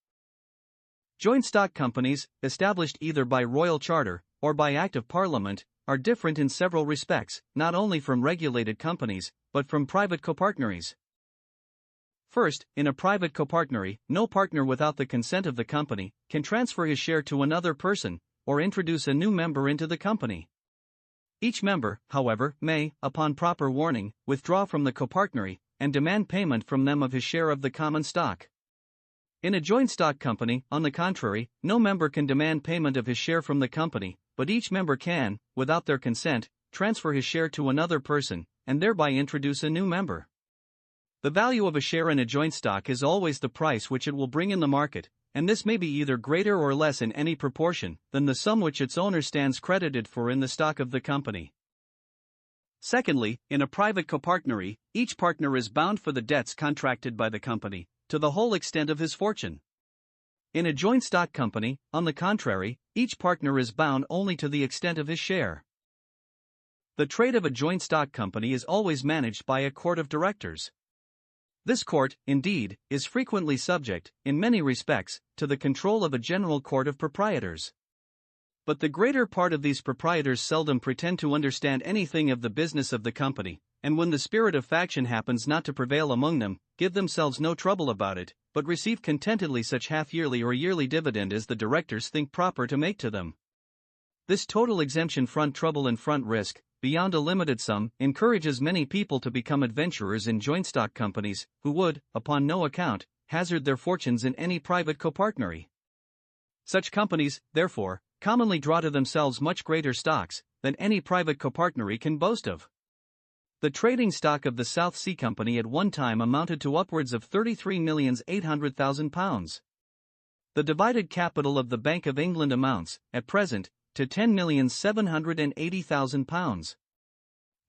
Joint stock companies, established either by royal charter, or by Act of Parliament, are different in several respects, not only from regulated companies, but from private copartneries. First, in a private copartnery, no partner without the consent of the company can transfer his share to another person, or introduce a new member into the company. Each member, however, may, upon proper warning, withdraw from the copartnery, and demand payment from them of his share of the common stock. In a joint stock company, on the contrary, no member can demand payment of his share from the company, but each member can, without their consent, transfer his share to another person, and thereby introduce a new member. The value of a share in a joint stock is always the price which it will bring in the market, and this may be either greater or less in any proportion than the sum which its owner stands credited for in the stock of the company. Secondly, in a private copartnery, each partner is bound for the debts contracted by the company, to the whole extent of his fortune. In a joint stock company, on the contrary, each partner is bound only to the extent of his share. The trade of a joint stock company is always managed by a court of directors. This court, indeed, is frequently subject, in many respects, to the control of a general court of proprietors. But the greater part of these proprietors seldom pretend to understand anything of the business of the company, and when the spirit of faction happens not to prevail among them, give themselves no trouble about it, but receive contentedly such half-yearly or yearly dividend as the directors think proper to make to them. This total exemption front trouble and front risk, beyond a limited sum, encourages many people to become adventurers in joint stock companies, who would, upon no account, hazard their fortunes in any private copartnery. Such companies, therefore, commonly draw to themselves much greater stocks than any private copartnery can boast of. The trading stock of the South Sea Company at one time amounted to upwards of £33,800,000. The divided capital of the Bank of England amounts, at present, to £10,780,000.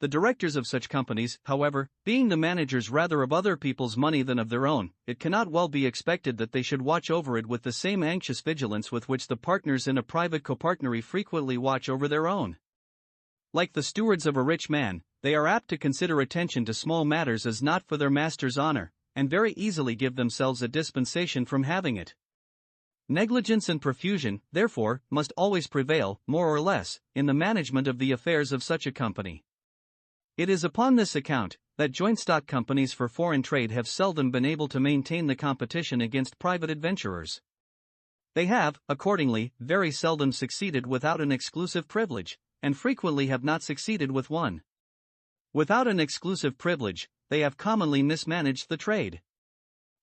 The directors of such companies, however, being the managers rather of other people's money than of their own, it cannot well be expected that they should watch over it with the same anxious vigilance with which the partners in a private copartnery frequently watch over their own. Like the stewards of a rich man, they are apt to consider attention to small matters as not for their master's honor, and very easily give themselves a dispensation from having it. Negligence and profusion, therefore, must always prevail, more or less, in the management of the affairs of such a company. It is upon this account that joint stock companies for foreign trade have seldom been able to maintain the competition against private adventurers. They have, accordingly, very seldom succeeded without an exclusive privilege, and frequently have not succeeded with one. Without an exclusive privilege, they have commonly mismanaged the trade.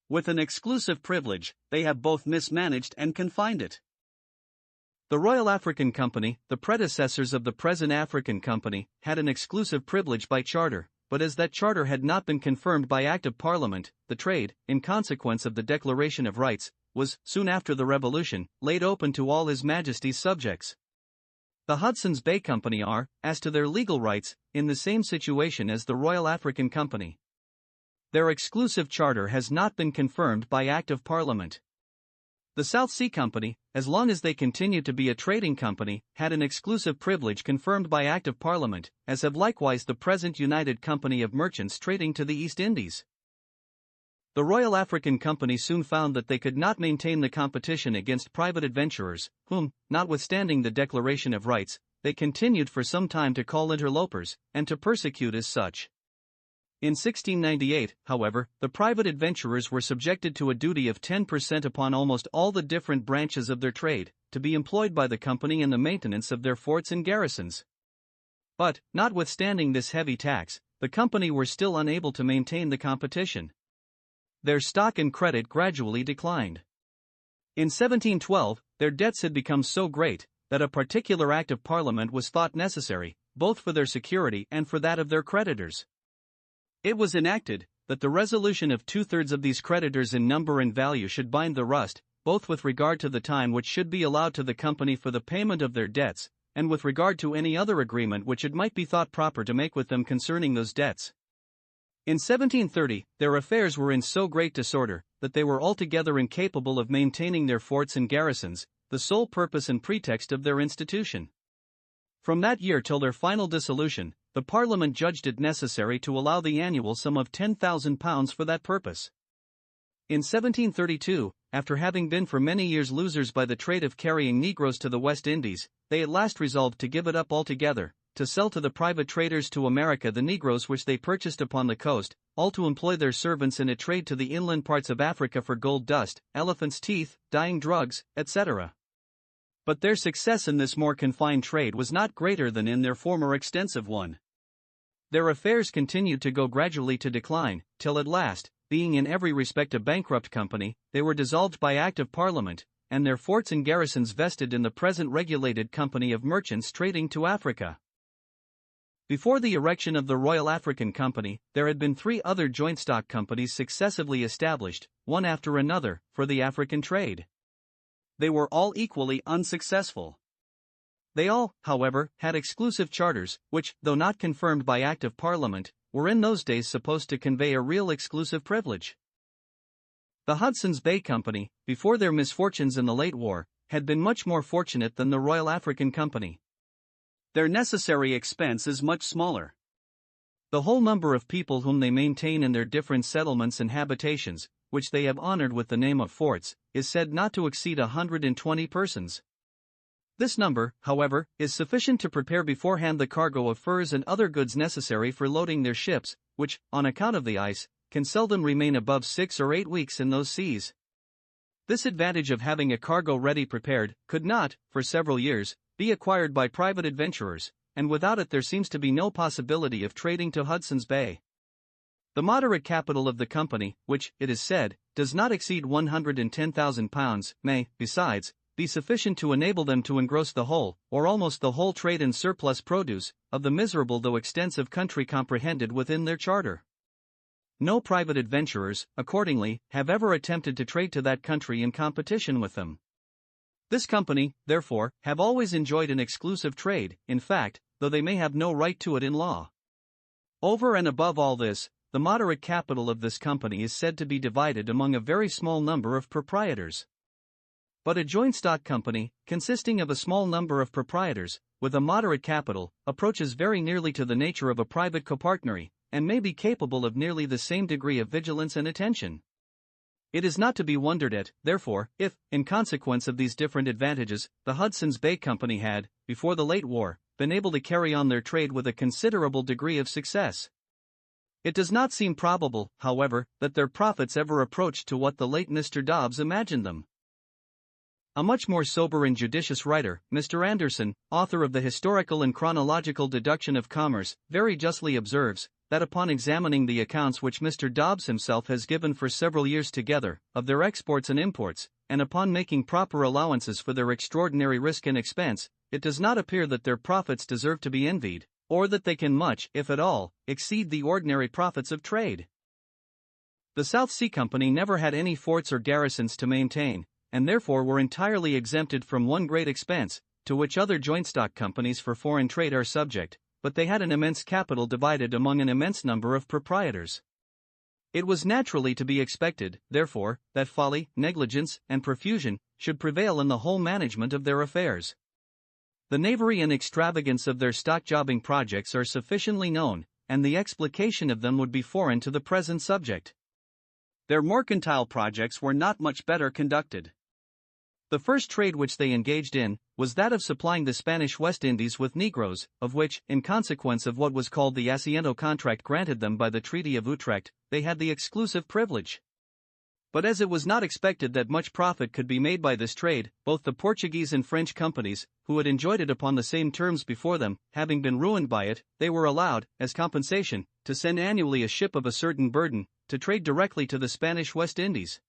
With an exclusive privilege, they have both mismanaged and confined it. The Royal African Company, the predecessors of the present African Company, had an exclusive privilege by charter, but as that charter had not been confirmed by Act of Parliament, the trade, in consequence of the Declaration of Rights, was, soon after the Revolution, laid open to all His Majesty's subjects. The Hudson's Bay Company are, as to their legal rights, in the same situation as the Royal African Company. Their exclusive charter has not been confirmed by Act of Parliament. The South Sea Company, as long as they continued to be a trading company, had an exclusive privilege confirmed by Act of Parliament, as have likewise the present United Company of Merchants trading to the East Indies. The Royal African Company soon found that they could not maintain the competition against private adventurers, whom, notwithstanding the Declaration of Rights, they continued for some time to call interlopers, and to persecute as such. In 1698, however, the private adventurers were subjected to a duty of 10% upon almost all the different branches of their trade, to be employed by the company in the maintenance of their forts and garrisons. But, notwithstanding this heavy tax, the company were still unable to maintain the competition. Their stock and credit gradually declined. In 1712, their debts had become so great that a particular Act of Parliament was thought necessary, both for their security and for that of their creditors. It was enacted that the resolution of 2/3 of these creditors in number and value should bind the rust, both with regard to the time which should be allowed to the company for the payment of their debts, and with regard to any other agreement which it might be thought proper to make with them concerning those debts. In 1730, their affairs were in so great disorder that they were altogether incapable of maintaining their forts and garrisons, the sole purpose and pretext of their institution. From that year till their final dissolution, the Parliament judged it necessary to allow the annual sum of £10,000 for that purpose. In 1732, after having been for many years losers by the trade of carrying negroes to the West Indies, they at last resolved to give it up altogether, to sell to the private traders to America the negroes which they purchased upon the coast, all to employ their servants in a trade to the inland parts of Africa for gold dust, elephants' teeth, dyeing drugs, etc. But their success in this more confined trade was not greater than in their former extensive one. Their affairs continued to go gradually to decline, till at last, being in every respect a bankrupt company, they were dissolved by Act of Parliament, and their forts and garrisons vested in the present regulated Company of Merchants trading to Africa. Before the erection of the Royal African Company, there had been 3 other joint stock companies successively established, one after another, for the African trade. They were all equally unsuccessful. They all, however, had exclusive charters, which, though not confirmed by Act of Parliament, were in those days supposed to convey a real exclusive privilege. The Hudson's Bay Company, before their misfortunes in the late war, had been much more fortunate than the Royal African Company. Their necessary expense is much smaller. The whole number of people whom they maintain in their different settlements and habitations, which they have honored with the name of forts, is said not to exceed 120 persons. This number, however, is sufficient to prepare beforehand the cargo of furs and other goods necessary for loading their ships, which, on account of the ice, can seldom remain above 6 or 8 weeks in those seas. This advantage of having a cargo ready prepared could not, for several years, be acquired by private adventurers, and without it there seems to be no possibility of trading to Hudson's Bay. The moderate capital of the company, which, it is said, does not exceed £110,000, may, besides, be sufficient to enable them to engross the whole, or almost the whole trade and surplus produce, of the miserable though extensive country comprehended within their charter. No private adventurers, accordingly, have ever attempted to trade to that country in competition with them. This company, therefore, have always enjoyed an exclusive trade, in fact, though they may have no right to it in law. Over and above all this, the moderate capital of this company is said to be divided among a very small number of proprietors. But a joint stock company, consisting of a small number of proprietors, with a moderate capital, approaches very nearly to the nature of a private copartnery, and may be capable of nearly the same degree of vigilance and attention. It is not to be wondered at, therefore, if, in consequence of these different advantages, the Hudson's Bay Company had, before the late war, been able to carry on their trade with a considerable degree of success. It does not seem probable, however, that their profits ever approached to what the late Mr. Dobbs imagined them. A much more sober and judicious writer, Mr. Anderson, author of the Historical and Chronological Deduction of Commerce, very justly observes, that upon examining the accounts which Mr. Dobbs himself has given for several years together, of their exports and imports, and upon making proper allowances for their extraordinary risk and expense, it does not appear that their profits deserve to be envied, or that they can much, if at all, exceed the ordinary profits of trade. The South Sea Company never had any forts or garrisons to maintain, and therefore were entirely exempted from one great expense, to which other joint stock companies for foreign trade are subject, but they had an immense capital divided among an immense number of proprietors. It was naturally to be expected, therefore, that folly, negligence, and profusion should prevail in the whole management of their affairs. The knavery and extravagance of their stock-jobbing projects are sufficiently known, and the explication of them would be foreign to the present subject. Their mercantile projects were not much better conducted. The first trade which they engaged in was that of supplying the Spanish West Indies with Negroes, of which, in consequence of what was called the Asiento contract granted them by the Treaty of Utrecht, they had the exclusive privilege. But as it was not expected that much profit could be made by this trade, both the Portuguese and French companies, who had enjoyed it upon the same terms before them, having been ruined by it, they were allowed, as compensation, to send annually a ship of a certain burden, to trade directly to the Spanish West Indies.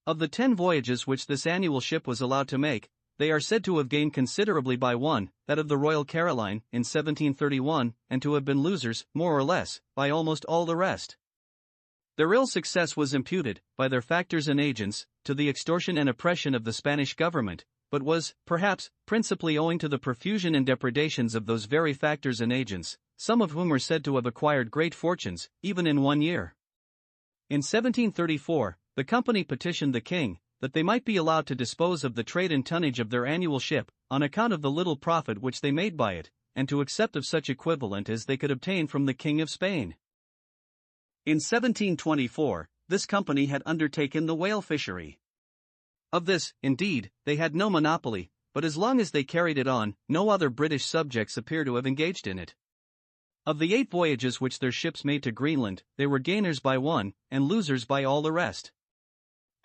Of the 10 voyages which this annual ship was allowed to make, they are said to have gained considerably by one, that of the Royal Caroline, in 1731, and to have been losers, more or less, by almost all the rest. Their ill success was imputed, by their factors and agents, to the extortion and oppression of the Spanish government, but was, perhaps, principally owing to the profusion and depredations of those very factors and agents, some of whom are said to have acquired great fortunes, even in 1 year. In 1734, the company petitioned the king, that they might be allowed to dispose of the trade and tonnage of their annual ship, on account of the little profit which they made by it, and to accept of such equivalent as they could obtain from the King of Spain. In 1724, this company had undertaken the whale fishery. Of this, indeed, they had no monopoly, but as long as they carried it on, no other British subjects appear to have engaged in it. Of the 8 voyages which their ships made to Greenland, they were gainers by one, and losers by all the rest.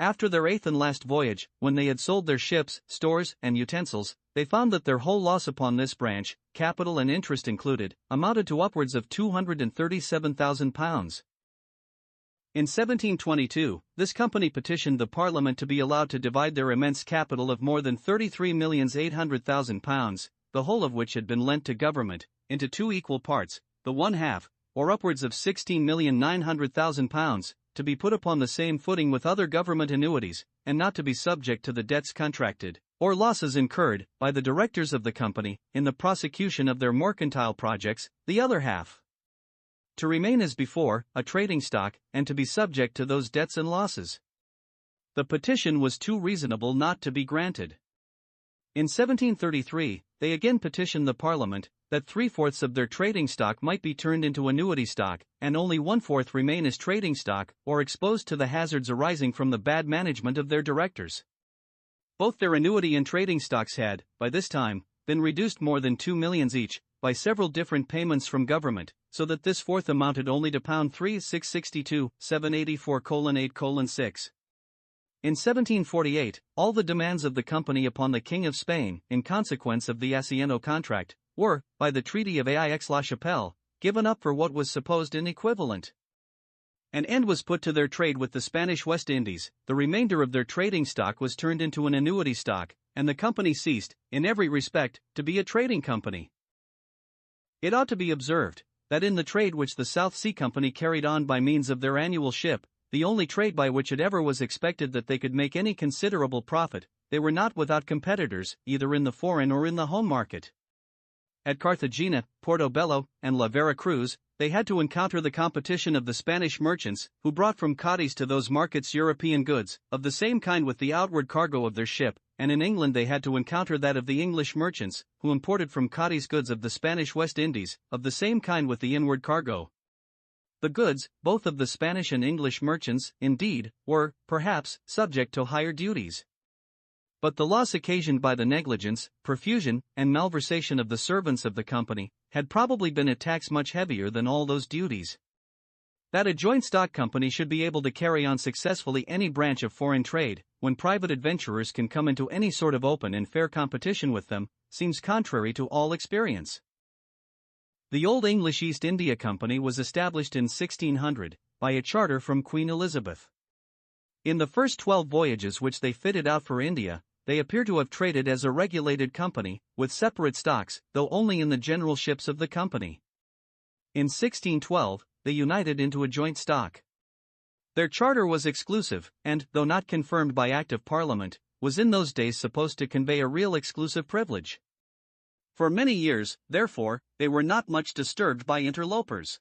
After their 8th and last voyage, when they had sold their ships, stores, and utensils, they found that their whole loss upon this branch, capital and interest included, amounted to upwards of £237,000. In 1722, this company petitioned the Parliament to be allowed to divide their immense capital of more than £33,800,000, the whole of which had been lent to government, into 2 equal parts, the one half, or upwards of £16,900,000, to be put upon the same footing with other government annuities, and not to be subject to the debts contracted, or losses incurred, by the directors of the company, in the prosecution of their mercantile projects, the other half to remain as before, a trading stock, and to be subject to those debts and losses. The petition was too reasonable not to be granted. In 1733, they again petitioned the Parliament, that 3/4 of their trading stock might be turned into annuity stock, and only 1/4 remain as trading stock, or exposed to the hazards arising from the bad management of their directors. Both their annuity and trading stocks had, by this time, been reduced more than 2 millions each, by several different payments from government, so that this fourth amounted only to £3,662,784:8:6. In 1748, all the demands of the company upon the King of Spain, in consequence of the Asiento contract, were, by the Treaty of Aix-la-Chapelle, given up for what was supposed inequivalent. An end was put to their trade with the Spanish West Indies, the remainder of their trading stock was turned into an annuity stock, and the company ceased, in every respect, to be a trading company. It ought to be observed, that in the trade which the South Sea Company carried on by means of their annual ship, the only trade by which it ever was expected that they could make any considerable profit, they were not without competitors, either in the foreign or in the home market. at Cartagena, Portobello, and La Vera Cruz, they had to encounter the competition of the Spanish merchants, who brought from Cadiz to those markets European goods, of the same kind with the outward cargo of their ship, and in England they had to encounter that of the English merchants, who imported from Cadiz goods of the Spanish West Indies, of the same kind with the inward cargo. The goods, both of the Spanish and English merchants, indeed, were, perhaps, subject to higher duties. But the loss occasioned by the negligence, profusion, and malversation of the servants of the company had probably been a tax much heavier than all those duties. That a joint stock company should be able to carry on successfully any branch of foreign trade, when private adventurers can come into any sort of open and fair competition with them, seems contrary to all experience. The Old English East India Company was established in 1600, by a charter from Queen Elizabeth. In the first 12 voyages which they fitted out for India, they appear to have traded as a regulated company, with separate stocks, though only in the general ships of the company. In 1612, they united into a joint stock. Their charter was exclusive, and, though not confirmed by Act of Parliament, was in those days supposed to convey a real exclusive privilege. For many years, therefore, they were not much disturbed by interlopers.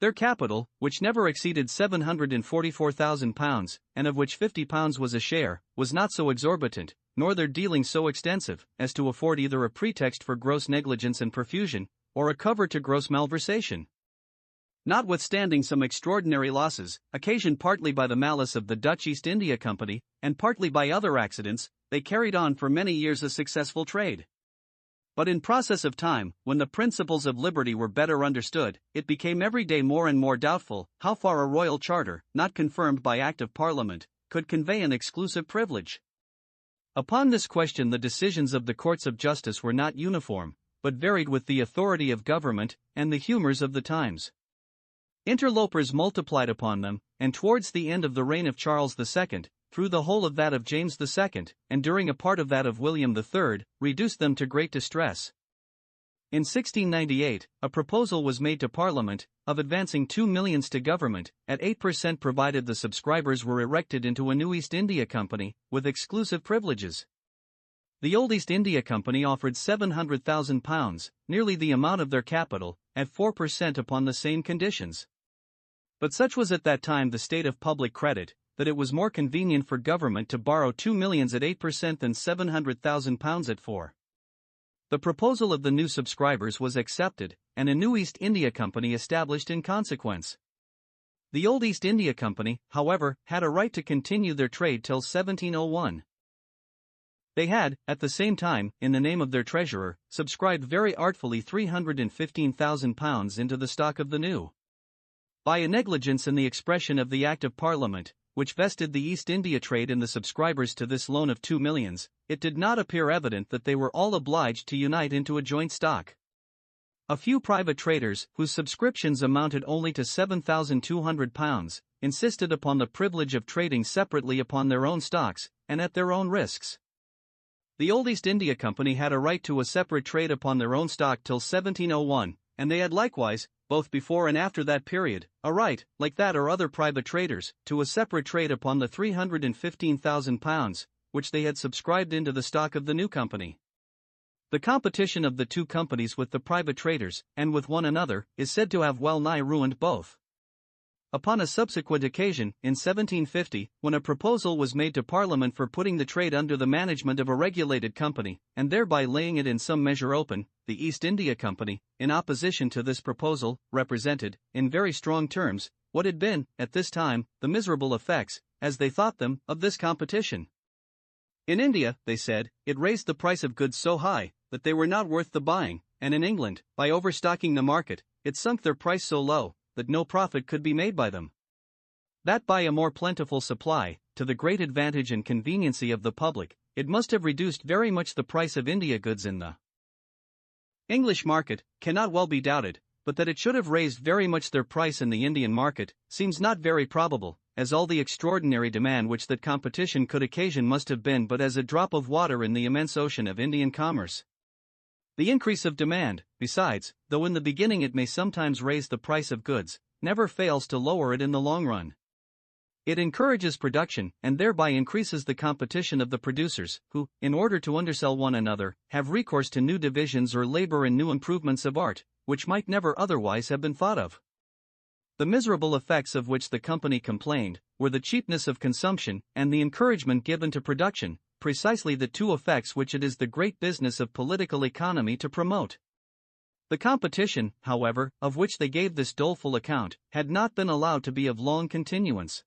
Their capital, which never exceeded £744,000, and of which £50 was a share, was not so exorbitant, nor their dealings so extensive, as to afford either a pretext for gross negligence and profusion, or a cover to gross malversation. Notwithstanding some extraordinary losses, occasioned partly by the malice of the Dutch East India Company, and partly by other accidents, they carried on for many years a successful trade. But in process of time, when the principles of liberty were better understood, it became every day more and more doubtful how far a royal charter, not confirmed by Act of Parliament, could convey an exclusive privilege. Upon this question the decisions of the courts of justice were not uniform, but varied with the authority of government and the humors of the times. Interlopers multiplied upon them, and towards the end of the reign of Charles II, through the whole of that of James II, and during a part of that of William III, reduced them to great distress. In 1698, a proposal was made to Parliament, of advancing 2 millions to government, at 8% provided the subscribers were erected into a new East India Company, with exclusive privileges. The old East India Company offered £700,000, nearly the amount of their capital, at 4% upon the same conditions. But such was at that time the state of public credit, that it was more convenient for government to borrow 2 millions at 8% than £700,000 at 4%. The proposal of the new subscribers was accepted, and a new East India Company established in consequence. The old East India Company, however, had a right to continue their trade till 1701. They had, at the same time, in the name of their treasurer, subscribed very artfully £315,000 into the stock of the new. By a negligence in the expression of the Act of Parliament, which vested the East India trade in the subscribers to this loan of 2 millions, it did not appear evident that they were all obliged to unite into a joint stock. A few private traders, whose subscriptions amounted only to £7,200, insisted upon the privilege of trading separately upon their own stocks, and at their own risks. The old East India Company had a right to a separate trade upon their own stock till 1701, and they had likewise, both before and after that period, a right, like that or other private traders, to a separate trade upon the £315,000, which they had subscribed into the stock of the new company. The competition of the two companies with the private traders, and with one another, is said to have well nigh ruined both. Upon a subsequent occasion, in 1750, when a proposal was made to Parliament for putting the trade under the management of a regulated company, and thereby laying it in some measure open, the East India Company, in opposition to this proposal, represented, in very strong terms, what had been, at this time, the miserable effects, as they thought them, of this competition. In India, they said, it raised the price of goods so high, that they were not worth the buying, and in England, by overstocking the market, it sunk their price so low, that no profit could be made by them. That by a more plentiful supply, to the great advantage and conveniency of the public, it must have reduced very much the price of India goods in the English market, cannot well be doubted, but that it should have raised very much their price in the Indian market, seems not very probable, as all the extraordinary demand which that competition could occasion must have been but as a drop of water in the immense ocean of Indian commerce. The increase of demand, besides, though in the beginning it may sometimes raise the price of goods, never fails to lower it in the long run. It encourages production and thereby increases the competition of the producers, who, in order to undersell one another, have recourse to new divisions or labor in new improvements of art, which might never otherwise have been thought of. The miserable effects of which the company complained were the cheapness of consumption and the encouragement given to production, precisely the two effects which it is the great business of political economy to promote. The competition, however, of which they gave this doleful account, had not been allowed to be of long continuance.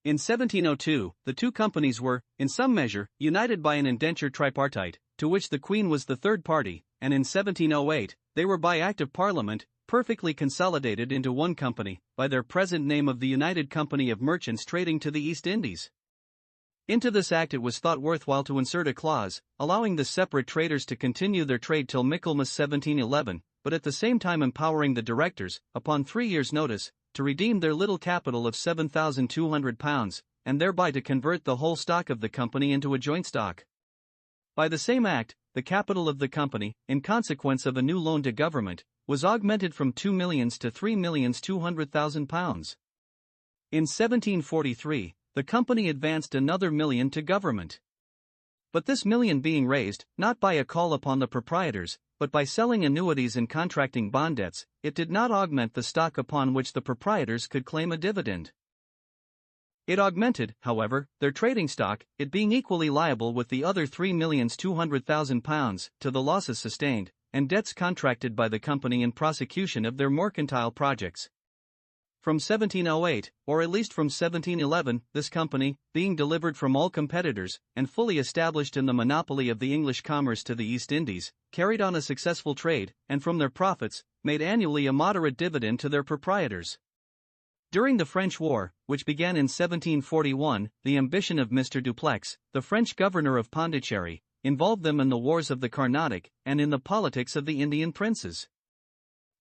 In 1702, the two companies were, in some measure, united by an indenture tripartite, to which the Queen was the third party, and in 1708, they were by Act of Parliament, perfectly consolidated into one company, by their present name of the United Company of Merchants Trading to the East Indies. Into this act it was thought worthwhile to insert a clause, allowing the separate traders to continue their trade till Michaelmas 1711, but at the same time empowering the directors, upon 3 years' notice, to redeem their little capital of £7,200, and thereby to convert the whole stock of the company into a joint stock. By the same act, the capital of the company, in consequence of a new loan to government, was augmented from 2 millions to £3,200,000. In 1743, the company advanced another million to government. But this million being raised, not by a call upon the proprietors, but by selling annuities and contracting bond debts, it did not augment the stock upon which the proprietors could claim a dividend. It augmented, however, their trading stock, it being equally liable with the other £3,200,000 to the losses sustained, and debts contracted by the company in prosecution of their mercantile projects. From 1708, or at least from 1711, this company, being delivered from all competitors, and fully established in the monopoly of the English commerce to the East Indies, carried on a successful trade, and from their profits, made annually a moderate dividend to their proprietors. During the French War, which began in 1741, the ambition of Mr. Dupleix, the French governor of Pondicherry, involved them in the wars of the Carnatic, and in the politics of the Indian princes.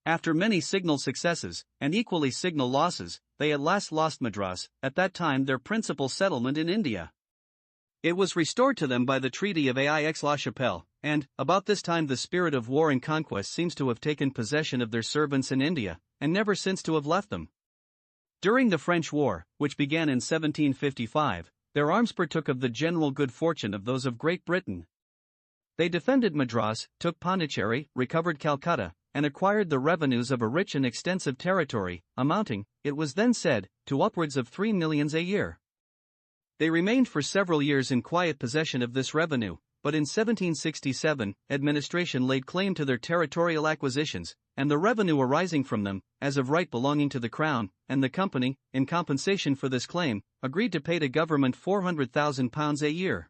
After many signal successes, and equally signal losses, they at last lost Madras, at that time their principal settlement in India. It was restored to them by the Treaty of Aix-la-Chapelle, and, about this time the spirit of war and conquest seems to have taken possession of their servants in India, and never since to have left them. During the French War, which began in 1755, their arms partook of the general good fortune of those of Great Britain. They defended Madras, took Pondicherry, recovered Calcutta, and acquired the revenues of a rich and extensive territory, amounting, it was then said, to upwards of 3 millions a year. They remained for several years in quiet possession of this revenue, but in 1767, administration laid claim to their territorial acquisitions, and the revenue arising from them, as of right belonging to the Crown, and the company, in compensation for this claim, agreed to pay to government £400,000 a year.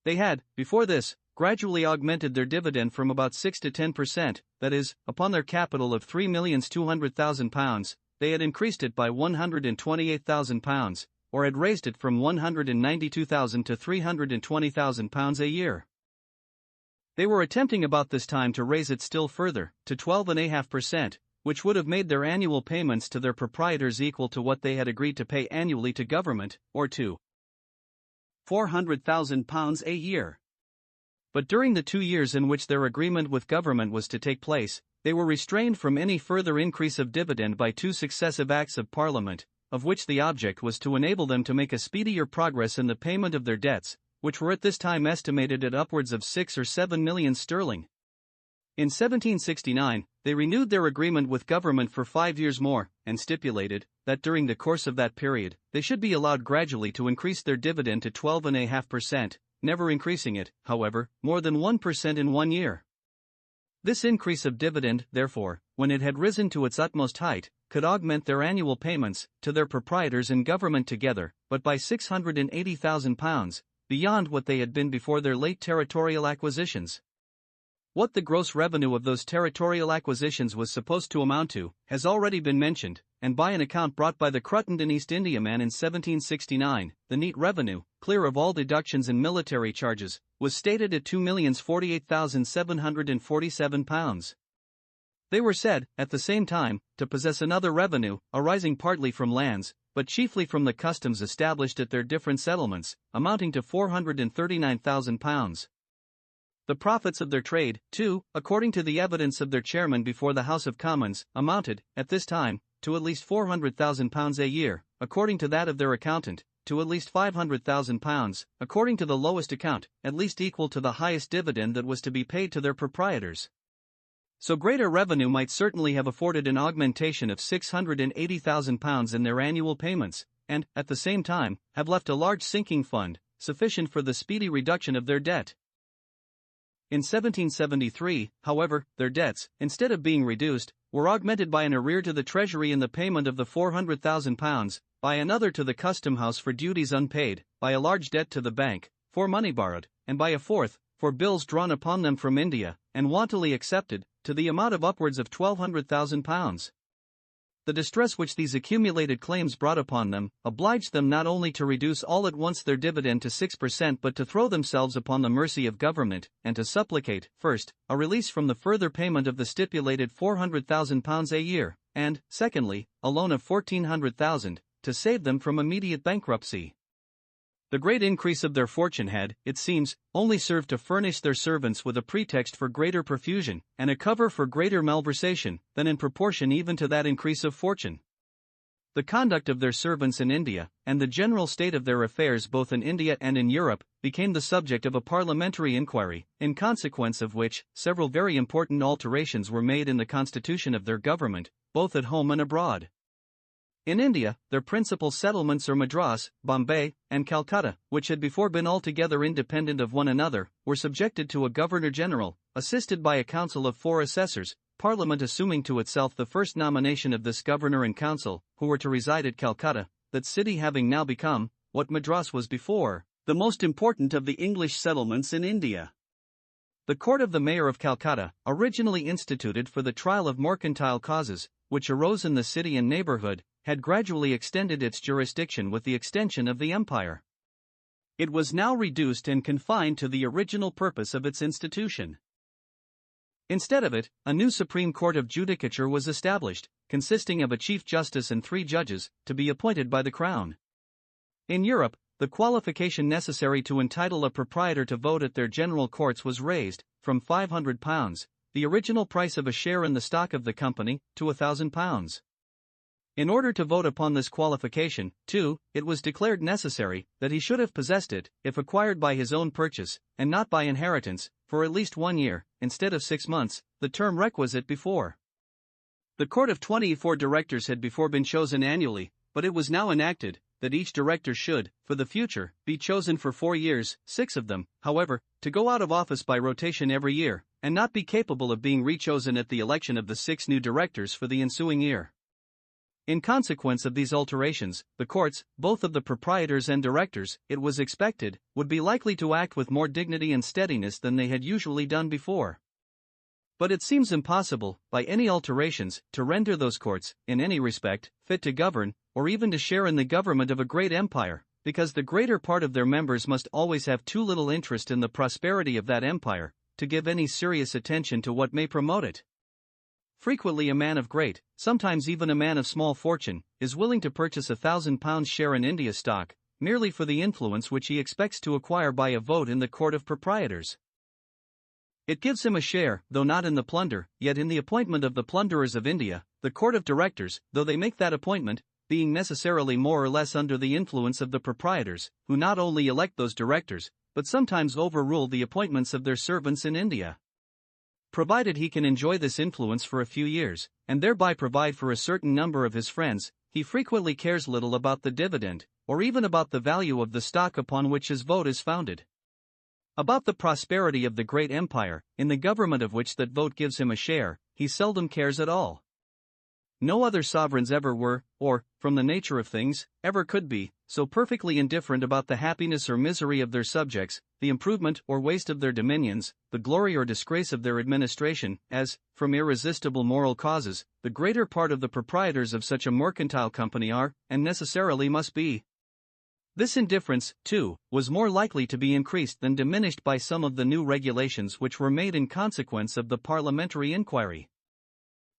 They had, before this, gradually augmented their dividend from about 6 to 10%, that is, upon their capital of £3,200,000, they had increased it by £128,000, or had raised it from £192,000 to £320,000 a year. They were attempting about this time to raise it still further, to 12.5%, which would have made their annual payments to their proprietors equal to what they had agreed to pay annually to government, or to £400,000 a year. But during the 2 years in which their agreement with government was to take place, they were restrained from any further increase of dividend by 2 successive Acts of Parliament, of which the object was to enable them to make a speedier progress in the payment of their debts, which were at this time estimated at upwards of 6 or 7 millions sterling. In 1769, they renewed their agreement with government for 5 years more, and stipulated that during the course of that period, they should be allowed gradually to increase their dividend to 12.5%, never increasing it, however, more than 1% in 1 year. This increase of dividend, therefore, when it had risen to its utmost height, could augment their annual payments to their proprietors and government together, but by £680,000, beyond what they had been before their late territorial acquisitions. What the gross revenue of those territorial acquisitions was supposed to amount to has already been mentioned, and by an account brought by the Cruttendon East Indiaman in 1769, the neat revenue, clear of all deductions and military charges, was stated at £2,048,747. They were said, at the same time, to possess another revenue, arising partly from lands, but chiefly from the customs established at their different settlements, amounting to £439,000. The profits of their trade, too, according to the evidence of their chairman before the House of Commons, amounted, at this time, to at least £400,000 a year, according to that of their accountant, to at least £500,000, according to the lowest account, at least equal to the highest dividend that was to be paid to their proprietors. So greater revenue might certainly have afforded an augmentation of £680,000 in their annual payments, and, at the same time, have left a large sinking fund, sufficient for the speedy reduction of their debt. In 1773, however, their debts, instead of being reduced, were augmented by an arrear to the Treasury in the payment of the £400,000, by another to the Custom House for duties unpaid, by a large debt to the bank, for money borrowed, and by a fourth, for bills drawn upon them from India, and wantonly accepted, to the amount of upwards of £1,200. The distress which these accumulated claims brought upon them, obliged them not only to reduce all at once their dividend to 6% but to throw themselves upon the mercy of government, and to supplicate, first, a release from the further payment of the stipulated £400,000 a year, and, secondly, a loan of £1,400,000, to save them from immediate bankruptcy. The great increase of their fortune had, it seems, only served to furnish their servants with a pretext for greater profusion, and a cover for greater malversation, than in proportion even to that increase of fortune. The conduct of their servants in India, and the general state of their affairs both in India and in Europe, became the subject of a parliamentary inquiry, in consequence of which, several very important alterations were made in the constitution of their government, both at home and abroad. In India, their principal settlements are Madras, Bombay, and Calcutta, which had before been altogether independent of one another, were subjected to a Governor-General, assisted by a council of 4 assessors, Parliament assuming to itself the first nomination of this governor and council, who were to reside at Calcutta, that city having now become, what Madras was before, the most important of the English settlements in India. The court of the Mayor of Calcutta, originally instituted for the trial of mercantile causes, which arose in the city and neighborhood, had gradually extended its jurisdiction with the extension of the empire. It was now reduced and confined to the original purpose of its institution. Instead of it, a new Supreme Court of Judicature was established, consisting of a Chief Justice and 3 judges, to be appointed by the Crown. In Europe, the qualification necessary to entitle a proprietor to vote at their general courts was raised, from £500, the original price of a share in the stock of the company, to £1,000. In order to vote upon this qualification, too, it was declared necessary that he should have possessed it, if acquired by his own purchase, and not by inheritance, for at least 1 year, instead of 6 months, the term requisite before. The court of 24 directors had before been chosen annually, but it was now enacted that each director should, for the future, be chosen for 4 years, 6 of them, however, to go out of office by rotation every year, and not be capable of being rechosen at the election of the 6 new directors for the ensuing year. In consequence of these alterations, the courts, both of the proprietors and directors, it was expected, would be likely to act with more dignity and steadiness than they had usually done before. But it seems impossible, by any alterations, to render those courts, in any respect, fit to govern, or even to share in the government of a great empire, because the greater part of their members must always have too little interest in the prosperity of that empire, to give any serious attention to what may promote it. Frequently a man of great, sometimes even a man of small fortune, is willing to purchase £1,000 share in India stock, merely for the influence which he expects to acquire by a vote in the Court of Proprietors. It gives him a share, though not in the plunder, yet in the appointment of the plunderers of India, the Court of Directors, though they make that appointment, being necessarily more or less under the influence of the proprietors, who not only elect those directors, but sometimes overrule the appointments of their servants in India. Provided he can enjoy this influence for a few years, and thereby provide for a certain number of his friends, he frequently cares little about the dividend, or even about the value of the stock upon which his vote is founded. About the prosperity of the great empire, in the government of which that vote gives him a share, he seldom cares at all. No other sovereigns ever were, or, from the nature of things, ever could be, so perfectly indifferent about the happiness or misery of their subjects, the improvement or waste of their dominions, the glory or disgrace of their administration, as, from irresistible moral causes, the greater part of the proprietors of such a mercantile company are, and necessarily must be. This indifference, too, was more likely to be increased than diminished by some of the new regulations which were made in consequence of the parliamentary inquiry.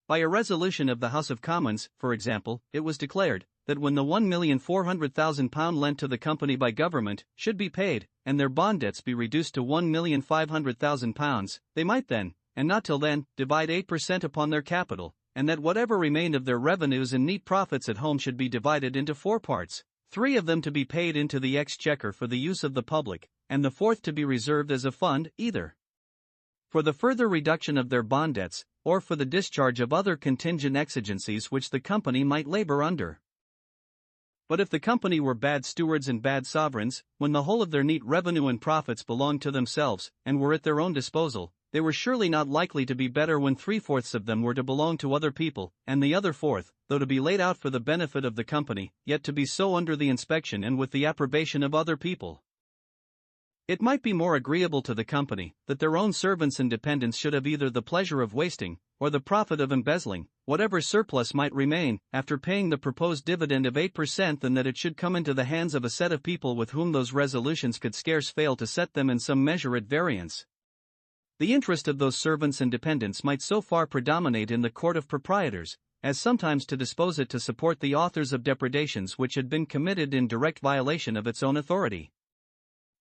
By a resolution of the House of Commons, for example, it was declared that when the £1,400,000 lent to the company by government should be paid, and their bond debts be reduced to £1,500,000, they might then, and not till then, divide 8% upon their capital, and that whatever remained of their revenues and neat profits at home should be divided into 4 parts, 3 of them to be paid into the exchequer for the use of the public, and the 4th to be reserved as a fund, either for the further reduction of their bond debts, or for the discharge of other contingent exigencies which the company might labor under. But if the company were bad stewards and bad sovereigns, when the whole of their neat revenue and profits belonged to themselves, and were at their own disposal, they were surely not likely to be better when 3/4 of them were to belong to other people, and the other 4th, though to be laid out for the benefit of the company, yet to be so under the inspection and with the approbation of other people. It might be more agreeable to the company that their own servants and dependents should have either the pleasure of wasting, or the profit of embezzling, whatever surplus might remain, after paying the proposed dividend of 8%, than that it should come into the hands of a set of people with whom those resolutions could scarce fail to set them in some measure at variance. The interest of those servants and dependents might so far predominate in the court of proprietors, as sometimes to dispose it to support the authors of depredations which had been committed in direct violation of its own authority.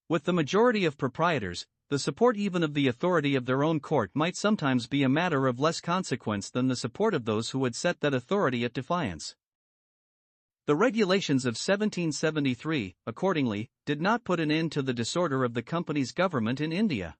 With the majority of proprietors, the support even of the authority of their own court might sometimes be a matter of less consequence than the support of those who had set that authority at defiance. The regulations of 1773, accordingly, did not put an end to the disorder of the company's government in India.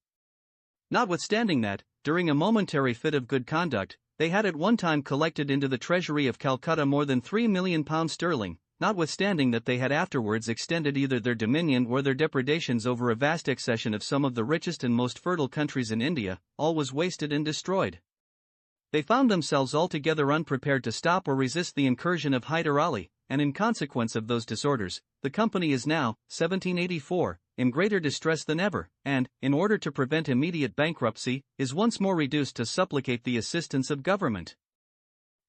Notwithstanding that, during a momentary fit of good conduct, they had at one time collected into the treasury of Calcutta more than £3,000,000, notwithstanding that they had afterwards extended either their dominion or their depredations over a vast accession of some of the richest and most fertile countries in India, all was wasted and destroyed. They found themselves altogether unprepared to stop or resist the incursion of Hyder Ali, and in consequence of those disorders, the company is now, 1784, in greater distress than ever, and, in order to prevent immediate bankruptcy, is once more reduced to supplicate the assistance of government.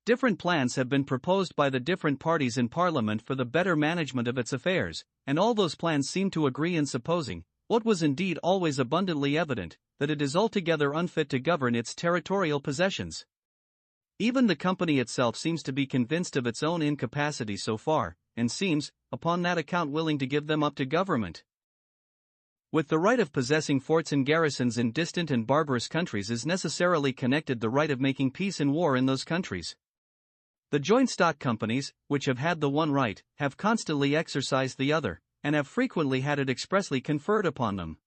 Different plans have been proposed by the different parties in Parliament for the better management of its affairs, and all those plans seem to agree in supposing, what was indeed always abundantly evident, that it is altogether unfit to govern its territorial possessions. Even the company itself seems to be convinced of its own incapacity so far, and seems, upon that account, willing to give them up to government. With the right of possessing forts and garrisons in distant and barbarous countries is necessarily connected the right of making peace and war in those countries. The joint stock companies, which have had the one right, have constantly exercised the other, and have frequently had it expressly conferred upon them.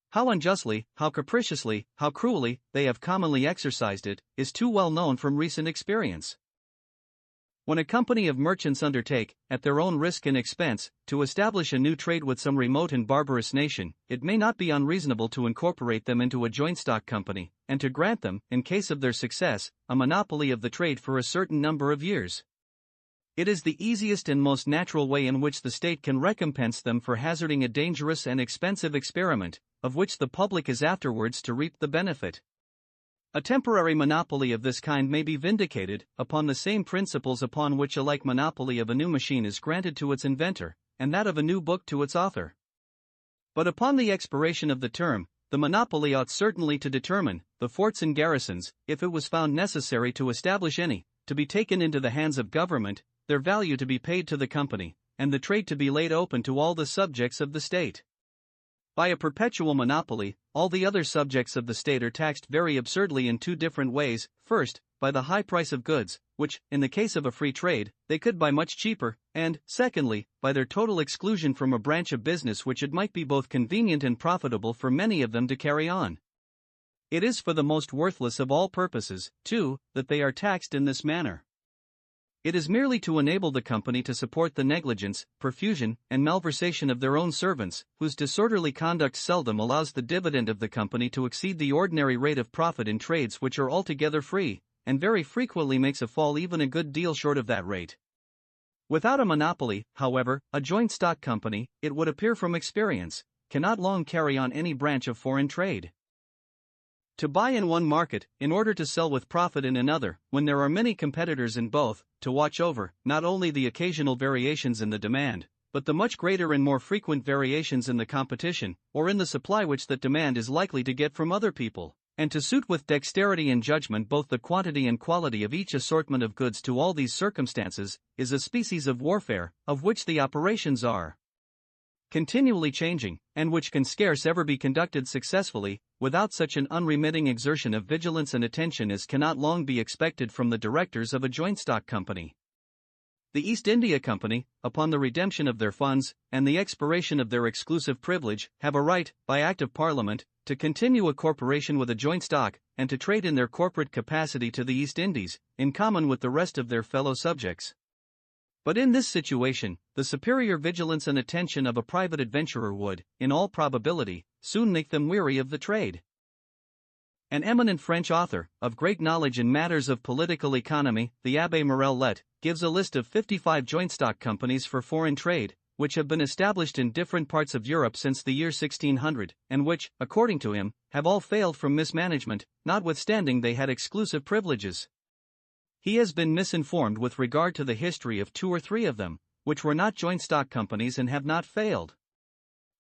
How unjustly, how capriciously, how cruelly, they have commonly exercised it, is too well known from recent experience. When a company of merchants undertake, at their own risk and expense, to establish a new trade with some remote and barbarous nation, it may not be unreasonable to incorporate them into a joint stock company, and to grant them, in case of their success, a monopoly of the trade for a certain number of years. It is the easiest and most natural way in which the state can recompense them for hazarding a dangerous and expensive experiment, of which the public is afterwards to reap the benefit. A temporary monopoly of this kind may be vindicated, upon the same principles upon which a like monopoly of a new machine is granted to its inventor, and that of a new book to its author. But upon the expiration of the term, the monopoly ought certainly to determine, the forts and garrisons, if it was found necessary to establish any, to be taken into the hands of government, their value to be paid to the company, and the trade to be laid open to all the subjects of the state. By a perpetual monopoly, all the other subjects of the state are taxed very absurdly in 2 different ways: first, by the high price of goods, which, in the case of a free trade, they could buy much cheaper, and, secondly, by their total exclusion from a branch of business which it might be both convenient and profitable for many of them to carry on. It is for the most worthless of all purposes, too, that they are taxed in this manner. It is merely to enable the company to support the negligence, profusion, and malversation of their own servants, whose disorderly conduct seldom allows the dividend of the company to exceed the ordinary rate of profit in trades which are altogether free, and very frequently makes a fall even a good deal short of that rate. Without a monopoly, however, a joint stock company, it would appear from experience, cannot long carry on any branch of foreign trade. To buy in one market, in order to sell with profit in another, when there are many competitors in both, to watch over, not only the occasional variations in the demand, but the much greater and more frequent variations in the competition, or in the supply which that demand is likely to get from other people, and to suit with dexterity and judgment both the quantity and quality of each assortment of goods to all these circumstances, is a species of warfare, of which the operations are continually changing, and which can scarce ever be conducted successfully, without such an unremitting exertion of vigilance and attention as cannot long be expected from the directors of a joint stock company. The East India Company, upon the redemption of their funds, and the expiration of their exclusive privilege, have a right, by Act of Parliament, to continue a corporation with a joint stock, and to trade in their corporate capacity to the East Indies, in common with the rest of their fellow subjects. But in this situation, the superior vigilance and attention of a private adventurer would, in all probability, soon make them weary of the trade. An eminent French author, of great knowledge in matters of political economy, the Abbé Morel-Let, gives a list of 55 joint stock companies for foreign trade, which have been established in different parts of Europe since the year 1600, and which, according to him, have all failed from mismanagement, notwithstanding they had exclusive privileges. He has been misinformed with regard to the history of 2 or 3 of them, which were not joint stock companies and have not failed.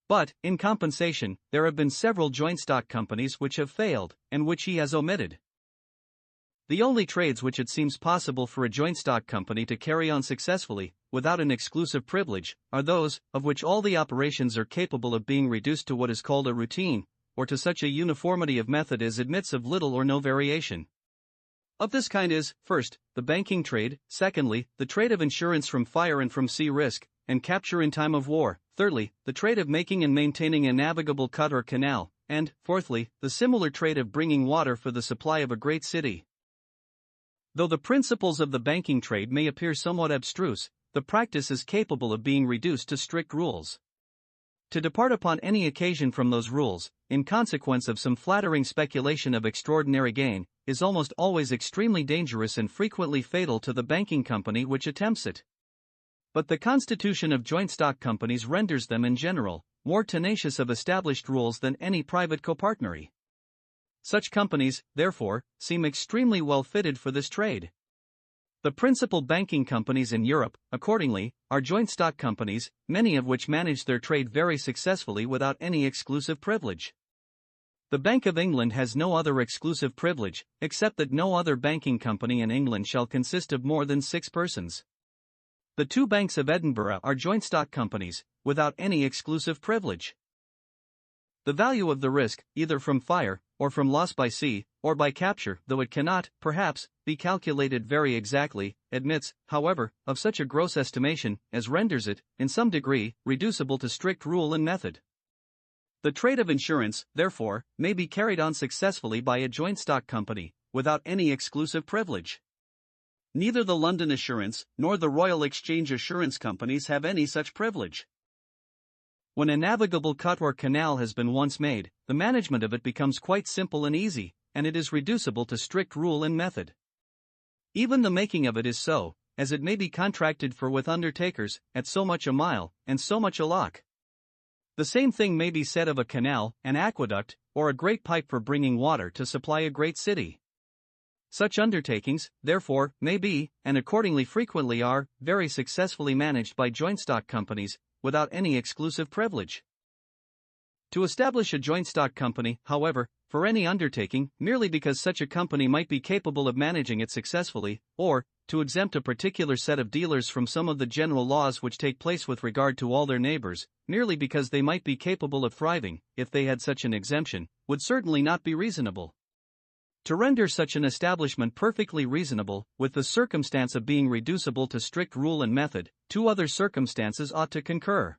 But, in compensation, there have been several joint stock companies which have failed, and which he has omitted. The only trades which it seems possible for a joint stock company to carry on successfully, without an exclusive privilege, are those of which all the operations are capable of being reduced to what is called a routine, or to such a uniformity of method as admits of little or no variation. Of this kind is, first, the banking trade; secondly, the trade of insurance from fire and from sea risk, and capture in time of war; thirdly, the trade of making and maintaining a navigable cut or canal; and, fourthly, the similar trade of bringing water for the supply of a great city. Though the principles of the banking trade may appear somewhat abstruse, the practice is capable of being reduced to strict rules. To depart upon any occasion from those rules, in consequence of some flattering speculation of extraordinary gain, is almost always extremely dangerous and frequently fatal to the banking company which attempts it. But the constitution of joint stock companies renders them in general more tenacious of established rules than any private copartnery. Such companies, therefore, seem extremely well fitted for this trade. The principal banking companies in Europe, accordingly, are joint stock companies, many of which manage their trade very successfully without any exclusive privilege. The Bank of England has no other exclusive privilege, except that no other banking company in England shall consist of more than 6 persons. The 2 banks of Edinburgh are joint stock companies, without any exclusive privilege. The value of the risk, either from fire, or from loss by sea, or by capture, though it cannot, perhaps, be calculated very exactly, admits, however, of such a gross estimation, as renders it, in some degree, reducible to strict rule and method. The trade of insurance, therefore, may be carried on successfully by a joint stock company, without any exclusive privilege. Neither the London Assurance, nor the Royal Exchange Assurance Companies have any such privilege. When a navigable cut or canal has been once made, the management of it becomes quite simple and easy, and it is reducible to strict rule and method. Even the making of it is so, as it may be contracted for with undertakers, at so much a mile, and so much a lock. The same thing may be said of a canal, an aqueduct, or a great pipe for bringing water to supply a great city. Such undertakings, therefore, may be, and accordingly frequently are, very successfully managed by joint stock companies, without any exclusive privilege. To establish a joint stock company, however, for any undertaking, merely because such a company might be capable of managing it successfully, or, to exempt a particular set of dealers from some of the general laws which take place with regard to all their neighbors, merely because they might be capable of thriving, if they had such an exemption, would certainly not be reasonable. To render such an establishment perfectly reasonable, with the circumstance of being reducible to strict rule and method, 2 other circumstances ought to concur.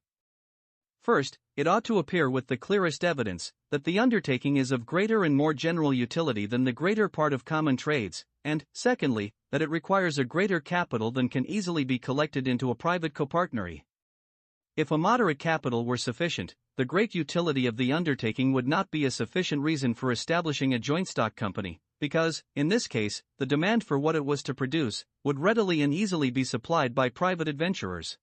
First, it ought to appear with the clearest evidence, that the undertaking is of greater and more general utility than the greater part of common trades, and, secondly, that it requires a greater capital than can easily be collected into a private copartnery. If a moderate capital were sufficient, the great utility of the undertaking would not be a sufficient reason for establishing a joint stock company, because, in this case, the demand for what it was to produce would readily and easily be supplied by private adventurers.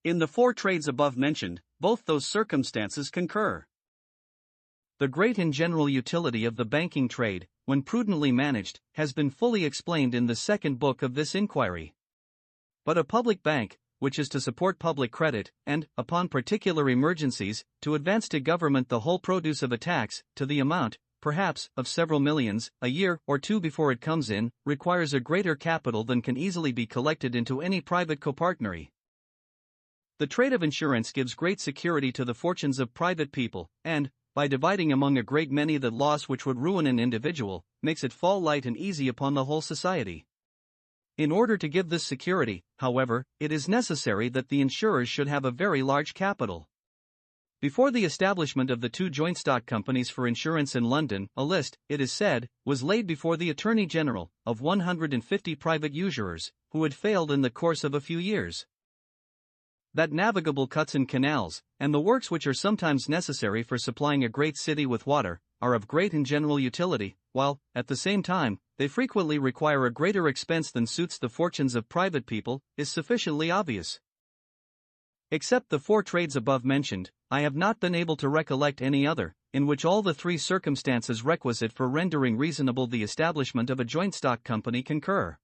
In the 4 trades above mentioned, both those circumstances concur. The great and general utility of the banking trade, when prudently managed, has been fully explained in the 2nd book of this inquiry. But a public bank, which is to support public credit, and, upon particular emergencies, to advance to government the whole produce of a tax, to the amount, perhaps, of several millions, a year or 2 before it comes in, requires a greater capital than can easily be collected into any private copartnery. The trade of insurance gives great security to the fortunes of private people, and, by dividing among a great many the loss which would ruin an individual, makes it fall light and easy upon the whole society. In order to give this security, however, it is necessary that the insurers should have a very large capital. Before the establishment of the two joint stock companies for insurance in London, a list, it is said, was laid before the Attorney General, of 150 private usurers, who had failed in the course of a few years. That navigable cuts and canals, and the works which are sometimes necessary for supplying a great city with water, are of great and general utility, while, at the same time, they frequently require a greater expense than suits the fortunes of private people, is sufficiently obvious. Except the four trades above mentioned, I have not been able to recollect any other, in which all the three circumstances requisite for rendering reasonable the establishment of a joint stock company concur.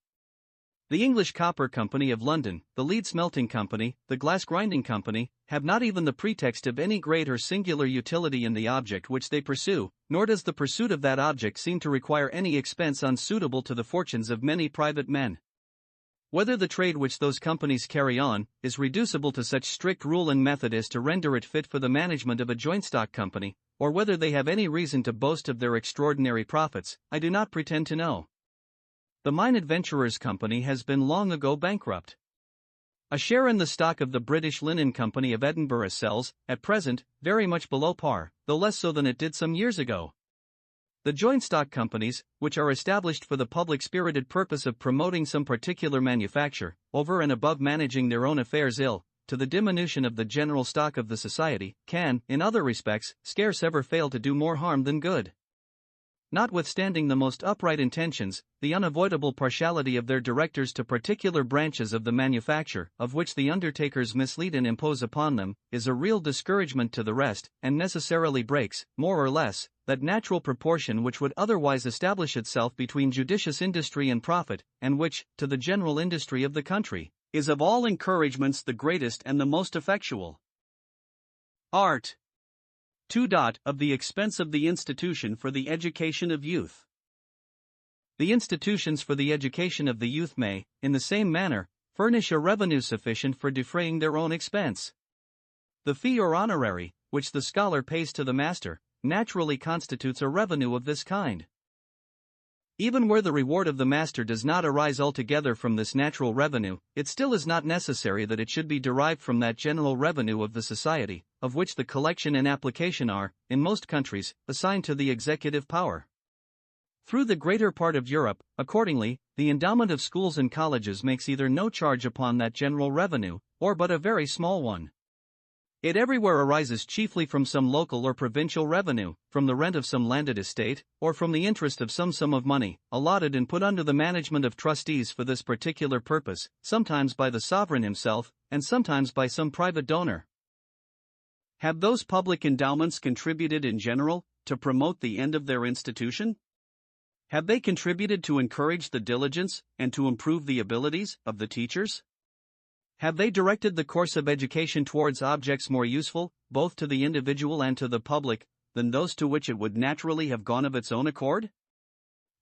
The English Copper Company of London, the Lead Smelting Company, the Glass Grinding Company, have not even the pretext of any great or singular utility in the object which they pursue, nor does the pursuit of that object seem to require any expense unsuitable to the fortunes of many private men. Whether the trade which those companies carry on is reducible to such strict rule and method as to render it fit for the management of a joint stock company, or whether they have any reason to boast of their extraordinary profits, I do not pretend to know. The Mine Adventurers Company has been long ago bankrupt. A share in the stock of the British Linen Company of Edinburgh sells, at present, very much below par, though less so than it did some years ago. The joint stock companies, which are established for the public-spirited purpose of promoting some particular manufacture, over and above managing their own affairs ill, to the diminution of the general stock of the society, can, in other respects, scarce ever fail to do more harm than good. Notwithstanding the most upright intentions, the unavoidable partiality of their directors to particular branches of the manufacture, of which the undertakers mislead and impose upon them, is a real discouragement to the rest, and necessarily breaks, more or less, that natural proportion which would otherwise establish itself between judicious industry and profit, and which, to the general industry of the country, is of all encouragements the greatest and the most effectual. Art. 2. Of the expense of the institution for the education of youth. The institutions for the education of the youth may, in the same manner, furnish a revenue sufficient for defraying their own expense. The fee or honorary, which the scholar pays to the master, naturally constitutes a revenue of this kind. Even where the reward of the master does not arise altogether from this natural revenue, it still is not necessary that it should be derived from that general revenue of the society, of which the collection and application are, in most countries, assigned to the executive power. Through the greater part of Europe, accordingly, the endowment of schools and colleges makes either no charge upon that general revenue, or but a very small one. It everywhere arises chiefly from some local or provincial revenue, from the rent of some landed estate, or from the interest of some sum of money, allotted and put under the management of trustees for this particular purpose, sometimes by the sovereign himself, and sometimes by some private donor. Have those public endowments contributed in general to promote the end of their institution? Have they contributed to encourage the diligence, and to improve the abilities, of the teachers? Have they directed the course of education towards objects more useful, both to the individual and to the public, than those to which it would naturally have gone of its own accord?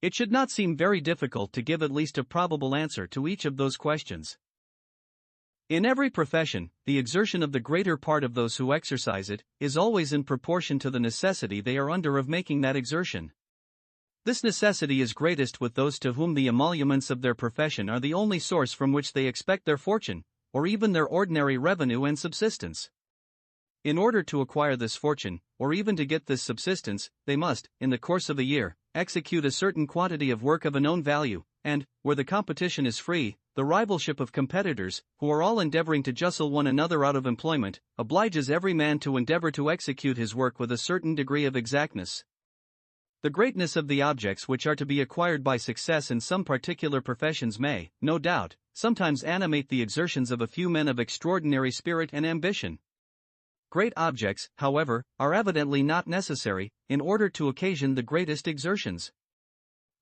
It should not seem very difficult to give at least a probable answer to each of those questions. In every profession, the exertion of the greater part of those who exercise it is always in proportion to the necessity they are under of making that exertion. This necessity is greatest with those to whom the emoluments of their profession are the only source from which they expect their fortune, or even their ordinary revenue and subsistence. In order to acquire this fortune, or even to get this subsistence, they must, in the course of a year, execute a certain quantity of work of a known value, and, where the competition is free, the rivalship of competitors, who are all endeavoring to justle one another out of employment, obliges every man to endeavor to execute his work with a certain degree of exactness. The greatness of the objects which are to be acquired by success in some particular professions may, no doubt, sometimes animate the exertions of a few men of extraordinary spirit and ambition. Great objects, however, are evidently not necessary, in order to occasion the greatest exertions.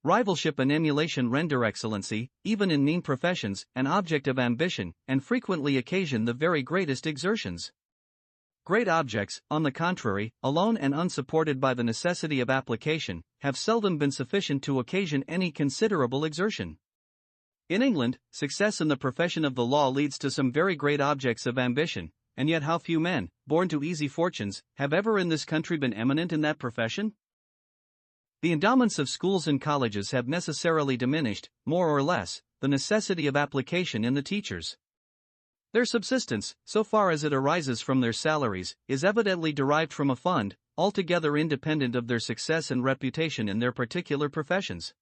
Rivalship and emulation render excellency, even in mean professions, an object of ambition, and frequently occasion the very greatest exertions. Great objects, on the contrary, alone and unsupported by the necessity of application, have seldom been sufficient to occasion any considerable exertion. In England, success in the profession of the law leads to some very great objects of ambition, and yet how few men, born to easy fortunes, have ever in this country been eminent in that profession? The endowments of schools and colleges have necessarily diminished, more or less, the necessity of application in the teachers. Their subsistence, so far as it arises from their salaries, is evidently derived from a fund, altogether independent of their success and reputation in their particular professions.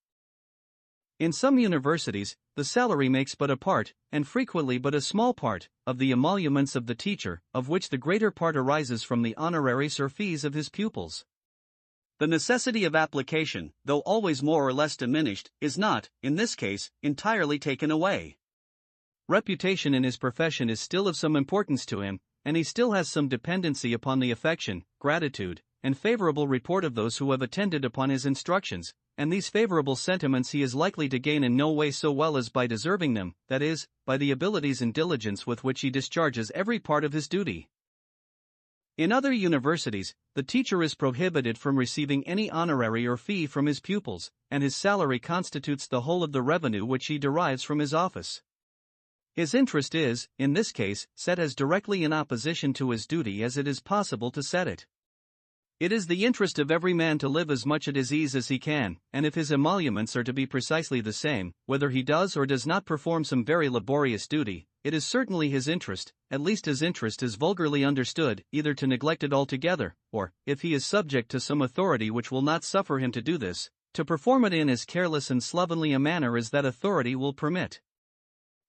In some universities, the salary makes but a part, and frequently but a small part, of the emoluments of the teacher, of which the greater part arises from the honoraries or fees of his pupils. The necessity of application, though always more or less diminished, is not, in this case, entirely taken away. Reputation in his profession is still of some importance to him, and he still has some dependency upon the affection, gratitude, and favorable report of those who have attended upon his instructions, and these favorable sentiments he is likely to gain in no way so well as by deserving them, that is, by the abilities and diligence with which he discharges every part of his duty. In other universities, the teacher is prohibited from receiving any honorary or fee from his pupils, and his salary constitutes the whole of the revenue which he derives from his office. His interest is, in this case, set as directly in opposition to his duty as it is possible to set it. It is the interest of every man to live as much at his ease as he can, and if his emoluments are to be precisely the same, whether he does or does not perform some very laborious duty, it is certainly his interest, at least his interest is vulgarly understood, either to neglect it altogether, or, if he is subject to some authority which will not suffer him to do this, to perform it in as careless and slovenly a manner as that authority will permit.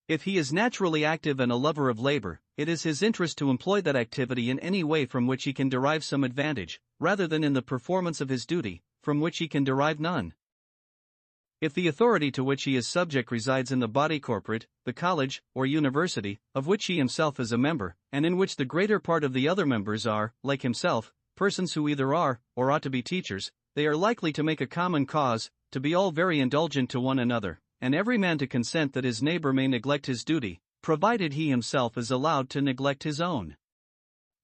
If he is naturally active and a lover of labor, it is his interest to employ that activity in any way from which he can derive some advantage, rather than in the performance of his duty, from which he can derive none. If the authority to which he is subject resides in the body corporate, the college, or university, of which he himself is a member, and in which the greater part of the other members are, like himself, persons who either are, or ought to be teachers, they are likely to make a common cause, to be all very indulgent to one another, and every man to consent that his neighbor may neglect his duty, provided he himself is allowed to neglect his own.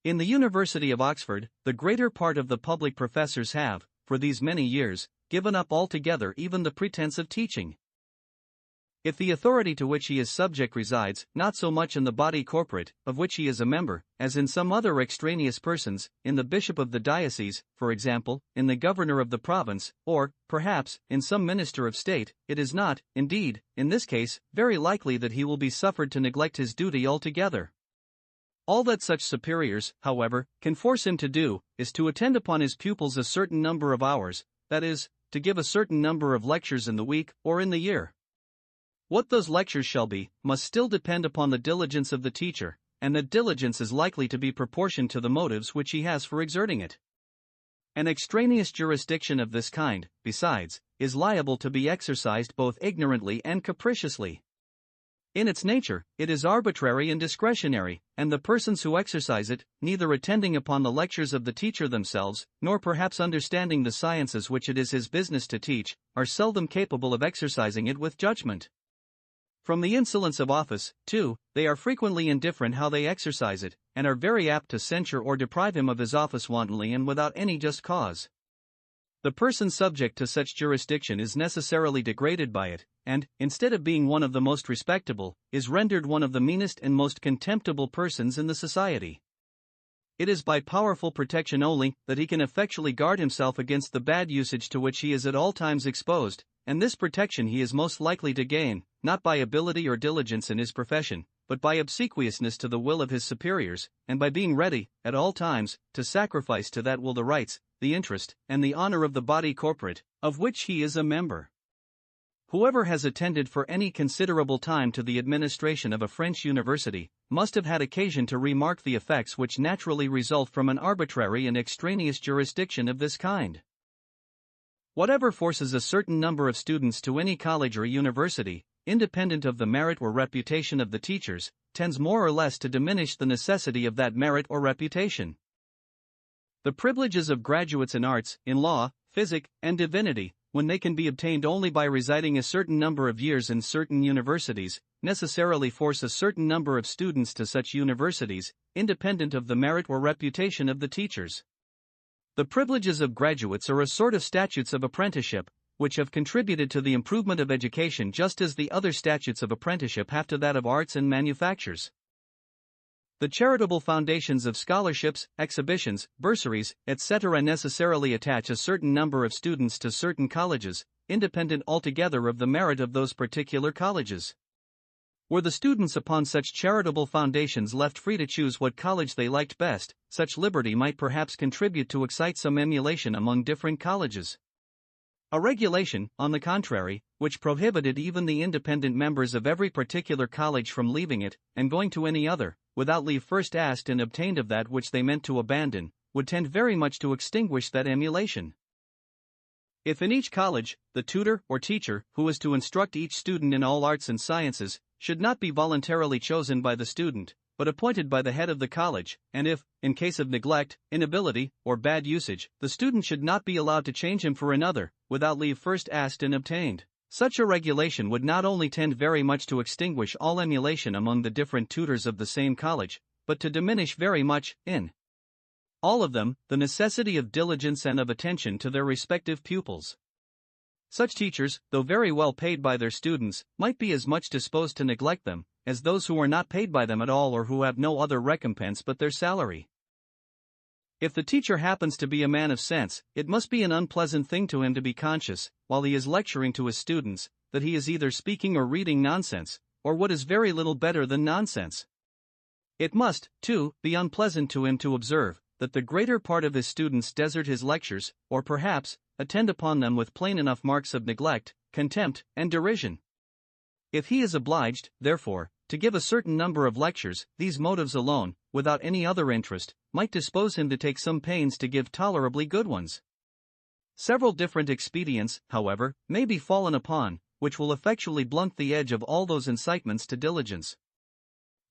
In the University of Oxford, the greater part of the public professors have, for these many years, given up altogether even the pretense of teaching. If the authority to which he is subject resides, not so much in the body corporate, of which he is a member, as in some other extraneous persons, in the bishop of the diocese, for example, in the governor of the province, or, perhaps, in some minister of state, it is not, indeed, in this case, very likely that he will be suffered to neglect his duty altogether. All that such superiors, however, can force him to do, is to attend upon his pupils a certain number of hours, that is, to give a certain number of lectures in the week or in the year. What those lectures shall be, must still depend upon the diligence of the teacher, and that diligence is likely to be proportioned to the motives which he has for exerting it. An extraneous jurisdiction of this kind, besides, is liable to be exercised both ignorantly and capriciously. In its nature, it is arbitrary and discretionary, and the persons who exercise it, neither attending upon the lectures of the teacher themselves, nor perhaps understanding the sciences which it is his business to teach, are seldom capable of exercising it with judgment. From the insolence of office, too, they are frequently indifferent how they exercise it, and are very apt to censure or deprive him of his office wantonly and without any just cause. The person subject to such jurisdiction is necessarily degraded by it, and, instead of being one of the most respectable, is rendered one of the meanest and most contemptible persons in the society. It is by powerful protection only that he can effectually guard himself against the bad usage to which he is at all times exposed, and this protection he is most likely to gain, not by ability or diligence in his profession, but by obsequiousness to the will of his superiors, and by being ready, at all times, to sacrifice to that will the rights, the interest, and the honor of the body corporate, of which he is a member. Whoever has attended for any considerable time to the administration of a French university, must have had occasion to remark the effects which naturally result from an arbitrary and extraneous jurisdiction of this kind. Whatever forces a certain number of students to any college or university, independent of the merit or reputation of the teachers, tends more or less to diminish the necessity of that merit or reputation. The privileges of graduates in arts, in law, physic, and divinity, when they can be obtained only by residing a certain number of years in certain universities, necessarily force a certain number of students to such universities, independent of the merit or reputation of the teachers. The privileges of graduates are a sort of statutes of apprenticeship, which have contributed to the improvement of education just as the other statutes of apprenticeship have to that of arts and manufactures. The charitable foundations of scholarships, exhibitions, bursaries, etc. necessarily attach a certain number of students to certain colleges, independent altogether of the merit of those particular colleges. Were the students upon such charitable foundations left free to choose what college they liked best, such liberty might perhaps contribute to excite some emulation among different colleges. A regulation, on the contrary, which prohibited even the independent members of every particular college from leaving it, and going to any other, without leave first asked and obtained of that which they meant to abandon, would tend very much to extinguish that emulation. If in each college, the tutor or teacher, who is to instruct each student in all arts and sciences, should not be voluntarily chosen by the student, but appointed by the head of the college, and if, in case of neglect, inability, or bad usage, the student should not be allowed to change him for another, without leave first asked and obtained, such a regulation would not only tend very much to extinguish all emulation among the different tutors of the same college, but to diminish very much, in all of them, the necessity of diligence and of attention to their respective pupils. Such teachers, though very well paid by their students, might be as much disposed to neglect them, as those who are not paid by them at all or who have no other recompense but their salary. If the teacher happens to be a man of sense, it must be an unpleasant thing to him to be conscious, while he is lecturing to his students, that he is either speaking or reading nonsense, or what is very little better than nonsense. It must, too, be unpleasant to him to observe that the greater part of his students desert his lectures, or perhaps, attend upon them with plain enough marks of neglect, contempt, and derision. If he is obliged, therefore, to give a certain number of lectures, these motives alone, without any other interest, might dispose him to take some pains to give tolerably good ones. Several different expedients, however, may be fallen upon, which will effectually blunt the edge of all those incitements to diligence.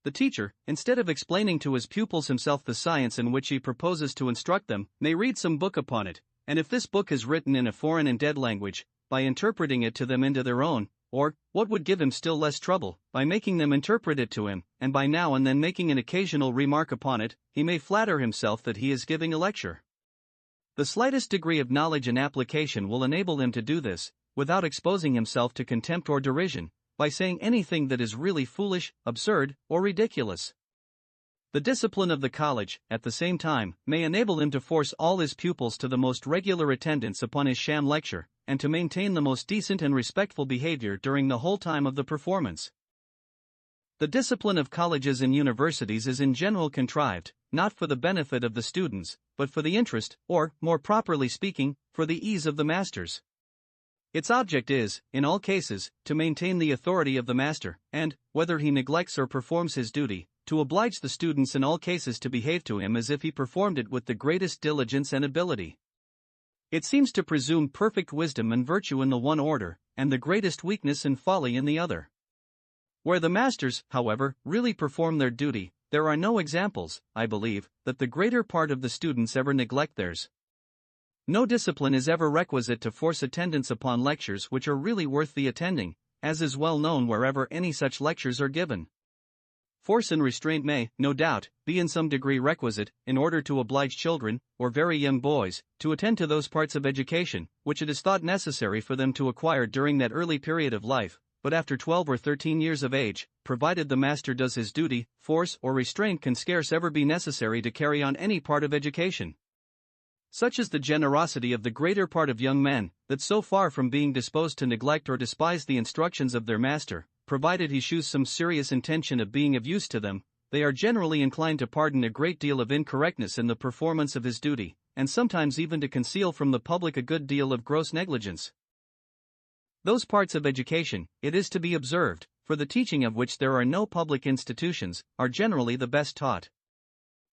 The teacher, instead of explaining to his pupils himself the science in which he proposes to instruct them, may read some book upon it, and if this book is written in a foreign and dead language, by interpreting it to them into their own, or, what would give him still less trouble, by making them interpret it to him, and by now and then making an occasional remark upon it, he may flatter himself that he is giving a lecture. The slightest degree of knowledge and application will enable him to do this, without exposing himself to contempt or derision, by saying anything that is really foolish, absurd, or ridiculous. The discipline of the college, at the same time, may enable him to force all his pupils to the most regular attendance upon his sham lecture, and to maintain the most decent and respectful behavior during the whole time of the performance. The discipline of colleges and universities is in general contrived, not for the benefit of the students, but for the interest, or, more properly speaking, for the ease of the masters. Its object is, in all cases, to maintain the authority of the master, and, whether he neglects or performs his duty, to oblige the students in all cases to behave to him as if he performed it with the greatest diligence and ability. It seems to presume perfect wisdom and virtue in the one order, and the greatest weakness and folly in the other. Where the masters, however, really perform their duty, there are no examples, I believe, that the greater part of the students ever neglect theirs. No discipline is ever requisite to force attendance upon lectures which are really worth the attending, as is well known wherever any such lectures are given. Force and restraint may, no doubt, be in some degree requisite, in order to oblige children, or very young boys, to attend to those parts of education, which it is thought necessary for them to acquire during that early period of life, but after 12 or 13 years of age, provided the master does his duty, force or restraint can scarce ever be necessary to carry on any part of education. Such is the generosity of the greater part of young men, that so far from being disposed to neglect or despise the instructions of their master, provided he shews some serious intention of being of use to them, they are generally inclined to pardon a great deal of incorrectness in the performance of his duty, and sometimes even to conceal from the public a good deal of gross negligence. Those parts of education, it is to be observed, for the teaching of which there are no public institutions, are generally the best taught.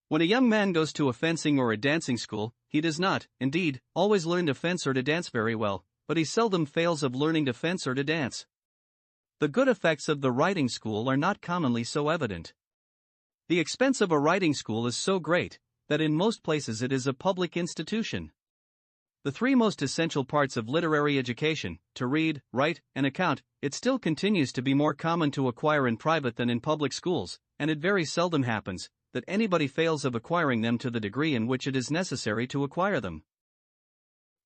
When a young man goes to a fencing or a dancing school, he does not, indeed, always learn to fence or to dance very well, but he seldom fails of learning to fence or to dance. The good effects of the riding school are not commonly so evident. The expense of a riding school is so great, that in most places it is a public institution. The three most essential parts of literary education, to read, write, and account, it still continues to be more common to acquire in private than in public schools, and it very seldom happens that anybody fails of acquiring them to the degree in which it is necessary to acquire them.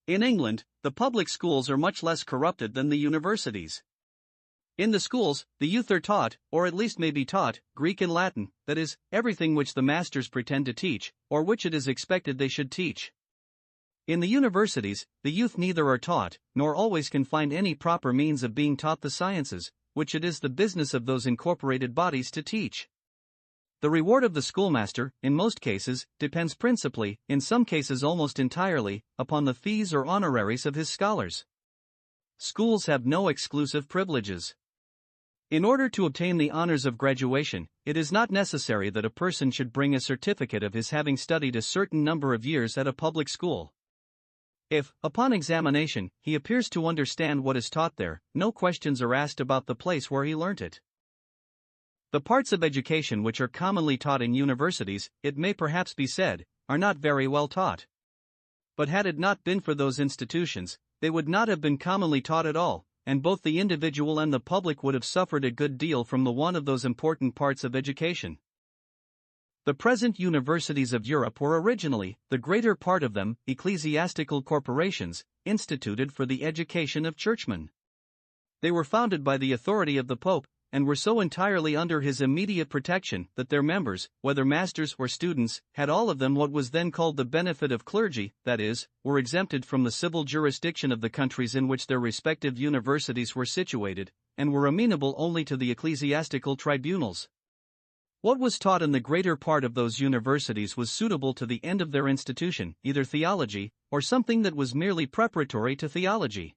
In England, the public schools are much less corrupted than the universities. In the schools, the youth are taught, or at least may be taught, Greek and Latin, that is, everything which the masters pretend to teach, or which it is expected they should teach. In the universities, the youth neither are taught, nor always can find any proper means of being taught the sciences, which it is the business of those incorporated bodies to teach. The reward of the schoolmaster, in most cases, depends principally, in some cases almost entirely, upon the fees or honoraries of his scholars. Schools have no exclusive privileges. In order to obtain the honors of graduation, it is not necessary that a person should bring a certificate of his having studied a certain number of years at a public school. If, upon examination, he appears to understand what is taught there, no questions are asked about the place where he learnt it. The parts of education which are commonly taught in universities, it may perhaps be said, are not very well taught. But had it not been for those institutions, they would not have been commonly taught at all, and both the individual and the public would have suffered a good deal from the want of those important parts of education. The present universities of Europe were originally, the greater part of them, ecclesiastical corporations, instituted for the education of churchmen. They were founded by the authority of the Pope, and were so entirely under his immediate protection that their members, whether masters or students, had all of them what was then called the benefit of clergy, that is, were exempted from the civil jurisdiction of the countries in which their respective universities were situated, and were amenable only to the ecclesiastical tribunals. What was taught in the greater part of those universities was suitable to the end of their institution, either theology, or something that was merely preparatory to theology.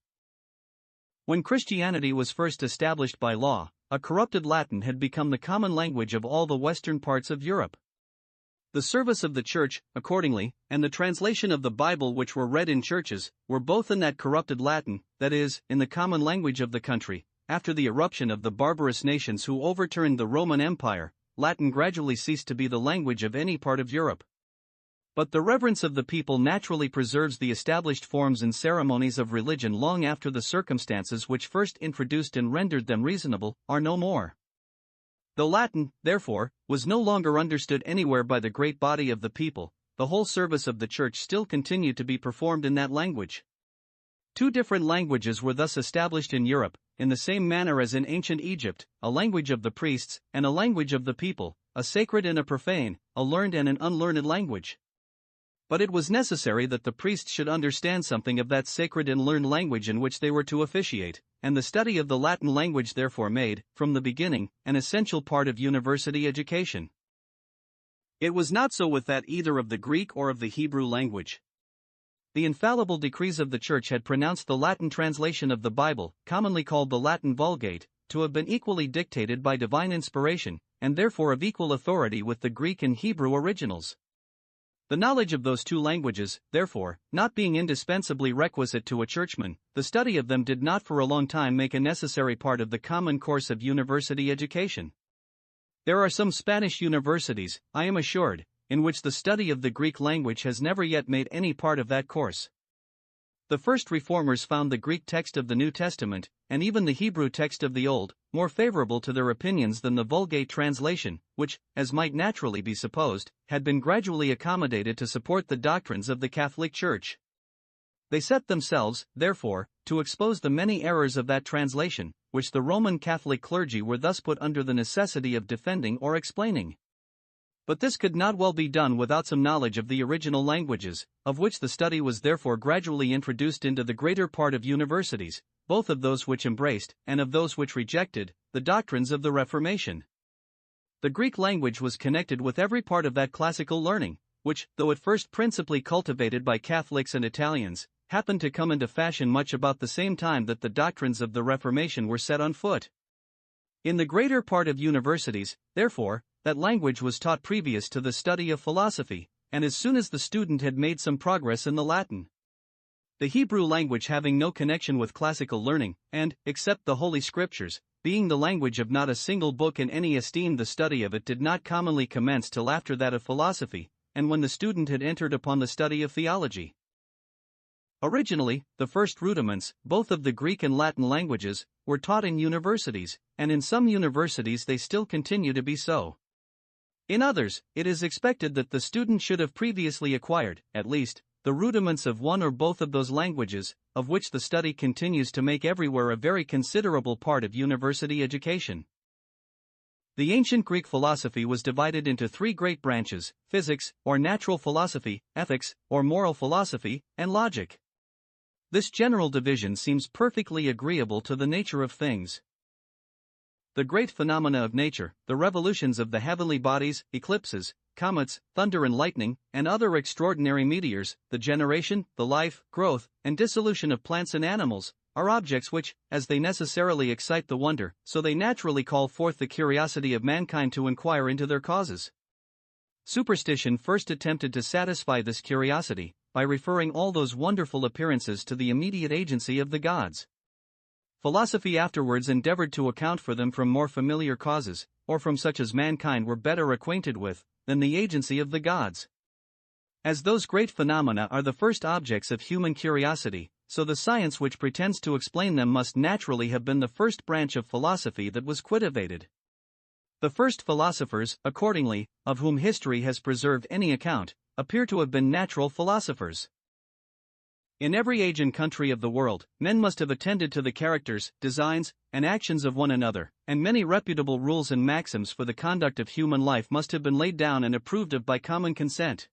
When Christianity was first established by law, a corrupted Latin had become the common language of all the western parts of Europe. The service of the Church, accordingly, and the translation of the Bible which were read in churches, were both in that corrupted Latin, that is, in the common language of the country. After the eruption of the barbarous nations who overturned the Roman Empire, Latin gradually ceased to be the language of any part of Europe. But the reverence of the people naturally preserves the established forms and ceremonies of religion long after the circumstances which first introduced and rendered them reasonable are no more. Though Latin, therefore, was no longer understood anywhere by the great body of the people, the whole service of the Church still continued to be performed in that language. Two different languages were thus established in Europe, in the same manner as in ancient Egypt, a language of the priests, and a language of the people, a sacred and a profane, a learned and an unlearned language. But it was necessary that the priests should understand something of that sacred and learned language in which they were to officiate, and the study of the Latin language therefore made, from the beginning, an essential part of university education. It was not so with that either of the Greek or of the Hebrew language. The infallible decrees of the Church had pronounced the Latin translation of the Bible, commonly called the Latin Vulgate, to have been equally dictated by divine inspiration, and therefore of equal authority with the Greek and Hebrew originals. The knowledge of those two languages, therefore, not being indispensably requisite to a churchman, the study of them did not for a long time make a necessary part of the common course of university education. There are some Spanish universities, I am assured, in which the study of the Greek language has never yet made any part of that course. The first reformers found the Greek text of the New Testament, and even the Hebrew text of the Old, more favorable to their opinions than the Vulgate translation, which, as might naturally be supposed, had been gradually accommodated to support the doctrines of the Catholic Church. They set themselves, therefore, to expose the many errors of that translation, which the Roman Catholic clergy were thus put under the necessity of defending or explaining. But this could not well be done without some knowledge of the original languages, of which the study was therefore gradually introduced into the greater part of universities, both of those which embraced, and of those which rejected, the doctrines of the Reformation. The Greek language was connected with every part of that classical learning, which, though at first principally cultivated by Catholics and Italians, happened to come into fashion much about the same time that the doctrines of the Reformation were set on foot. In the greater part of universities, therefore, that language was taught previous to the study of philosophy, and as soon as the student had made some progress in the Latin. The Hebrew language having no connection with classical learning, and, except the Holy Scriptures, being the language of not a single book in any esteem, the study of it did not commonly commence till after that of philosophy, and when the student had entered upon the study of theology. Originally, the first rudiments, both of the Greek and Latin languages, were taught in universities, and in some universities they still continue to be so. In others, it is expected that the student should have previously acquired, at least, the rudiments of one or both of those languages, of which the study continues to make everywhere a very considerable part of university education. The ancient Greek philosophy was divided into three great branches: physics, or natural philosophy, ethics, or moral philosophy, and logic. This general division seems perfectly agreeable to the nature of things. The great phenomena of nature, the revolutions of the heavenly bodies, eclipses, comets, thunder and lightning, and other extraordinary meteors, the generation, the life, growth, and dissolution of plants and animals, are objects which, as they necessarily excite the wonder, so they naturally call forth the curiosity of mankind to inquire into their causes. Superstition first attempted to satisfy this curiosity, by referring all those wonderful appearances to the immediate agency of the gods. Philosophy afterwards endeavored to account for them from more familiar causes, or from such as mankind were better acquainted with, than the agency of the gods. As those great phenomena are the first objects of human curiosity, so the science which pretends to explain them must naturally have been the first branch of philosophy that was cultivated. The first philosophers, accordingly, of whom history has preserved any account, appear to have been natural philosophers. In every age and country of the world, men must have attended to the characters, designs, and actions of one another, and many reputable rules and maxims for the conduct of human life must have been laid down and approved of by common consent.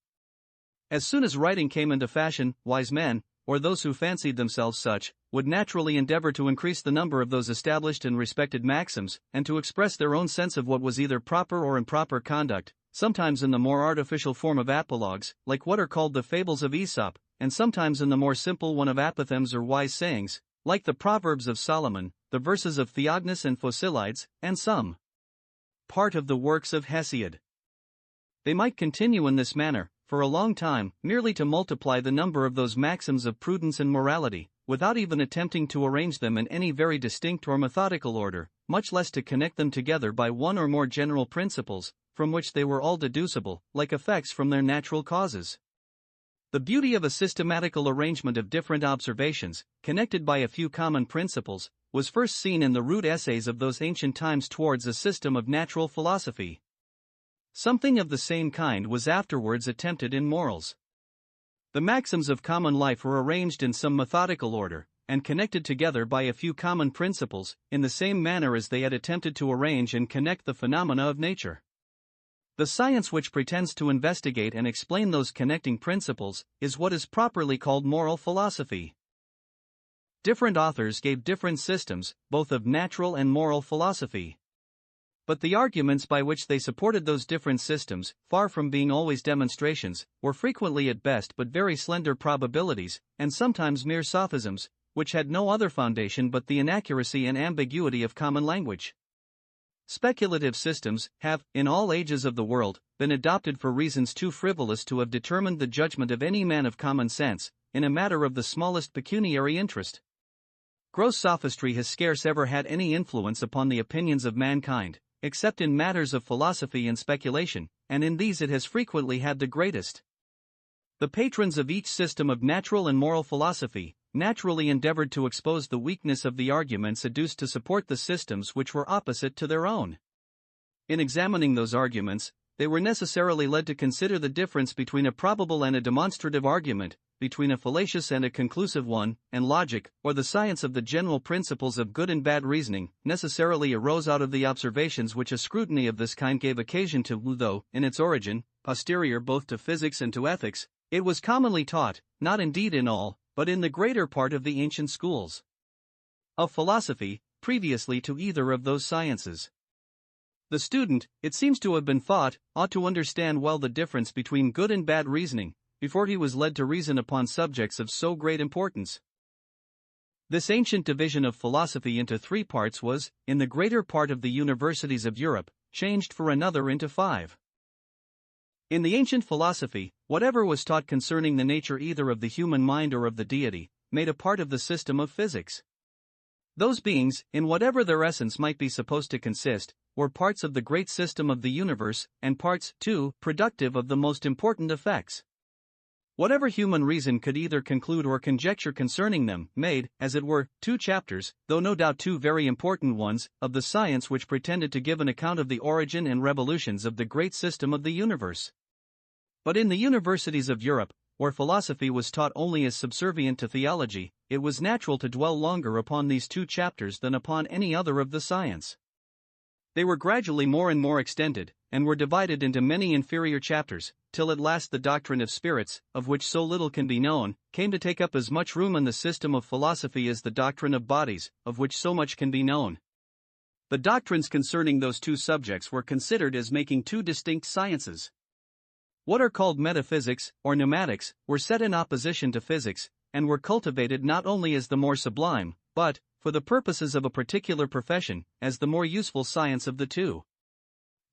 As soon as writing came into fashion, wise men, or those who fancied themselves such, would naturally endeavor to increase the number of those established and respected maxims, and to express their own sense of what was either proper or improper conduct, sometimes in the more artificial form of apologues, like what are called the fables of Aesop, and sometimes in the more simple one of apothegms or wise sayings, like the Proverbs of Solomon, the verses of Theognis and Phocylides, and some part of the works of Hesiod. They might continue in this manner, for a long time, merely to multiply the number of those maxims of prudence and morality, without even attempting to arrange them in any very distinct or methodical order, much less to connect them together by one or more general principles, from which they were all deducible, like effects from their natural causes. The beauty of a systematical arrangement of different observations, connected by a few common principles, was first seen in the rude essays of those ancient times towards a system of natural philosophy. Something of the same kind was afterwards attempted in morals. The maxims of common life were arranged in some methodical order, and connected together by a few common principles, in the same manner as they had attempted to arrange and connect the phenomena of nature. The science which pretends to investigate and explain those connecting principles is what is properly called moral philosophy. Different authors gave different systems, both of natural and moral philosophy. But the arguments by which they supported those different systems, far from being always demonstrations, were frequently at best but very slender probabilities, and sometimes mere sophisms, which had no other foundation but the inaccuracy and ambiguity of common language. Speculative systems have, in all ages of the world, been adopted for reasons too frivolous to have determined the judgment of any man of common sense, in a matter of the smallest pecuniary interest. Gross sophistry has scarce ever had any influence upon the opinions of mankind, except in matters of philosophy and speculation, and in these it has frequently had the greatest. The patrons of each system of natural and moral philosophy naturally endeavored to expose the weakness of the arguments adduced to support the systems which were opposite to their own. In examining those arguments, they were necessarily led to consider the difference between a probable and a demonstrative argument, between a fallacious and a conclusive one, and logic, or the science of the general principles of good and bad reasoning, necessarily arose out of the observations which a scrutiny of this kind gave occasion to, though, in its origin, posterior both to physics and to ethics, it was commonly taught, not indeed in all, but in the greater part of the ancient schools of philosophy, previously to either of those sciences. The student, it seems to have been thought, ought to understand well the difference between good and bad reasoning, before he was led to reason upon subjects of so great importance. This ancient division of philosophy into three parts was, in the greater part of the universities of Europe, changed for another into 5. In the ancient philosophy, whatever was taught concerning the nature either of the human mind or of the deity, made a part of the system of physics. Those beings, in whatever their essence might be supposed to consist, were parts of the great system of the universe, and parts, too, productive of the most important effects. Whatever human reason could either conclude or conjecture concerning them, made, as it were, 2 chapters, though no doubt 2 very important ones, of the science which pretended to give an account of the origin and revolutions of the great system of the universe. But in the universities of Europe, where philosophy was taught only as subservient to theology, it was natural to dwell longer upon these two chapters than upon any other of the science. They were gradually more and more extended, and were divided into many inferior chapters, till at last the doctrine of spirits, of which so little can be known, came to take up as much room in the system of philosophy as the doctrine of bodies, of which so much can be known. The doctrines concerning those two subjects were considered as making two distinct sciences. What are called metaphysics, or pneumatics, were set in opposition to physics, and were cultivated not only as the more sublime, but, for the purposes of a particular profession, as the more useful science of the two.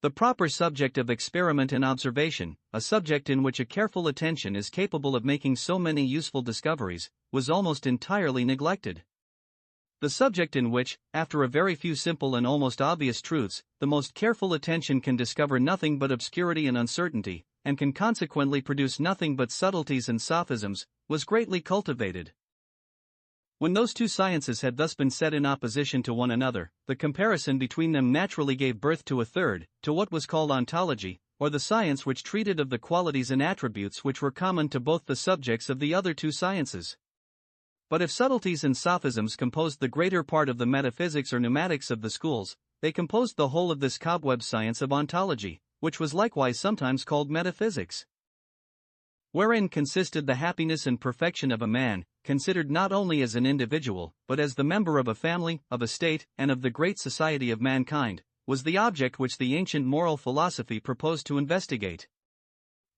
The proper subject of experiment and observation, a subject in which a careful attention is capable of making so many useful discoveries, was almost entirely neglected. The subject in which, after a very few simple and almost obvious truths, the most careful attention can discover nothing but obscurity and uncertainty, and can consequently produce nothing but subtleties and sophisms, was greatly cultivated. When those two sciences had thus been set in opposition to one another, the comparison between them naturally gave birth to a third, to what was called ontology, or the science which treated of the qualities and attributes which were common to both the subjects of the other two sciences. But if subtleties and sophisms composed the greater part of the metaphysics or pneumatics of the schools, they composed the whole of this cobweb science of ontology, which was likewise sometimes called metaphysics. Wherein consisted the happiness and perfection of a man, considered not only as an individual, but as the member of a family, of a state, and of the great society of mankind, was the object which the ancient moral philosophy proposed to investigate.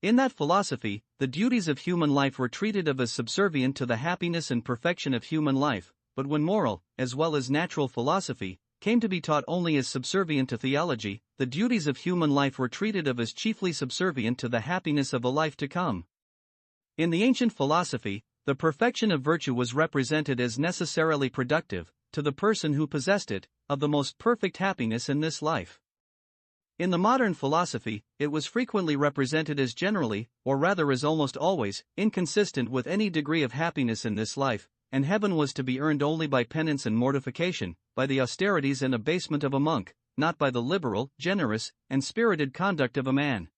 In that philosophy, the duties of human life were treated of as subservient to the happiness and perfection of human life, but when moral, as well as natural philosophy, came to be taught only as subservient to theology, the duties of human life were treated of as chiefly subservient to the happiness of a life to come. In the ancient philosophy, the perfection of virtue was represented as necessarily productive, to the person who possessed it, of the most perfect happiness in this life. In the modern philosophy, it was frequently represented as generally, or rather as almost always, inconsistent with any degree of happiness in this life, and heaven was to be earned only by penance and mortification, by the austerities and abasement of a monk, not by the liberal, generous, and spirited conduct of a man.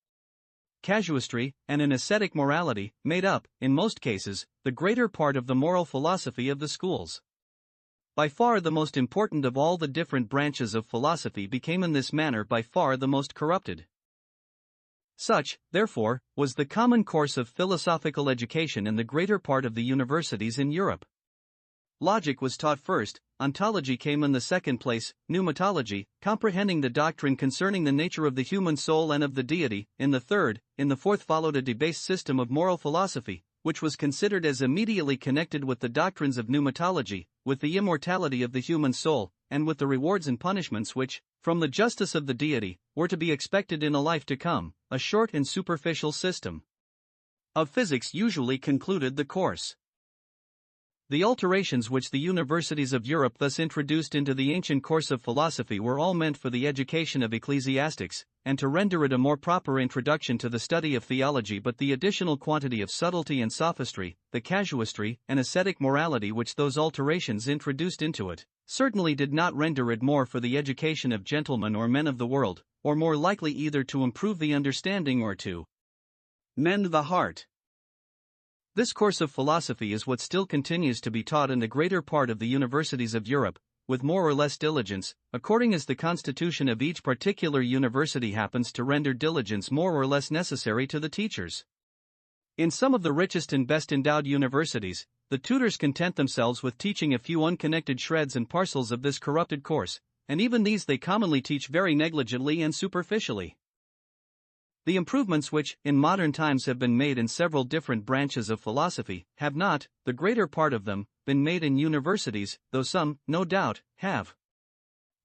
Casuistry, and an ascetic morality, made up, in most cases, the greater part of the moral philosophy of the schools. By far the most important of all the different branches of philosophy became in this manner by far the most corrupted. Such, therefore, was the common course of philosophical education in the greater part of the universities in Europe. Logic was taught first, ontology came in the second place, pneumatology, comprehending the doctrine concerning the nature of the human soul and of the deity, in the third, in the fourth followed a debased system of moral philosophy, which was considered as immediately connected with the doctrines of pneumatology, with the immortality of the human soul, and with the rewards and punishments which, from the justice of the deity, were to be expected in a life to come. A short and superficial system of physics usually concluded the course. The alterations which the universities of Europe thus introduced into the ancient course of philosophy were all meant for the education of ecclesiastics, and to render it a more proper introduction to the study of theology, but the additional quantity of subtlety and sophistry, the casuistry and ascetic morality which those alterations introduced into it, certainly did not render it more for the education of gentlemen or men of the world, or more likely either to improve the understanding or to mend the heart. This course of philosophy is what still continues to be taught in the greater part of the universities of Europe, with more or less diligence, according as the constitution of each particular university happens to render diligence more or less necessary to the teachers. In some of the richest and best endowed universities, the tutors content themselves with teaching a few unconnected shreds and parcels of this corrupted course, and even these they commonly teach very negligently and superficially. The improvements which, in modern times, have been made in several different branches of philosophy, have not, the greater part of them, been made in universities, though some, no doubt, have.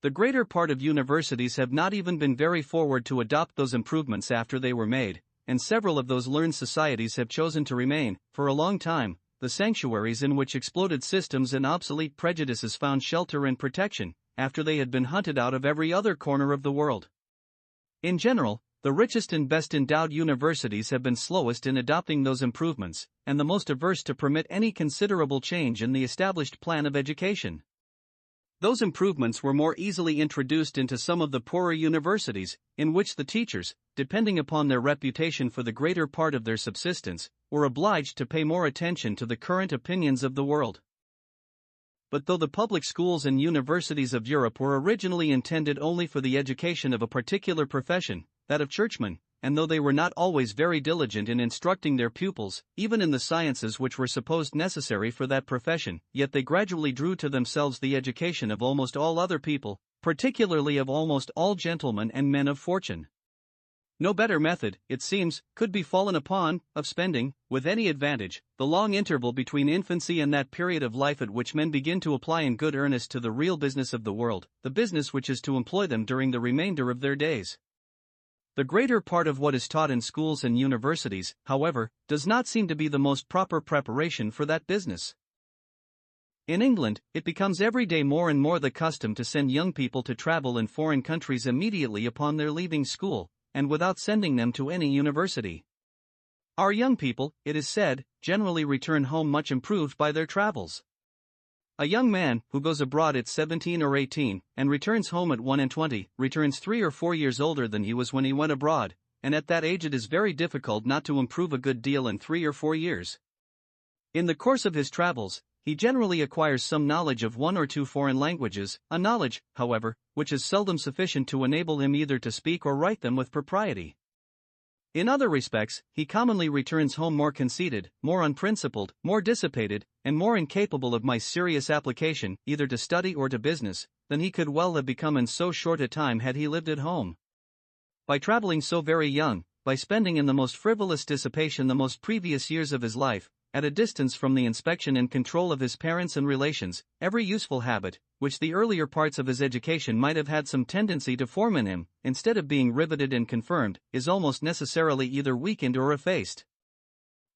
The greater part of universities have not even been very forward to adopt those improvements after they were made, and several of those learned societies have chosen to remain, for a long time, the sanctuaries in which exploded systems and obsolete prejudices found shelter and protection, after they had been hunted out of every other corner of the world. In general, the richest and best endowed universities have been slowest in adopting those improvements, and the most averse to permit any considerable change in the established plan of education. Those improvements were more easily introduced into some of the poorer universities, in which the teachers, depending upon their reputation for the greater part of their subsistence, were obliged to pay more attention to the current opinions of the world. But though the public schools and universities of Europe were originally intended only for the education of a particular profession, that of churchmen, and though they were not always very diligent in instructing their pupils, even in the sciences which were supposed necessary for that profession, yet they gradually drew to themselves the education of almost all other people, particularly of almost all gentlemen and men of fortune. No better method, it seems, could be fallen upon, of spending, with any advantage, the long interval between infancy and that period of life at which men begin to apply in good earnest to the real business of the world, the business which is to employ them during the remainder of their days. The greater part of what is taught in schools and universities, however, does not seem to be the most proper preparation for that business. In England, it becomes every day more and more the custom to send young people to travel in foreign countries immediately upon their leaving school, and without sending them to any university. Our young people, it is said, generally return home much improved by their travels. A young man who goes abroad at 17 or 18 and returns home at 21 returns 3 or 4 years older than he was when he went abroad, and at that age it is very difficult not to improve a good deal in 3 or 4 years. In the course of his travels, he generally acquires some knowledge of 1 or 2 foreign languages, a knowledge, however, which is seldom sufficient to enable him either to speak or write them with propriety. In other respects, he commonly returns home more conceited, more unprincipled, more dissipated, and more incapable of my serious application, either to study or to business, than he could well have become in so short a time had he lived at home. By traveling so very young, by spending in the most frivolous dissipation the most previous years of his life, at a distance from the inspection and control of his parents and relations, every useful habit, which the earlier parts of his education might have had some tendency to form in him, instead of being riveted and confirmed, is almost necessarily either weakened or effaced.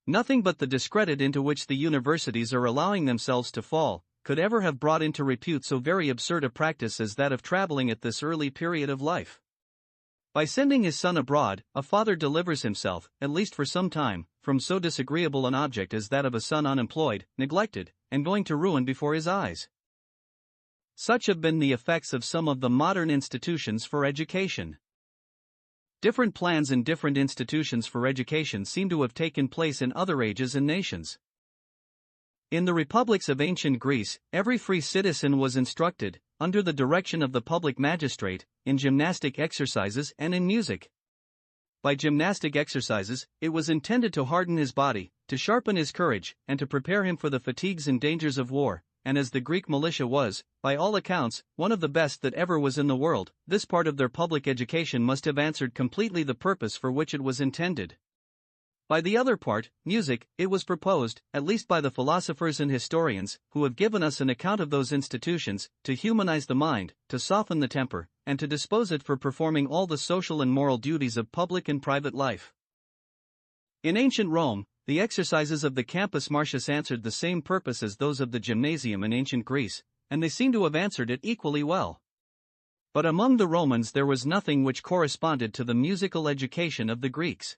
Nothing but the discredit into which the universities are allowing themselves to fall could ever have brought into repute so very absurd a practice as that of traveling at this early period of life. By sending his son abroad, a father delivers himself, at least for some time, from so disagreeable an object as that of a son unemployed, neglected, and going to ruin before his eyes. Such have been the effects of some of the modern institutions for education. Different plans and different institutions for education seem to have taken place in other ages and nations. In the republics of ancient Greece, every free citizen was instructed, under the direction of the public magistrate, in gymnastic exercises and in music. By gymnastic exercises, it was intended to harden his body, to sharpen his courage, and to prepare him for the fatigues and dangers of war, and as the Greek militia was, by all accounts, one of the best that ever was in the world, this part of their public education must have answered completely the purpose for which it was intended. By the other part, music, it was proposed, at least by the philosophers and historians, who have given us an account of those institutions, to humanize the mind, to soften the temper, and to dispose it for performing all the social and moral duties of public and private life. In ancient Rome, the exercises of the Campus Martius answered the same purpose as those of the gymnasium in ancient Greece, and they seem to have answered it equally well. But among the Romans there was nothing which corresponded to the musical education of the Greeks.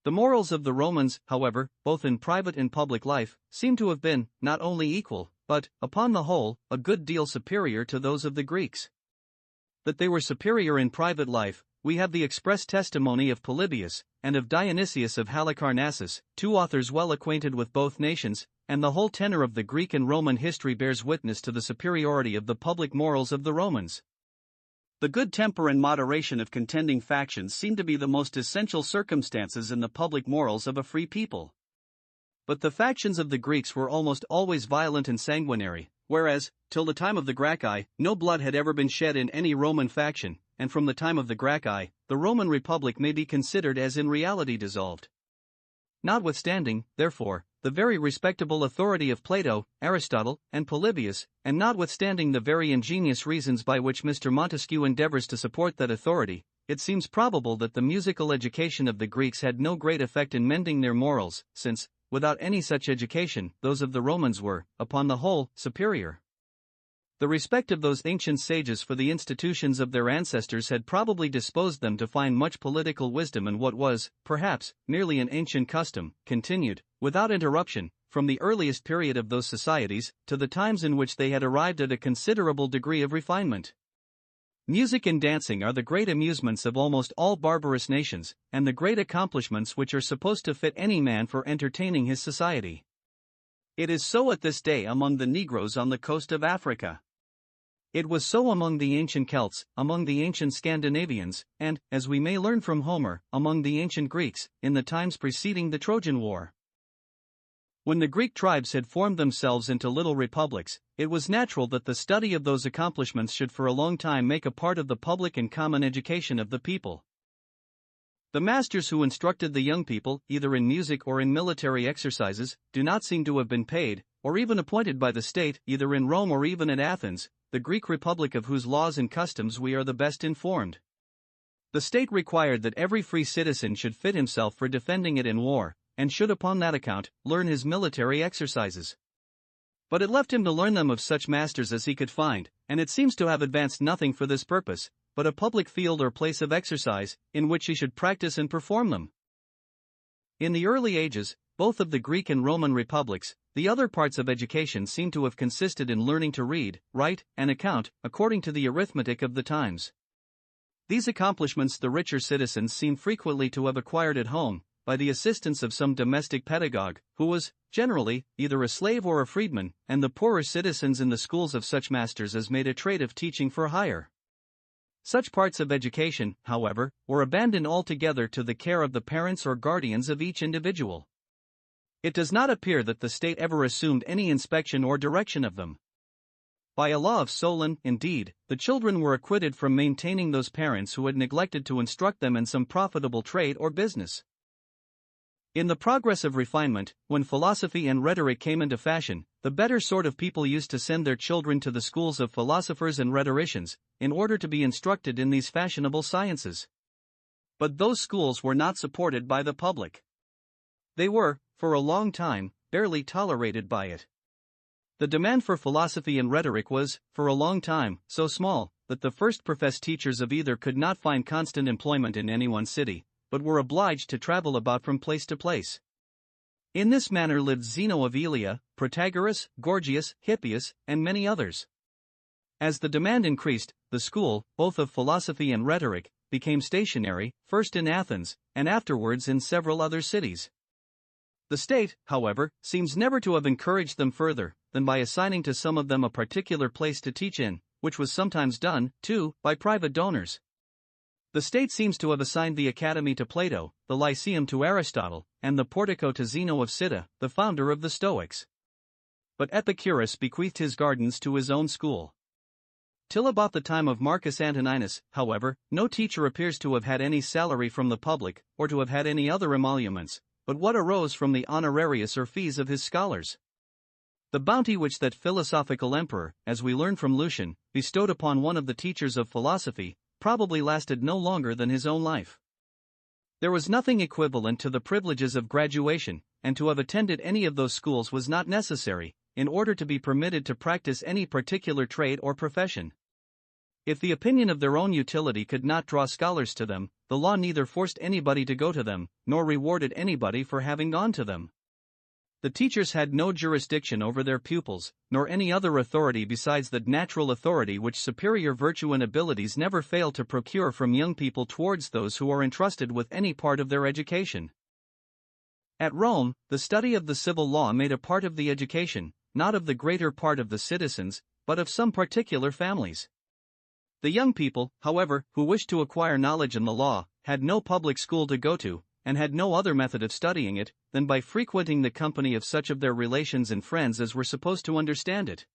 The morals of the Romans, however, both in private and public life, seem to have been, not only equal, but, upon the whole, a good deal superior to those of the Greeks. That they were superior in private life, we have the express testimony of Polybius, and of Dionysius of Halicarnassus, 2 authors well acquainted with both nations, and the whole tenor of the Greek and Roman history bears witness to the superiority of the public morals of the Romans. The good temper and moderation of contending factions seem to be the most essential circumstances in the public morals of a free people. But the factions of the Greeks were almost always violent and sanguinary, whereas, till the time of the Gracchi, no blood had ever been shed in any Roman faction, and from the time of the Gracchi, the Roman Republic may be considered as in reality dissolved. Notwithstanding, therefore, the very respectable authority of Plato, Aristotle, and Polybius, and notwithstanding the very ingenious reasons by which Mr. Montesquieu endeavors to support that authority, it seems probable that the musical education of the Greeks had no great effect in mending their morals, since, without any such education, those of the Romans were, upon the whole, superior. The respect of those ancient sages for the institutions of their ancestors had probably disposed them to find much political wisdom in what was, perhaps, merely an ancient custom, continued, without interruption, from the earliest period of those societies, to the times in which they had arrived at a considerable degree of refinement. Music and dancing are the great amusements of almost all barbarous nations, and the great accomplishments which are supposed to fit any man for entertaining his society. It is so at this day among the Negroes on the coast of Africa. It was so among the ancient Celts, among the ancient Scandinavians, and, as we may learn from Homer, among the ancient Greeks, in the times preceding the Trojan War. When the Greek tribes had formed themselves into little republics, it was natural that the study of those accomplishments should for a long time make a part of the public and common education of the people. The masters who instructed the young people, either in music or in military exercises, do not seem to have been paid, or even appointed by the state, either in Rome or even at Athens, the Greek republic of whose laws and customs we are the best informed. The state required that every free citizen should fit himself for defending it in war, and should upon that account learn his military exercises. But it left him to learn them of such masters as he could find, and it seems to have advanced nothing for this purpose, but a public field or place of exercise, in which he should practice and perform them. In the early ages, both of the Greek and Roman republics, the other parts of education seem to have consisted in learning to read, write, and account, according to the arithmetic of the times. These accomplishments the richer citizens seem frequently to have acquired at home, by the assistance of some domestic pedagogue, who was, generally, either a slave or a freedman, and the poorer citizens in the schools of such masters as made a trade of teaching for hire. Such parts of education, however, were abandoned altogether to the care of the parents or guardians of each individual. It does not appear that the state ever assumed any inspection or direction of them. By a law of Solon, indeed, the children were acquitted from maintaining those parents who had neglected to instruct them in some profitable trade or business. In the progress of refinement, when philosophy and rhetoric came into fashion, the better sort of people used to send their children to the schools of philosophers and rhetoricians, in order to be instructed in these fashionable sciences. But those schools were not supported by the public. They were, for a long time, barely tolerated by it. The demand for philosophy and rhetoric was, for a long time, so small, that the first professed teachers of either could not find constant employment in any one city, but were obliged to travel about from place to place. In this manner lived Zeno of Elea, Protagoras, Gorgias, Hippias, and many others. As the demand increased, the school, both of philosophy and rhetoric, became stationary, first in Athens, and afterwards in several other cities. The state, however, seems never to have encouraged them further than by assigning to some of them a particular place to teach in, which was sometimes done, too, by private donors. The state seems to have assigned the academy to Plato, the Lyceum to Aristotle, and the portico to Zeno of Cyta, the founder of the Stoics. But Epicurus bequeathed his gardens to his own school. Till about the time of Marcus Antoninus, however, no teacher appears to have had any salary from the public, or to have had any other emoluments, but what arose from the honorarius or fees of his scholars. The bounty which that philosophical emperor, as we learn from Lucian, bestowed upon one of the teachers of philosophy, probably lasted no longer than his own life. There was nothing equivalent to the privileges of graduation, and to have attended any of those schools was not necessary, in order to be permitted to practice any particular trade or profession. If the opinion of their own utility could not draw scholars to them, the law neither forced anybody to go to them, nor rewarded anybody for having gone to them. The teachers had no jurisdiction over their pupils, nor any other authority besides the natural authority which superior virtue and abilities never fail to procure from young people towards those who are entrusted with any part of their education. At Rome, the study of the civil law made a part of the education, not of the greater part of the citizens, but of some particular families. The young people, however, who wished to acquire knowledge in the law, had no public school to go to, and had no other method of studying it than by frequenting the company of such of their relations and friends as were supposed to understand it.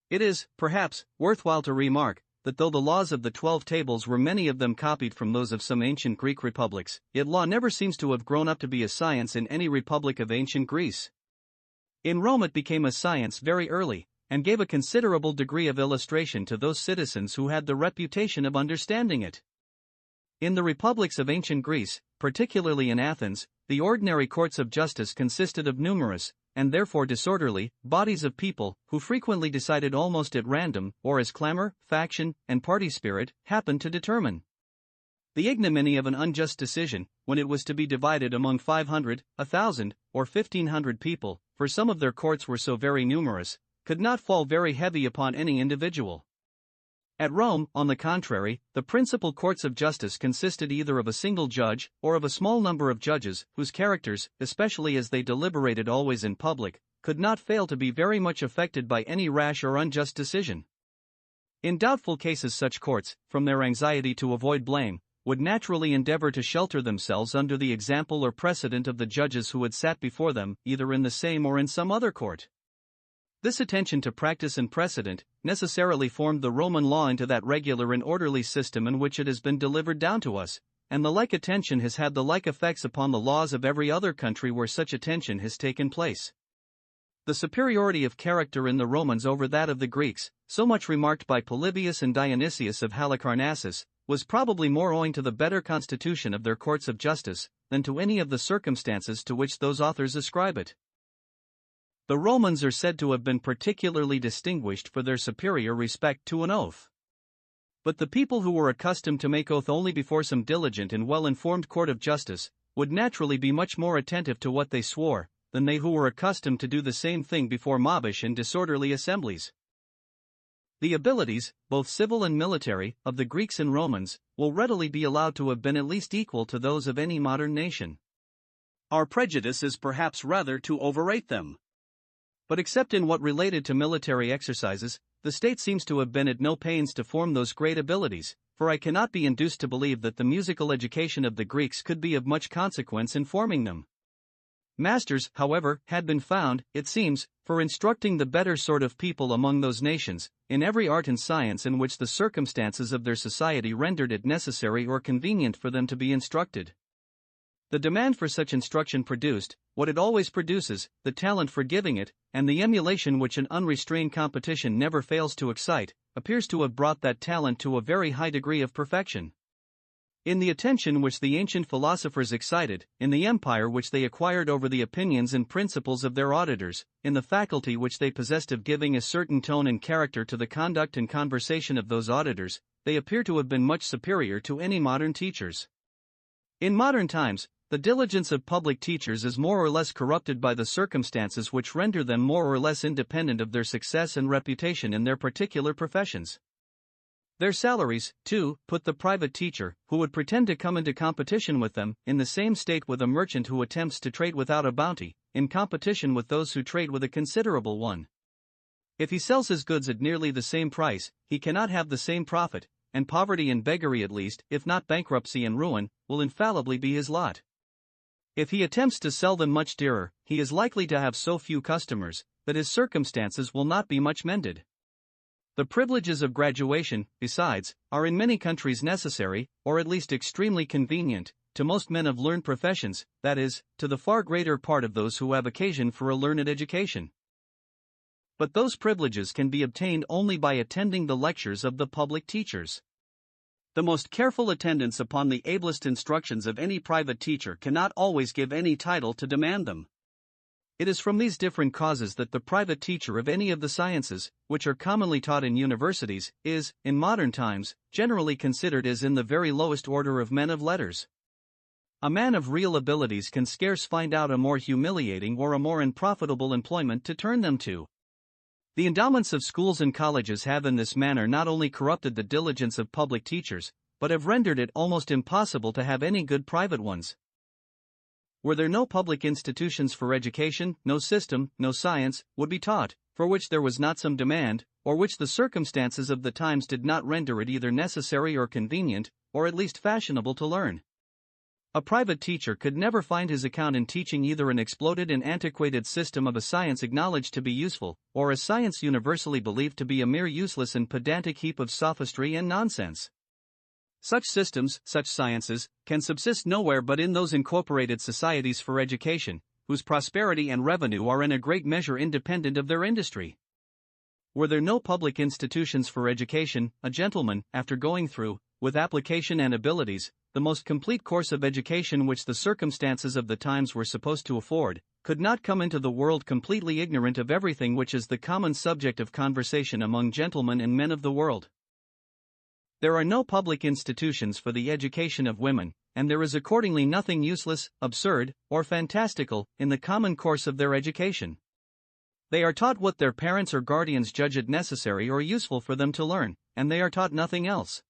It is, perhaps, worthwhile to remark that though the laws of the 12 tables were many of them copied from those of some ancient Greek republics, yet law never seems to have grown up to be a science in any republic of ancient Greece. In Rome it became a science very early, and gave a considerable degree of illustration to those citizens who had the reputation of understanding it. In the republics of ancient Greece, particularly in Athens, the ordinary courts of justice consisted of numerous, and therefore disorderly, bodies of people, who frequently decided almost at random, or as clamor, faction, and party spirit happened to determine. The ignominy of an unjust decision, when it was to be divided among 500, 1,000, or 1,500 people, for some of their courts were so very numerous, could not fall very heavy upon any individual. At Rome, on the contrary, the principal courts of justice consisted either of a single judge, or of a small number of judges, whose characters, especially as they deliberated always in public, could not fail to be very much affected by any rash or unjust decision. In doubtful cases such courts, from their anxiety to avoid blame, would naturally endeavor to shelter themselves under the example or precedent of the judges who had sat before them, either in the same or in some other court. This attention to practice and precedent necessarily formed the Roman law into that regular and orderly system in which it has been delivered down to us, and the like attention has had the like effects upon the laws of every other country where such attention has taken place. The superiority of character in the Romans over that of the Greeks, so much remarked by Polybius and Dionysius of Halicarnassus, was probably more owing to the better constitution of their courts of justice than to any of the circumstances to which those authors ascribe it. The Romans are said to have been particularly distinguished for their superior respect to an oath. But the people who were accustomed to make oath only before some diligent and well-informed court of justice would naturally be much more attentive to what they swore than they who were accustomed to do the same thing before mobbish and disorderly assemblies. The abilities, both civil and military, of the Greeks and Romans will readily be allowed to have been at least equal to those of any modern nation. Our prejudice is perhaps rather to overrate them. But except in what related to military exercises, the state seems to have been at no pains to form those great abilities, for I cannot be induced to believe that the musical education of the Greeks could be of much consequence in forming them. Masters, however, had been found, it seems, for instructing the better sort of people among those nations, in every art and science in which the circumstances of their society rendered it necessary or convenient for them to be instructed. The demand for such instruction produced, what it always produces, the talent for giving it, and the emulation which an unrestrained competition never fails to excite, appears to have brought that talent to a very high degree of perfection. In the attention which the ancient philosophers excited, in the empire which they acquired over the opinions and principles of their auditors, in the faculty which they possessed of giving a certain tone and character to the conduct and conversation of those auditors, they appear to have been much superior to any modern teachers. In modern times, the diligence of public teachers is more or less corrupted by the circumstances which render them more or less independent of their success and reputation in their particular professions. Their salaries, too, put the private teacher, who would pretend to come into competition with them, in the same state with a merchant who attempts to trade without a bounty, in competition with those who trade with a considerable one. If he sells his goods at nearly the same price, he cannot have the same profit, and poverty and beggary at least, if not bankruptcy and ruin, will infallibly be his lot. If he attempts to sell them much dearer, he is likely to have so few customers that his circumstances will not be much mended. The privileges of graduation, besides, are in many countries necessary, or at least extremely convenient, to most men of learned professions, that is, to the far greater part of those who have occasion for a learned education. But those privileges can be obtained only by attending the lectures of the public teachers. The most careful attendance upon the ablest instructions of any private teacher cannot always give any title to demand them. It is from these different causes that the private teacher of any of the sciences, which are commonly taught in universities, is, in modern times, generally considered as in the very lowest order of men of letters. A man of real abilities can scarce find out a more humiliating or a more unprofitable employment to turn them to. The endowments of schools and colleges have in this manner not only corrupted the diligence of public teachers, but have rendered it almost impossible to have any good private ones. Were there no public institutions for education, no system, no science, would be taught, for which there was not some demand, or which the circumstances of the times did not render it either necessary or convenient, or at least fashionable to learn. A private teacher could never find his account in teaching either an exploded and antiquated system of a science acknowledged to be useful, or a science universally believed to be a mere useless and pedantic heap of sophistry and nonsense. Such systems, such sciences, can subsist nowhere but in those incorporated societies for education, whose prosperity and revenue are in a great measure independent of their industry. Were there no public institutions for education, a gentleman, after going through, with application and abilities, the most complete course of education which the circumstances of the times were supposed to afford, could not come into the world completely ignorant of everything which is the common subject of conversation among gentlemen and men of the world. There are no public institutions for the education of women, and there is accordingly nothing useless, absurd, or fantastical in the common course of their education. They are taught what their parents or guardians judge it necessary or useful for them to learn, and they are taught nothing else.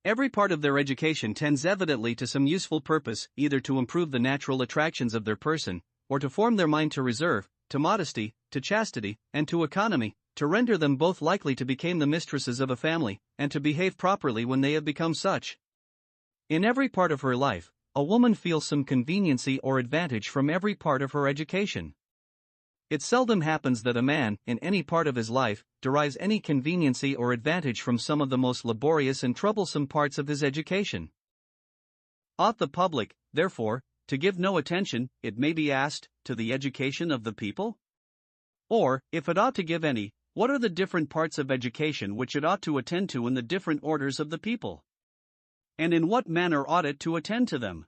Every part of their education tends evidently to some useful purpose, either to improve the natural attractions of their person, or to form their mind to reserve, to modesty, to chastity, and to economy, to render them both likely to become the mistresses of a family, and to behave properly when they have become such. In every part of her life, a woman feels some conveniency or advantage from every part of her education. It seldom happens that a man, in any part of his life, derives any conveniency or advantage from some of the most laborious and troublesome parts of his education. Ought the public, therefore, to give no attention, it may be asked, to the education of the people? Or, if it ought to give any, what are the different parts of education which it ought to attend to in the different orders of the people? And in what manner ought it to attend to them?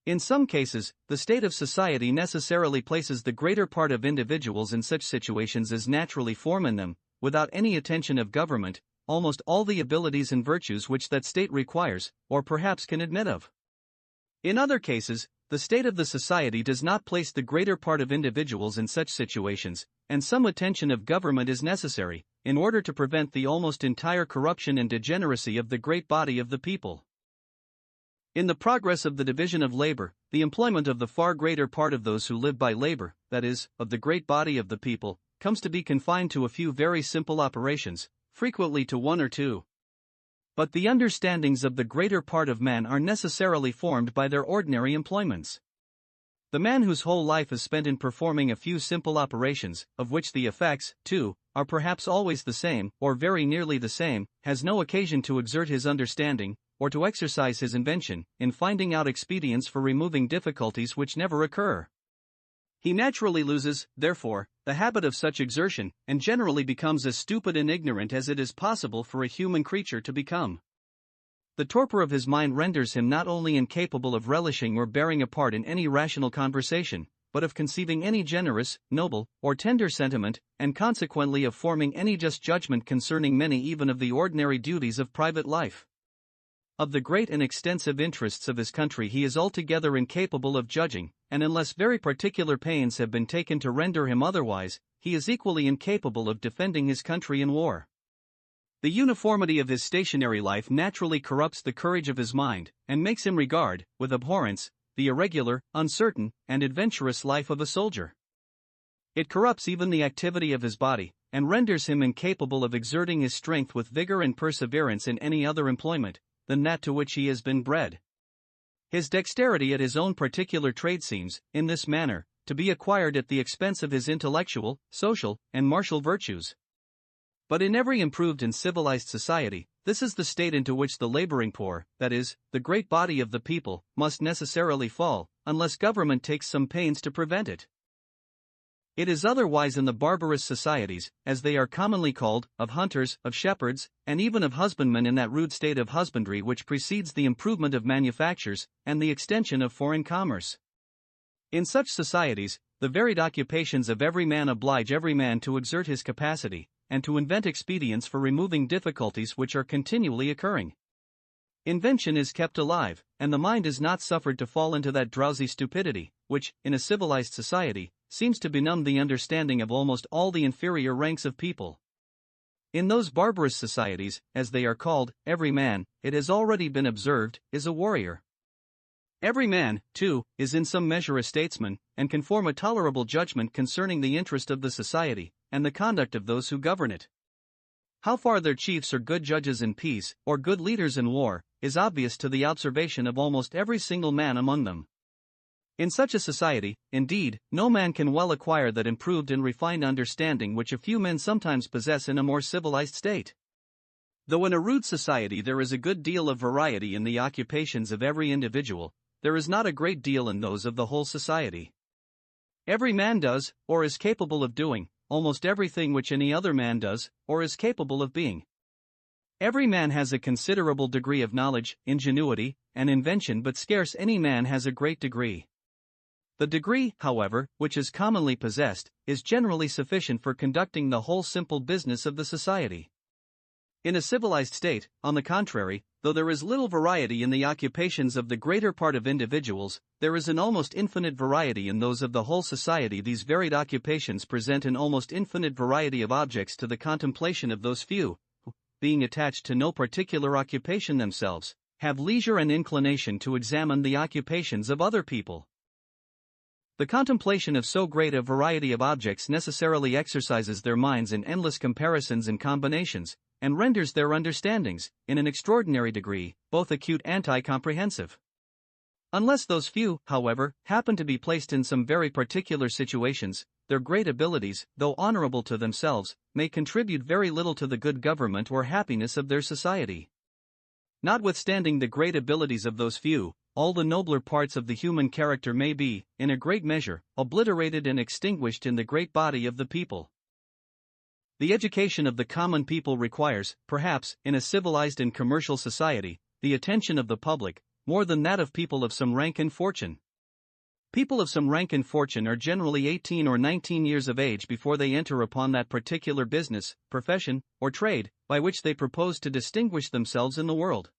In some cases, the state of society necessarily places the greater part of individuals in such situations as naturally form in them, without any attention of government, almost all the abilities and virtues which that state requires, or perhaps can admit of. In other cases, the state of the society does not place the greater part of individuals in such situations, and some attention of government is necessary, in order to prevent the almost entire corruption and degeneracy of the great body of the people. In the progress of the division of labor, the employment of the far greater part of those who live by labor, that is, of the great body of the people, comes to be confined to a few very simple operations, frequently to one or two. But the understandings of the greater part of men are necessarily formed by their ordinary employments. The man whose whole life is spent in performing a few simple operations, of which the effects, too, are perhaps always the same, or very nearly the same, has no occasion to exert his understanding, or to exercise his invention, in finding out expedients for removing difficulties which never occur. He naturally loses, therefore, the habit of such exertion, and generally becomes as stupid and ignorant as it is possible for a human creature to become. The torpor of his mind renders him not only incapable of relishing or bearing a part in any rational conversation, but of conceiving any generous, noble, or tender sentiment, and consequently of forming any just judgment concerning many even of the ordinary duties of private life. Of the great and extensive interests of his country he is altogether incapable of judging, and unless very particular pains have been taken to render him otherwise, he is equally incapable of defending his country in war. The uniformity of his stationary life naturally corrupts the courage of his mind, and makes him regard, with abhorrence, the irregular, uncertain, and adventurous life of a soldier. It corrupts even the activity of his body, and renders him incapable of exerting his strength with vigor and perseverance in any other employment than that to which he has been bred. His dexterity at his own particular trade seems, in this manner, to be acquired at the expense of his intellectual, social, and martial virtues. But in every improved and civilized society, this is the state into which the laboring poor, that is, the great body of the people, must necessarily fall, unless government takes some pains to prevent it. It is otherwise in the barbarous societies, as they are commonly called, of hunters, of shepherds, and even of husbandmen, in that rude state of husbandry which precedes the improvement of manufactures, and the extension of foreign commerce. In such societies, the varied occupations of every man oblige every man to exert his capacity, and to invent expedients for removing difficulties which are continually occurring. Invention is kept alive, and the mind is not suffered to fall into that drowsy stupidity, which, in a civilized society, seems to benumb the understanding of almost all the inferior ranks of people. In those barbarous societies, as they are called, every man, it has already been observed, is a warrior. Every man, too, is in some measure a statesman, and can form a tolerable judgment concerning the interest of the society, and the conduct of those who govern it. How far their chiefs are good judges in peace, or good leaders in war, is obvious to the observation of almost every single man among them. In such a society, indeed, no man can well acquire that improved and refined understanding which a few men sometimes possess in a more civilized state. Though in a rude society there is a good deal of variety in the occupations of every individual, there is not a great deal in those of the whole society. Every man does, or is capable of doing, almost everything which any other man does, or is capable of being. Every man has a considerable degree of knowledge, ingenuity, and invention, but scarce any man has a great degree. The degree, however, which is commonly possessed, is generally sufficient for conducting the whole simple business of the society. In a civilized state, on the contrary, though there is little variety in the occupations of the greater part of individuals, there is an almost infinite variety in those of the whole society. These varied occupations present an almost infinite variety of objects to the contemplation of those few, being attached to no particular occupation themselves, have leisure and inclination to examine the occupations of other people. The contemplation of so great a variety of objects necessarily exercises their minds in endless comparisons and combinations, and renders their understandings, in an extraordinary degree, both acute and comprehensive. Unless those few, however, happen to be placed in some very particular situations, their great abilities, though honorable to themselves, may contribute very little to the good government or happiness of their society. Notwithstanding the great abilities of those few, all the nobler parts of the human character may be, in a great measure, obliterated and extinguished in the great body of the people. The education of the common people requires, perhaps, in a civilized and commercial society, the attention of the public, more than that of people of some rank and fortune. People of some rank and fortune are generally 18 or 19 years of age before they enter upon that particular business, profession, or trade, by which they propose to distinguish themselves in the world.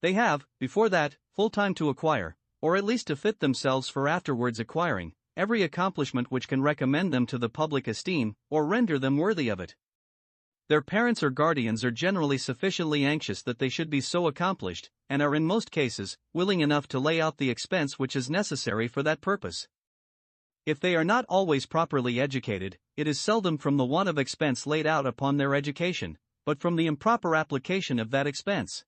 They have, before that, full time to acquire, or at least to fit themselves for afterwards acquiring, every accomplishment which can recommend them to the public esteem, or render them worthy of it. Their parents or guardians are generally sufficiently anxious that they should be so accomplished, and are in most cases, willing enough to lay out the expense which is necessary for that purpose. If they are not always properly educated, it is seldom from the want of expense laid out upon their education, but from the improper application of that expense.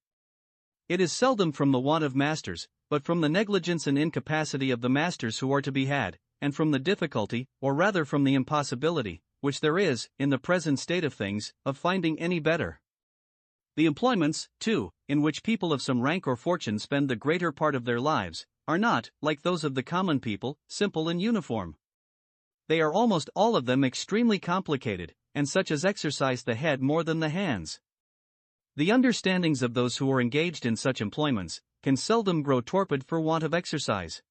It is seldom from the want of masters, but from the negligence and incapacity of the masters who are to be had, and from the difficulty, or rather from the impossibility, which there is, in the present state of things, of finding any better. The employments, too, in which people of some rank or fortune spend the greater part of their lives, are not, like those of the common people, simple and uniform. They are almost all of them extremely complicated, and such as exercise the head more than the hands. The understandings of those who are engaged in such employments can seldom grow torpid for want of exercise.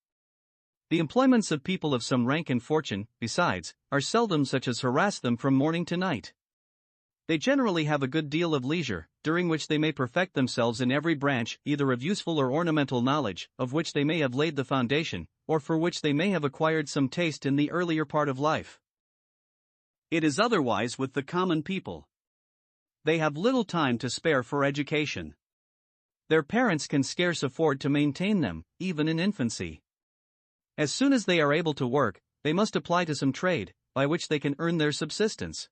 The employments of people of some rank and fortune, besides, are seldom such as harass them from morning to night. They generally have a good deal of leisure, during which they may perfect themselves in every branch, either of useful or ornamental knowledge, of which they may have laid the foundation, or for which they may have acquired some taste in the earlier part of life. It is otherwise with the common people. They have little time to spare for education. Their parents can scarce afford to maintain them, even in infancy. As soon as they are able to work, they must apply to some trade, by which they can earn their subsistence.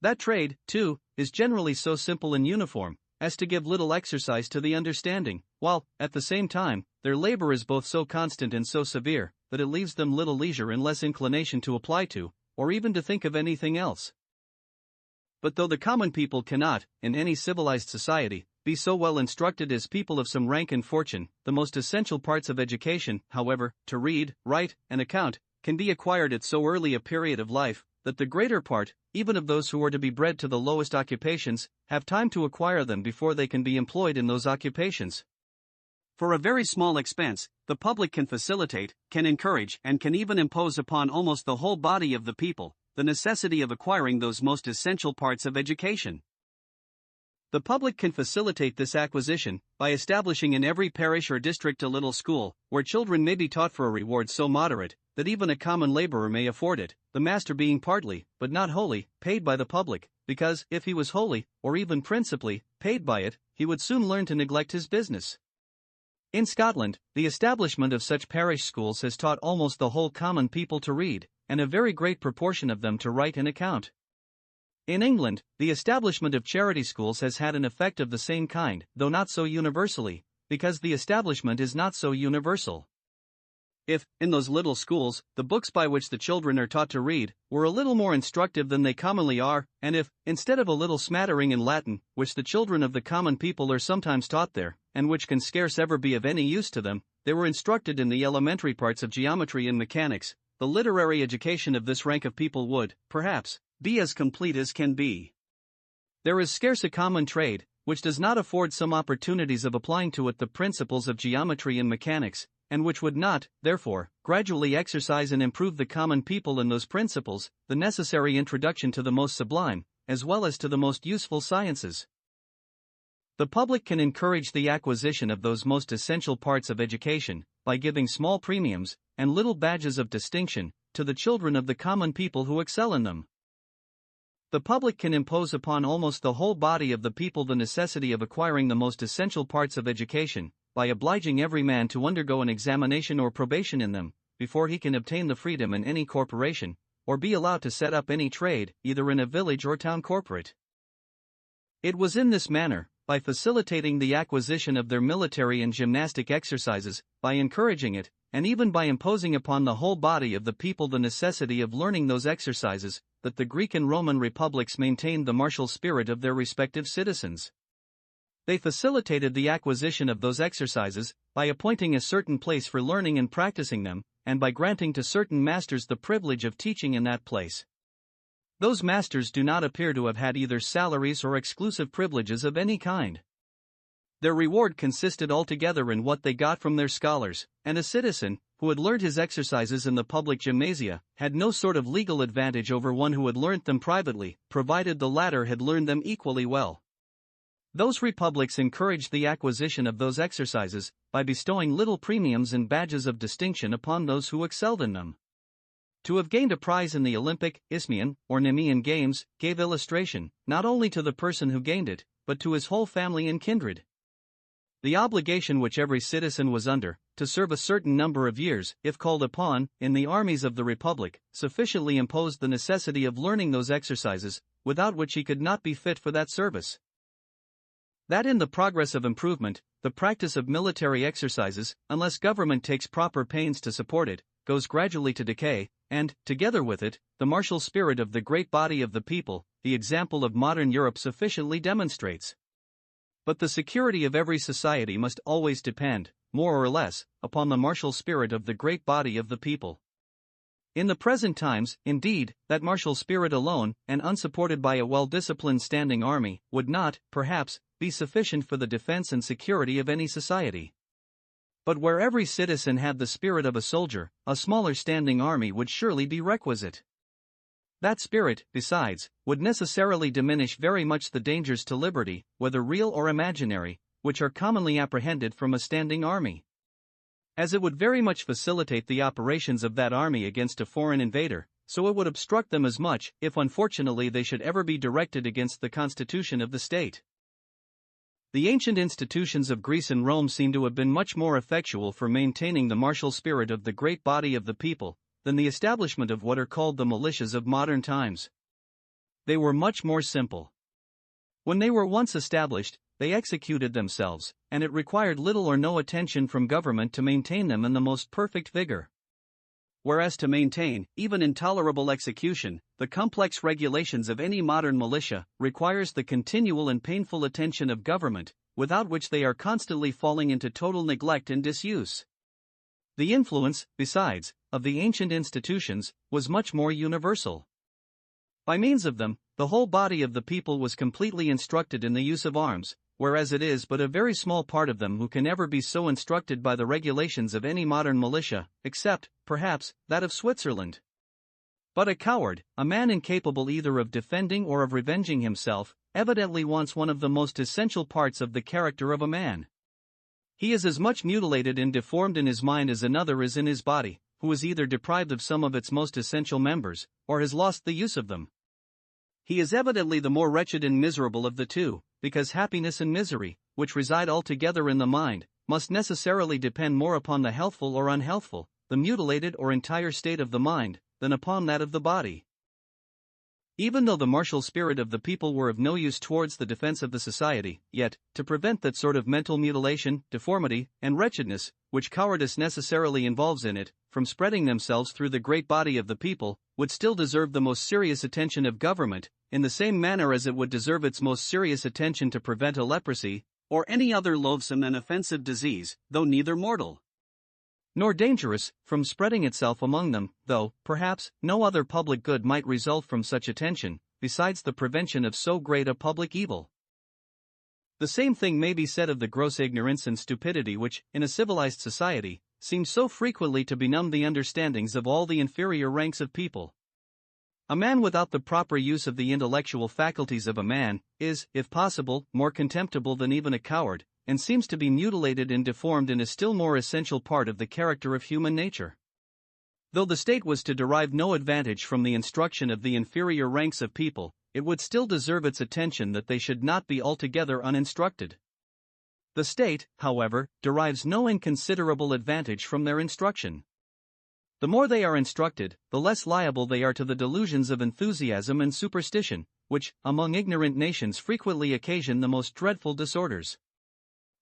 That trade, too, is generally so simple and uniform, as to give little exercise to the understanding, while, at the same time, their labor is both so constant and so severe, that it leaves them little leisure and less inclination to apply to, or even to think of anything else. But though the common people cannot, in any civilized society, be so well instructed as people of some rank and fortune, the most essential parts of education, however, to read, write, and account, can be acquired at so early a period of life, that the greater part, even of those who are to be bred to the lowest occupations, have time to acquire them before they can be employed in those occupations. For a very small expense, the public can facilitate, can encourage, and can even impose upon almost the whole body of the people, the necessity of acquiring those most essential parts of education. The public can facilitate this acquisition by establishing in every parish or district a little school, where children may be taught for a reward so moderate that even a common laborer may afford it, the master being partly, but not wholly, paid by the public, because, if he was wholly, or even principally, paid by it, he would soon learn to neglect his business. In Scotland, the establishment of such parish schools has taught almost the whole common people to read, and a very great proportion of them to write and account. In England, the establishment of charity schools has had an effect of the same kind, though not so universally, because the establishment is not so universal. If, in those little schools, the books by which the children are taught to read were a little more instructive than they commonly are, and if, instead of a little smattering in Latin, which the children of the common people are sometimes taught there, and which can scarce ever be of any use to them, they were instructed in the elementary parts of geometry and mechanics, the literary education of this rank of people would, perhaps, be as complete as can be. There is scarce a common trade which does not afford some opportunities of applying to it the principles of geometry and mechanics, and which would not, therefore, gradually exercise and improve the common people in those principles, the necessary introduction to the most sublime, as well as to the most useful sciences. The public can encourage the acquisition of those most essential parts of education, by giving small premiums, and little badges of distinction, to the children of the common people who excel in them. The public can impose upon almost the whole body of the people the necessity of acquiring the most essential parts of education, by obliging every man to undergo an examination or probation in them, before he can obtain the freedom in any corporation, or be allowed to set up any trade, either in a village or town corporate. It was in this manner, by facilitating the acquisition of their military and gymnastic exercises, by encouraging it, and even by imposing upon the whole body of the people the necessity of learning those exercises, that the Greek and Roman republics maintained the martial spirit of their respective citizens. They facilitated the acquisition of those exercises, by appointing a certain place for learning and practicing them, and by granting to certain masters the privilege of teaching in that place. Those masters do not appear to have had either salaries or exclusive privileges of any kind. Their reward consisted altogether in what they got from their scholars, and a citizen, who had learned his exercises in the public gymnasia, had no sort of legal advantage over one who had learnt them privately, provided the latter had learned them equally well. Those republics encouraged the acquisition of those exercises, by bestowing little premiums and badges of distinction upon those who excelled in them. To have gained a prize in the Olympic, Isthmian, or Nemean games, gave illustration, not only to the person who gained it, but to his whole family and kindred. The obligation which every citizen was under, to serve a certain number of years, if called upon, in the armies of the Republic, sufficiently imposed the necessity of learning those exercises, without which he could not be fit for that service. That in the progress of improvement, the practice of military exercises, unless government takes proper pains to support it, goes gradually to decay, and, together with it, the martial spirit of the great body of the people, the example of modern Europe sufficiently demonstrates. But the security of every society must always depend, more or less, upon the martial spirit of the great body of the people. In the present times, indeed, that martial spirit alone, and unsupported by a well-disciplined standing army, would not, perhaps, be sufficient for the defense and security of any society. But where every citizen had the spirit of a soldier, a smaller standing army would surely be requisite. That spirit, besides, would necessarily diminish very much the dangers to liberty, whether real or imaginary, which are commonly apprehended from a standing army. As it would very much facilitate the operations of that army against a foreign invader, so it would obstruct them as much, if unfortunately they should ever be directed against the constitution of the state. The ancient institutions of Greece and Rome seem to have been much more effectual for maintaining the martial spirit of the great body of the people, than the establishment of what are called the militias of modern times. They were much more simple. When they were once established, they executed themselves, and it required little or no attention from government to maintain them in the most perfect vigor. Whereas to maintain, even in tolerable execution, the complex regulations of any modern militia, requires the continual and painful attention of government, without which they are constantly falling into total neglect and disuse. The influence, besides, of the ancient institutions, was much more universal. By means of them, the whole body of the people was completely instructed in the use of arms, whereas it is but a very small part of them who can ever be so instructed by the regulations of any modern militia, except, perhaps, that of Switzerland. But a coward, a man incapable either of defending or of revenging himself, evidently wants one of the most essential parts of the character of a man. He is as much mutilated and deformed in his mind as another is in his body, who is either deprived of some of its most essential members, or has lost the use of them. He is evidently the more wretched and miserable of the two, because happiness and misery, which reside altogether in the mind, must necessarily depend more upon the healthful or unhealthful, the mutilated or entire state of the mind, than upon that of the body. Even though the martial spirit of the people were of no use towards the defense of the society, yet, to prevent that sort of mental mutilation, deformity, and wretchedness, which cowardice necessarily involves in it, from spreading themselves through the great body of the people, would still deserve the most serious attention of government, in the same manner as it would deserve its most serious attention to prevent a leprosy, or any other loathsome and offensive disease, though neither mortal nor dangerous, from spreading itself among them, though, perhaps, no other public good might result from such attention, besides the prevention of so great a public evil. The same thing may be said of the gross ignorance and stupidity which, in a civilized society, seem so frequently to benumb the understandings of all the inferior ranks of people. A man without the proper use of the intellectual faculties of a man, is, if possible, more contemptible than even a coward, and seems to be mutilated and deformed in a still more essential part of the character of human nature. Though the state was to derive no advantage from the instruction of the inferior ranks of people, it would still deserve its attention that they should not be altogether uninstructed. The state, however, derives no inconsiderable advantage from their instruction. The more they are instructed, the less liable they are to the delusions of enthusiasm and superstition, which, among ignorant nations, frequently occasion the most dreadful disorders.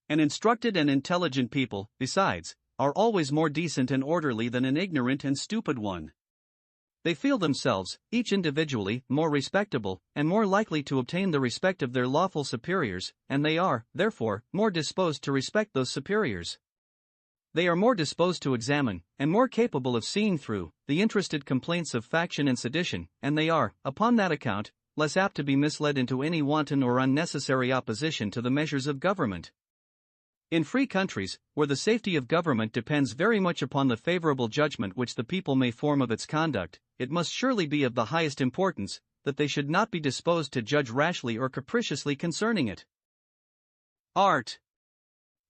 An instructed and intelligent people, besides, are always more decent and orderly than an ignorant and stupid one. They feel themselves, each individually, more respectable, and more likely to obtain the respect of their lawful superiors, and they are, therefore, more disposed to respect those superiors. They are more disposed to examine, and more capable of seeing through, the interested complaints of faction and sedition, and they are, upon that account, less apt to be misled into any wanton or unnecessary opposition to the measures of government. In free countries, where the safety of government depends very much upon the favorable judgment which the people may form of its conduct, it must surely be of the highest importance that they should not be disposed to judge rashly or capriciously concerning it. Art.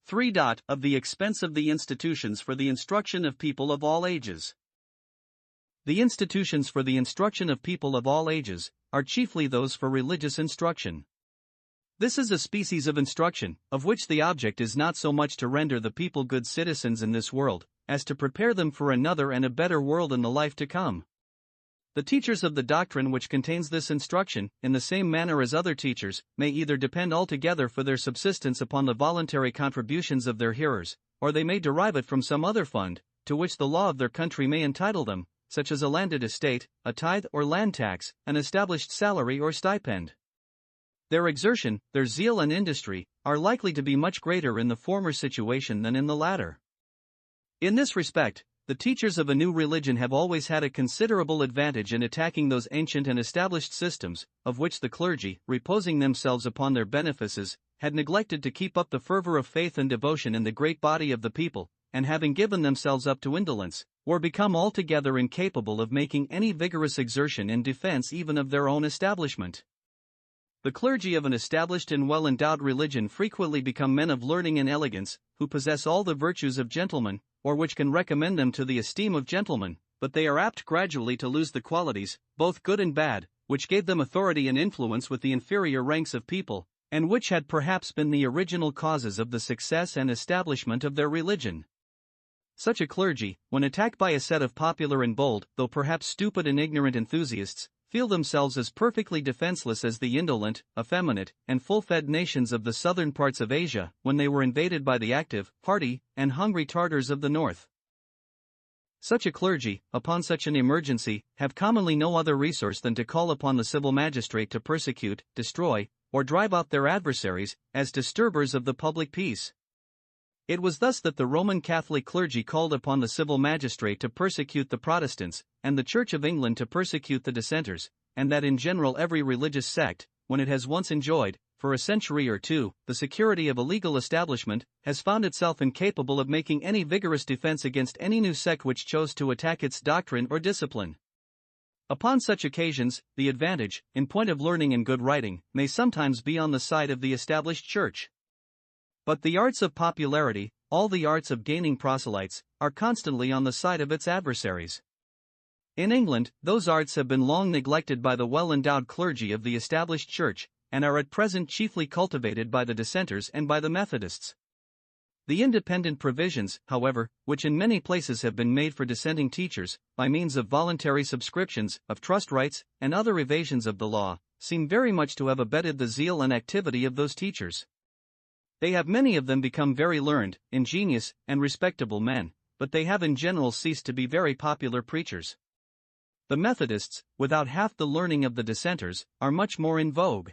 3. Of the expense of the institutions for the instruction of people of all ages. The institutions for the instruction of people of all ages are chiefly those for religious instruction. This is a species of instruction, of which the object is not so much to render the people good citizens in this world, as to prepare them for another and a better world in the life to come. The teachers of the doctrine which contains this instruction, in the same manner as other teachers, may either depend altogether for their subsistence upon the voluntary contributions of their hearers, or they may derive it from some other fund, to which the law of their country may entitle them, such as a landed estate, a tithe or land tax, an established salary or stipend. Their exertion, their zeal and industry, are likely to be much greater in the former situation than in the latter. In this respect, the teachers of a new religion have always had a considerable advantage in attacking those ancient and established systems, of which the clergy, reposing themselves upon their benefices, had neglected to keep up the fervor of faith and devotion in the great body of the people, and having given themselves up to indolence, were become altogether incapable of making any vigorous exertion in defense even of their own establishment. The clergy of an established and well-endowed religion frequently become men of learning and elegance, who possess all the virtues of gentlemen, or which can recommend them to the esteem of gentlemen, but they are apt gradually to lose the qualities, both good and bad, which gave them authority and influence with the inferior ranks of people, and which had perhaps been the original causes of the success and establishment of their religion. Such a clergy, when attacked by a set of popular and bold, though perhaps stupid and ignorant enthusiasts, feel themselves as perfectly defenseless as the indolent, effeminate, and full-fed nations of the southern parts of Asia, when they were invaded by the active, hardy, and hungry Tartars of the north. Such a clergy, upon such an emergency, have commonly no other resource than to call upon the civil magistrate to persecute, destroy, or drive out their adversaries, as disturbers of the public peace. It was thus that the Roman Catholic clergy called upon the civil magistrate to persecute the Protestants, and the Church of England to persecute the dissenters, and that in general every religious sect, when it has once enjoyed, for a century or two, the security of a legal establishment, has found itself incapable of making any vigorous defense against any new sect which chose to attack its doctrine or discipline. Upon such occasions, the advantage, in point of learning and good writing, may sometimes be on the side of the established church. But the arts of popularity, all the arts of gaining proselytes, are constantly on the side of its adversaries. In England, those arts have been long neglected by the well-endowed clergy of the established church, and are at present chiefly cultivated by the dissenters and by the Methodists. The independent provisions, however, which in many places have been made for dissenting teachers, by means of voluntary subscriptions, of trust rights, and other evasions of the law, seem very much to have abetted the zeal and activity of those teachers. They have many of them become very learned, ingenious, and respectable men, but they have in general ceased to be very popular preachers. The Methodists, without half the learning of the dissenters, are much more in vogue.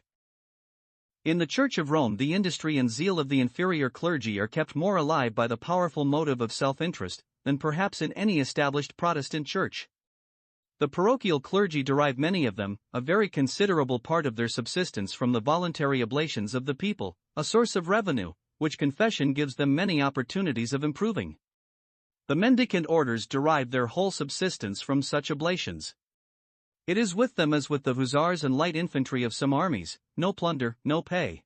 In the Church of Rome, the industry and zeal of the inferior clergy are kept more alive by the powerful motive of self-interest than perhaps in any established Protestant church. The parochial clergy derive, many of them, a very considerable part of their subsistence from the voluntary oblations of the people, a source of revenue, which confession gives them many opportunities of improving. The mendicant orders derive their whole subsistence from such oblations. It is with them as with the hussars and light infantry of some armies, no plunder, no pay.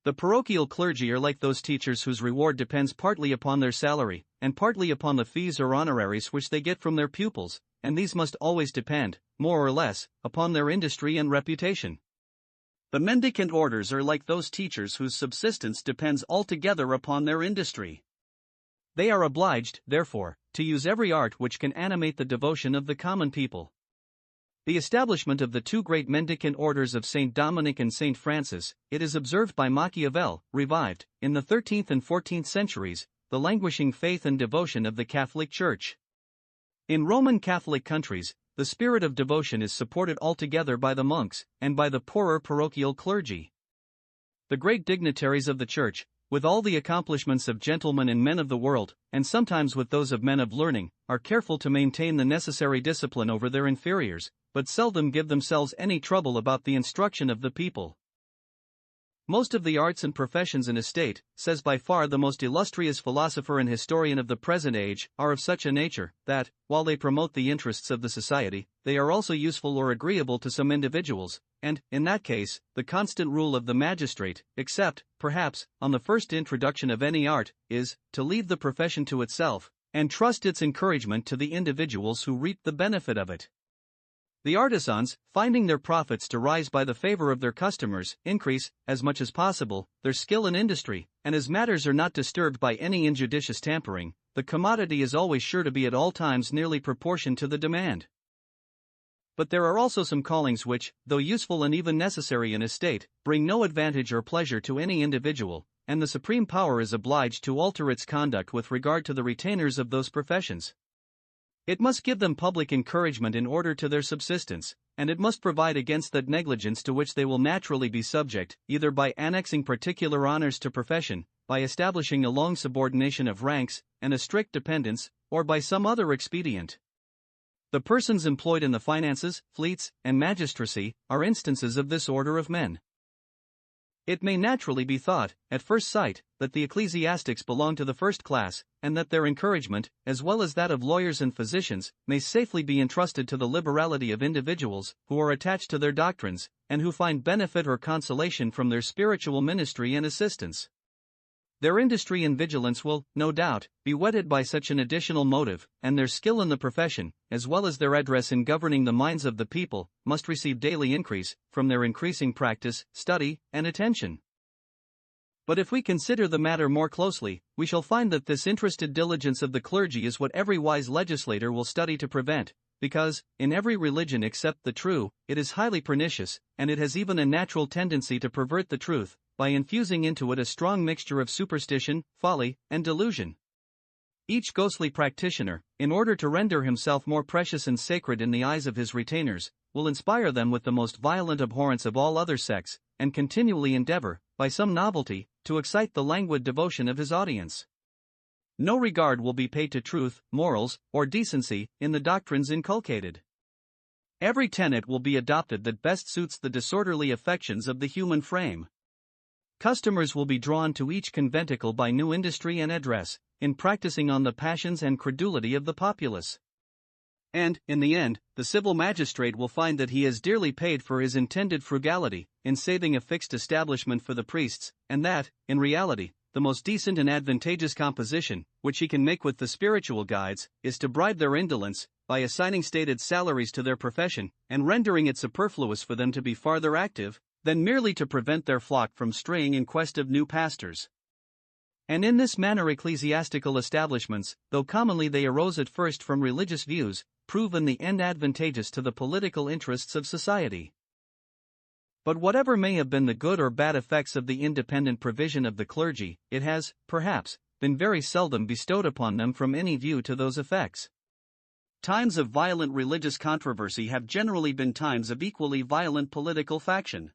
The parochial clergy are like those teachers whose reward depends partly upon their salary, and partly upon the fees or honoraries which they get from their pupils, and these must always depend, more or less, upon their industry and reputation. The mendicant orders are like those teachers whose subsistence depends altogether upon their industry. They are obliged, therefore, to use every art which can animate the devotion of the common people. The establishment of the two great mendicant orders of Saint Dominic and Saint Francis, it is observed by Machiavel, revived, in the 13th and 14th centuries, the languishing faith and devotion of the Catholic Church. In Roman Catholic countries, the spirit of devotion is supported altogether by the monks, and by the poorer parochial clergy. The great dignitaries of the Church, with all the accomplishments of gentlemen and men of the world, and sometimes with those of men of learning, are careful to maintain the necessary discipline over their inferiors, but seldom give themselves any trouble about the instruction of the people. Most of the arts and professions in a state, says by far the most illustrious philosopher and historian of the present age, are of such a nature, that, while they promote the interests of the society, they are also useful or agreeable to some individuals, and, in that case, the constant rule of the magistrate, except, perhaps, on the first introduction of any art, is, to leave the profession to itself, and trust its encouragement to the individuals who reap the benefit of it. The artisans, finding their profits to rise by the favor of their customers, increase, as much as possible, their skill and industry, and as matters are not disturbed by any injudicious tampering, the commodity is always sure to be at all times nearly proportioned to the demand. But there are also some callings which, though useful and even necessary in a state, bring no advantage or pleasure to any individual, and the supreme power is obliged to alter its conduct with regard to the retainers of those professions. It must give them public encouragement in order to their subsistence, and it must provide against that negligence to which they will naturally be subject, either by annexing particular honors to profession, by establishing a long subordination of ranks, and a strict dependence, or by some other expedient. The persons employed in the finances, fleets, and magistracy, are instances of this order of men. It may naturally be thought, at first sight, that the ecclesiastics belong to the first class, and that their encouragement, as well as that of lawyers and physicians, may safely be entrusted to the liberality of individuals who are attached to their doctrines, and who find benefit or consolation from their spiritual ministry and assistance. Their industry and vigilance will, no doubt, be whetted by such an additional motive, and their skill in the profession, as well as their address in governing the minds of the people, must receive daily increase, from their increasing practice, study, and attention. But if we consider the matter more closely, we shall find that this interested diligence of the clergy is what every wise legislator will study to prevent, because, in every religion except the true, it is highly pernicious, and it has even a natural tendency to pervert the truth, by infusing into it a strong mixture of superstition, folly, and delusion. Each ghostly practitioner, in order to render himself more precious and sacred in the eyes of his retainers, will inspire them with the most violent abhorrence of all other sects, and continually endeavor, by some novelty, to excite the languid devotion of his audience. No regard will be paid to truth, morals, or decency, in the doctrines inculcated. Every tenet will be adopted that best suits the disorderly affections of the human frame. Customers will be drawn to each conventicle by new industry and address, in practicing on the passions and credulity of the populace. And, in the end, the civil magistrate will find that he has dearly paid for his intended frugality, in saving a fixed establishment for the priests, and that, in reality, the most decent and advantageous composition, which he can make with the spiritual guides, is to bribe their indolence, by assigning stated salaries to their profession, and rendering it superfluous for them to be farther active, than merely to prevent their flock from straying in quest of new pastors. And in this manner ecclesiastical establishments, though commonly they arose at first from religious views, prove in the end advantageous to the political interests of society. But whatever may have been the good or bad effects of the independent provision of the clergy, it has, perhaps, been very seldom bestowed upon them from any view to those effects. Times of violent religious controversy have generally been times of equally violent political faction.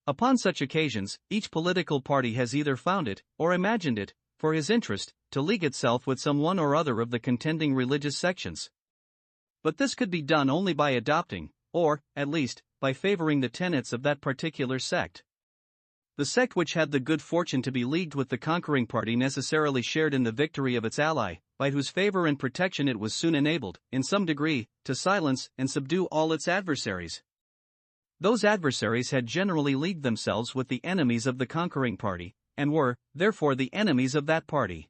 Upon such occasions, each political party has either found it, or imagined it, for his interest, to league itself with some one or other of the contending religious sections. But this could be done only by adopting, or, at least, by favoring the tenets of that particular sect. The sect which had the good fortune to be leagued with the conquering party necessarily shared in the victory of its ally, by whose favor and protection it was soon enabled, in some degree, to silence and subdue all its adversaries. Those adversaries had generally leagued themselves with the enemies of the conquering party, and were, therefore, the enemies of that party.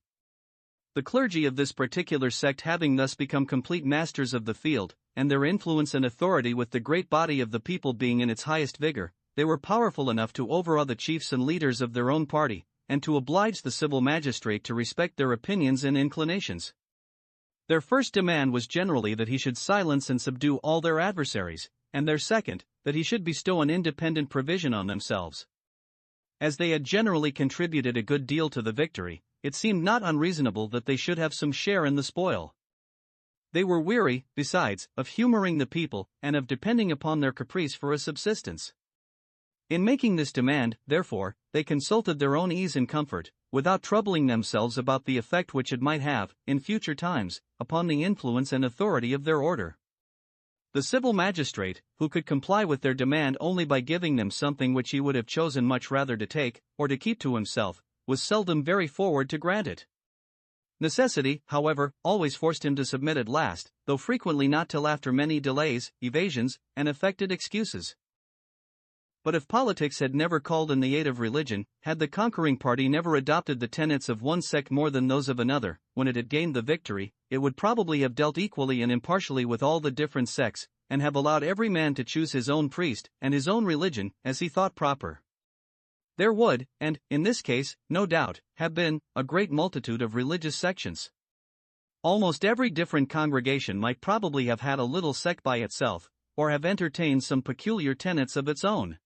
The clergy of this particular sect having thus become complete masters of the field, and their influence and authority with the great body of the people being in its highest vigor, they were powerful enough to overawe the chiefs and leaders of their own party, and to oblige the civil magistrate to respect their opinions and inclinations. Their first demand was generally that he should silence and subdue all their adversaries, and their second, that he should bestow an independent provision on themselves. As they had generally contributed a good deal to the victory, it seemed not unreasonable that they should have some share in the spoil. They were weary, besides, of humoring the people, and of depending upon their caprice for a subsistence. In making this demand, therefore, they consulted their own ease and comfort, without troubling themselves about the effect which it might have, in future times, upon the influence and authority of their order. The civil magistrate, who could comply with their demand only by giving them something which he would have chosen much rather to take, or to keep to himself, was seldom very forward to grant it. Necessity, however, always forced him to submit at last, though frequently not till after many delays, evasions, and affected excuses. But if politics had never called in the aid of religion, had the conquering party never adopted the tenets of one sect more than those of another, when it had gained the victory, it would probably have dealt equally and impartially with all the different sects, and have allowed every man to choose his own priest and his own religion, as he thought proper. There would, and, in this case, no doubt, have been, a great multitude of religious sections. Almost every different congregation might probably have had a little sect by itself, or have entertained some peculiar tenets of its own.